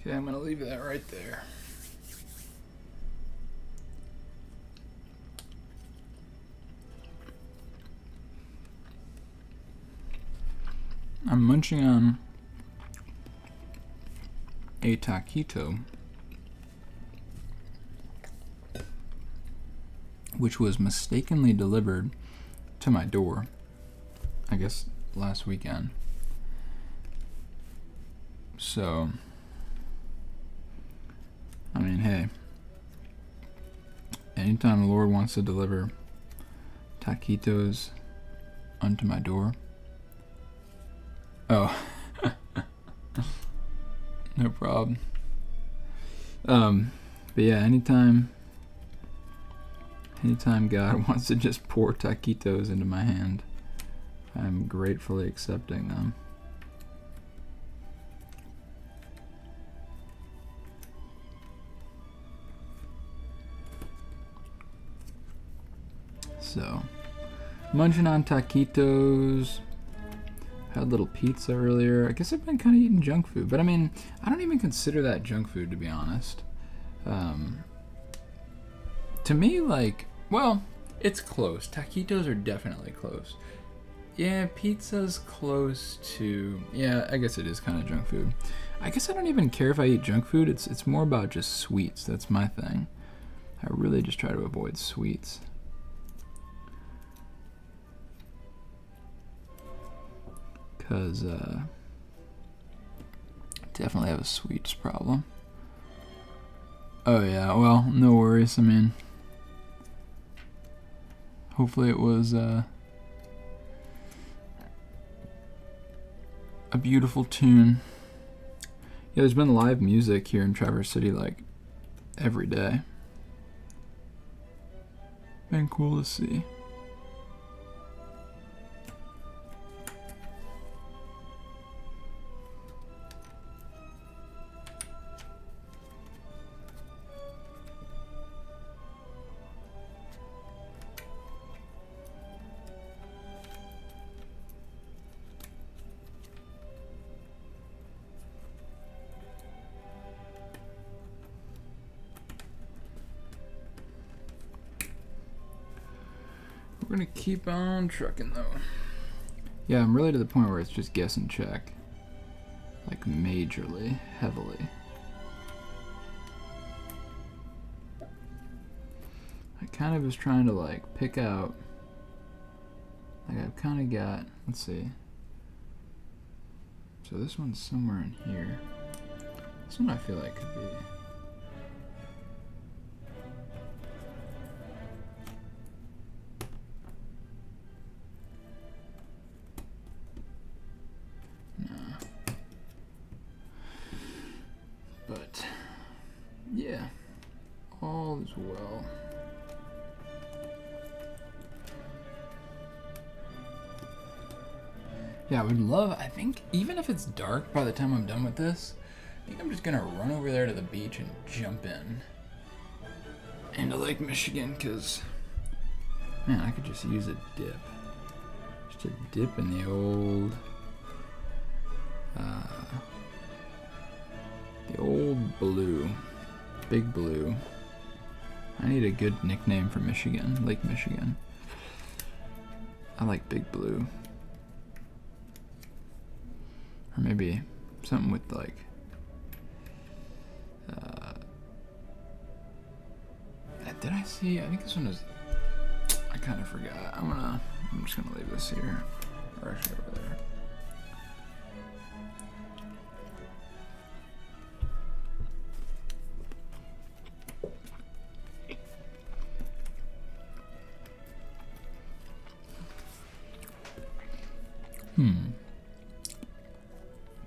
Okay, I'm going to leave that right there. I'm munching on a taquito, which was mistakenly delivered to my door, I guess last weekend. So, I mean, hey, anytime the Lord wants to deliver taquitos unto my door. Oh, no problem. But yeah, anytime God wants to just pour taquitos into my hand, I'm gratefully accepting them. So, munching on taquitos. Had a little pizza earlier. I guess I've been kind of eating junk food, but I mean, I don't even consider that junk food, to be honest. To me, like, well, it's close. Taquitos are definitely close. Yeah, pizza's close to, yeah, I guess it is kind of junk food. I guess I don't even care if I eat junk food. It's more about just sweets. That's my thing. I really just try to avoid sweets. Because definitely have a sweets problem. Oh yeah, well, no worries. I mean, hopefully it was a beautiful tune. Yeah, there's been live music here in Traverse City like every day. Been cool to see. We're gonna keep on trucking though. Yeah, I'm really to the point where it's just guess and check. Like majorly, heavily. I kind of was trying to like pick out Like I've kind of got, let's see. So this one's somewhere in here. This one I feel like could be. Nah. But yeah, all is well. Yeah, I would love, I think, even if it's dark by the time I'm done with this, I think I'm just gonna run over there to the beach and jump in into Lake Michigan, because, man, I could just use a dip. Just a dip in the old blue, Big Blue. I need a good nickname for Michigan, Lake Michigan. I like Big Blue. Or maybe something with like did I see? I think this one is. I kind of forgot. I'm just gonna leave this here, or actually over there.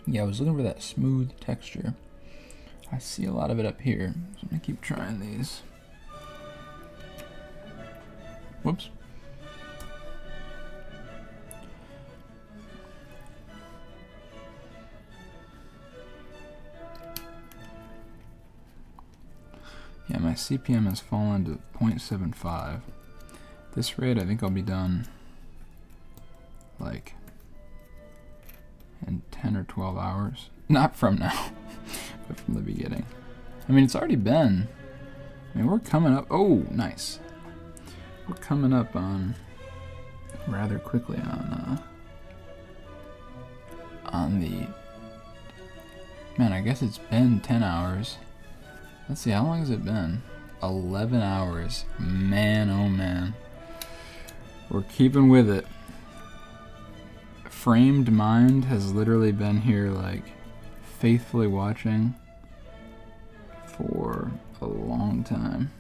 Yeah, I was looking for that smooth texture. I see a lot of it up here, so I'm gonna keep trying these. Whoops. Yeah, my CPM has fallen to 0.75. This rate, I think I'll be done like in 10 or 12 hours. Not from now, but from the beginning. I mean, it's already been, I mean, we're coming up, oh, nice. We're coming up on, rather quickly on the, man, I guess it's been 10 hours. Let's see, how long has it been? 11 hours. Man, oh man. We're keeping with it. Framed Mind has literally been here, like, faithfully watching for a long time.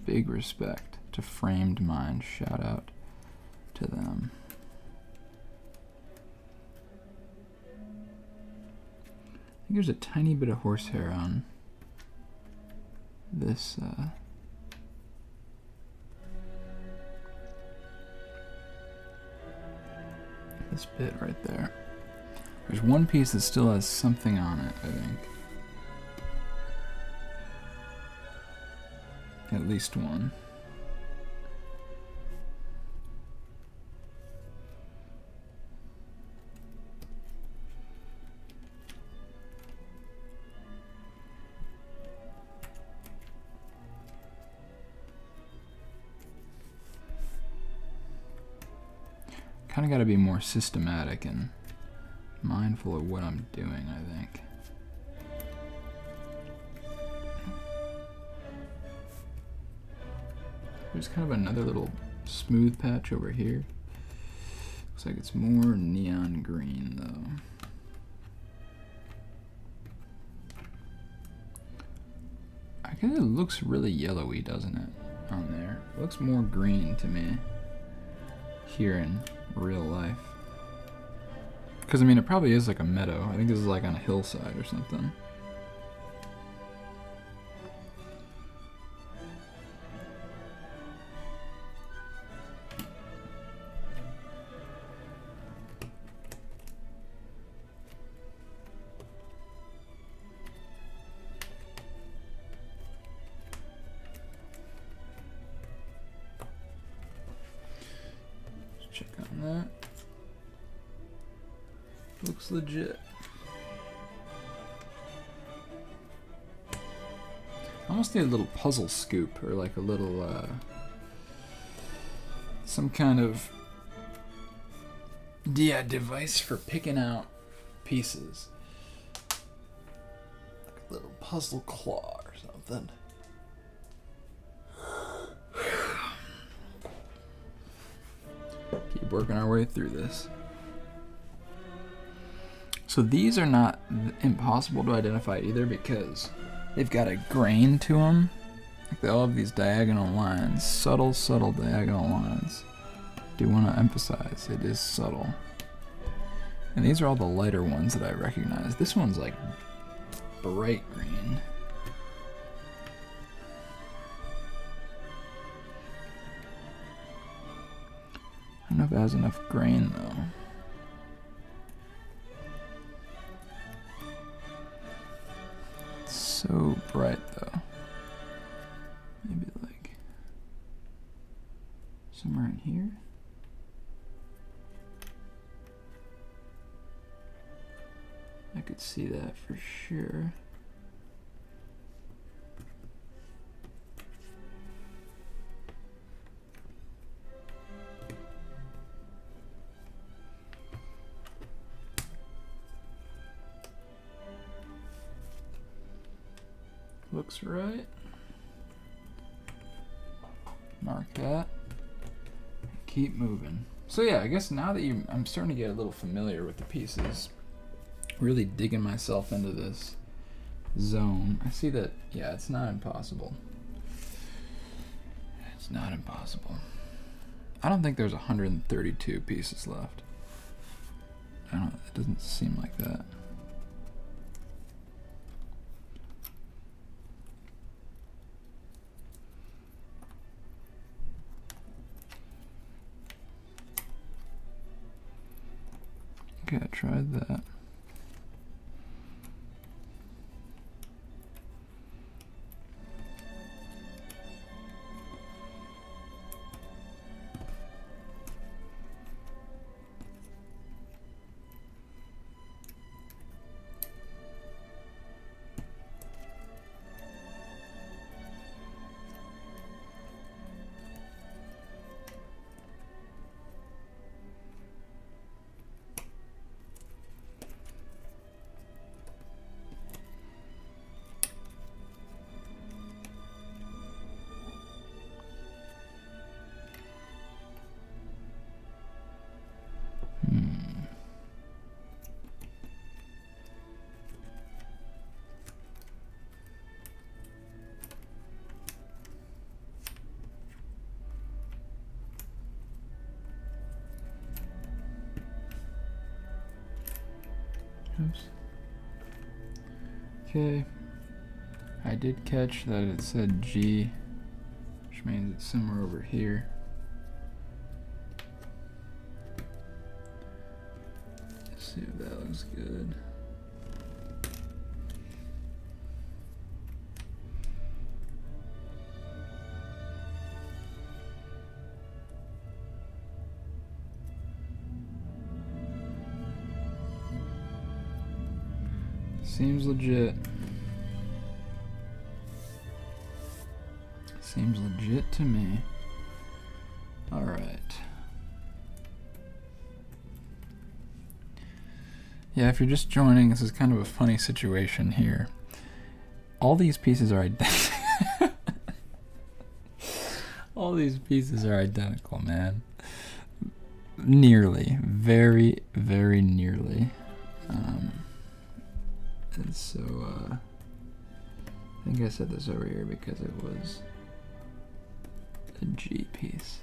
Big respect to Framed Mind. Shout out to them. I think there's a tiny bit of horsehair on this this bit right there. There's one piece that still has something on it, I think. At least one. Kind of got to be more systematic and mindful of what I'm doing, I think. There's kind of another little smooth patch over here. Looks like it's more neon green, though. I guess it looks really yellowy, doesn't it, on there? It looks more green to me here in real life. Because, I mean, it probably is like a meadow. I think this is like on a hillside or something. Check on that. Looks legit. I almost need a little puzzle scoop, or like a little, some kind of, yeah, device for picking out pieces. Like a little puzzle claw or something. Keep working our way through this. So these are not impossible to identify either because they've got a grain to them. Like they all have these diagonal lines, subtle diagonal lines. Do want to emphasize it is subtle. And these are all the lighter ones that I recognize. This one's like bright green. I don't know if it has enough grain though. It's so bright though. Maybe like somewhere in here. I could see that for sure. Looks right. Mark that. Keep moving. So yeah, I guess now that I'm starting to get a little familiar with the pieces, really digging myself into this zone. I see that, yeah, it's not impossible. It's not impossible. I don't think there's 132 pieces left. It doesn't seem like that. Okay, I tried that. Oops. Okay. I did catch that it said G, which means it's somewhere over here. Let's see if that looks good. Seems legit. Seems legit to me. Alright. Yeah, if you're just joining, this is kind of a funny situation here. All these pieces are identical. All these pieces are identical, man. Nearly. Very, very nearly. And so, I think I said this over here because it was a G piece.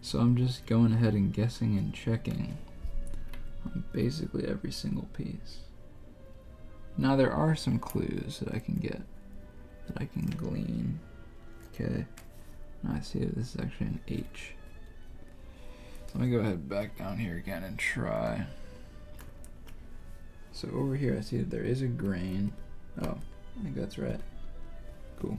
So I'm just going ahead and guessing and checking on basically every single piece. Now there are some clues that I can get, that I can glean. Okay, now I see that this is actually an H. So let me go ahead back down here again and try. So over here I see that there is a grain. Oh, I think that's right. Cool.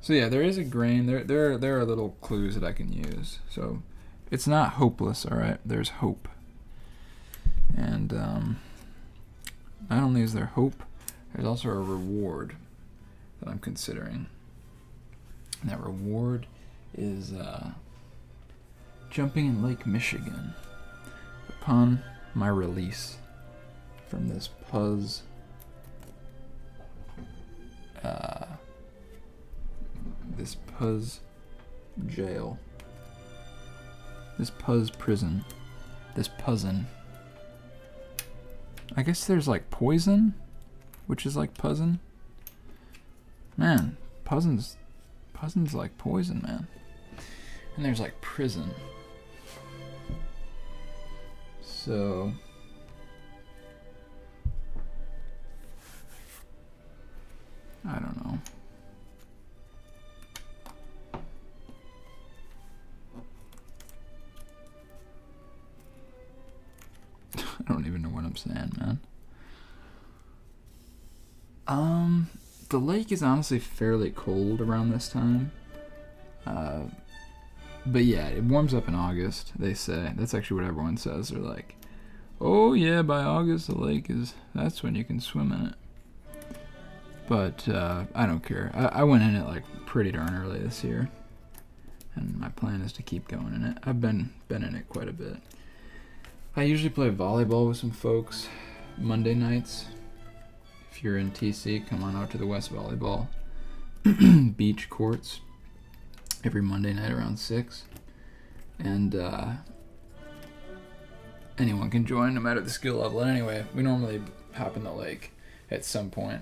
So yeah, there is a grain. There are little clues that I can use. So it's not hopeless, alright? There's hope. And not only is there hope, there's also a reward that I'm considering. And that reward is jumping in Lake Michigan upon my release from this Puzz Puzz jail. This Puzz prison. This Puzzin. I guess there's like poison, which is like Puzzin. Man, Puzzin's like poison, man. And there's like prison. So I don't know. I don't even know what I'm saying, man. The lake is honestly fairly cold around this time. But yeah, it warms up in August, they say. That's actually what everyone says. They're like, oh yeah, by August the lake that's when you can swim in it. But I don't care. I went in it like pretty darn early this year. And my plan is to keep going in it. I've been in it quite a bit. I usually play volleyball with some folks Monday nights. If you're in TC, come on out to the West Volleyball beach courts every Monday night around 6. And anyone can join no matter the skill level. And anyway, we normally hop in the lake at some point.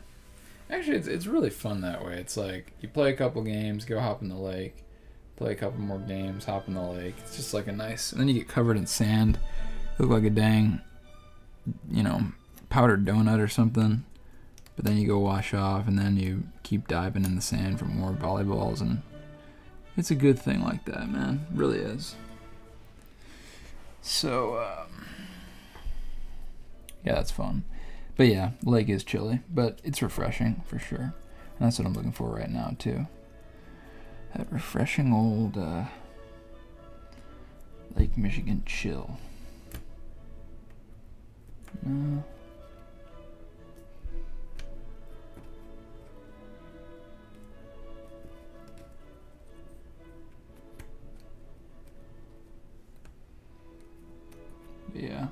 Actually, it's really fun that way. It's like you play a couple games, go hop in the lake, play a couple more games, hop in the lake. It's just like a nice... And then you get covered in sand. Look like a dang, powdered donut or something. But then you go wash off, and then you keep diving in the sand for more volleyballs, and it's a good thing like that, man. It really is. So, yeah, that's fun. But yeah, the lake is chilly, but it's refreshing for sure. And that's what I'm looking for right now, too. That refreshing old Lake Michigan chill. No. Yeah.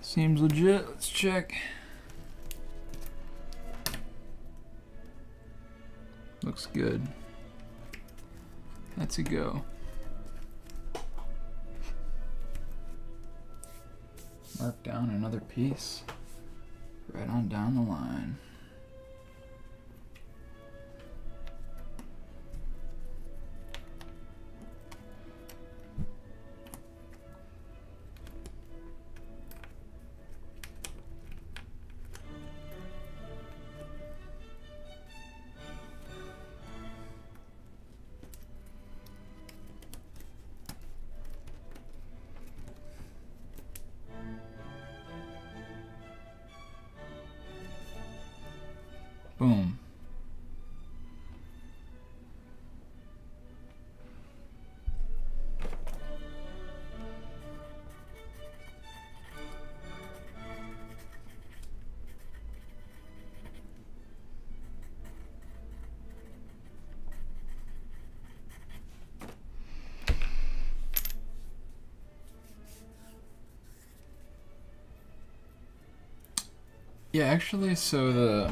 Seems legit. Let's check. Looks good. That's a go. Mark down another piece. Right on down the line. Boom. Yeah, actually, so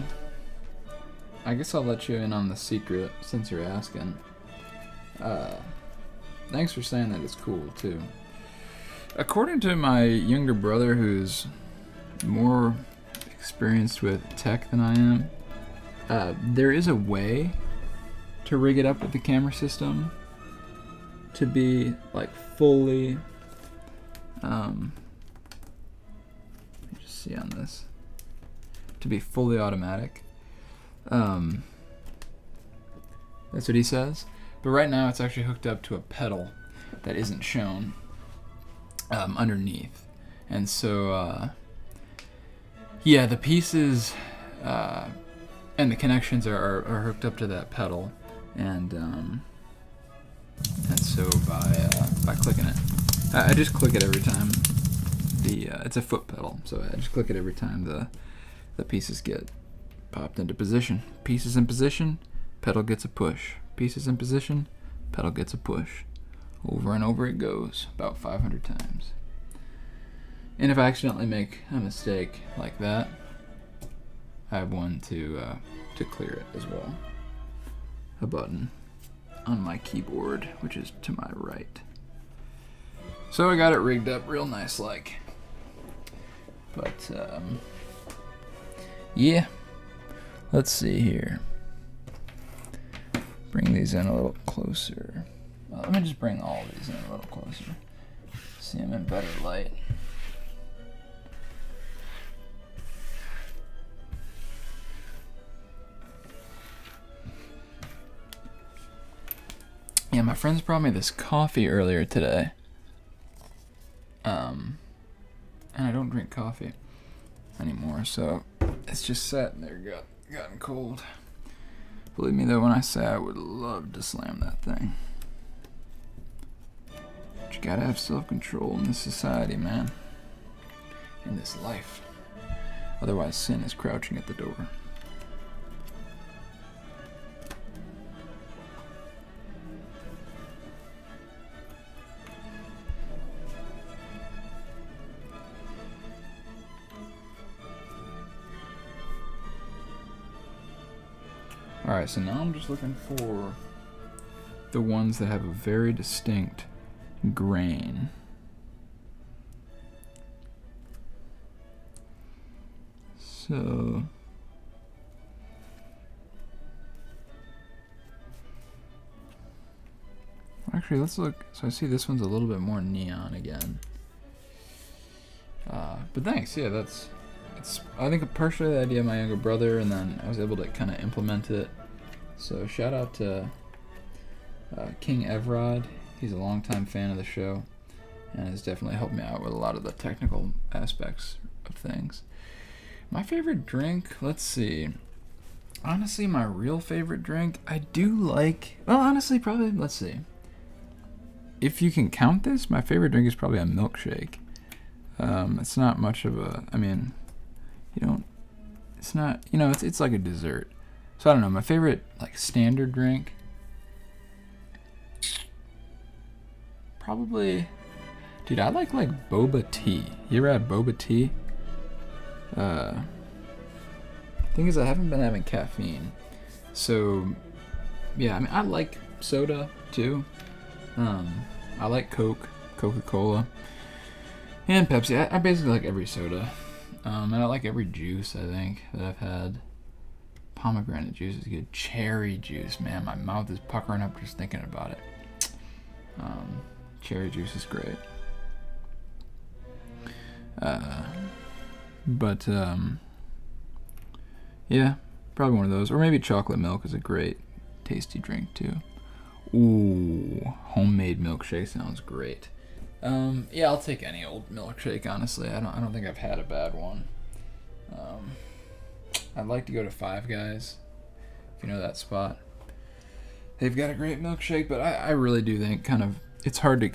I guess I'll let you in on the secret since you're asking. Thanks for saying that it's cool, too. According to my younger brother, who's more experienced with tech than I am, there is a way to rig it up with the camera system to be, like, fully... let me just see on this. To be fully automatic. That's what he says. But right now it's actually hooked up to a pedal that isn't shown underneath. And so, yeah, the pieces and the connections are hooked up to that pedal. And so by clicking it, I just click it every time. it's a foot pedal, so I just click it every time the pieces get popped into position. Pieces in position, pedal gets a push. Pieces in position, pedal gets a push. Over and over it goes, about 500 times. And if I accidentally make a mistake like that, I have one to clear it as well. A button on my keyboard, which is to my right. So I got it rigged up real nice like. But yeah. Let's see here. Bring these in a little closer. Well, let me just bring all of these in a little closer. See them in better light. Yeah, my friends brought me this coffee earlier today. And I don't drink coffee anymore, so it's just sat there, gotten cold. Believe me though, when I say I would love to slam that thing. But you gotta have self-control in this society, man. In this life. Otherwise, sin is crouching at the door. Alright, so now I'm just looking for the ones that have a very distinct grain. So actually, let's look. So I see this one's a little bit more neon again. But thanks, yeah, it's I think partially the idea of my younger brother, and then I was able to kind of implement it. So shout out to King Evrod. He's a longtime fan of the show and has definitely helped me out with a lot of the technical aspects of things. My favorite drink, let's see. Honestly, my real favorite drink, I do like, well, honestly, probably, let's see. If you can count this, my favorite drink is probably a milkshake. It's not much of a, I mean, you don't, it's not, you know, it's like a dessert. So I don't know, my favorite, like, standard drink, probably, dude, I like boba tea. You ever had boba tea? Thing is, I haven't been having caffeine. So, yeah, I mean, I like soda, too. I like Coke, Coca-Cola, and Pepsi. I basically like every soda. And I like every juice, I think, that I've had. Pomegranate juice is good. Cherry juice, man, my mouth is puckering up just thinking about it. Cherry juice is great. But yeah, probably one of those. Or maybe chocolate milk is a great, tasty drink, too. Ooh, homemade milkshake sounds great. Yeah, I'll take any old milkshake, honestly. I don't think I've had a bad one. I'd like to go to Five Guys, if you know that spot. They've got a great milkshake, but I really do think kind of, it's hard to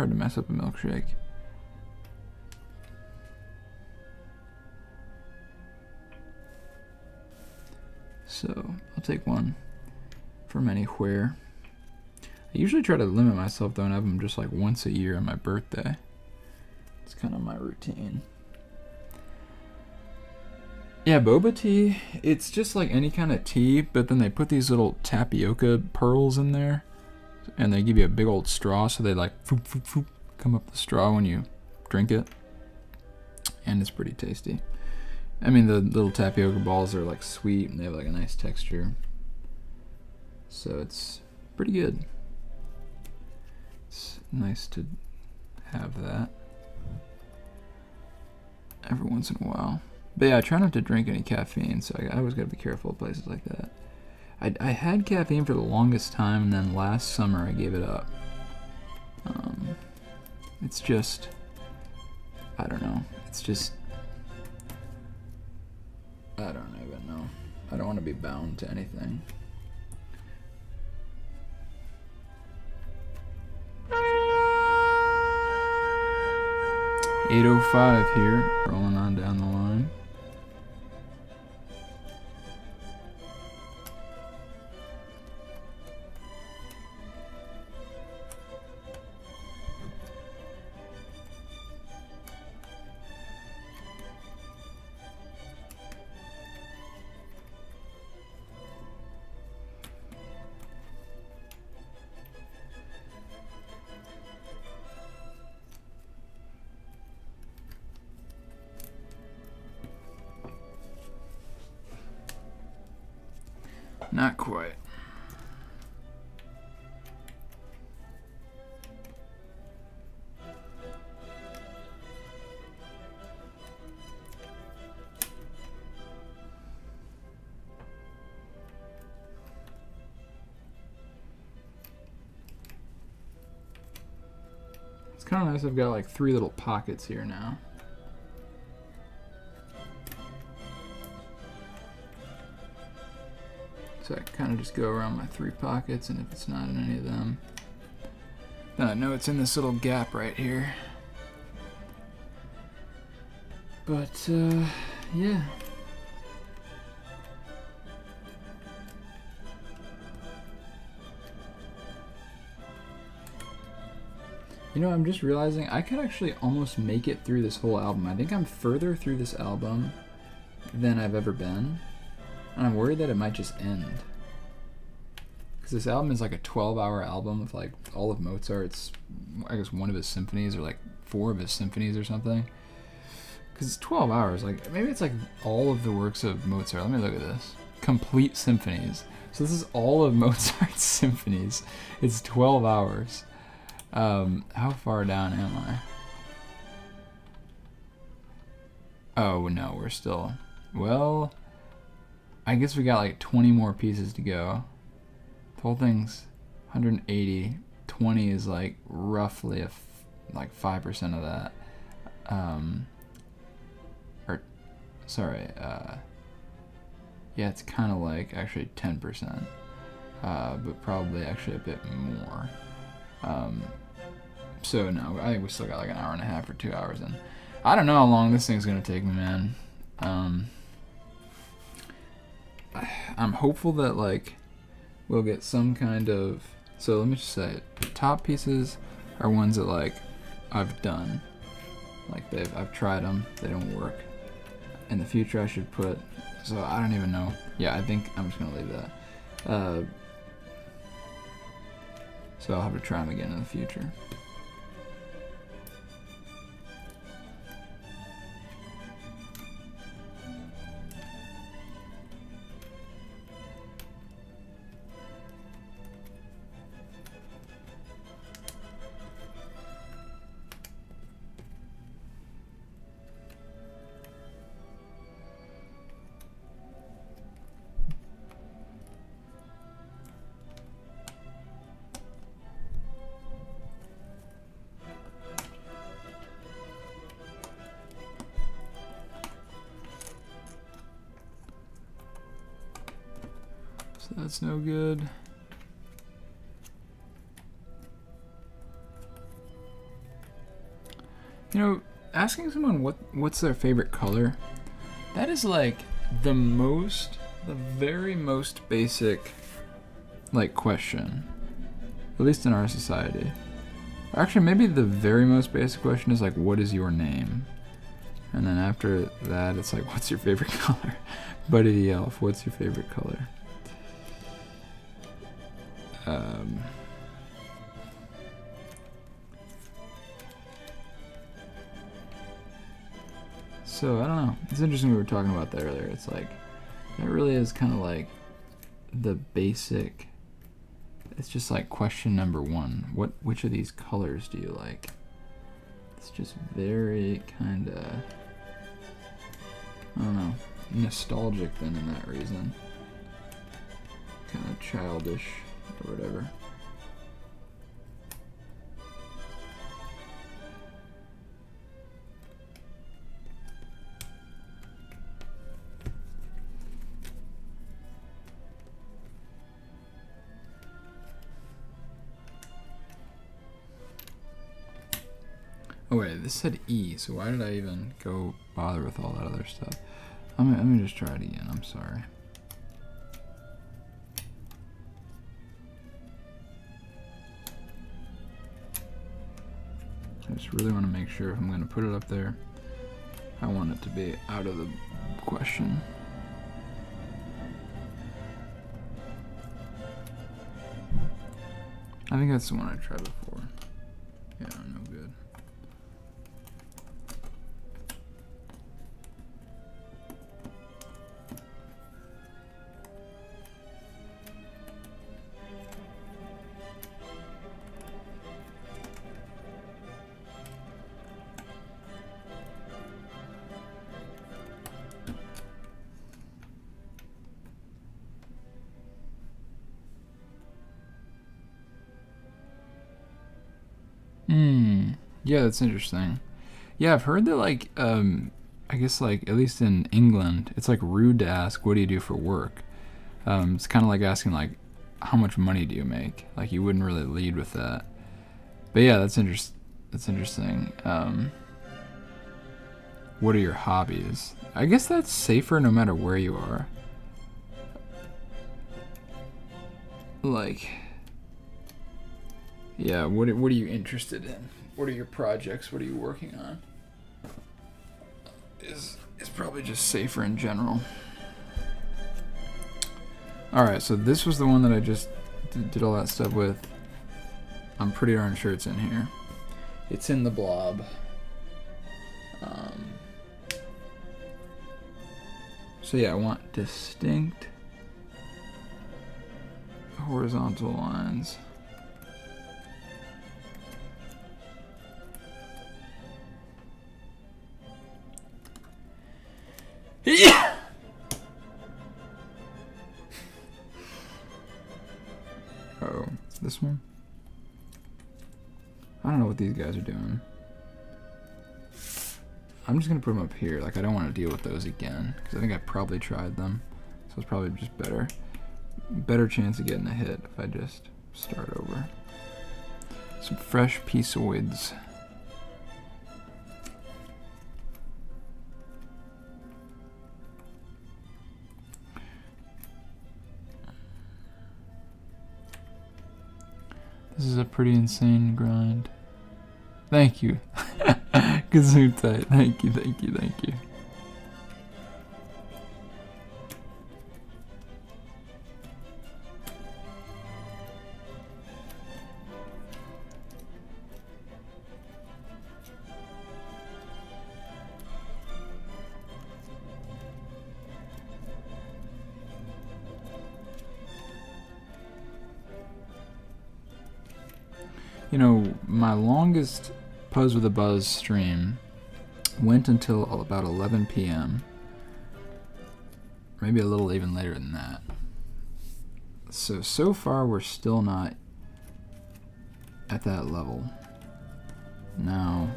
mess up a milkshake. So, I'll take one from anywhere. I usually try to limit myself though and have them just like once a year on my birthday. It's kind of my routine. Yeah, boba tea, it's just like any kind of tea, but then they put these little tapioca pearls in there, and they give you a big old straw, so they like foop, foop, foop, come up the straw when you drink it, and it's pretty tasty. I mean, the little tapioca balls are like sweet, and they have like a nice texture, so it's pretty good. It's nice to have that every once in a while. But yeah, I try not to drink any caffeine, so I always gotta be careful at places like that. I had caffeine for the longest time, and then last summer I gave it up. It's just, I don't know. It's just, I don't even know. I don't want to be bound to anything. 8:05 here, rolling on down the line. Not quite. It's kind of nice. I've got like 3 little pockets here now. So I kind of just go around my 3 pockets, and if it's not in any of them, then I know it's in this little gap right here. But, yeah. You know, I'm just realizing I could actually almost make it through this whole album. I think I'm further through this album than I've ever been. And I'm worried that it might just end. Because this album is like a 12-hour album of like all of Mozart's, I guess one of his symphonies, or like 4 of his symphonies or something. Because it's 12 hours. Like maybe it's like all of the works of Mozart. Let me look at this. Complete symphonies. So this is all of Mozart's symphonies. It's 12 hours. How far down am I? Oh no, we're still, well, I guess we got like 20 more pieces to go. The whole thing's 180. 20 is like roughly like 5% of that. Yeah, it's kind of like actually 10%, but probably actually a bit more. So no, I think we still got like an hour and a half or 2 hours in. I don't know how long this thing's gonna take me, man. I'm hopeful that like we'll get some kind of, so let me just say, the top pieces are ones that like I've done, like I've tried them, they don't work. In the future I should put, so I don't even know. Yeah, I think I'm just gonna leave that. So I'll have to try them again in the future. So that's no good. You know, asking someone what's their favorite color, that is like the very most basic like question, at least in our society. Actually, maybe the very most basic question is like, what is your name? And then after that, it's like, what's your favorite color? Buddy the Elf, what's your favorite color? So I don't know. It's interesting we were talking about that earlier. It's like that really is kind of like the basic. It's just like question number 1. Which of these colors do you like? It's just very kind of, I don't know, nostalgic then in that reason. Kind of childish or whatever. Oh wait, this said E, so why did I even go bother with all that other stuff? Let me just try it again, I'm sorry. I just really want to make sure if I'm going to put it up there, I want it to be out of the question. I think that's the one I tried before. Yeah, no good. Yeah, that's interesting. Yeah, I've heard that, like, I guess, like, at least in England, it's, like, rude to ask, what do you do for work? It's kind of like asking, like, how much money do you make? Like, you wouldn't really lead with that. But yeah, that's interesting. What are your hobbies? I guess that's safer no matter where you are. Like, yeah, what are you interested in? What are your projects? What are you working on? Is probably just safer in general. Alright, so this was the one that I just did all that stuff with. I'm pretty darn sure it's in here. It's in the blob. So yeah, I want distinct horizontal lines. Yeah. Oh, this one? I don't know what these guys are doing. I'm just gonna put them up here. Like, I don't want to deal with those again because I think I probably tried them, so it's probably just better chance of getting a hit if I just start over. Some fresh Pieaceoids. This is a pretty insane grind. Thank you. Gesundheit. Thank you, thank you, thank you. You know, my longest Puzzed with a Buzz stream went until about 11 p.m. Maybe a little even later than that. So far we're still not at that level. Now,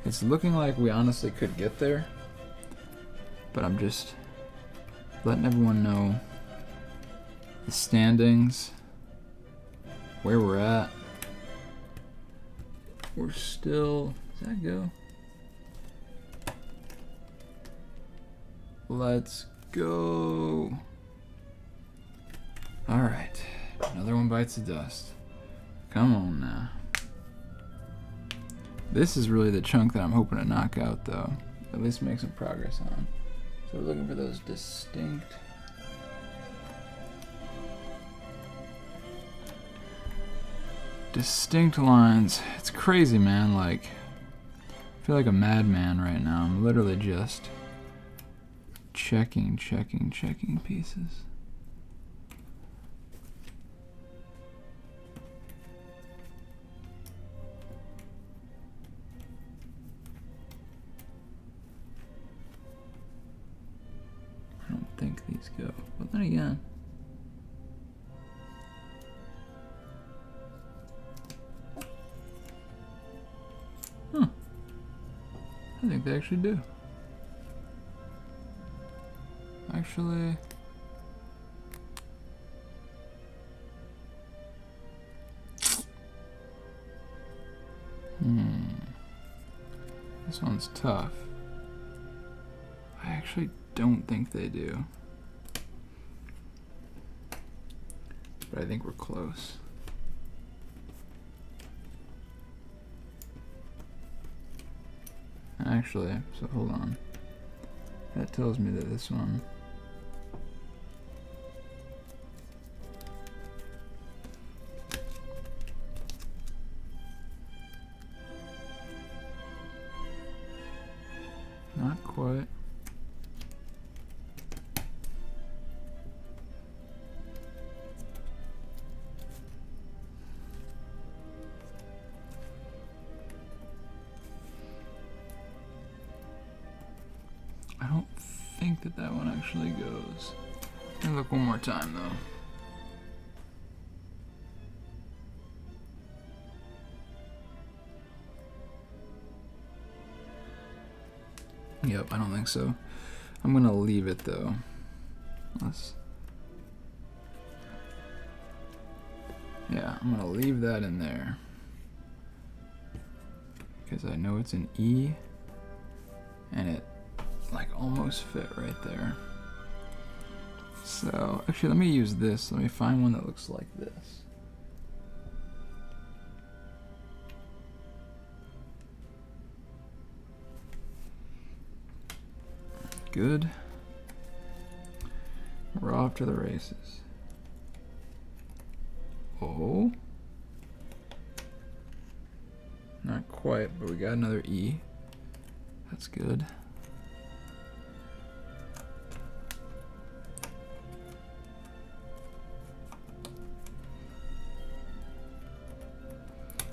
it's looking like we honestly could get there, but I'm just letting everyone know the standings, where we're at. We're still, does that go? Let's go. Alright, another one bites the dust. Come on now. This is really the chunk that I'm hoping to knock out though. At least make some progress on. So we're looking for those distinct lines. It's crazy, man. Like, I feel like a madman right now. I'm literally just checking pieces. I don't think these go, but then again. Huh. I think they actually do. Actually, This one's tough. I actually don't think they do. But I think we're close. Actually, so hold on. That tells me that this one not quite. I don't think that that one actually goes. Let me look one more time though. Yep, I don't think so. I'm gonna leave it though. Yeah, I'm gonna leave that in there. Because I know it's an E and it like almost fit right there. So actually let me use this. Let me find one that looks like this. Good. We're off to the races. Oh. Not quite, but we got another E. That's good.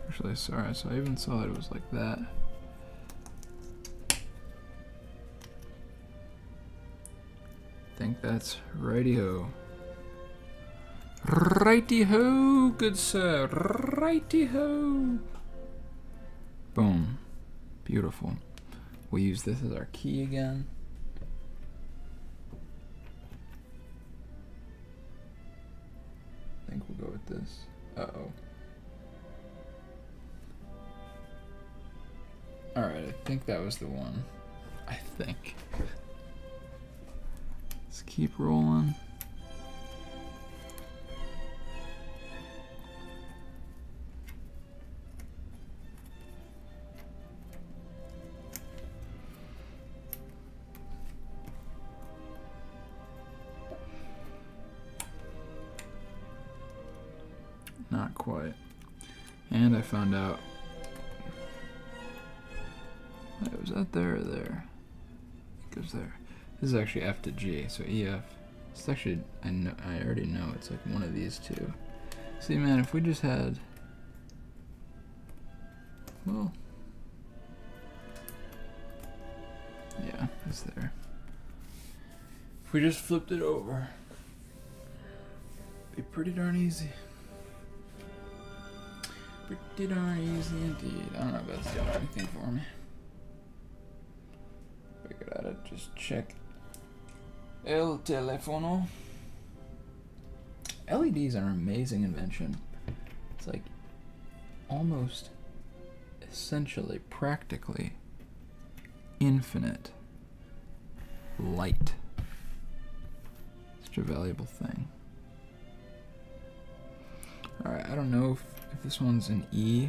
Actually, sorry, so I even saw that it was like that. I think that's righty-ho. Righty-ho, good sir. Righty-ho. Boom. Beautiful. We'll use this as our key again. I think we'll go with this. Uh-oh. Alright, I think that was the one. I think. Let's keep rolling. Not quite. And I found out. Was that there or there? It goes there. This is actually F to G, so EF. It's actually, I already know it's like one of these two. See, man, if we just had, well, yeah, it's there. If we just flipped it over, it'd be pretty darn easy. Pretty darn easy indeed. I don't know if that's doing anything for me. We gotta just check el teléfono. LEDs are an amazing invention. It's like almost essentially, practically infinite light. Such a valuable thing. Alright, I don't know if this one's an E,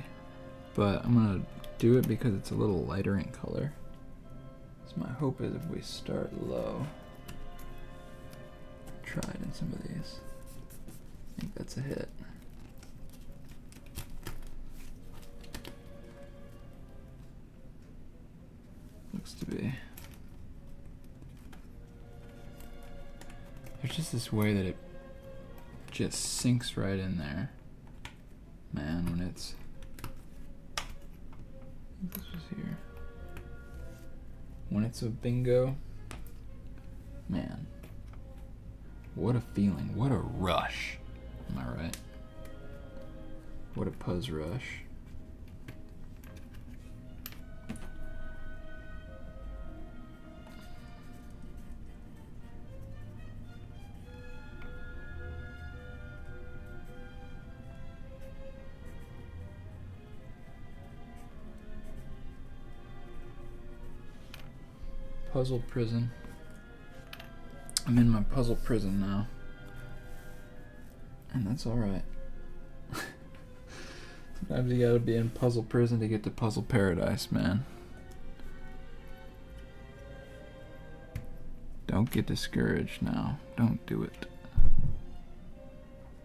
but I'm gonna do it because it's a little lighter in color. So my hope is if we start low, try it in some of these. I think that's a hit. Looks to be. There's just this way that it just sinks right in there. Man, when it's. I think this was here. When it's a bingo, man, what a feeling, what a rush, am I right? What a Puzz rush. puzzle prison. I'm in my puzzle prison now. And that's alright. Sometimes you gotta be in puzzle prison to get to puzzle paradise, man. Don't get discouraged now. Don't do it.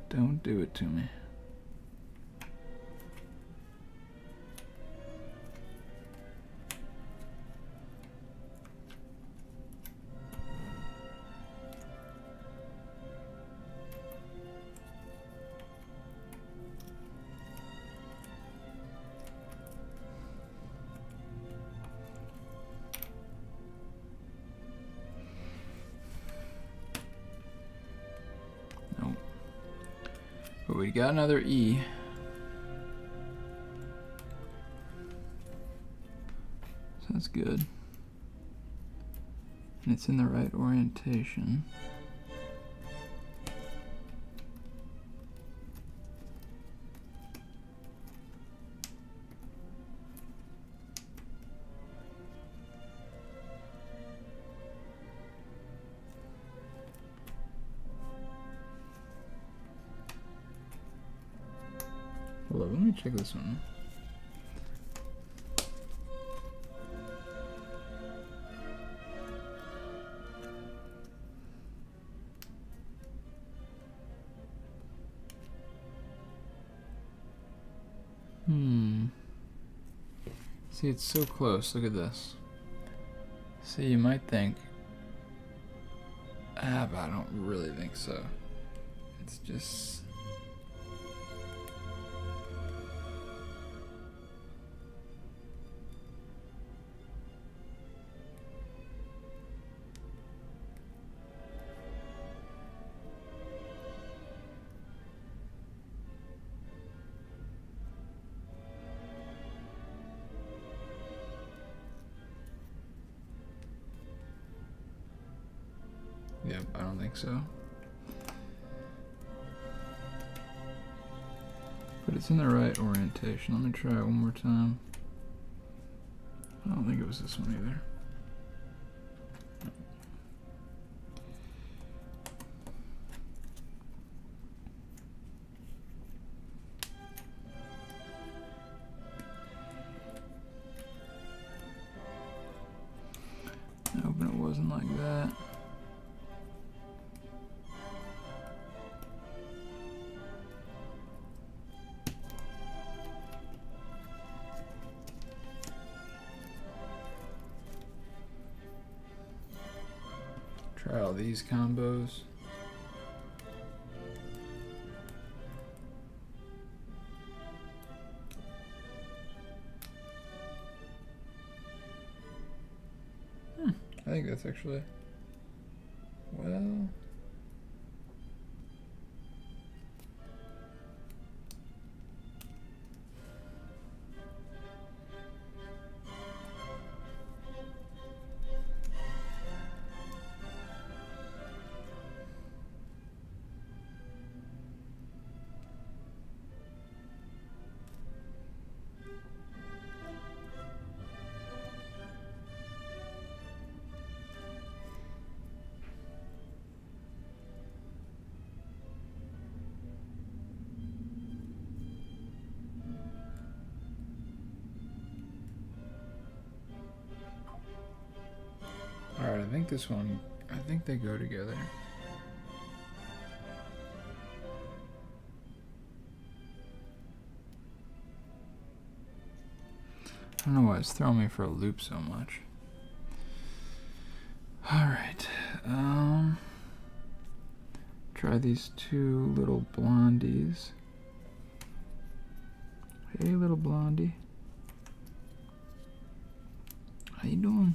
Don't do it to me. But we got another E. So that's good. And it's in the right orientation. Hold on, let me check this one. See, it's so close. Look at this. See, you might think, but I don't really think so. It's just... Yep, I don't think so. But it's in the right orientation. Let me try it one more time. I don't think it was this one either. Nope, and it wasn't like that. Try all these combos. I think that's actually, well, alright, I think this one, I think they go together. I don't know why it's throwing me for a loop so much. Alright, try these two little blondies. Hey, little blondie. How you doing?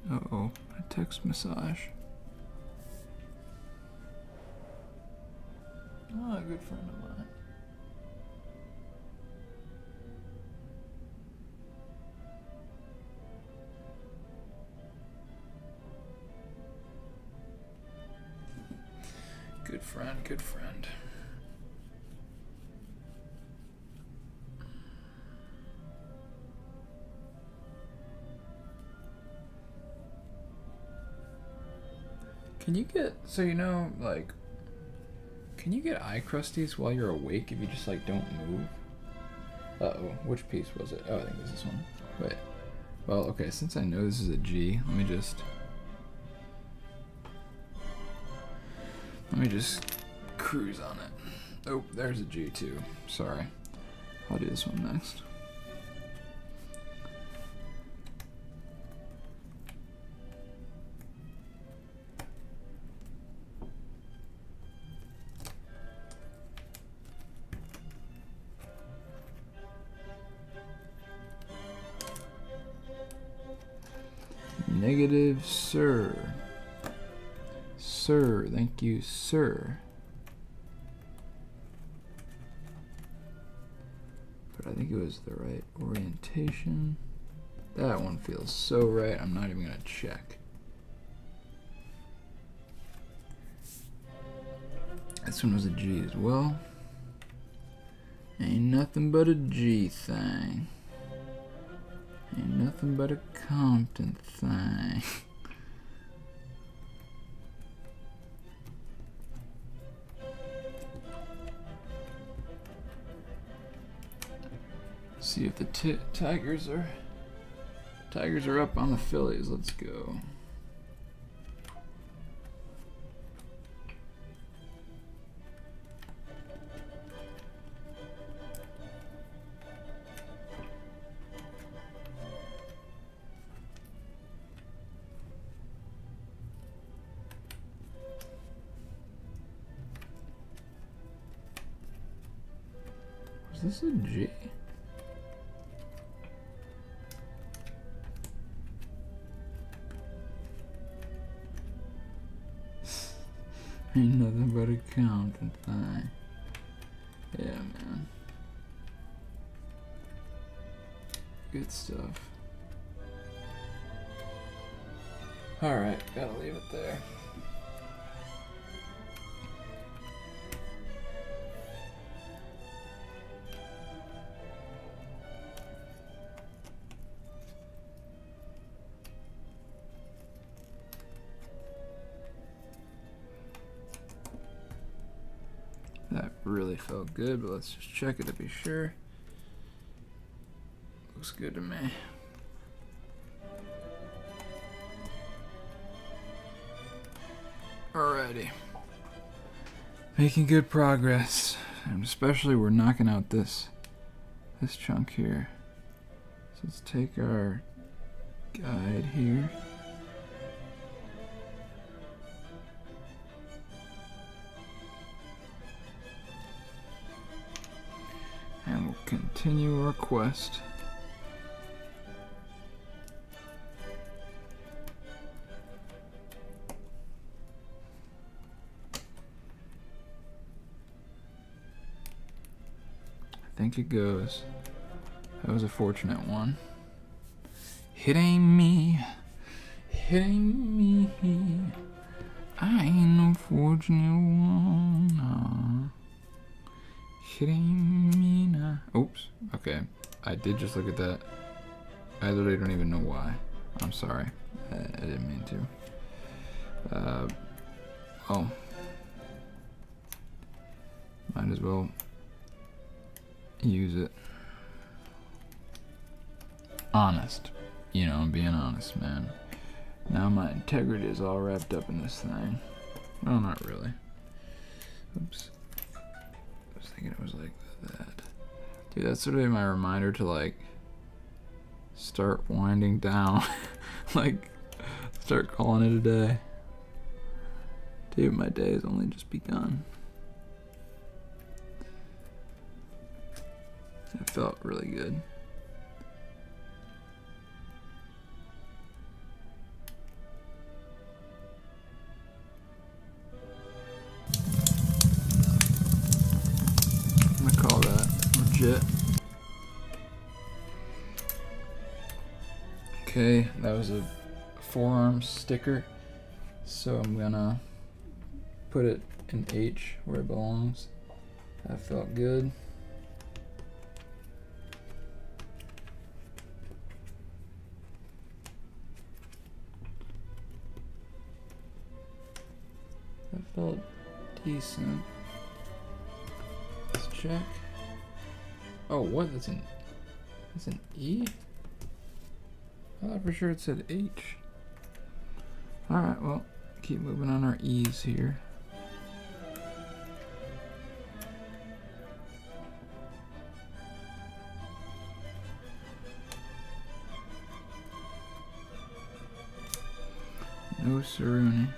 Uh-oh, a text massage. Oh, a good friend of mine. Good friend, good friend. Can you get, so you know, like, can you get eye crusties while you're awake if you just, like, don't move? Uh-oh, which piece was it? Oh, I think it was this one. Wait. Well, okay, since I know this is a G, let me just cruise on it. Oh, there's a G too. Sorry. I'll do this one next. Negative, sir. Sir, thank you, sir. But I think it was the right orientation. That one feels so right, I'm not even gonna check. This one was a G as well. Ain't nothing but a G thing. Ain't nothing but a Compton thing. See if the Tigers are up on the Phillies. Let's go. Is this a G? Ain't nothing but a Compton thing. Yeah, man. Good stuff. Alright, gotta leave it there. That really felt good, but let's just check it to be sure. Looks good to me. Alrighty. Making good progress. And especially we're knocking out this chunk here. So let's take our guide here. And we'll continue our quest. I think it goes. That was a fortunate one. It ain't me. It ain't me. I ain't no fortunate one. Nah. It ain't me now. Oops. Okay. I did just look at that. I literally don't even know why. I'm sorry. I didn't mean to. Oh. Might as well use it. Honest. You know, I'm being honest, man. Now my integrity is all wrapped up in this thing. Well, not really. Oops. I was thinking it was like that. Dude, that's sort of my reminder to, like, start winding down. Like, start calling it a day. Dude, my day has only just begun. It felt really good. I'm gonna call that legit. Okay, that was a forearm sticker. So I'm gonna put it an H where it belongs. That felt good. That felt decent. Let's check. Oh, what? That's an E? I thought for sure it said H. Alright, well, keep moving on our E's here. No siruni.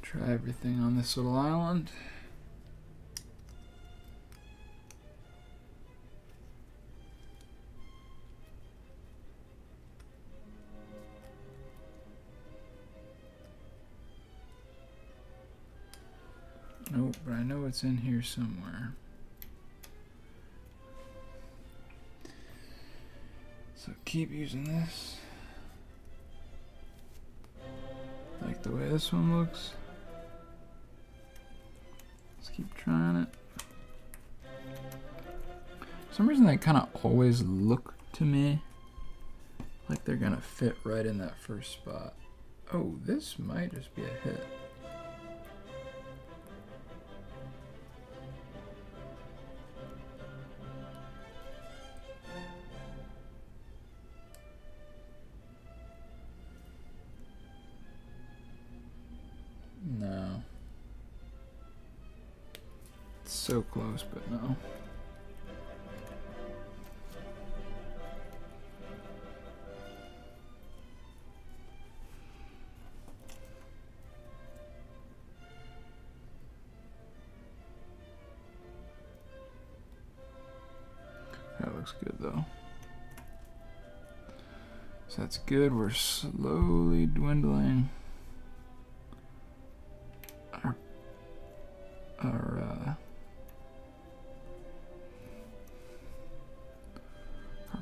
Try everything on this little island. Nope, but I know it's in here somewhere. So keep using this. Like the way this one looks. Keep trying it. For some reason they kind of always look to me like they're gonna fit right in that first spot. Oh, this might just be a hit. No. So close, but no. That looks good though. So that's good. We're slowly dwindling our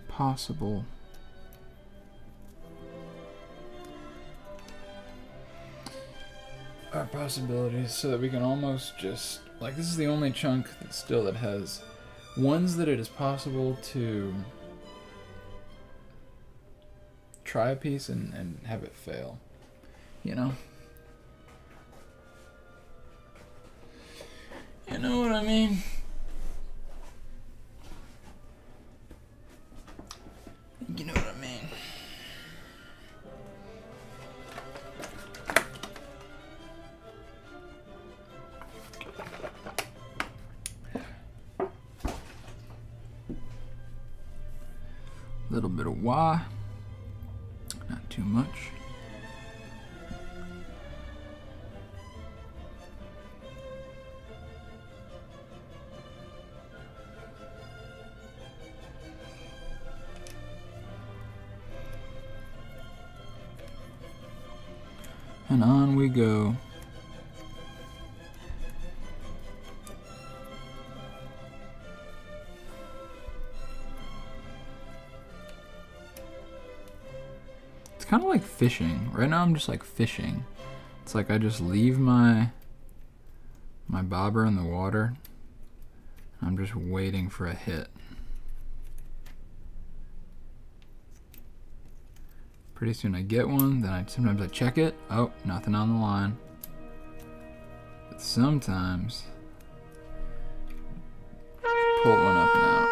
possible possibilities, so that we can almost just like, this is the only chunk that has ones that it is possible to try a piece and have it fail, you know what I mean? You know what I mean. A little bit of Y, not too much. And on we go. It's kind of like fishing. Right now I'm just like fishing. It's like I just leave my bobber in the water. I'm just waiting for a hit. Pretty soon I get one, then sometimes I check it. Oh, nothing on the line. But sometimes pull one up and out.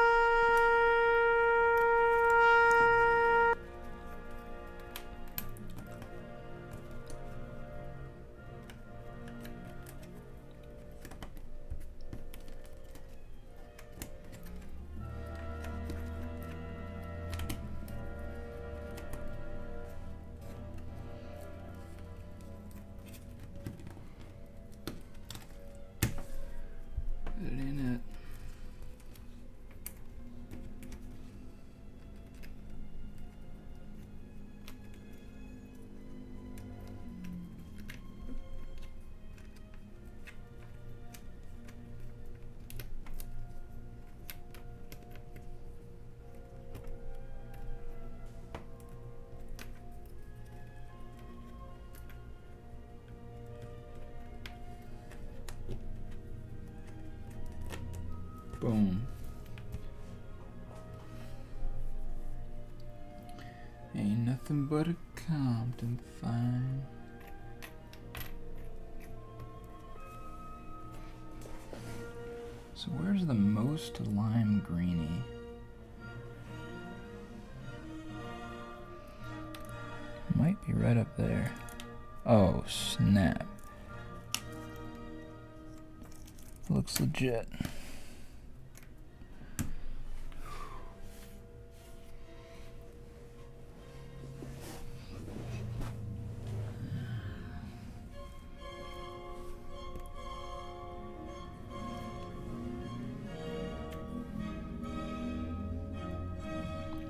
Boom. Ain't nothing but a Compton fine. So where's the most lime greeny? Might be right up there. Oh, snap. Looks legit.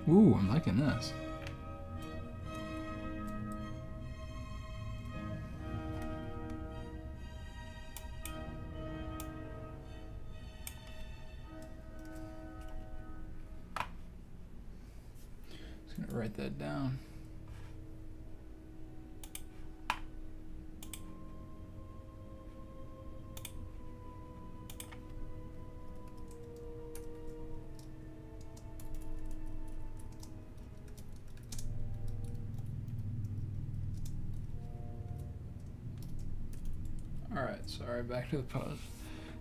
Ooh, I'm liking this. Just gonna write that down. Alright, sorry, back to the pause.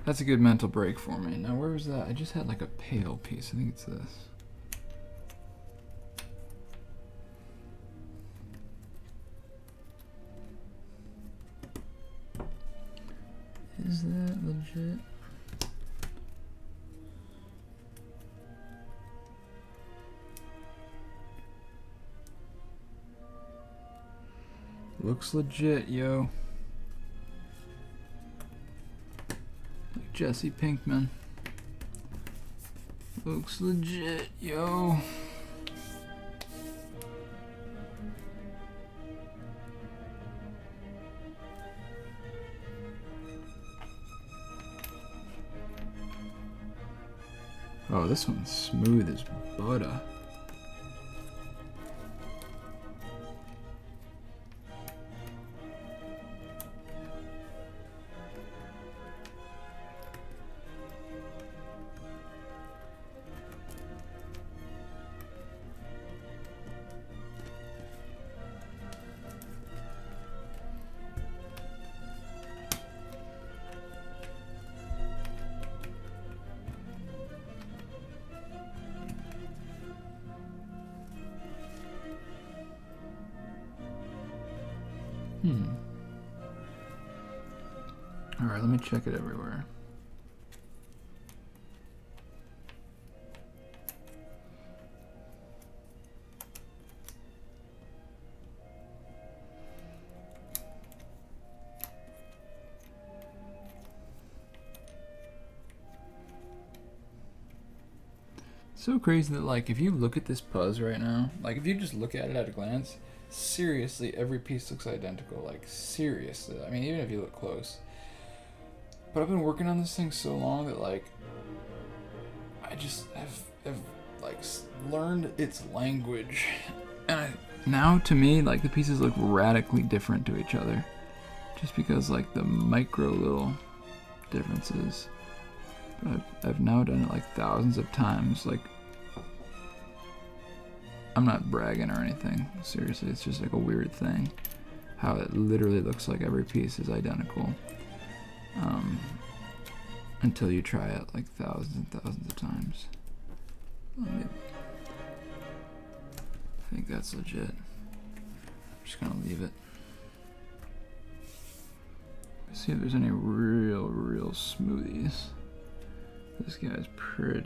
That's a good mental break for me. Now, where was that? I just had like a pale piece. I think it's this. Is that legit? Looks legit, yo. Like Jesse Pinkman. Looks legit, yo. Oh, this one's smooth as butter. Alright, let me check it everywhere. So crazy that, like, if you look at this Puzz right now, like, if you just look at it at a glance, seriously, every piece looks identical. Like, seriously. I mean, even if you look close. But I've been working on this thing so long that, like, I just have like, learned its language. And now, to me, like, the pieces look radically different to each other. Just because, like, the micro little differences. But I've now done it, like, thousands of times. Like, I'm not bragging or anything. Seriously, it's just, like, a weird thing. How it literally looks like every piece is identical. Until you try it like thousands and thousands of times. I think that's legit. I'm just gonna leave it. See if there's any real smoothies. This guy's pretty